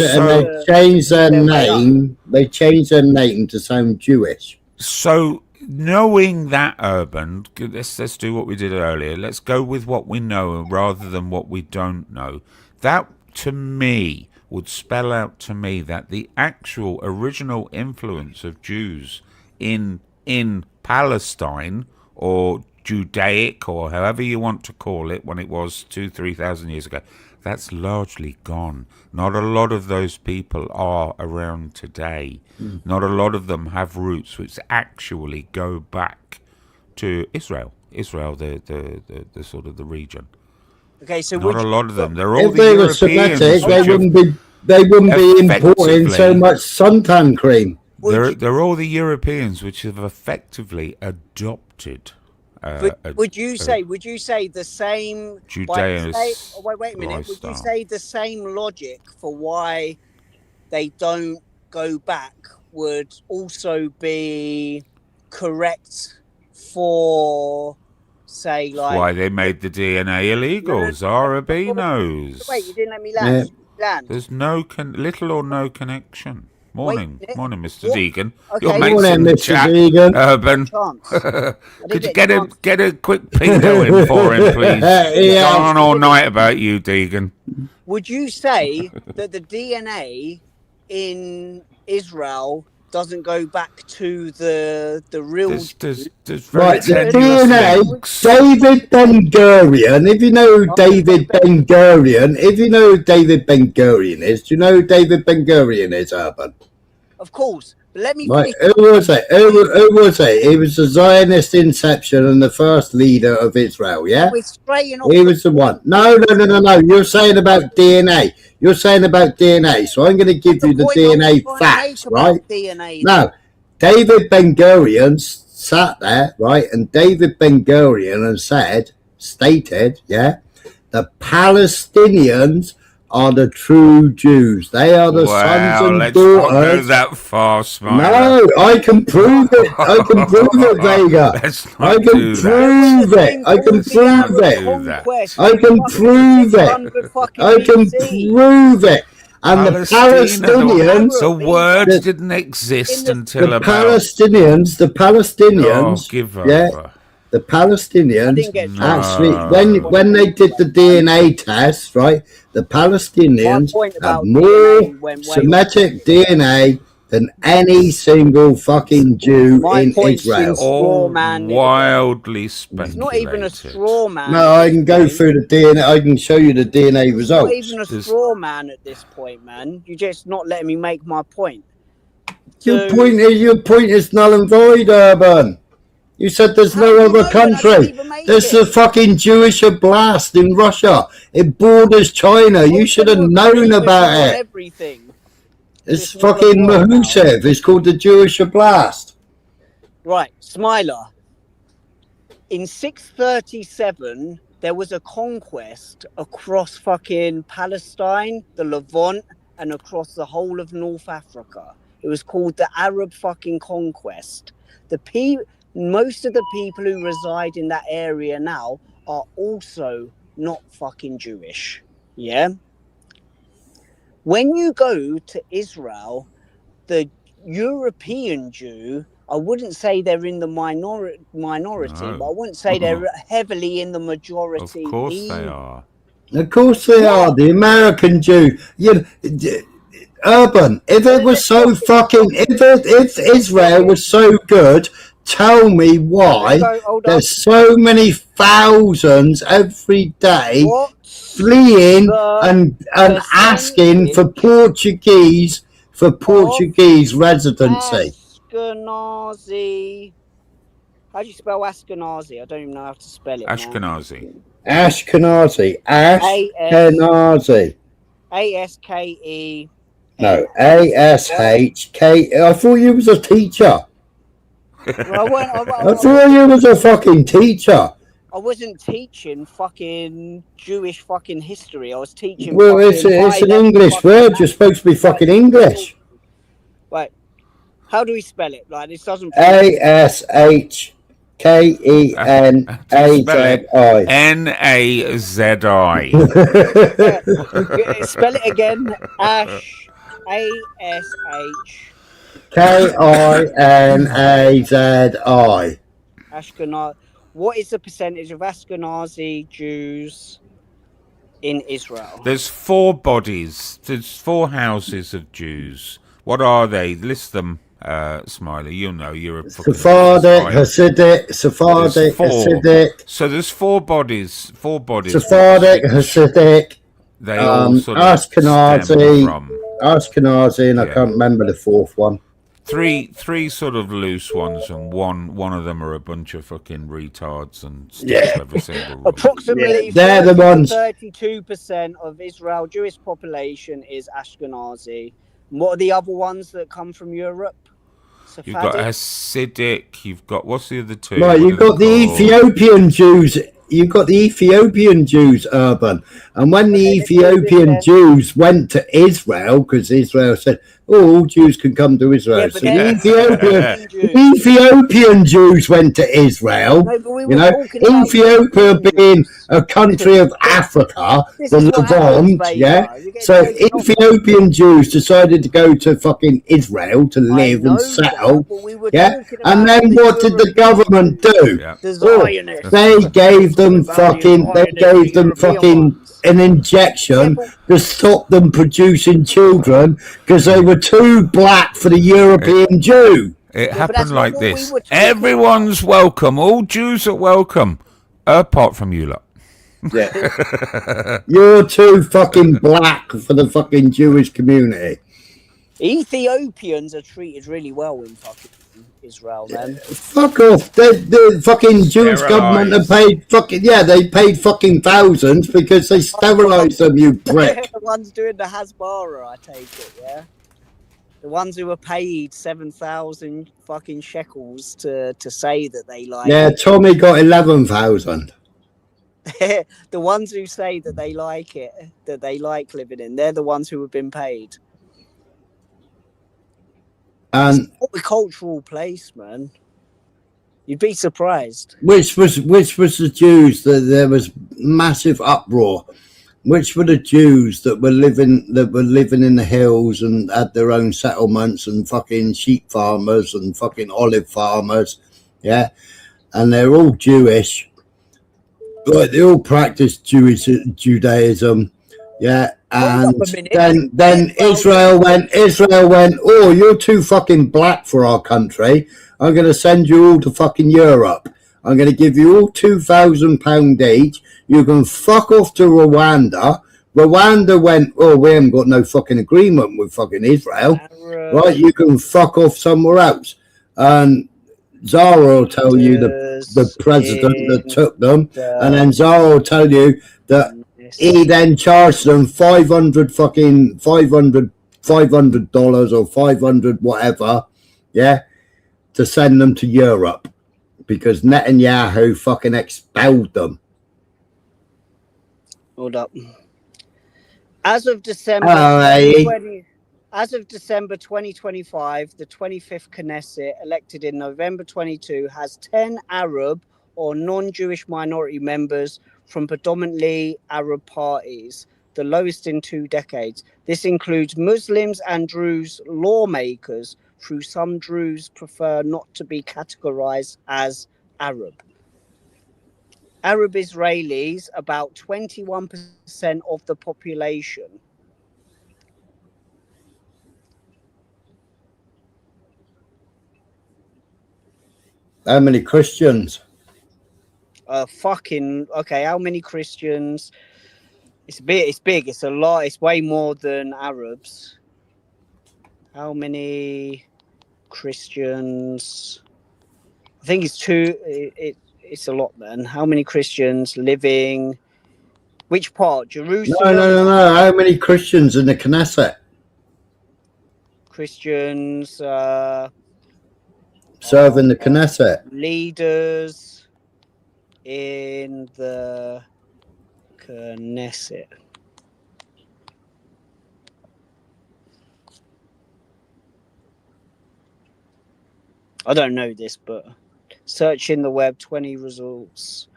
their name. They changed their name to sound Jewish.
So, knowing that, Urban, let's do what we did earlier. Let's go with what we know rather than what we don't know. That, to me, would spell out to me that the actual original influence of Jews in Palestine, or Judaic, or however you want to call it, when it was 2,000-3,000 years ago, that's largely gone. Not a lot of those people are around today. Not a lot of them have roots which actually go back to Israel, the sort of the region.
Okay, so
not a lot of them. They're all
if they were Semitic, they wouldn't be importing so much suntan cream.
They're all the Europeans which have effectively adopted.
Would you say the same?
Judaism.
Wait a minute. Would you say the same logic for why they don't go back would also be correct for, say, like
why they made the DNA illegal? Zara B knows.
Wait, you didn't let me land.
There's little or no connection. Morning,
Wait,
morning, Mr.
what?
Deegan.
Okay.
Your mates
Morning,
in the
Mr.
chat,
Deegan.
Urban. Could you get a quick ping going for him, please? He's gone on all night about you, Deegan.
Would you say that the DNA in Israel doesn't go back to the real?
There's
Right, the DNA, David Ben-Gurion, if you know who David Ben-Gurion, is, do you know who David Ben-Gurion is, Urban?
Of course. But let me
Right,
finish.
who was it? Who was it? He was the Zionist inception and the first leader of Israel, yeah?
We're straying off
He was the one. No. You're saying about DNA. So I'm going to give you the DNA facts, right?
DNA.
Now, David Ben-Gurion sat there, right? And David Ben-Gurion stated, yeah, the Palestinians are the true Jews. They are the sons and
let's
daughters.
not go that far, Smiler.
No, I can prove it. Vega.
Let's
I
not
can
do
prove
that.
it. I can prove it. And the Palestinians,
the words didn't exist until
the
about
Palestinians,
give
yeah,
over.
the Palestinians actually, when they did the DNA test, right, the Palestinians have more Semitic DNA than any single fucking Jew in Israel.
All wildly speculated.
It's not even a straw man.
No, I can go through the DNA. I can show you the DNA results.
Not even a straw man at this point, man. You're just not letting me make my point.
Your point is null and void, Urban. You said there's no other country. There's a fucking Jewish oblast in Russia. It borders China. You should have known about it.
Everything.
It's fucking Mahusev. It's called the Jewish oblast.
Right, Smiler. In 637, there was a conquest across fucking Palestine, the Levant, and across the whole of North Africa. It was called the Arab fucking conquest. Most of the people who reside in that area now are also not fucking Jewish. Yeah? When you go to Israel, the European Jew, I wouldn't say they're in the minority, but I wouldn't say they're heavily in the majority.
Of course they are.
Of course they are. The American Jew. Urban, if it was so fucking, if Israel was so good, tell me why there's so many thousands every day fleeing and asking for Portuguese residency.
Ashkenazi. How do you spell Ashkenazi? I don't even know how to spell it.
Ashkenazi.
Ashkenazi.
ASKE.
No, ASHK. I thought you was a teacher. I thought you was a fucking teacher.
I wasn't teaching fucking Jewish fucking history. I was teaching.
Well, it's an English word. You're supposed to be fucking English.
Wait, how do we spell it? Like this doesn't.
ASHKENAZI.
NAZI.
Spell it again.
KINAZI.
Ashkenazi. What is the percentage of Ashkenazi Jews in Israel?
There's 4 bodies. There's 4 houses of Jews. What are they? List them, Smiley. You know, you're a
Sephardic, Hasidic.
So there's 4 bodies. 4 bodies.
Sephardic, Hasidic.
They all sort of
Ashkenazi.
stem from.
Ashkenazi, and I can't remember the 4th one.
Three sort of loose ones, and one of them are a bunch of fucking retards and every single one.
Approximately
they're the ones.
32% of Israel Jewish population is Ashkenazi. What are the other ones that come from Europe?
You've got Hasidic. You've got what's the other 2?
Right, you've got the Ethiopian Jews. You've got the Ethiopian Jews, Urban. And when the Ethiopian Jews went to Israel, because Israel said, all Jews can come to Israel.
Yeah,
So
but
the Ethiopian Jews went to Israel.
No, but we
You
were
know,
talking about
Ethiopia
European
being
Jews.
a country of Africa,
This
the
is what happens,
Levant, yeah.
Vader. You're getting
So
taken off.
Ethiopian Jews decided to go to fucking Israel to
I
live
know
and
that,
settle,
but we were
yeah.
talking
And
about
then
the
what did the
European
government
Jews,
do?
the
Oh,
Zionists.
they gave them
The
fucking, they
Zionists,
gave
the
them
European
fucking
ones.
an injection to stop them producing children because they were too black for the European Jew.
It
Yeah, but
happened
that's not
like
what we
this.
were talking
Everyone's welcome. All Jews are welcome, apart from you lot.
Yeah. You're too fucking black for the fucking Jewish community.
Ethiopians are treated really well in fucking Israel, then.
Fuck off. The fucking Jewish government have paid fucking, yeah, they paid fucking thousands because they sterilized them, you prick.
The ones doing the Hasbara, I take it, yeah? The ones who were paid 7,000 fucking shekels to say that they like
Yeah,
it.
Tommy got 11,000.
The ones who say that they like it, that they like living in, they're the ones who have been paid.
And
it's not a cultural place, man. You'd be surprised.
which was the Jews that there was massive uproar? Which were the Jews that were living in the hills and had their own settlements and fucking sheep farmers and fucking olive farmers, yeah, and they're all Jewish, like they all practice Judaism, yeah, and then Israel went, oh, you're too fucking black for our country. I'm going to send you all to fucking Europe. I'm going to give you all £2,000 each. You can fuck off to Rwanda. Rwanda went, oh, we haven't got no fucking agreement with fucking Israel. Right, you can fuck off somewhere else. And Zara will tell you the president that took them. And then Zara will tell you that he then charged them $500 or 500 whatever, yeah, to send them to Europe. Because Netanyahu fucking expelled them.
Hold up. As of December 2025, the 25th Knesset, elected in November 22, has 10 Arab or non-Jewish minority members from predominantly Arab parties, the lowest in 2 decades. This includes Muslims and Druze lawmakers, though some Druze prefer not to be categorized as Arab. Arab Israelis, about 21% of the population.
How many Christians?
Okay, how many Christians? It's big, it's a lot, it's way more than Arabs. How many Christians? I think it's it's a lot, man. How many Christians living? Which part? Jerusalem?
No. How many Christians in the Knesset?
Christians
serving the Knesset.
Leaders in the Knesset. I don't know this, but searching the web, 20 results.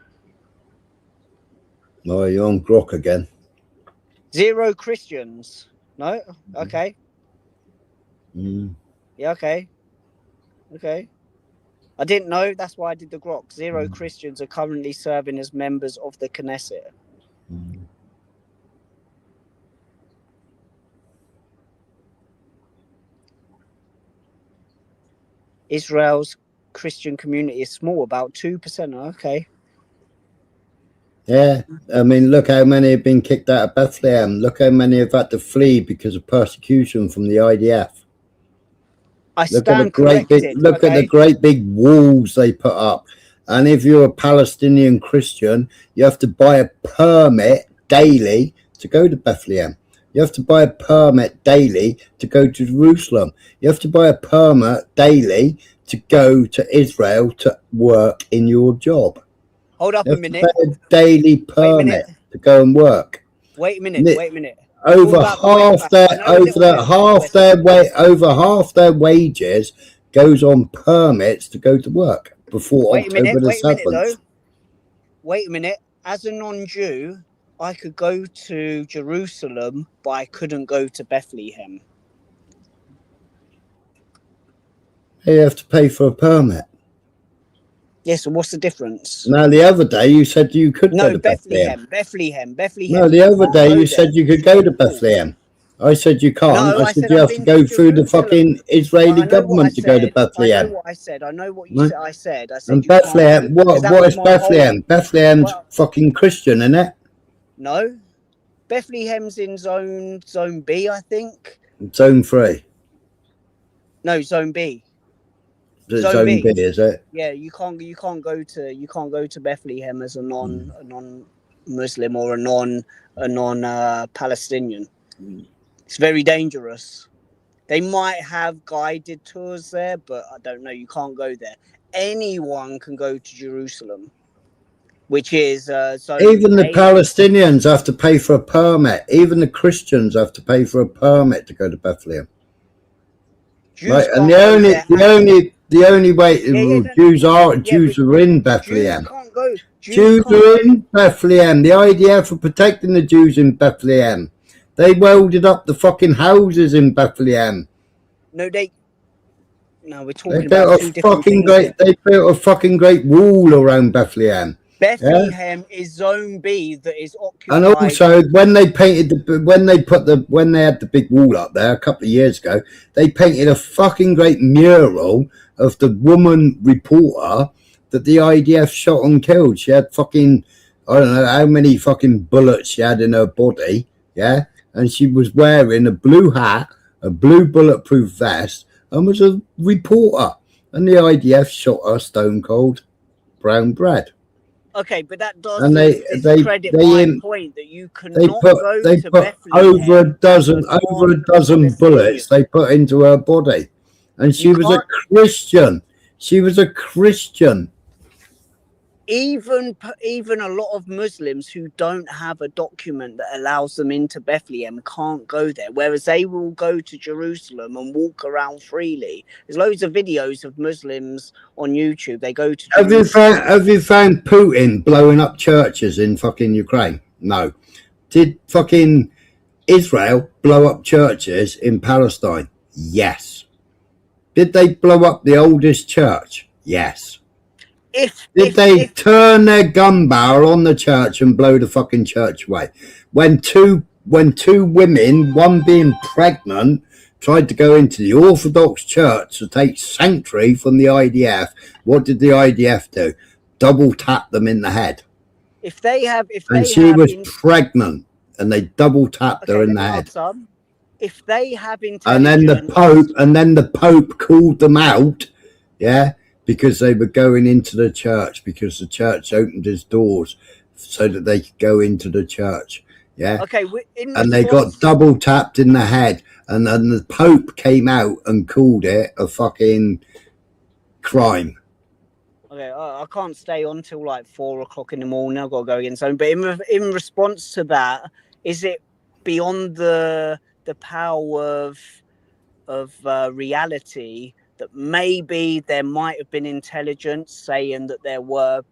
Oh, you're on Grok again.
0 Christians. No? Okay.
Mm.
Yeah, okay. Okay. I didn't know. That's why I did the Grok. 0 Christians are currently serving as members of the Knesset.
Mm.
Israel's Christian community is small, about 2%. Okay.
Yeah, I mean, look how many have been kicked out of Bethlehem. Look how many have had to flee because of persecution from the IDF. Look at the great big walls they put up. And if you're a Palestinian Christian, you have to buy a permit daily to go to Bethlehem. You have to buy a permit daily to go to Jerusalem. You have to buy a permit daily to go to Israel to work in your job.
Hold up a minute.
A daily permit to go and work.
Wait a minute.
over half their wages goes on permits to go to work before October the 7th.
Wait a minute. As a non-Jew, I could go to Jerusalem, but I couldn't go to Bethlehem.
You have to pay for a permit.
Yes, so what's the difference?
Now, the other day you said you could go to Bethlehem.
Bethlehem.
No, the other day you said you could go to Bethlehem. I said you can't.
No,
I said you have to go through the fucking Israeli government to go to Bethlehem.
I know what I said. I know what you said. I said.
And Bethlehem, what is Bethlehem? Bethleham's fucking Christian, isn't it?
No. Bethlehem's in zone B, I think.
Zone 3.
No, zone B.
Zone B, is it?
Yeah, you can't go to Bethlehem as a non-Muslim or a non-Palestinian. It's very dangerous. They might have guided tours there, but I don't know. You can't go there. Anyone can go to Jerusalem, which is
even the Palestinians have to pay for a permit. Even the Christians have to pay for a permit to go to Bethlehem. Right, and the only way Jews are in Bethlehem. Jews are in Bethlehem. The IDF are protecting the Jews in Bethlehem. They welded up the fucking houses in Bethlehem.
No, we're talking about two different things.
They built a fucking great wall around Bethlehem.
Bethlehem is zone B that is occupied.
And also, when they had the big wall up there a couple of years ago, they painted a fucking great mural of the woman reporter that the IDF shot and killed. She had fucking, I don't know how many fucking bullets she had in her body, yeah? And she was wearing a blue hat, a blue bulletproof vest, and was a reporter. And the IDF shot her stone cold brown bread.
Okay, but that doesn't discredit my point that you cannot go to Bethlehem.
over a dozen bullets they put into her body, and she was a Christian. She was a Christian.
Even a lot of Muslims who don't have a document that allows them into Bethlehem can't go there, whereas they will go to Jerusalem and walk around freely. There's loads of videos of Muslims on YouTube. They go to Jerusalem.
Have you found Putin blowing up churches in fucking Ukraine? No. Did fucking Israel blow up churches in Palestine? Yes. Did they blow up the oldest church? Yes. Did they turn their gun barrel on the church and blow the fucking church away? When two women, one being pregnant, tried to go into the Orthodox Church to take sanctuary from the IDF, what did the IDF do? Double tap them in the head. She was pregnant, and they double tapped her in the head.
If they have intelligence,
and then the Pope called them out, yeah. Because they were going into the church, because the church opened its doors so that they could go into the church. Yeah.
Okay.
And they got double tapped in the head, and then the Pope came out and called it a fucking crime.
Okay, I can't stay on till like 4 o'clock in the morning. I've got to go again soon. But in response to that, is it beyond the power of reality that maybe there might have been intelligence saying that there were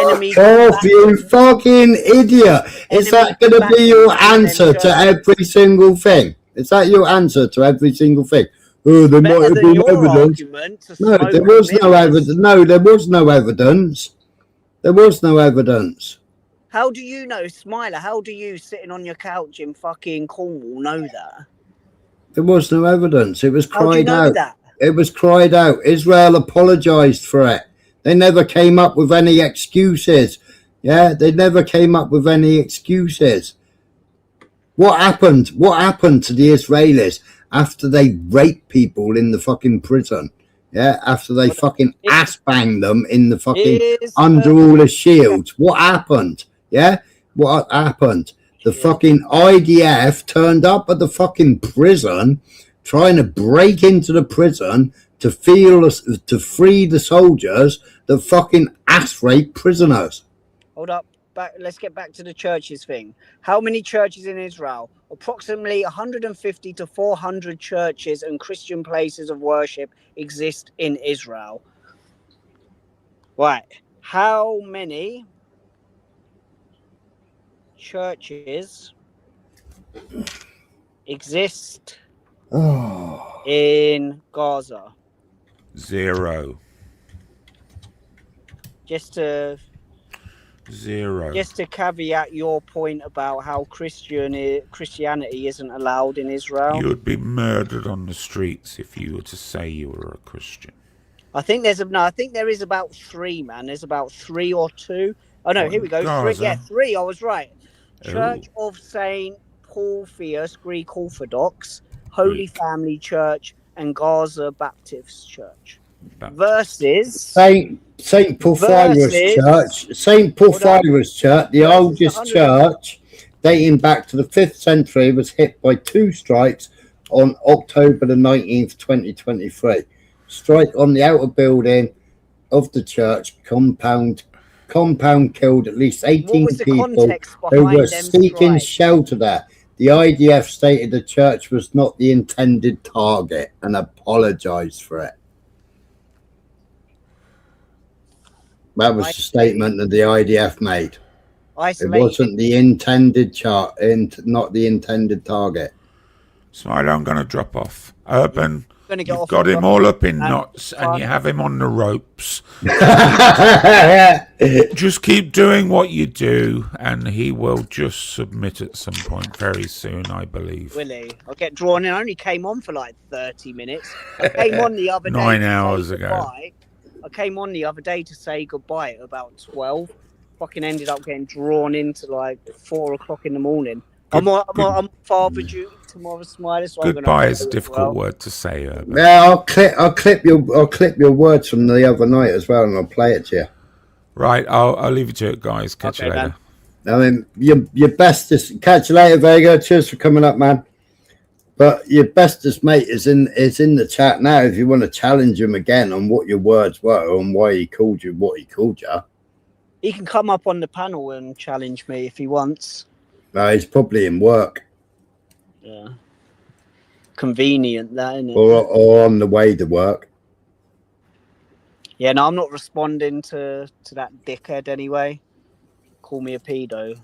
enemies?
Off, you fucking idiot! Is that going to be your answer to every single thing? Is that your answer to every single thing? Oh, there might have been evidence. No, there was no evidence. No, there was no evidence. There was no evidence.
How do you know, Smiler? How do you, sitting on your couch in fucking Cornwall, know that?
There was no evidence. It was
How do you
cried
know
out.
that?
It was cried out. Israel apologized for it. They never came up with any excuses. Yeah, they never came up with any excuses. What happened? What happened to the Israelis after they raped people in the fucking prison? Yeah, after they fucking ass banged them in the fucking under all the shields. What happened? Yeah, what happened? The fucking IDF turned up at the fucking prison, trying to break into the prison to free the soldiers that fucking ass rape prisoners.
Hold up. Let's get back to the churches thing. How many churches in Israel? Approximately 150 to 400 churches and Christian places of worship exist in Israel. Right. How many churches exist in Gaza?
0.
Just to
0.
Just to caveat your point about how Christianity isn't allowed in Israel.
You would be murdered on the streets if you were to say you were a Christian.
I think I think there is about 3, man. There's about 3 or 2. Oh no, here we go. 3. Yeah, 3. I was right. Church of Saint Porphyrius, Greek Orthodox, Holy Family Church, and Gaza Baptist Church. Versus
Saint Porphyrius Church. Saint Porphyrius Church, the oldest church, dating back to the 5th century, was hit by 2 strikes on October the 19th, 2023. Strike on the outer building of the church compound killed at least 18 people who were seeking shelter there. The IDF stated the church was not the intended target and apologized for it. That was the statement that the IDF made. It wasn't the intended not the intended target.
Smiley, I'm going to drop off. Urban, you've got him all up in knots and you have him on the ropes. Just keep doing what you do and he will just submit at some point very soon, I believe.
Will he? I'll get drawn in. I only came on for like 30 minutes. I came on the other day.
9 hours ago.
I came on the other day to say goodbye at about 12. Fucking ended up getting drawn into like 4 o'clock in the morning. I'm father duty tomorrow, Smiley. So
goodbye is a difficult word to say.
Yeah, I'll clip your words from the other night as well, and I'll play it to you.
Right, I'll leave you to it, guys. Catch you later.
I mean, your bestest. Catch you later, Vega. Cheers for coming up, man. But your bestest mate is in the chat now. If you want to challenge him again on what your words were and why he called you what he called you,
he can come up on the panel and challenge me if he wants.
No, he's probably in work.
Yeah, convenient that, isn't it?
Or on the way to work.
Yeah, no, I'm not responding to that dickhead anyway. Call me a pedo.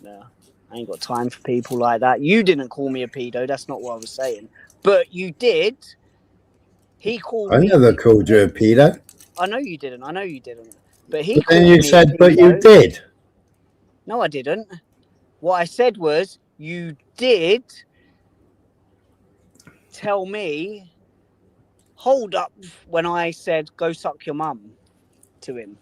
No. I ain't got time for people like that. You didn't call me a pedo. That's not what I was saying. But you did. He called me.
I never called you a pedo.
I know you didn't. But
he called me. And you said, but you did.
No, I didn't. What I said was, you did tell me, hold up, when I said, go suck your mum to him.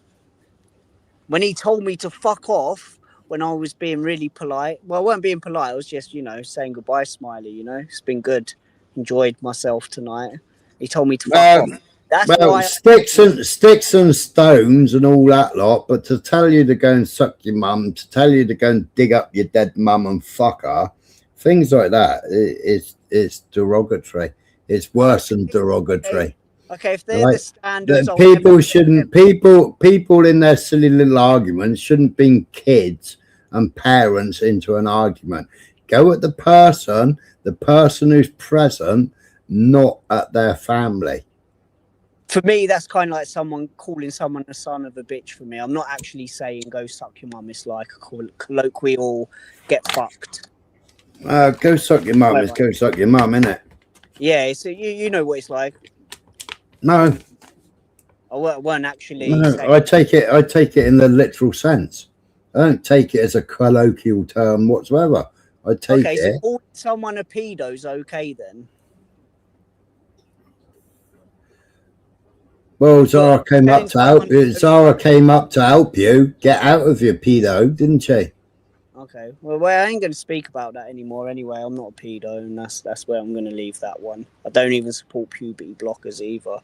When he told me to fuck off, when I was being really polite. Well, I weren't being polite. I was just, saying goodbye, Smiley, It's been good. Enjoyed myself tonight. He told me to fuck off. That's why
sticks and stones and all that lot, but to tell you to go and suck your mum, to tell you to go and dig up your dead mum and fuck her, things like that, it's derogatory. It's worse than derogatory.
Okay, if they're the standards,
people in their silly little arguments shouldn't bring kids and parents into an argument. Go at the person who's present, not at their family.
For me, that's kind of like someone calling someone a son of a bitch. For me, I'm not actually saying go suck your mum. It's like a colloquial get fucked.
Go suck your mum. It's go suck your mum, innit?
Yeah, so you know what it's like.
No,
I weren't actually.
No, I take it in the literal sense. I don't take it as a colloquial term whatsoever. I take it.
So calling someone a pedo's okay then?
Well, Zara came up to help you get out of your pedo, didn't she?
Okay. Well, I ain't going to speak about that anymore anyway. I'm not a pedo, and that's where I'm going to leave that one. I don't even support puberty blockers either.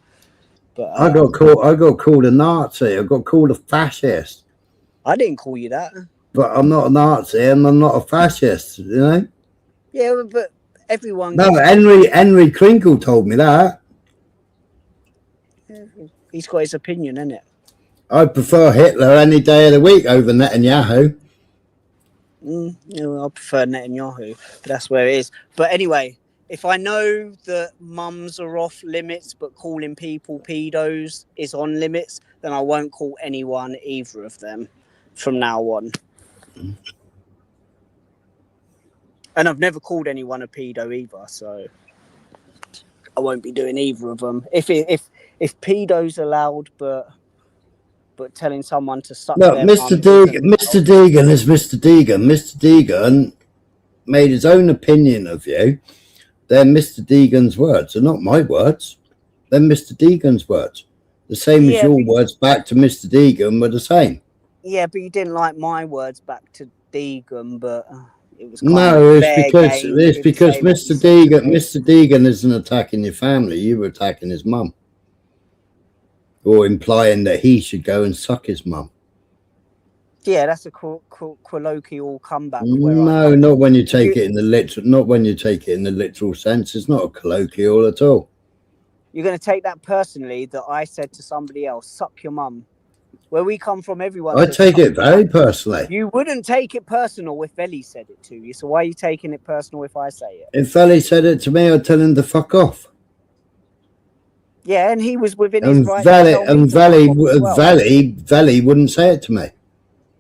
But
I got called a Nazi. I got called a fascist.
I didn't call you that.
But I'm not a Nazi and I'm not a fascist,
Yeah, but everyone.
No, Henry Krinkle told me that.
He's got his opinion, innit?
I prefer Hitler any day of the week over Netanyahu.
You know, I prefer Netanyahu, but that's where it is. But anyway, if I know that mums are off limits, but calling people pedos is on limits, then I won't call anyone either of them from now on. And I've never called anyone a pedo either, so I won't be doing either of them. If pedo's allowed, but telling someone to suck
No,
their
Mr.
mum
Deegan, Mr. Deegan is Mr. Deegan. Mr. Deegan made his own opinion of you. They're Mr. Deegan's words. They're not my words. They're Mr. Deegan's words. The same as your words back to Mr. Deegan were the same.
Yeah, but you didn't like my words back to Deegan, but it was
No, it's because Mr. Deegan isn't attacking your family. You were attacking his mum, or implying that he should go and suck his mum.
Yeah, that's a colloquial comeback.
No, not when you take it in the literal. Not when you take it in the literal sense. It's not a colloquial at all.
You're going to take that personally that I said to somebody else, "Suck your mum." Where we come from, everyone.
I take it very personally.
You wouldn't take it personal if Ellie said it to you. So why are you taking it personal if I say it?
If Ellie said it to me, I'd tell him to fuck off.
Yeah, and he was within
And
his right.
Valley wouldn't say it to me.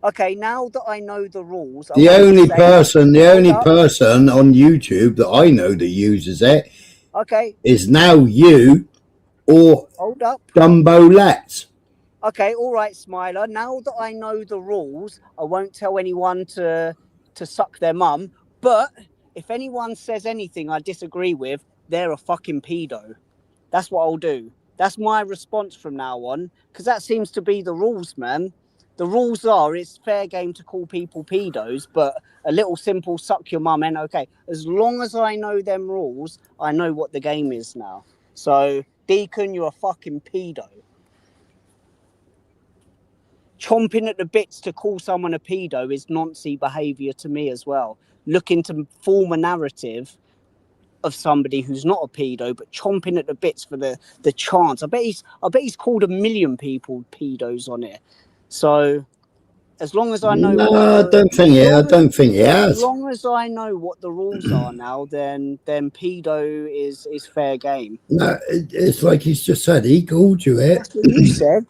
Okay, now that I know the rules,
The only person on YouTube that I know that uses it is now you or Dumbo Letts.
Okay, all right, Smiler. Now that I know the rules, I won't tell anyone to suck their mum. But if anyone says anything I disagree with, they're a fucking pedo. That's what I'll do. That's my response from now on, because that seems to be the rules, man. The rules are it's fair game to call people pedos, but a little simple suck your mum ain't okay. As long as I know them rules, I know what the game is now. So, Deacon, you're a fucking pedo. Chomping at the bits to call someone a pedo is Nazi behaviour to me as well. Looking to form a narrative of somebody who's not a pedo, but chomping at the bits for the chance. I bet he's called 1 million people pedos on it. So as long as I know,
I don't think he has.
As long as I know what the rules are now, then pedo is fair game.
No, it's like he's just said. He called you it.
That's what you said.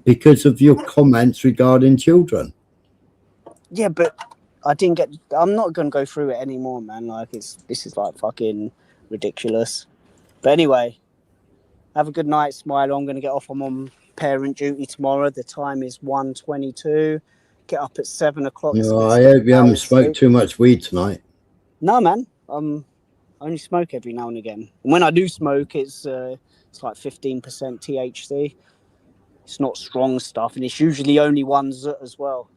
Because of your comments regarding children.
Yeah, but I'm not going to go through it anymore, man. Like, this is like fucking ridiculous. But anyway, have a good night, Smile. I'm going to get off. I'm on parent duty tomorrow. The time is 1:22. Get up at 7 o'clock.
I hope you haven't smoked too much weed tonight.
No, man. I only smoke every now and again. And when I do smoke, it's like 15% THC. It's not strong stuff, and it's usually only one zut as well.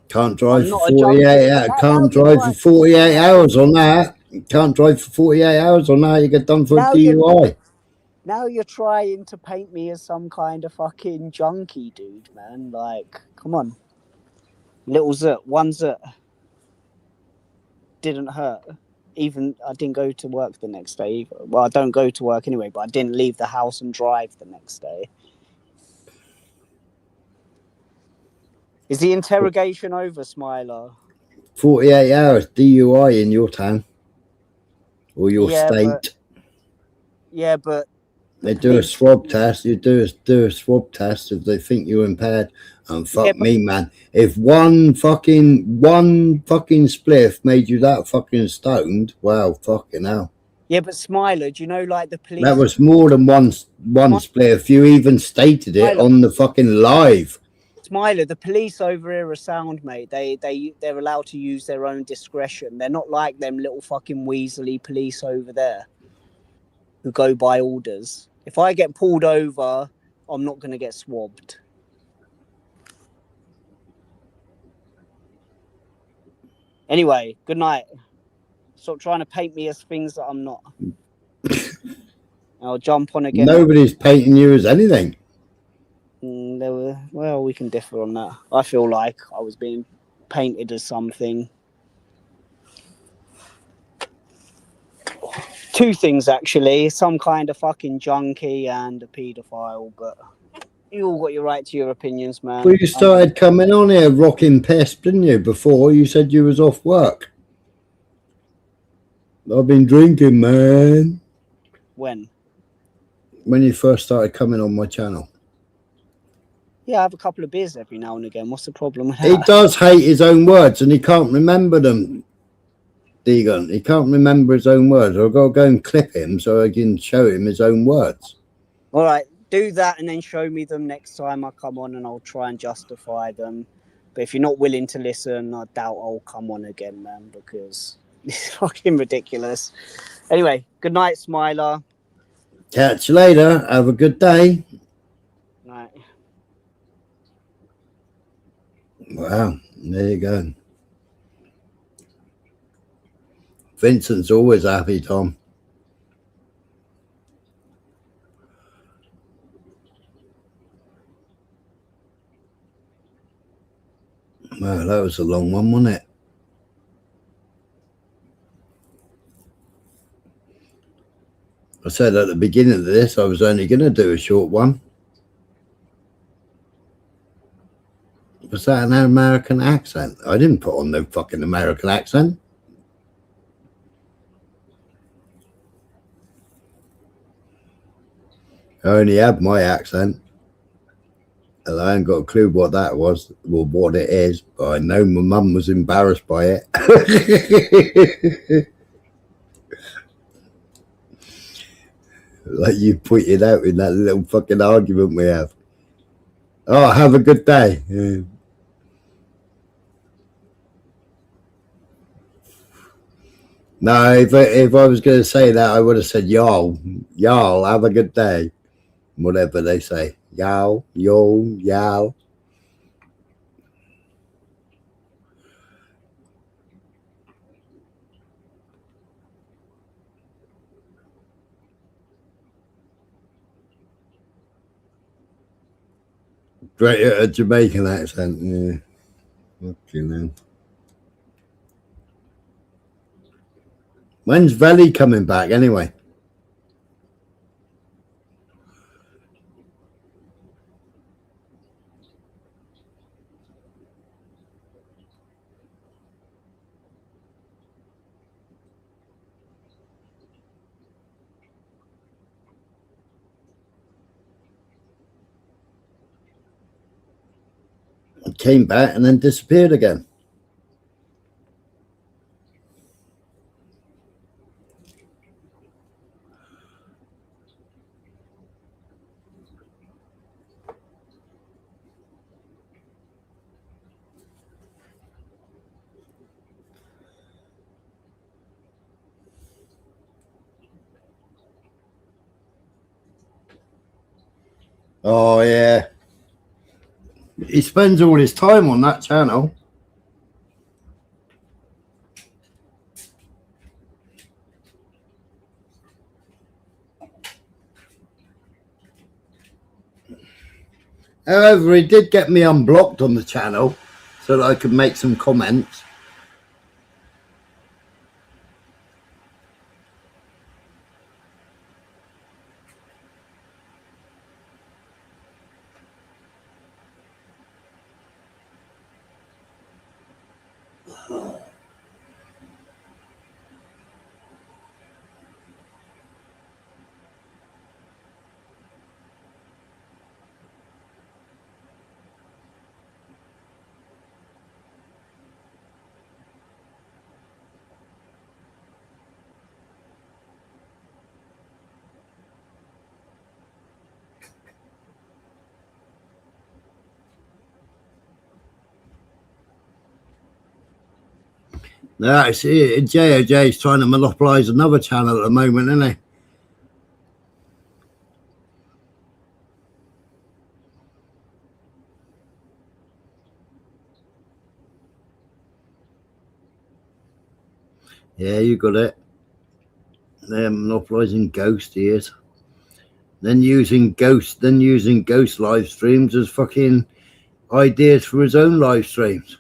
Can't drive for 48 hours. Can't drive for 48 hours on that. Can't drive for 48 hours on that. You get done for a DUI.
Now you're trying to paint me as some kind of fucking junkie, dude, man. Like, come on. Little zut, one zut. Didn't hurt. Even I didn't go to work the next day either. Well, I don't go to work anyway, but I didn't leave the house and drive the next day. Is the interrogation over, Smiler?
48 hours DUI in your town or your state.
But
they do a swab test. You do a swab test if they think you're impaired. And fuck me, man. If one fucking spliff made you that fucking stoned, well, fucking hell.
Yeah, but Smiler, do you know, like the police?
That was more than one spliff. You even stated it on the fucking live.
Smiler, the police over here are sound, mate. They're allowed to use their own discretion. They're not like them little fucking weaselly police over there who go by orders. If I get pulled over, I'm not going to get swabbed. Anyway, good night. Stop trying to paint me as things that I'm not. I'll jump on again.
Nobody's painting you as anything.
Well, we can differ on that. I feel like I was being painted as something. Two things, actually. Some kind of fucking junkie and a paedophile, but You all got your right to your opinions, man.
Well, you started coming on here rocking piss, didn't you? Before you said you was off work. I've been drinking, man.
When?
When you first started coming on my channel.
Yeah, I have a couple of beers every now and again. What's the problem with
He
that?
does hate his own words and he can't remember them, Deegan. He can't remember his own words. I've got to go and clip him so I can show him his own words.
All right, do that and then show me them next time I come on and I'll try and justify them. But if you're not willing to listen, I doubt I'll come on again, man, because it's fucking ridiculous. Anyway, good night, Smiler.
Catch you later. Have a good day.
Night.
Wow, there you go. Vincent's always happy, Tom. Wow, that was a long one, wasn't it? I said at the beginning of this I was only going to do a short one. Was that an American accent? I didn't put on no fucking American accent. I only had my accent. And I ain't got a clue what that was or what it is, but I know my mum was embarrassed by it. Like you pointed out in that little fucking argument we have. Oh, have a good day. Yeah. No, if I was going to say that, I would have said y'all. Y'all, have a good day. Whatever they say. Y'all, yo, y'all. Great a Jamaican accent, yeah. Okay, now. When's Valley coming back anyway? Came back and then disappeared again. Oh, yeah. He spends all his time on that channel. However, he did get me unblocked on the channel so that I could make some comments. No, I see JOJ's trying to monopolise another channel at the moment, isn't he? Yeah, you got it. They're monopolising Ghost, he is. Then using Ghost live streams as fucking ideas for his own live streams.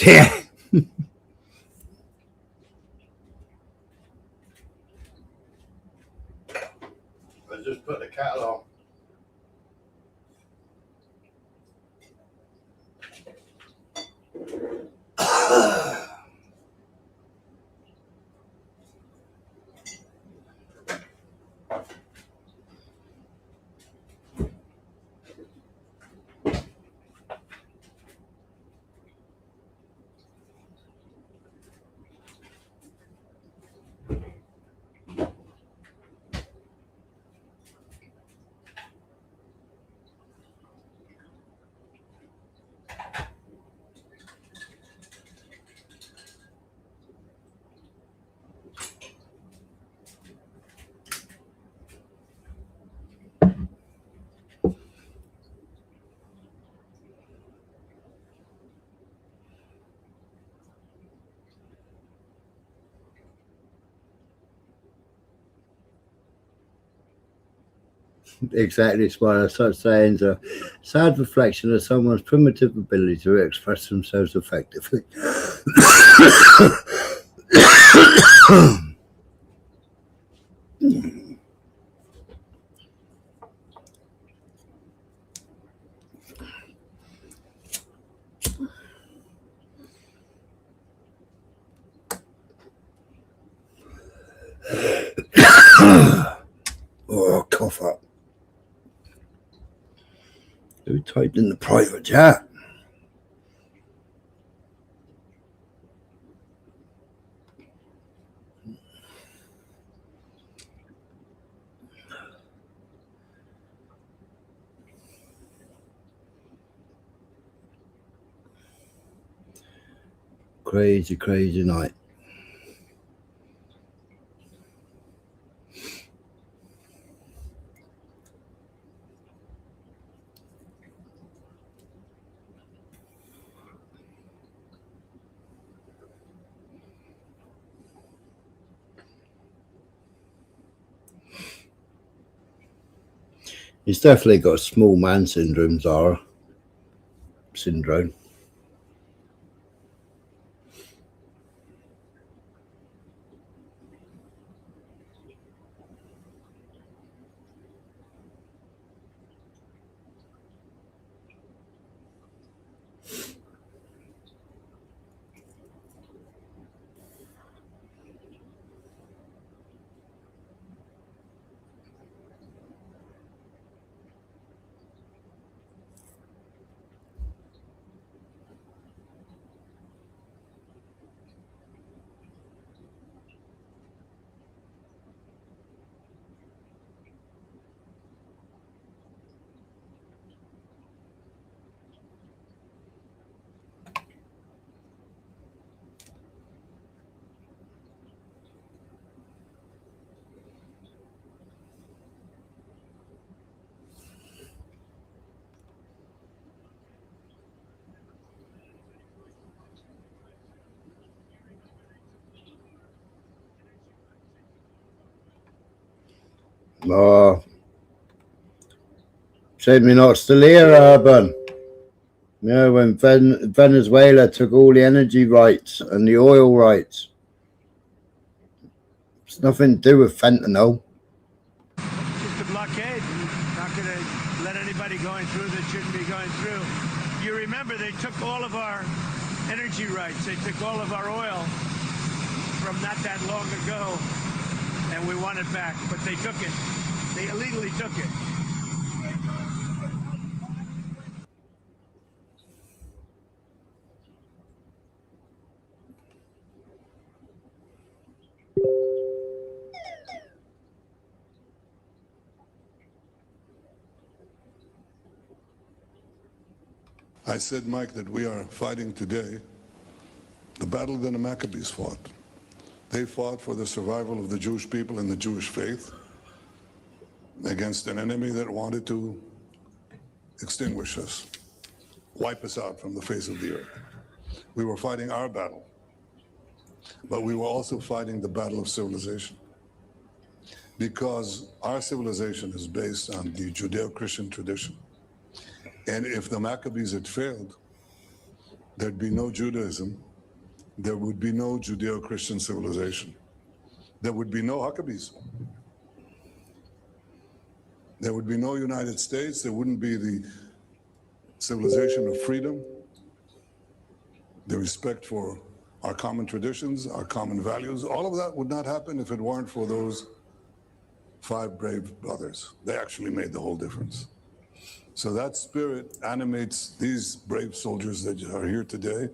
Yeah. I just put the kettle on. Exactly, it's one of such sayings, a sad reflection of someone's primitive ability to express themselves effectively. Oh, cough up. Who typed in the private chat? Crazy, crazy night. He's definitely got small man syndrome, Zara. Syndrome. Oh, shame you're not still here, Urban. Yeah, when Venezuela took all the energy rights and the oil rights. It's nothing to do with fentanyl.
Just a blockade. Not going to let anybody going through that shouldn't be going through. You remember they took all of our energy rights. They took all of our oil from not that long ago, and we want it back. But they took it. They illegally took it.
I said, Mike, that we are fighting today the battle that the Maccabees fought. They fought for the survival of the Jewish people and the Jewish faith against an enemy that wanted to extinguish us, wipe us out from the face of the earth. We were fighting our battle, but we were also fighting the battle of civilization, because our civilization is based on the Judeo-Christian tradition. And if the Maccabees had failed, there'd be no Judaism, there would be no Judeo-Christian civilization. There would be no Huckabees. There would be no United States. There wouldn't be the civilization of freedom, the respect for our common traditions, our common values. All of that would not happen if it weren't for those 5 brave brothers. They actually made the whole difference. So that spirit animates these brave soldiers that are here today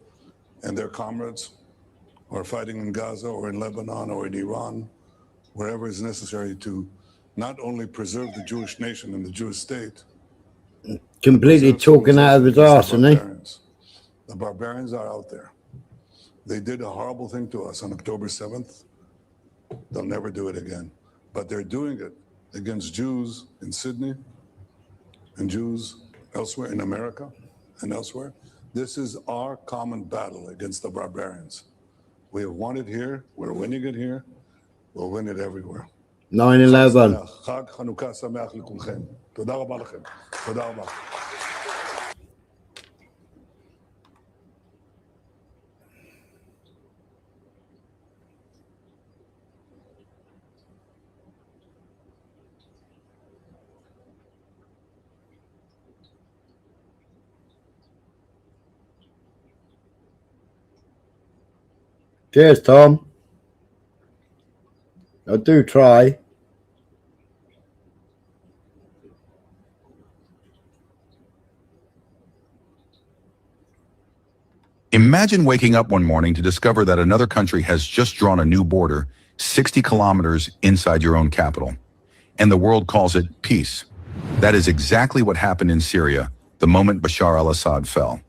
and their comrades who are fighting in Gaza or in Lebanon or in Iran, wherever is necessary to not only preserve the Jewish nation and the Jewish state.
Completely talking out of his arse, isn't he?
The barbarians are out there. They did a horrible thing to us on October 7th. They'll never do it again. But they're doing it against Jews in Sydney and Jews elsewhere in America and elsewhere. This is our common battle against the barbarians. We have won it here. We're winning it here. We'll win it everywhere.
9/11.
חג חנוכה שמח לכולכם. תודה רבה לכם. תודה רבה.
Cheers, Tom. I do try.
Imagine waking up one morning to discover that another country has just drawn a new border 60 kilometers inside your own capital. And the world calls it peace. That is exactly what happened in Syria the moment Bashar al-Assad fell.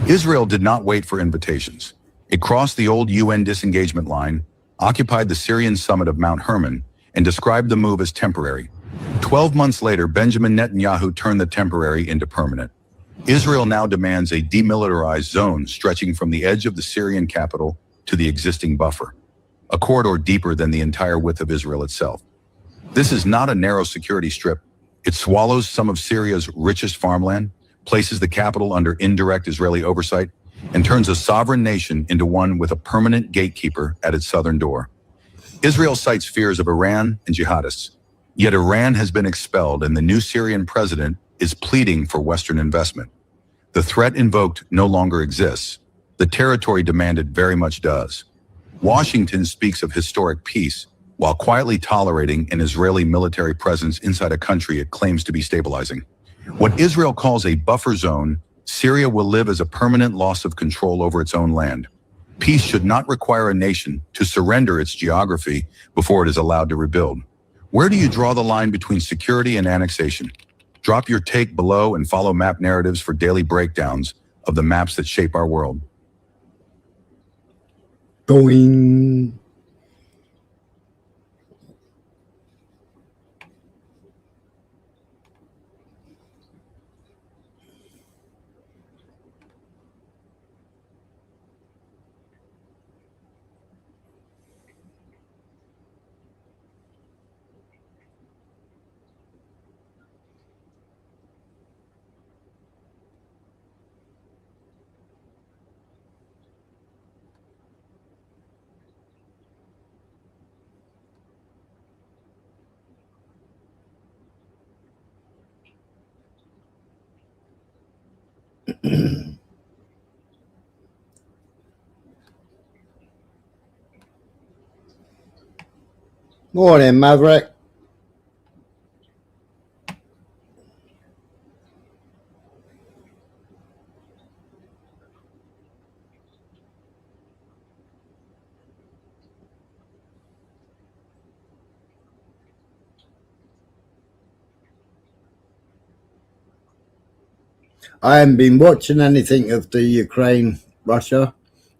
Israel did not wait for invitations. It crossed the old UN disengagement line, occupied the Syrian summit of Mount Hermon, and described the move as temporary. 12 months later, Benjamin Netanyahu turned the temporary into permanent. Israel now demands a demilitarized zone stretching from the edge of the Syrian capital to the existing buffer, a corridor deeper than the entire width of Israel itself. This is not a narrow security strip. It swallows some of Syria's richest farmland, places the capital under indirect Israeli oversight, and turns a sovereign nation into one with a permanent gatekeeper at its southern door. Israel cites fears of Iran and jihadists, yet Iran has been expelled and the new Syrian president is pleading for Western investment. The threat invoked no longer exists. The territory demanded very much does. Washington speaks of historic peace while quietly tolerating an Israeli military presence inside a country it claims to be stabilizing. What Israel calls a buffer zone, Syria will live as a permanent loss of control over its own land. Peace should not require a nation to surrender its geography before it is allowed to rebuild. Where do you draw the line between security and annexation? Drop your take below and follow map narratives for daily breakdowns of the maps that shape our world.
Going. Morning, Maverick. I haven't been watching anything of the Ukraine, Russia.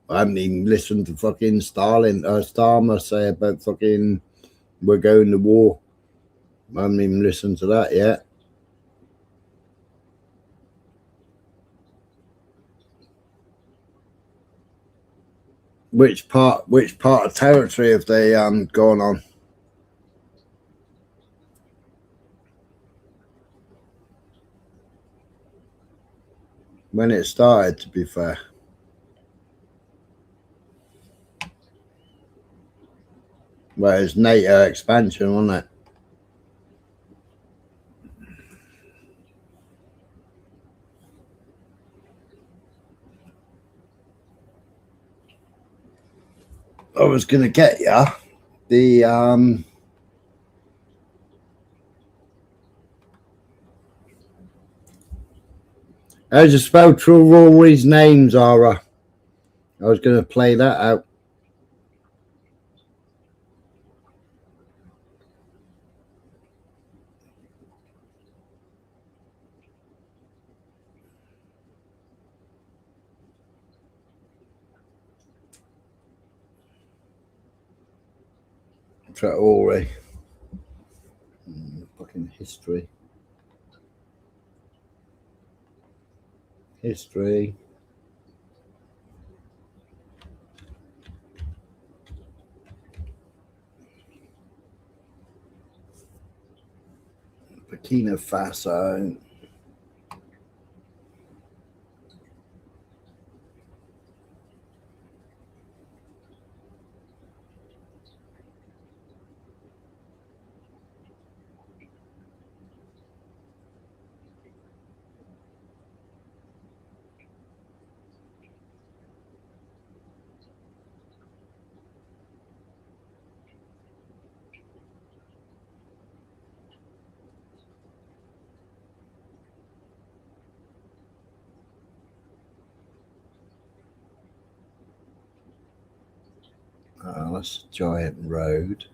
I haven't even listened to fucking Starmer say about fucking we're going to war. I haven't even listened to that yet. Which part of territory have they gone on? When it started, to be fair. Well, it's NATO expansion, wasn't it? I was going to get you the I just spelled through all these names, Ara. I was going to play that out. Traore. Fucking history. History. Burkina Faso. That's a giant road.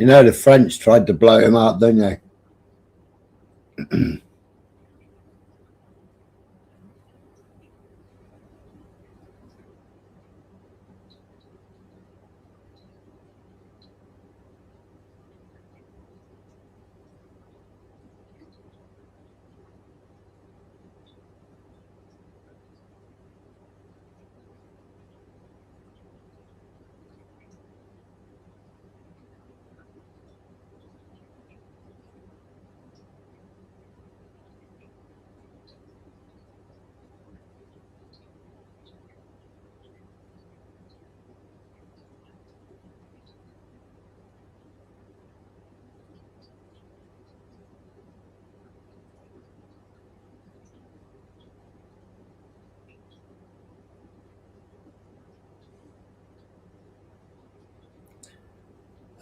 You know, the French tried to blow him up, didn't they?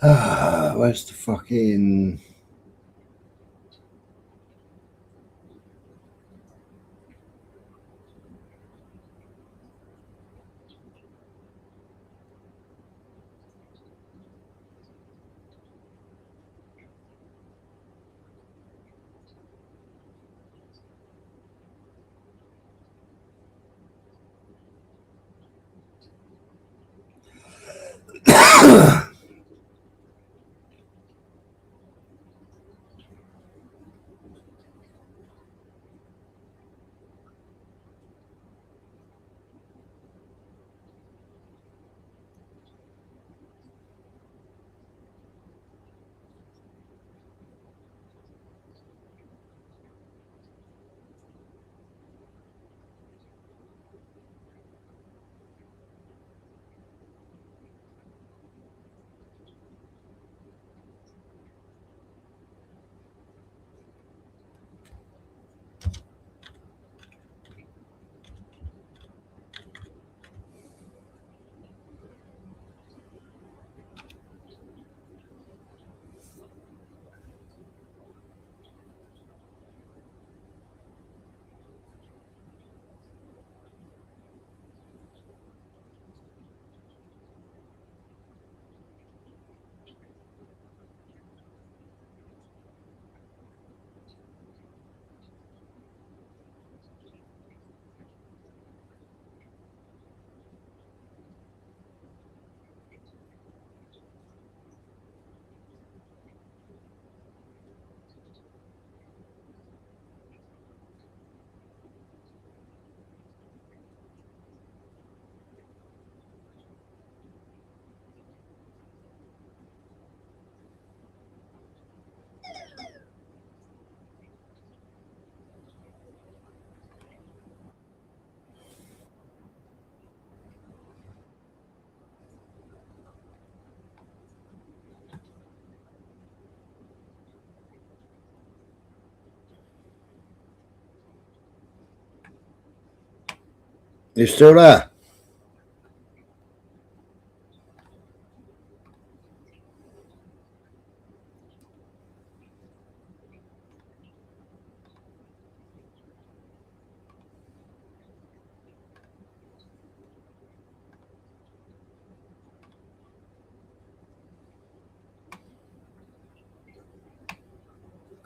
Where's the fucking... You still there?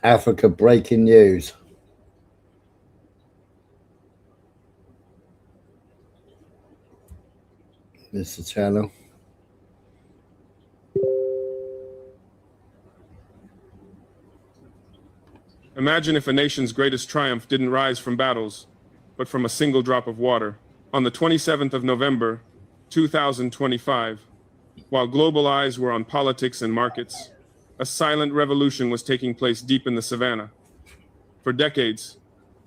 Africa breaking news. This is the channel.
Imagine if a nation's greatest triumph didn't rise from battles, but from a single drop of water. On the 27th of November, 2025, while global eyes were on politics and markets, a silent revolution was taking place deep in the savannah. For decades,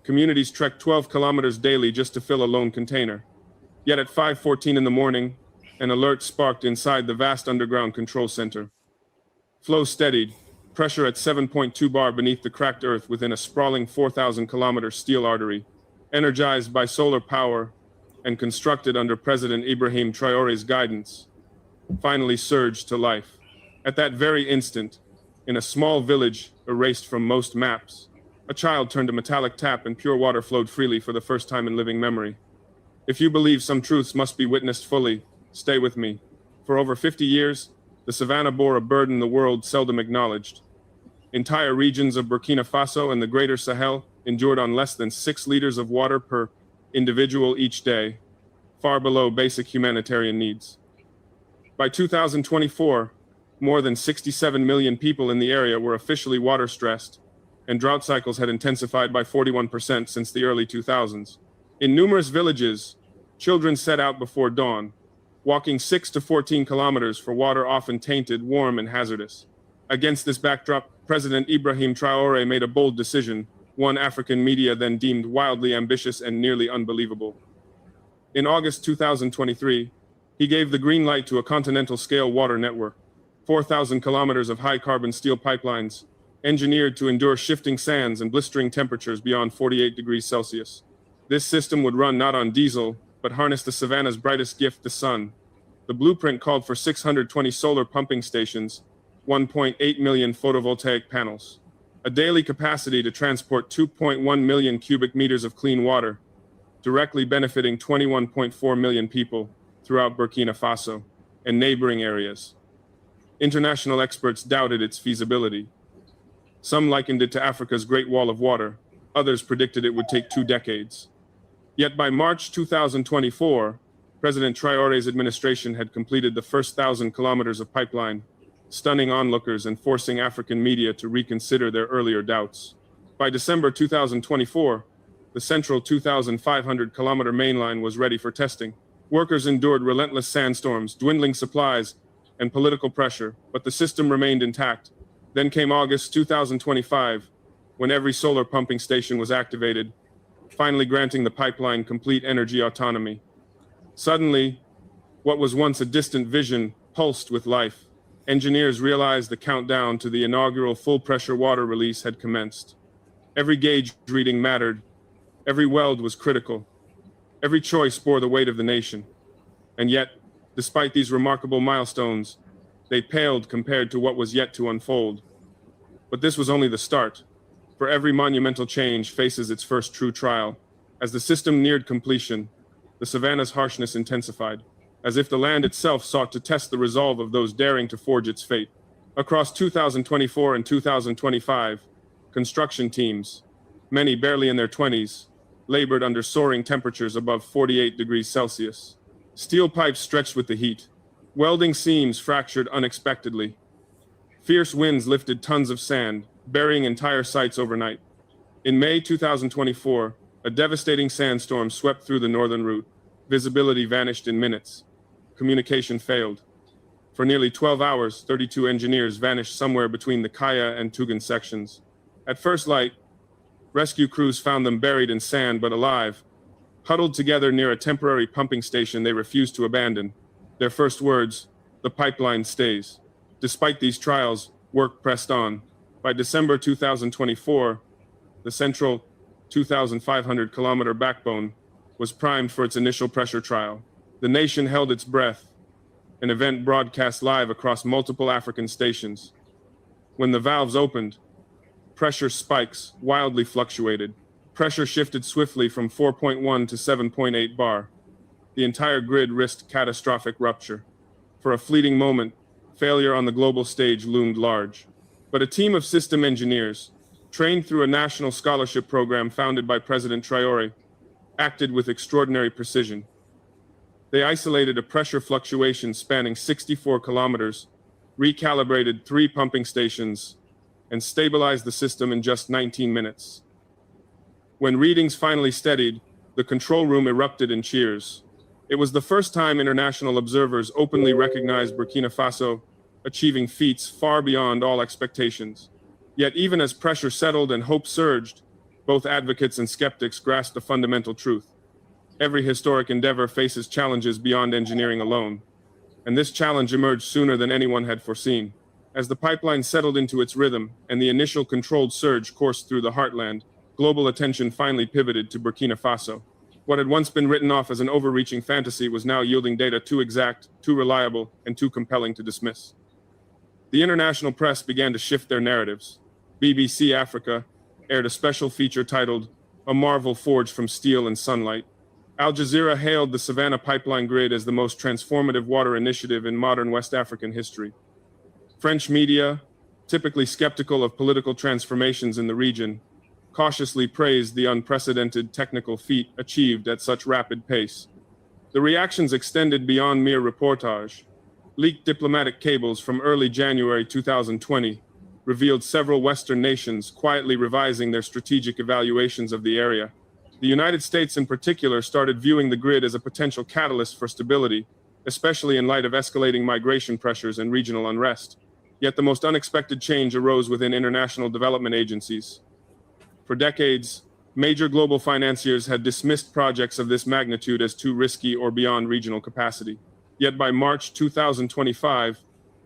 communities trekked 12 kilometers daily just to fill a lone container. Yet at 5:14 in the morning, an alert sparked inside the vast underground control center. Flow steadied, pressure at 7.2 bar beneath the cracked earth within a sprawling 4,000-kilometer steel artery, energized by solar power and constructed under President Ibrahim Traore's guidance, finally surged to life. At that very instant, in a small village erased from most maps, a child turned a metallic tap and pure water flowed freely for the first time in living memory. If you believe some truths must be witnessed fully, stay with me. For over 50 years, the savannah bore a burden the world seldom acknowledged. Entire regions of Burkina Faso and the Greater Sahel endured on less than 6 liters of water per individual each day, far below basic humanitarian needs. By 2024, more than 67 million people in the area were officially water-stressed, and drought cycles had intensified by 41% since the early 2000s. In numerous villages, children set out before dawn, walking 6 to 14 kilometers for water often tainted, warm, and hazardous. Against this backdrop, President Ibrahim Traore made a bold decision, one African media then deemed wildly ambitious and nearly unbelievable. In August 2023, he gave the green light to a continental-scale water network, 4,000 kilometers of high-carbon steel pipelines, engineered to endure shifting sands and blistering temperatures beyond 48 degrees Celsius. This system would run not on diesel, but harness the savannah's brightest gift, the sun. The blueprint called for 620 solar pumping stations, 1.8 million photovoltaic panels, a daily capacity to transport 2.1 million cubic meters of clean water, directly benefiting 21.4 million people throughout Burkina Faso and neighboring areas. International experts doubted its feasibility. Some likened it to Africa's Great Wall of Water. Others predicted it would take 2 decades. Yet by March 2024, President Traore's administration had completed the first 1,000 kilometers of pipeline, stunning onlookers and forcing African media to reconsider their earlier doubts. By December 2024, the central 2,500-kilometer mainline was ready for testing. Workers endured relentless sandstorms, dwindling supplies, and political pressure, but the system remained intact. Then came August 2025, when every solar pumping station was activated, finally granting the pipeline complete energy autonomy. Suddenly, what was once a distant vision pulsed with life. Engineers realized the countdown to the inaugural full-pressure water release had commenced. Every gauge reading mattered. Every weld was critical. Every choice bore the weight of the nation. And yet, despite these remarkable milestones, they paled compared to what was yet to unfold. But this was only the start, for every monumental change faces its first true trial. As the system neared completion, the savannah's harshness intensified, as if the land itself sought to test the resolve of those daring to forge its fate. Across 2024 and 2025, construction teams, many barely in their 20s, labored under soaring temperatures above 48 degrees Celsius. Steel pipes stretched with the heat. Welding seams fractured unexpectedly. Fierce winds lifted tons of sand, burying entire sites overnight. In May 2024, a devastating sandstorm swept through the northern route. Visibility vanished in minutes. Communication failed. For nearly 12 hours, 32 engineers vanished somewhere between the Kaya and Tugan sections. At first light, rescue crews found them buried in sand but alive, huddled together near a temporary pumping station they refused to abandon. Their first words, "The pipeline stays." Despite these trials, work pressed on. By December 2024, the central 2,500-kilometer backbone was primed for its initial pressure trial. The nation held its breath, an event broadcast live across multiple African stations. When the valves opened, pressure spikes wildly fluctuated. Pressure shifted swiftly from 4.1 to 7.8 bar. The entire grid risked catastrophic rupture. For a fleeting moment, failure on the global stage loomed large. But a team of system engineers, trained through a national scholarship program founded by President Traore, acted with extraordinary precision. They isolated a pressure fluctuation spanning 64 kilometers, recalibrated 3 pumping stations, and stabilized the system in just 19 minutes. When readings finally steadied, the control room erupted in cheers. It was the first time international observers openly recognized Burkina Faso achieving feats far beyond all expectations. Yet even as pressure settled and hope surged, both advocates and skeptics grasped a fundamental truth. Every historic endeavor faces challenges beyond engineering alone, and this challenge emerged sooner than anyone had foreseen. As the pipeline settled into its rhythm and the initial controlled surge coursed through the heartland, global attention finally pivoted to Burkina Faso. What had once been written off as an overreaching fantasy was now yielding data too exact, too reliable, and too compelling to dismiss. The international press began to shift their narratives. BBC Africa aired a special feature titled "A Marvel Forged from Steel and Sunlight." Al Jazeera hailed the Savannah Pipeline Grid as the most transformative water initiative in modern West African history. French media, typically skeptical of political transformations in the region, cautiously praised the unprecedented technical feat achieved at such rapid pace. The reactions extended beyond mere reportage. Leaked diplomatic cables from early January 2020 revealed several Western nations quietly revising their strategic evaluations of the area. The United States in particular started viewing the grid as a potential catalyst for stability, especially in light of escalating migration pressures and regional unrest. Yet the most unexpected change arose within international development agencies. For decades, major global financiers had dismissed projects of this magnitude as too risky or beyond regional capacity. Yet by March 2025,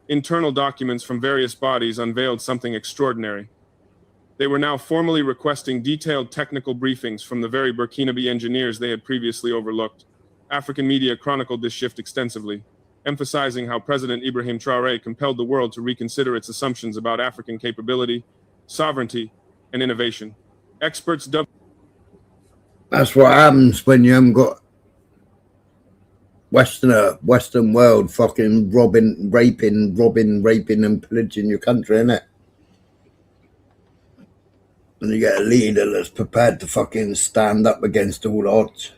internal documents from various bodies unveiled something extraordinary. They were now formally requesting detailed technical briefings from the very Burkinabe engineers they had previously overlooked. African media chronicled this shift extensively, emphasizing how President Ibrahim Traore compelled the world to reconsider its assumptions about African capability, sovereignty, and innovation. Experts dubbed.
That's what happens when you haven't got Western world fucking raping, and pillaging your country, innit? And you get a leader that's prepared to fucking stand up against all odds.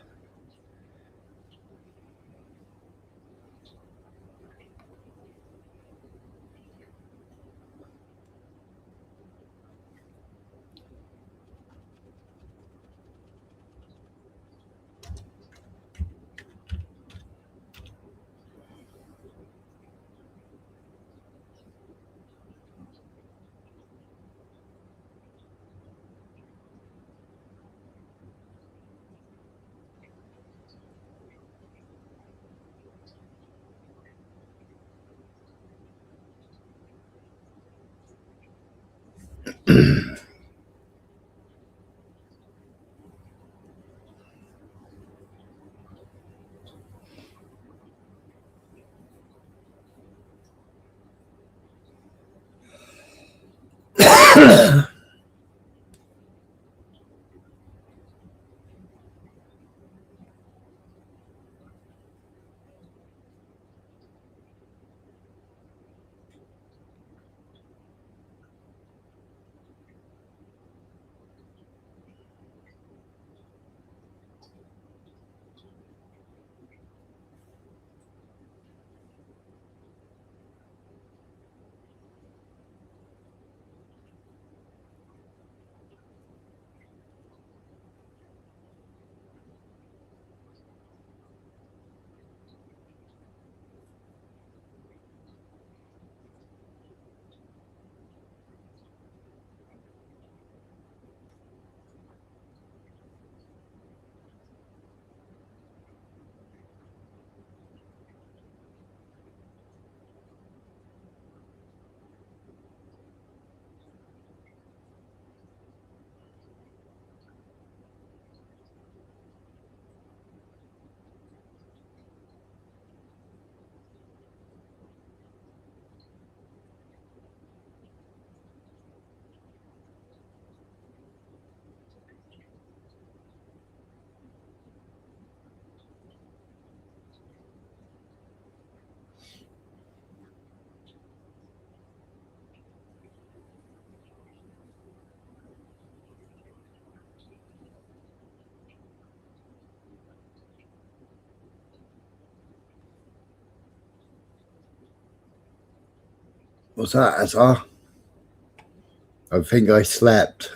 What's that, Azar? I think I slept.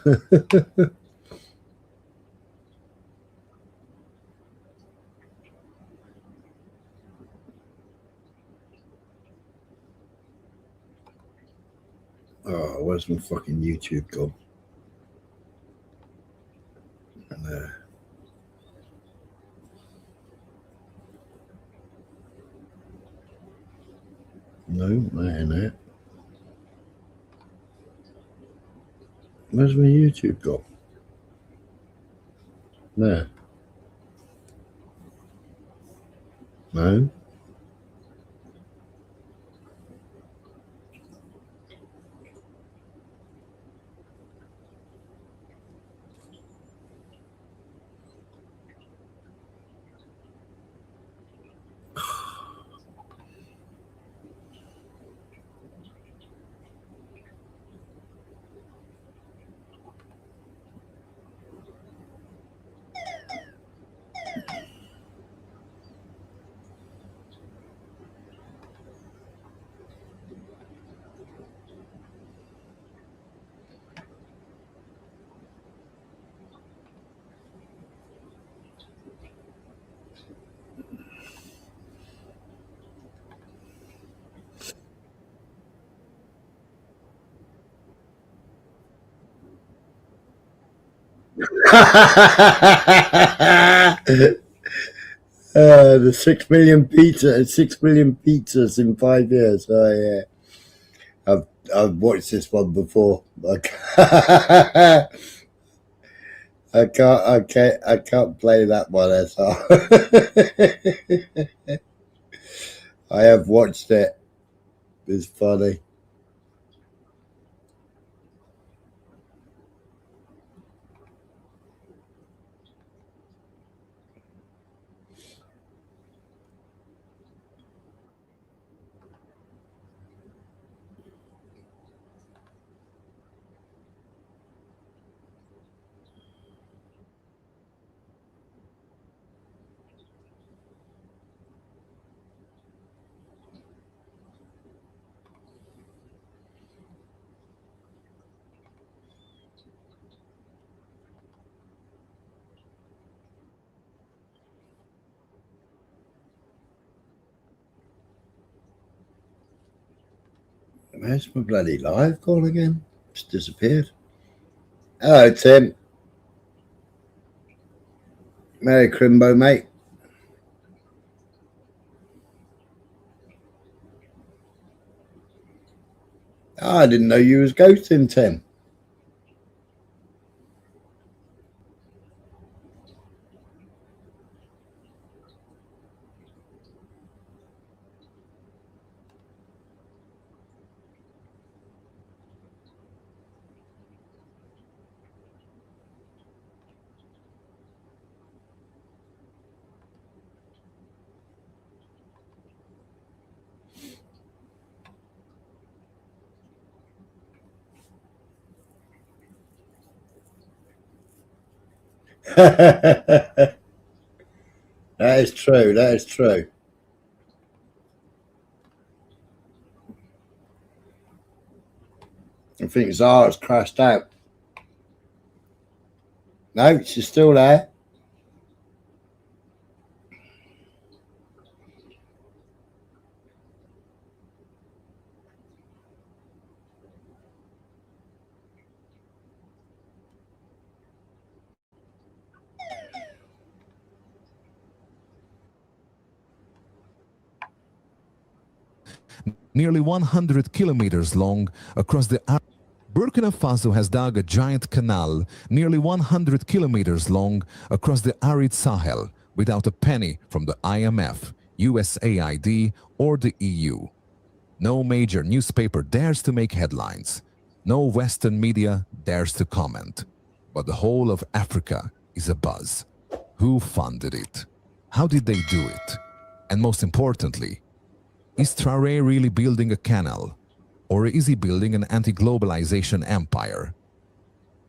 Oh, where's my fucking YouTube gone? No, that ain't it. Where's my YouTube gone? There. No. The 6 million pizzas in 5 years. Oh yeah, I've watched this one before. I can't play that one. I have watched it. It's funny. Where's my bloody live gone again? It's disappeared. Hello, Tim. Merry Crimbo, mate. Oh, I didn't know you was ghosting, Tim. That is true. That is true. I think Zara's crashed out. No, she's still there.
Nearly 100 kilometers long across the Burkina Faso has dug a giant canal nearly 100 kilometers long across the arid Sahel without a penny from the IMF, USAID, or the EU. No major newspaper dares to make headlines. No Western media dares to comment. But the whole of Africa is abuzz. Who funded it? How did they do it? And most importantly, is Traoré really building a canal? Or is he building an anti-globalization empire?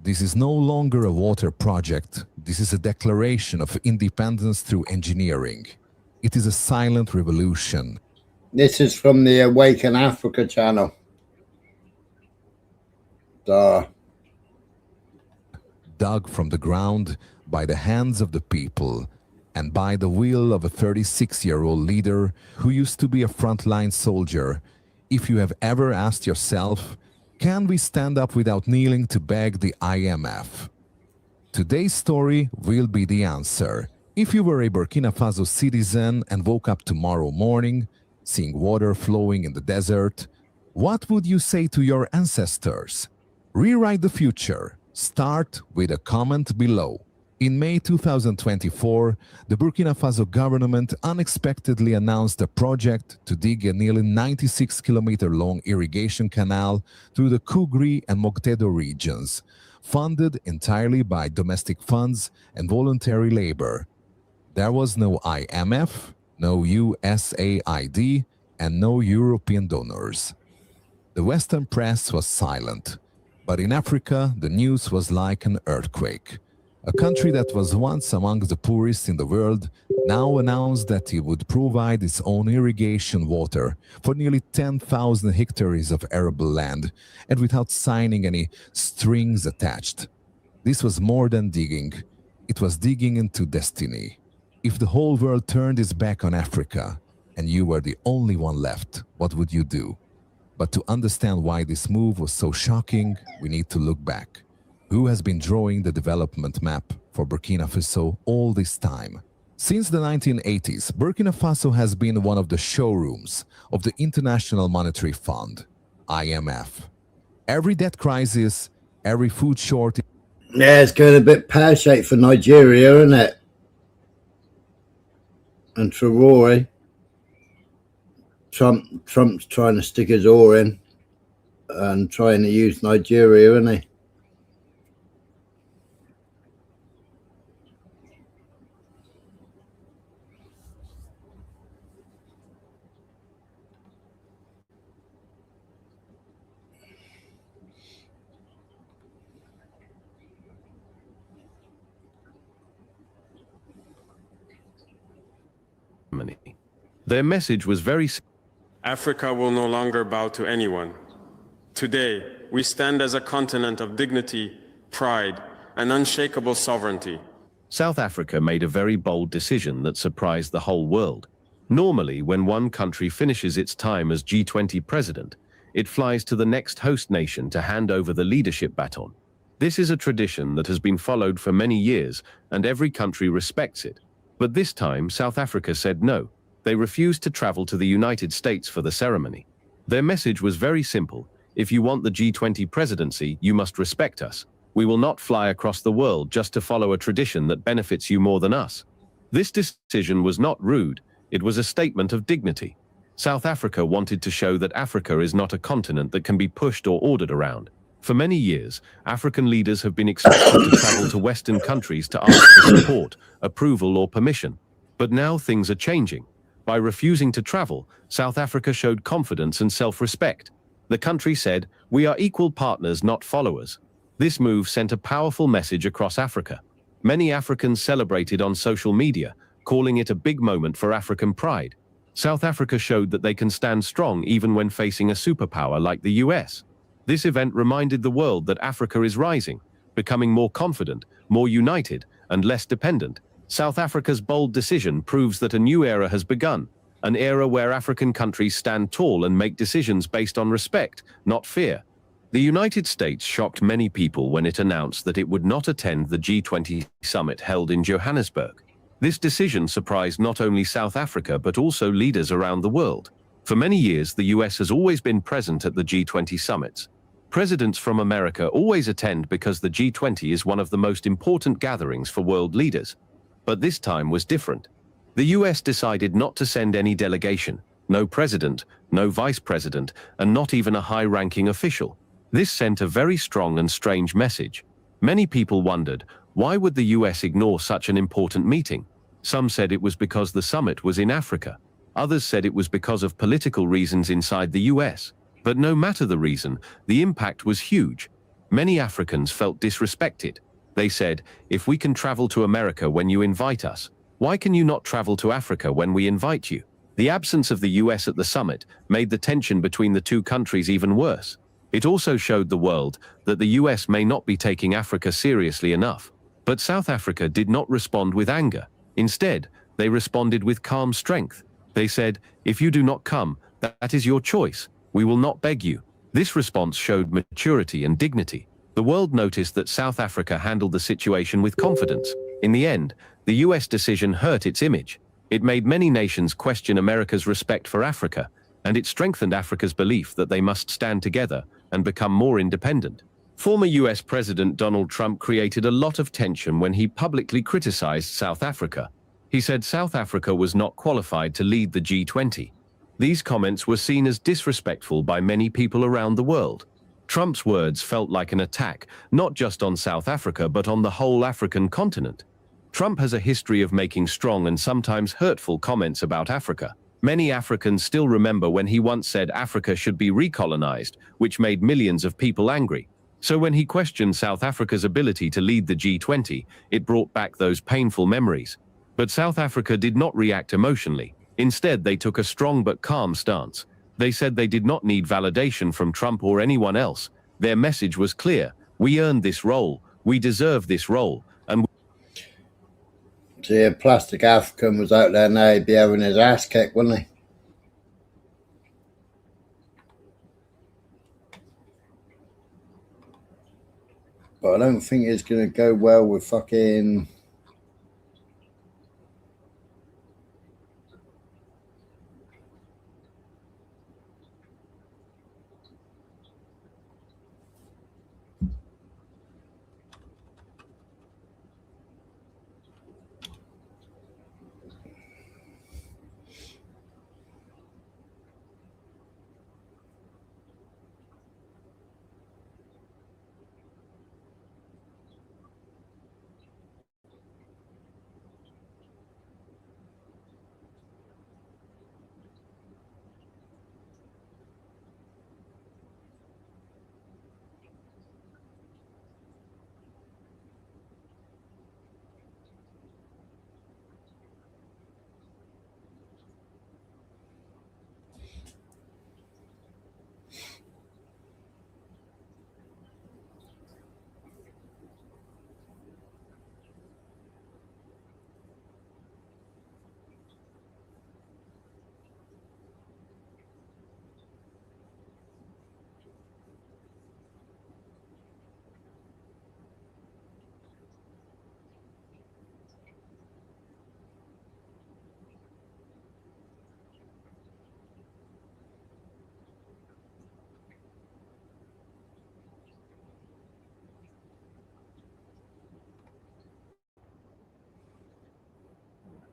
This is no longer a water project. This is a declaration of independence through engineering. It is a silent revolution.
This is from the Awaken Africa channel.
dug from the ground by the hands of the people and by the will of a 36-year-old leader who used to be a frontline soldier. If you have ever asked yourself, can we stand up without kneeling to beg the IMF? Today's story will be the answer. If you were a Burkina Faso citizen and woke up tomorrow morning, seeing water flowing in the desert, what would you say to your ancestors? Rewrite the future. Start with a comment below. In May 2024, the Burkina Faso government unexpectedly announced a project to dig a nearly 96-kilometer-long irrigation canal through the Kougri and Mogtedo regions, funded entirely by domestic funds and voluntary labor. There was no IMF, no USAID, and no European donors. The Western press was silent, but in Africa, the news was like an earthquake. A country that was once among the poorest in the world now announced that it would provide its own irrigation water for nearly 10,000 hectares of arable land and without signing any strings attached. This was more than digging. It was digging into destiny. If the whole world turned its back on Africa and you were the only one left, what would you do? But to understand why this move was so shocking, we need to look back. Who has been drawing the development map for Burkina Faso all this time? Since the 1980s, Burkina Faso has been one of the showrooms of the International Monetary Fund, IMF. Every debt crisis, every food shortage...
Yeah, it's going a bit pear-shaped for Nigeria, isn't it? And for Rory. Trump's trying to stick his oar in and trying to use Nigeria, isn't he?
Their message was very...
Africa will no longer bow to anyone. Today, we stand as a continent of dignity, pride, and unshakable sovereignty.
South Africa made a very bold decision that surprised the whole world. Normally, when one country finishes its time as G20 president, it flies to the next host nation to hand over the leadership baton. This is a tradition that has been followed for many years, and every country respects it. But this time, South Africa said no. They refused to travel to the United States for the ceremony. Their message was very simple. If you want the G20 presidency, you must respect us. We will not fly across the world just to follow a tradition that benefits you more than us. This decision was not rude. It was a statement of dignity. South Africa wanted to show that Africa is not a continent that can be pushed or ordered around. For many years, African leaders have been expected to travel to Western countries to ask for support, approval, or permission. But now things are changing. By refusing to travel, South Africa showed confidence and self-respect. The country said, "We are equal partners, not followers." This move sent a powerful message across Africa. Many Africans celebrated on social media, calling it a big moment for African pride. South Africa showed that they can stand strong even when facing a superpower like the US. This event reminded the world that Africa is rising, becoming more confident, more united, and less dependent. South Africa's bold decision proves that a new era has begun, an era where African countries stand tall and make decisions based on respect, not fear. The United States shocked many people when it announced that it would not attend the G20 summit held in Johannesburg. This decision surprised not only South Africa but also leaders around the world. For many years, the US has always been present at the G20 summits. Presidents from America always attend because the G20 is one of the most important gatherings for world leaders. But this time was different. The US decided not to send any delegation, no president, no vice president, and not even a high-ranking official. This sent a very strong and strange message. Many people wondered, why would the US ignore such an important meeting? Some said it was because the summit was in Africa. Others said it was because of political reasons inside the US. But no matter the reason, the impact was huge. Many Africans felt disrespected. They said, if we can travel to America when you invite us, why can you not travel to Africa when we invite you? The absence of the US at the summit made the tension between the two countries even worse. It also showed the world that the US may not be taking Africa seriously enough. But South Africa did not respond with anger. Instead, they responded with calm strength. They said, if you do not come, that is your choice. We will not beg you. This response showed maturity and dignity. The world noticed that South Africa handled the situation with confidence. In the end, the US decision hurt its image. It made many nations question America's respect for Africa, and it strengthened Africa's belief that they must stand together and become more independent. Former US President Donald Trump created a lot of tension when he publicly criticized South Africa. He said South Africa was not qualified to lead the G20. These comments were seen as disrespectful by many people around the world. Trump's words felt like an attack, not just on South Africa, but on the whole African continent. Trump has a history of making strong and sometimes hurtful comments about Africa. Many Africans still remember when he once said Africa should be recolonized, which made millions of people angry. So when he questioned South Africa's ability to lead the G20, it brought back those painful memories. But South Africa did not react emotionally. Instead, they took a strong but calm stance. They said they did not need validation from Trump or anyone else. Their message was clear. We earned this role. We deserve this role. And
see, a plastic African was out there now, he'd be having his ass kicked, wouldn't he? But I don't think it's going to go well with fucking...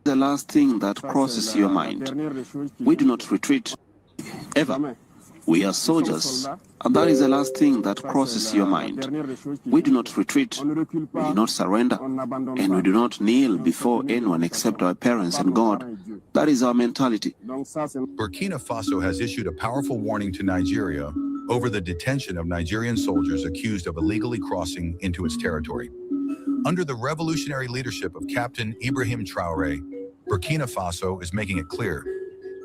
The last thing that crosses your mind. We do not retreat, ever. We are soldiers, and that is the last thing that crosses your mind. We do not retreat, we do not surrender, and we do not kneel before anyone except our parents and God. That is our mentality.
Burkina Faso has issued a powerful warning to Nigeria over the detention of Nigerian soldiers accused of illegally crossing into its territory. Under the revolutionary leadership of Captain Ibrahim Traoré, Burkina Faso is making it clear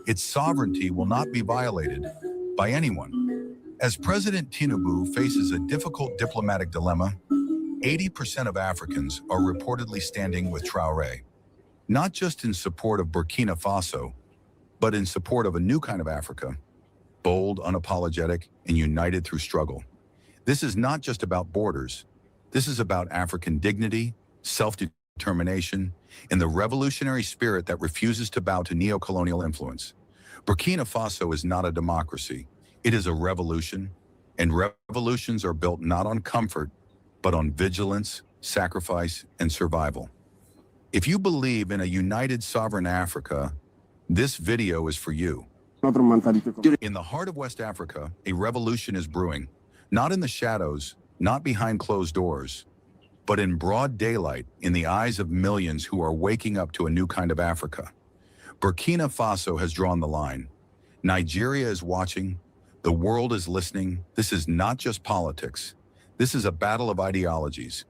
its sovereignty will not be violated by anyone. As President Tinubu faces a difficult diplomatic dilemma, 80% of Africans are reportedly standing with Traoré, not just in support of Burkina Faso, but in support of a new kind of Africa, bold, unapologetic, and united through struggle. This is not just about borders. This is about African dignity, self-determination, and the revolutionary spirit that refuses to bow to neo-colonial influence. Burkina Faso is not a democracy. It is a revolution, and revolutions are built not on comfort, but on vigilance, sacrifice, and survival. If you believe in a united sovereign Africa, this video is for you. In the heart of West Africa, a revolution is brewing, not in the shadows, not behind closed doors, but in broad daylight in the eyes of millions who are waking up to a new kind of Africa. Burkina Faso has drawn the line. Nigeria is watching. The world is listening. This is not just politics. This is a battle of ideologies.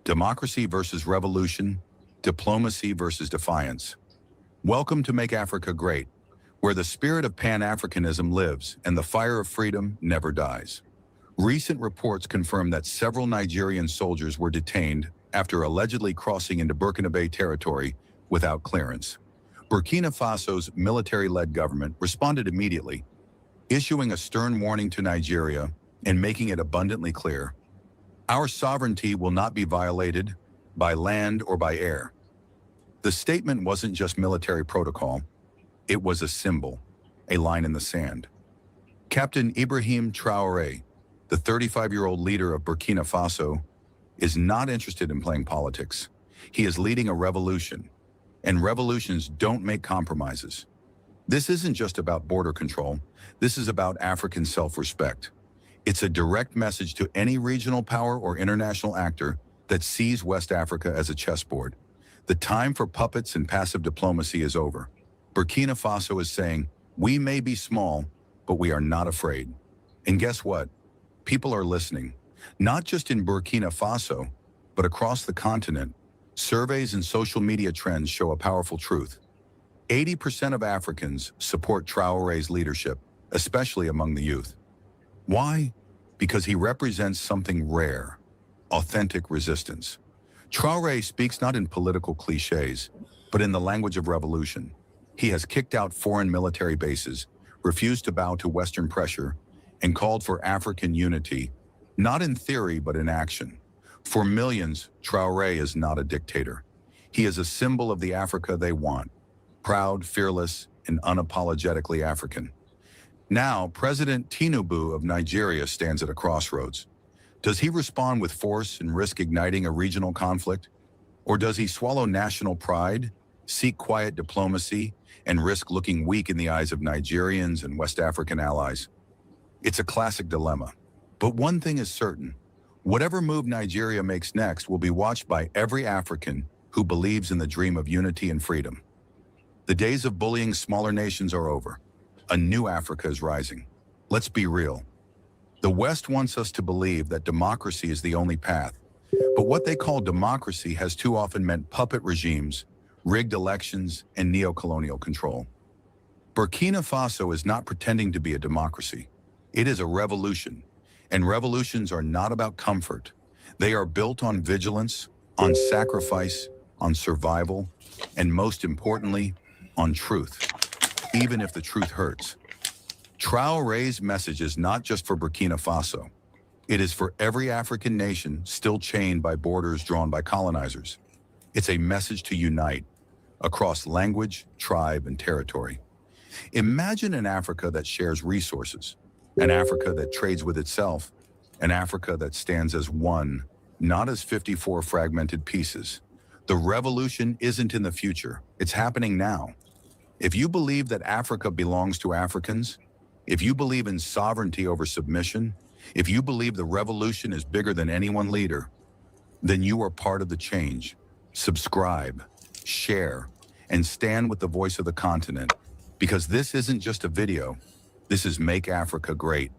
Democracy versus revolution, diplomacy versus defiance. Welcome to Make Africa Great, where the spirit of Pan-Africanism lives and the fire of freedom never dies. Recent reports confirm that several Nigerian soldiers were detained after allegedly crossing into Burkinabe territory without clearance. Burkina Faso's military-led government responded immediately, issuing a stern warning to Nigeria and making it abundantly clear: our sovereignty will not be violated by land or by air. The statement wasn't just military protocol, it was a symbol, a line in the sand. Captain Ibrahim Traoré, the 35-year-old leader of Burkina Faso, is not interested in playing politics. He is leading a revolution, and revolutions don't make compromises. This isn't just about border control. This is about African self-respect. It's a direct message to any regional power or international actor that sees West Africa as a chessboard. The time for puppets and passive diplomacy is over. Burkina Faso is saying, we may be small, but we are not afraid. And guess what? People are listening, not just in Burkina Faso, but across the continent. Surveys and social media trends show a powerful truth. 80% of Africans support Traoré's leadership, especially among the youth. Why? Because he represents something rare: authentic resistance. Traoré speaks not in political cliches, but in the language of revolution. He has kicked out foreign military bases, refused to bow to Western pressure, and called for African unity, not in theory, but in action. For millions, Traoré is not a dictator. He is a symbol of the Africa they want: proud, fearless, and unapologetically African. Now, President Tinubu of Nigeria stands at a crossroads. Does he respond with force and risk igniting a regional conflict? Or does he swallow national pride, seek quiet diplomacy, and risk looking weak in the eyes of Nigerians and West African allies? It's a classic dilemma. But one thing is certain: whatever move Nigeria makes next will be watched by every African who believes in the dream of unity and freedom. The days of bullying smaller nations are over. A new Africa is rising. Let's be real. The West wants us to believe that democracy is the only path. But what they call democracy has too often meant puppet regimes, rigged elections, and neo-colonial control. Burkina Faso is not pretending to be a democracy. It is a revolution. And revolutions are not about comfort. They are built on vigilance, on sacrifice, on survival, and most importantly, on truth, even if the truth hurts. Traoré's message is not just for Burkina Faso. It is for every African nation still chained by borders drawn by colonizers. It's a message to unite across language, tribe, and territory. Imagine an Africa that shares resources, an Africa that trades with itself, an Africa that stands as one, not as 54 fragmented pieces. The revolution isn't in the future, it's happening now. If you believe that Africa belongs to Africans, if you believe in sovereignty over submission, if you believe the revolution is bigger than any one leader, then you are part of the change. Subscribe, share, and stand with the voice of the continent, because this isn't just a video, this is Make Africa Great.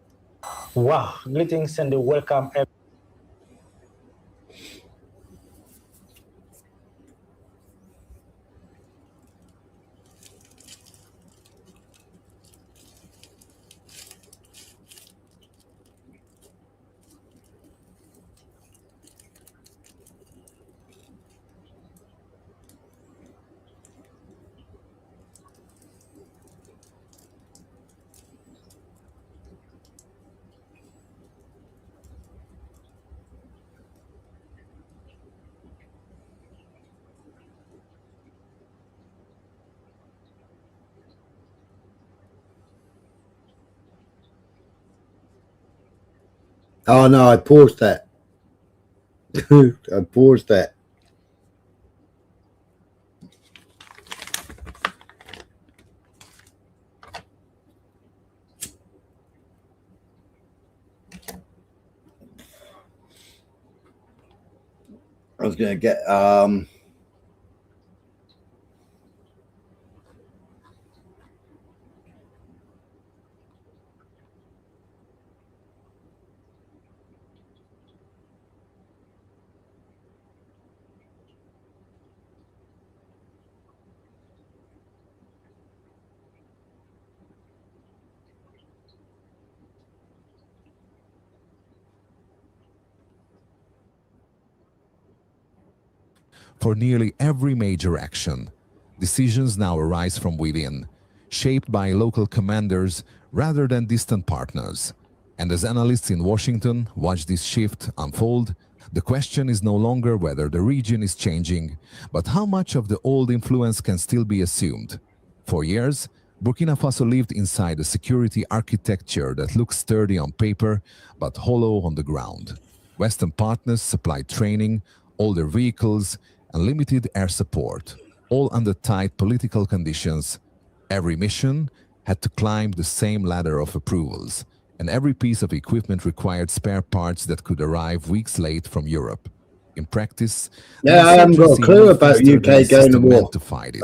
Wow, greetings and welcome.
Oh no, I paused that. I paused that. I was going to get
for nearly every major action. Decisions now arise from within, shaped by local commanders rather than distant partners. And as analysts in Washington watch this shift unfold, the question is no longer whether the region is changing, but how much of the old influence can still be assumed. For years, Burkina Faso lived inside a security architecture that looks sturdy on paper, but hollow on the ground. Western partners supplied training, older vehicles, and limited air support, all under tight political conditions. Every mission had to climb the same ladder of approvals, and every piece of equipment required spare parts that could arrive weeks late from Europe. In practice,
yeah, I haven't got a clue about UK going to war.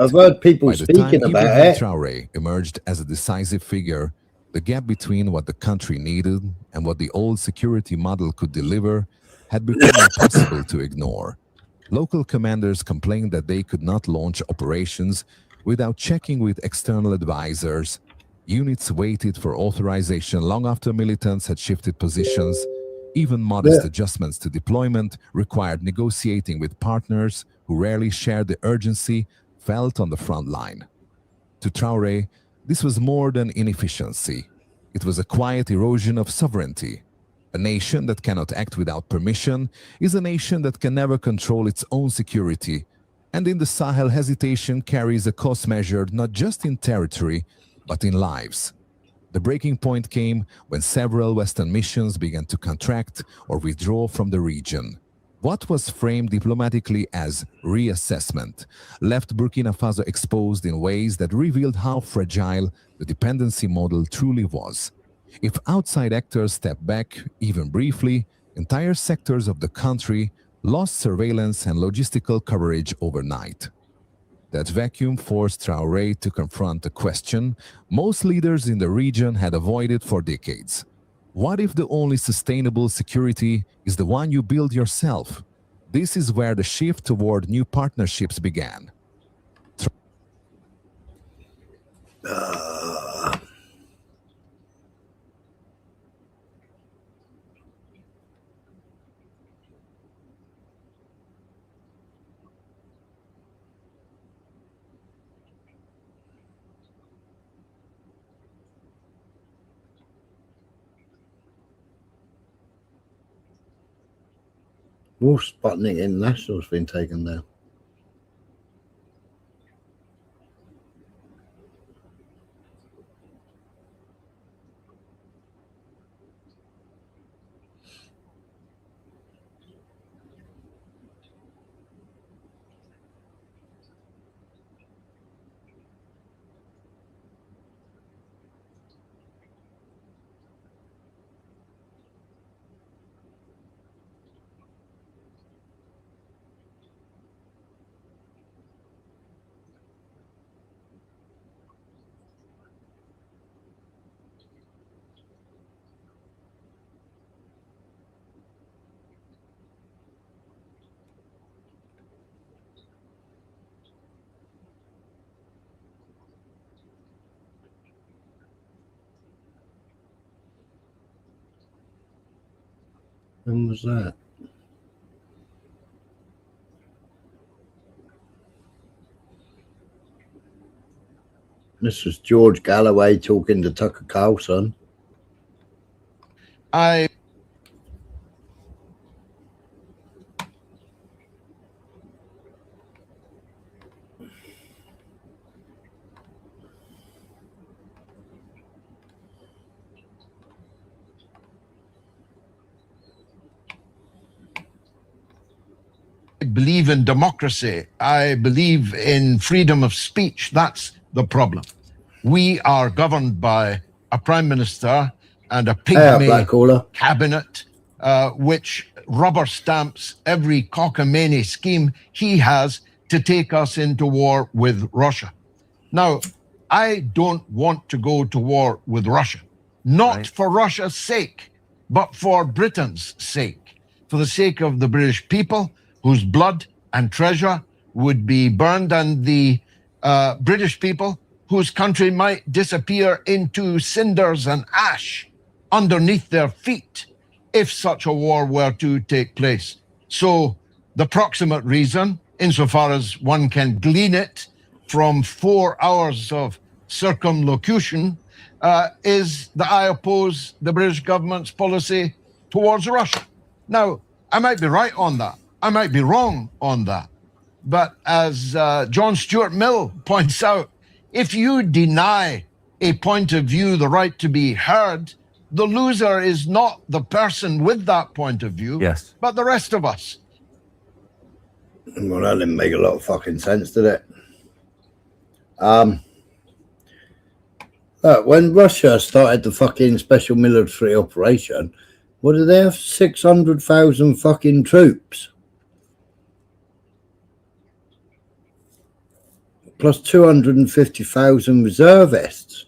I've heard people speaking about it.
Traoré emerged as a decisive figure. The gap between what the country needed and what the old security model could deliver had become impossible to ignore. Local commanders complained that they could not launch operations without checking with external advisors. Units waited for authorization long after militants had shifted positions. Even modest adjustments to deployment required negotiating with partners who rarely shared the urgency felt on the front line. To Traoré, this was more than inefficiency. It was a quiet erosion of sovereignty. A nation that cannot act without permission is a nation that can never control its own security. And in the Sahel, hesitation carries a cost measured not just in territory, but in lives. The breaking point came when several Western missions began to contract or withdraw from the region. What was framed diplomatically as reassessment left Burkina Faso exposed in ways that revealed how fragile the dependency model truly was. If outside actors stepped back, even briefly, entire sectors of the country lost surveillance and logistical coverage overnight. That vacuum forced Traoré to confront a question most leaders in the region had avoided for decades. What if the only sustainable security is the one you build yourself? This is where the shift toward new partnerships began.
Wolf Sputnik International's been taken down. When was that? This was George Galloway talking to Tucker Carlson.
I believe in democracy. I believe in freedom of speech. That's the problem. We are governed by a prime minister and a pygmy cabinet, which rubber stamps every cockamamie scheme he has to take us into war with Russia. Now, I don't want to go to war with Russia, not for Russia's sake, but for Britain's sake, for the sake of the British people, whose blood and treasure would be burned, and the British people whose country might disappear into cinders and ash underneath their feet if such a war were to take place. So the proximate reason insofar as one can glean it from 4 hours of circumlocution, is that I oppose the British government's policy towards Russia. Now, I might be right on that. I might be wrong on that. But as John Stuart Mill points out, if you deny a point of view the right to be heard, the loser is not the person with that point of view,
yes,
but the rest of us.
Well, that didn't make a lot of fucking sense, did it? When Russia started the fucking special military operation, what did they have? 600,000 fucking troops. Plus 250,000 reservists.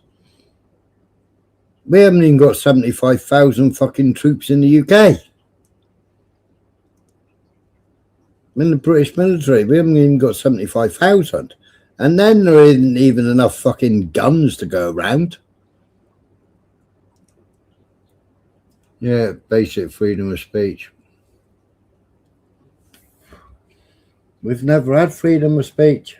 We haven't even got 75,000 fucking troops in the UK. In the British military, we haven't even got 75,000. And then there isn't even enough fucking guns to go around. Yeah, basic freedom of speech. We've never had freedom of speech.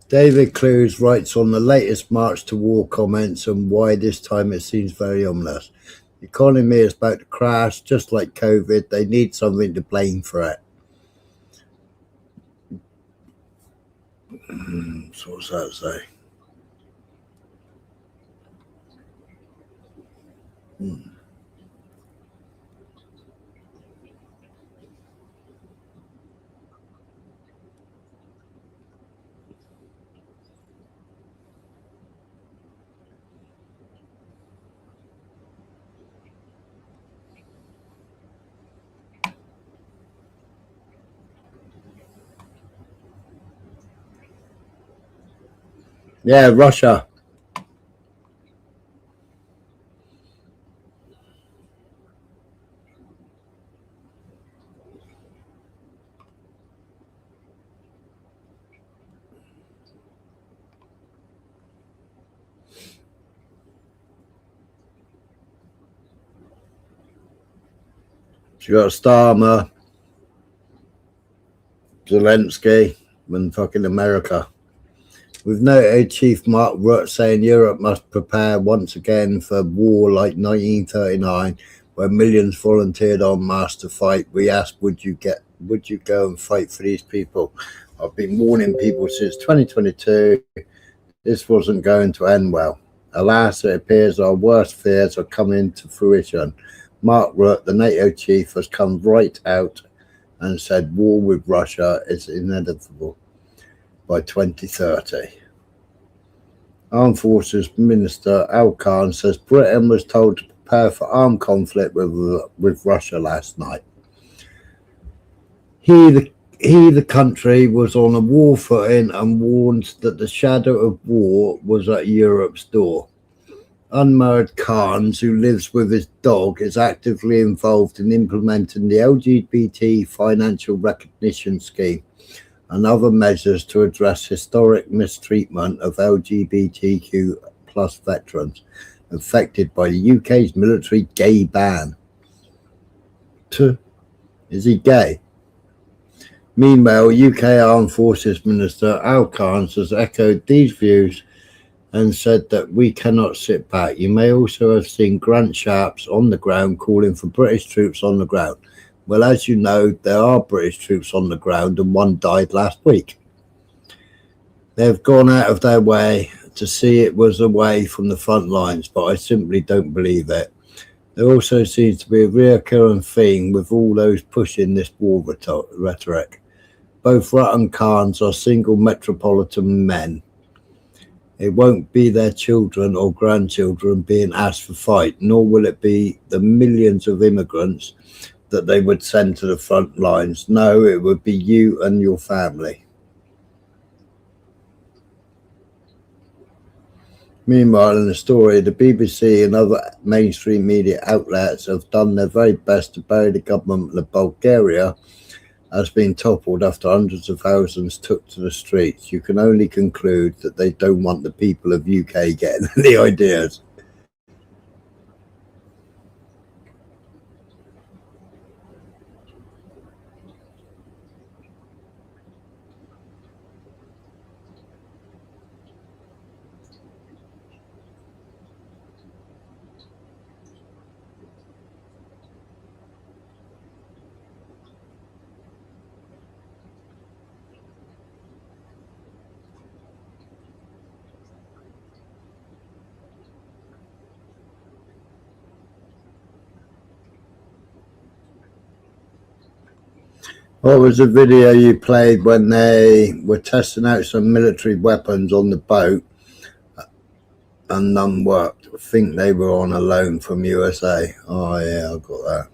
David Clues writes on the latest March to War comments and why this time it seems very ominous. The economy is about to crash, just like COVID. They need something to blame for it. So what's that say? Yeah, Russia. You got Starmer, Zelensky, and fucking America. With NATO Chief Mark Rutte saying Europe must prepare once again for war like 1939, where millions volunteered en masse to fight. We asked, would you go and fight for these people? I've been warning people since 2022 this wasn't going to end well. Alas, it appears our worst fears are coming to fruition. Mark Rutte, the NATO chief, has come right out and said war with Russia is inevitable by 2030. Armed Forces Minister Al Khan says Britain was told to prepare for armed conflict with Russia last night. The country was on a war footing and warned that the shadow of war was at Europe's door. Unmarried Khan, who lives with his dog, is actively involved in implementing the LGBT financial recognition scheme and other measures to address historic mistreatment of LGBTQ plus veterans affected by the UK's military gay ban. Is he gay? Meanwhile, UK Armed Forces Minister Al Khan has echoed these views and said that we cannot sit back. You may also have seen Grant Sharps on the ground calling for British troops on the ground. Well, as you know, there are British troops on the ground and one died last week. They've gone out of their way to see it was away from the front lines, but I simply don't believe it. There also seems to be a recurring theme with all those pushing this war rhetoric. Both Rutte and Khan's are single metropolitan men. It won't be their children or grandchildren being asked for fight, nor will it be the millions of immigrants that they would send to the front lines. No, it would be you and your family. Meanwhile, in the story, the BBC and other mainstream media outlets have done their very best to bury the government of Bulgaria has been toppled after hundreds of thousands took to the streets, you can only conclude that they don't want the people of UK getting any ideas. What was the video you played when they were testing out some military weapons on the boat and none worked? I think they were on a loan from USA. Oh yeah, I got that.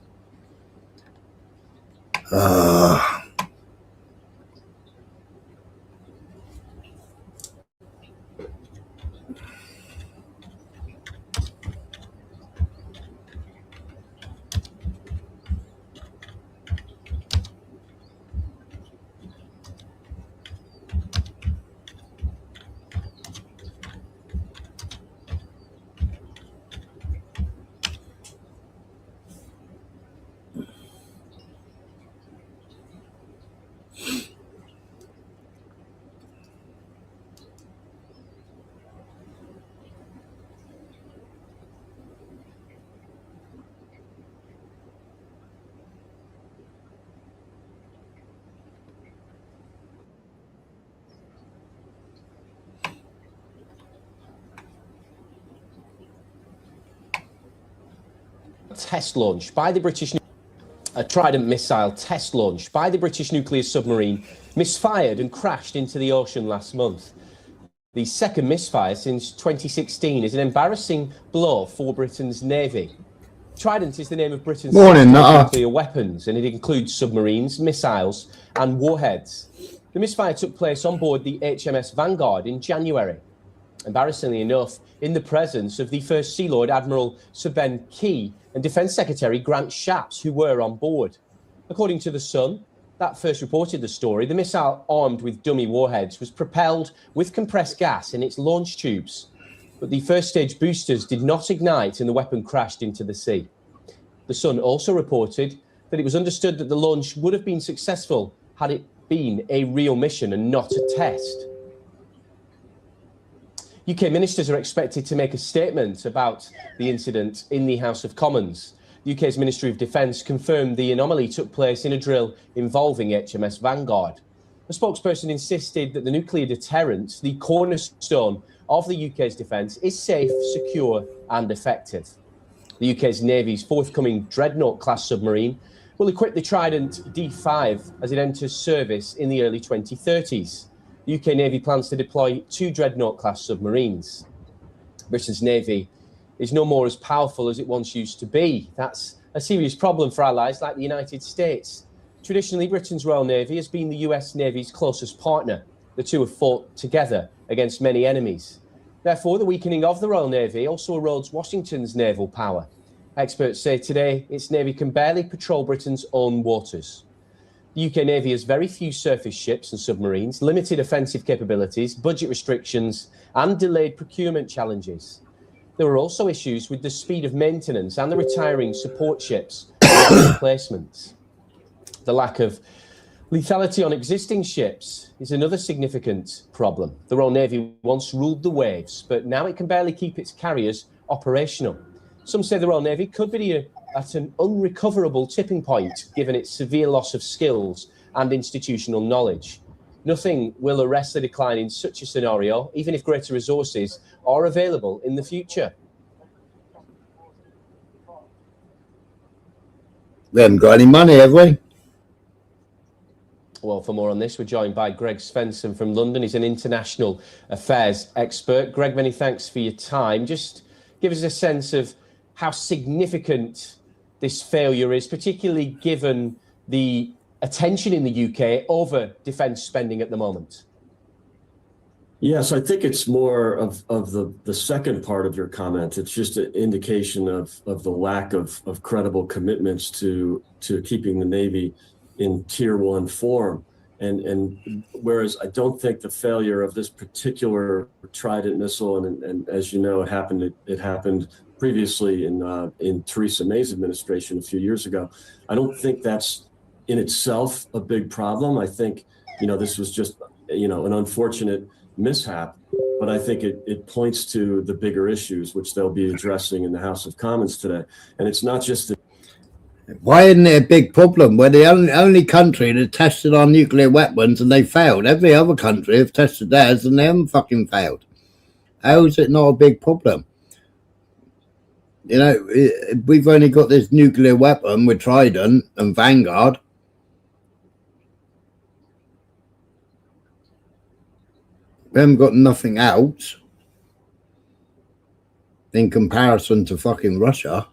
Test launch by the British, a Trident missile test launch by the British nuclear submarine misfired and crashed into the ocean last month. The second misfire since 2016 is an embarrassing blow for Britain's Navy. Trident is the name of Britain's nuclear weapons, and it includes submarines, missiles and warheads. The misfire took place on board the HMS Vanguard in January. Embarrassingly enough, in the presence of the First Sea Lord Admiral Sir Ben Key and Defence Secretary Grant Shapps, who were on board. According to The Sun, that first reported the story, the missile armed with dummy warheads was propelled with compressed gas in its launch tubes. But the first stage boosters did not ignite and the weapon crashed into the sea. The Sun also reported that it was understood that the launch would have been successful had it been a real mission and not a test. UK ministers are expected to make a statement about the incident in the House of Commons. The UK's Ministry of Defence confirmed the anomaly took place in a drill involving HMS Vanguard. A spokesperson insisted that the nuclear deterrent, the cornerstone of the UK's defence, is safe, secure and effective. The UK's Navy's forthcoming Dreadnought-class submarine will equip the Trident D5 as it enters service in the early 2030s. The UK Navy plans to deploy 2 Dreadnought-class submarines. Britain's Navy is no more as powerful as it once used to be. That's a serious problem for allies like the United States. Traditionally, Britain's Royal Navy has been the US Navy's closest partner. The two have fought together against many enemies. Therefore, the weakening of the Royal Navy also erodes Washington's naval power. Experts say today its Navy can barely patrol Britain's own waters. The UK Navy has very few surface ships and submarines, limited offensive capabilities, budget restrictions and delayed procurement challenges. There are also issues with the speed of maintenance and the retiring support ships and replacements. The lack of lethality on existing ships is another significant problem. The Royal Navy once ruled the waves, but now it can barely keep its carriers operational. Some say the Royal Navy could be at an unrecoverable tipping point, given its severe loss of skills and institutional knowledge. Nothing will arrest the decline in such a scenario, even if greater resources are available in the future.
We haven't got any money, have we?
Well, for more on this, we're joined by Greg Svensson from London. He's an international affairs expert. Greg, many thanks for your time. Just give us a sense of how significant this failure is, particularly given the attention in the UK over defence spending at the moment.
Yes, I think it's more of the second part of your comment. It's just an indication of the lack of credible commitments to keeping the Navy in tier 1 form. And whereas I don't think the failure of this particular Trident missile, and as you know, it happened previously in Theresa May's administration a few years ago. I don't think that's in itself a big problem. I think, this was just, an unfortunate mishap, but I think it points to the bigger issues, which they'll be addressing in the House of Commons today. And it's not just the
Why isn't it a big problem? We're the only country that tested our nuclear weapons and they failed. Every other country have tested theirs and they haven't fucking failed. How is it not a big problem? We've only got this nuclear weapon with Trident and Vanguard. We haven't got nothing else in comparison to fucking Russia.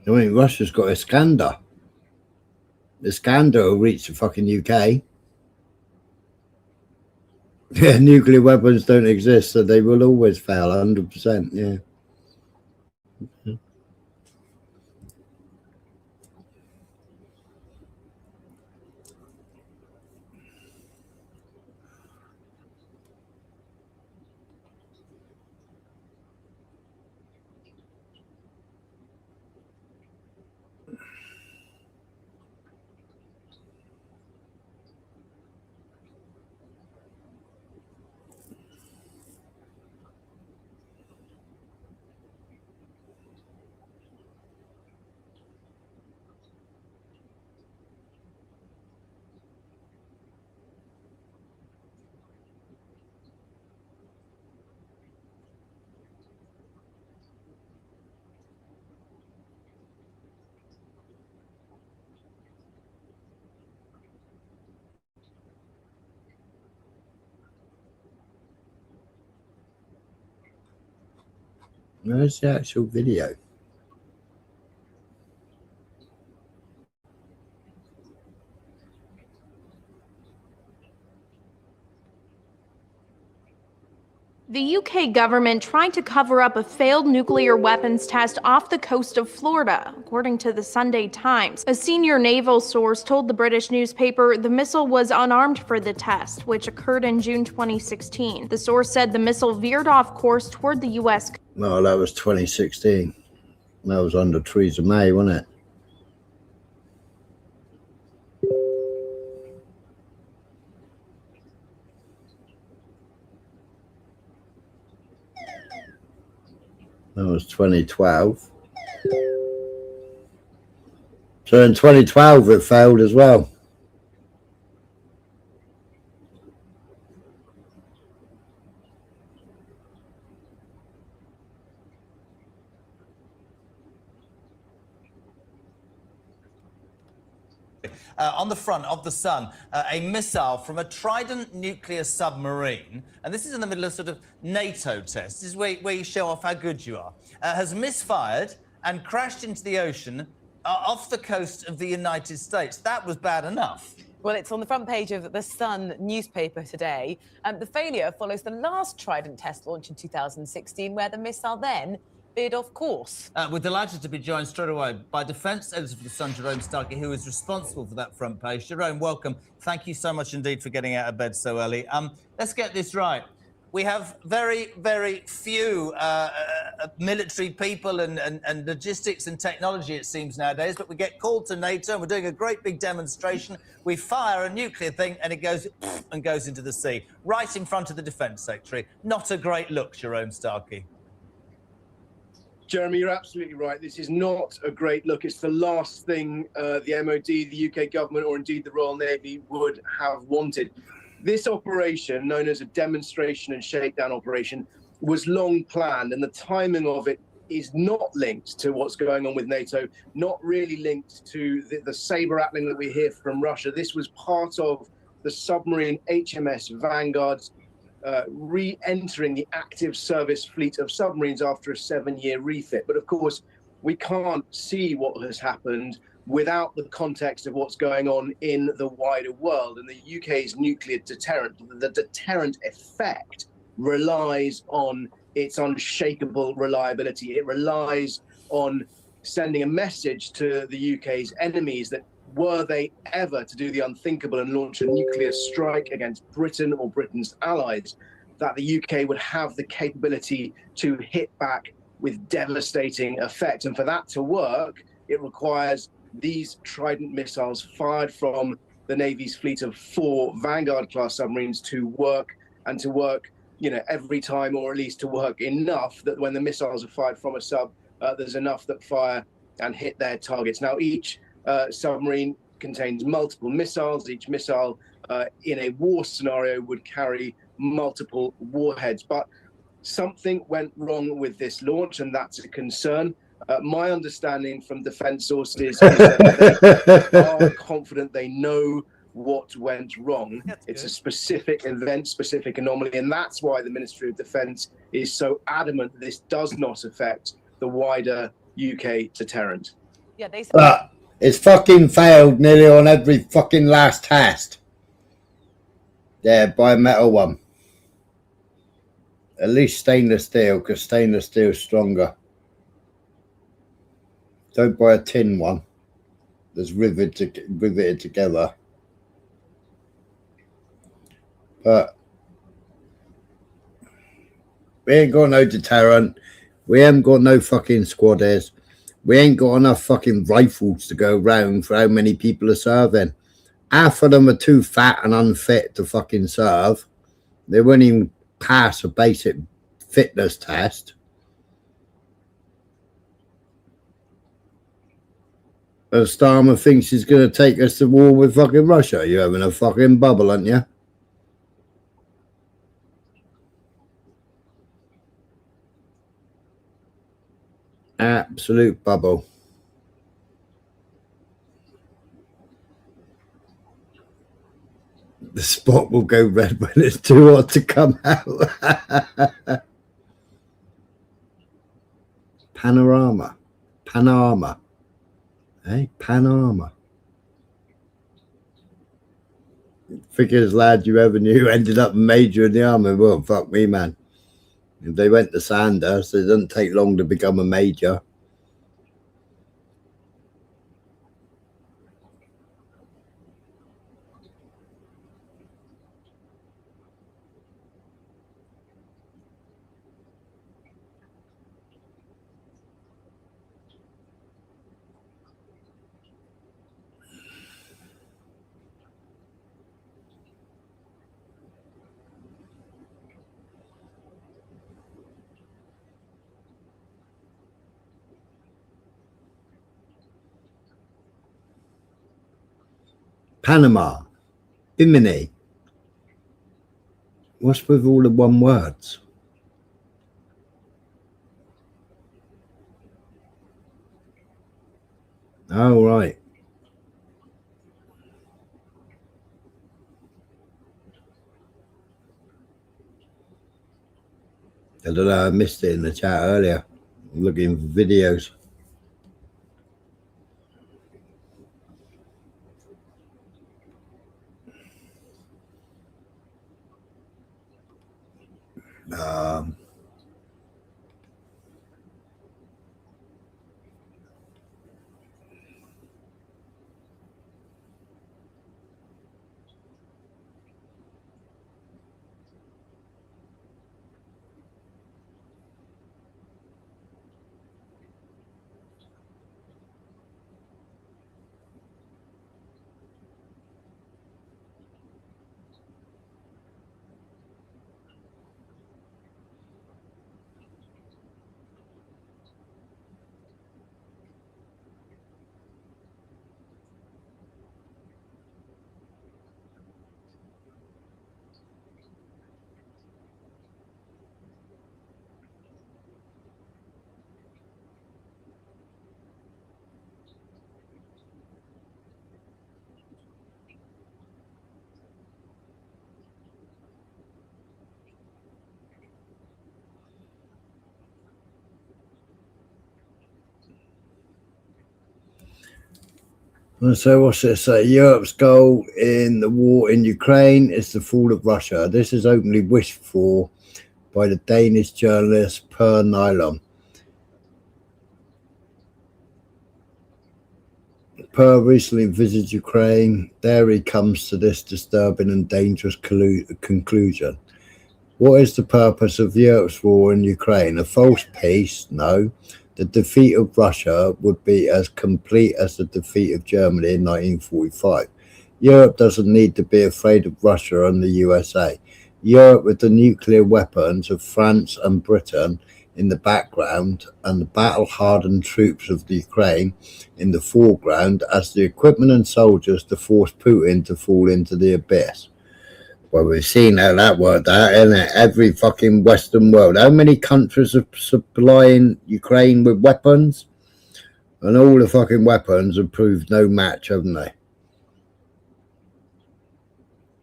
I mean, Russia's got Iskander. Iskander will reach the fucking UK. Yeah, nuclear weapons don't exist, so they will always fail, 100%, yeah. Where's the actual video?
The UK government tried to cover up a failed nuclear weapons test off the coast of Florida, according to the Sunday Times. A senior naval source told the British newspaper the missile was unarmed for the test, which occurred in June 2016. The source said the missile veered off course toward the US.
No, that was 2016. That was under Theresa May, wasn't it? That was 2012. So in 2012 it failed as well.
On the front of the Sun, a missile from a Trident nuclear submarine, and this is in the middle of sort of NATO tests, this is where you show off how good you are, has misfired and crashed into the ocean off the coast of the United States. That was bad enough.
Well, it's on the front page of the Sun newspaper today. The failure follows the last Trident test launch in 2016, where the missile then veered off course.
We're delighted to be joined straight away by Defence Editor for the Sun, Jerome Starkey, who is responsible for that front page. Jerome, welcome. Thank you so much indeed for getting out of bed so early. Let's get this right. We have very, very few military people and logistics and technology, it seems, nowadays, but we get called to NATO and we're doing a great big demonstration. We fire a nuclear thing and it goes and goes into the sea, right in front of the Defence Secretary. Not a great look, Jerome Starkey.
Jeremy, you're absolutely right. This is not a great look. It's the last thing the MOD, the UK government, or indeed the Royal Navy would have wanted. This operation, known as a demonstration and shakedown operation, was long planned, and the timing of it is not linked to what's going on with NATO, not really linked to the saber-rattling that we hear from Russia. This was part of the submarine HMS Vanguard's re-entering the active service fleet of submarines after a 7-year refit. But of course, we can't see what has happened without the context of what's going on in the wider world. And the UK's nuclear deterrent, the deterrent effect, relies on its unshakable reliability. It relies on sending a message to the UK's enemies that were they ever to do the unthinkable and launch a nuclear strike against Britain or Britain's allies, that the UK would have the capability to hit back with devastating effect. And for that to work, it requires these Trident missiles fired from the Navy's fleet of 4 Vanguard-class submarines to work, and to work, you know, every time, or at least to work enough that when the missiles are fired from a sub, there's enough that fire and hit their targets. Now, each submarine contains multiple missiles. Each missile in a war scenario would carry multiple warheads. But something went wrong with this launch, and that's a concern. My understanding from defense sources is that they are confident they know what went wrong. It's a specific event, specific anomaly, and that's why the Ministry of Defence is so adamant that this does not affect the wider UK deterrent.
Yeah, they said.
But it's fucking failed nearly on every fucking last test. Yeah, bimetal one. At least stainless steel, because stainless steel is stronger. Don't buy a tin one that's riveted together. But we ain't got no deterrent. We haven't got no fucking squadders. We ain't got enough fucking rifles to go round for how many people are serving. Half of them are too fat and unfit to fucking serve. They won't even pass a basic fitness test. And Starmer thinks he's going to take us to war with fucking Russia. You're having a fucking bubble, aren't you? Absolute bubble. The spot will go red when it's too hot to come out. Panorama. Hey, Panama. Thickest lad you ever knew ended up major in the army. Well, fuck me, man. If they went to Sandhurst, it doesn't take long to become a major. Panama, Bimini. What's with all the one words? Oh, right. I don't know, I missed it in the chat earlier. I'm looking for videos. So what's this? Europe's goal in the war in Ukraine is the fall of Russia. This is openly wished for by the Danish journalist Per Nylon. Per recently visited Ukraine, there he comes to this disturbing and dangerous conclusion. What is the purpose of Europe's war in Ukraine? A false peace? No. The defeat of Russia would be as complete as the defeat of Germany in 1945. Europe doesn't need to be afraid of Russia and the USA. Europe, with the nuclear weapons of France and Britain in the background and the battle-hardened troops of the Ukraine in the foreground as the equipment and soldiers to force Putin to fall into the abyss. Well, we've seen how that worked out, isn't it? Every fucking Western world. How many countries are supplying Ukraine with weapons? And all the fucking weapons have proved no match, haven't they?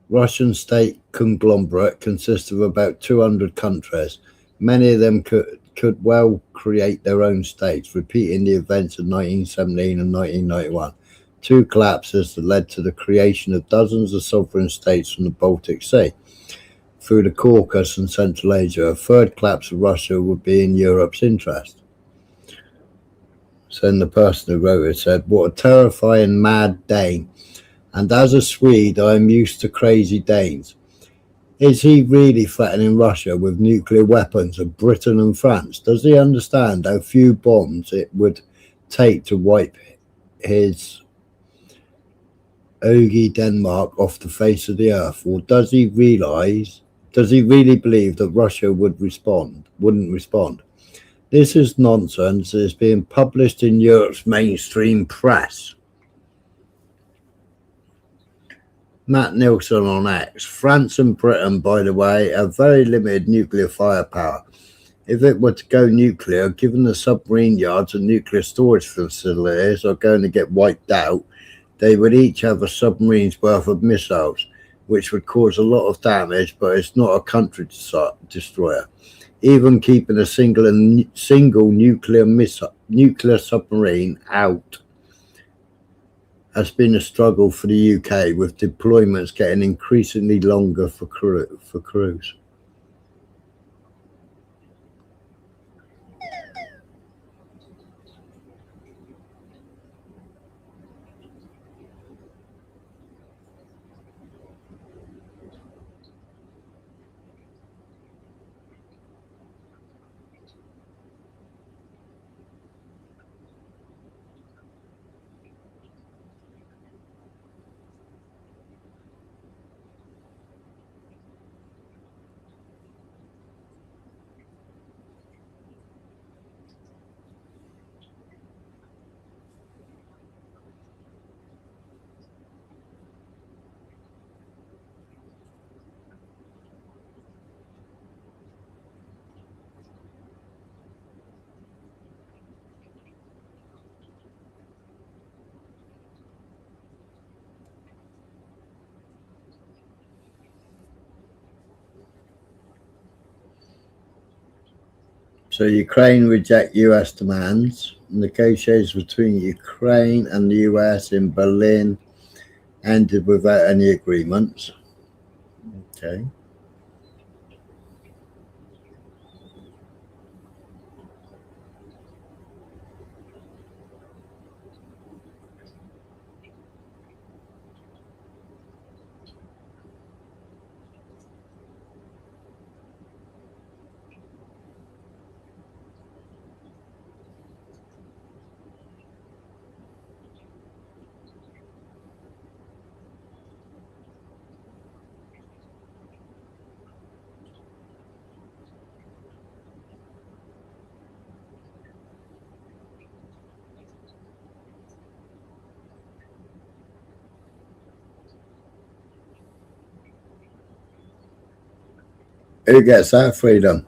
Russian state conglomerate consists of about 200 countries. Many of them could well create their own states, repeating the events of 1917 and 1991. Two collapses that led to the creation of dozens of sovereign states from the Baltic Sea through the Caucasus and Central Asia. A third collapse of Russia would be in Europe's interest. So then the person who wrote it said, what a terrifying mad Dane. And as a Swede, I am used to crazy Danes. Is he really threatening Russia with nuclear weapons of Britain and France? Does he understand how few bombs it would take to wipe his Ogie Denmark off the face of the earth? Or does he really believe that Russia wouldn't respond? This is nonsense that is being published in Europe's mainstream press. Matt Nilsson on X. France and Britain, by the way, have very limited nuclear firepower. If it were to go nuclear, given the submarine yards and nuclear storage facilities are going to get wiped out, they would each have a submarine's worth of missiles, which would cause a lot of damage, but it's not a country destroyer. Even keeping a single nuclear submarine out has been a struggle for the UK, with deployments getting increasingly longer for crews. So Ukraine reject US demands. Negotiations between Ukraine and the US in Berlin ended without any agreements. Okay. Who gets that freedom?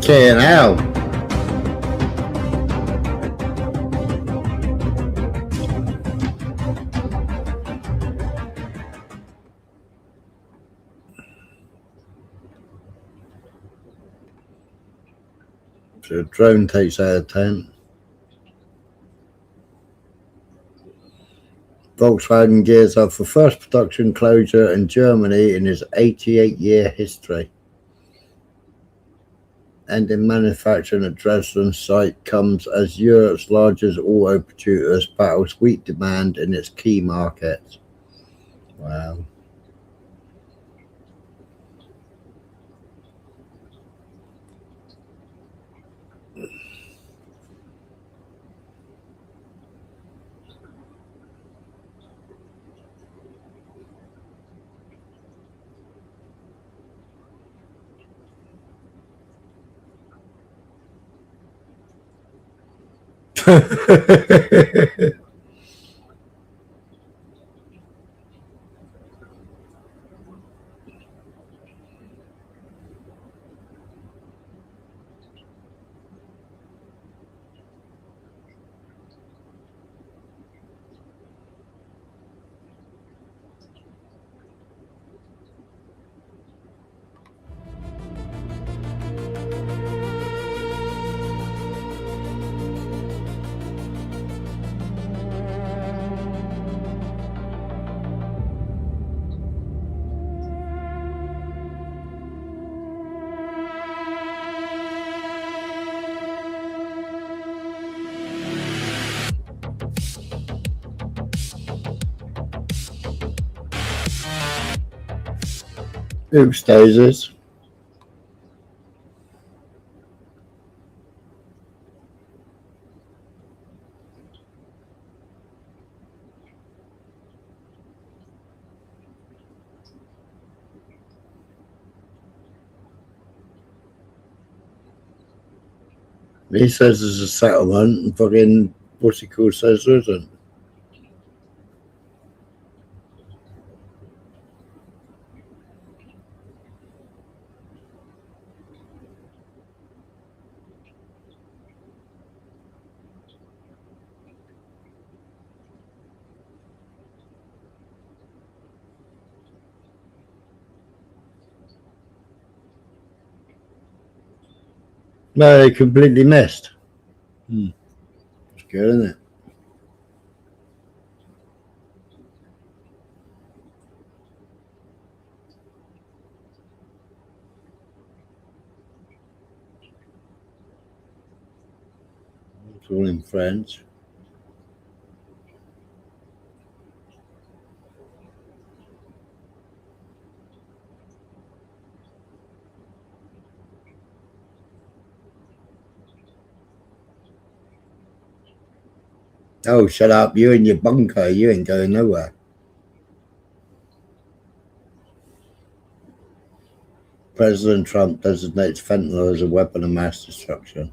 Okay, now So a drone takes out of 10. Volkswagen gears up for first production closure in Germany in its 88-year history. Ending manufacturing at Dresden site comes as Europe's largest auto producers battles weak demand in its key markets. Wow. Oops, daisies. He says there's a settlement, and fucking what's he called says there isn't. No, they completely missed. It's good, isn't it? It's all in French. Oh, shut up. You in your bunker. You ain't going nowhere. President Trump designates fentanyl as a weapon of mass destruction.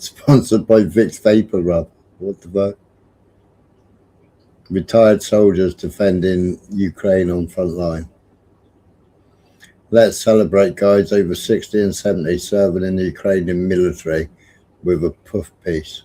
Sponsored by Vicks Vapor Rub. What the fuck? Retired soldiers defending Ukraine on front line. Let's celebrate guys over 60 and 70 serving in the Ukrainian military with a puff piece.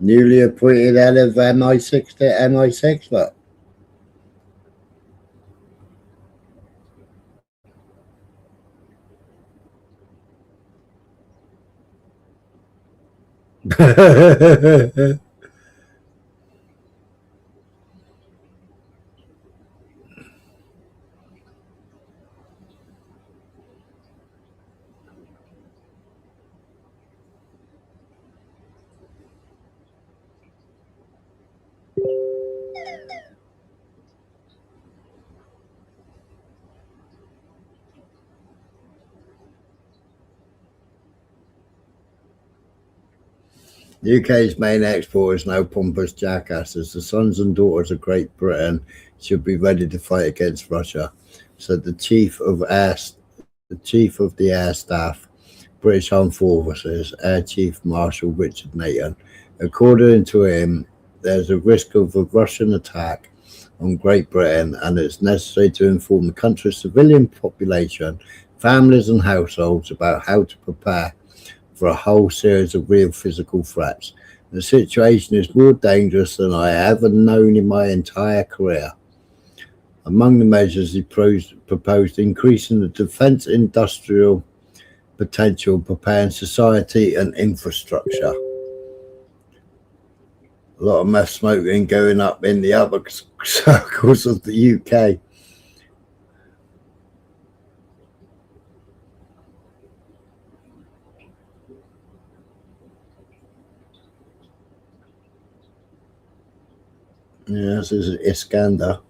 Newly appointed head of MI6 to MI6, what? UK's main export is now pompous jackasses. The sons and daughters of Great Britain should be ready to fight against Russia, said the chief of the Air Staff, British Armed Forces, Air Chief Marshal Richard Nathan. According to him, there's a risk of a Russian attack on Great Britain, and it's necessary to inform the country's civilian population, families and households about how to prepare for a whole series of real physical threats. The situation is more dangerous than I ever known in my entire career. Among the measures he proposed increasing the defence industrial potential, preparing society and infrastructure. A lot of meth smoking going up in the upper circles of the UK. Yeah, this is Iskander.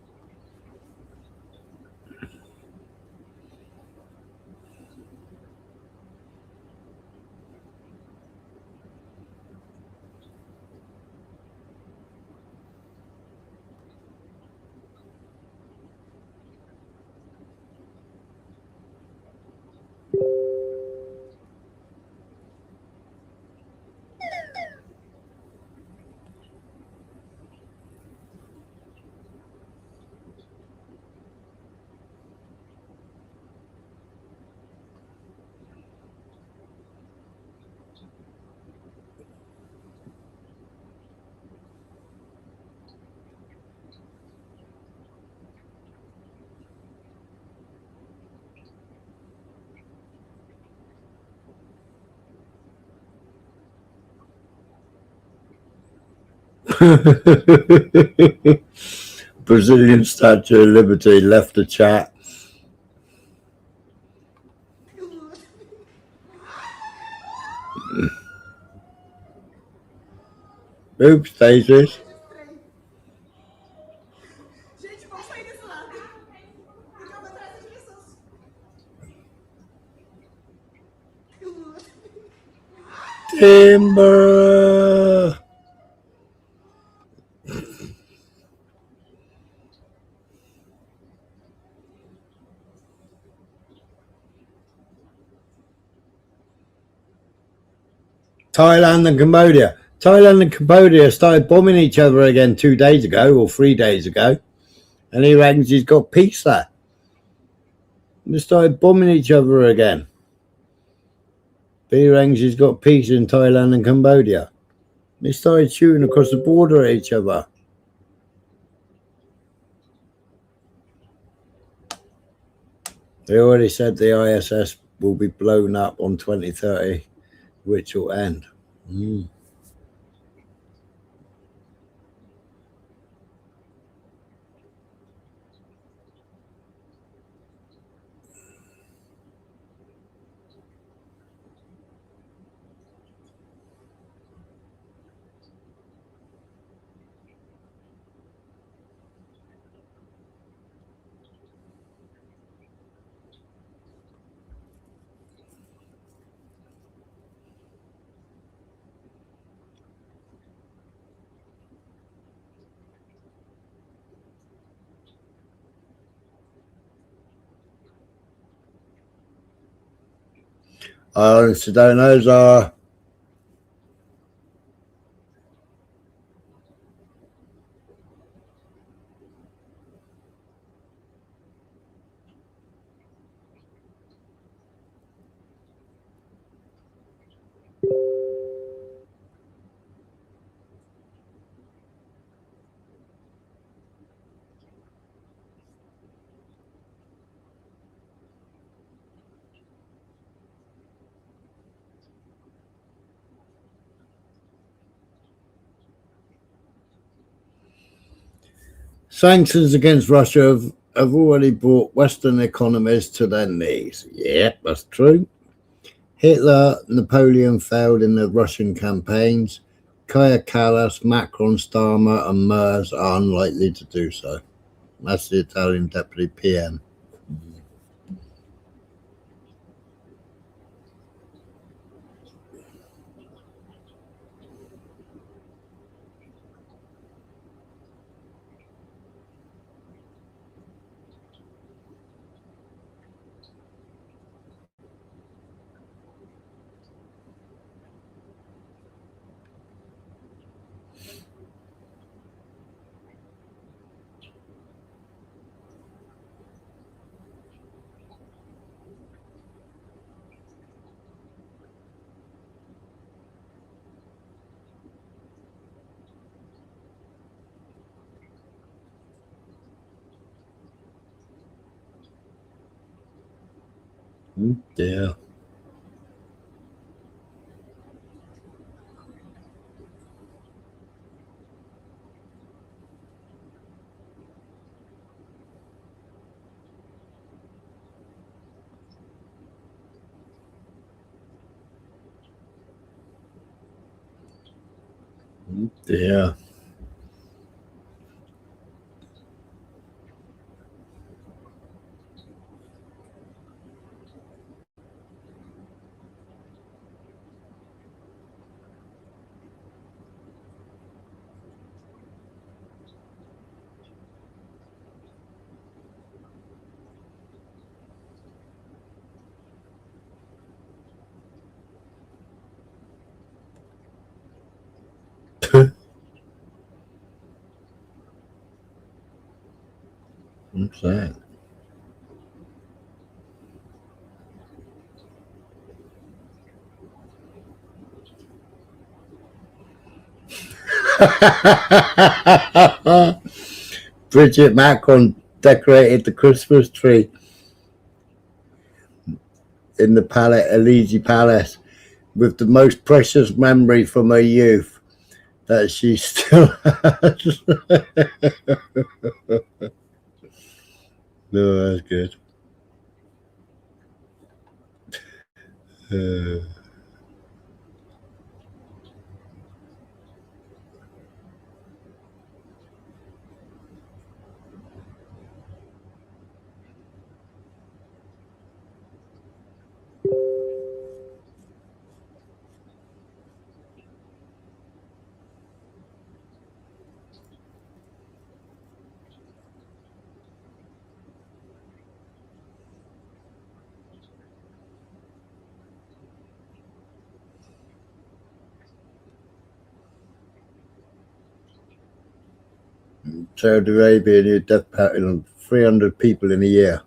Brazilian Statue of Liberty left the chat. Oops, daisies. Timber. Thailand and Cambodia. Thailand and Cambodia started bombing each other again 2 days ago or 3 days ago. And he reckons he's got peace there. They started bombing each other again. He reckons he's got peace in Thailand and Cambodia. They started shooting across the border at each other. They already said the ISS will be blown up on 2030, which will end. I honestly don't know, Zara. Sanctions against Russia have already brought Western economies to their knees. Yeah, that's true. Hitler, Napoleon failed in the Russian campaigns. Kaja Kallas, Macron, Starmer, and Merz are unlikely to do so. That's the Italian deputy PM. Yeah. Yeah. What's that? Bridget Macron decorated the Christmas tree in the Elysee Palace with the most precious memory from her youth that she still has. No, that's good. Saudi Arabia new death pattern on 300 people in a year.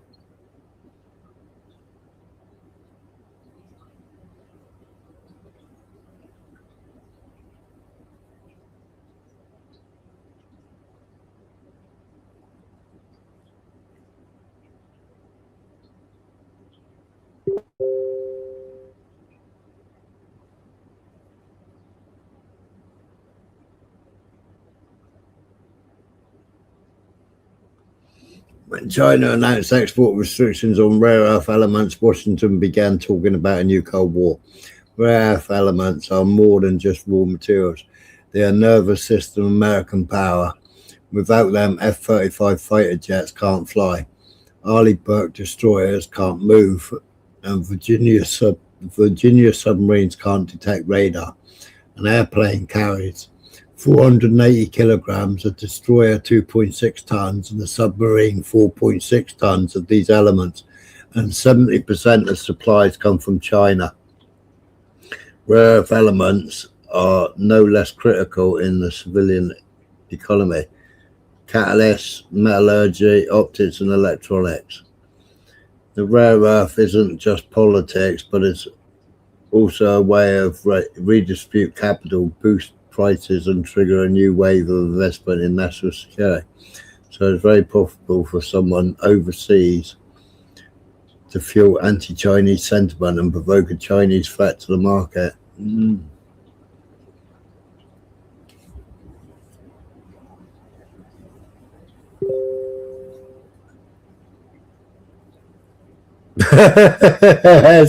When China announced export restrictions on rare earth elements, Washington began talking about a new Cold War. Rare earth elements are more than just raw materials. They are nervous system American power. Without them, F-35 fighter jets can't fly. Arleigh Burke destroyers can't move. And Virginia submarines can't detect radar. An airplane carries 480 kilograms, a destroyer 2.6 tons, and a submarine 4.6 tons of these elements. And 70% of supplies come from China. rare earth elements are no less critical in the civilian economy. Catalysts, metallurgy, optics and electronics. The rare earth isn't just politics, but it's also a way of redistribute capital, boost prices and trigger a new wave of investment in national security. So it's very profitable for someone overseas to fuel anti-Chinese sentiment and provoke a Chinese threat to the market.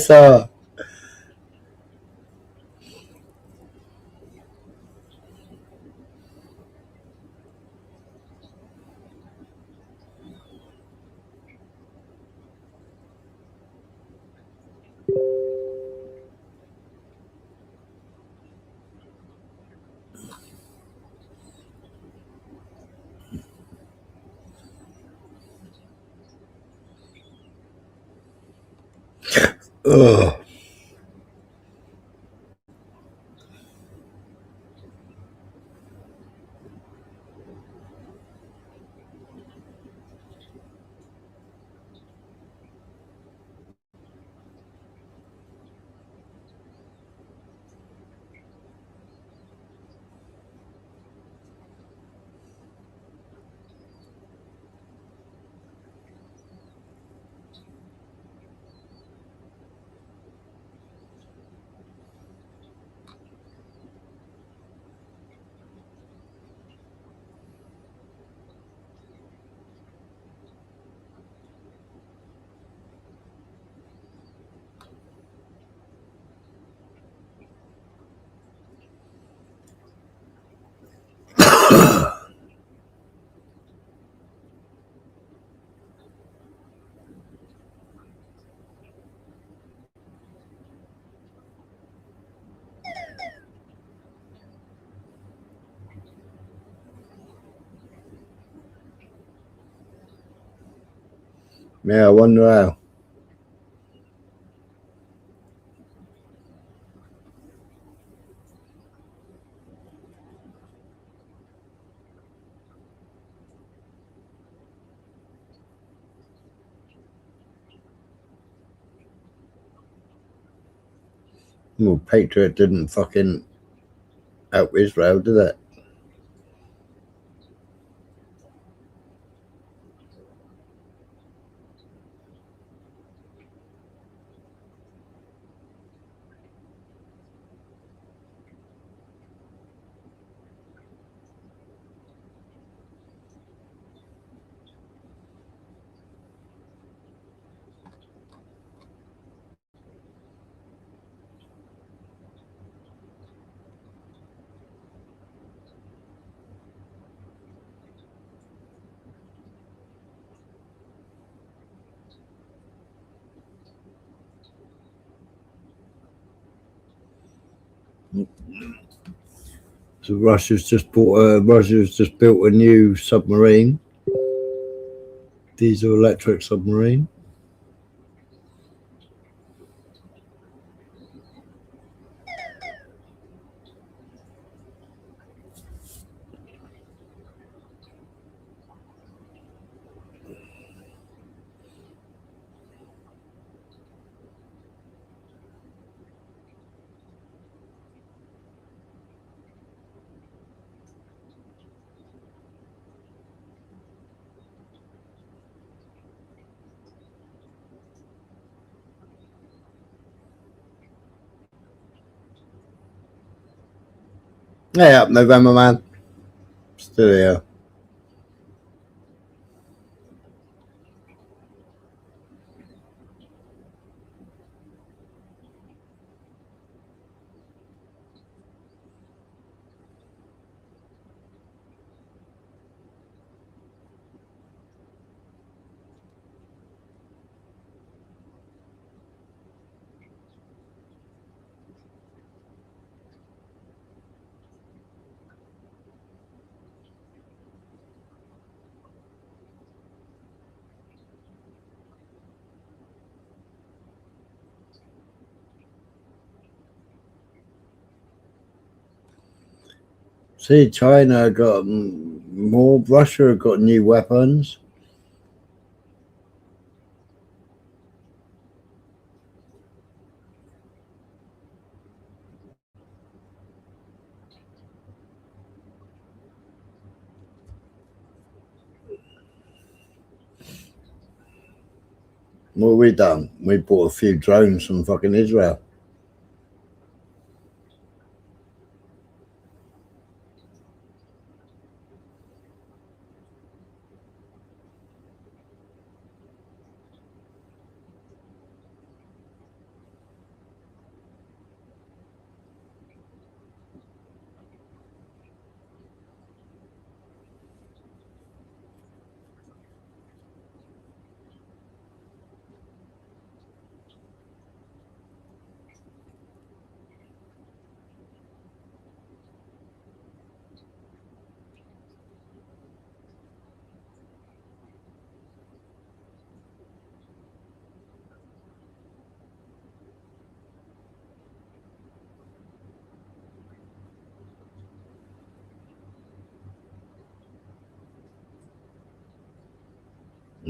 So ugh. Yeah, I wonder how. Well, Patriot didn't fucking help Israel, did it? So Russia's just built a new submarine, diesel electric submarine. Hey up, November man. Still here. See, China got more. Russia got new weapons. What have we done? We bought a few drones from fucking Israel.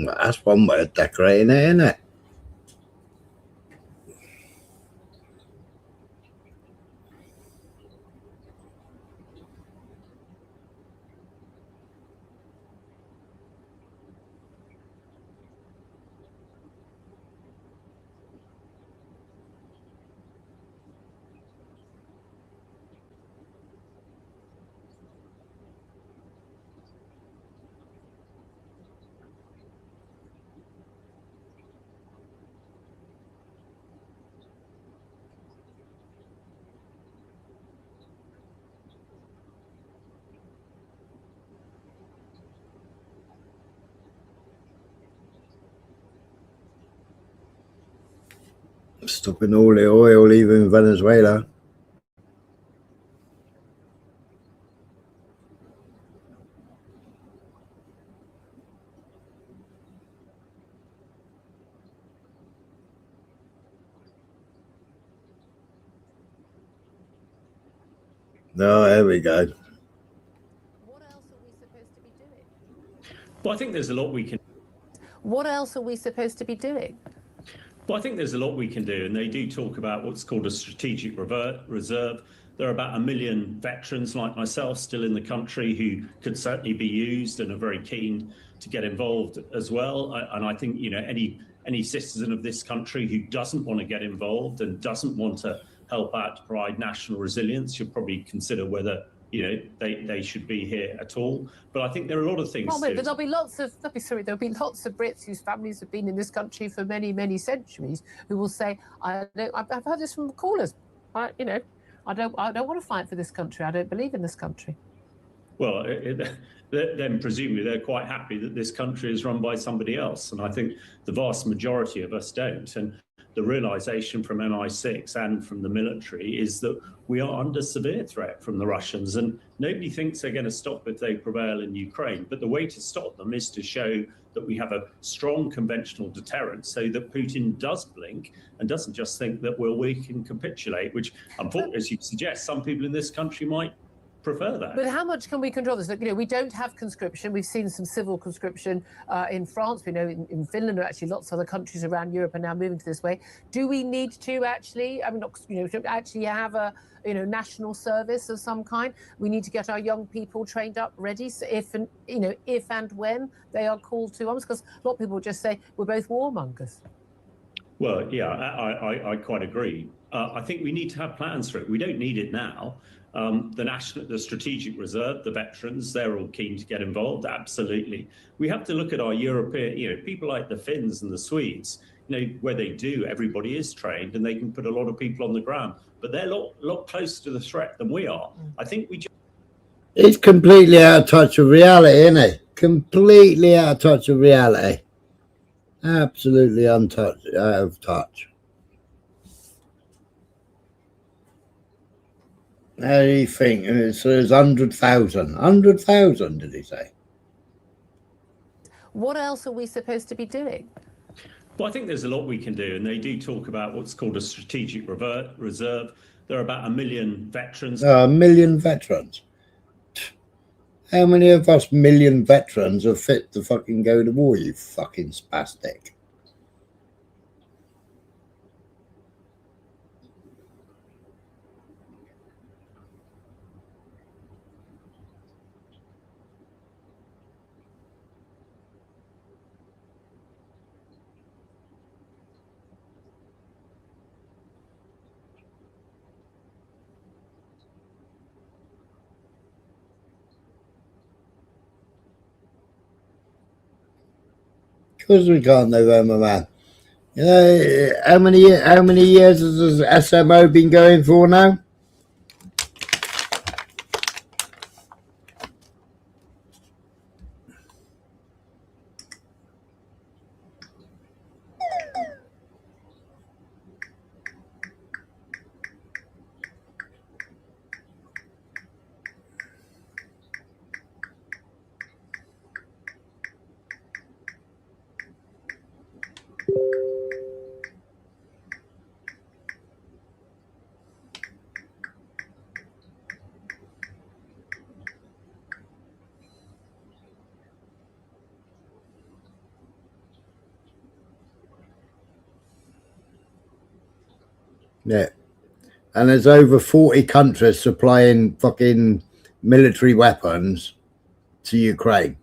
That's one way of decorating it, isn't it? Stopping all the oil leaving Venezuela. Oh, there we go.
Well, I think there's a lot we can.
What else are we supposed to be doing?
Well, I think there's a lot we can do, and they do talk about what's called a strategic reserve. There are about 1 million veterans like myself still in the country who could certainly be used and are very keen to get involved as well. And I think, you know, any citizen of this country who doesn't want to get involved and doesn't want to help out to provide national resilience should probably consider whether, you know, they should be here at all. But I think there are a lot of things.
Well, wait, but there'll be lots of Brits whose families have been in this country for many, many centuries who will say, I've heard this from callers. I don't want to fight for this country. I don't believe in this country.
Well, then presumably they're quite happy that this country is run by somebody else. And I think the vast majority of us don't. And the realization from MI6 and from the military is that we are under severe threat from the Russians, and nobody thinks they're going to stop if they prevail in Ukraine. But the way to stop them is to show that we have a strong conventional deterrent so that Putin does blink and doesn't just think that we can capitulate, which, unfortunately, as you suggest, some people in this country might prefer that.
But how much can we control this? Look, you know, we don't have conscription. We've seen some civil conscription in France. We know in Finland, or actually lots of other countries around Europe are now moving to this way. Do we need to actually, to actually have a, national service of some kind? We need to get our young people trained up, ready, so if and when they are called to arms, because a lot of people just say we're both warmongers.
Well, yeah, I quite agree. I think we need to have plans for it. We don't need it now. The strategic reserve, the veterans, they're all keen to get involved. Absolutely. We have to look at our European, people like the Finns and the Swedes, where they do, everybody is trained and they can put a lot of people on the ground, but they're a lot closer to the threat than we are. I think we just...
It's completely out of touch with reality, isn't it? Completely out of touch with reality. Absolutely out of touch. How do you think? So there's 100,000. 100,000, did he say?
What else are we supposed to be doing?
Well, I think there's a lot we can do, and they do talk about what's called a strategic reserve. There are about 1 million veterans.
1 million veterans. How many of us million veterans are fit to fucking go to war, you fucking spastic? Because we can't November, man. You know, how many years has this SMO been going for now? Yeah. And there's over 40 countries supplying fucking military weapons to Ukraine.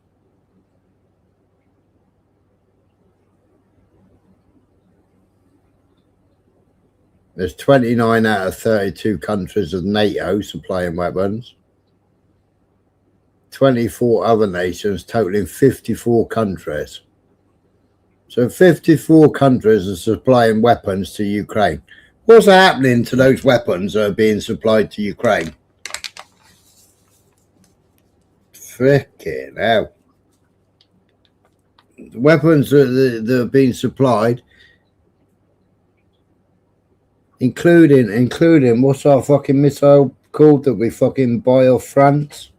There's 29 out of 32 countries of NATO supplying weapons. 24 other nations, totaling 54 countries. So 54 countries are supplying weapons to Ukraine. What's happening to those weapons that are being supplied to Ukraine? Frickin' hell. The weapons that are being supplied, including what's our fucking missile called that we fucking buy off France?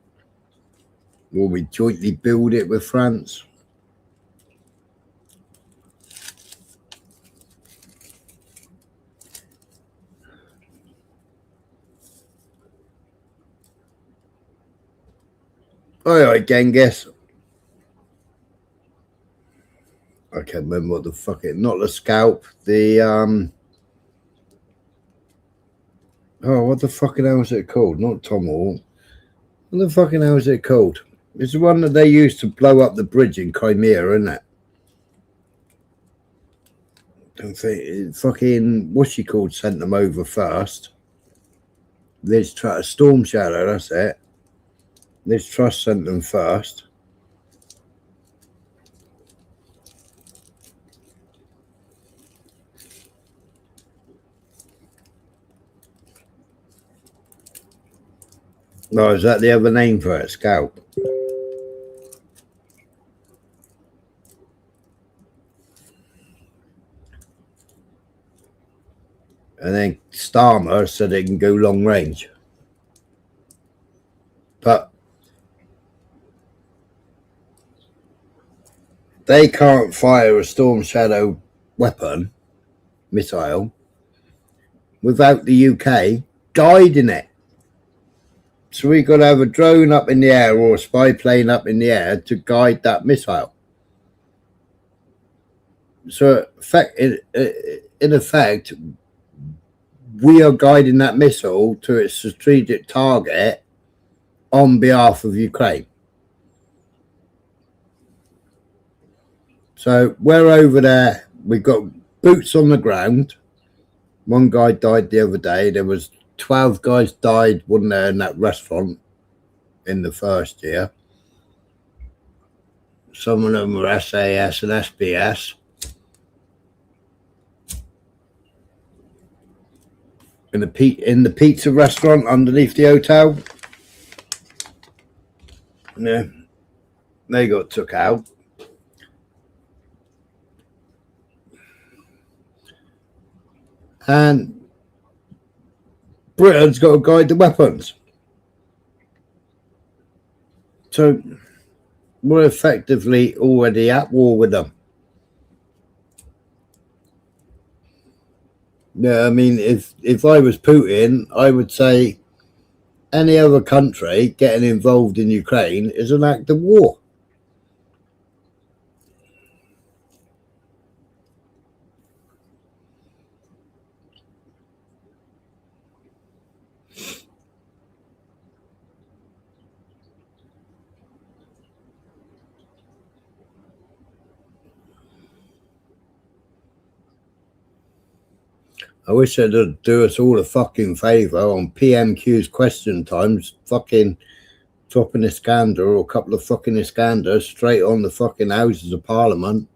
Or we jointly build it with France? Alright, Genghis. I can't remember what the fuck it, not the scalp, the oh, what the fucking hell is it called? Not Tomahawk. What the fucking hell is it called? It's the one that they used to blow up the bridge in Crimea, isn't it? I think fucking what's she called sent them over first. Liz Truss, Storm Shadow, that's it. Liz Truss sent them first. No, is that the other name for it? Scalp. And then Starmer said it can go long range. But they can't fire a Storm Shadow weapon, missile, without the UK guiding it. So we've got to have a drone up in the air or a spy plane up in the air to guide that missile. So in effect, we are guiding that missile to its strategic target on behalf of Ukraine. So we're over there. We've got boots on the ground. One guy died the other day. There was 12 guys died, wasn't there, in that restaurant in the first year. Some of them were SAS and SBS. In the pizza restaurant underneath the hotel. Yeah, they got took out. And Britain's got to guide the weapons. So we're effectively already at war with them. Yeah, I mean, if I was Putin, I would say, any other country getting involved in Ukraine is an act of war. I wish they'd do us all a fucking favour on PMQ's question times, fucking dropping Iskander or a couple of fucking Iskanders straight on the fucking Houses of Parliament.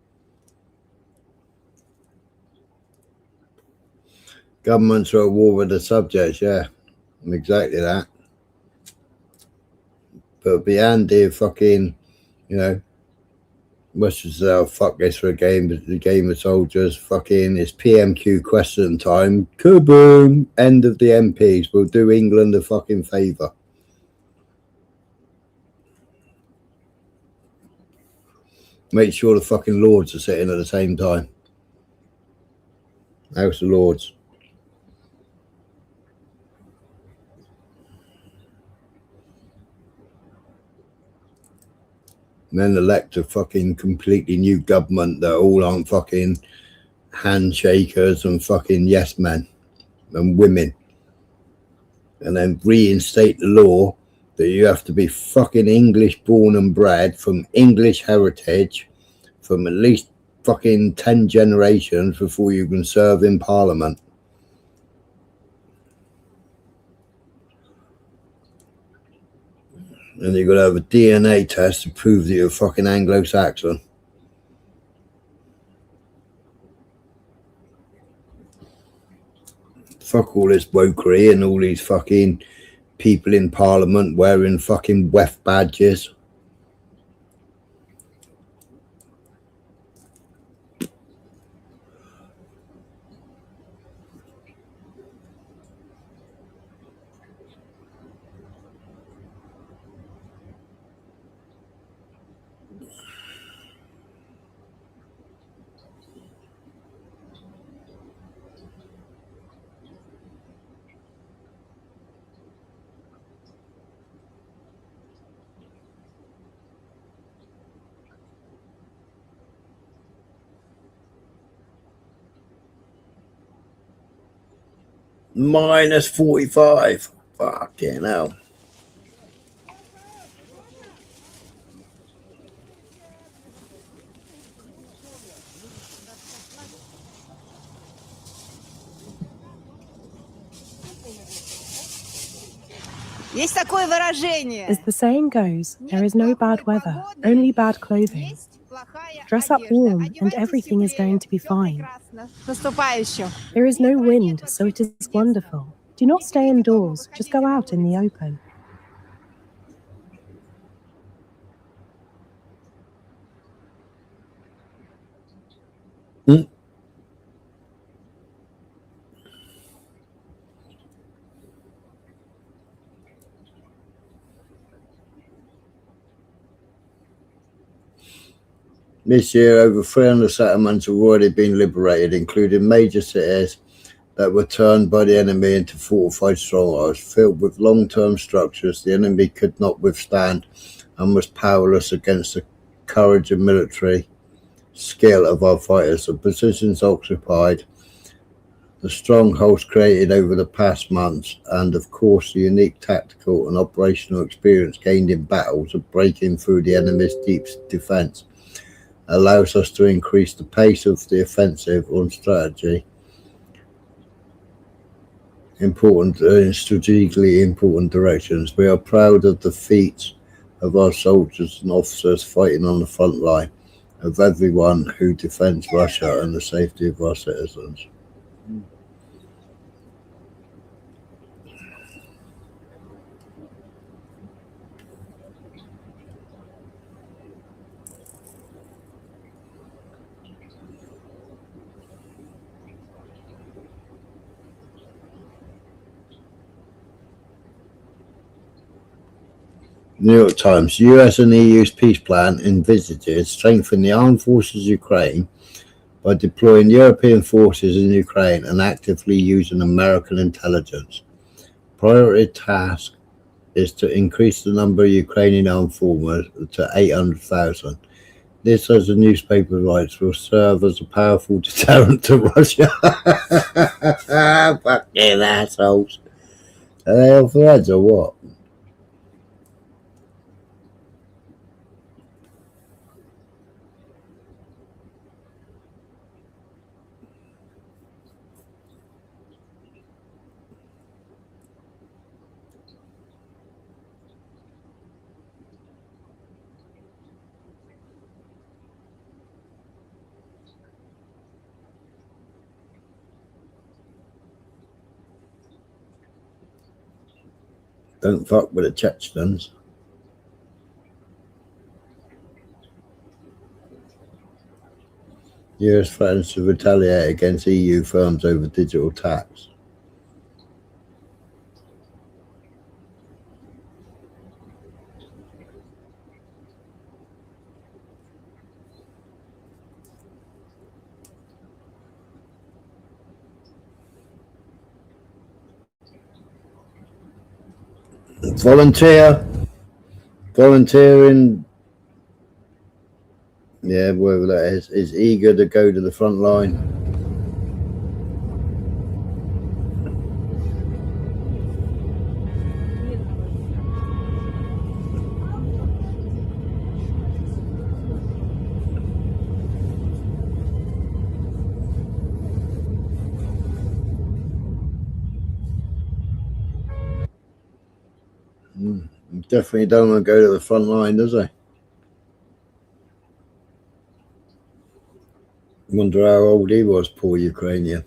Governments are at war with the subjects, yeah, exactly that. But it'd be handy if fucking, you know, Western say, oh, fuck this for a game of soldiers. Fucking, it's PMQ question time. Kaboom! End of the MPs. We'll do England a fucking favour. Make sure the fucking Lords are sitting at the same time. House of Lords. And then elect a fucking completely new government that all aren't fucking handshakers and fucking yes men and women. And then reinstate the law that you have to be fucking English born and bred, from English heritage, from at least fucking 10 generations before you can serve in Parliament. And you've got to have a DNA test to prove that you're fucking Anglo-Saxon. Fuck all this wokery and all these fucking people in Parliament wearing fucking WEF badges. Minus 45. Fucking hell.
As the saying goes, there is no bad weather, only bad clothing. Dress up warm and everything is going to be fine. There is no wind, so it is wonderful. Do not stay indoors, just go out in the open.
This year, over 300 settlements have already been liberated, including major cities that were turned by the enemy into fortified strongholds, filled with long-term structures the enemy could not withstand and was powerless against the courage and military skill of our fighters. The positions occupied, the strongholds created over the past months, and of course the unique tactical and operational experience gained in battles of breaking through the enemy's deep defense allows us to increase the pace of the offensive on strategically important directions. We are proud of the feats of our soldiers and officers fighting on the front line, of everyone who defends Russia and the safety of our citizens. New York Times, US and EU's peace plan envisages strengthening the armed forces of Ukraine by deploying European forces in Ukraine and actively using American intelligence. Priority task is to increase the number of Ukrainian armed forces to 800,000. This, as the newspaper writes, will serve as a powerful deterrent to Russia. Fucking assholes. Are they off their heads or what? Don't fuck with the Chechens. US threatens to retaliate against EU firms over digital tax. Volunteering, yeah, whoever that is eager to go to the front line. Definitely don't want to go to the front line, does he? Wonder how old he was, poor Ukrainian.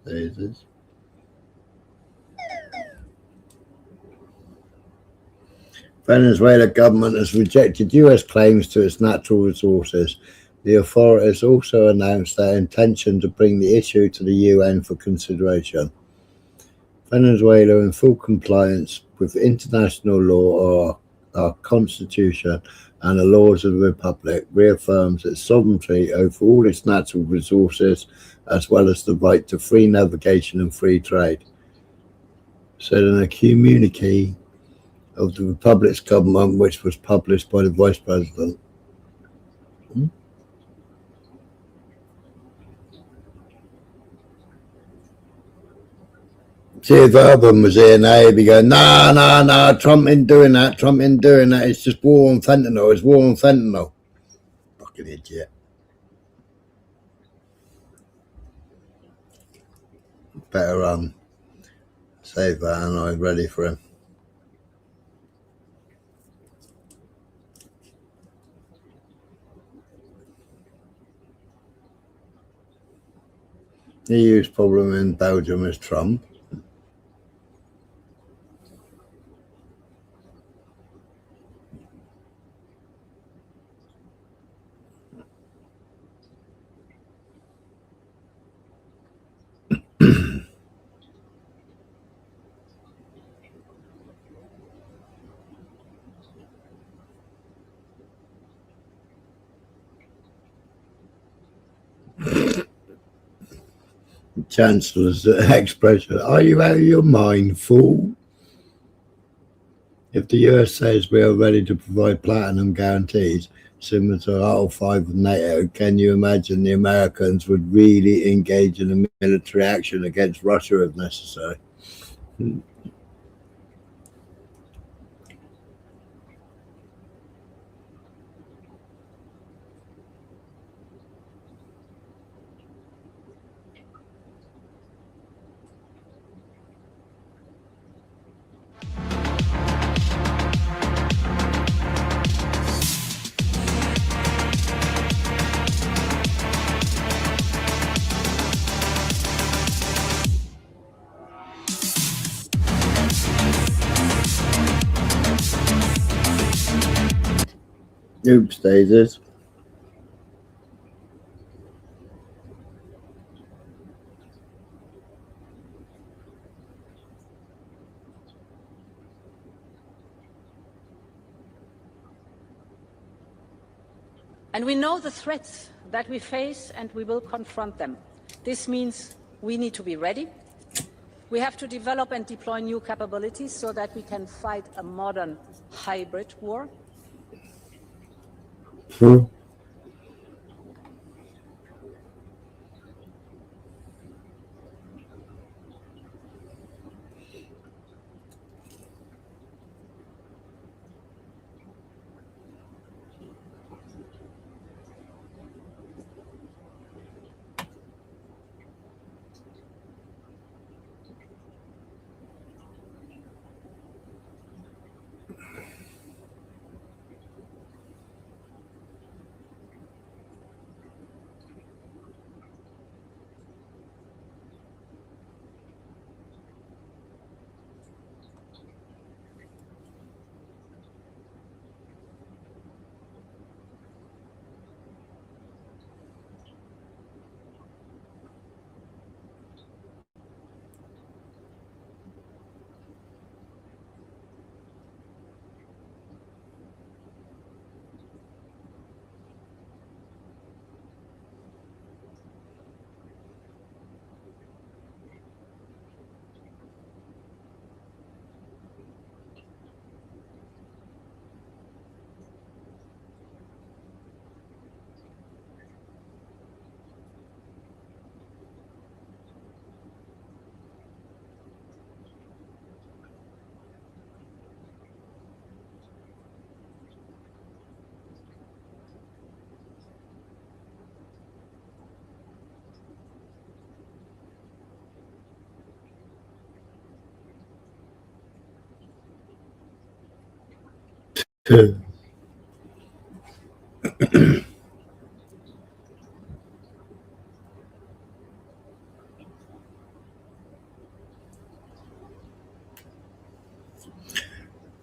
Jesus. Venezuela government has rejected US claims to its natural resources. The authorities also announced their intention to bring the issue to the UN for consideration. Venezuela, in full compliance with international law, our constitution, and the laws of the Republic, reaffirms its sovereignty over all its natural resources, as well as the right to free navigation and free trade, said in a communique of the Republic's government, which was published by the Vice President. See, if Urban was here now, he'd be going, nah, Trump ain't doing that, it's just war on fentanyl, it's war on fentanyl. Fucking idiot. Better save that, and I'm ready for him. The EU's problem in Belgium is Trump. Chancellor's expression, are you out of your mind, fool? If the US says we are ready to provide platinum guarantees similar to Article 5 of NATO, can you imagine the Americans would really engage in a military action against Russia if necessary? Oops, daisies.
And we know the threats that we face, and we will confront them. This means we need to be ready. We have to develop and deploy new capabilities so that we can fight a modern hybrid war.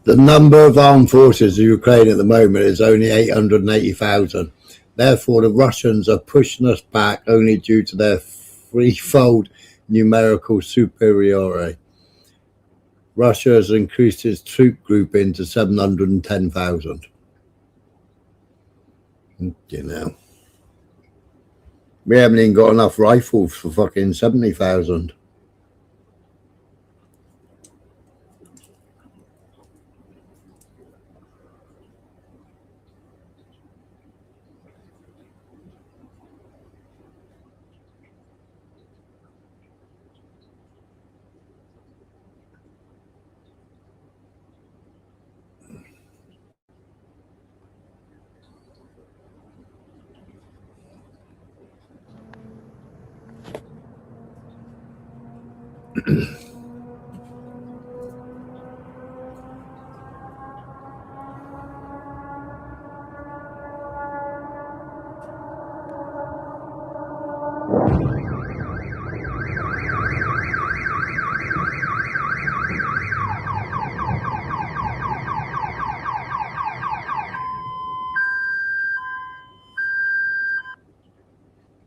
The number of armed forces of Ukraine at the moment is only 880,000. Therefore, the Russians are pushing us back only due to their threefold numerical superiority. Russia has increased its troop grouping to 710,000. You know, we haven't even got enough rifles for fucking 70,000.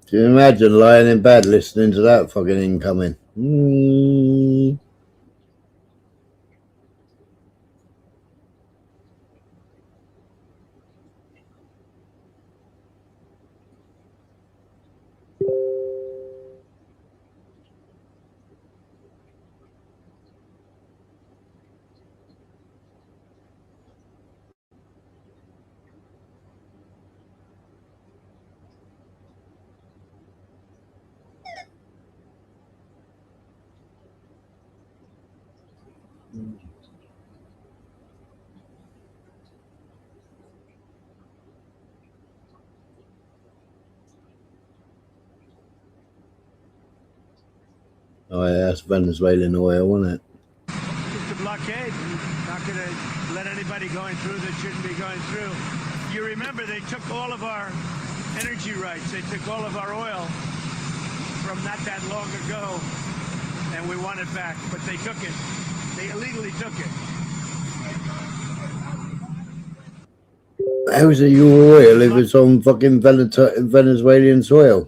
Can you imagine lying in bed listening to that fucking incoming? Oh yeah, that's Venezuelan oil, wasn't it?
It's a blockade. Not going to let anybody going through that shouldn't be going through. You remember they took all of our energy rights. They took all of our oil from not that long ago, and we want it back. But they took it. They illegally took it.
How is it your oil if it's on fucking Venezuelan soil?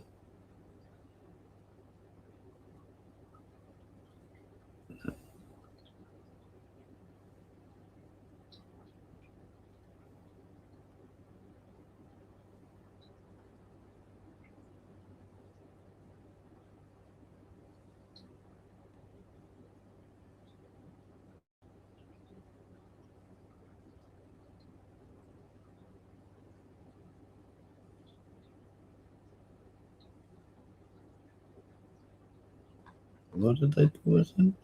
What did they put us in?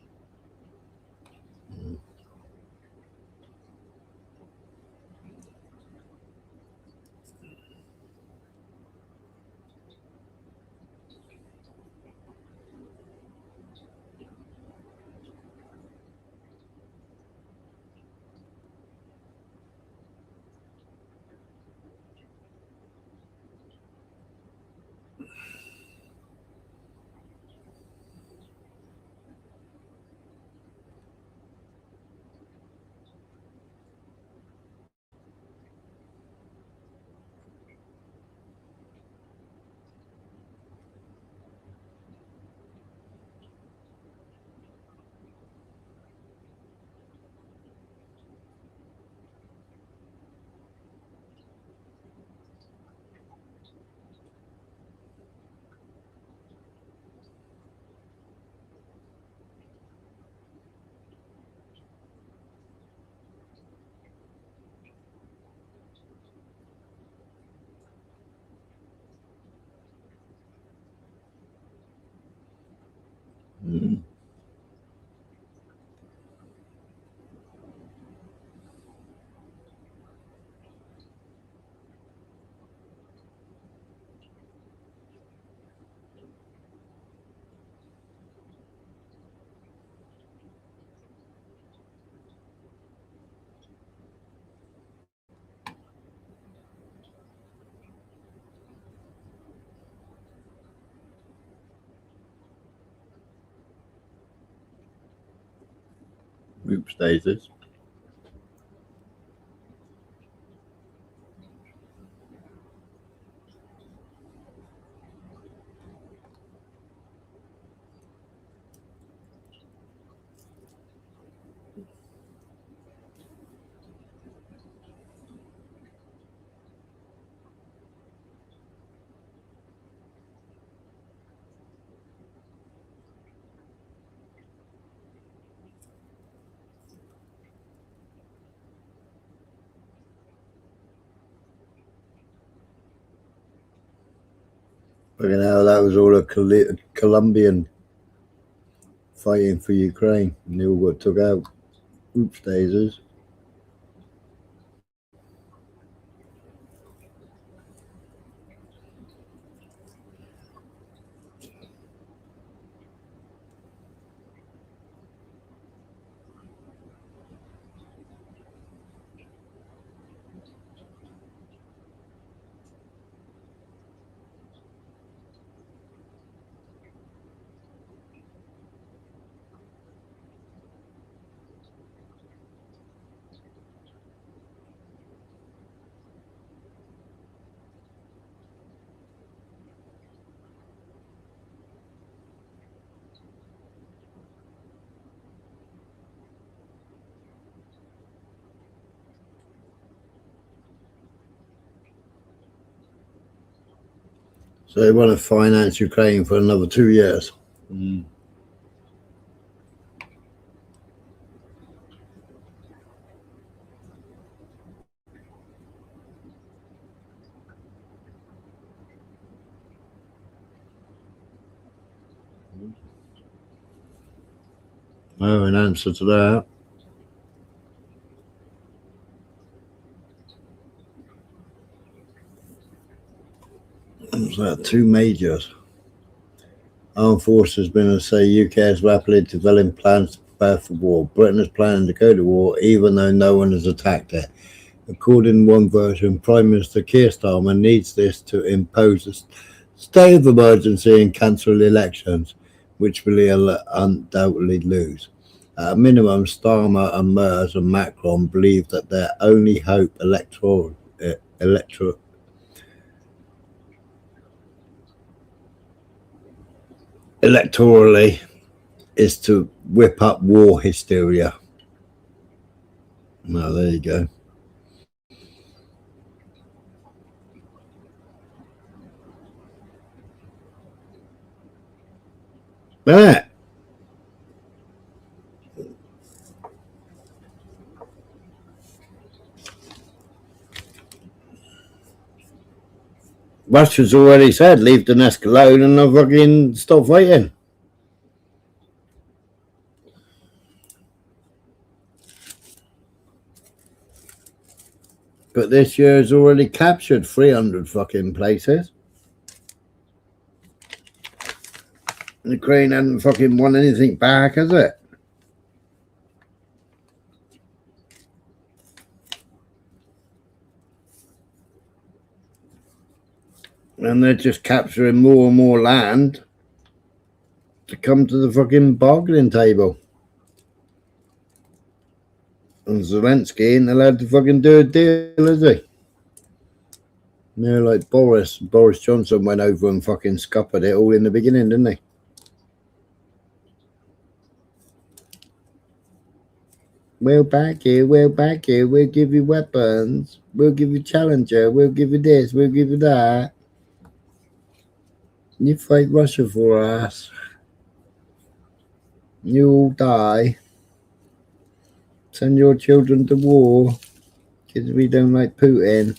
Oops, daisies. Fucking hell, that was all a Colombian fighting for Ukraine, and they all got took out. Oops, daisies. So they want to finance Ukraine for another 2 years. Oh, in answer to that, was that 2 majors? Armed forces has been to say UK is rapidly developing plans to prepare for war. Britain is planning to go to war even though no one has attacked it. According to one version, Prime Minister Keir Starmer needs this to impose a state of emergency and cancel elections, which will undoubtedly lose. At a minimum, Starmer and Merz and Macron believe that their only hope electorally is to whip up war hysteria. Well, there you go. Yeah. Russia's already said leave Donetsk alone and they'll fucking stop fighting. But this year's already captured 300 fucking places. Ukraine hasn't fucking won anything back, has it? And they're just capturing more and more land to come to the fucking bargaining table. And Zelensky ain't allowed to fucking do a deal, is he? You know, like Boris Johnson went over and fucking scuppered it all in the beginning, didn't he? We'll back you, we'll give you weapons, we'll give you Challenger, we'll give you this, we'll give you that. You fight Russia for us. You all die. Send your children to war because we don't like Putin.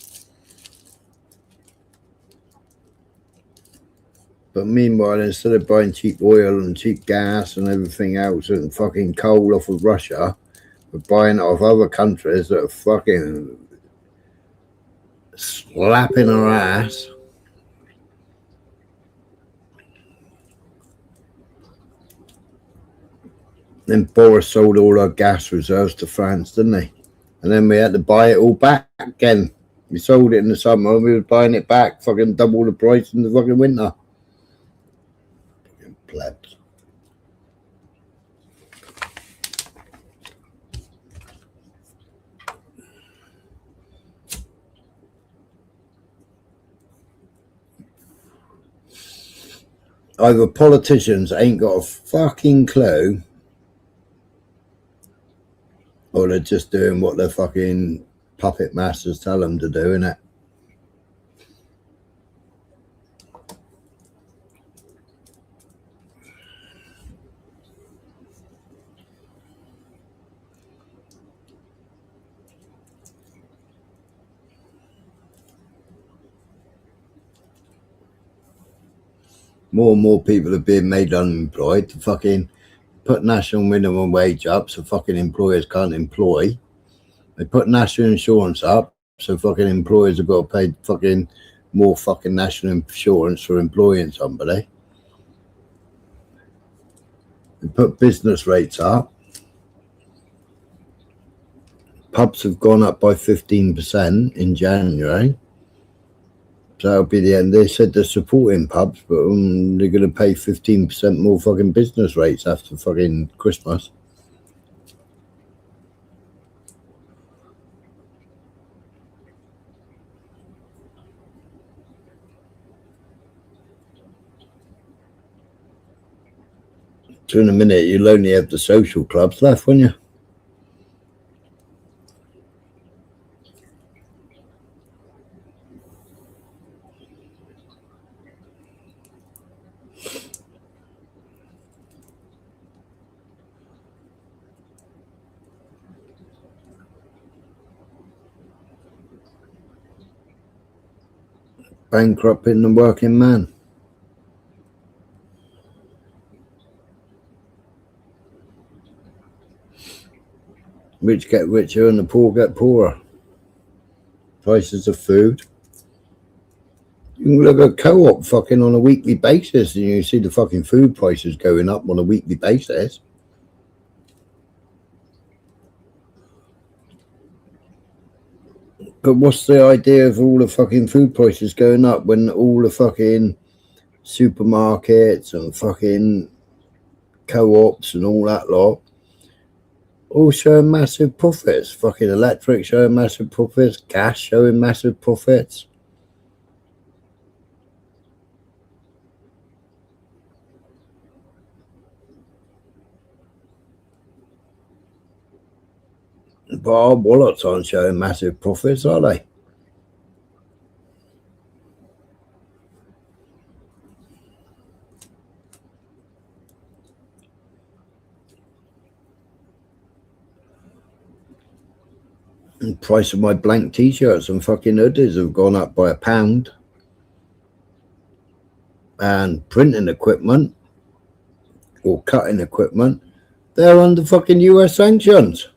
But meanwhile, instead of buying cheap oil and cheap gas and everything else and fucking coal off of Russia, we're buying it off other countries that are fucking slapping our ass. Then Boris sold all our gas reserves to France, didn't he? And then we had to buy it all back again. We sold it in the summer and we were buying it back fucking double the price in the fucking winter. Fucking plebs. Either politicians ain't got a fucking clue, or they're just doing what their fucking puppet masters tell them to do, innit? More and more people are being made unemployed to fucking put national minimum wage up so fucking employers can't employ. They put national insurance up so fucking employers have got to pay fucking more fucking national insurance for employing somebody. They put business rates up. Pubs have gone up by 15% in January. So that'll be the end. They said they're supporting pubs, but they're going to pay 15% more fucking business rates after fucking Christmas. So in a minute, you'll only have the social clubs left, won't you? Bankrupting the working man. Rich get richer and the poor get poorer. Prices of food. You can look at Co-op fucking on a weekly basis and you see the fucking food prices going up on a weekly basis. But what's the idea of all the fucking food prices going up when all the fucking supermarkets and fucking co-ops and all that lot all showing massive profits? Fucking electric showing massive profits, gas showing massive profits. But our wallets aren't showing massive profits, are they? The price of my blank t-shirts and fucking hoodies have gone up by £1. And printing equipment or cutting equipment, they're under fucking US sanctions.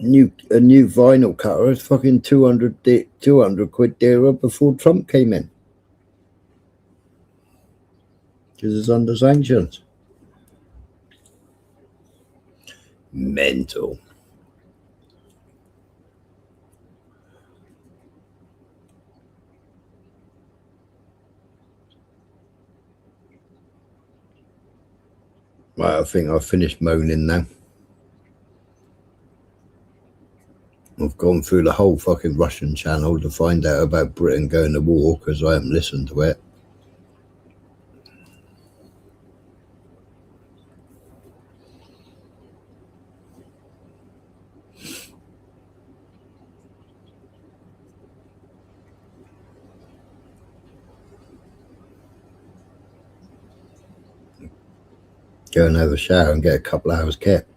a new vinyl cutter is fucking 200 quid dearer before Trump came in. Because it's under sanctions. Mental. Right, I think I've finished moaning now. I've gone through the whole fucking Russian channel to find out about Britain going to war because I haven't listened to it. Go and have a shower and get a couple of hours kept.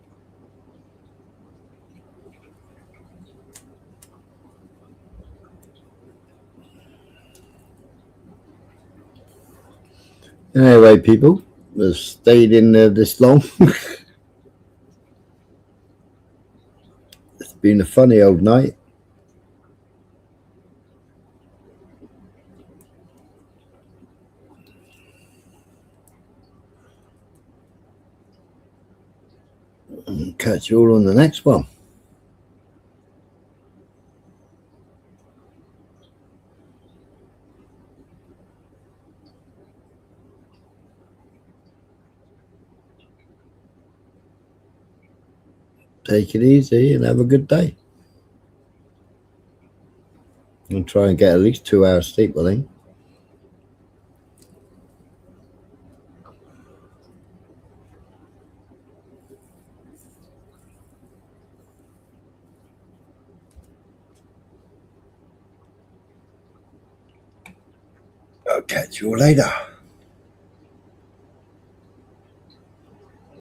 Anyway, people, we've stayed in there this long. It's been a funny old night. Catch you all on the next one. Take it easy and have a good day. And try and get at least 2 hours sleep, I think. I'll catch you all later.